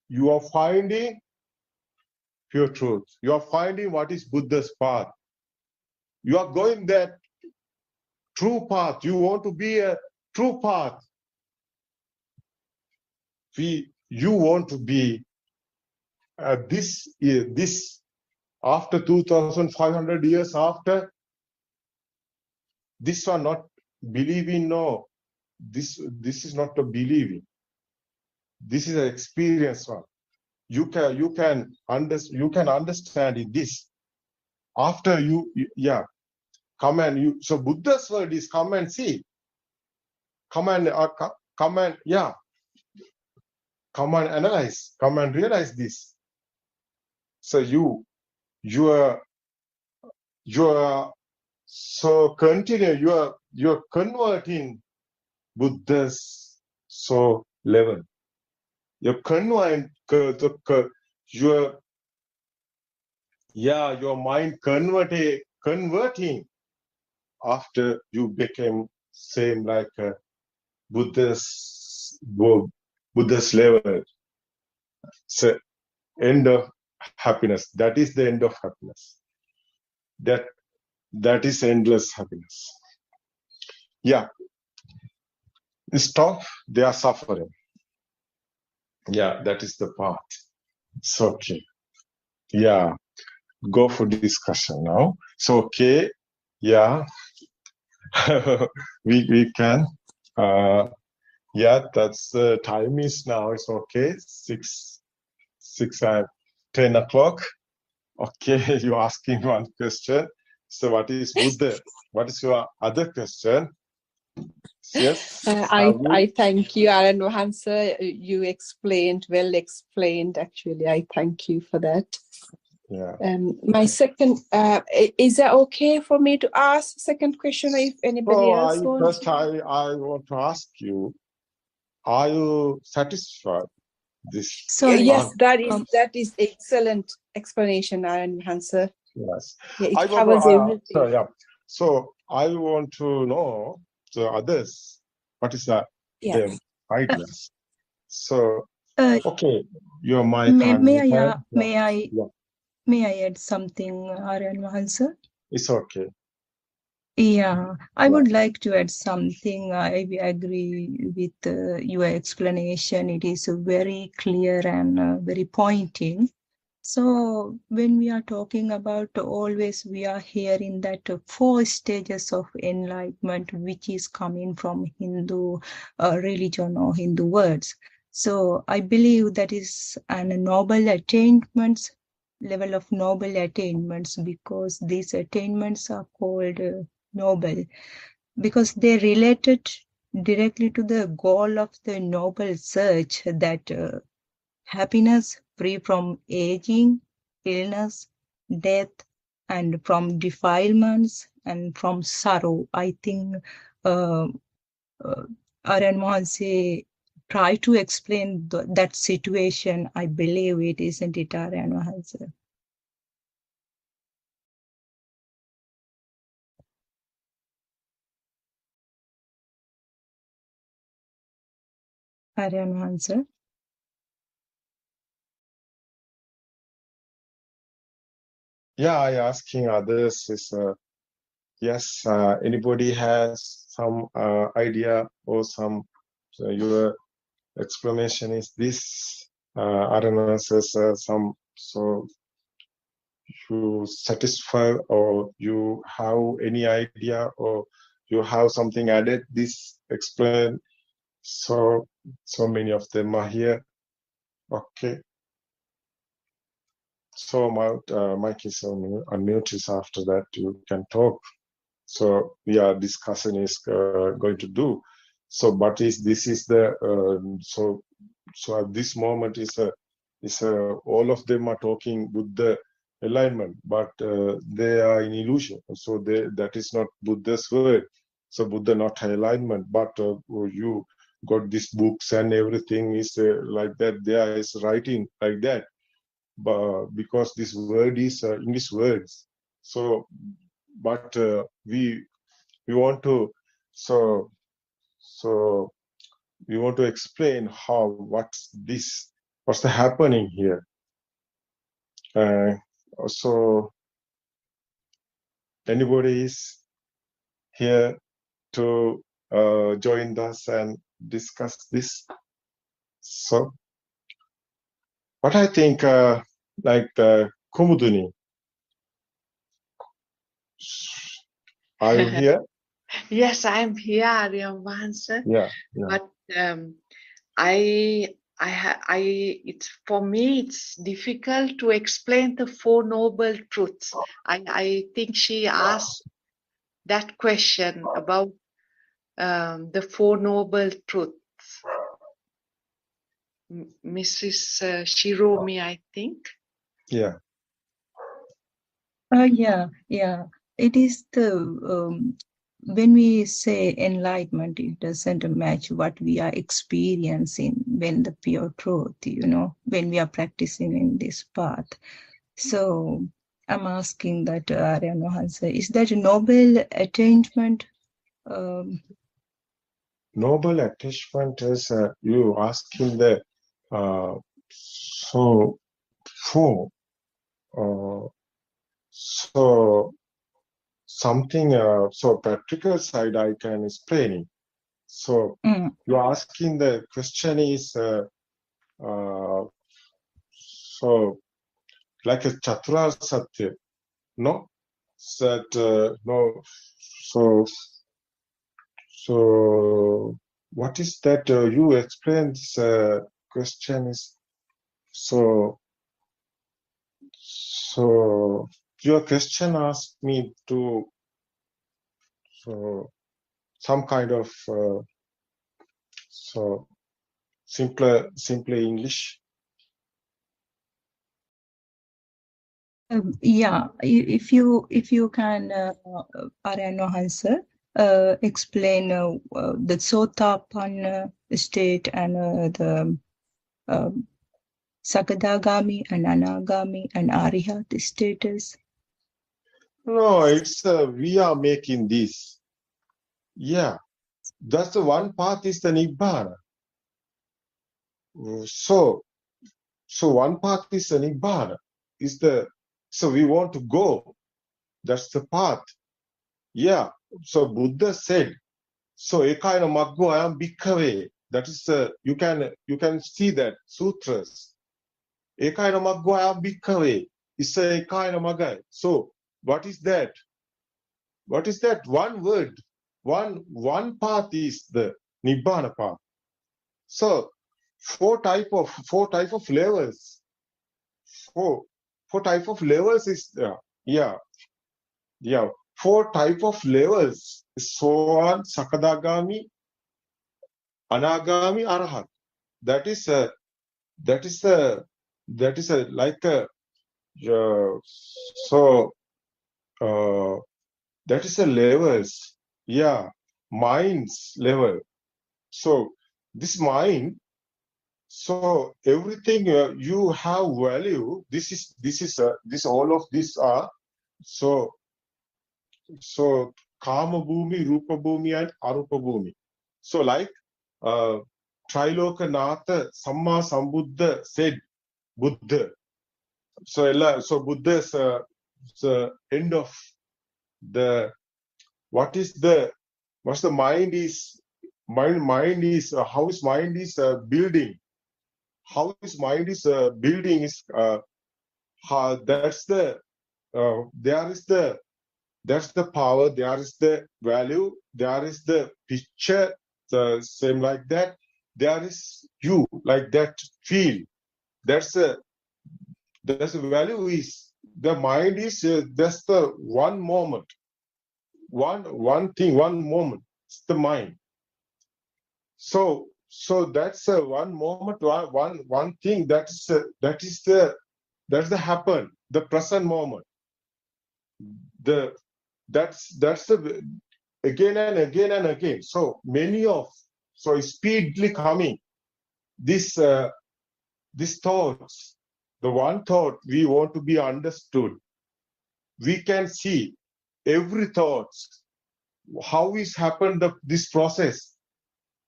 Speaker 5: you are finding pure truth. You are finding what is Buddha's path. You are going that true path. You want to be a true path. You want to be this after 2,500 years after. This one not believing. No, this is not a believing. This is an experience one. You can understand in this. After come and you. So Buddha's word is come and see. Come and analyze. Come and realize this. So you are so continue. You're converting Buddha's level. You're converting your mind converting after you became same like Buddha's level. So end of happiness. That is the end of happiness. That is endless happiness. Yeah. Stop, they are suffering. Yeah, that is the part. So okay. Yeah. Go for discussion now. So okay. Yeah. we can. Yeah, that's time is now. It's okay. 10 o'clock. Okay, you're asking one question. So what is Buddha? What is your other question? Yes.
Speaker 14: I thank you, Aran Wahansa. You well explained actually. I thank you for that.
Speaker 5: Yeah.
Speaker 14: My second, is that okay for me to ask second question if anybody else wants?
Speaker 5: First, I want to ask you, are you satisfied?
Speaker 14: Yes, that is excellent explanation, Aran Wahansa.
Speaker 5: Yes.
Speaker 14: Yeah, it covers everything.
Speaker 5: So I want to know the others. What is that?
Speaker 14: Yes.
Speaker 5: The ideas. So okay, your mic.
Speaker 9: May I add something, Aran Wahansa?
Speaker 5: It's okay.
Speaker 9: Yeah, I would like to add something. I agree with your explanation. It is very clear and very pointing. So when we are talking about always, we are hearing that 4 stages of enlightenment, which is coming from Hindu religion or Hindu words. So I believe that is a noble attainments, level of noble attainments, because these attainments are called noble, because they related directly to the goal of the noble search, that happiness free from aging, illness, death, and from defilements and from sorrow. I think Aryan Mahanse try to explain that situation. I believe it, isn't it, Aryan Mahanse? Aryan Mahanse?
Speaker 5: Yeah, I asking others is yes. Anybody has some idea or some your explanation is this? I don't know. Says some so you satisfy or you have any idea or you have something added. This explain. So many of them are here. Okay. So mic is unmute is after that you can talk. So we are discussing is going to do. So, but this is the so at this moment is all of them are talking Buddha alignment, but they are in illusion. So that is not Buddha's word. So Buddha not alignment, but you got these books and everything is like that. There is writing like that, but because this word is English words. So, but we want to so we want to explain what's the happening here. So anybody is here to join us and discuss this. So what I think like Kumuduni, are you here?
Speaker 6: Yes, I'm here, Aryan Mahanse.
Speaker 5: Yeah.
Speaker 6: But it's for me, it's difficult to explain the 4 noble truths. I think she asked that question about the 4 noble truths. Mrs. Shiromi, I think.
Speaker 5: Yeah.
Speaker 9: Yeah. It is the when we say enlightenment, it doesn't match what we are experiencing when the pure truth, when we are practicing in this path. So I'm asking that, Aryan Mahanse, is that a noble attainment?
Speaker 5: Noble attachment is you asking the so something so practical side I can explain it. So you're asking the question is so like a Chatura Satya, no? That no. So what is that you explain this question is so your question asked me to some kind of simpler English.
Speaker 9: Yeah, if you can, Aryan Mahanse, explain the Sotapanna state and the Sakadagami and Anagami and Arihat status.
Speaker 5: No, it's we are making this. Yeah, that's the one path is the Nibbana. So one path is the Nibbana. So we want to go. That's the path. Yeah, So Buddha said, so ekaina maggo ayam bhikkave. That is you can see that sutras. Ekaina maggo ayam bhikkave. It's a ekaina magai. So what is that? What is that? One word. One path is the Nibbana path. So four type of levels. Four type of levels is yeah. Four type of levels. Soan, Sakadagami, Anagami, Arahat. That is like a so that is a levels. Yeah, mind's level. So this mind. So everything you have value. This all of these are so Kama Bhumi, Rupa Bhumi, and Arupa Bhumi. So like Trilokanatha Samma Sambuddha said, Buddha. So Buddha is the end of the what's the mind is mind is how his mind is building. How his mind is building is that's the that's the power, there is the value, there is the picture, the same like that. There is you, like that feel. That's the value is the mind is that's the one moment, one thing, one moment. It's the mind. So that's one moment, one thing. That's the happen, the present moment. That's the again and again and again. So many of speedily coming this thoughts. The one thought we want to be understood. We can see every thoughts. How is happened this process?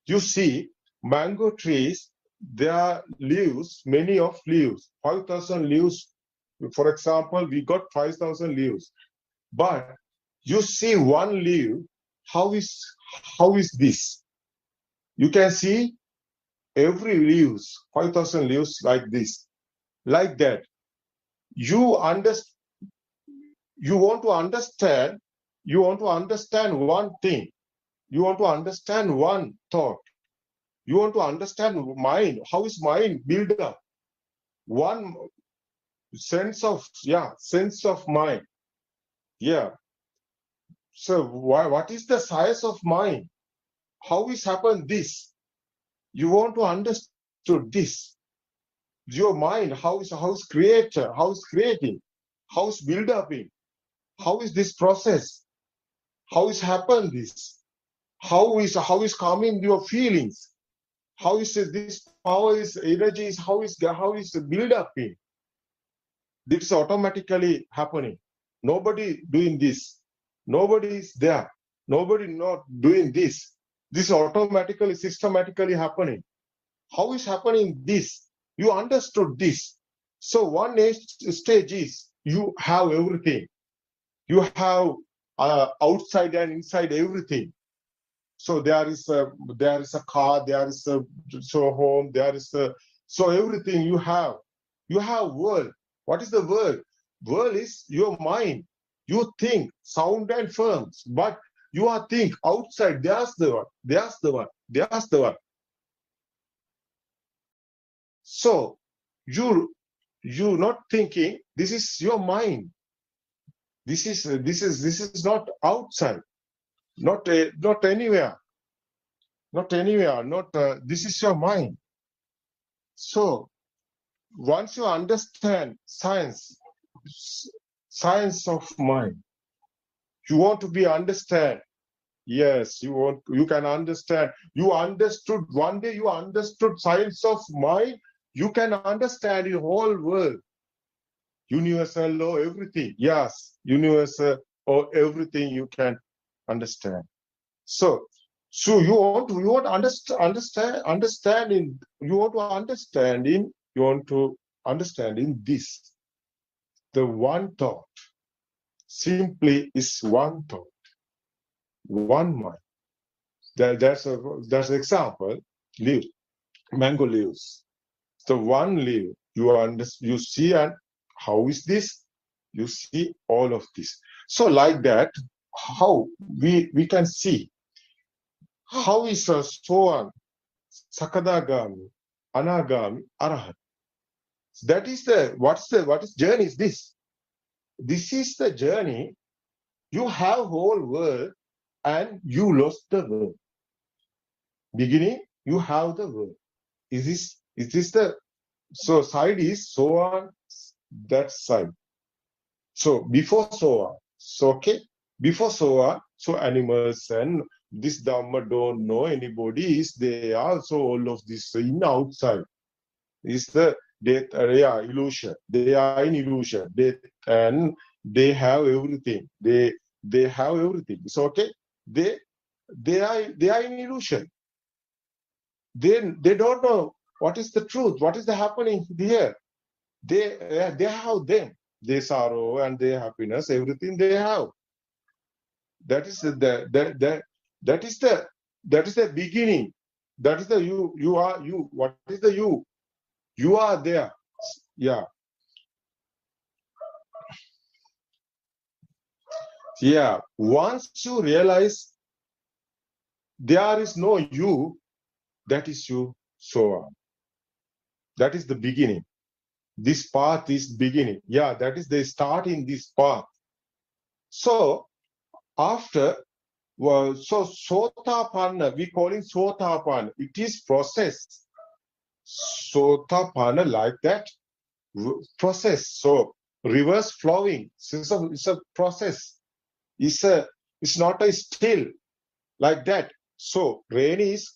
Speaker 5: You see, mango trees, there are leaves, many of leaves, 5,000 leaves. For example, we got 5,000 leaves. But you see one leaf, how is this? You can see every leaves, 5,000 leaves like this, like that. You want to understand one thing. You want to understand one thought. You want to understand mind. How is mind built up? One sense of mind. Yeah. So what is the size of mind? How is happened this? You want to understand this. Your mind, how is created, how is creating, how is built up in, how is this process? How is happened this? How is coming your feelings? How is this power is energy is how is built up in? This is automatically happening. Nobody doing this. Nobody is there. Nobody not doing this. This automatically, systematically happening. How is happening this? You understood this. So one stage is you have everything. You have outside and inside everything. So there is a car, there is a home, there is so everything you have. You have world. What is the world? World is your mind. You think sound and firms, but you are think outside. There's the one. There's the one. There's the one. So you not thinking. This is your mind. This is not outside. Not anywhere. Not anywhere. Not this is your mind. So once you understand science of mind, you want to be understand. Yes, you can understand. You understood one day. You understood science of mind. You can understand the whole world, universal law, everything. Yes, universal or everything you can understand. So you want to understand in this. The one thought simply is one thought. one mind. That's an example. Leaf, mango leaves. So one leaf, you see, and how is this? You see all of this. So like that, how we can see how is a Soan, Sakadagami, Anagami, Arahat. That is what is journey is this? This is the journey. You have whole world and you lost the world. Beginning, you have the world. Is this the so side is so on that side. So before so on. So okay, before so on, so animals and this Dhamma don't know anybody is there. Also all of this in outside is the death area illusion. They are in illusion. And they have everything. They have everything. So okay, they are in illusion. They don't know what is the truth, what is the happening here. They have them, their sorrow and their happiness, everything they have. That is the beginning. That is the you are you. What is the you? You are there. Yeah. Yeah. Once you realize there is no you, that is you, so on. That is the beginning. This path is beginning. Yeah, that is the start in this path. So after, well, so Sotapanna, we call it Sotapanna. It is process. Sotapanna like that process. So reverse flowing. It's a process. It's not a still like that. So rain is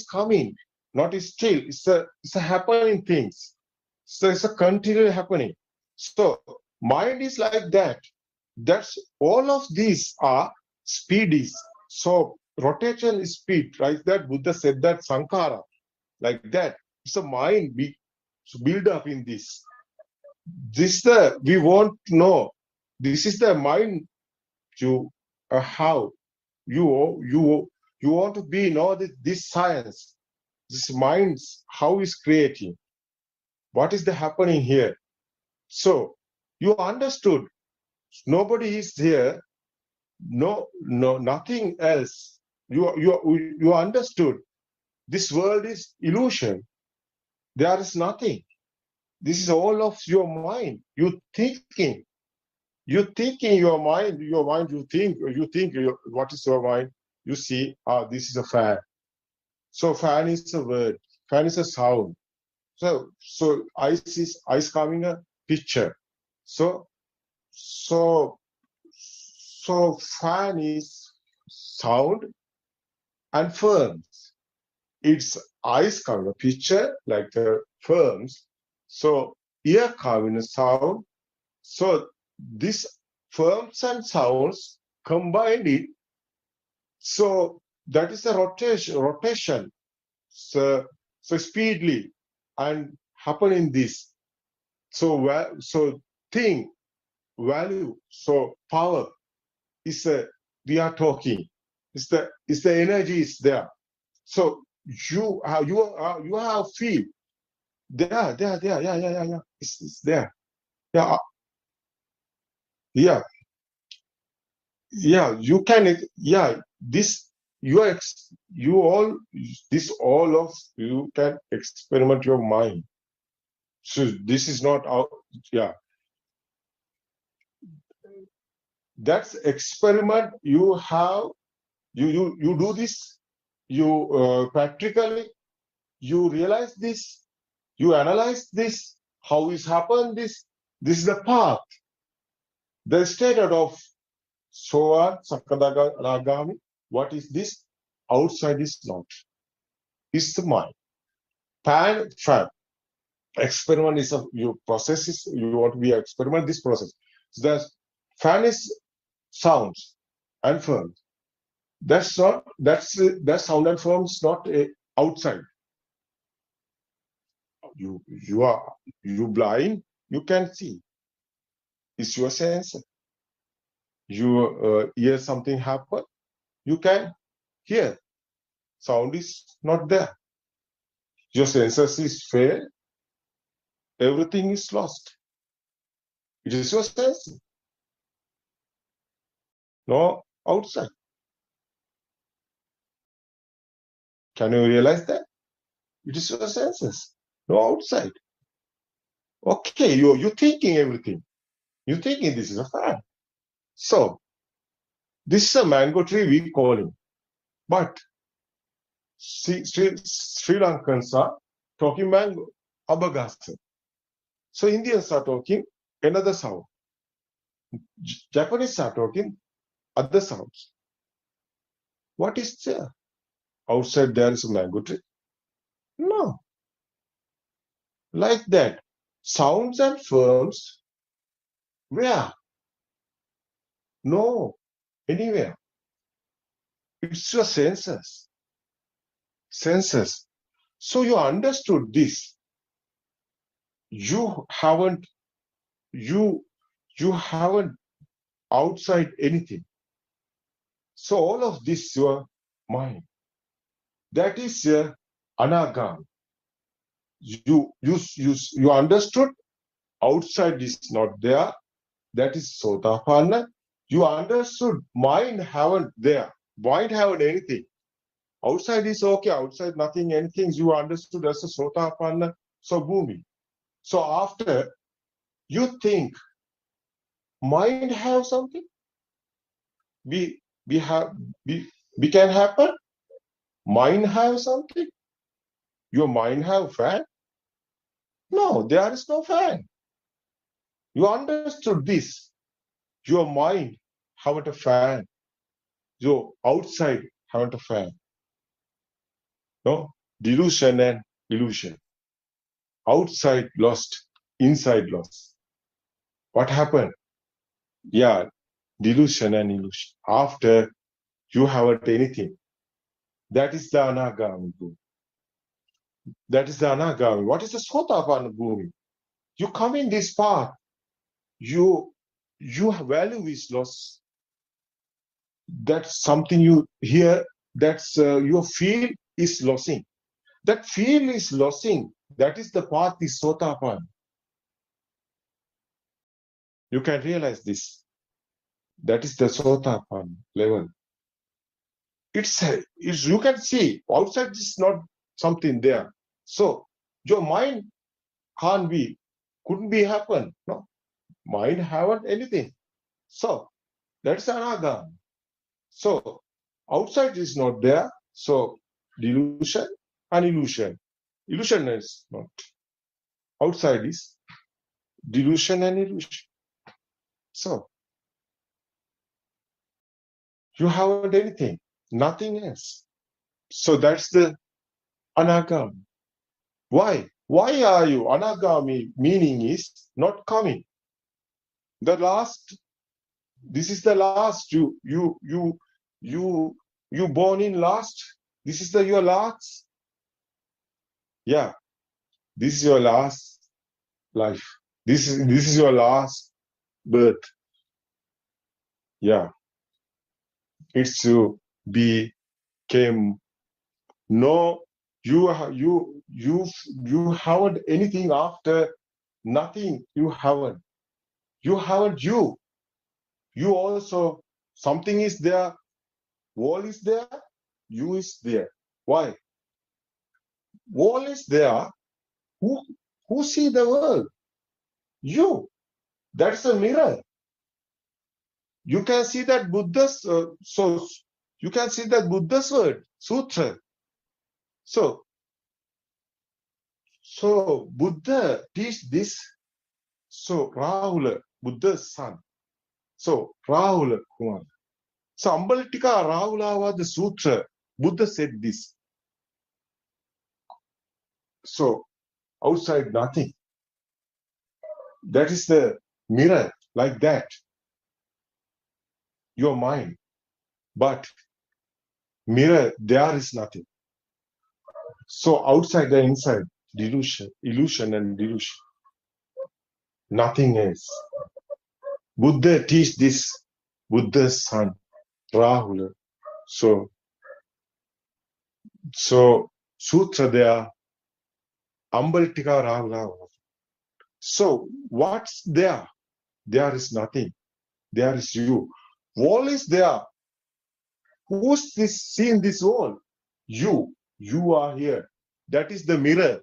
Speaker 5: coming, not still. It's a happening things. So it's a continual happening. So mind is like that. That's all of these are speedies. So rotation is speed, right? That Buddha said that Sankara, like that. It's a mind build up in this. We want to know. This is the mind to how you want to be know this science, this minds, how is creating, what is the happening here. So you understood nobody is here, no nothing else. You understood this world is illusion. There is nothing. This is all of your mind. You thinking your mind, you think what is your mind? You see, this is a fan. So fan is a word, fan is a sound. So ice coming a picture. So fan is sound and firms. It's ice coming a picture like the firms. So ear coming a sound. So this firms and sounds combined it. So that is the rotation. So speedily and happen in this. So thing, value, so power is we are talking. It's the energy is there. So you have feel there. Yeah. It's there. Yeah. You can. Yeah. This all of you can experiment your mind. So this is not out. Yeah. That's experiment you have. You do this. You practically. You realize this. You analyze this. How is happened this? This is the path. The statement of Soan, Sakadagami. What is this? Outside is not. It's the mind. Fan. Experiment is your process is you want to be experiment this process. So the fan is sounds and firm. That's not that sound and firm is not outside. You blind, you can see. It's your sense. You hear something happen, you can hear. Sound is not there. Your senses is failed. Everything is lost. It is your sense. No outside. Can you realize that? It is your senses. No outside. Okay, you're thinking everything. You're thinking this is a fact. So, this is a mango tree we call him. But Sri Lankans are talking mango, abagasa. So Indians are talking another sound. Japanese are talking other sounds. What is there? Outside there is a mango tree? No. Like that. Sounds and forms, where? No. Anywhere. It's your senses. Senses. So you understood this. You haven't outside anything. So all of this your mind. That is anagam. You understood outside is not there. That is sotapanna. You understood mind haven't there. Mind haven't anything. Outside is okay. Outside nothing, anything. You understood as a sotapanna. So bhumi. So after you think mind have something, we can happen. Mind have something. Your mind have fan? No, there is no fan. You understood this. Your mind haven't a fan. Your outside haven't a fan. No, delusion and illusion. Outside lost, inside lost. What happened? Yeah, delusion and illusion. After you haven't anything. That is the anagami bhumi. That is the anagami. What is the sotapanna bhumi? You come in this path, your value is lost. That's something you hear, that's your feel is losing. That feel is losing. That is the path is sotapanna. You can realize this. That is the sotapanna level. It's you can see outside is not something there. So your mind couldn't be happen. No, mind haven't anything. So that's anagam. So outside is not there. So delusion and illusion. Illusion is not. Outside is delusion and illusion. So you haven't anything, nothing else. So that's the anagami. Why? Why are you anagami? Meaning is not coming. The last. This is the last. You born in last. This is your last. Yeah. This is your last life. This is your last birth. Yeah. It's to became no. You haven't anything after nothing. You haven't. You haven't you. You also something is there. Wall is there. You is there. Why? Wall is there. Who see the world? You. That's a mirror. You can see that Buddha's you can see that Buddha's word, sutra. So Buddha teach this. So Rahula, Buddha's son. So Rahula Kumar. So Ambalitika Rahula was the sutra. Buddha said this. So outside nothing. That is the mirror, like that. Your mind. But mirror, there is nothing. So outside and inside, delusion, illusion and delusion. Nothing else. Buddha teach this. Buddha's son, Rahula. So sutra there, Ambaltika Ravla. So what's there? There is nothing. There is you. Wall is there. Who's this seeing this wall? You. You are here. That is the mirror.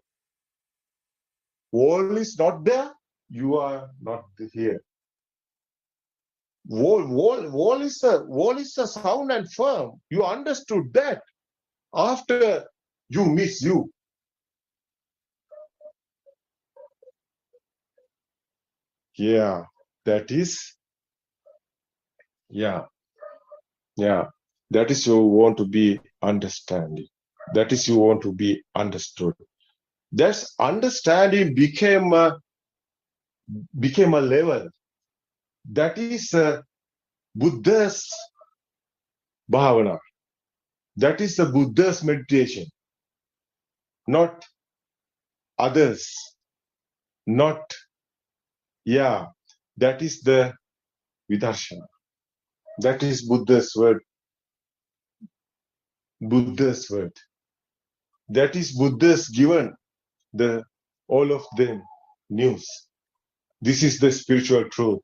Speaker 5: Wall is not there. You are not here. Wall is a sound and firm. You understood that after you miss you. Yeah, that is, yeah. That is you want to be understanding. That is you want to be understood. That understanding became a level. That is Buddha's bhavana. That is the Buddha's meditation. Not others. Not, that is the vidarshana. That is Buddha's word. Buddha's word. That is Buddha's given the all of them news. This is the spiritual truth.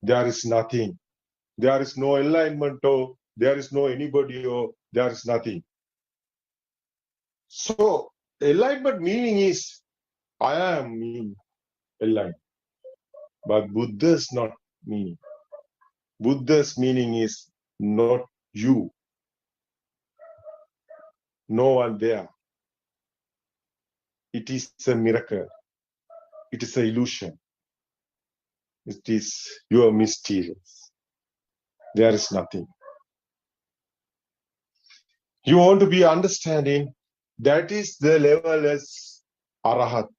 Speaker 5: There is nothing. There is no enlightenment or there is no anybody or there is nothing. So enlightenment meaning is I am meaning enlightened. But Buddha's not meaning. Buddha's meaning is not you. No one there. It is a miracle. It is an illusion. It is your mysterious. There is nothing. You want to be understanding, that is the level as Arahat.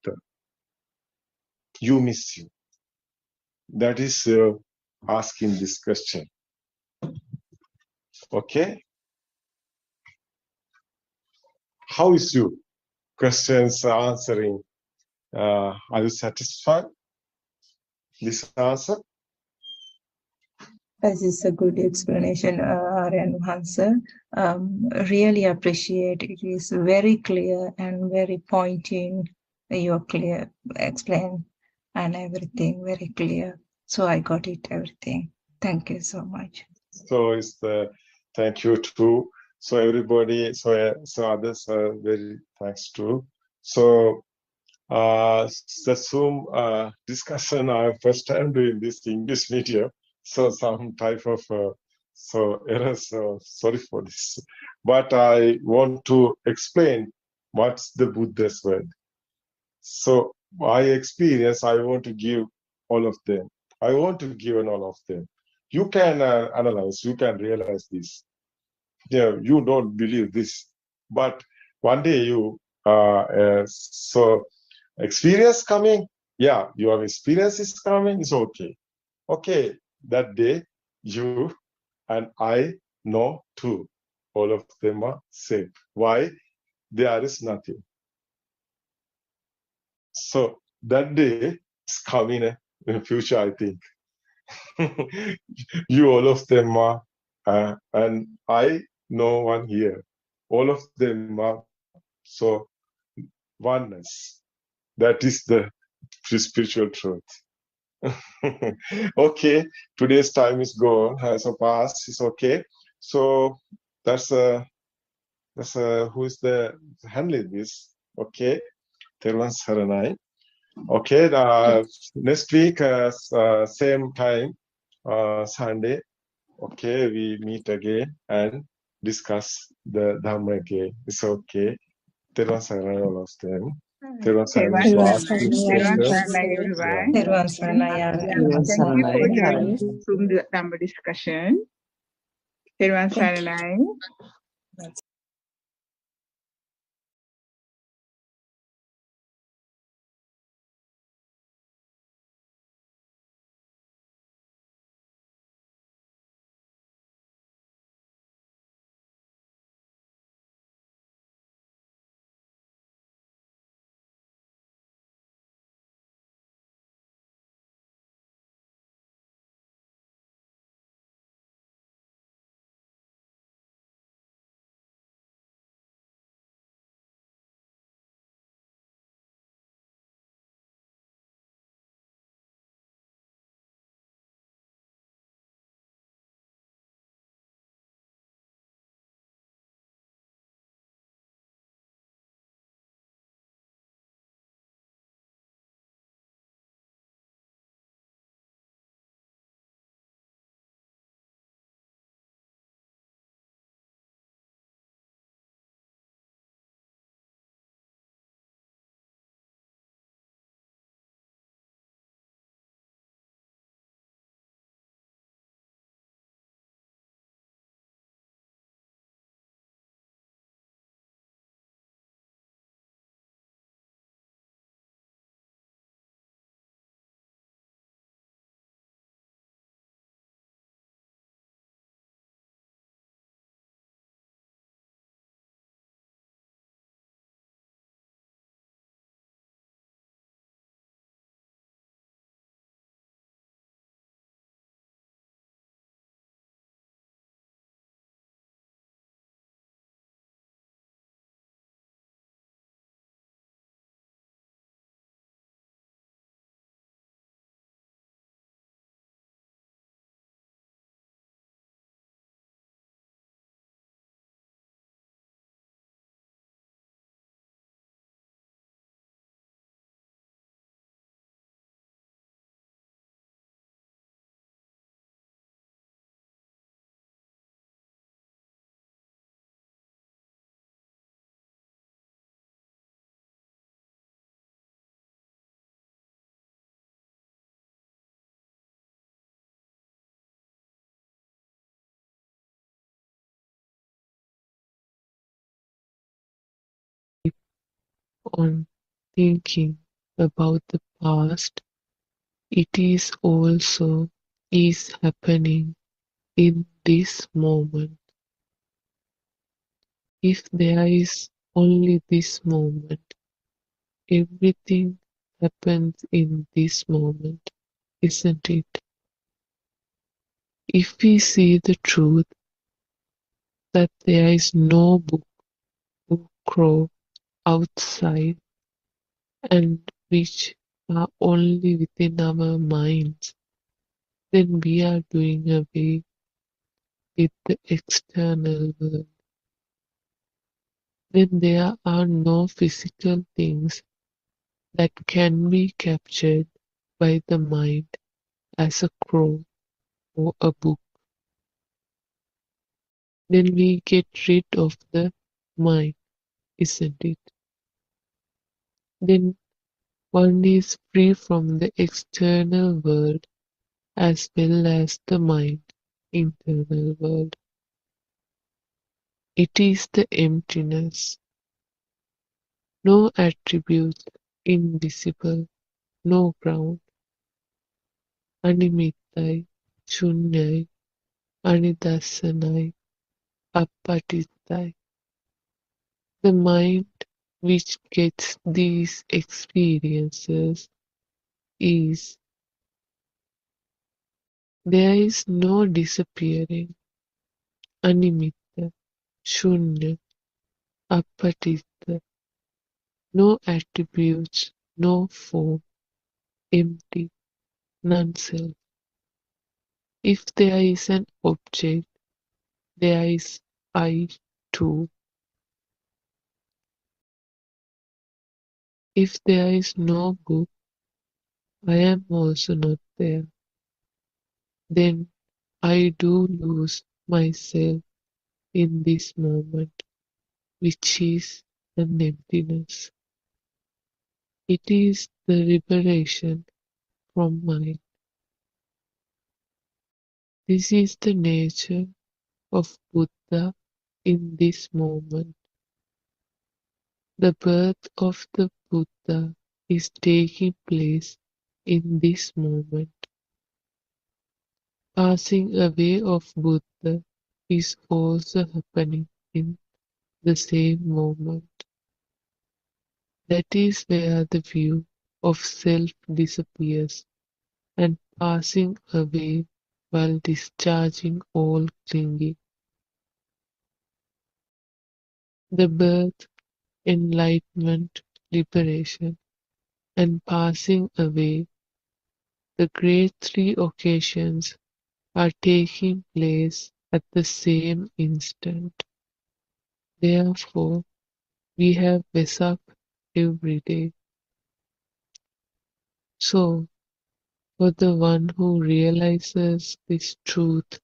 Speaker 5: You miss you. That is asking this question. Okay? How is you? Questions answering. Are you satisfied? This answer?
Speaker 9: This is a good explanation, Aryan Hansa. Really appreciate it. It is very clear and very pointing. You're clear, explain and everything very clear. So I got it, everything. Thank you so much.
Speaker 5: So it's the thank you too. So everybody, so others are very thanks too. So the Zoom discussion, I first time doing this English medium. So some type of errors. So sorry for this, but I want to explain what's the Buddha's word. So my experience, I want to give all of them. I want to give all of them. You can analyze. You can realize this. Yeah, you don't believe this, but one day you so experience coming. Yeah, your experience is coming. It's okay. Okay, that day, you and I know too. All of them are same. Why? There is nothing. So that day is coming in the future, I think. You, all of them are, and I know one here. All of them are so oneness. That is the spiritual truth. Okay, today's time is gone, so past is okay. So that's who is the handling this? Okay, Teruvan Saranai. Okay, next week same time Sunday. Okay, we meet again and discuss the Dhamma again. It's okay. Teruvan Saranai, all of them. Teruvan Saranai to ask these questions.
Speaker 8: everyone.
Speaker 9: Everyone, Saranaya.
Speaker 8: Thank you for joining Zoom Dhamma discussion. Everyone, Saranai.
Speaker 15: on thinking about the past, it is also is happening in this moment. If there is only this moment, everything happens in this moment, isn't it? If we see the truth that there is no book or crow outside and which are only within our minds, then we are doing away with the external world. Then there are no physical things that can be captured by the mind as a crow or a book. Then we get rid of the mind, isn't it? Then one is free from the external world as well as the mind, internal world. It is the emptiness, no attributes, invisible, no ground, animittai, shunyai, anidasanai, apatittai. The mind which gets these experiences is there is no disappearing, animitta, shunya, apatita, no attributes, no form, empty, non-self. If there is an object, there is I too. If there is no book, I am also not there. Then I do lose myself in this moment, which is an emptiness. It is the liberation from mind. This is the nature of Buddha in this moment. The birth of the Buddha is taking place in this moment. Passing away of Buddha is also happening in the same moment. That is where the view of self disappears and passing away while discharging all clinging. The birth, enlightenment, liberation, and passing away, the great three occasions are taking place at the same instant. Therefore, we have Vesak every day. So, for the one who realizes this truth,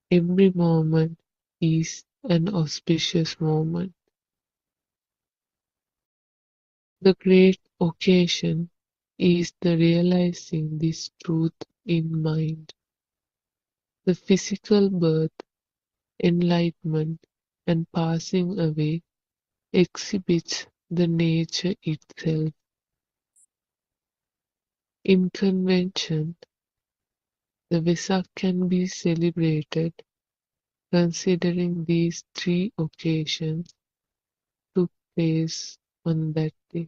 Speaker 15: every moment is an auspicious moment. The great occasion is the realizing this truth in mind. The physical birth, enlightenment, and passing away exhibits the nature itself. In convention, the Vesak can be celebrated considering these three occasions took place on that day.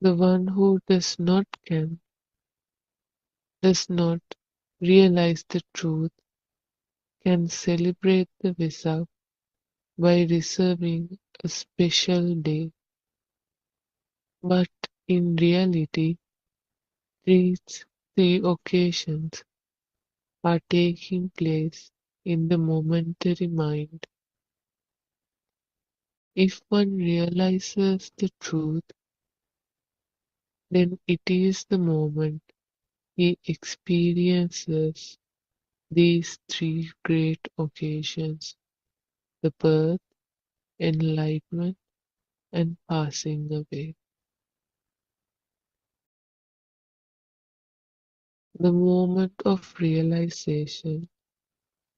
Speaker 15: The one who does not realize the truth can celebrate the Vesak by reserving a special day. But in reality, these three occasions are taking place in the momentary mind. If one realizes the truth, then it is the moment he experiences these three great occasions: the birth, enlightenment, and passing away. The moment of realization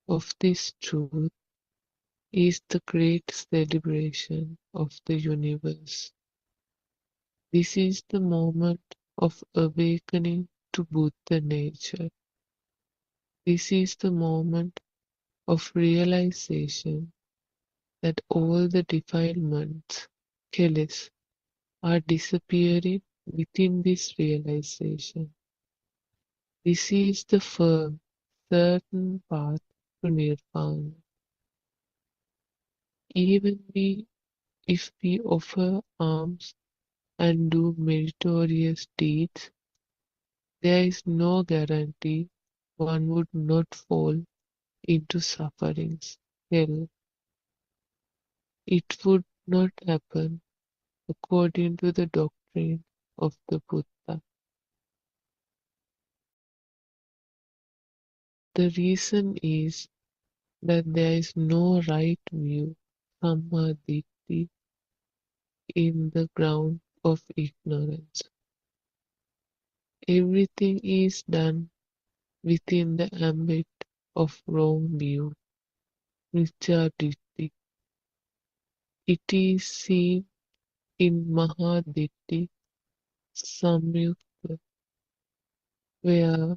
Speaker 15: of this truth is the great celebration of the universe. This is the moment of awakening to Buddha nature. This is the moment of realization that all the defilements, kills, are disappearing within this realization. This is the firm, certain path to nirvana. Even if we offer alms and do meritorious deeds, there is no guarantee one would not fall into sufferings, hell. It would not happen according to the doctrine of the Buddha. The reason is that there is no right view, samadhi, in the ground of ignorance. Everything is done within the ambit of wrong view, michaditti. It is seen in Mahaditti Samyukta, where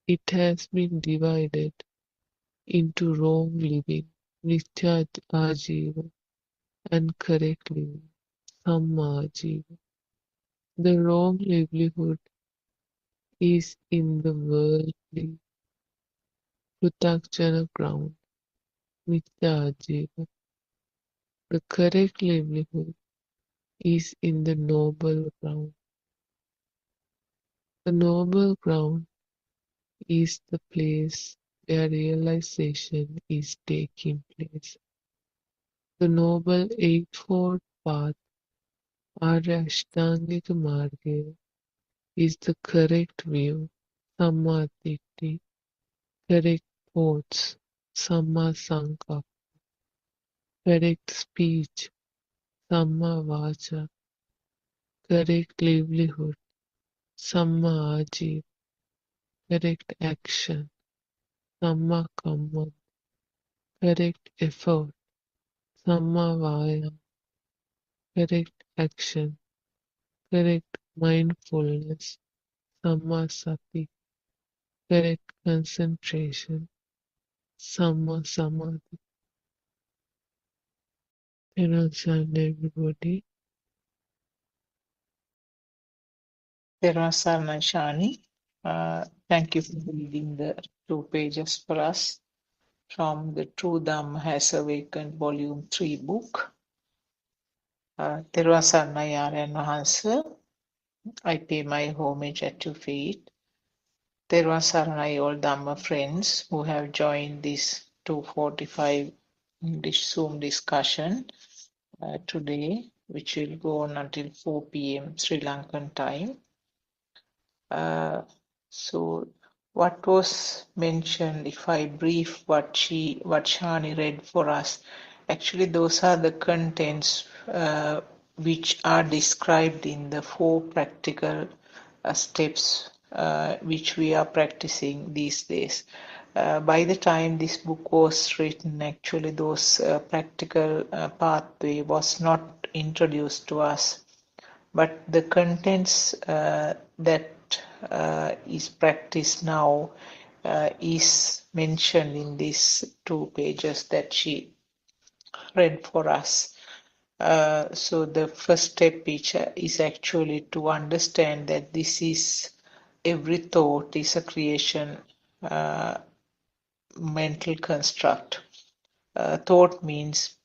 Speaker 15: it has been divided into wrong living, Mithya Ajiva, and correct living, Sammajiva. The wrong livelihood is in the worldly, Prutakjana ground, Mithya Ajiva. The correct livelihood is in the noble ground. The noble ground is the place where realization is taking place. The noble eightfold path, Arya Ashtangika Marga, is the correct view, Sammaditthi, correct thoughts, Samma Sankappa, correct speech, Samma Vacha, correct livelihood, Samma Ajiva, correct action, Samma Kamma, correct effort, Samma Vayam, correct action, correct mindfulness, Samma Sati, correct concentration, Samma Samadhi. Understand everybody.
Speaker 16: Terasana Shani, thank you for reading the 2 pages for us from the True Dhamma Has Awakened Volume 3 book. Terasana Yaren Mahansa, I pay my homage at your feet. Terasana all Dhamma friends who have joined this 245 English Zoom discussion today, which will go on until 4 p.m. Sri Lankan time. So what was mentioned, if I brief what Shani read for us, actually those are the contents which are described in the 4 practical steps which we are practicing these days. By the time this book was written, actually those practical pathway was not introduced to us, but the contents that is practiced now is mentioned in these 2 pages that she read for us. So the first step is actually to understand that this is every thought is a creation, mental construct. Thought means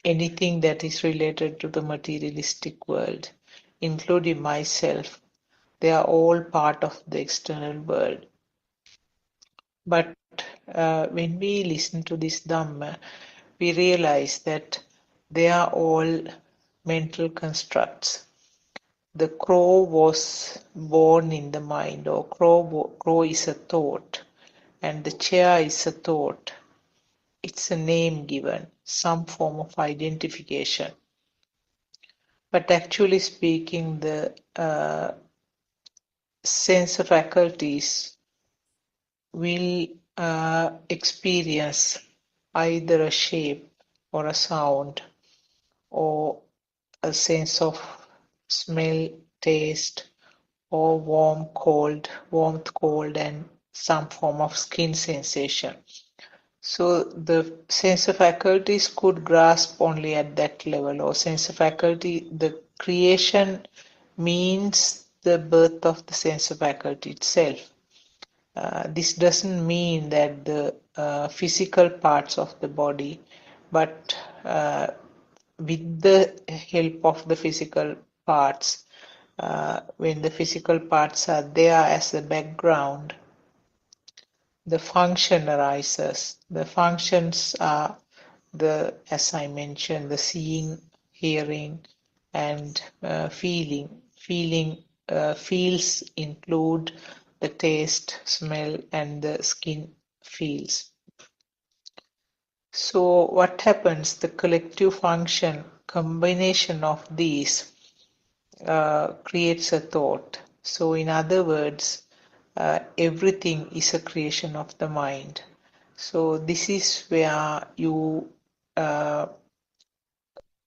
Speaker 16: anything that is related to the materialistic world, including myself. They are all part of the external world. But when we listen to this Dhamma, we realize that they are all mental constructs. The crow was born in the mind, or crow is a thought, and the chair is a thought. It's a name given, some form of identification. But actually speaking, the sense faculties will experience either a shape or a sound or a sense of smell, taste, or warmth, cold, and some form of skin sensation. So the sensor faculties could grasp only at that level, or sensor faculty, the creation means the birth of the sensor faculty itself. This doesn't mean that the physical parts of the body, but with the help of the physical parts, when the physical parts are there as a background, the function arises. The functions are as I mentioned, the seeing, hearing, and feeling. Feels include the taste, smell, and the skin feels. So what happens? The collective function combination of these creates a thought. So in other words, everything is a creation of the mind. So this is where you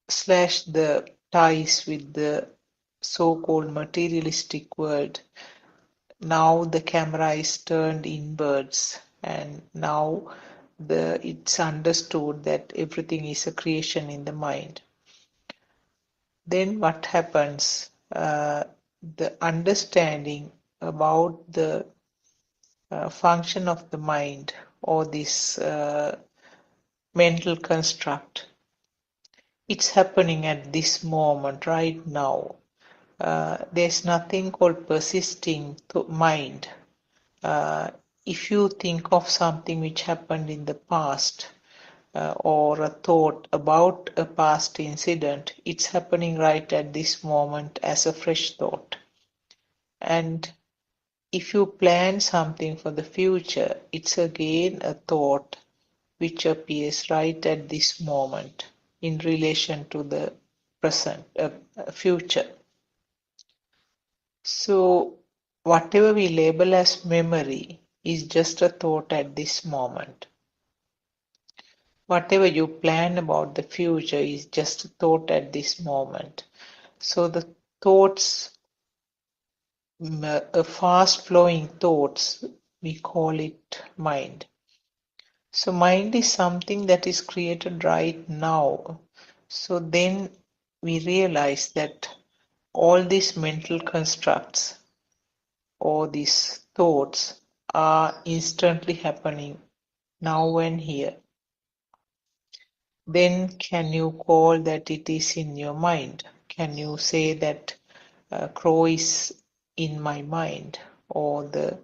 Speaker 16: slash the ties with the so-called materialistic world. Now the camera is turned inwards, and now it's understood that everything is a creation in the mind. Then what happens? The understanding about the function of the mind, or this mental construct, it's happening at this moment, right now. There's nothing called persisting mind. If you think of something which happened in the past, or a thought about a past incident, it's happening right at this moment as a fresh thought. And if you plan something for the future, it's again a thought which appears right at this moment in relation to the present, future. So whatever we label as memory is just a thought at this moment. Whatever you plan about the future is just a thought at this moment. So the thoughts, fast flowing thoughts, we call it mind. So mind is something that is created right now. So then we realize that all these mental constructs or these thoughts are instantly happening now and here. Then can you call that it is in your mind? Can you say that crow is in my mind, or the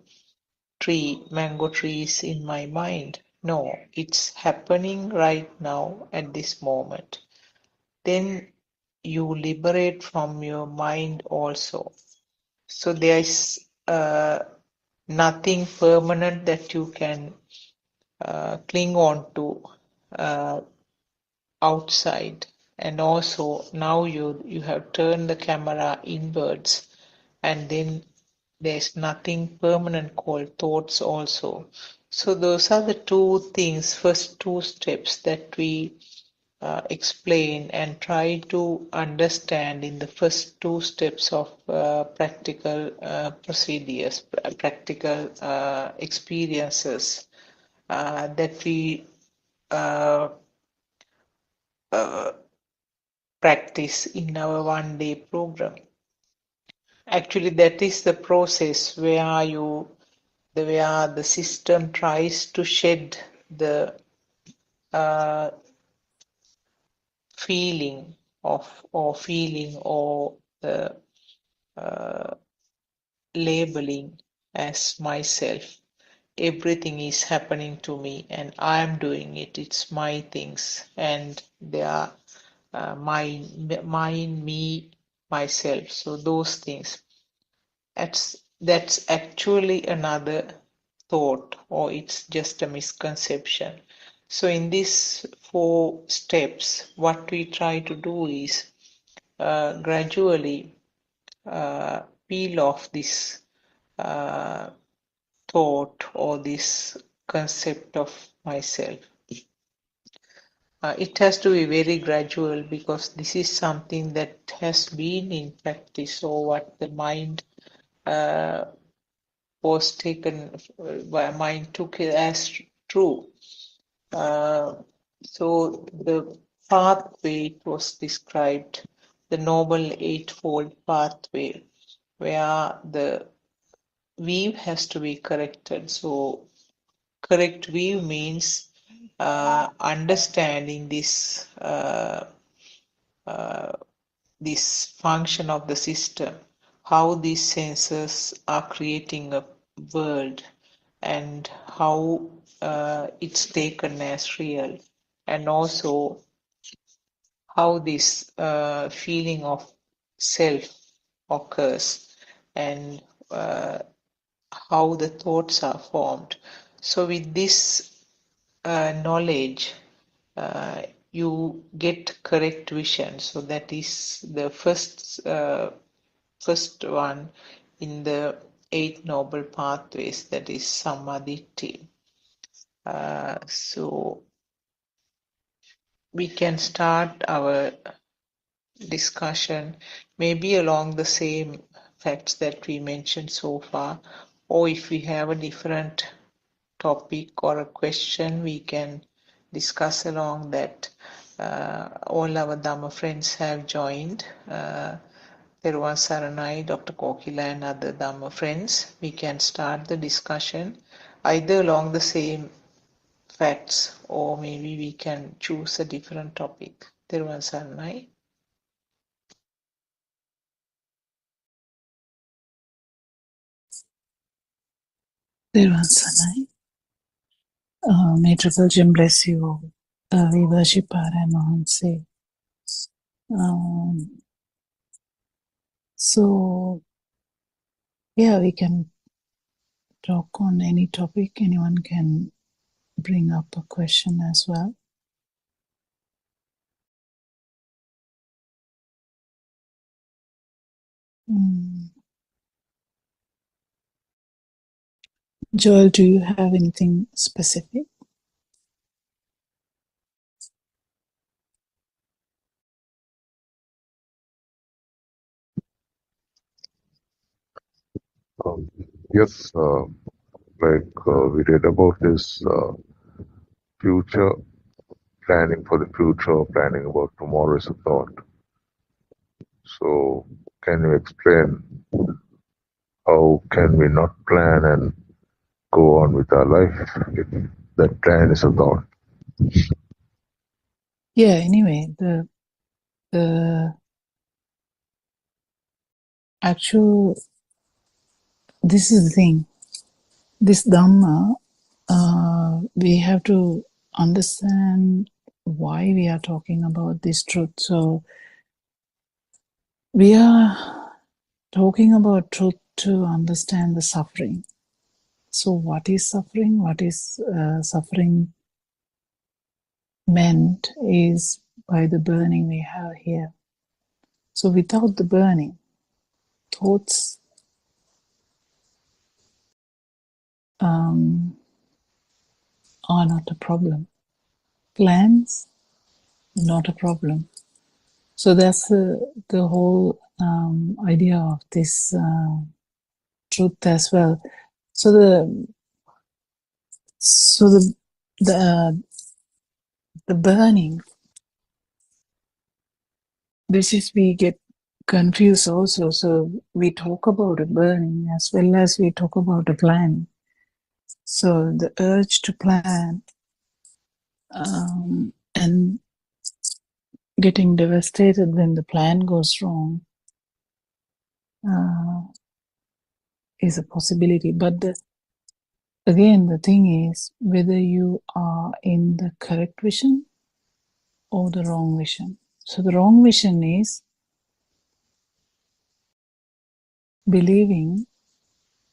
Speaker 16: mango tree is in my mind? No, it's happening right now at this moment. Then you liberate from your mind also. So there is nothing permanent that you can cling on to outside. And also now you have turned the camera inwards, and then there's nothing permanent called thoughts also. So those are the first two steps that we explain and try to understand in the first two steps of practical procedures, practical experiences that we practice in our one-day program. Actually, that is the process where the system tries to shed the feeling or the labeling as myself. Everything is happening to me and I am doing it. It's my things, and they are mine, me, myself. So those things. That's actually another thought, or it's just a misconception. So in these 4 steps, what we try to do is gradually peel off this thought or this concept of myself. it has to be very gradual because this is something that has been in practice. So what the mind was taken, mind took it as true. So the pathway was described, the Noble Eightfold Pathway, where the weave has to be corrected. So correct weave means understanding this this function of the system, how these senses are creating a world and how it's taken as real, and also how this feeling of self occurs, and how the thoughts are formed. So with this knowledge, you get correct vision. So that is the first one in the 8 noble pathways, that is Samadhi. So we can start our discussion maybe along the same facts that we mentioned so far, or if we have a different topic or a question, we can discuss along that. All our Dhamma friends have joined. Peruwan Saranai, Dr. Kokila and other Dhamma friends. We can start the discussion either along the same facts or maybe we can choose a different topic. Peruwan Saranai.
Speaker 7: Peruwan Saranai. May Triple Gem bless you all. We worship Paran Mahanse. So, yeah, we can talk on any topic. Anyone can bring up a question as well. Joel, do you have anything specific?
Speaker 17: Yes, we read about this future, planning for the future, planning about tomorrow is a thought. So, can you explain how can we not plan and go on with our life if that plan is a thought?
Speaker 7: Yeah, anyway, the actual, this is the thing, this Dhamma, we have to understand why we are talking about this truth. So we are talking about truth to understand the suffering. So what is suffering? What is suffering meant is by the burning we have here. So without the burning, thoughts are not a problem. Plans, not a problem. So that's the whole idea of this truth as well. So the burning, this is we get confused also. So we talk about a burning as well as we talk about a plan. So the urge to plan and getting devastated when the plan goes wrong is a possibility. But again, the thing is whether you are in the correct vision or the wrong vision. So the wrong vision is believing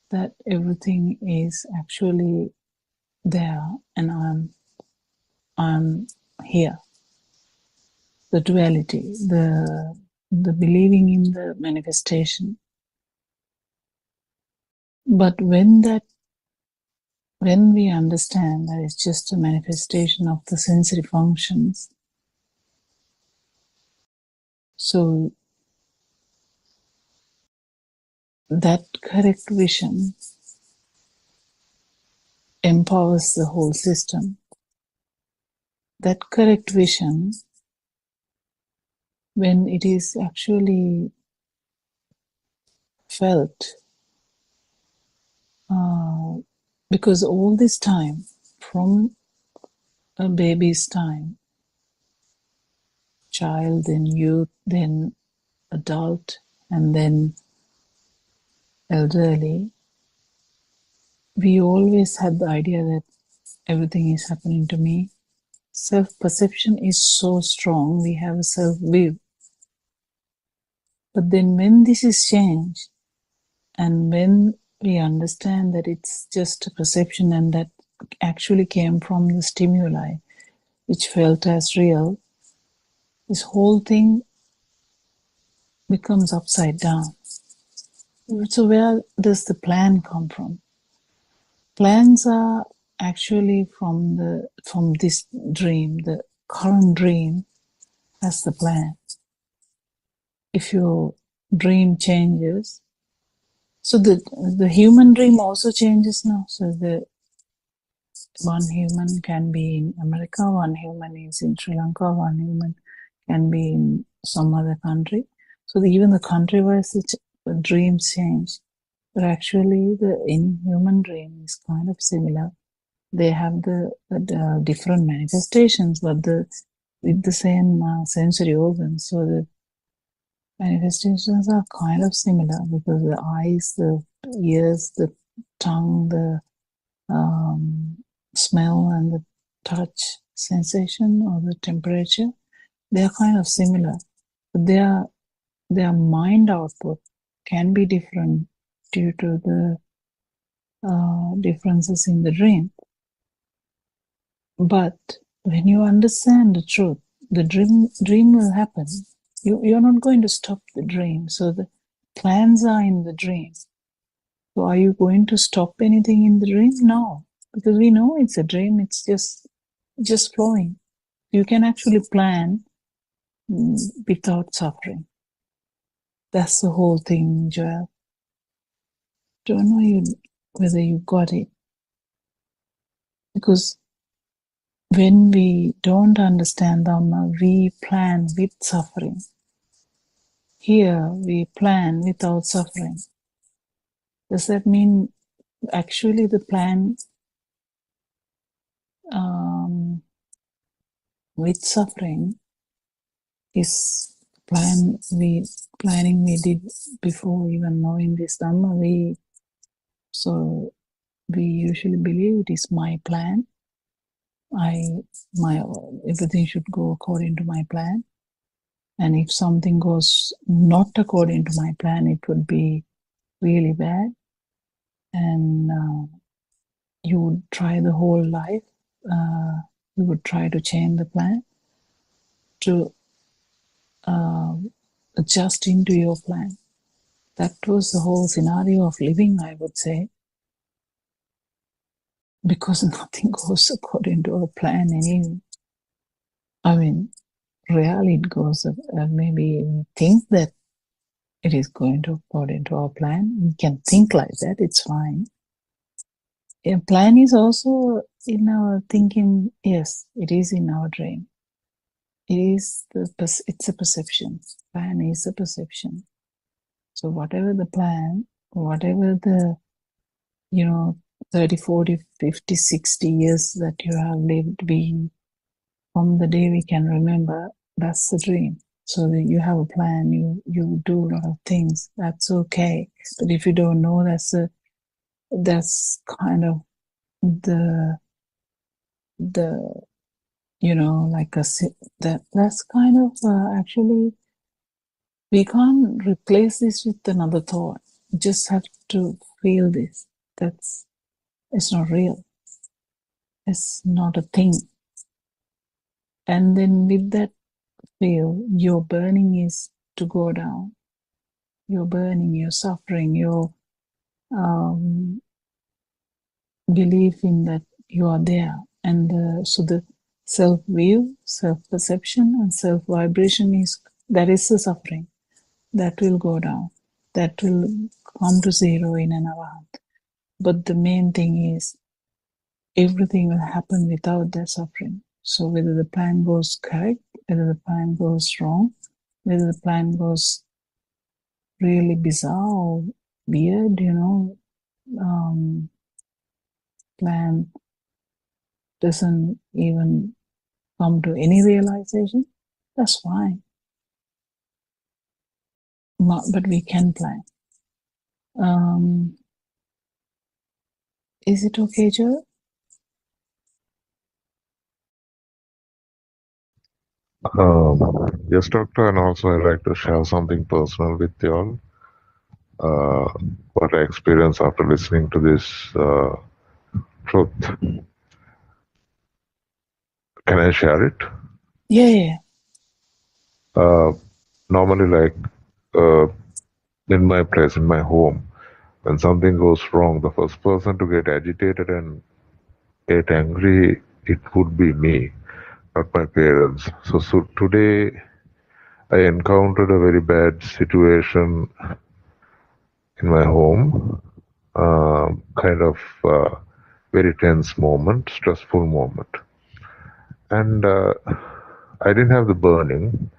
Speaker 7: that everything is actually there and I'm here. The duality, the believing in the manifestation. But when we understand that it's just a manifestation of the sensory functions,
Speaker 12: So that correct vision empowers the whole system. That correct vision, when it is actually felt, because all this time, from a baby's time, child, then youth, then adult, and then elderly, we always had the idea that everything is happening to me. Self-perception is so strong, we have a self-view. But then when this is changed, and when we understand that it's just a perception and that actually came from the stimuli, which felt as real, this whole thing becomes upside down. So where does the plan come from? Plans are actually from this dream. The current dream has the plan. If your dream changes, so the human dream also changes now. So the one human can be in America, one human is in Sri Lanka, one human can be in some other country. So even the country-wise dreams change. But actually the in-human dream is kind of similar. They have the different manifestations, but with the same sensory organs. So the manifestations are kind of similar because the eyes, the ears, the tongue, the smell and the touch sensation or the temperature, they are kind of similar. But their mind output can be different due to the differences in the dream. But when you understand the truth, the dream will happen. You're not going to stop the dream. So the plans are in the dream. So are you going to stop anything in the dream? No, because we know it's a dream. It's just flowing. You can actually plan without suffering. That's the whole thing, Joel. Don't know whether you got it. Because when we don't understand Dhamma, we plan with suffering. Here, we plan without suffering. Does that mean actually the plan with suffering is planning we did before even knowing this Dhamma? So we usually believe it is my plan. Everything should go according to my plan. And if something goes not according to my plan, it would be really bad. And you would try the whole life. You would try to change the plan to adjust into your plan. That was the whole scenario of living, I would say. Because nothing goes according to our plan anyway. I mean, rarely it goes, maybe we think that it is going to according to our plan. We can think like that, it's fine. A plan is also in our thinking, yes, it is in our dream. It's a perception. Plan is a perception. So whatever the plan, whatever the, 30, 40, 50, 60 years that you have lived being, from the day we can remember, that's the dream. So that you have a plan, you do a lot of things, that's okay. But if you don't know, that's kind of that's kind of actually, we can't replace this with another thought. You just have to feel this. It's not real. It's not a thing. And then with that feel, your burning is to go down. Your burning, your suffering, your belief in that you are there. And so the self-view, self-perception, and self-vibration is That is the suffering. That will go down. That will come to zero in an arahant. But the main thing is everything will happen without that suffering. So whether the plan goes correct, whether the plan goes wrong, whether the plan goes really bizarre or weird, plan doesn't even come to any realization, that's fine. But we can plan. Is it okay, Joe?
Speaker 17: Yes, doctor, and also I'd like to share something personal with you all. What I experienced after listening to this truth. Can I share it?
Speaker 12: Yeah.
Speaker 17: Normally, like in my place, in my home, when something goes wrong, the first person to get agitated and get angry, it would be me, not my parents. So today, I encountered a very bad situation in my home, kind of very tense moment, stressful moment. And I didn't have the burning,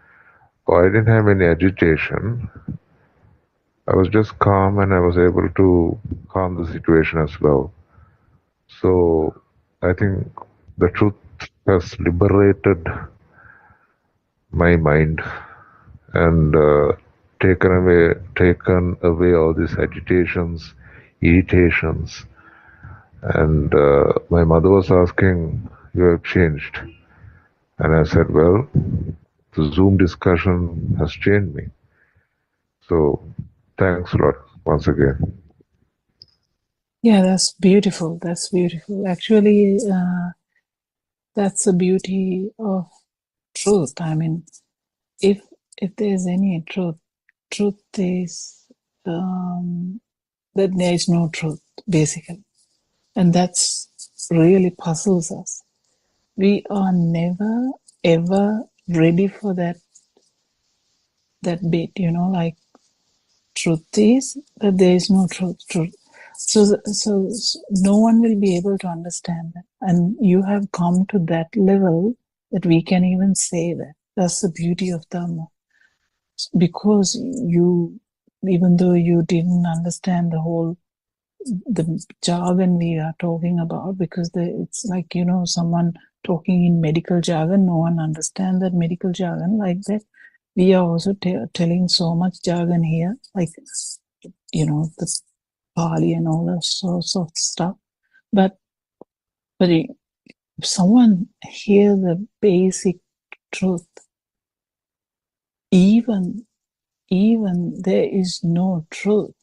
Speaker 17: or I didn't have any agitation. I was just calm and I was able to calm the situation as well. So I think the truth has liberated my mind and taken away all these agitations, irritations. And my mother was asking, "You have changed." And I said, well, the Zoom discussion has changed me. So thanks a lot once again.
Speaker 12: Yeah, that's beautiful. That's beautiful. Actually, that's the beauty of truth. I mean, if there's any truth is that there is no truth, basically. And that's really puzzles us. We are never, ever ready for that bit, like truth is that there is no truth. So no one will be able to understand that. And you have come to that level that we can even say that. That's the beauty of Dharma. Because you, even though you didn't understand the jargon we are talking about, because it's like, someone talking in medical jargon, no one understands that medical jargon like that. We are also telling so much jargon here, like, the Pali and all that sorts of stuff. But if someone hear the basic truth, even there is no truth,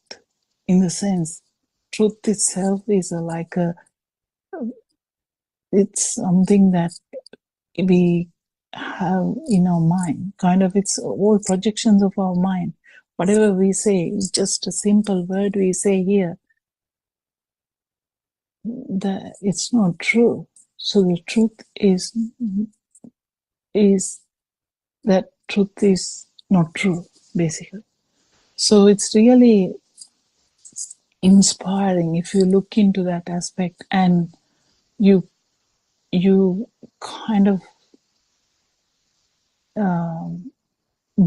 Speaker 12: in the sense, truth itself is it's something that we have in our mind, kind of, it's all projections of our mind. Whatever we say, just a simple word we say here, it's not true. So the truth is that truth is not true, basically. So it's really inspiring if you look into that aspect and you kind of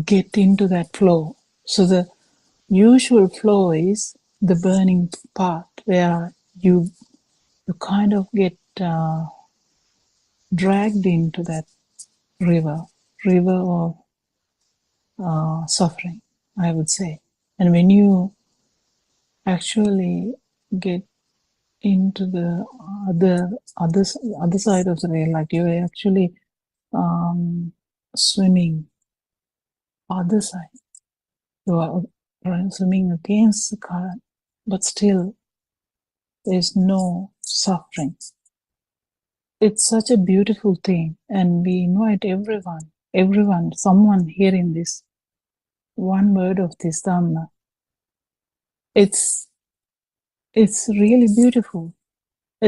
Speaker 12: get into that flow. So the usual flow is the burning part, where you kind of get dragged into that river of suffering, I would say. And when you actually get into the other side of the rail, like you're actually swimming other side, you are swimming against the current, but still there's no suffering. It's such a beautiful thing, and we invite everyone, someone hearing this one word of this Dhamma. It's really beautiful.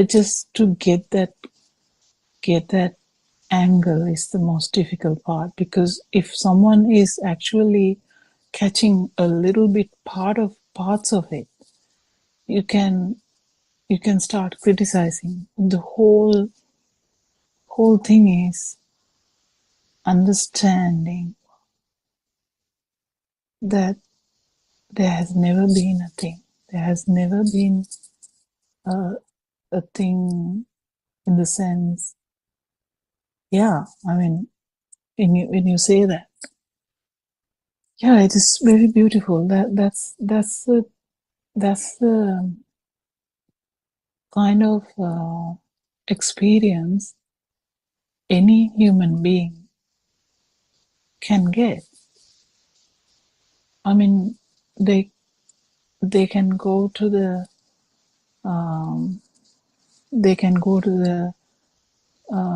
Speaker 12: Just to get that angle is the most difficult part, because if someone is actually catching a little bit parts of it, you can start criticizing. The whole thing is understanding that there has never been a thing. There has never been a thing in the sense, yeah, I mean, when you say that, yeah, it is very beautiful. That's the kind of experience any human being can get. I mean, they can go to the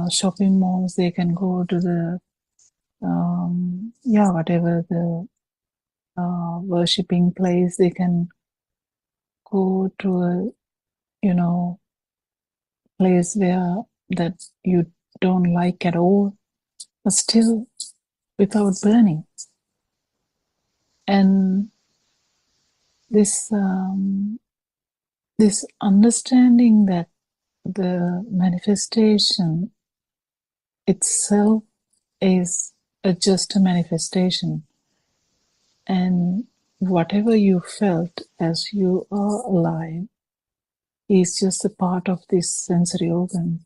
Speaker 12: shopping malls. They can go to the whatever the worshipping place. They can go to a place where that you don't like at all, but still without burning. And this understanding that the manifestation itself is just a manifestation, and whatever you felt as you are alive is just a part of this sensory organ.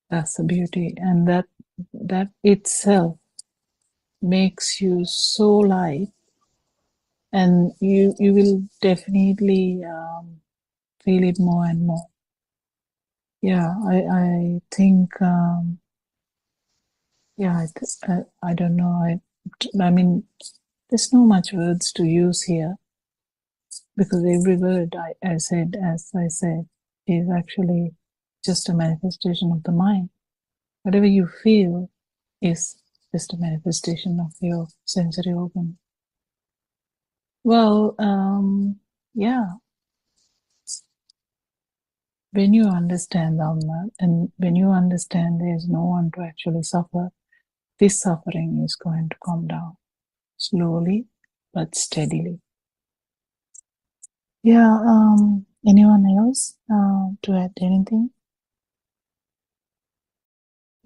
Speaker 12: That's the beauty, and that itself makes you so light, and you will definitely feel it more and more. Yeah, I think I don't know. I mean, there's no much words to use here, because every word I said, is actually just a manifestation of the mind. Whatever you feel is just a manifestation of your sensory organ. Well, yeah. When you understand Dhamma, and when you understand there is no one to actually suffer, this suffering is going to come down slowly but steadily. Yeah, anyone else to add anything?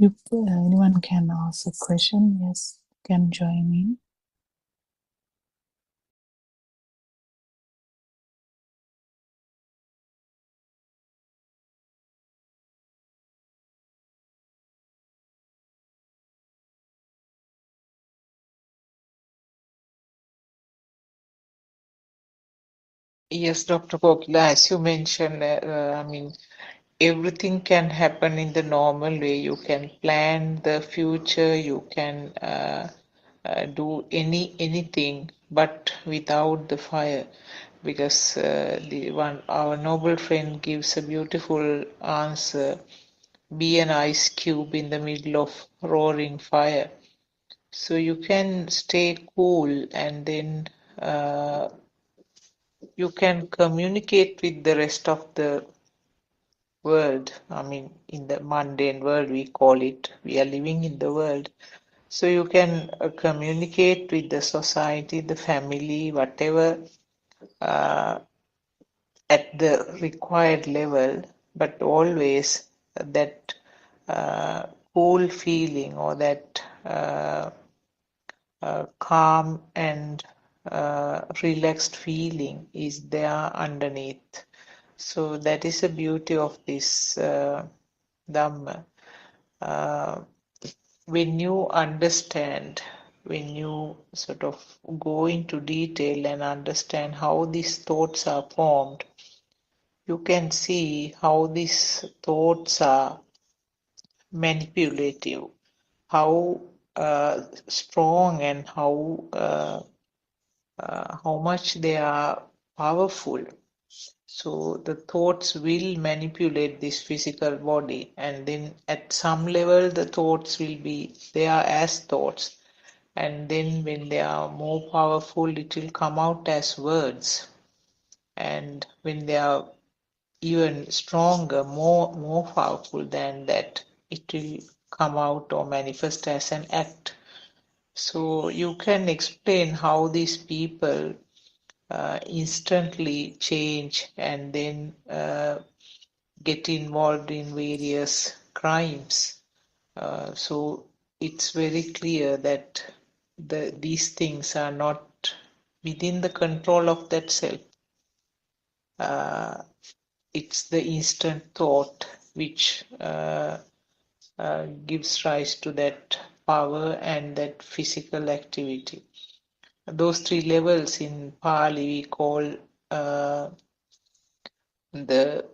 Speaker 12: Anyone can ask a question, yes, can join in.
Speaker 16: Yes, Dr. Kokila, as you mentioned, I mean, everything can happen in the normal way. You can plan the future, you can do anything, but without the fire. Because our noble friend gives a beautiful answer: be an ice cube in the middle of roaring fire. So you can stay cool, and then you can communicate with the rest of the world. I mean, in the mundane world, we call it, we are living in the world. So you can communicate with the society, the family, whatever, at the required level, but always that cool feeling, or that calm and relaxed feeling is there underneath. So that is the beauty of this Dhamma. When you understand, when you sort of go into detail and understand how these thoughts are formed, you can see how these thoughts are manipulative, how strong, and how much they are powerful. So the thoughts will manipulate this physical body, and then at some level the thoughts will be there as thoughts, and then when they are more powerful it will come out as words, and when they are even stronger, more powerful than that, it will come out or manifest as an act. So you can explain how these people instantly change and then get involved in various crimes. So it's very clear that these things are not within the control of that self. It's the instant thought which gives rise to that power and that physical activity. Those three levels in Pali we call the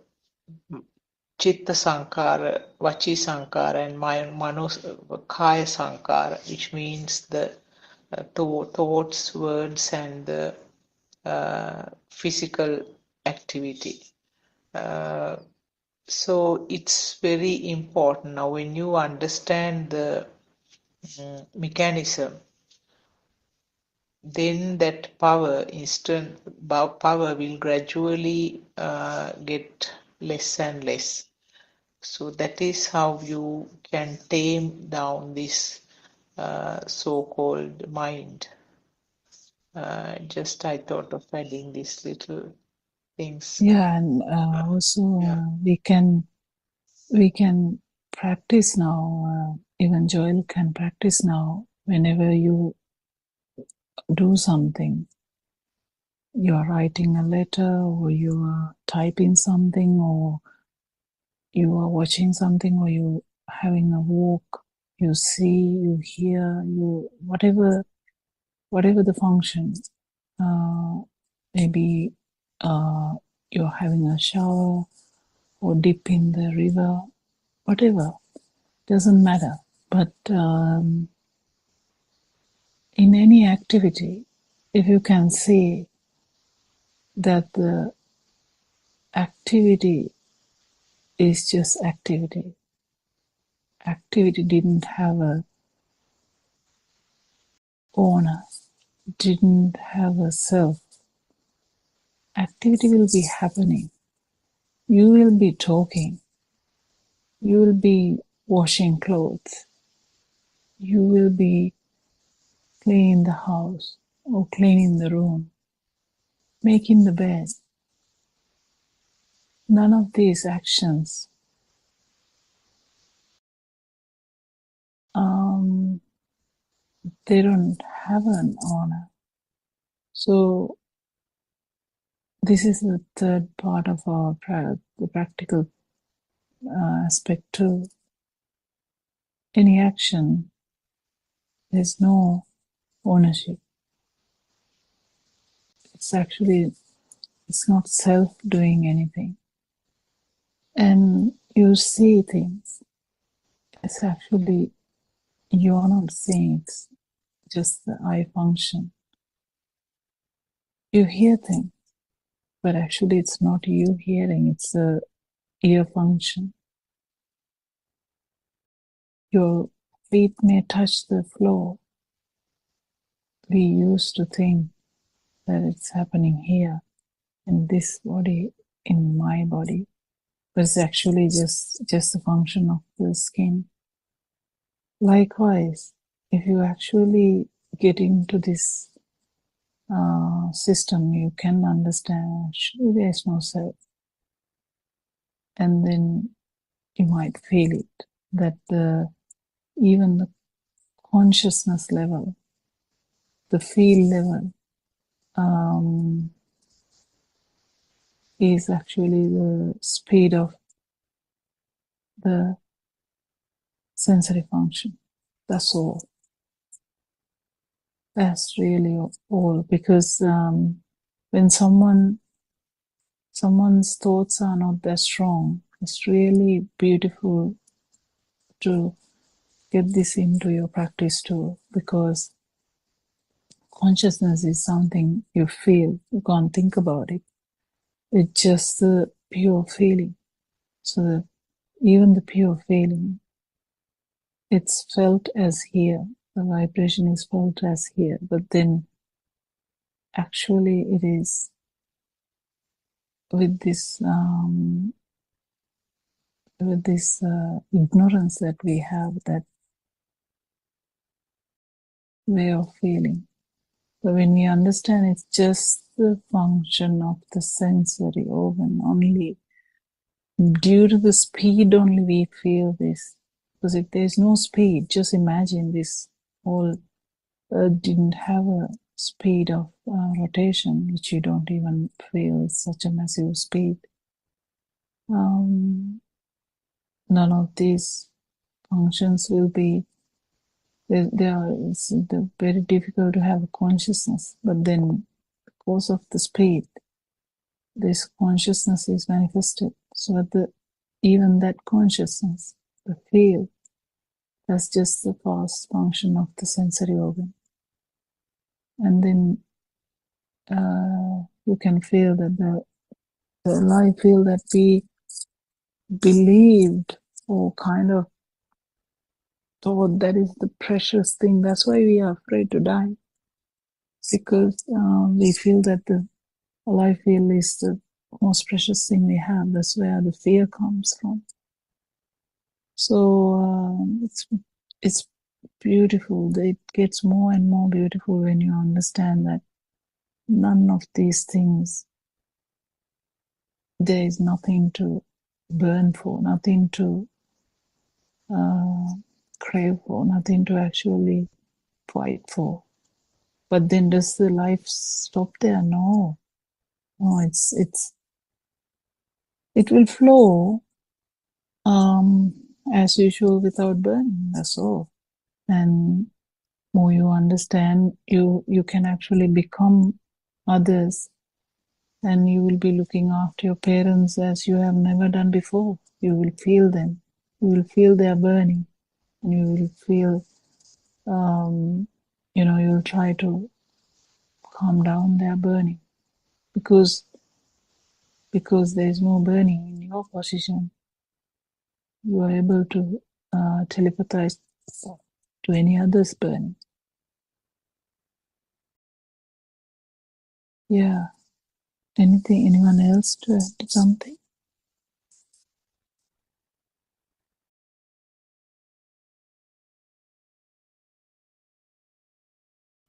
Speaker 16: Chitta Sankara, Vachi Sankara, and Manos Kaya Sankara, which means the thoughts, words, and the physical activity. So it's very important now when you understand the mechanism, then that power, instant power, will gradually get less and less. So that is how you can tame down this so-called mind. Just I thought of adding these little things.
Speaker 12: Yeah, and also we can practice now. Even Joel can practice now. Whenever you do something, you are writing a letter, or you are typing something, or you are watching something, or you having a walk. You see, you hear, you whatever the function. Maybe you're having a shower or dip in the river, whatever, doesn't matter. But in any activity, if you can see that the activity is just activity, activity didn't have a owner, didn't have a self, activity will be happening. You will be talking. You will be washing clothes. You will be cleaning the house or cleaning the room, making the bed. None of these actions they don't have an honor. So this is the third part of our the practical aspect too. Any action, there's no ownership. It's not self doing anything. And you see things. It's actually, you're not seeing, it's just the eye function. You hear things, but actually it's not you hearing, it's the ear function. Your feet may touch the floor. We used to think that it's happening here, in this body, in my body, but it's actually just a function of the skin. Likewise, if you actually get into this system, you can understand actually there is no self. And then you might feel it, that even the consciousness level, the feel level, is actually the speed of the sensory function. That's all. That's really all. Because when someone's thoughts are not that strong, it's really beautiful to get this into your practice too, because consciousness is something you feel. You can't think about it. It's just the pure feeling. So even the pure feeling, it's felt as here. The vibration is felt as here. But then actually it is with this with this ignorance that we have, that way of feeling. But when we understand it's just the function of the sensory organ only, due to the speed only we feel this. Because if there's no speed, just imagine this whole Earth didn't have a speed of rotation, which you don't even feel. It's such a massive speed. None of these functions will be, it's very difficult to have a consciousness. But then, because of the speed, this consciousness is manifested. So even that consciousness, the feel, that's just the fast function of the sensory organ. And then you can feel that the life feel that we believed or kind of thought that is the precious thing. That's why we are afraid to die. Because we feel that the life feel is the most precious thing we have. That's where the fear comes from. So it's beautiful. It gets more and more beautiful when you understand that none of these things, there is nothing to burn for, nothing to crave for, nothing to actually fight for. But then does the life stop there? No. No, it will flow as usual without burning, that's all. And more you understand, you can actually become others, and you will be looking after your parents as you have never done before. You will feel them. You will feel their burning, and you will feel, you will try to calm down their burning, because there is no burning in your position. You are able to telepathize to any other's burning. Yeah. Anyone else to add something?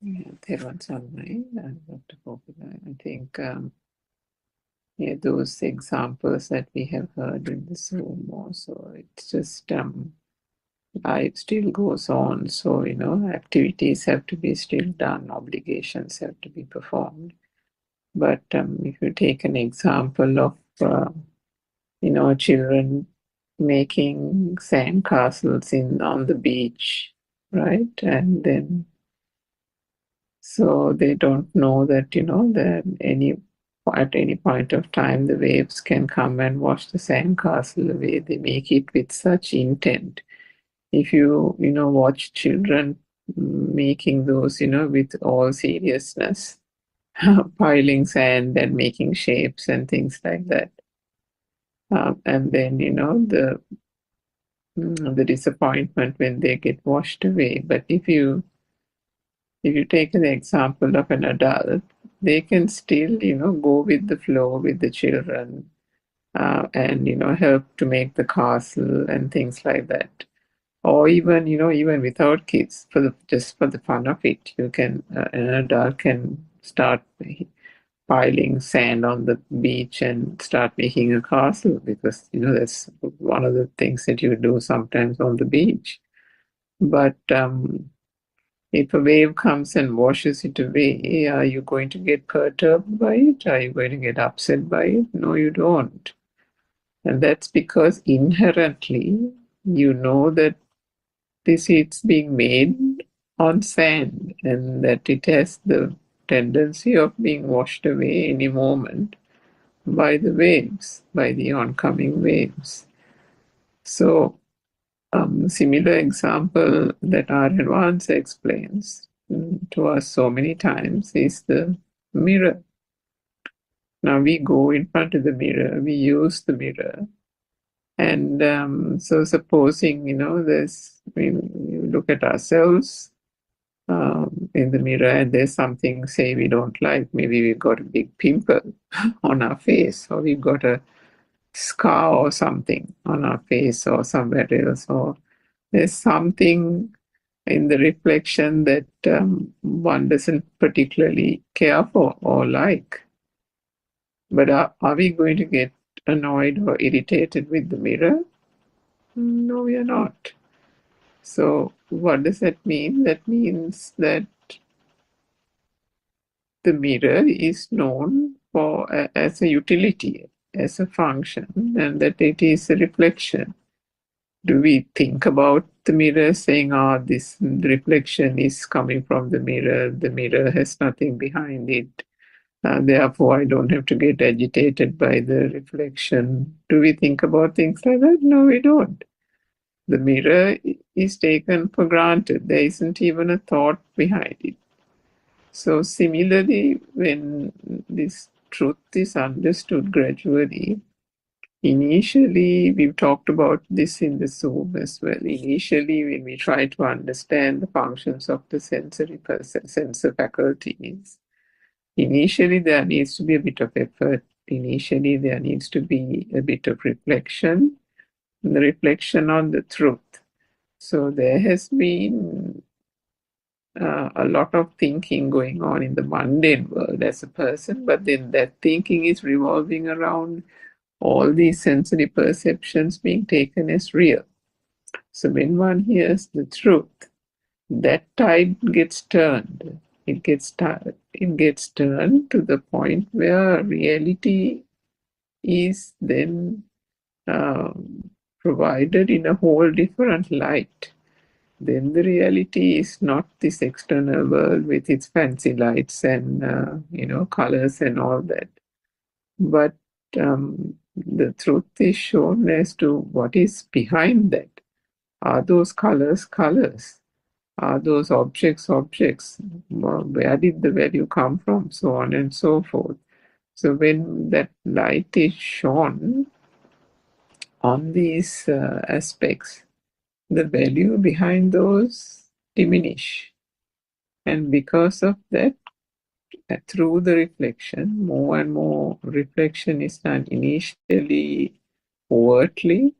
Speaker 1: Yeah, Theron's online and Dr. Popula. I think those examples that we have heard in this room also, it's just life still goes on. So, activities have to be still done, obligations have to be performed. But if you take an example of, children making sand castles on the beach, right? And then, so they don't know that, that at any point of time, the waves can come and wash the sand castle away. They make it with such intent. If you, watch children making those, with all seriousness, piling sand and making shapes and things like that. And then, the disappointment when they get washed away. But if you take an example of an adult, they can still, go with the flow with the children and, help to make the castle and things like that. Or even, even without kids, just for the fun of it, you can, an adult can start piling sand on the beach and start making a castle, because, that's one of the things that you do sometimes on the beach. But if a wave comes and washes it away, are you going to get perturbed by it? Are you going to get upset by it? No, you don't. And that's because inherently you know that this is being made on sand, and that it has the tendency of being washed away any moment by the waves, by the oncoming waves. So, similar example that our advance explains to us so many times is the mirror. Now we go in front of the mirror, we use the mirror, and so supposing, we look at ourselves in the mirror and there's something, say, we don't like. Maybe we've got a big pimple on our face, or we've got a scar or something on our face or somewhere else, or there's something in the reflection that one doesn't particularly care for or like. But are we going to get annoyed or irritated with the mirror? No, we are not. So what does that mean? That means that the mirror is known for as a utility, as a function, and that it is a reflection. Do we think about the mirror saying, this reflection is coming from the mirror has nothing behind it, therefore I don't have to get agitated by the reflection? Do we think about things like that? No, we don't. The mirror is taken for granted. There isn't even a thought behind it. So similarly, when this truth is understood gradually, initially, we've talked about this in the Zoom as well. Initially, when we try to understand the functions of the sensor faculties, initially there needs to be a bit of effort. Initially, there needs to be a bit of reflection, the reflection on the truth. So there has been a lot of thinking going on in the mundane world as a person, but then that thinking is revolving around all these sensory perceptions being taken as real. So when one hears the truth, that tide gets turned. It gets turned to the point where reality is then provided in a whole different light. Then the reality is not this external world with its fancy lights and colors and all that, but the truth is shown as to what is behind that. Are those colors colors? Are those objects objects? Where did the value come from? So on and so forth. So when that light is shone on these aspects, the value behind those diminish. And because of that, through the reflection, more and more reflection is done initially overtly.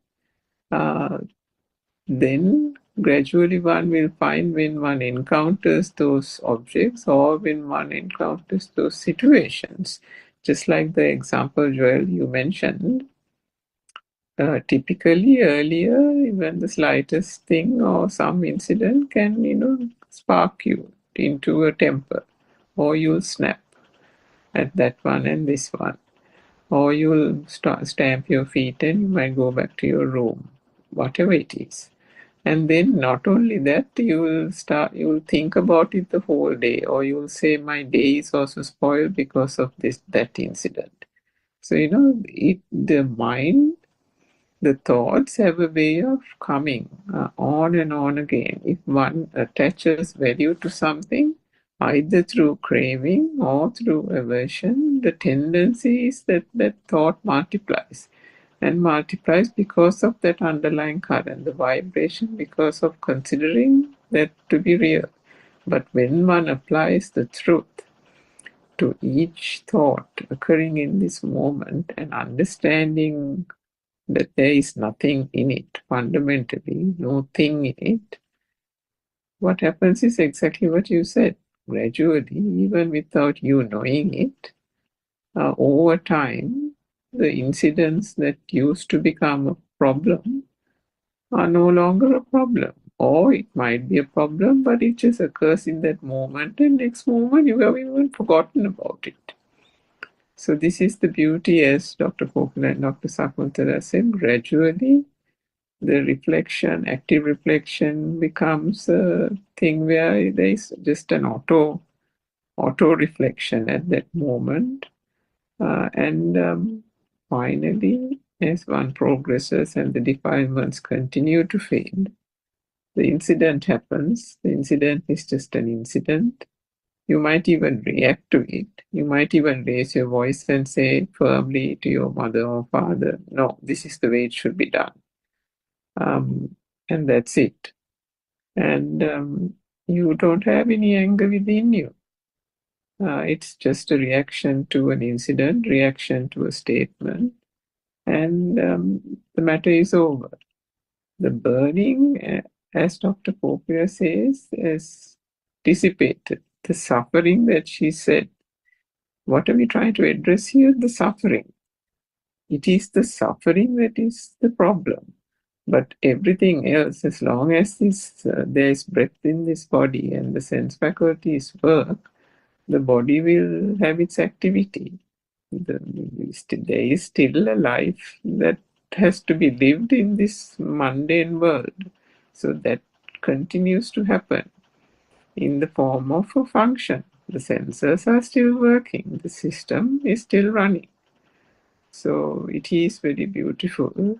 Speaker 1: Then gradually one will find when one encounters those objects or when one encounters those situations. Just like the example, Joel, you mentioned, typically earlier, even the slightest thing or some incident can, spark you into a temper, or you'll snap at that one and this one, or you'll stamp your feet and you might go back to your room, whatever it is. And then not only that, you'll think about it the whole day, or you'll say, my day is also spoiled because of that incident. So, the mind, the thoughts have a way of coming on and on again. If one attaches value to something, either through craving or through aversion, the tendency is that thought multiplies. And multiplies because of that underlying current, the vibration, because of considering that to be real. But when one applies the truth to each thought occurring in this moment and understanding that there is nothing in it, fundamentally, no thing in it, what happens is exactly what you said. Gradually, even without you knowing it, over time, the incidents that used to become a problem are no longer a problem. Or it might be a problem, but it just occurs in that moment, and next moment you have even forgotten about it. So this is the beauty, as Dr. Kokula and Dr. Sakuntala said, gradually the reflection, active reflection, becomes a thing where there is just an auto reflection at that moment. And finally, as one progresses and the defilements continue to fade, the incident happens. The incident is just an incident. You might even react to it. You might even raise your voice and say firmly to your mother or father, no, this is the way it should be done. And that's it. And you don't have any anger within you. It's just a reaction to an incident, reaction to a statement. and the matter is over. The burning, as Dr. Popia says, is dissipated. The suffering that she said, what are we trying to address here? The suffering. It is the suffering that is the problem. But everything else, as long as there is breath in this body and the sense faculties work, the body will have its activity. There is still a life that has to be lived in this mundane world. So that continues to happen in the form of a function. The sensors are still working, the system is still running. So it is very beautiful,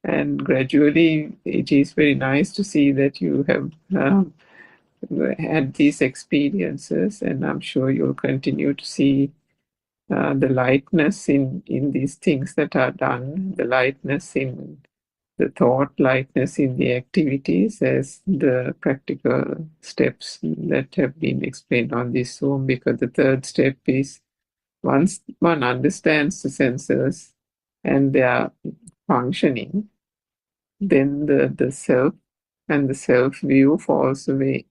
Speaker 1: and gradually it is very nice to see that you have had these experiences, and I'm sure you'll continue to see the lightness in these things that are done, the lightness in the thought, lightness in the activities as the practical steps that have been explained on this Zoom, because the third step is once one understands the sensors and their functioning, then the self and the self view falls away,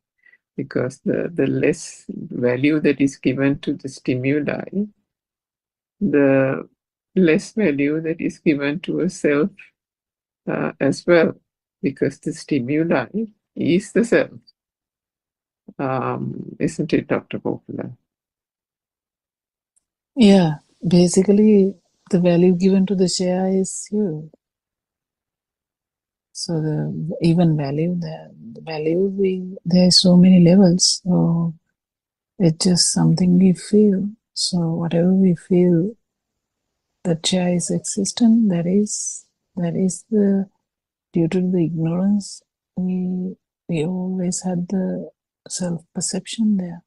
Speaker 1: because the less value that is given to the stimuli, the less value that is given to a self as well, because the stimuli is the self. Isn't it, Dr. Popula?
Speaker 12: Yeah, basically, the value given to the chair is you. So the even value, the value, there's so many levels. So it's just something we feel. So whatever we feel, the chair is existent. That is the due to the ignorance. We always had the self-perception there.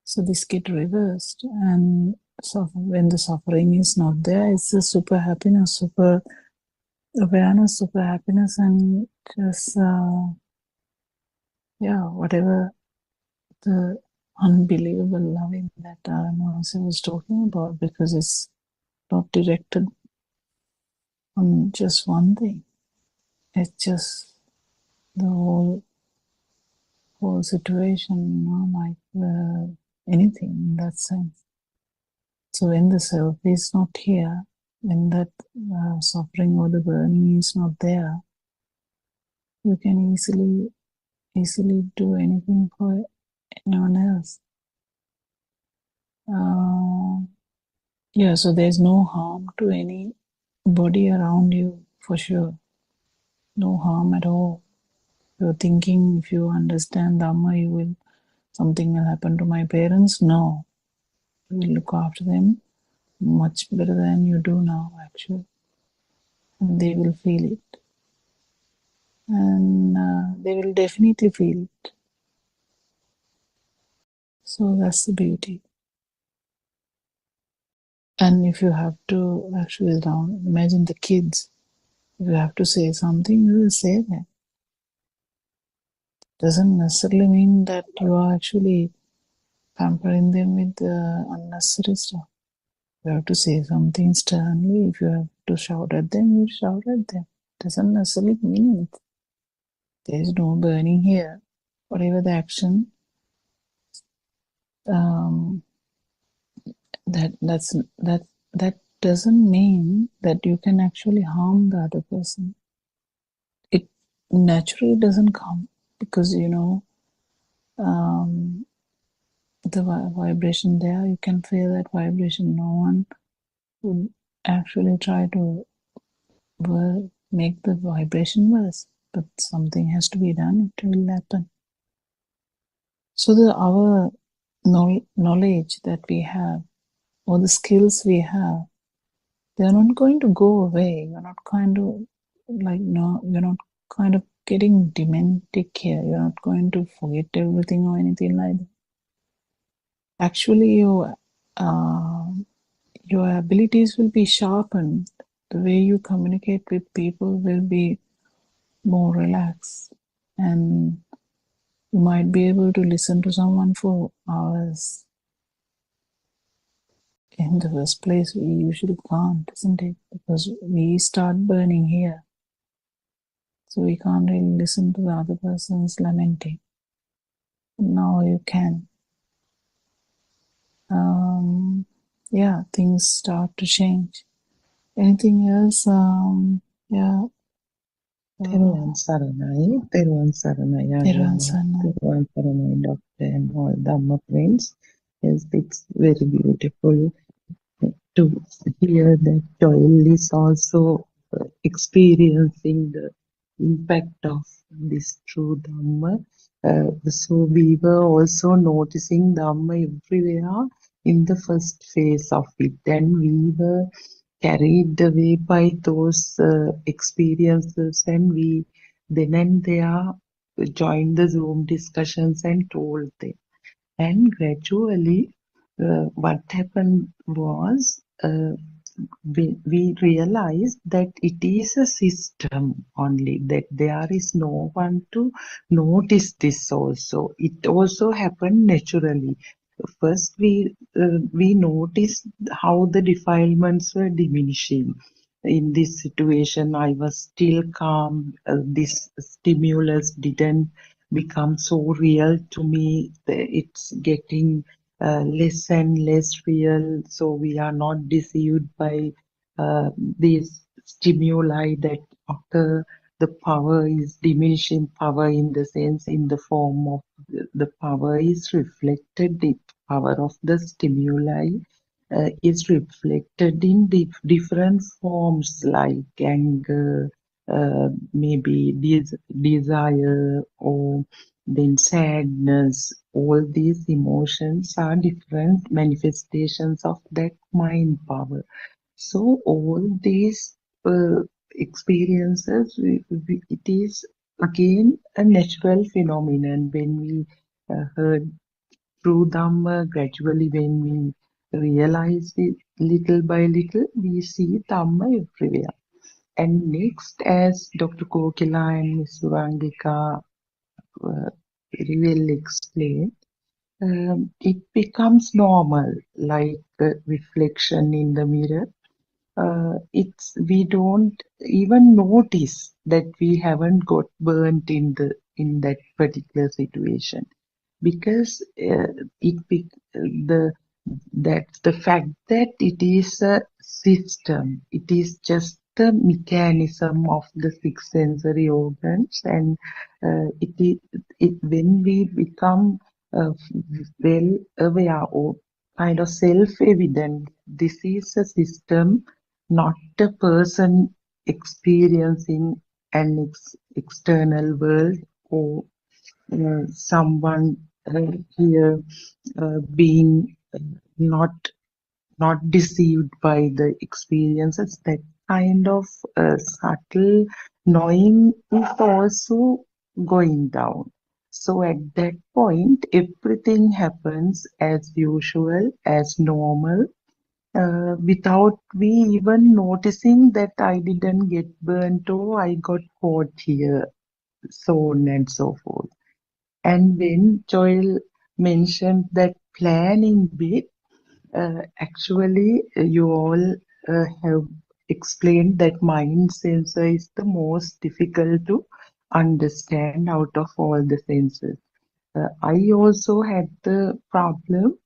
Speaker 12: So this get reversed, and so when the suffering is not there, it's a super happiness, super awareness, super happiness, and just whatever the unbelievable loving that Aramasa was talking about, because it's not directed on just one thing. It's just the whole situation, like anything in that sense. So when the self is not here, when that suffering or the burning is not there, you can easily do anything for anyone else. So there's no harm to anybody around you, for sure. No harm at all. You're thinking, if you understand Dhamma, something will happen to my parents. No. You will look after them much better than you do now, actually. And they will feel it. And they will definitely feel it. So that's the beauty. And if you have to actually imagine the kids, if you have to say something, you will say that. Doesn't necessarily mean that you are actually pampering them with unnecessary stuff. You have to say something sternly. If you have to shout at them, you shout at them. Doesn't necessarily mean it. There is no burning here. Whatever the action, that doesn't mean that you can actually harm the other person. It naturally doesn't come, because the vibration there, you can feel that vibration. No one would actually try to make the vibration worse, but something has to be done. It will happen. So our knowledge that we have, or the skills we have, they're not going to go away. You're not you're not kind of getting dementic here. You're not going to forget everything or anything like that. Actually, your abilities will be sharpened. The way you communicate with people will be more relaxed, and you might be able to listen to someone for hours in the first place, we usually can't, isn't it? Because we start burning here. So we can't really listen to the other person's lamenting. Now you can. Yeah, things start to change. Anything else? Yeah.
Speaker 18: තෙරුවන් සරණයි, තෙරුවන් සරණයි,
Speaker 12: තෙරුවන්
Speaker 18: ආරණ්‍ය,
Speaker 12: සරණයි.
Speaker 18: තෙරුවන් සරණයි, Dr. and all Dhamma friends. Yes, it's very beautiful to hear that Joel is also experiencing the impact of this true Dhamma. So we were also noticing Dhamma everywhere in the first phase of it, and we were carried away by those experiences, and we then and there joined the Zoom discussions and told them. And gradually, what happened was we realized that it is a system only, that there is no one to notice this also. It also happened naturally. First, we noticed how the defilements were diminishing. In this situation, I was still calm. This stimulus didn't become so real to me. It's getting less and less real. So we are not deceived by these stimuli that occur. The power is diminishing power in the sense, in the form of the power is reflected, the power of the stimuli is reflected in different forms like anger, maybe desire, or then sadness. All these emotions are different manifestations of that mind power. So all these experiences, it is again a natural phenomenon. When we heard through Dhamma, gradually when we realize it little by little, we see Dhamma everywhere. And next, as Dr. Kokila and Ms. Surangika very well explained, it becomes normal, like reflection in the mirror. We don't even notice that we haven't got burnt in that particular situation, because that's the fact that it is a system. It is just the mechanism of the six sensory organs, and when we become well aware or kind of self-evident, this is a system, not a person experiencing an external world, or someone here being not deceived by the experiences. That kind of subtle knowing is also going down. So at that point, everything happens as usual, as normal, without we even noticing that I didn't get burnt or I got caught here, so on and so forth. And when Joel mentioned that planning bit, actually you all have explained that mind sensor is the most difficult to understand out of all the senses. I also had the problem.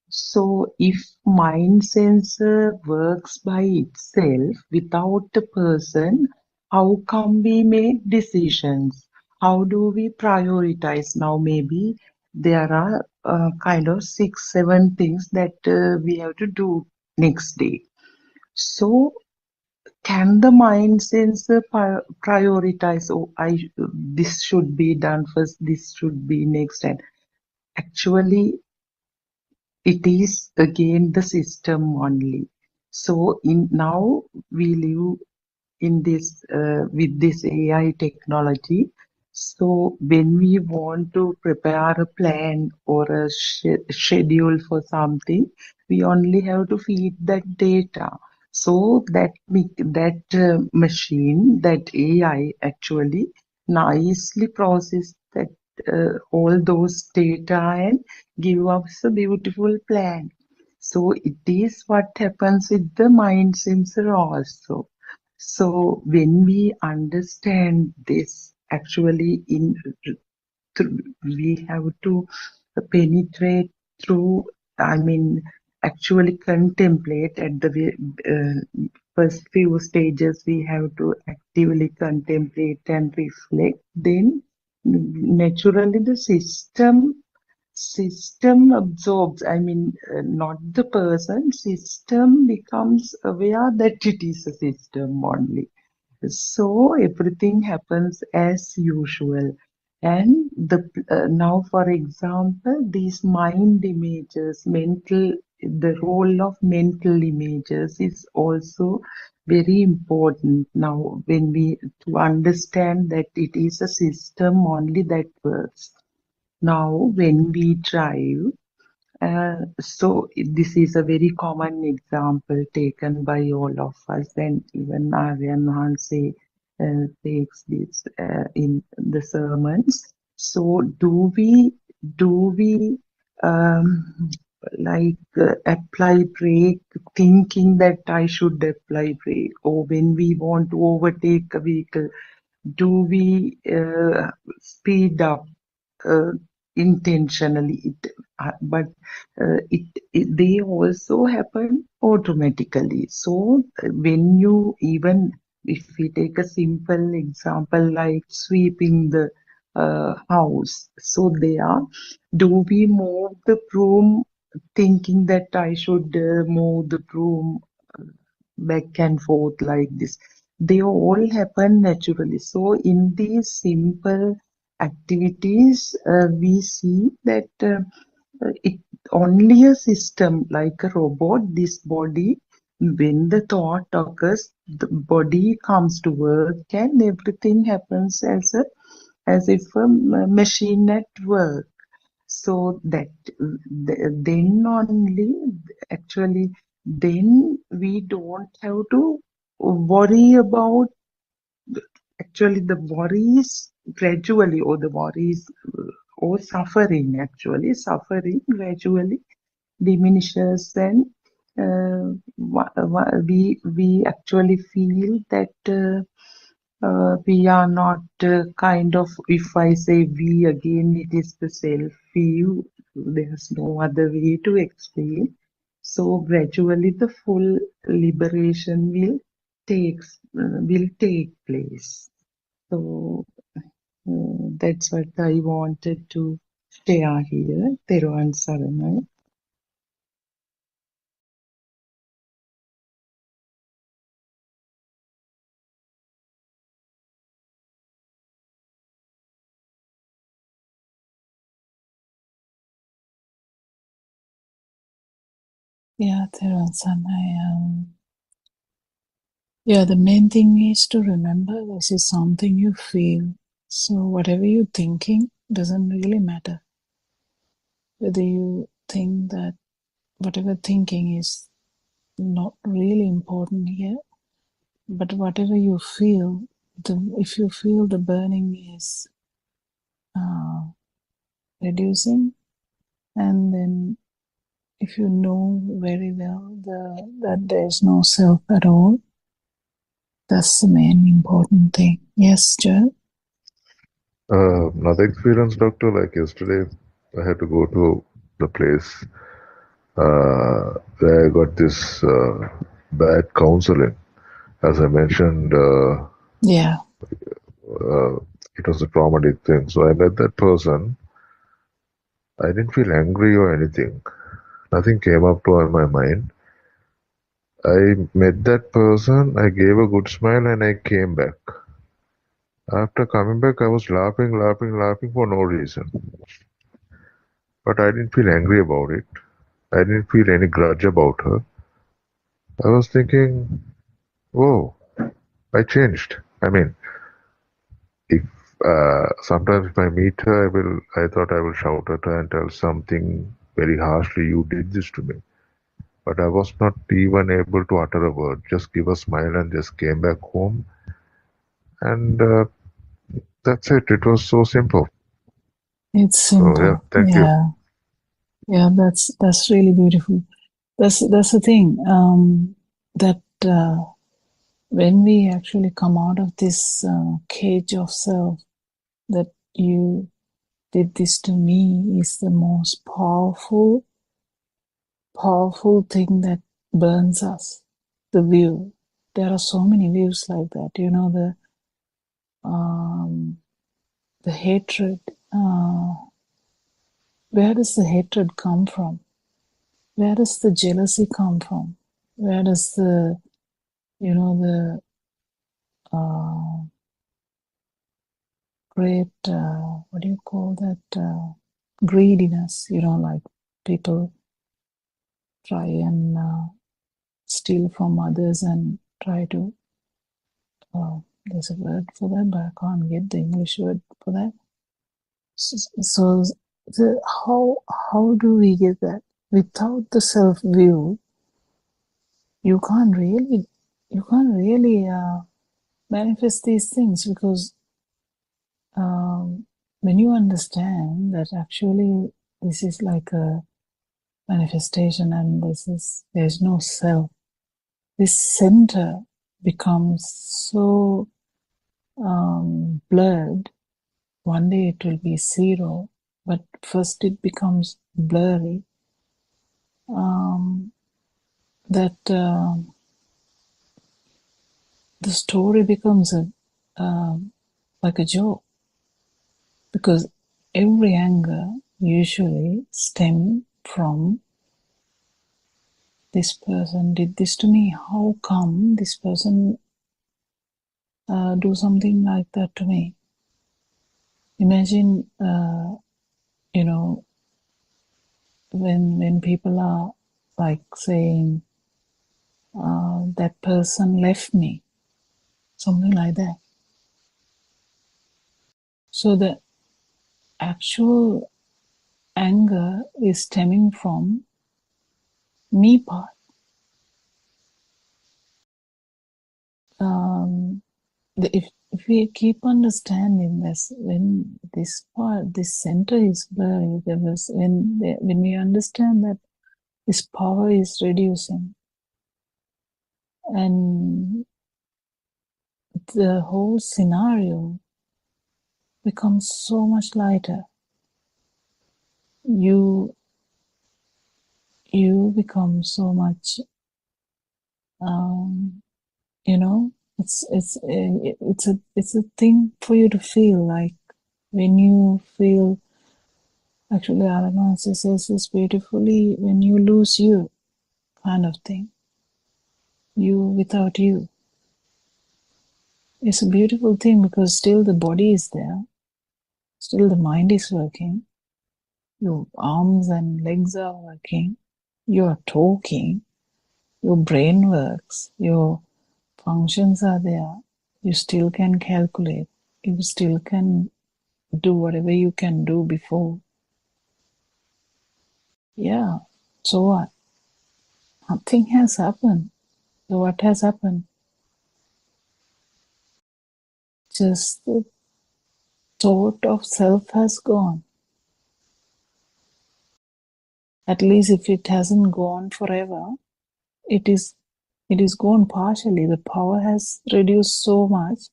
Speaker 18: So if mind sensor works by itself without a person, how come we make decisions? How do we prioritize? Now maybe there are kind of 6-7 things that we have to do next day. So can the mind sensor prioritize? Oh, this should be done first, this should be next, and actually it is again the system only. So now we live in this with this AI technology. So when we want to prepare a plan or a schedule for something, we only have to feed that data. So that machine, that AI actually nicely process that all those data and give us a beautiful plan. So it is what happens with the mind sensor also. So when we understand this, actually we have to penetrate through, I mean, actually contemplate at the first few stages. We have to actively contemplate and reflect. Then naturally the system absorbs, I mean, not the person, system becomes aware that it is a system only. So everything happens as usual. And now, for example, these mind images, the role of mental images is also very important now when we to understand that it is a system only that works. Now, when we drive, so this is a very common example taken by all of us, and even Aryan Hanse takes this in the sermons. So do we apply brake, thinking that I should apply brake, or when we want to overtake a vehicle, do we speed up intentionally? They also happen automatically. So when you, even if we take a simple example like sweeping the house, so do we move the broom thinking that I should move the broom back and forth like this? They all happen naturally. So in these simple activities, we see that it only a system like a robot, this body, when the thought occurs, the body comes to work and everything happens as if a machine at work. So that then only, actually, then we don't have to worry about, actually the worries gradually, or the worries or suffering, actually suffering gradually diminishes, and we actually feel that we are not kind of, if I say we again, it is the self view, there's no other way to explain. So gradually the full liberation will take place. So that's what I wanted to share here. Teruvan Saranai.
Speaker 12: Yeah, Theron-san, yeah, the main thing is to remember this is something you feel. So whatever you're thinking doesn't really matter. Whether you think that whatever thinking is not really important here, but whatever you feel, if you feel the burning is reducing, and then if you know very well that there is no self at all, that's the main important thing. Yes, Joe?
Speaker 17: Another experience, doctor, like yesterday, I had to go to the place where I got this bad counseling. As I mentioned,
Speaker 12: Yeah.
Speaker 17: It was a traumatic thing. So I met that person. I didn't feel angry or anything. Nothing came up to my mind. I met that person, I gave a good smile, and I came back. After coming back, I was laughing for no reason. But I didn't feel angry about it. I didn't feel any grudge about her. I was thinking, whoa, I changed. I mean, if sometimes if I meet her, I thought I will shout at her and tell something very harshly, you did this to me. But I was not even able to utter a word, just give a smile and just came back home. And that's it. It was so simple.
Speaker 12: It's simple.
Speaker 17: So, yeah, thank you.
Speaker 12: Yeah, that's really beautiful. That's the thing, that when we actually come out of this cage of self, that you did this to me is the most powerful thing that burns us. The view. There are so many views like that. You know, the hatred. Where does the hatred come from? Where does the jealousy come from? Where does the, you know, the great, what do you call that, greediness, you know, like people try and steal from others and try to, there's a word for that, but I can't get the English word for that. So how do we get that? Without the self view, you can't really manifest these things, because when you understand that actually this is like a manifestation and there's no self, this center becomes so blurred. One day it will be zero, but first it becomes blurry, that the story becomes like a joke, because every anger usually stems from this person did this to me. How come this person do something like that to me? Imagine, you know, when people are like saying, that person left me, something like that. So the actual anger is stemming from me part. If we keep understanding this, when this part, this center is blurry, when we understand that this power is reducing, and the whole scenario becomes so much lighter. You become so much, you know, it's a thing for you to feel like when you feel. Actually, Arana says this beautifully: when you lose you, kind of thing. You without you. It's a beautiful thing, because still the body is there, still the mind is working, your arms and legs are working, you are talking, your brain works, your functions are there, you still can calculate, you still can do whatever you can do before. Yeah, so what? Nothing has happened. So what has happened? Just the thought of self has gone. At least if it hasn't gone forever, it is gone partially. The power has reduced so much.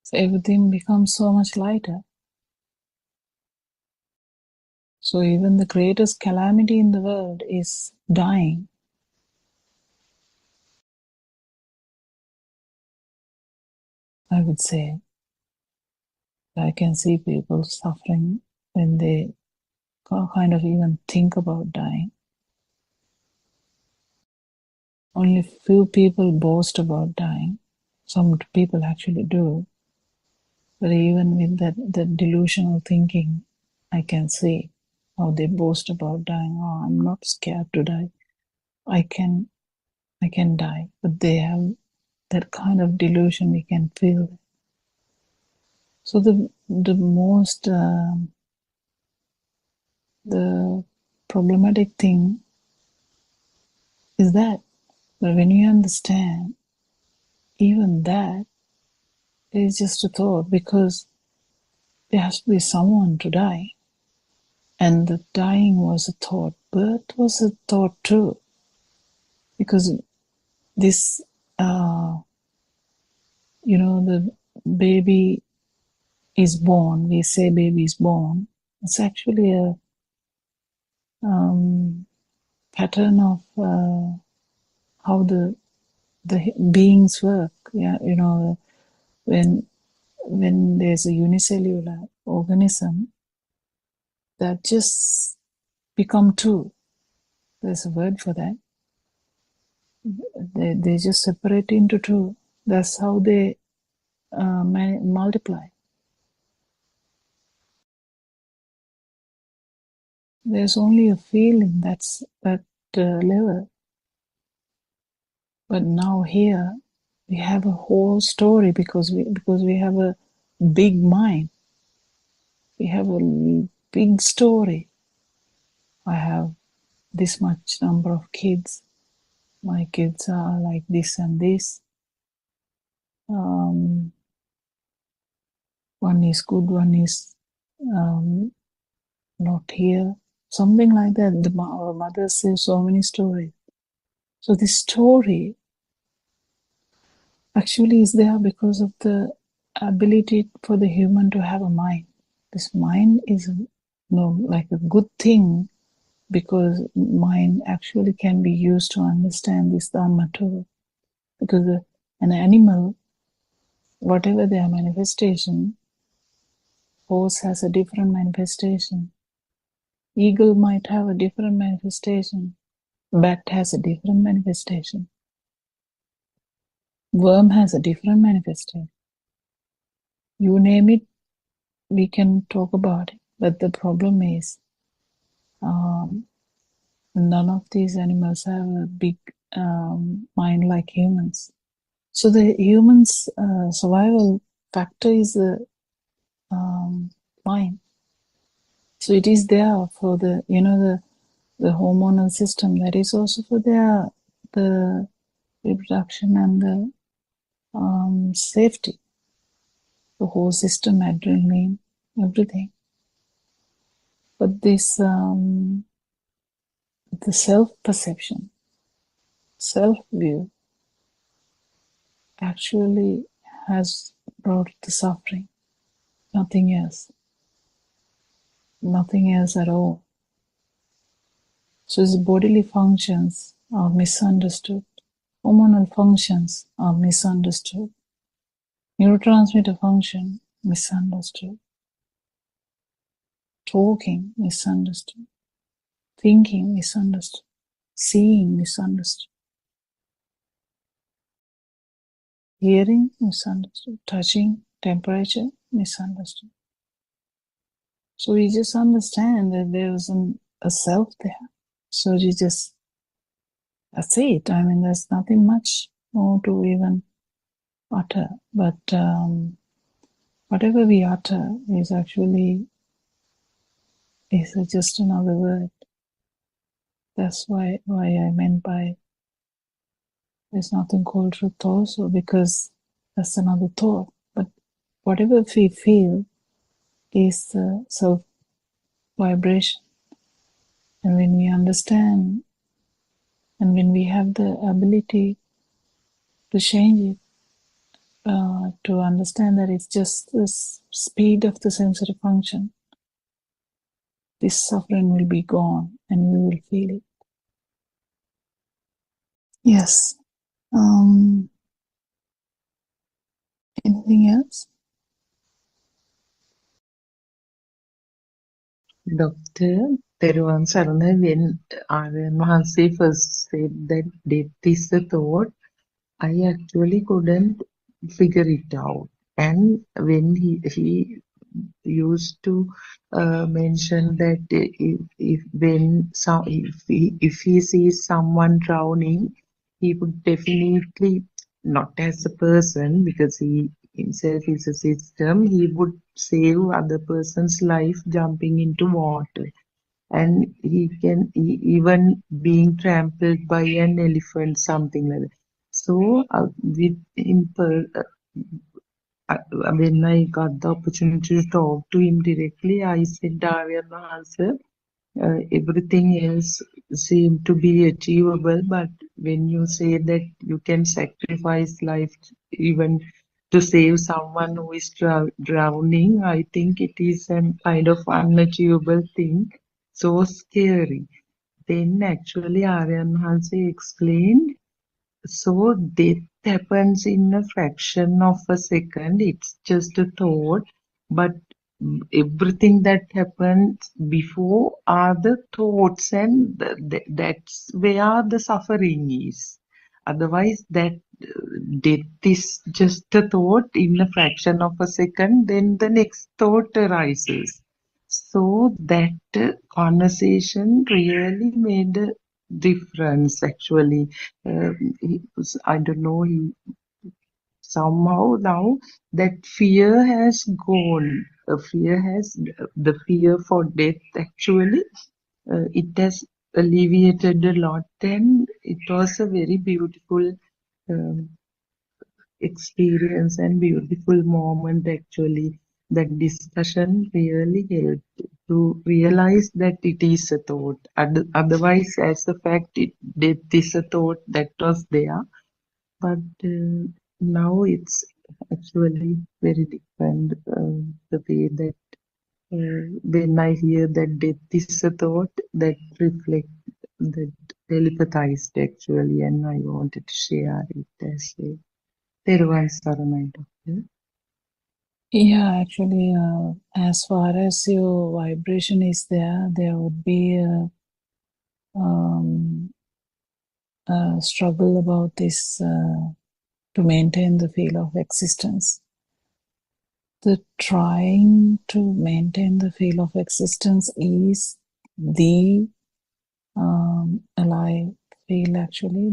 Speaker 12: So everything becomes so much lighter. So even the greatest calamity in the world is dying. I would say. I can see people suffering when they kind of even think about dying. Only few people boast about dying. Some people actually do. But even with that delusional thinking, I can see how they boast about dying. Oh, I'm not scared to die. I can die. But they have that kind of delusion, we can feel it. So the most the problematic thing is that, but when you understand, even that is just a thought, because there has to be someone to die. And the dying was a thought. Birth was a thought too. Because this, the baby is born, we say baby is born. It's actually a pattern of how the beings work. Yeah, when there's a unicellular organism that just become two. There's a word for that. They just separate into two. That's how they multiply. There's only a feeling that's that level. But now here we have a whole story because we have a big mind. We have a big story. I have this much number of kids. My kids are like this and this. One is good, one is not here. Something like that. Our mothers say so many stories. So this story actually is there because of the ability for the human to have a mind. This mind is like a good thing because mind actually can be used to understand this Dharma too. Because an animal, whatever their manifestation, horse has a different manifestation. Eagle might have a different manifestation. Bat has a different manifestation. Worm has a different manifestation. You name it, we can talk about it. But the problem is, none of these animals have a big mind like humans. So the humans' survival factor is the mind. So it is there for the hormonal system. That is also for the reproduction and the safety. The whole system, adrenaline, everything. But this the self-perception, self-view actually has brought the suffering. Nothing else. Nothing else at all. So its bodily functions are misunderstood. Hormonal functions are misunderstood. Neurotransmitter function, misunderstood. Talking, misunderstood. Thinking, misunderstood. Seeing, misunderstood. Hearing, misunderstood. Touching, temperature, misunderstood. So we just understand that there isn't a self there. So you just, that's it. I mean, there's nothing much more to even utter. But whatever we utter is actually just another word. That's why I meant by there's nothing called truth also, because that's another thought. But whatever we feel is the self vibration. And when we understand and when we have the ability to change it, to understand that it's just the speed of the sensory function, this suffering will be gone and we will feel it. Yes. Anything else?
Speaker 18: Doctor, Peruvan Sarana, when Aryan Mahansi first said that death is a thought, I actually couldn't figure it out. And when he used to mention that if he sees someone drowning, he would definitely, not as a person because he himself is a system, he would save other person's life jumping into water. And even being trampled by an elephant, something like that. So with him, when I got the opportunity to talk to him directly, I said, Aryan Mahansa, everything else seemed to be achievable. But when you say that you can sacrifice life even to save someone who is drowning, I think it is a kind of unachievable thing. So scary. Then actually Aryan Hanse explained, so death happens in a fraction of a second. It's just a thought, but everything that happens before are the thoughts, and that's where the suffering is. Otherwise, that death is just a thought in a fraction of a second, then the next thought arises. So that conversation really made a difference actually. I don't know, somehow now that fear has gone. The fear for death actually, it has alleviated a lot, and it was a very beautiful um, experience and beautiful moment actually. That discussion really helped to realize that it is a thought. Otherwise, as a fact, death is a thought that was there, but now it's actually very different. The way that when I hear that death is a thought, that reflect, that telepathized actually, and I wanted to share it as well. Teruvan Saranai, Doctor.
Speaker 12: Yeah, actually, as far as your vibration is there, there would be a struggle about this to maintain the feel of existence. The trying to maintain the feel of existence is the alive feel actually.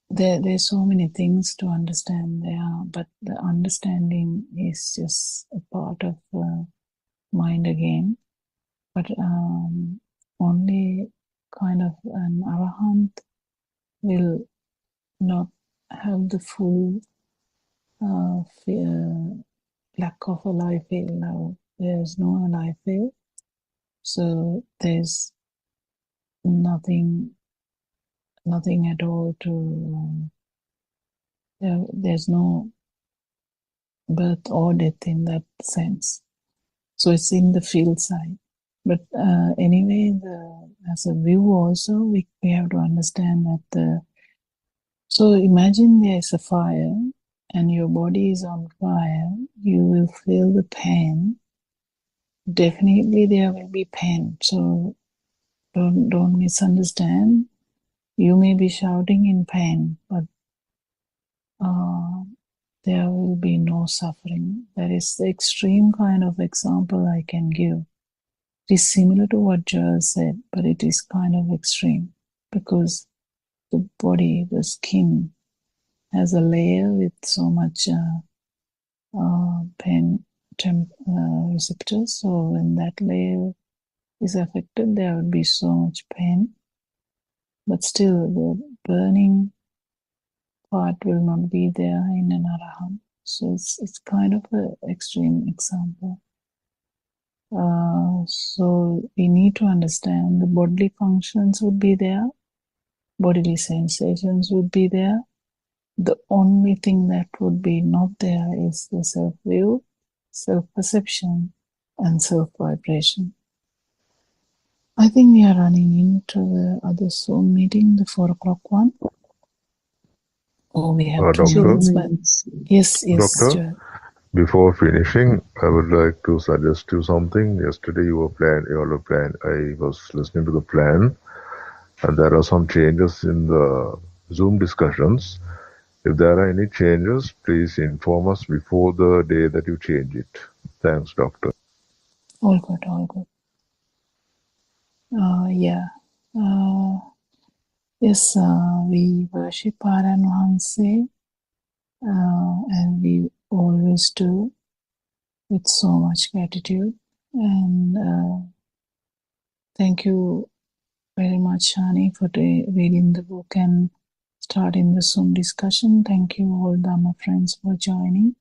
Speaker 12: There's so many things to understand there, but the understanding is just a part of mind again. But only kind of an arahant will not have the full lack of a life feel. Now there's no life feel, so there's nothing at all to there's no birth or death in that sense. So it's in the field side. But anyway, as a view also, we have to understand that so imagine there's a fire and your body is on fire, you will feel the pain. Definitely there will be pain. So don't misunderstand. You may be shouting in pain, but there will be no suffering. That is the extreme kind of example I can give. It is similar to what Joel said, but it is kind of extreme because the body, the skin, has a layer with so much pain receptors. So when that layer is affected, there will be so much pain. But still, the burning part will not be there in an arahant. So it's kind of an extreme example. So we need to understand the bodily functions would be there, bodily sensations would be there. The only thing that would be not there is the self-view, self-perception, and self-vibration. I think we are running into the other Zoom meeting, the 4 o'clock one. Oh, we have 2 minutes, but yes,
Speaker 17: Doctor,
Speaker 12: Joel.
Speaker 17: before finishing, I would like to suggest you something. Yesterday you were I was listening to the plan, and there are some changes in the Zoom discussions. If there are any changes, please inform us before the day that you change it. Thanks, Doctor.
Speaker 12: All good, all good. Yes, we worship Aryan Hanse, and we always do with so much gratitude. And thank you very much, Shani, for reading the book and starting the Zoom discussion. Thank you all Dhamma friends for joining.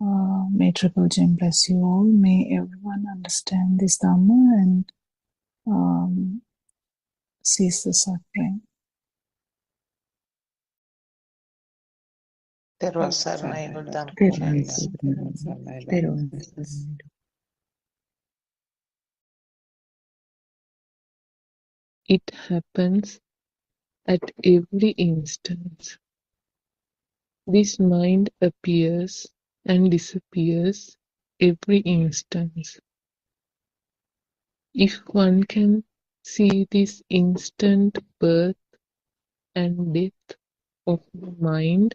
Speaker 12: May Triple Gem bless you all. May everyone understand this Dhamma and cease the suffering.
Speaker 16: තෙරුවන් සරණයි බුද්ධං
Speaker 18: තෙරුවන්
Speaker 16: සරණයි.
Speaker 18: සරණයි. තෙරුවන් සරණයි.
Speaker 15: It happens at every instant. This mind appears and disappears every instant. If one can see this instant birth and death of the mind,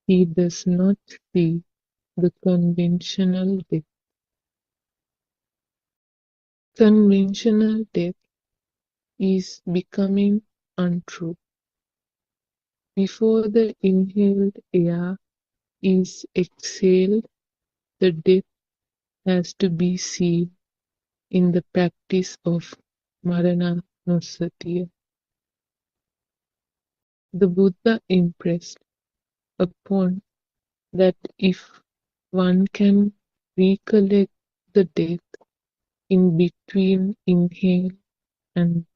Speaker 15: he does not see the conventional death. Conventional death is becoming untrue. Before the inhaled air is exhaled, the death has to be seen in the practice of Marananusatiya. The Buddha impressed upon that if one can recollect the death in between inhale and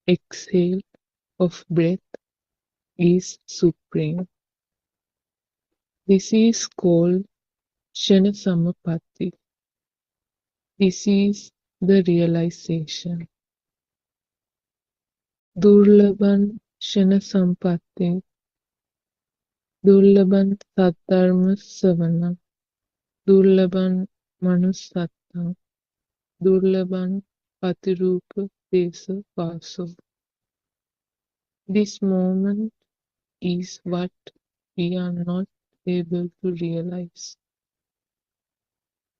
Speaker 15: exhale of breath is supreme. This is called Shana Samapatti. This is the realization. Durlaban Shana Sampatti, Durlaban Saddharma Savana, Durlaban Manusatta, Durlaban Patirupa Desa Vaso. This moment is what we are not able to realize.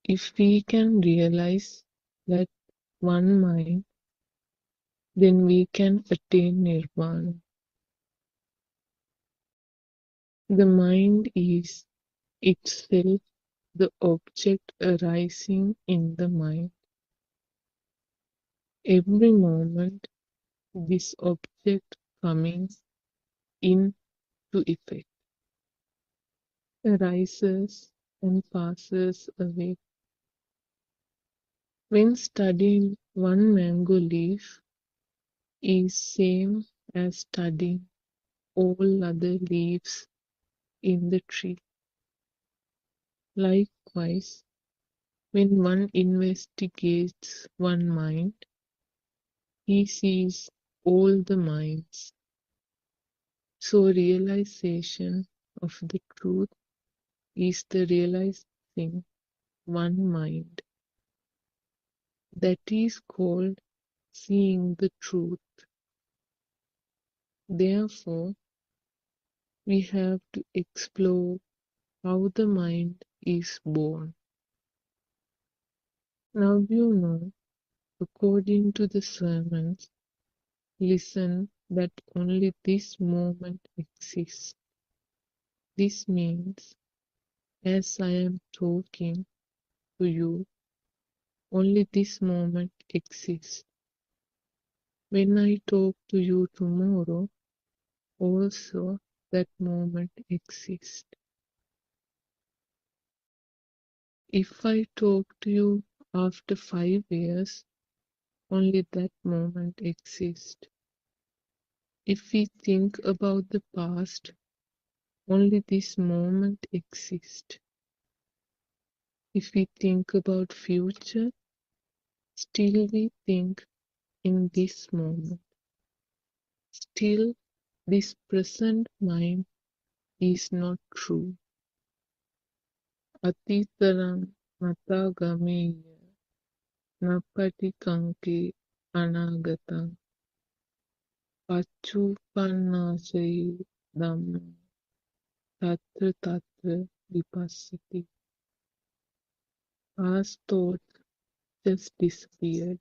Speaker 15: If we can realize that one mind, then we can attain nirvana. The mind is itself the object arising in the mind. Every moment, this object coming into effect arises and passes away. When studying one mango leaf is same as studying all other leaves in the tree. Likewise, when one investigates one mind, he sees all the minds. So realization of the truth is the realizing one mind. That is called seeing the truth. Therefore, we have to explore how the mind is born. Now you know, according to the sermons, listen that only this moment exists. This means, as I am talking to you, only this moment exists. When I talk to you tomorrow, also that moment exists. If I talk to you after 5 years, only that moment exists. If we think about the past, only this moment exists. If we think about future, still we think in this moment. Still, this present mind is not true. Atitaram natagameya napatikanke anagatam pachupannasayi dhamma tatra tatra vipassati. Past thoughts just disappeared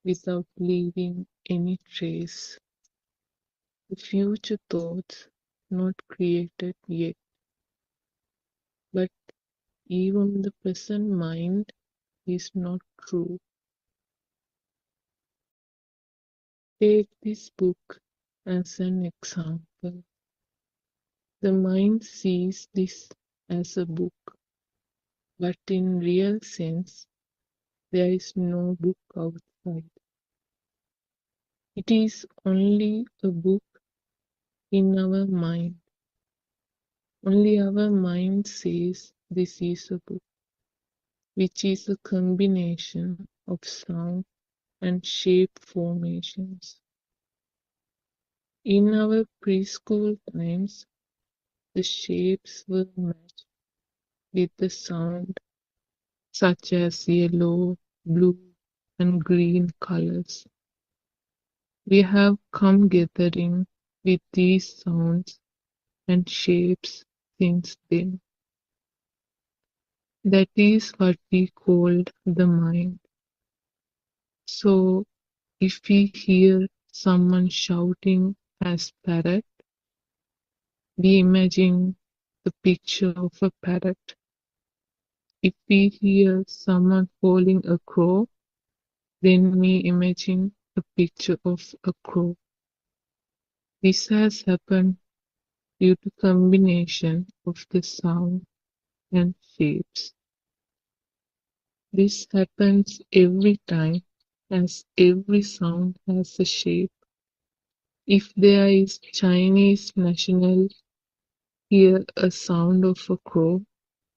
Speaker 15: without leaving any trace. The future thoughts not created yet, but even the present mind is not true. Take this book as an example. The mind sees this as a book. but in real sense, there is no book outside. It is only a book in our mind. Only our mind says this is a book, which is a combination of sound and shape formations. In our preschool times, the shapes were matched with the sound, such as yellow, blue, and green colors. We have come gathering with these sounds and shapes since then. That is what we called the mind. So, if we hear someone shouting as parrot, we imagine the picture of a parrot. If we hear someone calling a crow, then we imagine a picture of a crow. This has happened due to combination of the sound and shapes. This happens every time, as every sound has a shape. If there is Chinese national hear a sound of a crow,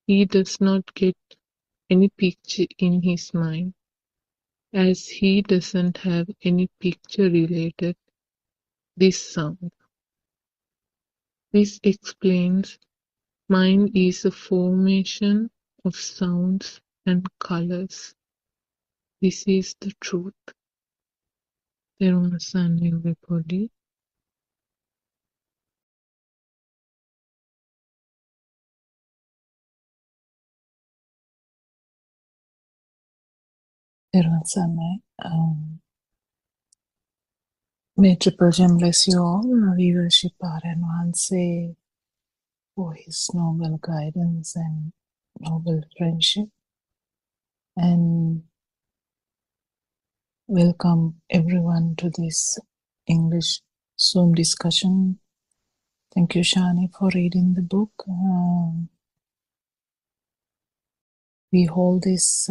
Speaker 15: he does not get any picture in his mind, as he doesn't have any picture related this sound. This explains mind is a formation of sounds and colors. This is the truth. There was an everybody. There was an may Triple Gem bless you all. We worship our Envance for his noble guidance and noble friendship. And welcome everyone to this English Zoom discussion. Thank you, Shani, for reading the book. We hold this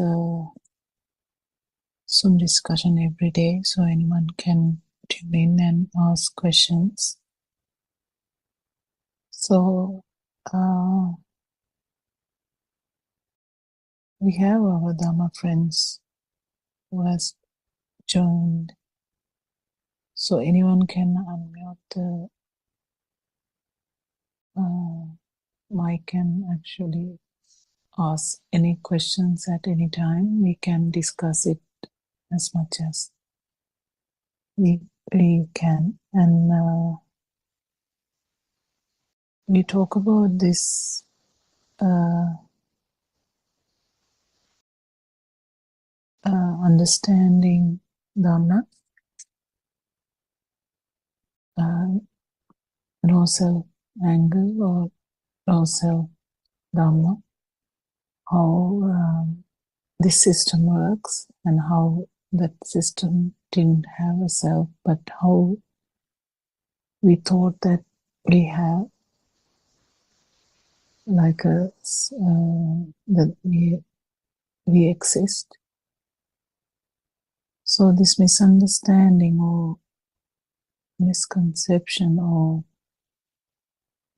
Speaker 15: Zoom discussion every day, so anyone can tune in and ask questions. So we have our Dharma friends who has joined. So anyone can unmute the mic and actually ask any questions at any time. We can discuss it as much as we can. And we talk about this understanding Dhamma, no self angle or no self Dhamma, how this system works and how that system didn't have a self, but how we thought that we have like that we exist. So this misunderstanding or misconception or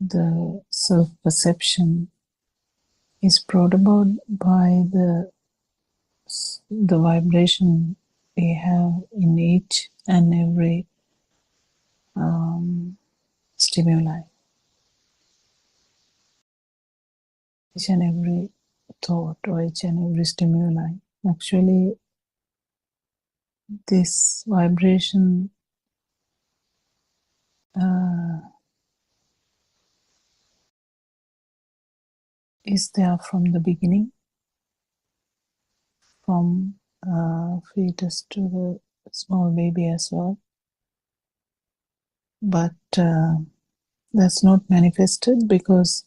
Speaker 15: the self-perception is brought about by the vibration we have in each and every stimuli, each and every thought or each and every stimuli. Actually, this vibration is there from the beginning, from fetus to the small baby as well. But that's not manifested because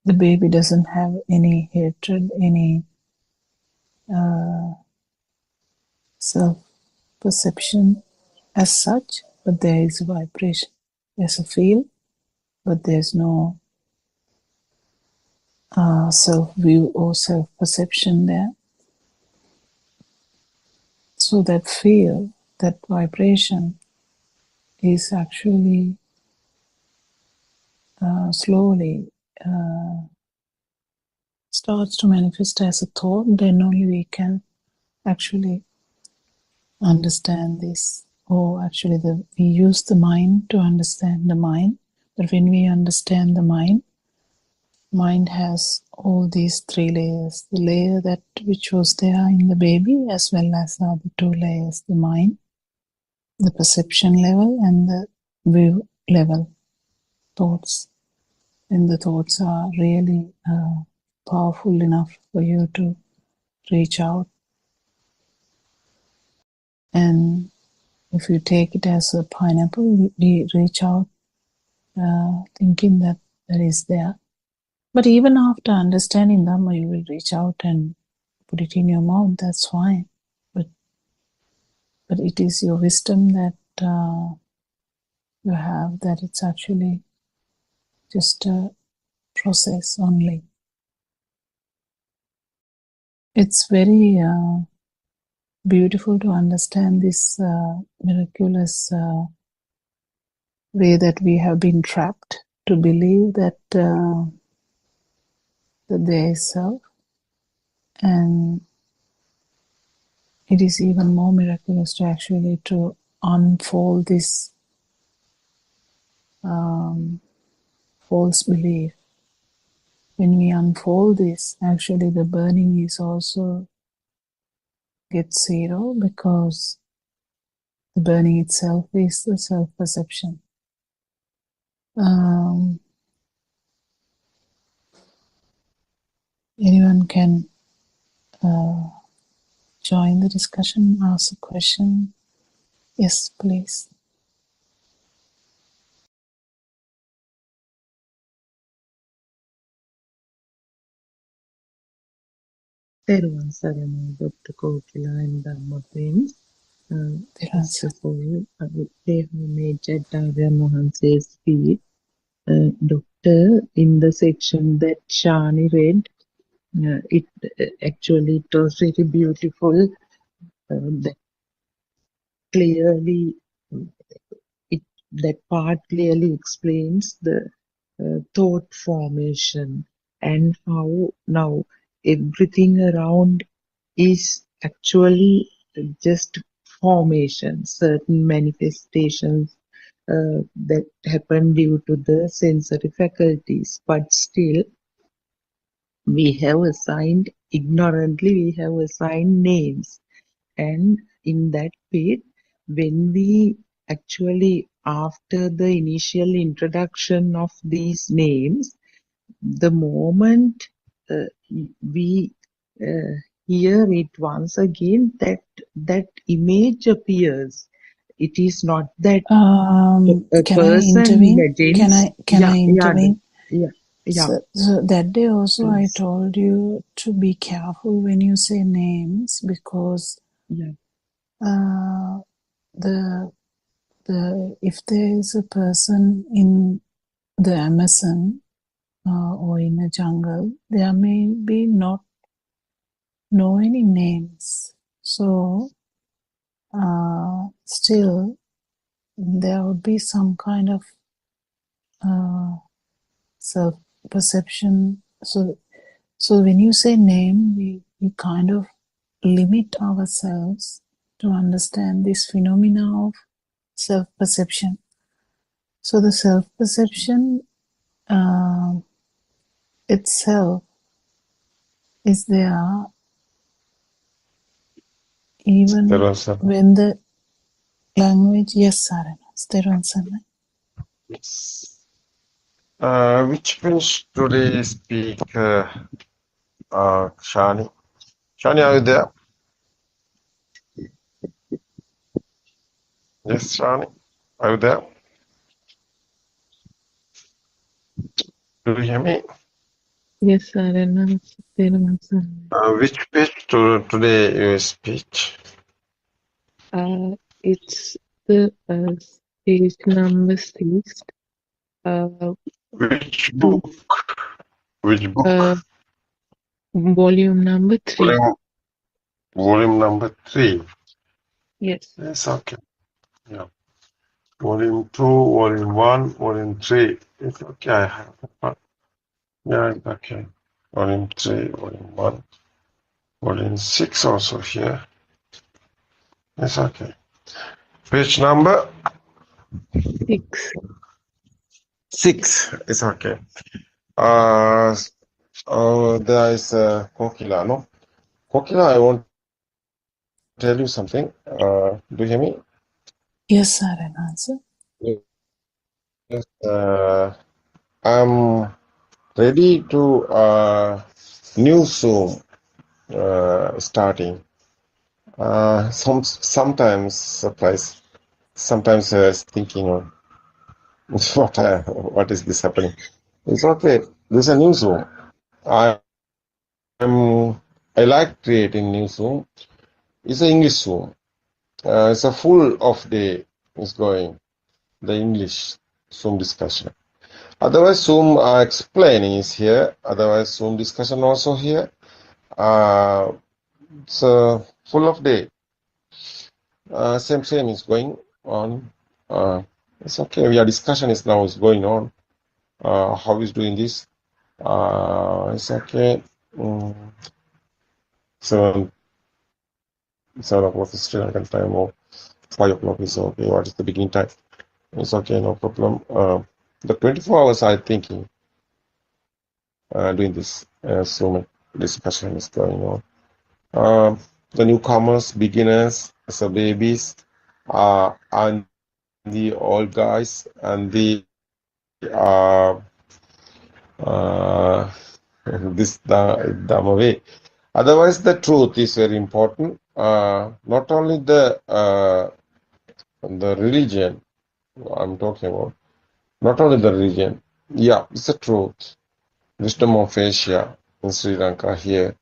Speaker 15: the baby doesn't have any hatred, any self-perception as such, but there is a vibration. There's a feel, but there's no
Speaker 12: self-view or self-perception there. So that feel, that vibration is actually slowly starts to manifest as a thought, then only we can actually understand this. Or actually we use the mind to understand the mind. But when we understand the mind has all these three layers. The layer that which was there in the baby, as well as the other two layers, the mind, the perception level, and the view level, thoughts. And the thoughts are really powerful enough for you to reach out. And if you take it as a pineapple, we reach out thinking that that is there. But even after understanding Dhamma, you will reach out and put it in your mouth, that's fine. But it is your wisdom that you have, that it's actually just a process only. It's very beautiful to understand this miraculous way that we have been trapped to believe that that there is self, and it is even more miraculous to actually to unfold this false belief. When we unfold this, actually the burning is also gets zero, because the burning itself is the self-perception. Anyone can join the discussion, ask a question. Yes, please.
Speaker 18: Everyone, Dr. Kokila and Dhamma friends. First of all, I would pay homage at Aryan Mohanse's feet. Doctor, in the section that Shani read, it actually it was very beautiful. That clearly, that part clearly explains the thought formation and how now everything around is actually just formation, certain manifestations that happen due to the sensory faculties, but still we have assigned, ignorantly we have assigned names, and in that bit, when we actually, after the initial introduction of these names, the moment we hear it once again, that image appears. It is not that a
Speaker 12: Can
Speaker 18: person
Speaker 12: I intervene?
Speaker 18: imagines.
Speaker 12: Can I intervene?
Speaker 18: Yeah.
Speaker 12: So that day also
Speaker 18: Please.
Speaker 12: I told you to be careful when you say names, because if there is a person in the Amazon or in a jungle, there may be not know any names. So still there would be some kind of self-perception. So when you say name, we kind of limit ourselves to understand this phenomena of self-perception. So the self-perception itself is there even when the language, yes, Sarana, Steron Sana.
Speaker 5: Which Finnish today speak Shani? Shani, are you there? Yes, Shani, are you there? Do you hear me?
Speaker 15: Yes, Aryan.
Speaker 5: Which page today you speak?
Speaker 15: It's the page number 6.
Speaker 5: Which book? Which book?
Speaker 15: Volume number 3.
Speaker 5: Volume number 3.
Speaker 15: Yes.
Speaker 5: Yes, okay. Yeah. Volume 2, Volume 1, Volume 3. It's okay. I have it. Yeah, it's okay. Volume 3, Volume 1, Volume 6 also here. It's okay. Page number
Speaker 15: 6.
Speaker 5: 6. It's okay. There is Kokila, no? Kokila, I want to tell you something. Do you hear me?
Speaker 12: Yes, Aranhansa.
Speaker 5: Yes, I'm ready to new Zoom starting. Sometimes surprise, sometimes thinking of what is this happening. It's okay. There's a new Zoom. I like creating new Zoom. It's an English Zoom. It's a full of day is going the English Zoom discussion. Otherwise, Zoom explaining is here. Otherwise, Zoom discussion also here. It's full of day. Same is going on. It's okay. Our discussion is now going on. How is doing this? It's okay. 7 o'clock is Sri Lankan time, or 5 o'clock is okay. What is the beginning time? It's okay, no problem. The 24 hours I'm thinking doing this Zoom discussion is going on. The newcomers, beginners, so babies, and the old guys, and the this Dhamma way. Otherwise, the truth is very important. Not only the religion I'm talking about, not only the religion. Yeah, it's the truth. Wisdom of Asia in Sri Lanka here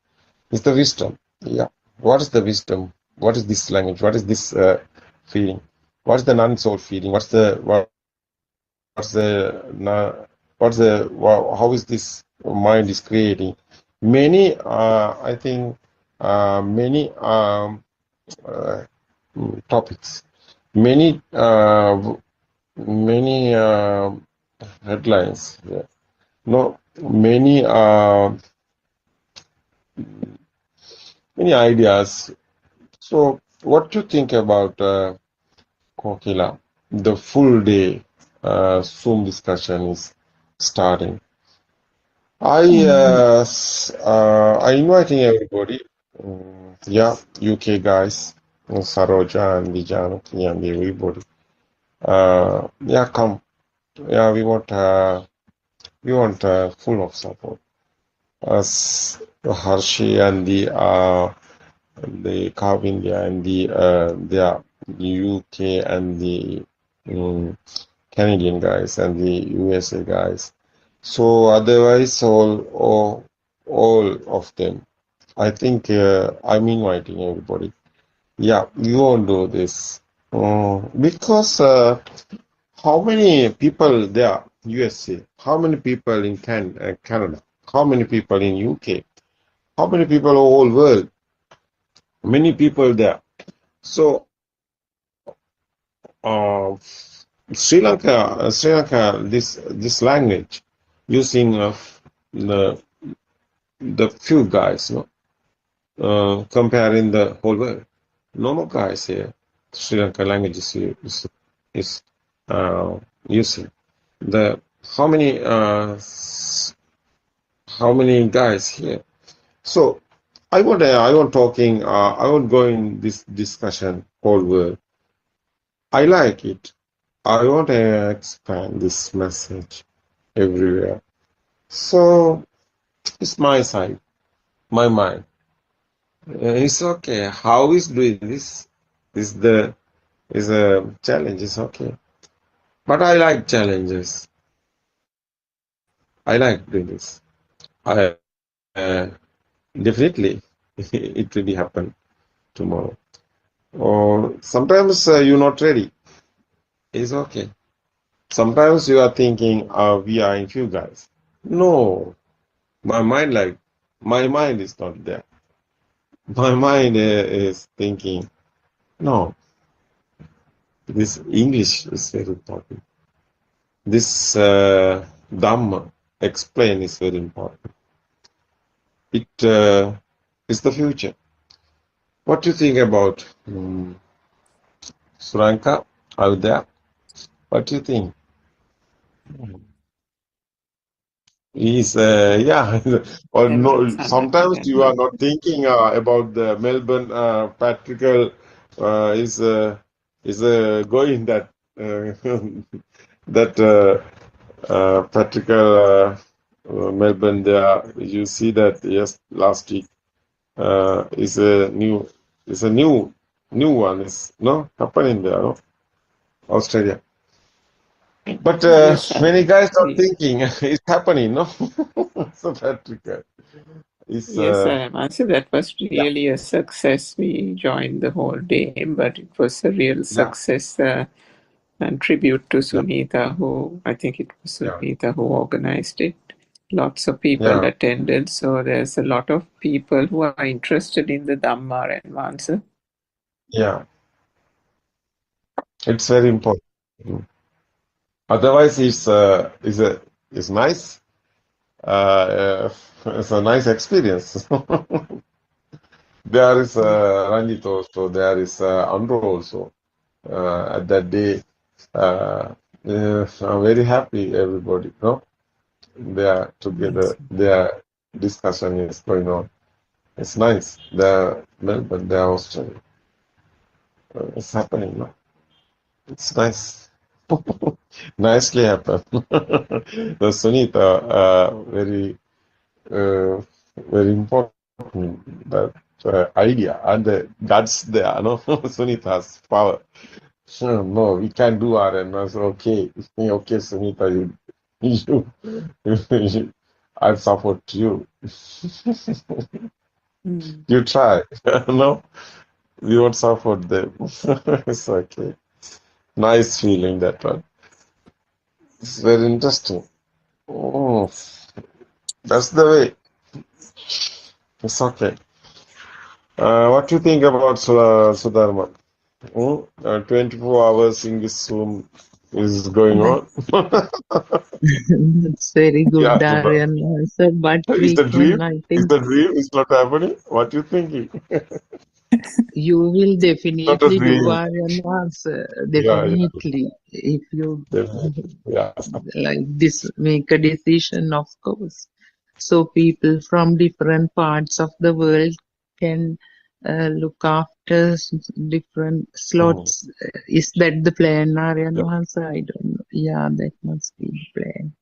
Speaker 5: is the wisdom. Yeah. What is the wisdom? What is this language? What is this feeling? What is the non-soul feeling? How is this mind is creating? Many, I think, many topics, many headlines. Yeah. No, many ideas. So, what do you think about Kokila? The full day Zoom discussion is starting. I inviting everybody. Yeah, UK guys, Saroja and Vijay and everybody. Yeah, come. Yeah, we want full of support. As Harshi and the Kavindia and the UK and the Canadian guys and the USA guys. So otherwise, all of them. I think I'm inviting everybody. Yeah, you won't do this because how many people there? USA. How many people in Canada? How many people in UK? How many people all world? Many people there. So Sri Lanka, this language using the few guys, comparing the whole world. No more guys here. Sri Lanka language is using the how many guys here. So I want go in this discussion whole world. I like it. I want to expand this message everywhere. So it's my side, my mind. It's okay. How is doing this? Is a challenge. It's okay. But I like challenges. I like doing this. I definitely it will be happen tomorrow. Or sometimes you're not ready. It's okay. Sometimes you are thinking we are in few guys. No, My mind is not there. My mind is thinking, no, this English is very important. This Dhamma explain is very important. It is the future. What do you think about Suranka out there? What do you think? Is yeah, or no?
Speaker 1: Everyone's South
Speaker 5: Sometimes
Speaker 1: African.
Speaker 5: you are not thinking about the Melbourne practical is going that that practical Melbourne there. You see that yes, last week is a new one is no happening there, no? Australia. But
Speaker 1: Yes, I
Speaker 5: many guys are
Speaker 1: agree.
Speaker 5: thinking it's happening, no? So practical. It's
Speaker 1: Yes, I am. I said that was
Speaker 5: yeah,
Speaker 1: really a success. We joined the whole day, but it was a real
Speaker 5: yeah,
Speaker 1: success. And tribute to
Speaker 5: yeah,
Speaker 1: Sunita, who I think it was
Speaker 5: yeah,
Speaker 1: Sunita who organized it. Lots of people
Speaker 5: yeah,
Speaker 1: attended, so there's a lot of people who are interested in the Dhamma and Vansa.
Speaker 5: yeah. It's very important. Mm. Otherwise, it's nice. It's a nice experience. There is Ranjit also. There is Andro also. At that day, I'm very happy. Everybody, no, they are together. Their discussion is going on. It's nice. The Melbourne, the Australia. It's happening, no? It's nice. Nicely happened. The Sunita, very important that idea and the guts there, no? Sunita's power. So, no, we can do our and I said, okay, okay, Sunita, I support you. You try, no? We won't support them. It's okay. Nice feeling that one. It's very interesting. Oh, that's the way. It's okay. What do you think about Sudharma? 24 hours in this Zoom is going on.
Speaker 18: That's very good,
Speaker 5: Yeah,
Speaker 18: Darian answer, but
Speaker 5: is
Speaker 18: we
Speaker 5: the dream?
Speaker 18: can, I
Speaker 5: Is
Speaker 18: think
Speaker 5: the dream? It's not happening? What you thinking?
Speaker 18: you will
Speaker 5: Not a
Speaker 18: definitely do
Speaker 5: dream.
Speaker 18: Aryan answer,
Speaker 5: Yeah,
Speaker 18: definitely. If you
Speaker 5: definitely. Yeah.
Speaker 18: like this, make a decision, of course. So people from different parts of the world can look after different
Speaker 5: Mhm.
Speaker 18: slots. Is that the plan, Aryan
Speaker 5: Yeah.
Speaker 18: answer? I don't know. Yeah, that must be the plan.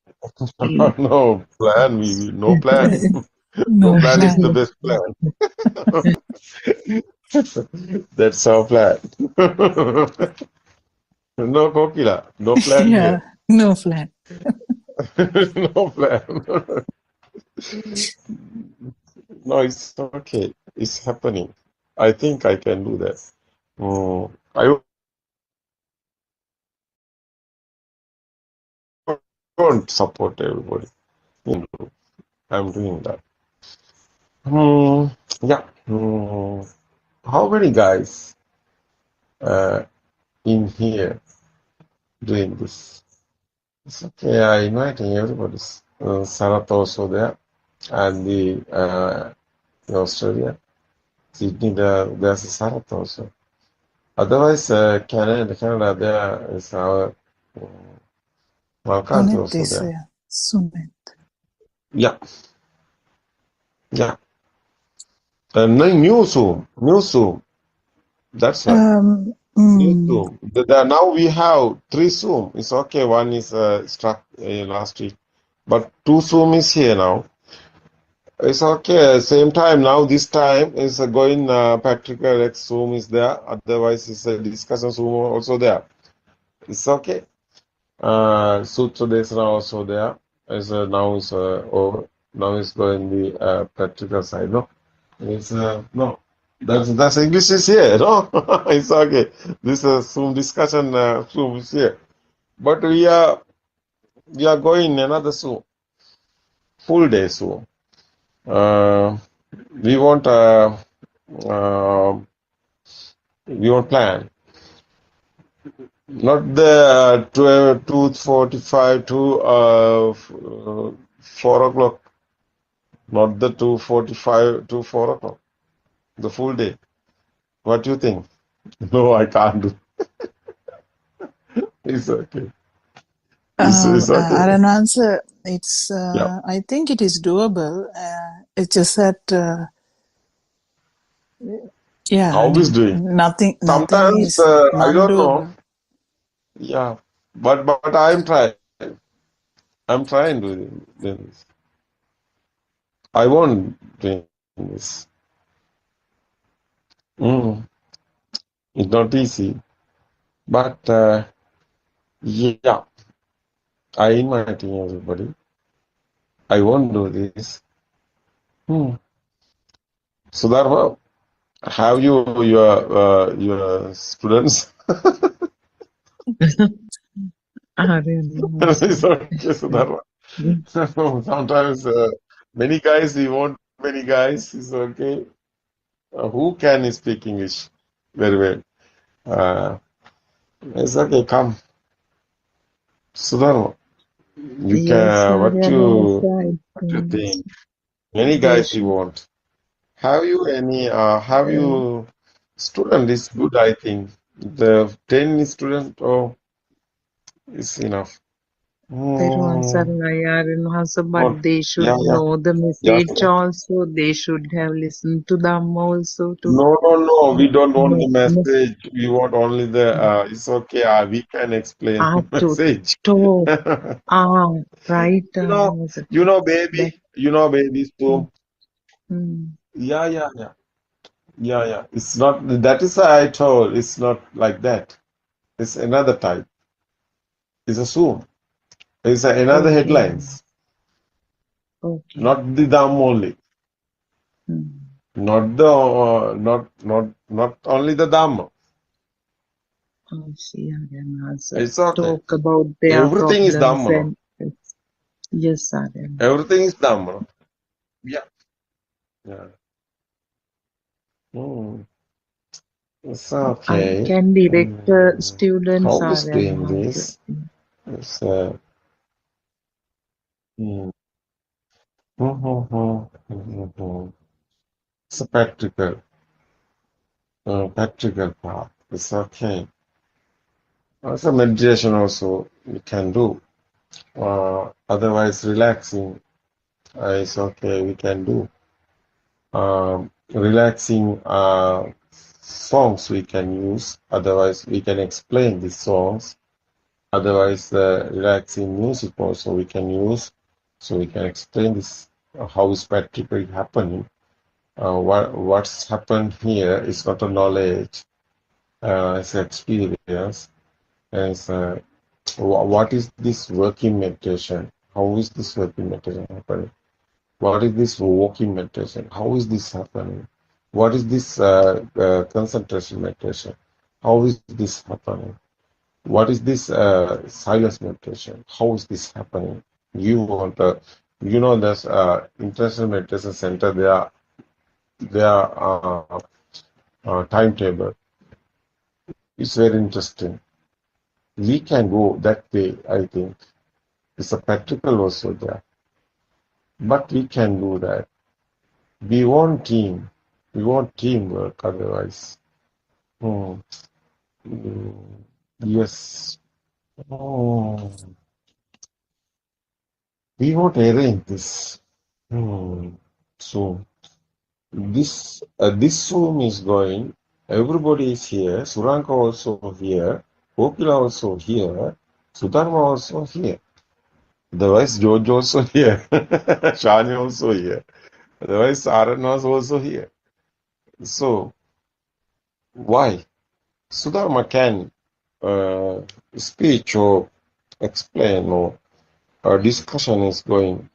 Speaker 18: Mm.
Speaker 5: No plan. No plan. No
Speaker 12: No
Speaker 5: plan is the
Speaker 12: plan.
Speaker 5: best plan. That's our plan. No Kokila. No plan
Speaker 12: Yeah,
Speaker 5: here.
Speaker 12: no plan.
Speaker 5: No plan. No, it's okay. It's happening. I think I can do that. I won't support everybody. I'm doing that. Yeah. How many guys in here doing this? It's okay. I'm inviting everybody. Sarat also there, and in Australia, Sydney. There's a Sarat also. Otherwise, Canada, there is our Malkanth
Speaker 12: Sunit
Speaker 5: also
Speaker 12: is
Speaker 5: there.
Speaker 12: there. Sunit.
Speaker 5: Yeah, yeah. And new Zoom. That's right. New Zoom. Now we have 3 Zoom. It's okay. One is struck last week, but 2 Zoom is here now. It's okay. Same time now. This time is going. Patrick Rex Zoom is there. Otherwise, it's a discussion Zoom also there. It's okay. Sutra Desana also there. Is now is over. Now is going the practical side. No, it's no. That's English is here. No, it's okay. This Zoom discussion Zoom is here. But we are going another Zoom, full day Zoom. We want plan, not the 2:45 to 4 o'clock, not the 2:45 to 4 o'clock, the full day. What do you think? No, I can't do. It's okay. It's okay.
Speaker 7: Aranwansa, it's
Speaker 5: Yeah.
Speaker 7: I think it is doable. It's just that yeah, I
Speaker 5: Always
Speaker 7: mean
Speaker 5: doing.
Speaker 7: nothing
Speaker 5: Sometimes
Speaker 7: is
Speaker 5: I
Speaker 7: not
Speaker 5: don't know.
Speaker 7: doable.
Speaker 5: Yeah, but I'm trying. I'm trying to do this. I won't do this. It's not easy, but yeah, I inviting everybody. I won't do this. Sudharma, have you your students? It's okay, Sudharma. Sometimes many guys, we want many guys. It's okay. Who can speak English very well? It's okay. Come, Sudharma. You
Speaker 13: Yes,
Speaker 5: can.
Speaker 13: Aryanvasa,
Speaker 5: What you think? Many
Speaker 13: they
Speaker 5: guys we
Speaker 13: should.
Speaker 5: want. Have you any? Have you student is good? I think the 10 student is enough.
Speaker 13: But
Speaker 5: Not.
Speaker 13: they should
Speaker 5: Yeah, yeah,
Speaker 13: know the
Speaker 5: yeah,
Speaker 13: message
Speaker 5: yeah.
Speaker 13: also. They should have listened to them also to
Speaker 5: No, no, no. We don't want the
Speaker 13: know,
Speaker 5: message. We want only the. It's okay. We can explain the
Speaker 13: to
Speaker 5: message.
Speaker 13: talk. Right,
Speaker 5: You know,
Speaker 13: Aryanvasa.
Speaker 5: you know,
Speaker 13: That,
Speaker 5: baby. You know, baby. So
Speaker 13: mm,
Speaker 5: yeah, yeah, yeah, yeah, yeah. It's not. That is why I told. It's not like that. It's another type. It's a Zoom. It's another
Speaker 13: okay,
Speaker 5: headlines.
Speaker 13: okay.
Speaker 5: Not the dam only. Not the not only the dam.
Speaker 13: I see, Aryanvasa.
Speaker 5: It's okay.
Speaker 13: Talk about their
Speaker 5: Everything is
Speaker 13: problems
Speaker 5: dam.
Speaker 13: and yes, Aryan.
Speaker 5: Everything is dam. Yeah. Yeah. It's
Speaker 13: I
Speaker 5: okay.
Speaker 13: can direct students,
Speaker 5: How is doing
Speaker 13: Aryanvasa.
Speaker 5: this? It's mm, it's a practical part. It's okay. Also meditation also you can do. Otherwise relaxing it's okay. We can do. Relaxing songs we can use. Otherwise we can explain these songs. Otherwise relaxing music also we can use. So we can explain this how is practically happening. What's happened here is not a knowledge, it's an experience. It's what is this working meditation? How is this working meditation happening? What is this walking meditation? How is this happening? What is this concentration meditation? How is this happening? What is this silence meditation? How is this happening? You want there's International Meditation Center. Their timetable is very interesting. We can go that way. I think it's a practical also there, but we can do that. We want team. We want teamwork. Otherwise, yes. We won't arrange this. So this Zoom is going. Everybody is here. Suranka also here. Kokila also here. Sudharma also here. Otherwise, George also here. Shani also here. Otherwise, Saran was also here. So why? Sudharma can speech or explain or discussion is going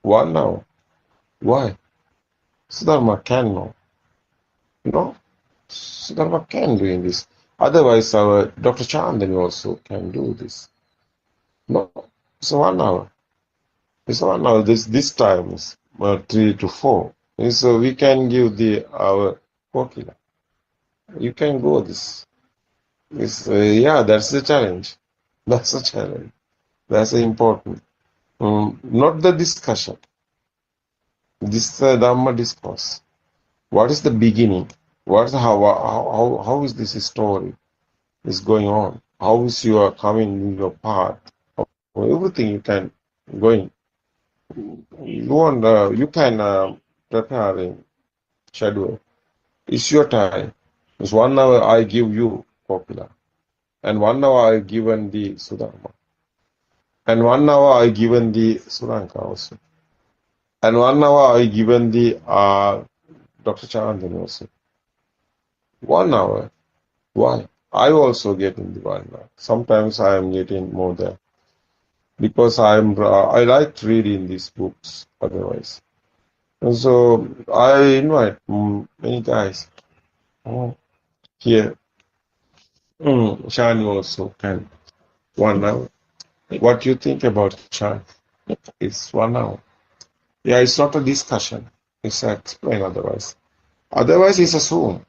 Speaker 5: 1 hour. Why? Sudharma can know. No? Sudharma can do this. Otherwise, our Dr. Chandani also can do this. No? It's 1 hour. It's 1 hour. This time is 3 to 4. So we can give our Kokila. You can go this. Yeah, that's the challenge. That's the challenge. That's important. Not the discussion. This is the Dhamma discourse. What is the beginning? How is this story is going on? How is your coming your path? Everything you can go in. You can prepare in schedule. It's your time. It's 1 hour I give you Kokila, and 1 hour I given the Sudharma, and 1 hour I given the Suranka also, and 1 hour I given the Dr. Chandani also. 1 hour. Why? I also get in the 1 hour. Sometimes I am getting more there because I like reading these books otherwise. And so I invite many guys here. Shani also can 1 hour. What do you think about Shani? It's 1 hour. Yeah, it's not a discussion. It's explain otherwise. Otherwise, it's a Zoom.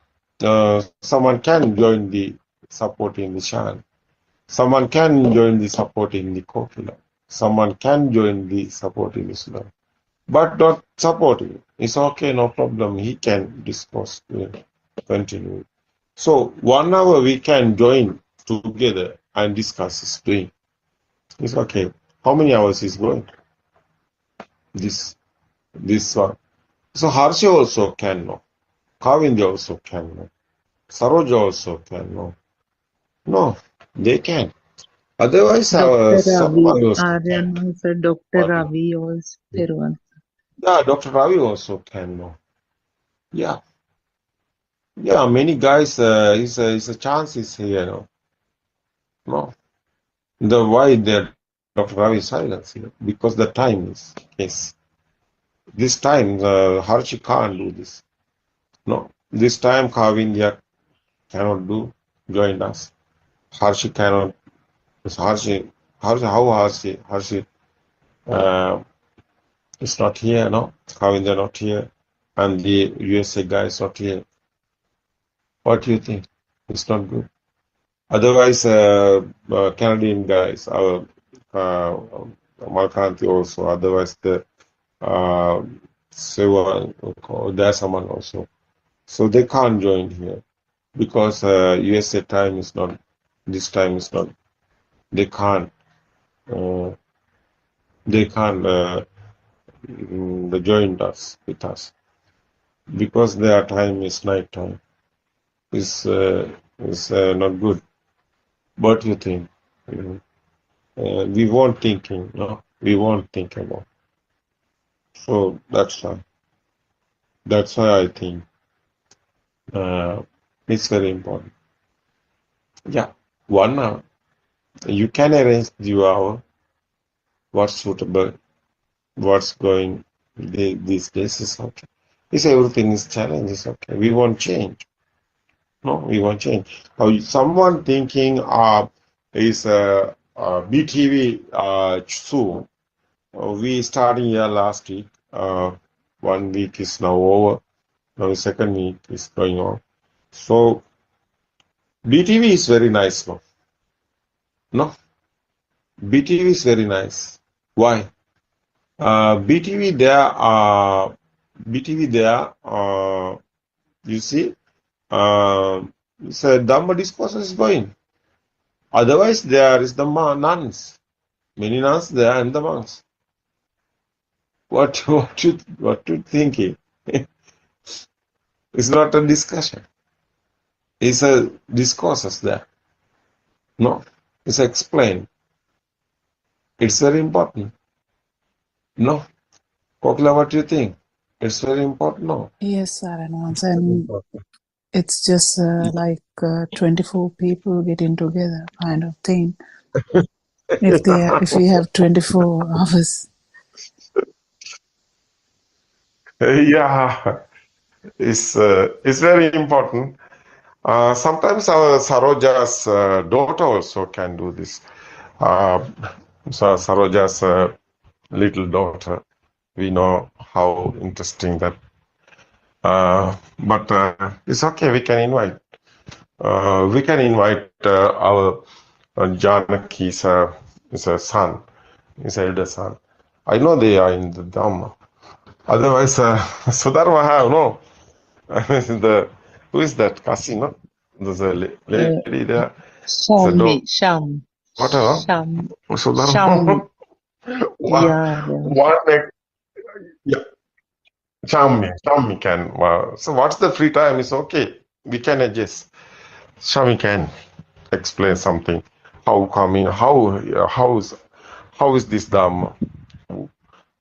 Speaker 5: Someone can join the supporting the Shan. Someone can join the supporting the Kokila. Someone can join the supporting the Sudan. But not supporting. It's okay, no problem. He can discuss, continue. So 1 hour we can join together and discuss his doing. It's okay. How many hours is going? This one. So Harsha also can know. Kavindya also can know. Saroja also can know. No, they can. Otherwise,
Speaker 19: Dr.
Speaker 5: someone
Speaker 19: Ravi,
Speaker 5: else can.
Speaker 19: Aryan also, Dr. Ravi also, Thiruvan.
Speaker 5: Yeah, Dr. Ravi also can know. Yeah. Yeah, many guys, it's a chance is here, no? No. Why Dr. Ravi is silence here? Because the time is, yes. This time, Harshi can't do this. No. This time, Kavindya cannot join us. Harshi cannot. Harshi, how Harshi? Harshi is not here, no? Kavindya not here. And the USA guy is not here. What do you think? It's not good. Otherwise, Canadian guys, our Malkanti also, otherwise the Seva, there's someone also. So they can't join here because USA time is not, this time is not, they can't join us with us because their time is night time. Is not good. What do you think? We won't thinking, no? We won't think about. So that's why. That's why I think it's very important. Yeah, 1 hour. You can arrange the hour. What's suitable? What's going these days is okay. If everything is challenge, is okay. We won't change. No, we won't change. Someone thinking is BTV soon. We starting here last week. 1 week is now over. Now the second week is going on. So BTV is very nice, no? No? BTV is very nice. Why? BTV there, you see, so Dhamma discourse is going. Otherwise, there is the nuns. Many nuns there and the monks. What you thinking? It's not a discussion. It's a discourses there. No, it's explained. It's very important. No, Kokila, what do you think? It's very important. No.
Speaker 20: Yes, Saranwans, and it's just like 24 people getting together kind of thing. If we have 24 hours.
Speaker 5: Yeah, it's very important. Sometimes our Saroja's daughter also can do this. So Saroja's little daughter, we know how interesting that. But it's okay. We can invite. Our Janaki's son, his elder son. I know they are in the Dhamma. Otherwise, Sudharma have no. Who is that? Kasi, no? There's a lady there.
Speaker 19: Sham.
Speaker 5: Whatever.
Speaker 19: Sham.
Speaker 5: Sudharma.
Speaker 19: Yeah.
Speaker 5: Yeah. Shami can. So what's the free time? It's okay. We can adjust. Shami can explain something. How coming? How is this Dhamma?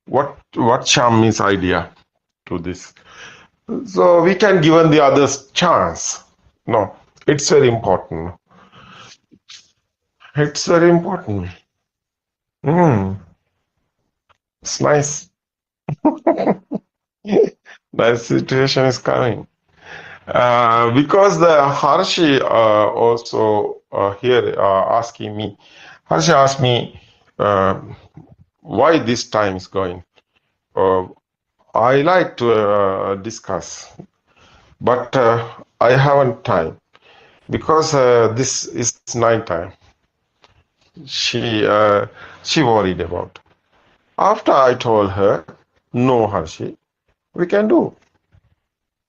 Speaker 5: What Shami's idea to this? So we can give the others chance. No, it's very important. It's very important. It's nice. Nice situation is coming. Because the Harshi also here asking me. Harshi asked me why this time is going. I like to discuss, but I haven't time because this is night time. She worried about. After I told her, no, Harshi, we can do.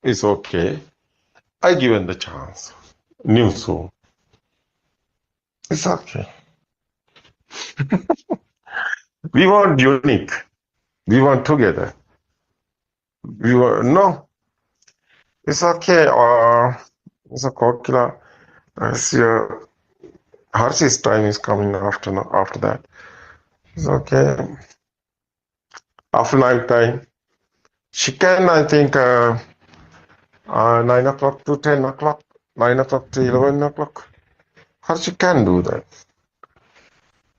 Speaker 5: It's okay. I given the chance. New soul. It's okay. We want unique. We want together. We were no. It's okay. It's a Kokila. Harshi's time is coming after that. It's okay. After night time, she can, I think, 9 o'clock to 10 o'clock, 9 o'clock to 11 o'clock. Harshi can do that.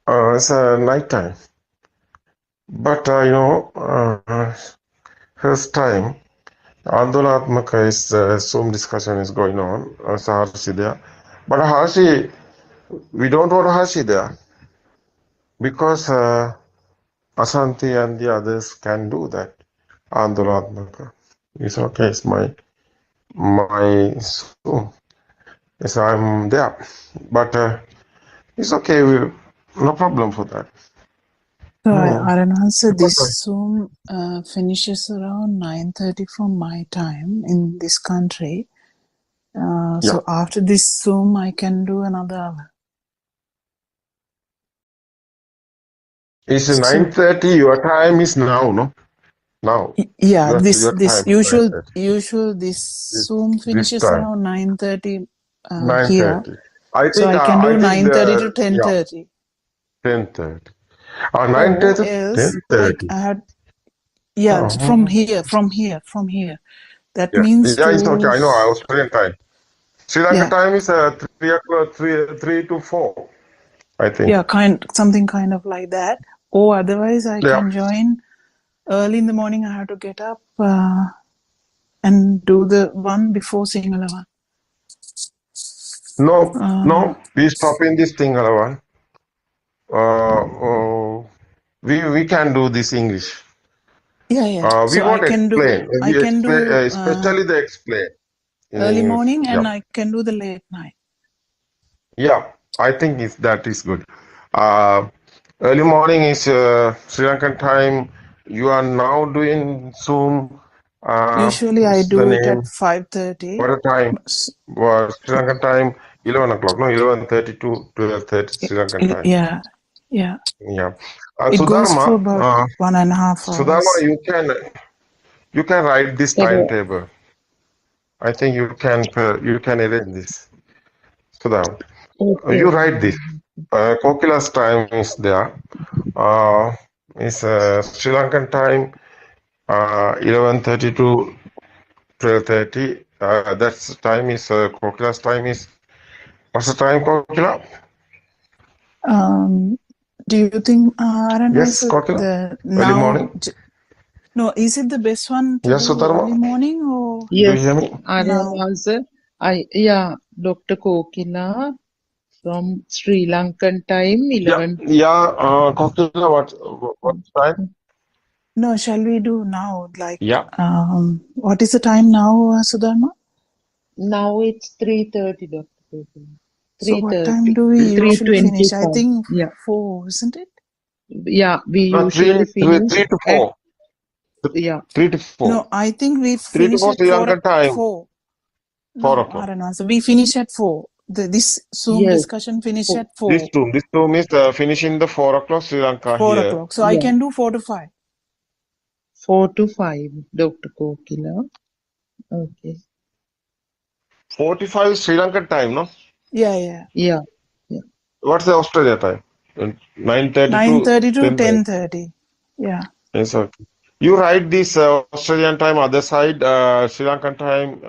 Speaker 5: It's a night time. But, first time, Andolatmaka is some discussion is going on. So Harshi there. But Harshi, we don't want Harshi there because Asanti and the others can do that. Andolatmaka. It's okay. It's my so yes, I'm there. But it's okay. No problem for that.
Speaker 20: So I don't answer this Zoom finishes around 9:30 from my time in this country. So after this Zoom, I can do another hour.
Speaker 5: It's 9:30. Your time is now, no? Now.
Speaker 20: Yeah, this usual
Speaker 5: 9:30.
Speaker 20: this Zoom finishes
Speaker 5: time.
Speaker 20: around 9:30
Speaker 5: 9:30.
Speaker 20: here.
Speaker 5: I think
Speaker 20: So I can do 9:30 to 10:30.
Speaker 5: 10:30. 9:30 to 10:30.
Speaker 20: I had from here. That means
Speaker 5: it's okay. I know Australian time. Sri Lanka time is 3 o'clock, 3 to 4. I think.
Speaker 20: Yeah, something kind of like that. Or otherwise, I can join early in the morning. I have to get up and do the one before Sinhala one.
Speaker 5: No, we stop in this thing, one. We can do this English.
Speaker 20: Yeah.
Speaker 5: We
Speaker 20: So
Speaker 5: won't
Speaker 20: I can
Speaker 5: explain.
Speaker 20: do
Speaker 5: Especially the explain.
Speaker 20: early morning, and I can do the late night.
Speaker 5: Yeah, I think that is good. Early morning is Sri Lankan time. You are now doing Zoom.
Speaker 20: Usually I do it at 5:30.
Speaker 5: What a time? Sri Lankan time 11 o'clock. No, 11:30 to 12:30 Sri Lankan time.
Speaker 20: Yeah.
Speaker 5: Sudharma,
Speaker 20: It goes for about 1.5 hours.
Speaker 5: Sudharma, you can write this timetable. I think you can arrange this. Sudharma, you write this. Kokila's time is there. Is Sri Lankan time 11:30 to 12:30. That's time is Kokila's time is. What's the time, Kokila?
Speaker 20: Do you think I don't know?
Speaker 5: Yes, Kokila. Early morning.
Speaker 20: No, is it the best one to
Speaker 5: do
Speaker 20: early morning or?
Speaker 19: Yes,
Speaker 5: do you hear me?
Speaker 19: Dr. Kokila from Sri Lankan time 11.
Speaker 5: Kokila, what time?
Speaker 20: No, shall we do now? Like,
Speaker 5: Yeah.
Speaker 20: what is the time now, Sudharma?
Speaker 19: Now it's 3:30, Dr. Kokila.
Speaker 20: So what time do we usually finish? I think 4, isn't it?
Speaker 19: Yeah, we
Speaker 5: No,
Speaker 19: usually finish
Speaker 5: 3 to
Speaker 19: at
Speaker 5: 4. 3 to 4.
Speaker 20: No, I think we
Speaker 5: 3 to
Speaker 20: finish
Speaker 5: 4
Speaker 20: at
Speaker 5: Sri Lankan time.
Speaker 20: 4.
Speaker 5: 4
Speaker 20: No,
Speaker 5: o'clock.
Speaker 20: I don't know. So we finish at 4. This Zoom discussion finish at 4.
Speaker 5: This room is finishing the 4 o'clock Sri Lanka
Speaker 20: 4
Speaker 5: here.
Speaker 20: o'clock. So I can do 4 to 5.
Speaker 19: 4 to 5, Dr. Kokila. Okay.
Speaker 5: 45 Sri Lankan time, no?
Speaker 20: Yeah.
Speaker 5: What's the Australia time? 9:30
Speaker 20: 9:30
Speaker 5: to
Speaker 20: to
Speaker 5: 10:30.
Speaker 20: 10:30. Yeah.
Speaker 5: Yes, okay. You write this Australian time other side, Sri Lankan time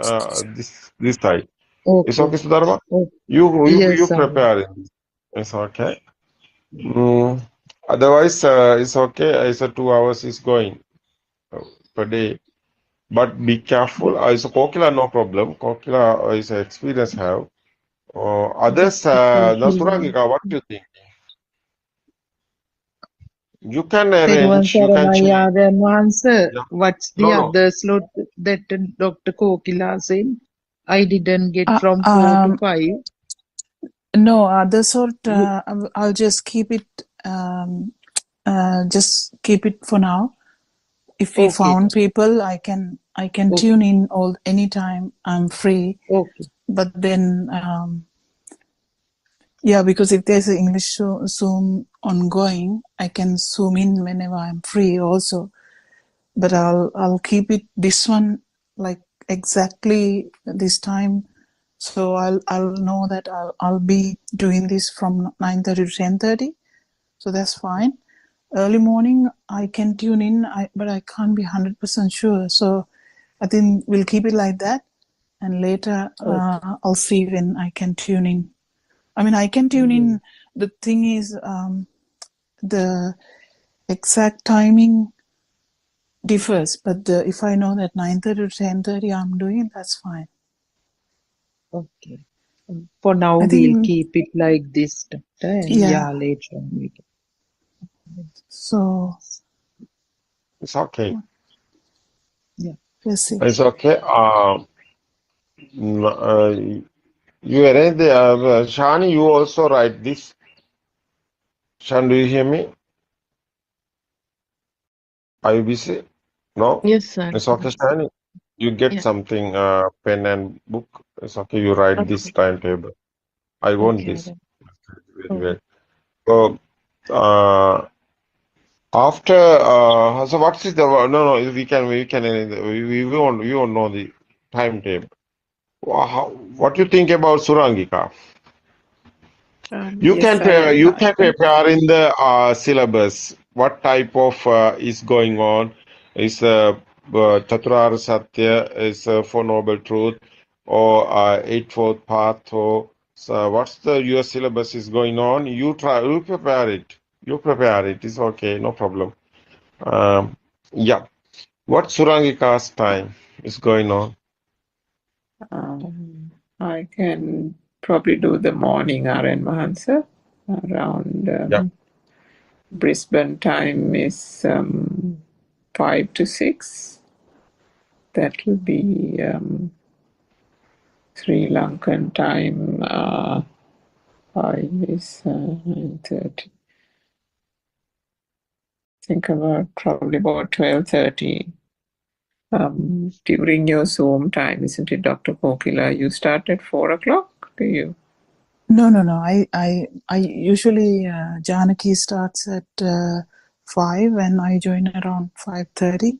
Speaker 5: this side.
Speaker 19: Okay.
Speaker 5: It's okay, Sudharma? You
Speaker 19: Yes,
Speaker 5: prepare it. It's okay. Otherwise, it's okay. It's 2 hours is going per day. But be careful. It's a Kokila, no problem. Kokila is an experience have. Others, no, Surangika, what do you think? You can arrange, you can change.
Speaker 19: Answer. What's the
Speaker 5: No.
Speaker 19: other slot that Dr. Kokila said? I didn't get from 4 to 5.
Speaker 20: No, other sort. I'll just keep it. Just keep it for now. If we found people, I can tune in anytime I'm free.
Speaker 19: Okay.
Speaker 20: But then, yeah, because if there's an English Zoom ongoing, I can zoom in whenever I'm free also. But I'll keep it this one like exactly this time. So I'll know that I'll be doing this from 9:30 to 10:30. So that's fine. Early morning I can tune in, but I can't be 100% sure. So I think we'll keep it like that, and later I'll see when I can tune in. I mean, I can tune in. The thing is, the exact timing differs, but if I know that 9:30 to 10:30 I'm doing, that's fine.
Speaker 19: Okay. For now, we'll keep it like this, Doctor. And yeah, later on we can.
Speaker 20: So
Speaker 5: it's okay.
Speaker 19: Yeah.
Speaker 20: Let's see.
Speaker 5: It's okay. You arrange the Shani, you also write this. Shan, do you hear me? Are you busy? No?
Speaker 15: Yes, sir.
Speaker 5: It's okay, Shani. You get something, pen and book. It's okay. You write this timetable. I want this. Very well. So, after so what is the no we won't know the timetable. What do you think about Surangika? You
Speaker 1: Yes,
Speaker 5: can prepare in the syllabus what type of is going on. Is Chaturara Satya is Four Noble Truth or Eightfold Path or what's the your syllabus is going on? You prepare it. You prepare it. It's okay, no problem. Yeah. What Surangika's time is going on?
Speaker 1: I can probably do the morning RN Mahansa around Brisbane time is 5 to 6. That will be Sri Lankan time 5 is 9:30. Think about probably about 12:30. During your Zoom time, isn't it, Dr. Kokila? You start at 4 o'clock, do you?
Speaker 20: No. I usually Janaki starts at 5 and I join around 5:30.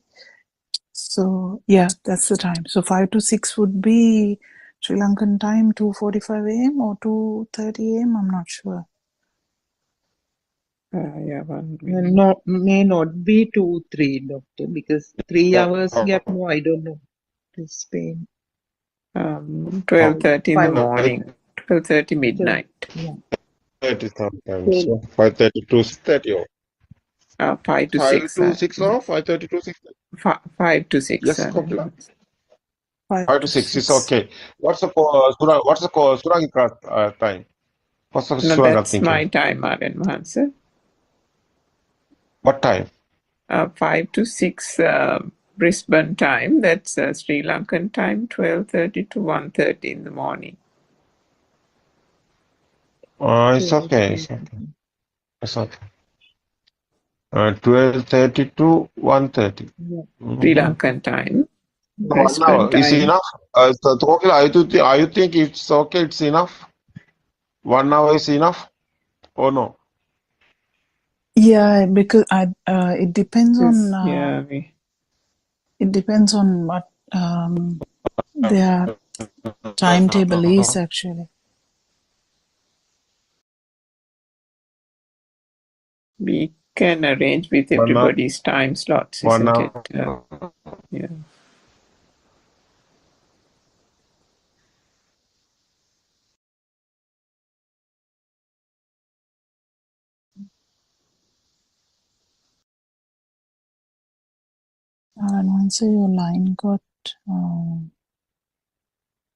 Speaker 20: So yeah, that's the time. So 5 to 6 would be Sri Lankan time, 2:45 a.m. or 2:30 a.m. I'm not sure.
Speaker 19: No, may not be 2-3, Doctor, because 3 hours gap. No, I don't know. To Spain.
Speaker 1: 12:30 in the morning, 12:30 midnight.
Speaker 19: Yeah.
Speaker 5: 30 sometimes. So 5:30 to 6:30.
Speaker 1: 5 to
Speaker 5: 5
Speaker 1: 6.
Speaker 5: to 6 or 5:30 to 6?
Speaker 1: 5 to 6.
Speaker 5: Yes, Kokila.
Speaker 20: 5
Speaker 5: to 6 is okay. What's the Surangika time? What's the
Speaker 1: No,
Speaker 5: Surangika
Speaker 1: that's
Speaker 5: thinking?
Speaker 1: my time, RN Mahansa.
Speaker 5: What time?
Speaker 1: 5 to 6 Brisbane time. That's Sri Lankan time, 12:30 to 1:30 in the morning.
Speaker 5: It's okay. It's okay. It's okay. 12:30 to 1:30.
Speaker 1: Sri Lankan time.
Speaker 5: 1 hour is enough. Are you think it's okay? It's enough. 1 hour is enough, or no?
Speaker 20: Yeah, because it depends on
Speaker 1: Yeah,
Speaker 20: it depends on what their timetable is actually.
Speaker 1: We can arrange with everybody's time slots, isn't it? Yeah.
Speaker 20: And once your line got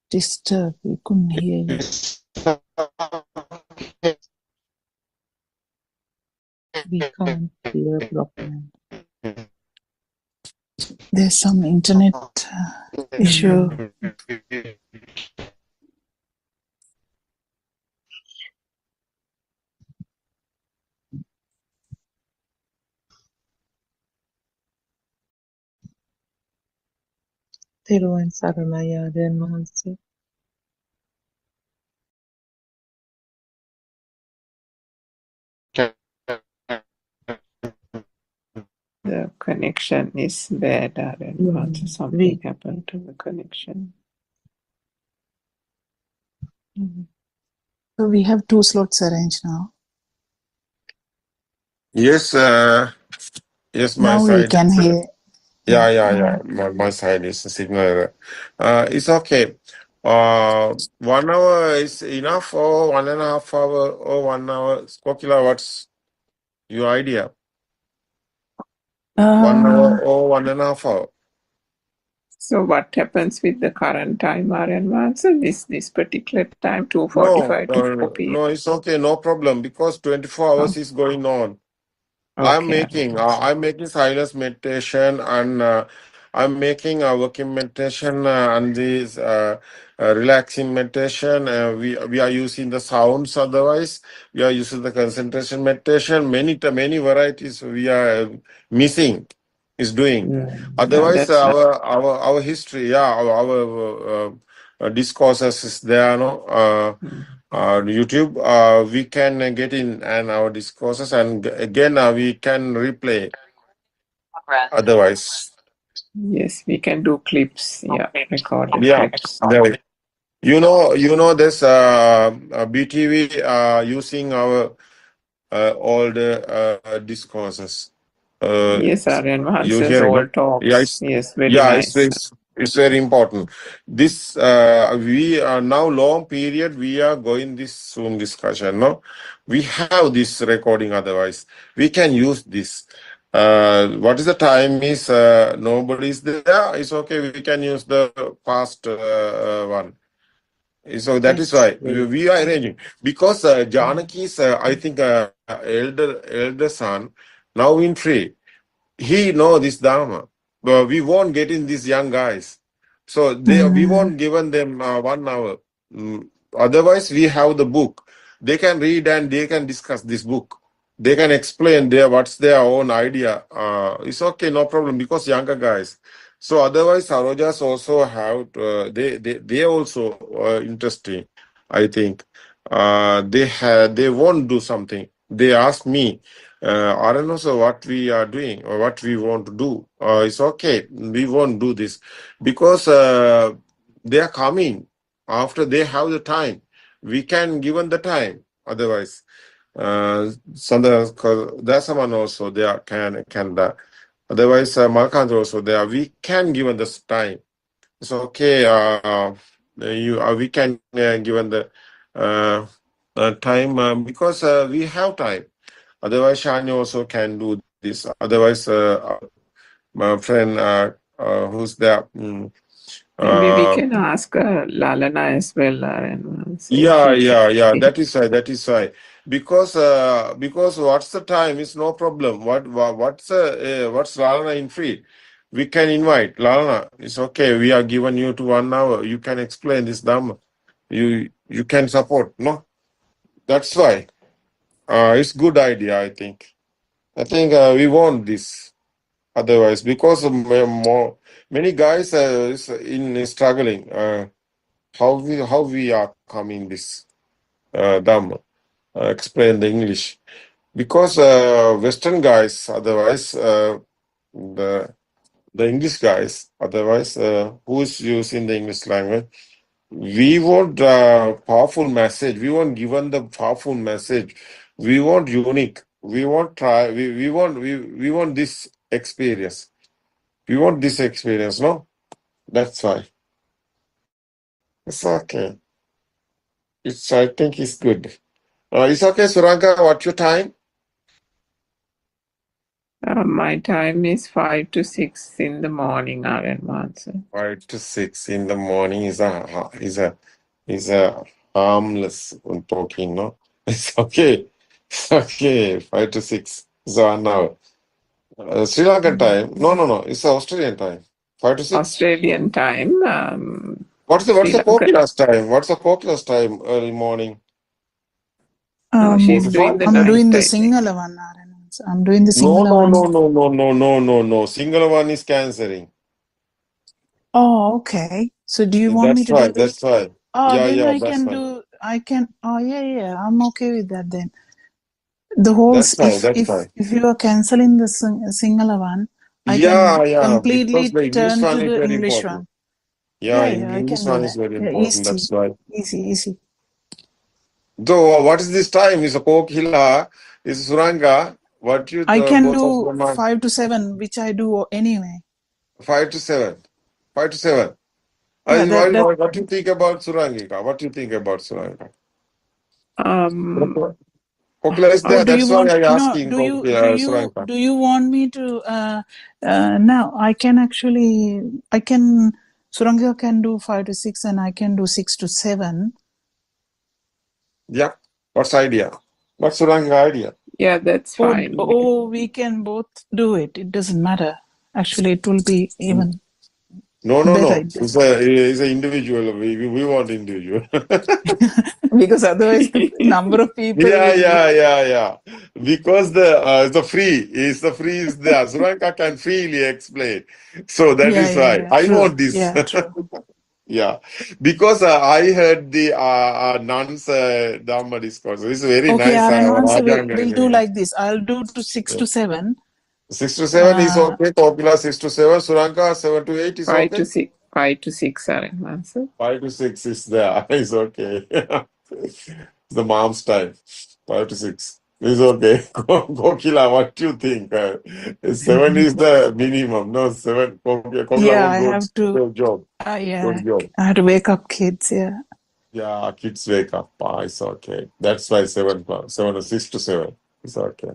Speaker 20: disturbed, we couldn't hear you.
Speaker 18: We can't hear properly.
Speaker 20: There's some internet issue.
Speaker 19: තෙරුවන් සරණයි ආර්යයන් වහන්සේ.
Speaker 1: The connection is bad, and something happened to the connection.
Speaker 20: So we have 2 slots arranged now.
Speaker 5: Yes, yes, my
Speaker 20: Now
Speaker 5: side.
Speaker 20: we can hear.
Speaker 5: Yeah. My side is a signal. It's okay. 1 hour is enough, or 1.5 hour, or 1 hour. Kokila, what's your idea? 1 hour or 1.5 hour?
Speaker 1: So what happens with the current time, Aryan? So this particular time, 2:45 to 4 p.m.
Speaker 5: No, it's okay, no problem, because 24 hours is going on. I'm making silence meditation, and I'm making a working meditation and this relaxing meditation. We are using the sounds. Otherwise, we are using the concentration meditation. Many varieties we are missing is doing. Otherwise, our history, our discourses is there. No. YouTube, we can get in and our discourses, and again we can replay. Otherwise,
Speaker 1: yes, we can do clips. Yeah, recorded clips.
Speaker 5: You know this BTV using our older discourses.
Speaker 1: Yes, Aryan Mahansa's all talks. Yes, very nice.
Speaker 5: It's very important. This we are now long period we are going this Zoom discussion. No, we have this recording. Otherwise, we can use this. What is the time? Is nobody is there? It's okay. We can use the past one. So that is why we are arranging, because Janaki's I think elder son now in free. He know this Dharma, but we won't get in these young guys. So we won't given them 1 hour. Otherwise, we have the book. They can read and they can discuss this book. They can explain what's their own idea. It's okay, no problem, because younger guys. So otherwise, Sarojas also have they also interesting. I think they won't do something. They ask me. I don't know what we are doing or what we want to do. It's okay. We won't do this because they are coming after they have the time. We can give them the time. Otherwise, there's someone also there can. Otherwise, Malkand also there. We can give them this time. It's okay. We can give them the time because we have time. Otherwise, Shani also can do this. Otherwise, my friend who's there.
Speaker 1: Maybe we can ask Lalana as well.
Speaker 5: Yeah. That is why. because what's the time is no problem. What's Lalana in free? We can invite Lalana. It's okay. We are given you to 1 hour. You can explain this Dhamma. You can support. No, that's why. It's good idea. I think we want this. Otherwise, because of many guys is in struggling. How we are coming this Dhamma. Explain the English because Western guys, otherwise the English guys, otherwise who is using the English language. We want powerful message. We want given the powerful message. We want unique. We want try. We want this experience. We want this experience. No, that's why. It's okay. I think it's good. It's okay, Suranga. What's your time?
Speaker 1: My time is 5 to 6 in the morning, Aranwansa.
Speaker 5: 5 to 6 in the morning is a harmless talking, no? It's okay. It's okay. 5 to 6 is 1 hour. Sri Lankan time? No. It's Australian time. 5 to 6.
Speaker 1: Australian time.
Speaker 5: What's the Pokila's time? What's the Pokila's time? Early morning.
Speaker 1: She's doing the
Speaker 20: I'm doing the Sinhala one, Aranwansa. I'm doing the Sinhala one.
Speaker 5: No. Single one is cancelling.
Speaker 20: Oh, okay. So do you want me to do
Speaker 5: That's right.
Speaker 20: Oh,
Speaker 5: Yeah,
Speaker 20: then
Speaker 5: yeah,
Speaker 20: I
Speaker 5: that's
Speaker 20: can
Speaker 5: right.
Speaker 20: do. I can. Oh, yeah. I'm okay with that then. The whole.
Speaker 5: That's right.
Speaker 20: If you are canceling the Sinhala one, I
Speaker 5: Yeah,
Speaker 20: can
Speaker 5: because
Speaker 20: completely
Speaker 5: the English
Speaker 20: turn
Speaker 5: one
Speaker 20: to
Speaker 5: is
Speaker 20: the
Speaker 5: very
Speaker 20: English
Speaker 5: important.
Speaker 20: one.
Speaker 5: Yeah,
Speaker 20: I
Speaker 5: English
Speaker 20: can do
Speaker 5: one is
Speaker 20: that.
Speaker 5: very
Speaker 20: Yeah,
Speaker 5: important. That's right.
Speaker 20: easy.
Speaker 5: So, what is this time? Is a Kokila? Is Suranga? What you
Speaker 20: I can
Speaker 5: both of
Speaker 20: do
Speaker 5: them are
Speaker 20: 5 to 7, which I do anyway.
Speaker 5: 5 to 7. 5 to 7.
Speaker 20: Yeah,
Speaker 5: What do you think about Surangika? What do you think about Suranga? Kokila is
Speaker 20: Or
Speaker 5: there.
Speaker 20: do you
Speaker 5: That's why
Speaker 20: want?
Speaker 5: I'm
Speaker 20: No.
Speaker 5: asking Suranga.
Speaker 20: Do you want me to? Now I can actually. Suranga can do 5 to 6, and I can do 6 to 7.
Speaker 5: Yeah. What's idea? What's Suranga idea?
Speaker 1: Yeah, that's fine.
Speaker 20: We can both do it. It doesn't matter. Actually, it will be even
Speaker 5: No.
Speaker 20: better.
Speaker 5: It's an individual. We want individual.
Speaker 20: Because otherwise the number of people will
Speaker 5: Yeah. Because the free is there. Suranka can freely explain. So that is why I
Speaker 20: true.
Speaker 5: want this.
Speaker 20: Yeah, true.
Speaker 5: Yeah, because I heard the nuns Dhamma discourse. It's very
Speaker 20: Okay,
Speaker 5: nice.
Speaker 20: we'll do like this. I'll do to 6 to 7.
Speaker 5: 6 to 7 is okay. Kopila 6 to 7. Suranka 7 to 8 is
Speaker 1: 5
Speaker 5: okay.
Speaker 1: to 6. 5 to 6, Aranwansa.
Speaker 5: 5 to 6 is there. It's okay. It's the mom's time. 5 to 6 is okay. Kokila, what do you think? 7 is the minimum. No, 7. Kokila
Speaker 20: I
Speaker 5: won't
Speaker 20: have to.
Speaker 5: good job.
Speaker 20: Good
Speaker 5: job.
Speaker 20: I have to wake up kids. Yeah.
Speaker 5: Yeah, kids wake up. It's okay. That's why 7 or 6 to 7. It's okay.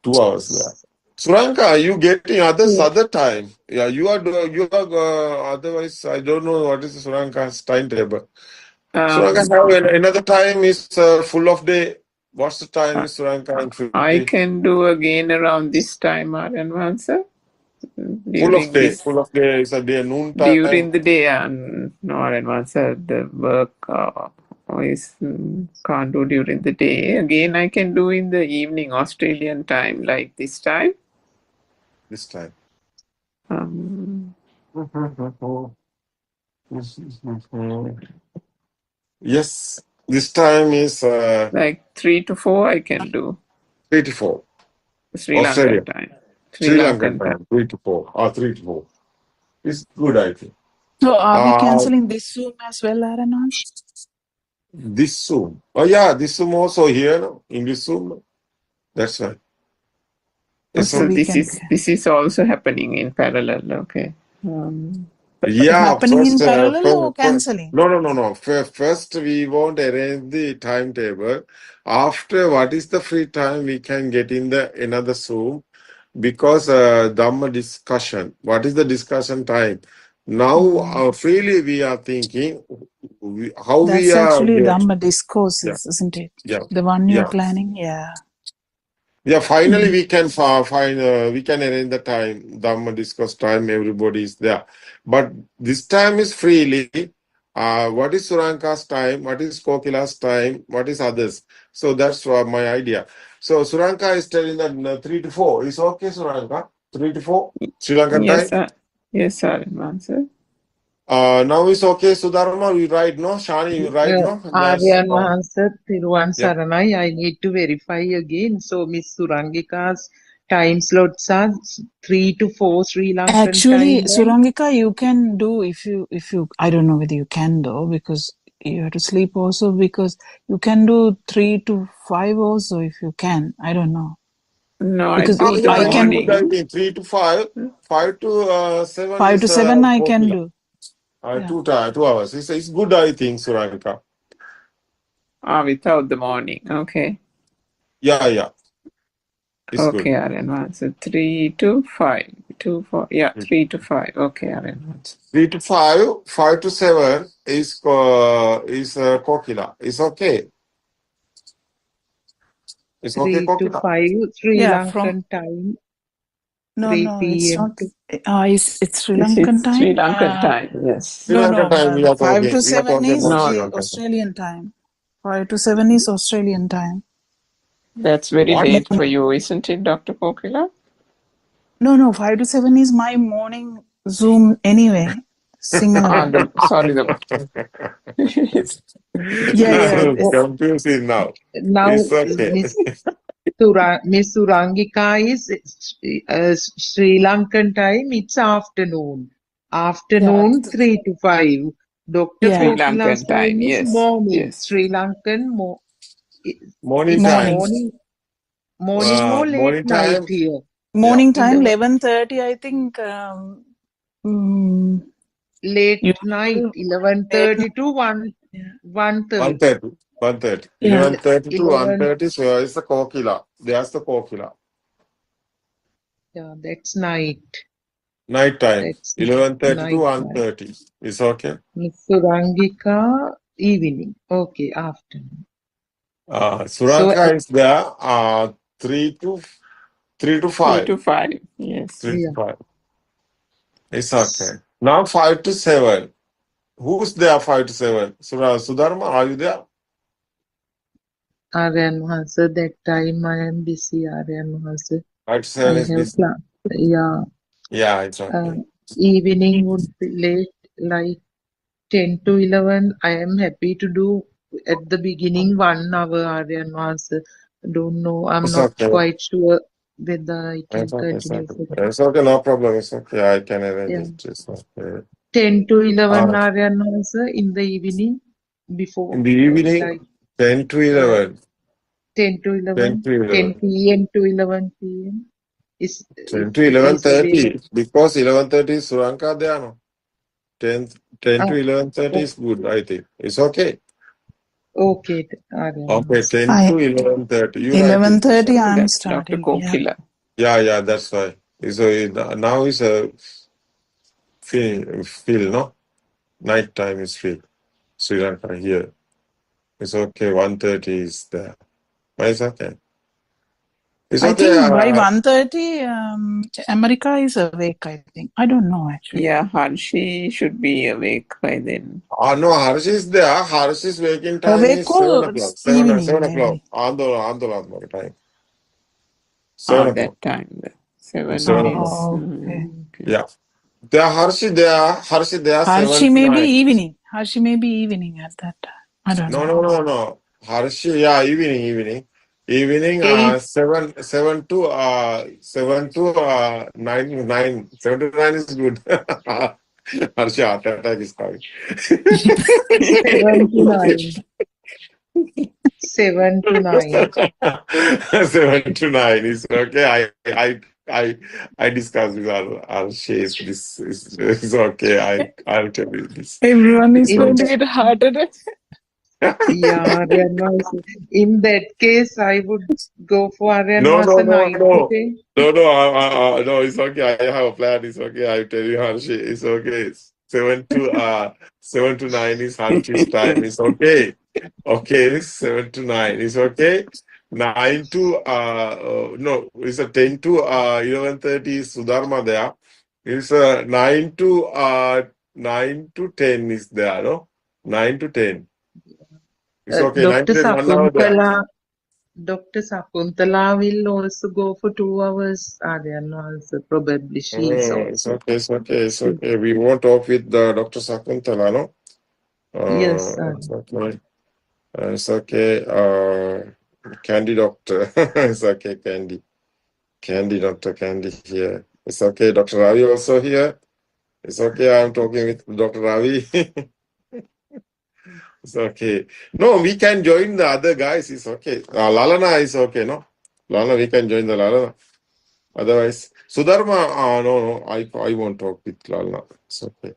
Speaker 5: 2 hours there. Suranka, are you getting other time? Yeah, you are otherwise I don't know what is Suranka's timetable. Suranka have another time is full of day. What's the time is Suranka?
Speaker 1: I can do again around this time, Aranwansa.
Speaker 5: Full of day is a day, noon time.
Speaker 1: During the day, no, Aranwansa, the work can't do during the day. Again, I can do in the evening, Australian time, like this time.
Speaker 5: This time. Yes, this time is
Speaker 1: like 3 to 4 I can do.
Speaker 5: 3 to 4.
Speaker 1: Sri
Speaker 5: Australia.
Speaker 1: Lankan time.
Speaker 5: Sri Lankan time. 3 to 4. 3 to 4. It's good, I think.
Speaker 20: So are we cancelling this Zoom as well, Aranon?
Speaker 5: This Zoom. Oh yeah, this Zoom also here, English Zoom. That's right.
Speaker 1: So this is also happening in parallel, okay.
Speaker 20: Happening in parallel or cancelling?
Speaker 5: No. First, we won't arrange the timetable. After, what is the free time we can get in another Zoom? Because Dhamma discussion. What is the discussion time? Now, freely we are thinking how
Speaker 20: That's
Speaker 5: we are.
Speaker 20: actually Dhamma discourses, isn't it?
Speaker 5: Yeah.
Speaker 20: The one you're
Speaker 5: Yeah.
Speaker 20: planning, yeah.
Speaker 5: Yeah, finally we can find, we can arrange the time, Dhamma discuss time, everybody is there. But this time is freely. What is Suranka's time? What is Kokila's time? What is others? So that's my idea. So Suranka is telling that 3 to 4. Is okay, Suranka? 3 to 4? Sri Lankan
Speaker 19: Yes,
Speaker 5: time?
Speaker 19: yes, sir, answer.
Speaker 5: Now it's okay, Sudharma, you write, no? Shani, you write, no? Yes.
Speaker 19: Aryan Mahansa, Thiruvan
Speaker 5: Yeah.
Speaker 19: Saranai, I need to verify again. So Miss Surangika's time slots are 3 to 4 Sri Lankan
Speaker 20: Actually,
Speaker 19: time.
Speaker 20: Surangika, you can do if you I don't know whether you can though, because you have to sleep also, because you can do 3 to 5 also if you can. I don't know.
Speaker 19: No,
Speaker 20: Because
Speaker 19: I do the
Speaker 20: I can
Speaker 19: morning.
Speaker 5: 3 to 5, 5 to 7
Speaker 20: 5
Speaker 5: is
Speaker 20: to 7 I can
Speaker 5: Kokila.
Speaker 20: do. Yeah.
Speaker 5: 2 hours. It's good, I think, Suranka.
Speaker 19: Without the morning. Okay.
Speaker 5: Yeah. It's
Speaker 19: Okay,
Speaker 5: good.
Speaker 19: Aryan Mahansa, 3 to 5. 2, 4. Yeah, 3 to 5. Okay, Aryan Mahansa.
Speaker 5: 3 to 5, 5 to 7 is Kokila. It's okay. It's
Speaker 19: 3
Speaker 5: okay,
Speaker 19: to
Speaker 5: Kokila.
Speaker 19: 5 Sri
Speaker 20: Yeah,
Speaker 19: Lankan time.
Speaker 20: No,
Speaker 19: 3
Speaker 20: it's
Speaker 19: p.m.
Speaker 20: not. It's Sri
Speaker 19: This
Speaker 20: Lankan
Speaker 19: is Sri
Speaker 20: time.
Speaker 19: Lankan time, yes.
Speaker 5: Sri Lankan time we are
Speaker 20: 5
Speaker 5: talking.
Speaker 20: to
Speaker 5: We are
Speaker 20: 7
Speaker 5: talking
Speaker 20: is
Speaker 5: about
Speaker 19: No,
Speaker 5: Sri Lankan time.
Speaker 20: Australian time. 5 to 7 is Australian time.
Speaker 19: that's very
Speaker 5: What?
Speaker 19: late for you, isn't it, Dr. Kokila?
Speaker 20: No, 5 to 7 is my morning Zoom anyway. Sinhala.
Speaker 19: Sorry,
Speaker 20: Yeah.
Speaker 5: I'm confusing now.
Speaker 19: Now,
Speaker 5: It's okay.
Speaker 19: Miss Surangika is Sri Lankan time, it's afternoon. Afternoon, 3 to 5. Dr.
Speaker 20: Yeah.
Speaker 19: Kokila's time is morning.
Speaker 5: Yes.
Speaker 19: Sri Lankan
Speaker 5: Morning
Speaker 19: is
Speaker 5: time.
Speaker 19: morning or late
Speaker 5: Morning
Speaker 19: night
Speaker 5: time.
Speaker 19: here.
Speaker 20: Morning time, 11:30, I think.
Speaker 19: Late
Speaker 20: Usual
Speaker 19: night,
Speaker 20: late
Speaker 19: 11:30 to 1:30.
Speaker 5: 1:30.
Speaker 20: Yeah.
Speaker 5: 11:30 to
Speaker 19: 11,
Speaker 5: 1:30. So it's the Kokila. There's the Kokila.
Speaker 19: yeah, that's night.
Speaker 5: Night time.
Speaker 19: That's
Speaker 5: 11:30 to
Speaker 19: night time.
Speaker 5: 1:30. It's okay.
Speaker 19: Miss Surangika, evening. Okay, afternoon. So
Speaker 5: Suranka is there. 3 to
Speaker 19: 3
Speaker 5: 5.
Speaker 19: to 5, yes.
Speaker 5: 3 to 5. It's okay. Now 5 to 7. Who's there 5 to 7? Sudharma, are you there?
Speaker 19: Aryan Mahansa, that time I am busy, Aryan Mahansa.
Speaker 5: 5 to 7
Speaker 19: I
Speaker 5: is
Speaker 19: have
Speaker 5: this.
Speaker 19: plan. Yeah.
Speaker 5: Yeah, it's okay.
Speaker 19: Evening would be late, like 10 to 11. I am happy to do at the beginning 1 hour, Aryan Mahansa. Don't know. I'm
Speaker 5: It's
Speaker 19: not
Speaker 5: okay.
Speaker 19: quite sure whether I can
Speaker 5: It's okay. It's
Speaker 19: continue.
Speaker 5: okay. It's okay. No problem. It's okay. I can arrange
Speaker 19: Yeah.
Speaker 5: it. It's okay.
Speaker 19: 10 to 11,
Speaker 5: Uh,
Speaker 19: Aryan Mahansa, in the evening before.
Speaker 5: in the evening,
Speaker 19: Like
Speaker 5: 10 to 11.
Speaker 19: 10 to
Speaker 5: 10
Speaker 19: 11,
Speaker 5: to 11.
Speaker 19: 10 p.m. to 11 p.m. Is
Speaker 5: 10
Speaker 19: if
Speaker 5: to
Speaker 19: it is
Speaker 5: 11:30.
Speaker 19: available.
Speaker 5: Because 11:30 is Suranka there, no? 10 to
Speaker 19: Ah,
Speaker 5: 11:30 is good, I think. It's okay.
Speaker 19: okay, Aryan.
Speaker 5: Okay, 10 to 11:30. You write it.
Speaker 20: 11:30 I'm
Speaker 19: That's Dr.
Speaker 20: starting.
Speaker 19: Kokila.
Speaker 5: Yeah, that's why. Now is a feel, no? Night time is feel. Sri Lanka here. It's okay. 1:30 is there. But it's okay. It's
Speaker 20: I
Speaker 5: okay.
Speaker 20: think by 1:30, America is awake, I think. I don't know actually.
Speaker 19: Yeah, Harshi should be awake by then.
Speaker 5: No, Harsh is there. Harsh's waking time
Speaker 20: Awake
Speaker 5: is 7
Speaker 20: or
Speaker 5: o'clock.
Speaker 20: evening,
Speaker 5: 7 o'clock.
Speaker 20: maybe.
Speaker 5: Andola time. 7 o'clock.
Speaker 19: That time. 7
Speaker 5: 7
Speaker 19: is.
Speaker 5: o'clock.
Speaker 20: Okay.
Speaker 5: Yeah. There are Harshi there. 7
Speaker 20: Harshi
Speaker 5: to
Speaker 20: may be
Speaker 5: 9.
Speaker 20: evening. Harshi may be evening at that time. I don't know.
Speaker 5: No. Harshi, yeah, evening. Evening, 7 to 9. 7 to 9 is good. Harshi, heart attack is coming.
Speaker 19: 7 to 9. 7 to 9.
Speaker 5: 7 to 9 is okay. I discuss with Harshi. This is okay. I'll tell you this.
Speaker 20: Everyone is going to get a heart attack.
Speaker 19: Yeah, Aryan Mahansa. In that case, I would go for Aryan
Speaker 5: No.
Speaker 19: Mahansa night. Okay?
Speaker 5: No, it's okay. I have a plan. It's okay. I tell you, Harshi. It's okay. 7 to 9 is Hanchi's time. It's okay. Okay, 7 to 9 is okay. 9 to no, it's a 10 to 11:30 is Sudharma there. It's 9 to 10 is there, no? 9 to 10. It's okay. 9 to
Speaker 19: Dr.
Speaker 5: 10, 1 hour there.
Speaker 19: Dr. Sakuntala will also go for 2 hours. Aryan also probably she is
Speaker 5: It's
Speaker 19: also.
Speaker 5: okay. It's okay. It's okay. We won't talk with Dr. Sakuntala, no?
Speaker 19: Yes,
Speaker 5: It's okay. It's okay. Candy doctor. It's okay, Candy. Candy, Dr. Candy here. It's okay. Dr. Ravi also here. It's okay. I'm talking with Dr. Ravi. It's okay. No, we can join the other guys. It's okay. Lalana is okay, no? Lalana, we can join the Lalana. Otherwise, Sudharma, no, I won't talk with Lalana. It's okay.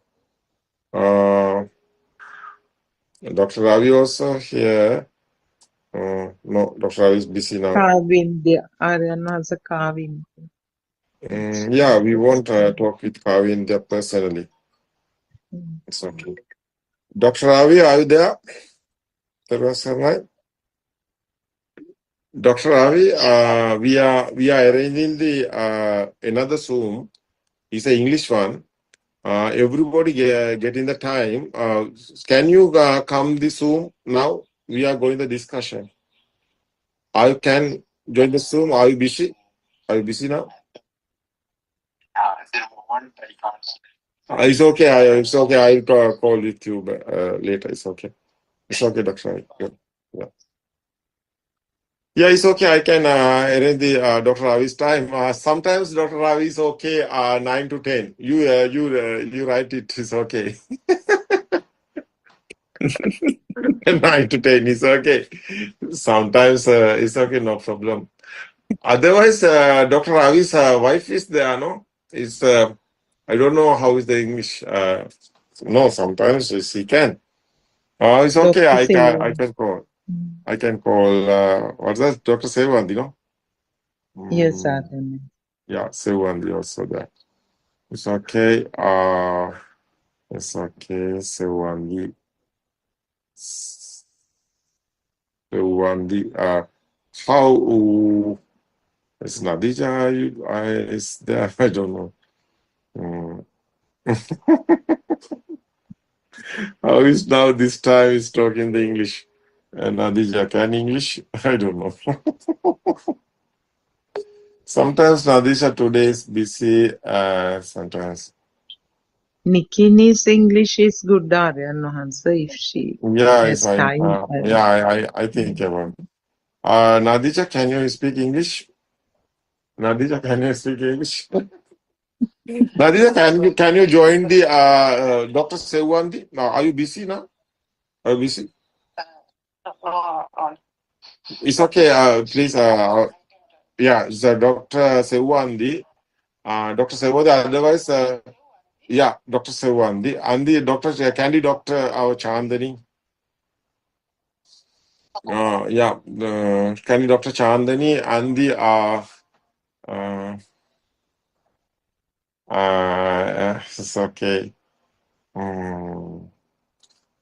Speaker 5: Dr. Ravi also here. No, Dr. Ravi is busy now.
Speaker 19: Kavindya. Aryan also Kavindya.
Speaker 5: Yeah, we won't talk with Kavindya personally. It's okay. Dr. Ravi, are you there? Dr. Ravi, we are arranging the another Zoom. It's an English one. Everybody get in the time. Can you come the Zoom now? We are going the discussion. I can join the Zoom. Are you busy? Are you busy now? It's okay. It's okay. I'll call with you later. It's okay. It's okay, Dr. Ravi. Yeah. Yeah, it's okay. I can arrange the Dr. Ravi's time. Sometimes Dr. Ravi is okay. 9 to 10. You write it. It's okay. 9 to 10 is okay. Sometimes it's okay. No problem. Otherwise, Dr. Ravi's wife is there. No, it's I don't know how is the English. No, sometimes she can. It's okay. I can call. I can call. What's that? Dr. Sevandi, no?
Speaker 19: Yes, Aryan.
Speaker 5: Yeah, Sevandi also there. It's okay. It's okay. Sevandi. Sevandi. How is Nadija? Is there? I don't know. How is now this time is talking the English? Nadija can English? I don't know. Sometimes Nadisha today is busy. Sometimes.
Speaker 19: Nikini's English is good, Aryan Hansa, if she has time.
Speaker 5: I think about. Nadija, can you speak English? Nadija, can you speak English? Nadija, can you join the Dr. Sewandi? Now, are you busy now? Are you busy? It's okay. Please. Yeah, the Dr. Sewandi. Dr. Sewandi. Otherwise, yeah, Dr. Sewandi and the Dr. Candy Doctor our Chandani. Yeah, Candy Dr. Chandani and the it's okay.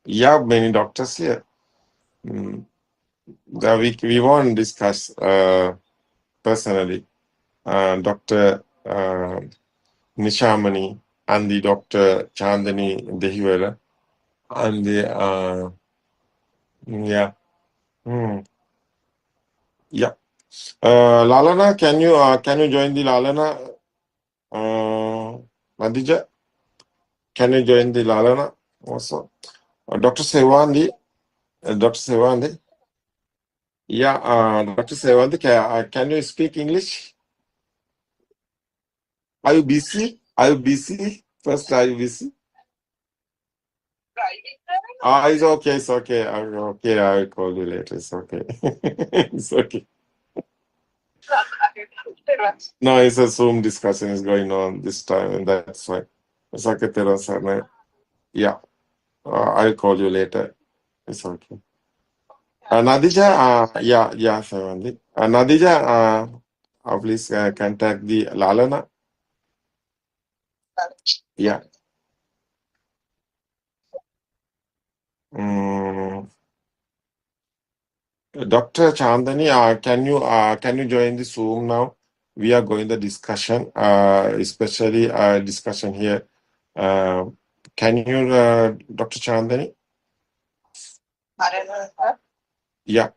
Speaker 5: Yeah, many doctors here. We won't discuss personally. Dr. Nishamani and the Dr. Chandani Dehiwala and the yeah. Yeah. Lalana, can you join the Lalana? Nadija, can you join the Lalana also? Dr. Sevandi, Dr. Sevandi. Yeah, Dr. Sevandi, can you speak English? Are you busy? Are you busy? First, are you busy? It's okay. It's okay. Okay, I will call you later. It's okay. It's okay. No, it's a Zoom discussion is going on this time, and that's why. It's okay, Terasana. Yeah, I'll call you later. It's okay. Nadija, yeah, Sevandi. Nadija, please contact the Lalana. Yeah. Dr. Chandani, can you join the Zoom now? We are going the discussion, especially discussion here. Can you, Dr. Chandani? Yeah,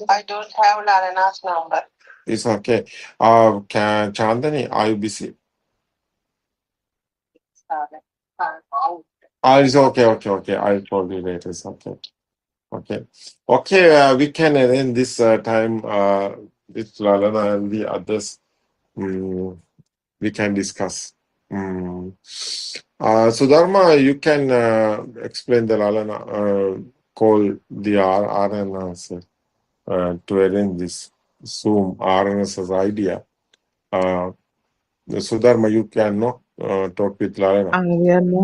Speaker 3: I don't have Larena's number.
Speaker 5: it's okay. Chandani, are you busy? It's okay. I'll call you later. It's okay. Okay. We can end this time with Lalana and the others. We can discuss. Sudharma, you can explain the Lalana call the RNS to arrange this Zoom RNS's idea. Sudharma, you can talk with Lalana.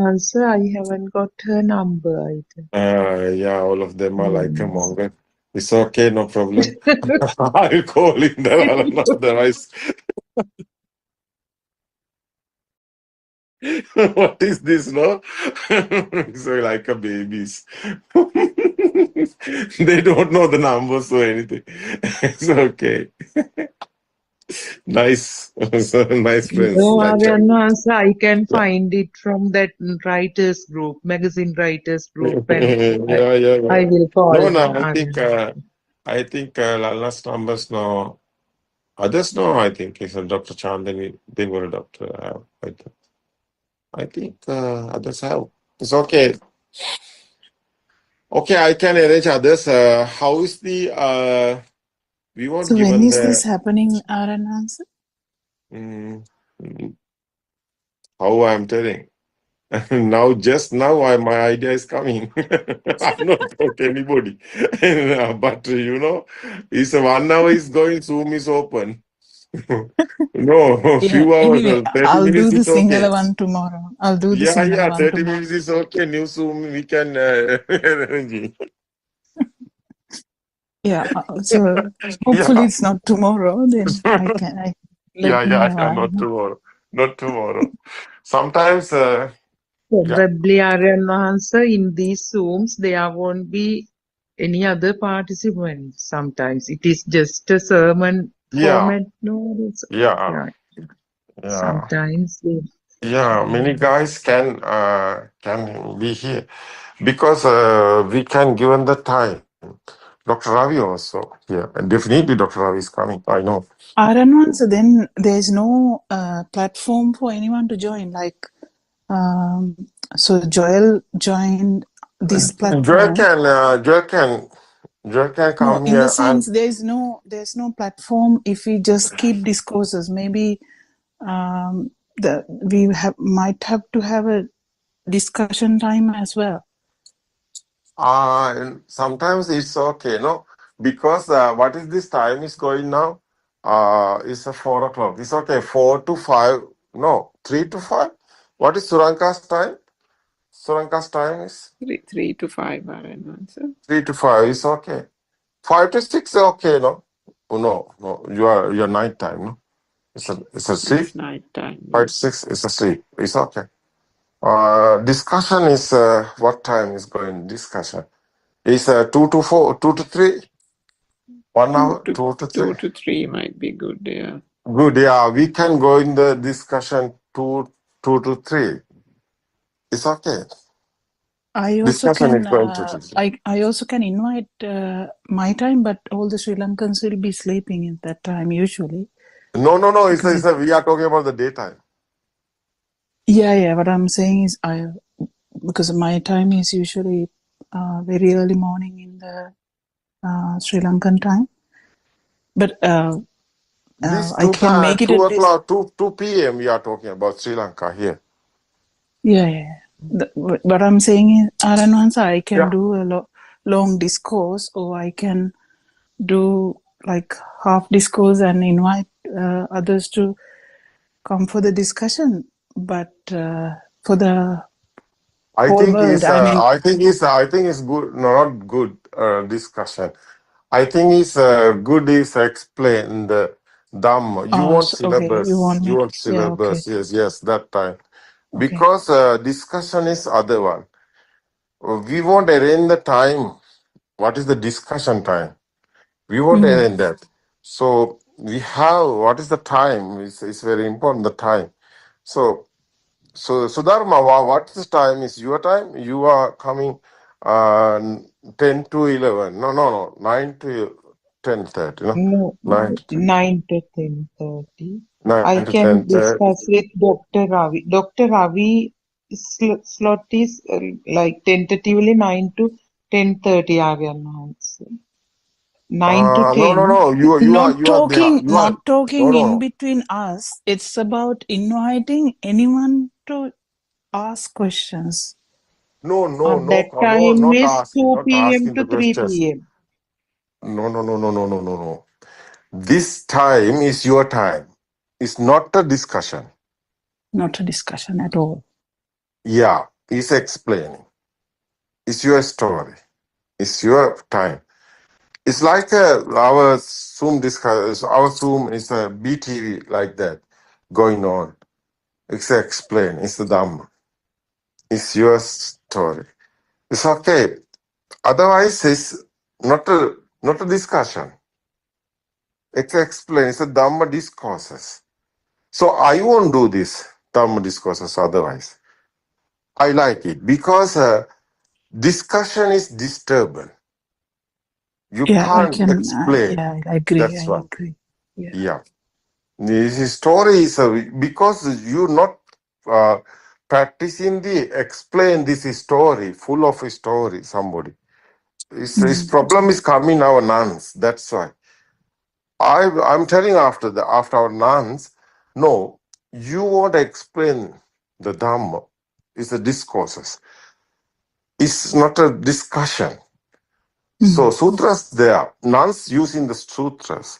Speaker 19: Answer, I haven't got her number either.
Speaker 5: Yeah, all of them are like a mongrel. It's okay, no problem. I'll call in the Lalana otherwise. What is this, no? It's like a babies. They don't know the numbers or anything. It's okay. Nice. Nice friends.
Speaker 19: No,
Speaker 5: Like
Speaker 19: answer, I can
Speaker 5: yeah.
Speaker 19: find it from that writers group, magazine writers group, and
Speaker 5: Yeah.
Speaker 19: I will call
Speaker 5: No,
Speaker 19: them.
Speaker 5: I think Lala's numbers no. Others no, I think it's Dr. Chandani. They were a doctor. I think others have. It's okay. Okay, I can arrange others. How is the we won't
Speaker 20: So when
Speaker 5: given
Speaker 20: is this
Speaker 5: the
Speaker 20: happening, Answer?
Speaker 5: mm, how I'm telling. Now, just now, my idea is coming. I'm not about anybody, but it's 1 hour is going. Zoom is open. No,
Speaker 20: Yeah,
Speaker 5: few hours,
Speaker 20: anyway,
Speaker 5: 30
Speaker 20: I'll do
Speaker 5: minutes
Speaker 20: the
Speaker 5: is okay.
Speaker 20: Sinhala one tomorrow. I'll do the
Speaker 5: Yeah,
Speaker 20: Sinhala one
Speaker 5: 30
Speaker 20: tomorrow.
Speaker 5: minutes is okay. New Zoom we can arrange it.
Speaker 20: Yeah, so hopefully it's not tomorrow. Then I can let me know.
Speaker 5: Not tomorrow. Sometimes,
Speaker 19: Probably answer in these Zooms, there won't be any other participants. Sometimes it is just a sermon format. No,
Speaker 5: yeah.
Speaker 19: Sometimes.
Speaker 5: Many guys can be here because we can given the time. Dr. Ravi also here, and definitely Dr. Ravi is coming. I know.
Speaker 20: So then there's no platform for anyone to join. Like, so Joel joined this platform.
Speaker 5: Joel can
Speaker 20: No,
Speaker 5: come
Speaker 20: in the
Speaker 5: here
Speaker 20: sense there's no platform. If we just keep discourses, maybe we might have to have a discussion time as well.
Speaker 5: and sometimes it's okay, no, because what is this time is going now? It's 4 o'clock. It's okay. 4 to 5. No, 3 to 5. What is Suranka's time? Suranka's time is
Speaker 1: 3 to 5 answer.
Speaker 5: 3 to 5 is okay. 5 to 6 is okay, no? Oh, no. Your night time, no? It's a sleep.
Speaker 1: It's night time.
Speaker 5: 5 to 6 is a sleep. It's okay. Discussion is what time is going? Discussion is 2 to 4, 2 to 3. 1 hour, 2 to 3.
Speaker 1: 2 to 3 might be good. Yeah.
Speaker 5: Good. Yeah, we can go in the discussion 2 to 3. It's okay.
Speaker 20: I also
Speaker 5: Discussion
Speaker 20: can
Speaker 5: is going to
Speaker 20: I also can invite my time, but all the Sri Lankans will be sleeping at that time usually.
Speaker 5: No. We are talking about the daytime.
Speaker 20: Yeah. What I'm saying is, because my time is usually very early morning in the Sri Lankan time, but I can make it
Speaker 5: 2
Speaker 20: at least.
Speaker 5: o'clock, 2 p.m. We are talking about Sri Lanka here.
Speaker 20: Yeah. What I'm saying is, I can do a long discourse, or I can do like half discourse and invite others to come for the discussion. But for the whole world,
Speaker 5: I think it's good. No, not good discussion. I think it's good is explain the Dhamma. You want syllabus.
Speaker 20: Okay,
Speaker 5: You want syllabus.
Speaker 20: Okay.
Speaker 5: Yes, that time.
Speaker 20: Okay.
Speaker 5: Because discussion is other one. we won't arrange the time. What is the discussion time? We won't arrange that. So we have, what is the time? It's very important, the time. So Sudharma, what is the time? Is your time? You are coming 10 to 11. No, 9 to 10:30. No?
Speaker 19: No,
Speaker 5: 9 to
Speaker 19: 9 to 10:30.
Speaker 5: 9
Speaker 19: I
Speaker 5: to
Speaker 19: can
Speaker 5: 10:30.
Speaker 19: discuss with Dr. Ravi. Dr. Ravi slot is like tentatively 9 to 10:30 Aryan Hans. 9 to
Speaker 5: No.
Speaker 19: 10.
Speaker 5: You are behind. You are
Speaker 20: Not talking in
Speaker 5: no.
Speaker 20: between us. It's about inviting anyone to ask questions.
Speaker 19: That time
Speaker 5: Not
Speaker 19: is
Speaker 5: asking,
Speaker 19: 2
Speaker 5: not
Speaker 19: p.m.
Speaker 5: asking
Speaker 19: to
Speaker 5: the
Speaker 19: 3
Speaker 5: questions.
Speaker 19: p.m.
Speaker 5: No. This time is your time. It's not a discussion.
Speaker 20: Not a discussion at all.
Speaker 5: Yeah, it's explaining. It's your story. It's your time. It's like our Zoom discuss. Our Zoom is a BTV like that going on. It's explain. It's the Dhamma. It's your story. It's okay. Otherwise, it's not a discussion. It's explain. It's a Dhamma discourses. So I won't do this Dhamma discourses otherwise. I like it because discussion is disturbing. You
Speaker 20: Yeah, I
Speaker 5: can't
Speaker 20: can.
Speaker 5: explain.
Speaker 20: Yeah, I agree.
Speaker 5: That's
Speaker 20: I
Speaker 5: why.
Speaker 20: agree. Yeah.
Speaker 5: Yeah. This story is because you're not practicing the explain this story, full of story, somebody. His problem is coming our nuns. That's why. I'm telling after our nuns, no, you won't explain the Dhamma. It's a discourses. It's not a discussion. So sutras there, nuns using the sutras,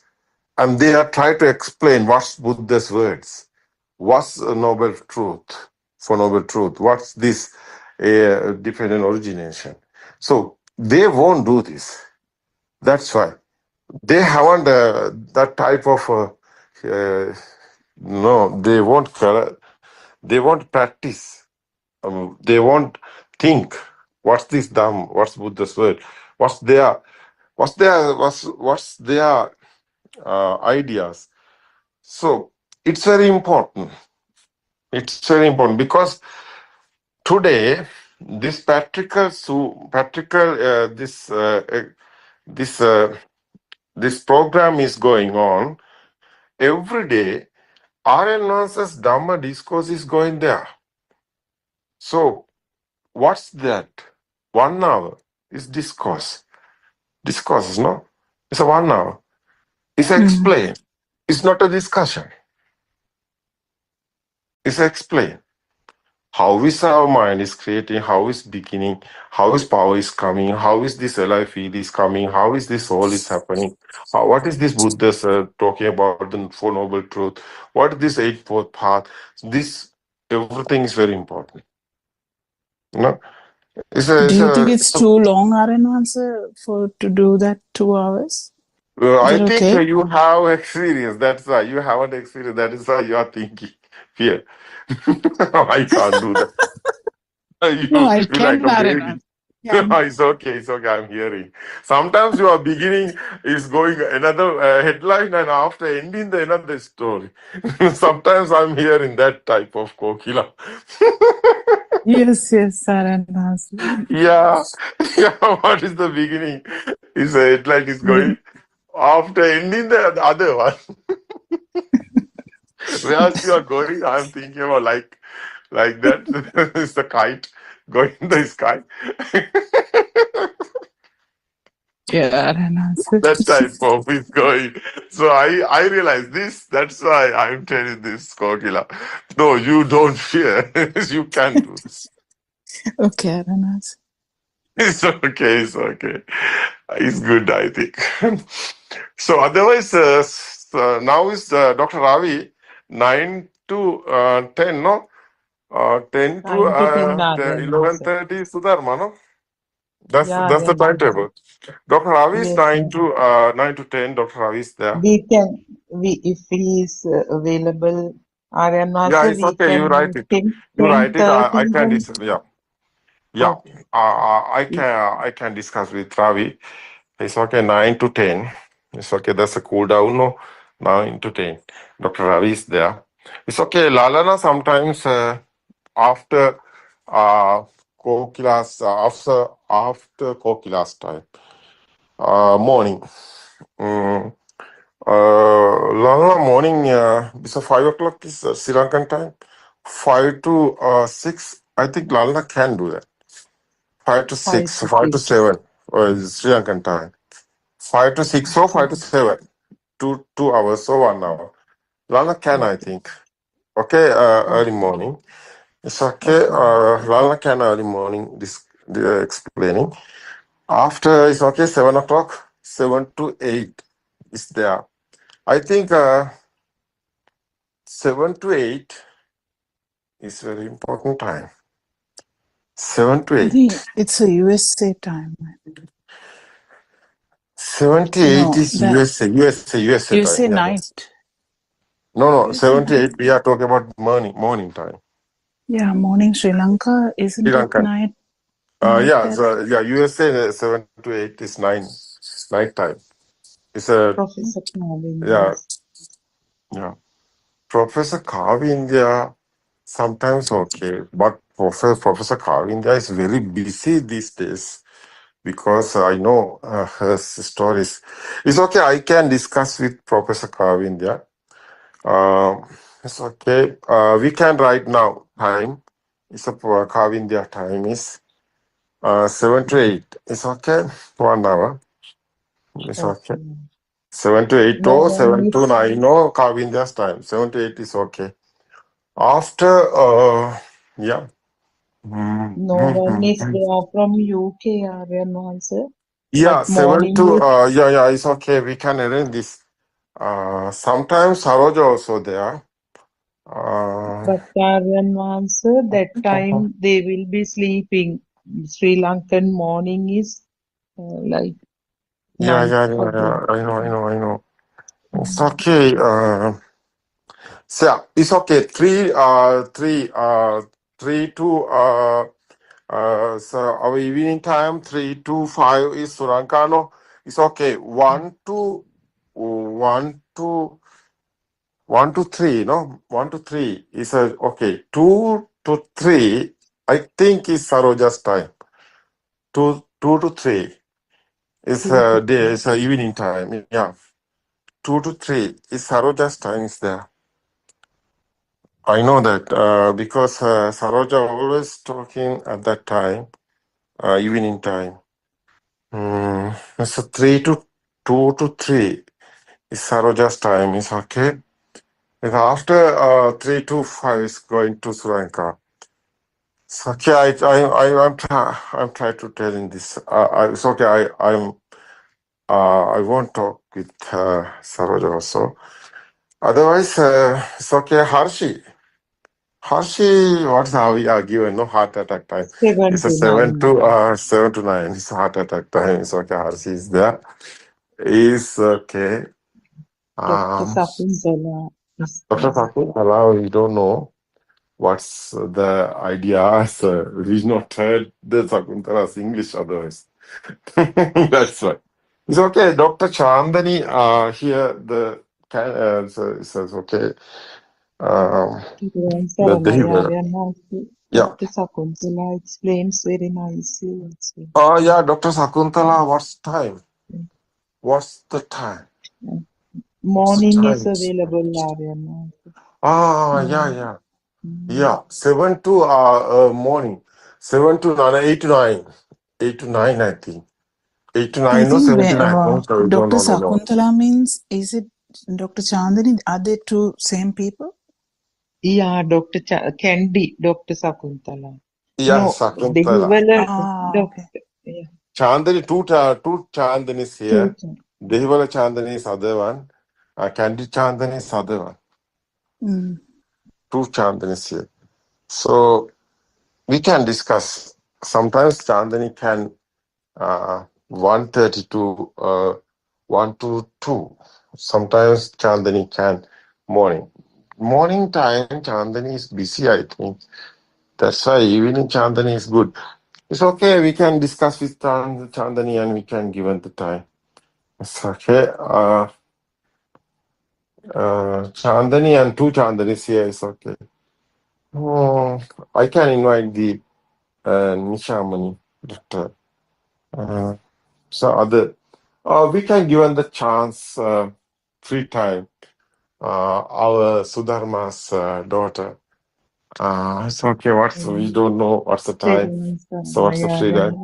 Speaker 5: and they are trying to explain what's Buddha's words, what's a noble truth, for noble truth, what's this dependent origination. So they won't do this. That's why they haven't that type of no. They won't practice. They won't think. What's this Dham? What's Buddha's word? What's their ideas? So it's very important. It's very important because today this this program is going on every day. RNS's Dhamma discourse is going there. So what's that? 1 hour is discourse. Discourse, no? It's a 1 hour. It's explained. It's not a discussion. It's explained. How is our mind is creating, how is beginning, how is power is coming, how is this alive field is coming, how is this soul is happening, what is this Buddha talking about the Four Noble Truth, what is this Eightfold Path, this, everything is very important. No?
Speaker 20: Do you think it's too long, Aranvansa, to do that 2 hours?
Speaker 5: I think
Speaker 20: okay?
Speaker 5: you have experience. That's why you haven't experienced. That is why you are thinking fear. I can't do that.
Speaker 20: No, I
Speaker 5: You
Speaker 20: can,
Speaker 5: like a baby.
Speaker 20: Aranvansa. Yeah,
Speaker 5: It's okay. I'm hearing. Sometimes your beginning is going another headline, and after ending the another story. Sometimes I'm hearing that type of kokila.
Speaker 20: yes, Aranvansa.
Speaker 5: Yeah. What is the beginning? Is a headline is going after ending the other one. Whereas you are going, I'm thinking about like that. It's the kite going in the sky.
Speaker 20: Yeah, Aranvansa.
Speaker 5: That type of is going. So I realize this. That's why I'm telling this, Kokila. No, you don't fear. You can do this.
Speaker 20: Okay, Aranvansa.
Speaker 5: It's okay. It's okay. It's good, I think. So otherwise, now is Dr. Ravi 9 to 10, no? 10 to
Speaker 19: 9 to 10 Aryan Hans.
Speaker 5: 11:30 Sudharma, no? That's
Speaker 19: Yeah,
Speaker 5: the
Speaker 19: Aryan Hans.
Speaker 5: timetable. Dr. Ravi is
Speaker 19: Yes.
Speaker 5: 9 to 10. Dr. Ravi is there.
Speaker 19: If he is available, Aryan Hans,
Speaker 5: Yeah, it's
Speaker 19: we
Speaker 5: okay. You
Speaker 19: can
Speaker 5: write
Speaker 19: meet
Speaker 5: it.
Speaker 19: him
Speaker 5: You write it.
Speaker 19: 10:30
Speaker 5: I can
Speaker 19: even.
Speaker 5: listen. Yeah. Yeah,
Speaker 9: Okay.
Speaker 5: I can discuss with Ravi. It's okay, 9 to 10. It's okay, that's a cool down, no? 9 to 10. Dr. Ravi is there. It's okay, Lalana sometimes after co-class, after co-class time, morning. Mm, Lalana morning, it's a 5 o'clock is Sri Lankan time. 5 to 6, I think Lalana can do that. 5 to
Speaker 9: 5
Speaker 5: 6,
Speaker 9: to
Speaker 5: 5 to
Speaker 9: 6.
Speaker 5: 7 Sri Lankan time. 5 to 6 or 5 to 7. 2 hours or 1 hour. Lana can, I think. Okay, early morning. It's okay. Lana can early morning, explaining. After it's okay, 7 o'clock, 7 to 8 is there. I think 7 to 8 is very important time. 7 to
Speaker 20: I
Speaker 5: 8.
Speaker 20: think it's a USA time.
Speaker 5: 78
Speaker 20: No,
Speaker 5: is USA time.
Speaker 20: USA
Speaker 5: Yeah.
Speaker 20: night.
Speaker 5: No,
Speaker 20: USA
Speaker 5: 78
Speaker 20: night.
Speaker 5: we are talking about morning time.
Speaker 20: Yeah, morning Sri Lanka.
Speaker 5: Sri
Speaker 20: Isn't it
Speaker 5: Lankan.
Speaker 20: night?
Speaker 5: USA 7 to 8 is night time. It's a
Speaker 18: Professor Kavin,
Speaker 5: yeah
Speaker 18: yes.
Speaker 5: yeah. Professor Kavi India sometimes okay, but Professor Kavi India is very busy these days because I know her stories. It's okay. I can discuss with Professor Kavi India. It's okay. We can write now time. It's a Kavi India time is 7 to 8. It's okay. 1 hour. It's okay.
Speaker 18: Okay.
Speaker 5: 7 to 8
Speaker 18: No
Speaker 5: or
Speaker 18: one
Speaker 5: 7 to
Speaker 18: is
Speaker 5: 9 or Kavindra's time. 7 to 8 is okay. After, yeah.
Speaker 18: no one is there from UK, Aryan answer.
Speaker 5: Yeah,
Speaker 18: But
Speaker 5: 7
Speaker 18: morning
Speaker 5: to,
Speaker 18: is
Speaker 5: yeah, it's okay. We can arrange this. Sometimes Saroja also there.
Speaker 18: but Aryan answer that time they will be sleeping. Sri Lankan morning is like
Speaker 5: Yeah,
Speaker 18: 9
Speaker 5: yeah.
Speaker 18: again.
Speaker 5: I know. It's okay. So yeah, it's okay. 3 to, so our evening time 3 to 5 is Surankano. It's okay. 1 to 3. No, 1 to 3 is okay. 2 to 3, I think is Saroja's time. 2 to 3 is
Speaker 18: 2 to
Speaker 5: day.
Speaker 18: 3.
Speaker 5: It's evening time. Yeah, 2 to 3 is Saroja's time is there. I know that because Saroja always talking at that time, evening time. So 3 to 2 to 3 is Saroja's time. Is okay. And after 3 to 5 is going to Sri Lanka. So okay, I'm trying to tell in this. It's okay. I won't talk with Saroja also. Otherwise, it's okay. Harshi, what's how we are given no heart attack time?
Speaker 18: 7
Speaker 5: It's a
Speaker 18: to 9.
Speaker 5: 7 to 9. It's heart attack time. It's okay. Harshi is there. Is okay.
Speaker 18: Dr. Sakuntala is
Speaker 5: Dr. Sakutala, we don't know what's the idea. So we've not heard the Sakuntala's English otherwise. That's right. It's okay. Dr. Chandani, here the says okay.
Speaker 18: Tiruvan
Speaker 5: The
Speaker 18: Saranai
Speaker 5: Dehivala.
Speaker 18: Aryan answer.
Speaker 5: Yeah.
Speaker 18: Dr. Sakuntala explains very nicely also.
Speaker 5: Oh yeah, Dr. Sakuntala, what's time? What's the time? What's the
Speaker 18: Morning is
Speaker 5: time?
Speaker 18: available, Aryan.
Speaker 5: Yeah. Yeah, 7 to morning. 7 to 9, 8 to 9. 8 to 9, I think. 8 to
Speaker 20: I
Speaker 5: 9, no,
Speaker 20: think
Speaker 5: 7 to 9. No, sorry,
Speaker 20: Dr.
Speaker 5: no.
Speaker 20: Sakuntala means, is it Dr. Chandani? Are they two same people?
Speaker 18: Yeah, Candy, Dr. Sakuntala.
Speaker 5: Yeah,
Speaker 18: No,
Speaker 5: Sakuntala.
Speaker 18: Dehivala,
Speaker 20: Okay.
Speaker 18: Doctor. Yeah.
Speaker 5: Chandani, two Chandanis here.
Speaker 18: Two.
Speaker 5: Dehivala Chandani is other one. Candy Chandani is other one.
Speaker 20: Mm.
Speaker 5: Two Chandanis here. So we can discuss. Sometimes Chandani can 1:30 to 1 to 2. Sometimes Chandani can morning. Morning time Chandani is busy, I think. That's why evening Chandani is good. It's okay. We can discuss with Chandani and we can give it the time. It's okay. Chandani and two Chandanis here is okay. Oh, I can invite the Nishamani. But, so other, we can give them the chance, free time. Our Sudharma's daughter. It's okay. We don't know what's the time. So what's the free time?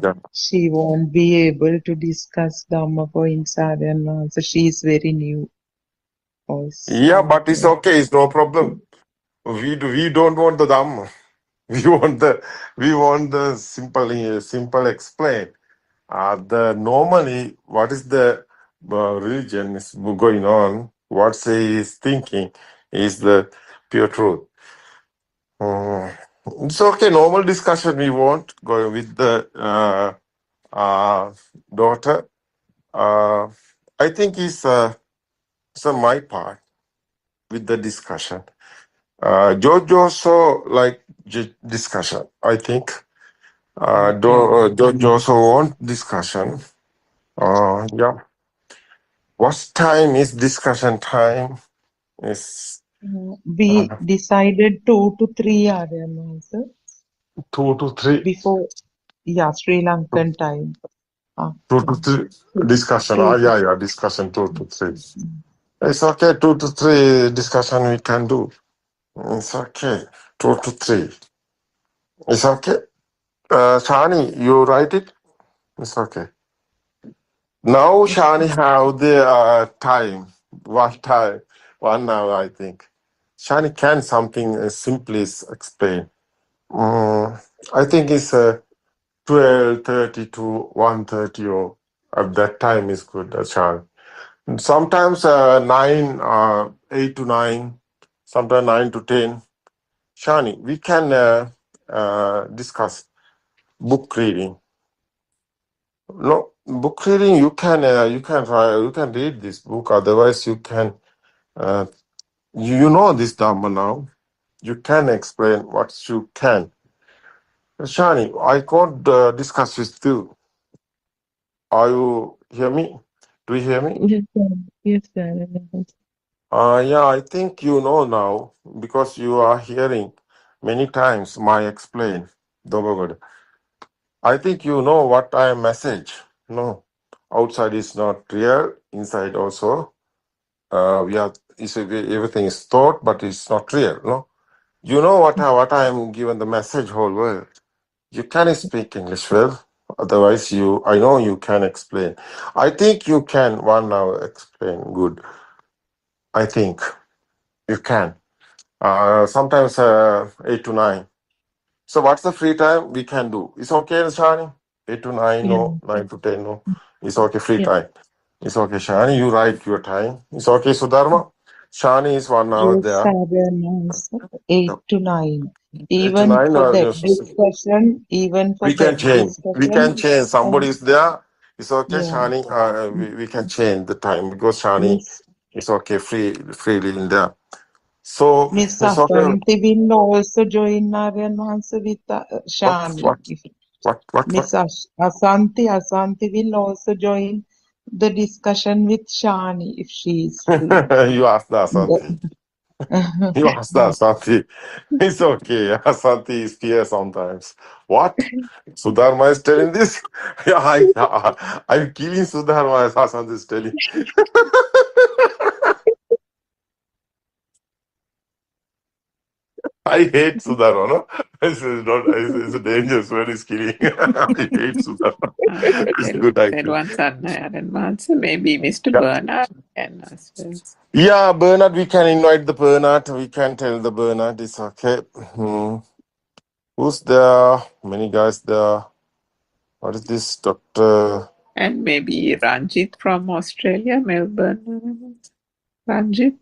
Speaker 5: Yeah.
Speaker 19: She won't be able to discuss Dhamma points, so she is very new also.
Speaker 5: Yeah, but it's okay. It's no problem. We don't want the Dhamma. We want the simple explain. The normally what is the religion is going on. What he is thinking is the pure truth. It's okay. Normal discussion we want go with the daughter. I think it's my part with the discussion. George also like discussion. I think. George also want discussion. Yeah. What time is discussion time? Is
Speaker 19: We decided 2 to 3 answer.
Speaker 5: 2 to 3.
Speaker 19: Before, Sri Lankan time.
Speaker 5: 2 to 3 discussion. Yeah, discussion 2 to 3. It's okay. 2 to 3 discussion we can do. It's okay. 2 to 3. It's okay. Shani, you write it? It's okay. Now Shani have the time. What time? 1 hour, I think. Shani can something simply explain. I think it's 12:30 to 1:30 or at that time is good, Shani. Sometimes 8 to 9, sometimes 9 to 10. Shani, we can discuss book reading. No, book reading you can read this book. Otherwise, you can you know this Dhamma now. You can explain what you can. Shani, I can't discuss with you. Are you hear me? Do you hear me?
Speaker 19: Yes, sir. Yes, sir.
Speaker 5: Yeah, I think you know now because you are hearing many times my explain. Dobogod. I think you know what I message. No, outside is not real. Inside also, everything is thought, but it's not real. No, you know what I am given the message whole world. You can speak English well. Otherwise, I know you can explain. I think you can 1 hour explain good. I think you can. Sometimes 8 to 9. So what's the free time we can do? It's okay, Shani? 8 to 9, no. 9 to 10, no. It's okay, free time. It's okay, Shani. You write your time. It's okay, Sudharma. Shani is 1 hour
Speaker 19: Yes,
Speaker 5: there.
Speaker 19: sir. 8 to 9.
Speaker 5: 8 to
Speaker 19: Even
Speaker 5: 9,
Speaker 19: for that
Speaker 5: yes.
Speaker 19: discussion,
Speaker 5: We can change. Somebody is there. It's okay,
Speaker 19: Yeah.
Speaker 5: Shani. We can change the time because Shani is okay, freely in there. So
Speaker 19: Miss
Speaker 5: it's okay.
Speaker 19: Asanti will also join Narayan answer with Shani.
Speaker 5: What?
Speaker 19: Miss Asanti will also join the discussion with Shani if she is free.
Speaker 5: You ask the Asanti. You ask the Asanti. It's okay. Asanti is here sometimes. What? Sudharma is telling this? Yeah, I'm killing Sudharma as Asanti is telling. I hate Sudharma, no? It's a dangerous word, it's killing. I hate Sudharma. It's good, I think.
Speaker 16: Maybe Mr. Bernard can as well.
Speaker 5: Yeah, Bernard, we can invite the Bernard. We can tell the Bernard it's okay. Who's there? Many guys there. What is this, Dr.
Speaker 16: And maybe Ranjit from Australia, Melbourne. Ranjit?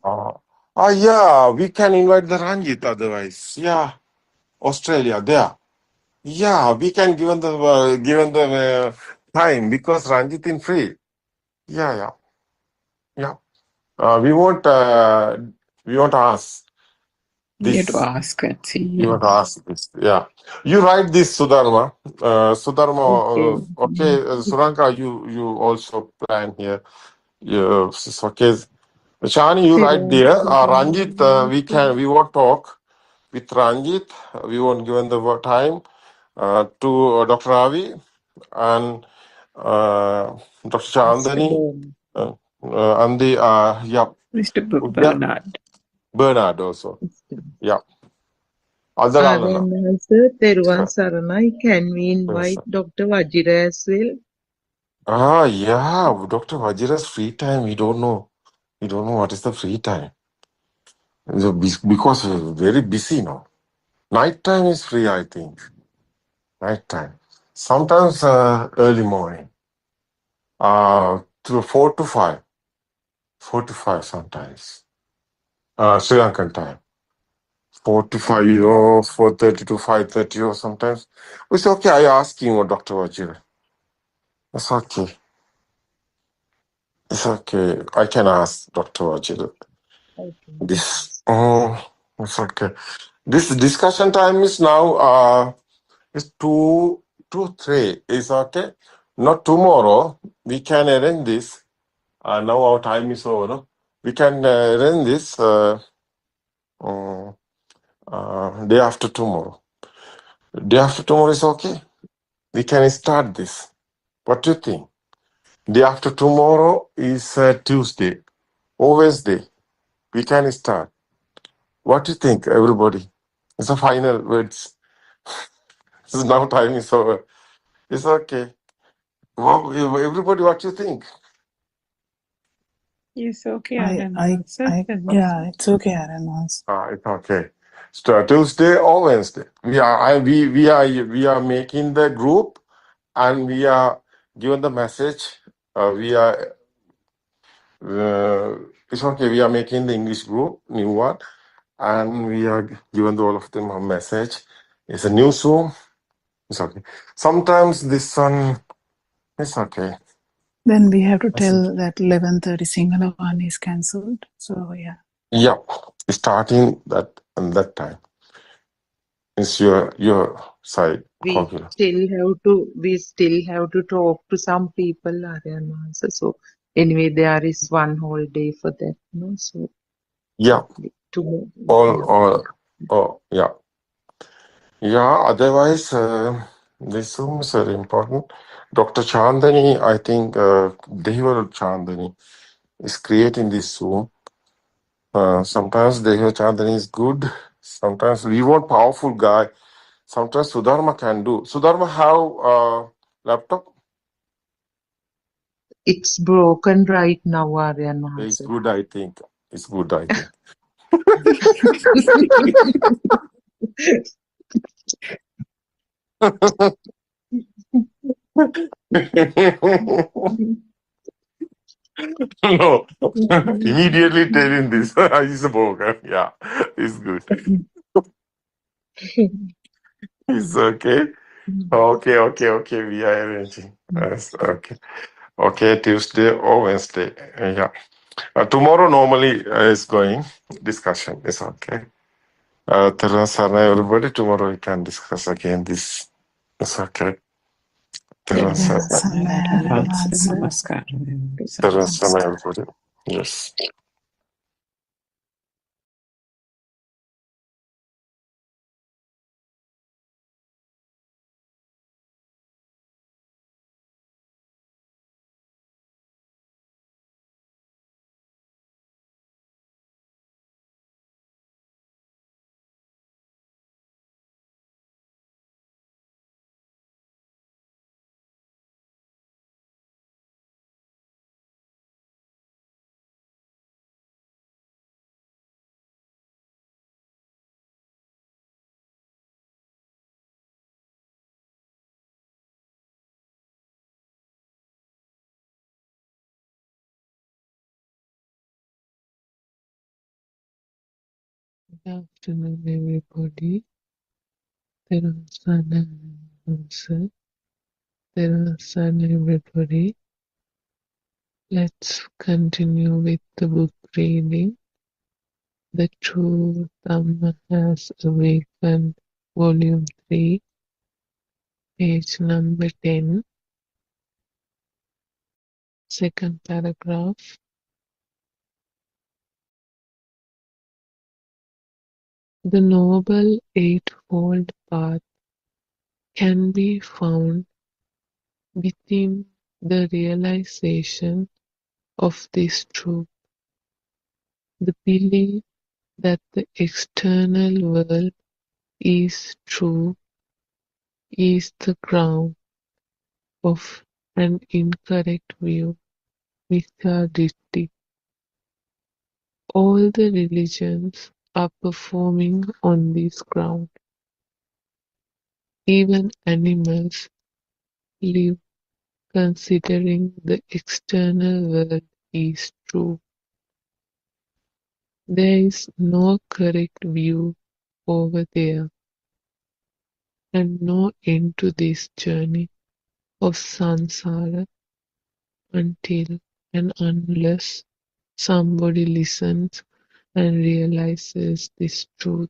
Speaker 5: Yeah, we can invite the Ranjit otherwise. Yeah, Australia, there. Yeah, we can give the time because Ranjit in free. Yeah. We want to ask.
Speaker 20: You have
Speaker 5: This
Speaker 20: to ask that. See,
Speaker 5: you have to ask this. Yeah, you write this, Sudharma.
Speaker 19: Okay.
Speaker 5: Okay, Suranka, you also plan here. Yeah, it's okay. Shani, you write
Speaker 19: Thiruvan
Speaker 5: there. Ranjit,
Speaker 19: Saranantha.
Speaker 5: we won't talk with Ranjit. We won't given the time to Dr. Ravi and Dr.
Speaker 19: Mr.
Speaker 5: Chandani
Speaker 19: Bone.
Speaker 5: and the
Speaker 20: Mr.
Speaker 5: yeah,
Speaker 20: Bernard.
Speaker 5: Bernard also. Yeah, other
Speaker 19: Sir, Thiruvan Saranai, can we invite Dr. Vajira as well?
Speaker 5: Yeah, Dr. Vajira's free time. We don't know. We don't know what is the free time. Because we're very busy now. Night time is free, I think. Night time. Sometimes early morning. To 4 to 5. 4 to 5 sometimes. Sri Lankan time. 4 to 5 or 4:30 to 5:30 or sometimes. It's okay. I ask him or Dr. Vajira. It's okay. It's okay. I can ask Dr. Vajira.
Speaker 19: Okay.
Speaker 5: This. It's okay. This discussion time is now. It's 2 to 3. It's okay. Not tomorrow. We can arrange this. Now our time is over. No? We can arrange this day after tomorrow. Day after tomorrow is okay. We can start this. What do you think? Day after tomorrow is Tuesday or Wednesday. We can start. What do you think, everybody? It's the final words. Now time is over. It's okay. Well, everybody, what do you think?
Speaker 20: Yes, okay,
Speaker 5: Yeah,
Speaker 20: it's okay, Aranvans.
Speaker 5: It's okay. So Tuesday or Wednesday. We are making the group and we are given the message. It's okay. We are making the English group, new one, and we are given all of them a message. It's a new Zoom. It's okay. Sometimes this one, it's okay.
Speaker 20: Then we have to tell that 11:30 Sinhala one is cancelled. So yeah.
Speaker 5: Yeah, starting that and that time. It's your side computer.
Speaker 19: We still have to talk to some people, Aryan. So anyway, there is one whole day for that. No, so
Speaker 5: Yeah.
Speaker 19: tomorrow.
Speaker 5: Yeah. Yeah, otherwise, this Zoom is very important. Dr. Chandani, I think Dehival Chandani is creating this Zoom. Sometimes Dehival Chandani is good. Sometimes we want powerful guy. Sometimes Sudharma can do. Sudharma have laptop?
Speaker 19: It's broken right now, Aryan.
Speaker 5: It's good, I think. It's good, I think. No, immediately telling this. It's broken. Yeah, it's good. It's okay. Okay. We are arranging. Yes, okay. Okay, Tuesday or Wednesday. Yeah. Tomorrow normally is going discussion. It's okay. Teresa, everybody, tomorrow we can discuss again this. It's okay. Teresa, everybody. Yes.
Speaker 15: Good afternoon, everybody. Everybody. Let's continue with the book reading. The True Dhamma Has Awakened, Volume 3, page number 10, second paragraph. The Noble Eightfold Path can be found within the realization of this truth. The belief that the external world is true is the ground of an incorrect view, Mithya-Ditti. All the religions are performing on this ground. Even animals live considering the external world is true. There is no correct view over there, and no end to this journey of samsara until and unless somebody listens and realizes this truth.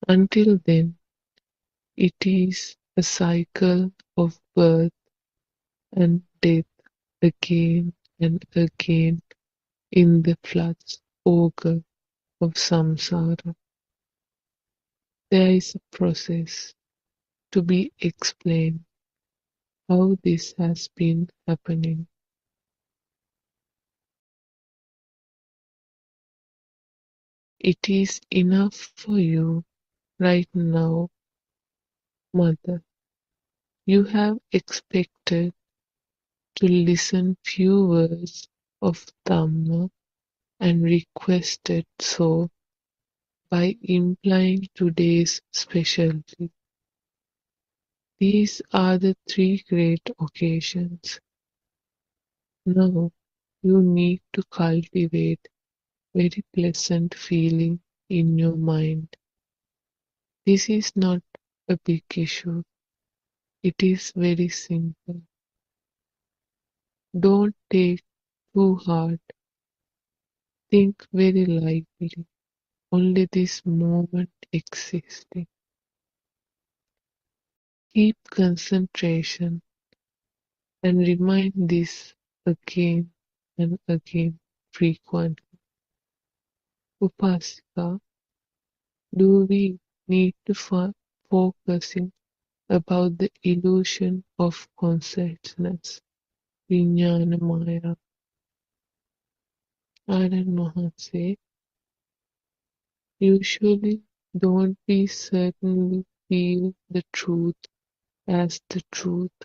Speaker 15: Until then, it is a cycle of birth and death again and again in the floods ogre of samsara. There is a process to be explained how this has been happening. It is enough for you right now, Mother. You have expected to listen few words of Dhamma and requested so by implying today's specialty. These are the three great occasions. Now you need to cultivate very pleasant feeling in your mind. This is not a big issue. It is very simple. Don't take too hard. Think very lightly. Only this moment existing. Keep concentration and remind this again and again frequently. Upasika, do we need to focusing about the illusion of consciousness, Vijnana Maya? Aryan Mahanse, usually don't we certainly feel the truth as the truth?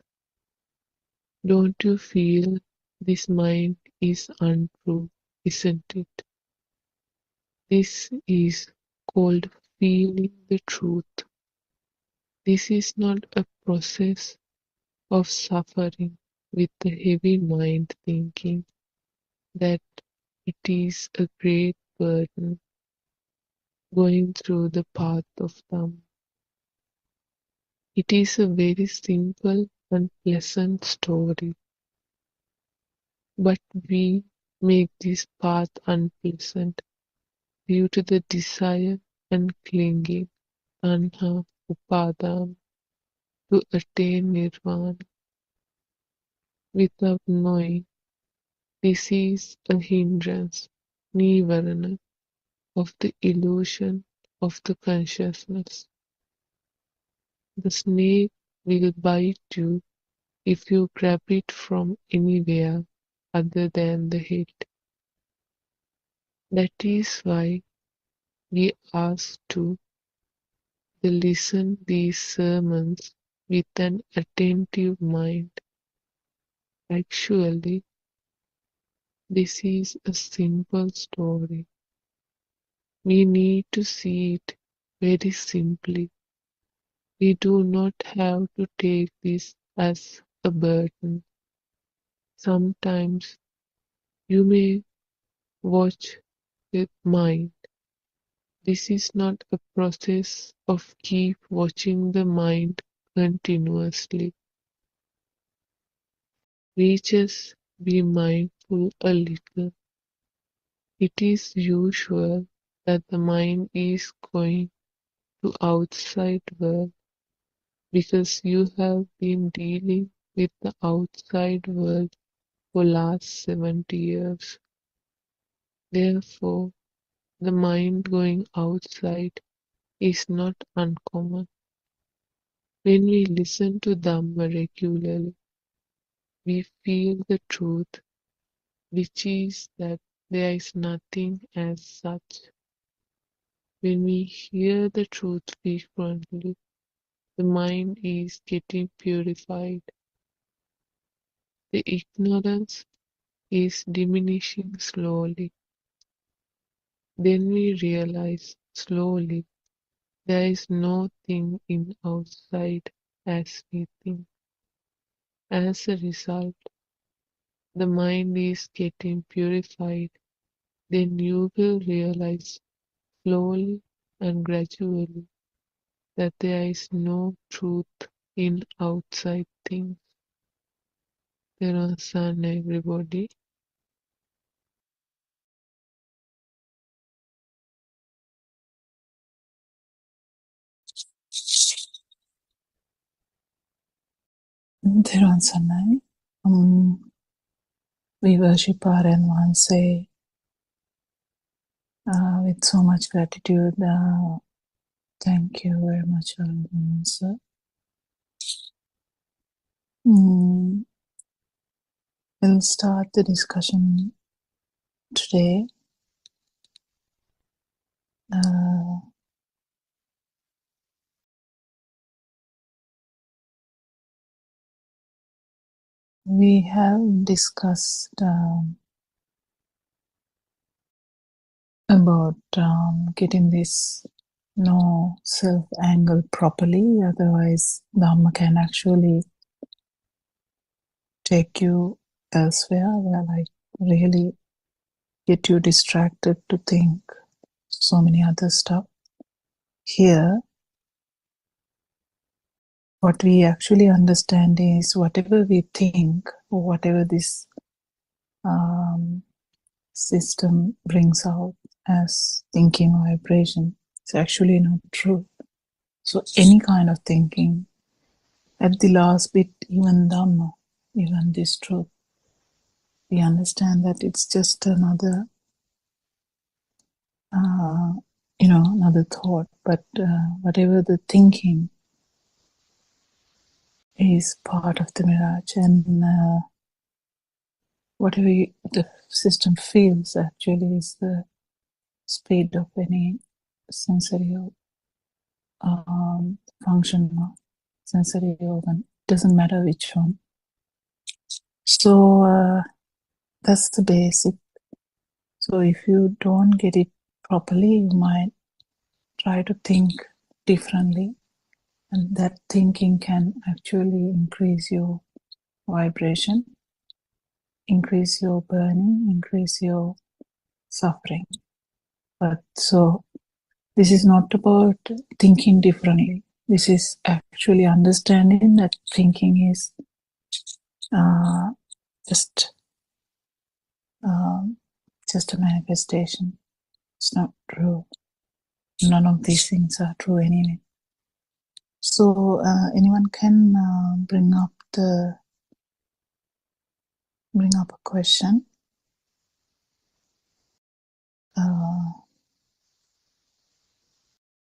Speaker 15: Don't you feel this mind is untrue, isn't it? This is called feeling the truth. This is not a process of suffering with the heavy mind thinking that it is a great burden going through the path of Dhamma. It is a very simple and pleasant story, but we make this path unpleasant due to the desire and clinging, tanha, upadana, to attain nirvana. Without knowing, this is a hindrance, nivarana, of the illusion of the consciousness. The snake will bite you if you grab it from anywhere other than the head. That is why we ask to listen these sermons with an attentive mind. Actually, this is a simple story. We need to see it very simply. We do not have to take this as a burden. Sometimes you may watch with mind. This is not a process of keep watching the mind continuously. We just be mindful a little. It is usual that the mind is going to outside world because you have been dealing with the outside world for last 70 years. Therefore, the mind going outside is not uncommon. When we listen to Dhamma regularly, we feel the truth, which is that there is nothing as such. When we hear the truth frequently, the mind is getting purified. The ignorance is diminishing slowly. Then we realize slowly there is no thing in outside as we think. As a result, the mind is getting purified. Then you will realize slowly and gradually that there is no truth in outside things. There are sun, everybody.
Speaker 20: Theron Sanai. We worship our Vanse with so much gratitude. Thank you very much, sir. We'll start the discussion today. We have discussed about getting this no self angle properly, otherwise Dhamma can actually take you elsewhere, where like really get you distracted to think so many other stuff. Here, what we actually understand is whatever we think, or whatever this system brings out as thinking or vibration, it's actually not true. So any kind of thinking, at the last bit, even Dhamma, even this truth, we understand that it's just another, another thought. But whatever the thinking is part of the mirage, and whatever the system feels actually is the speed of any sensory function or sensory organ. Doesn't matter which one. So that's the basic. So if you don't get it properly, you might try to think differently, and that thinking can actually increase your vibration, increase your burning, increase your suffering. But so this is not about thinking differently. This is actually understanding that thinking is just a manifestation. It's not true. None of these things are true anyway. So anyone can bring up a question.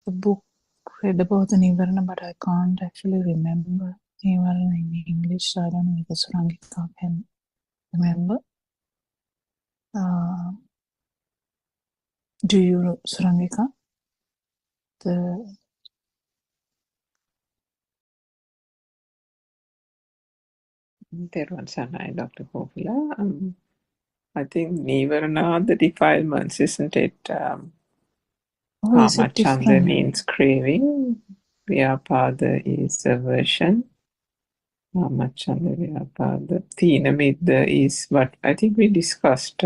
Speaker 20: The book read about the Nivarana, but I can't actually remember Nivarana in English. I don't know if the Surangika can remember. Do you, Surangika?
Speaker 1: Theron Sanai, Dr. Popula. I think Nivarana, the defilements, isn't it?
Speaker 20: Is it
Speaker 1: Kamachanda
Speaker 20: different?
Speaker 1: means craving. Vyapada is aversion. Kamachanda, Vyapada. Thina Middha is what I think we discussed.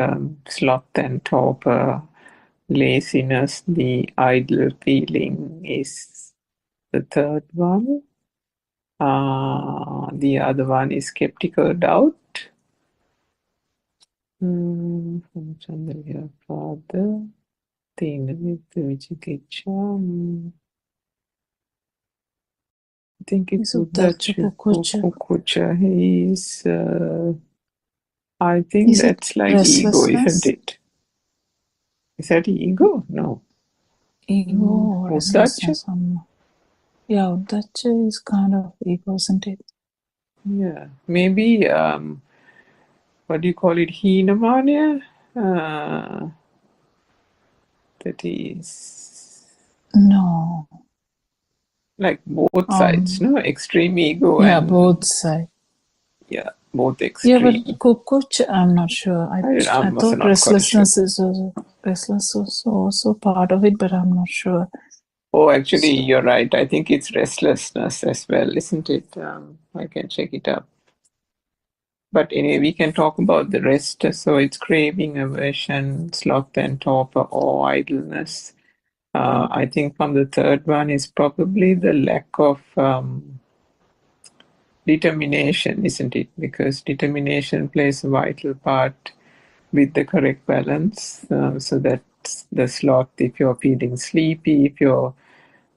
Speaker 1: Sloth and torpor, laziness, the idle feeling is the third one. The other one is skeptical doubt.
Speaker 12: Chandelier, Father, Tina with Vichikicha. I think it's Kukucha. He's, I think
Speaker 20: Is it
Speaker 12: that's like ego, isn't
Speaker 20: restlessness?
Speaker 12: it? Is that ego? No.
Speaker 20: Ego or restlessness? Yeah, Uddacha is kind of ego, isn't it?
Speaker 12: Yeah, maybe, what do you call it, Heenamania? That is...
Speaker 20: No.
Speaker 12: Like both sides, no? Extreme ego
Speaker 20: Yeah,
Speaker 12: and...
Speaker 20: both sides.
Speaker 12: Yeah, both
Speaker 20: Yeah,
Speaker 12: extreme.
Speaker 20: but Kukucha, I'm not sure. I
Speaker 12: I'm also
Speaker 20: thought
Speaker 12: not quite sure.
Speaker 20: restlessness was also part of it, but I'm not sure.
Speaker 12: Oh, actually, you're right. I think it's restlessness as well, isn't it? I can check it up. But anyway, we can talk about the rest. So it's craving, aversion, sloth and torpor, or idleness. I think from the third one is probably the lack of determination, isn't it? Because determination plays a vital part with the correct balance. So that's the sloth if you're feeling sleepy, if you're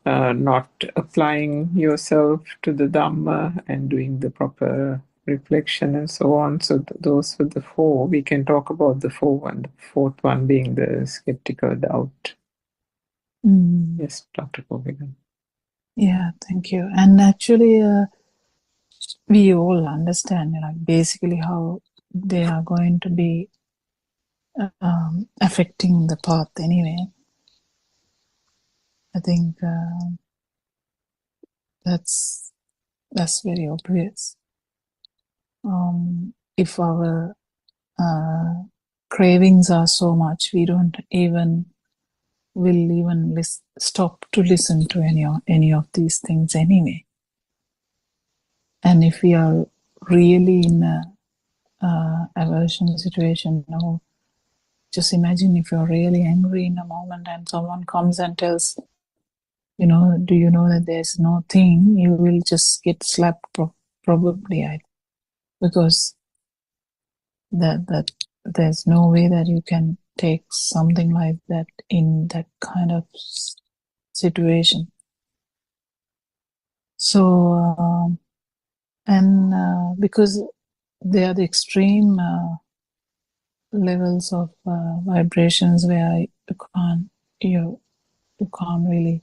Speaker 12: not applying yourself to the Dhamma and doing the proper reflection and so on. So those were the four. We can talk about the four, and the fourth one being the skeptical doubt. Yes, Dr. Kovigan.
Speaker 20: Yeah, thank you. And actually, we all understand, like basically how they are going to be affecting the path anyway. I think that's very obvious. If our cravings are so much, we don't even stop to listen to any of these things anyway. And if we are really in a aversion situation, no, just imagine if you're really angry in a moment and someone comes and tells, do you know that there's no thing, you will just get slapped probably, because that there's no way that you can take something like that in that kind of situation. So, because they are the extreme levels of vibrations where you can't really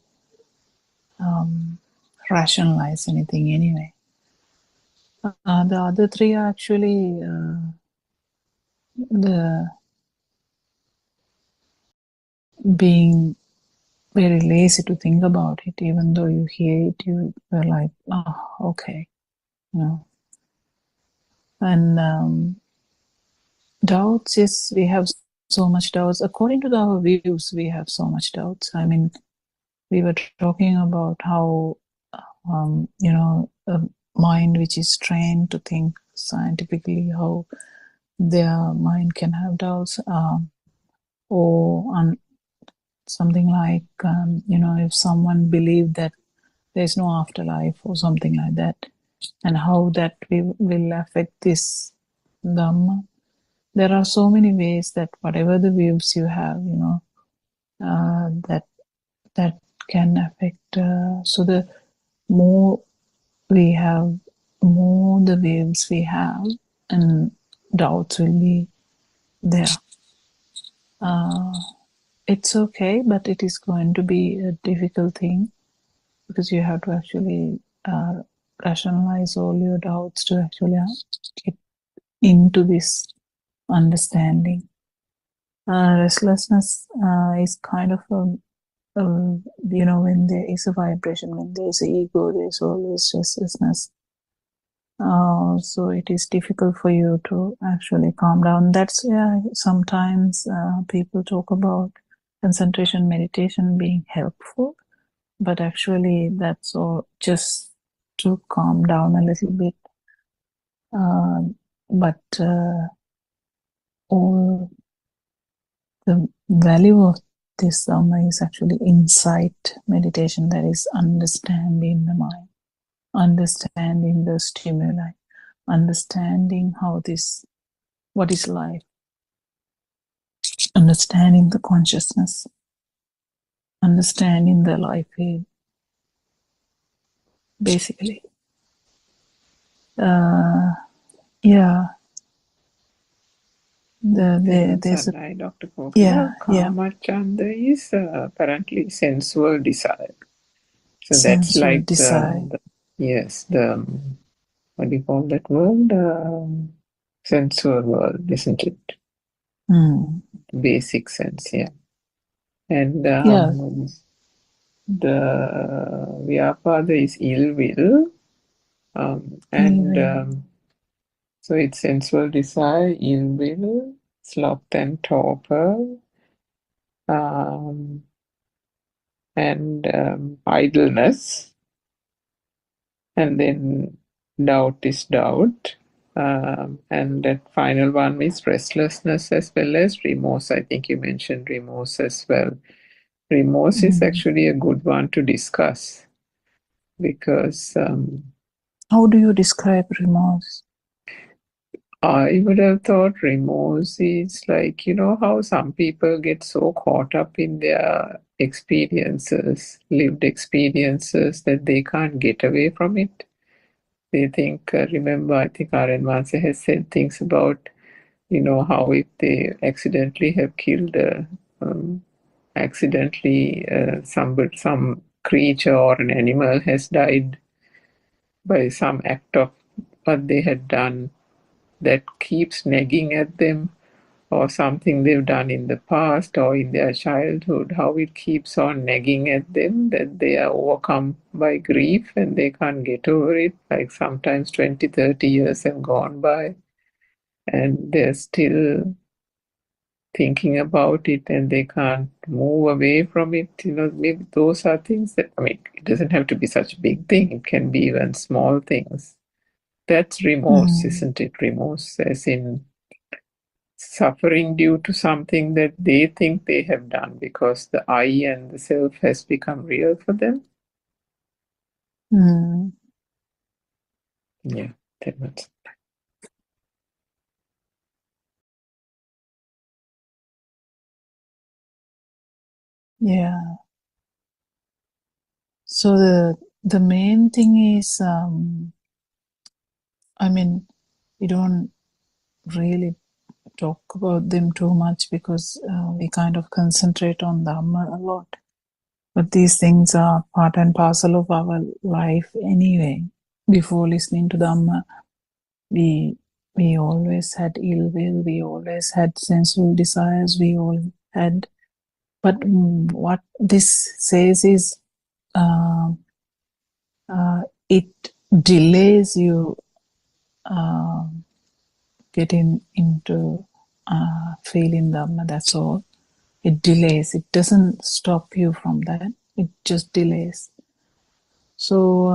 Speaker 20: rationalize anything anyway. The other three are actually the being very lazy to think about it. Even though you hear it, you are like, oh, okay, And doubts, yes, we have so much doubts. According to our views, we have so much doubts. I mean, we were talking about how, a mind which is trained to think scientifically, how their mind can have doubts, or on something like, if someone believed that there's no afterlife or something like that, and how that will affect this Dhamma. There are so many ways that whatever the views you have, that can affect. So the more we have, more the waves we have, and doubts will be there. It's okay, but it is going to be a difficult thing, because you have to actually rationalize all your doubts to actually get into this understanding. Restlessness is kind of when there is a vibration, when there is an ego, there's always restlessness. So it is difficult for you to actually calm down. That's why sometimes people talk about concentration meditation being helpful, but actually that's all just to calm down a little bit. But all the value of this Dhamma is actually insight meditation, that is understanding the mind, understanding the stimuli, understanding what is life, understanding the consciousness, understanding the life field, basically. Yeah, there's a
Speaker 1: Dr. Kofa.
Speaker 20: yeah.
Speaker 1: Kama Chanda is apparently sensual desire. So that's
Speaker 20: Sensual
Speaker 1: like
Speaker 20: desire.
Speaker 1: the what do you call that world? Sensual world, isn't it? Basic sense, yeah. And
Speaker 20: Yeah.
Speaker 1: the Vyapada is ill will, and so it's sensual desire, ill will, sloth and torpor, and idleness, and then doubt is doubt, and that final one is restlessness as well as remorse. I think you mentioned remorse as well. Remorse is actually a good one to discuss because
Speaker 20: how do you describe remorse?
Speaker 1: I would have thought remorse is like, you know, how some people get so caught up in their experiences, lived experiences, that they can't get away from it. They think, remember, I think R.N. Vanse has said things about, you know, how if they accidentally have killed some creature or an animal has died by some act of what they had done, that keeps nagging at them, or something they've done in the past or in their childhood, how it keeps on nagging at them, that they are overcome by grief and they can't get over it. Like sometimes 20, 30 years have gone by and they're still thinking about it and they can't move away from it. You know, maybe those are things that, I mean, it doesn't have to be such a big thing. It can be even small things. That's remorse, isn't it? Remorse as in suffering due to something that they think they have done because the I and the self has become real for them. Yeah, that much.
Speaker 20: Yeah. So the main thing is, I mean, we don't really talk about them too much because we kind of concentrate on Dhamma a lot. But these things are part and parcel of our life anyway. Before listening to Dhamma, we always had ill will, we always had sensual desires, we all had. But what this says is, it delays you getting into feeling Dhamma, that's all. It delays, it doesn't stop you from that, it just delays. So,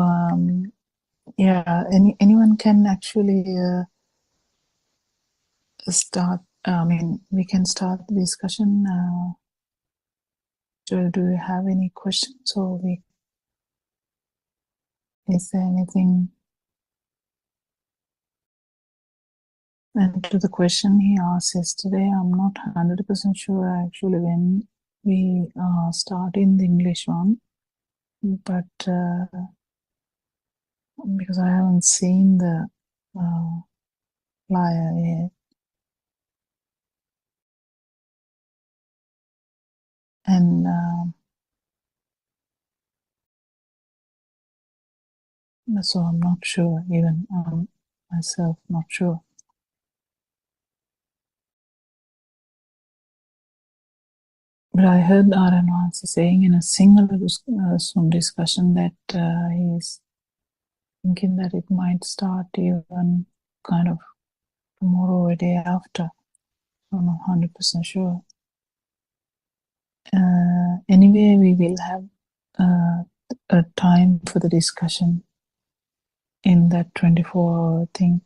Speaker 20: yeah, anyone can actually start, I mean, we can start the discussion. Do you have any questions or is there anything? And to the question he asked yesterday, I'm not 100% sure actually when we start in the English one, but because I haven't seen the flyer yet. And so I'm not sure, even myself, not sure. But I heard R.N. Vanse saying in a single Zoom discussion that he's thinking that it might start even kind of tomorrow or day after. I'm not 100% sure. Anyway, we will have a time for the discussion in that 24-hour thing.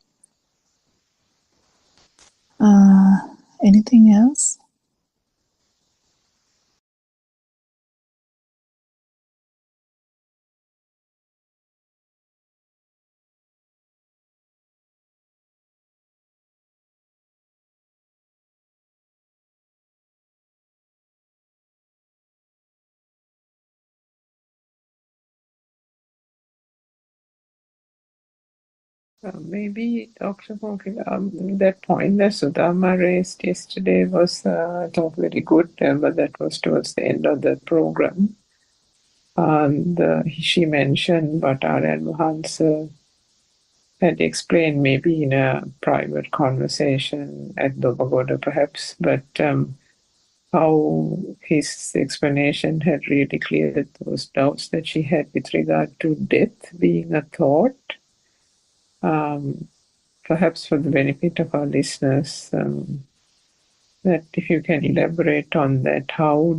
Speaker 20: Anything else?
Speaker 1: Maybe Dr. Morgan, that point that Sudama raised yesterday was not very good, but that was towards the end of the program. And she mentioned what R.N. Hans had explained, maybe in a private conversation at Dobagoda perhaps, but how his explanation had really cleared those doubts that she had with regard to death being a thought. Perhaps for the benefit of our listeners, that if you can elaborate on that, how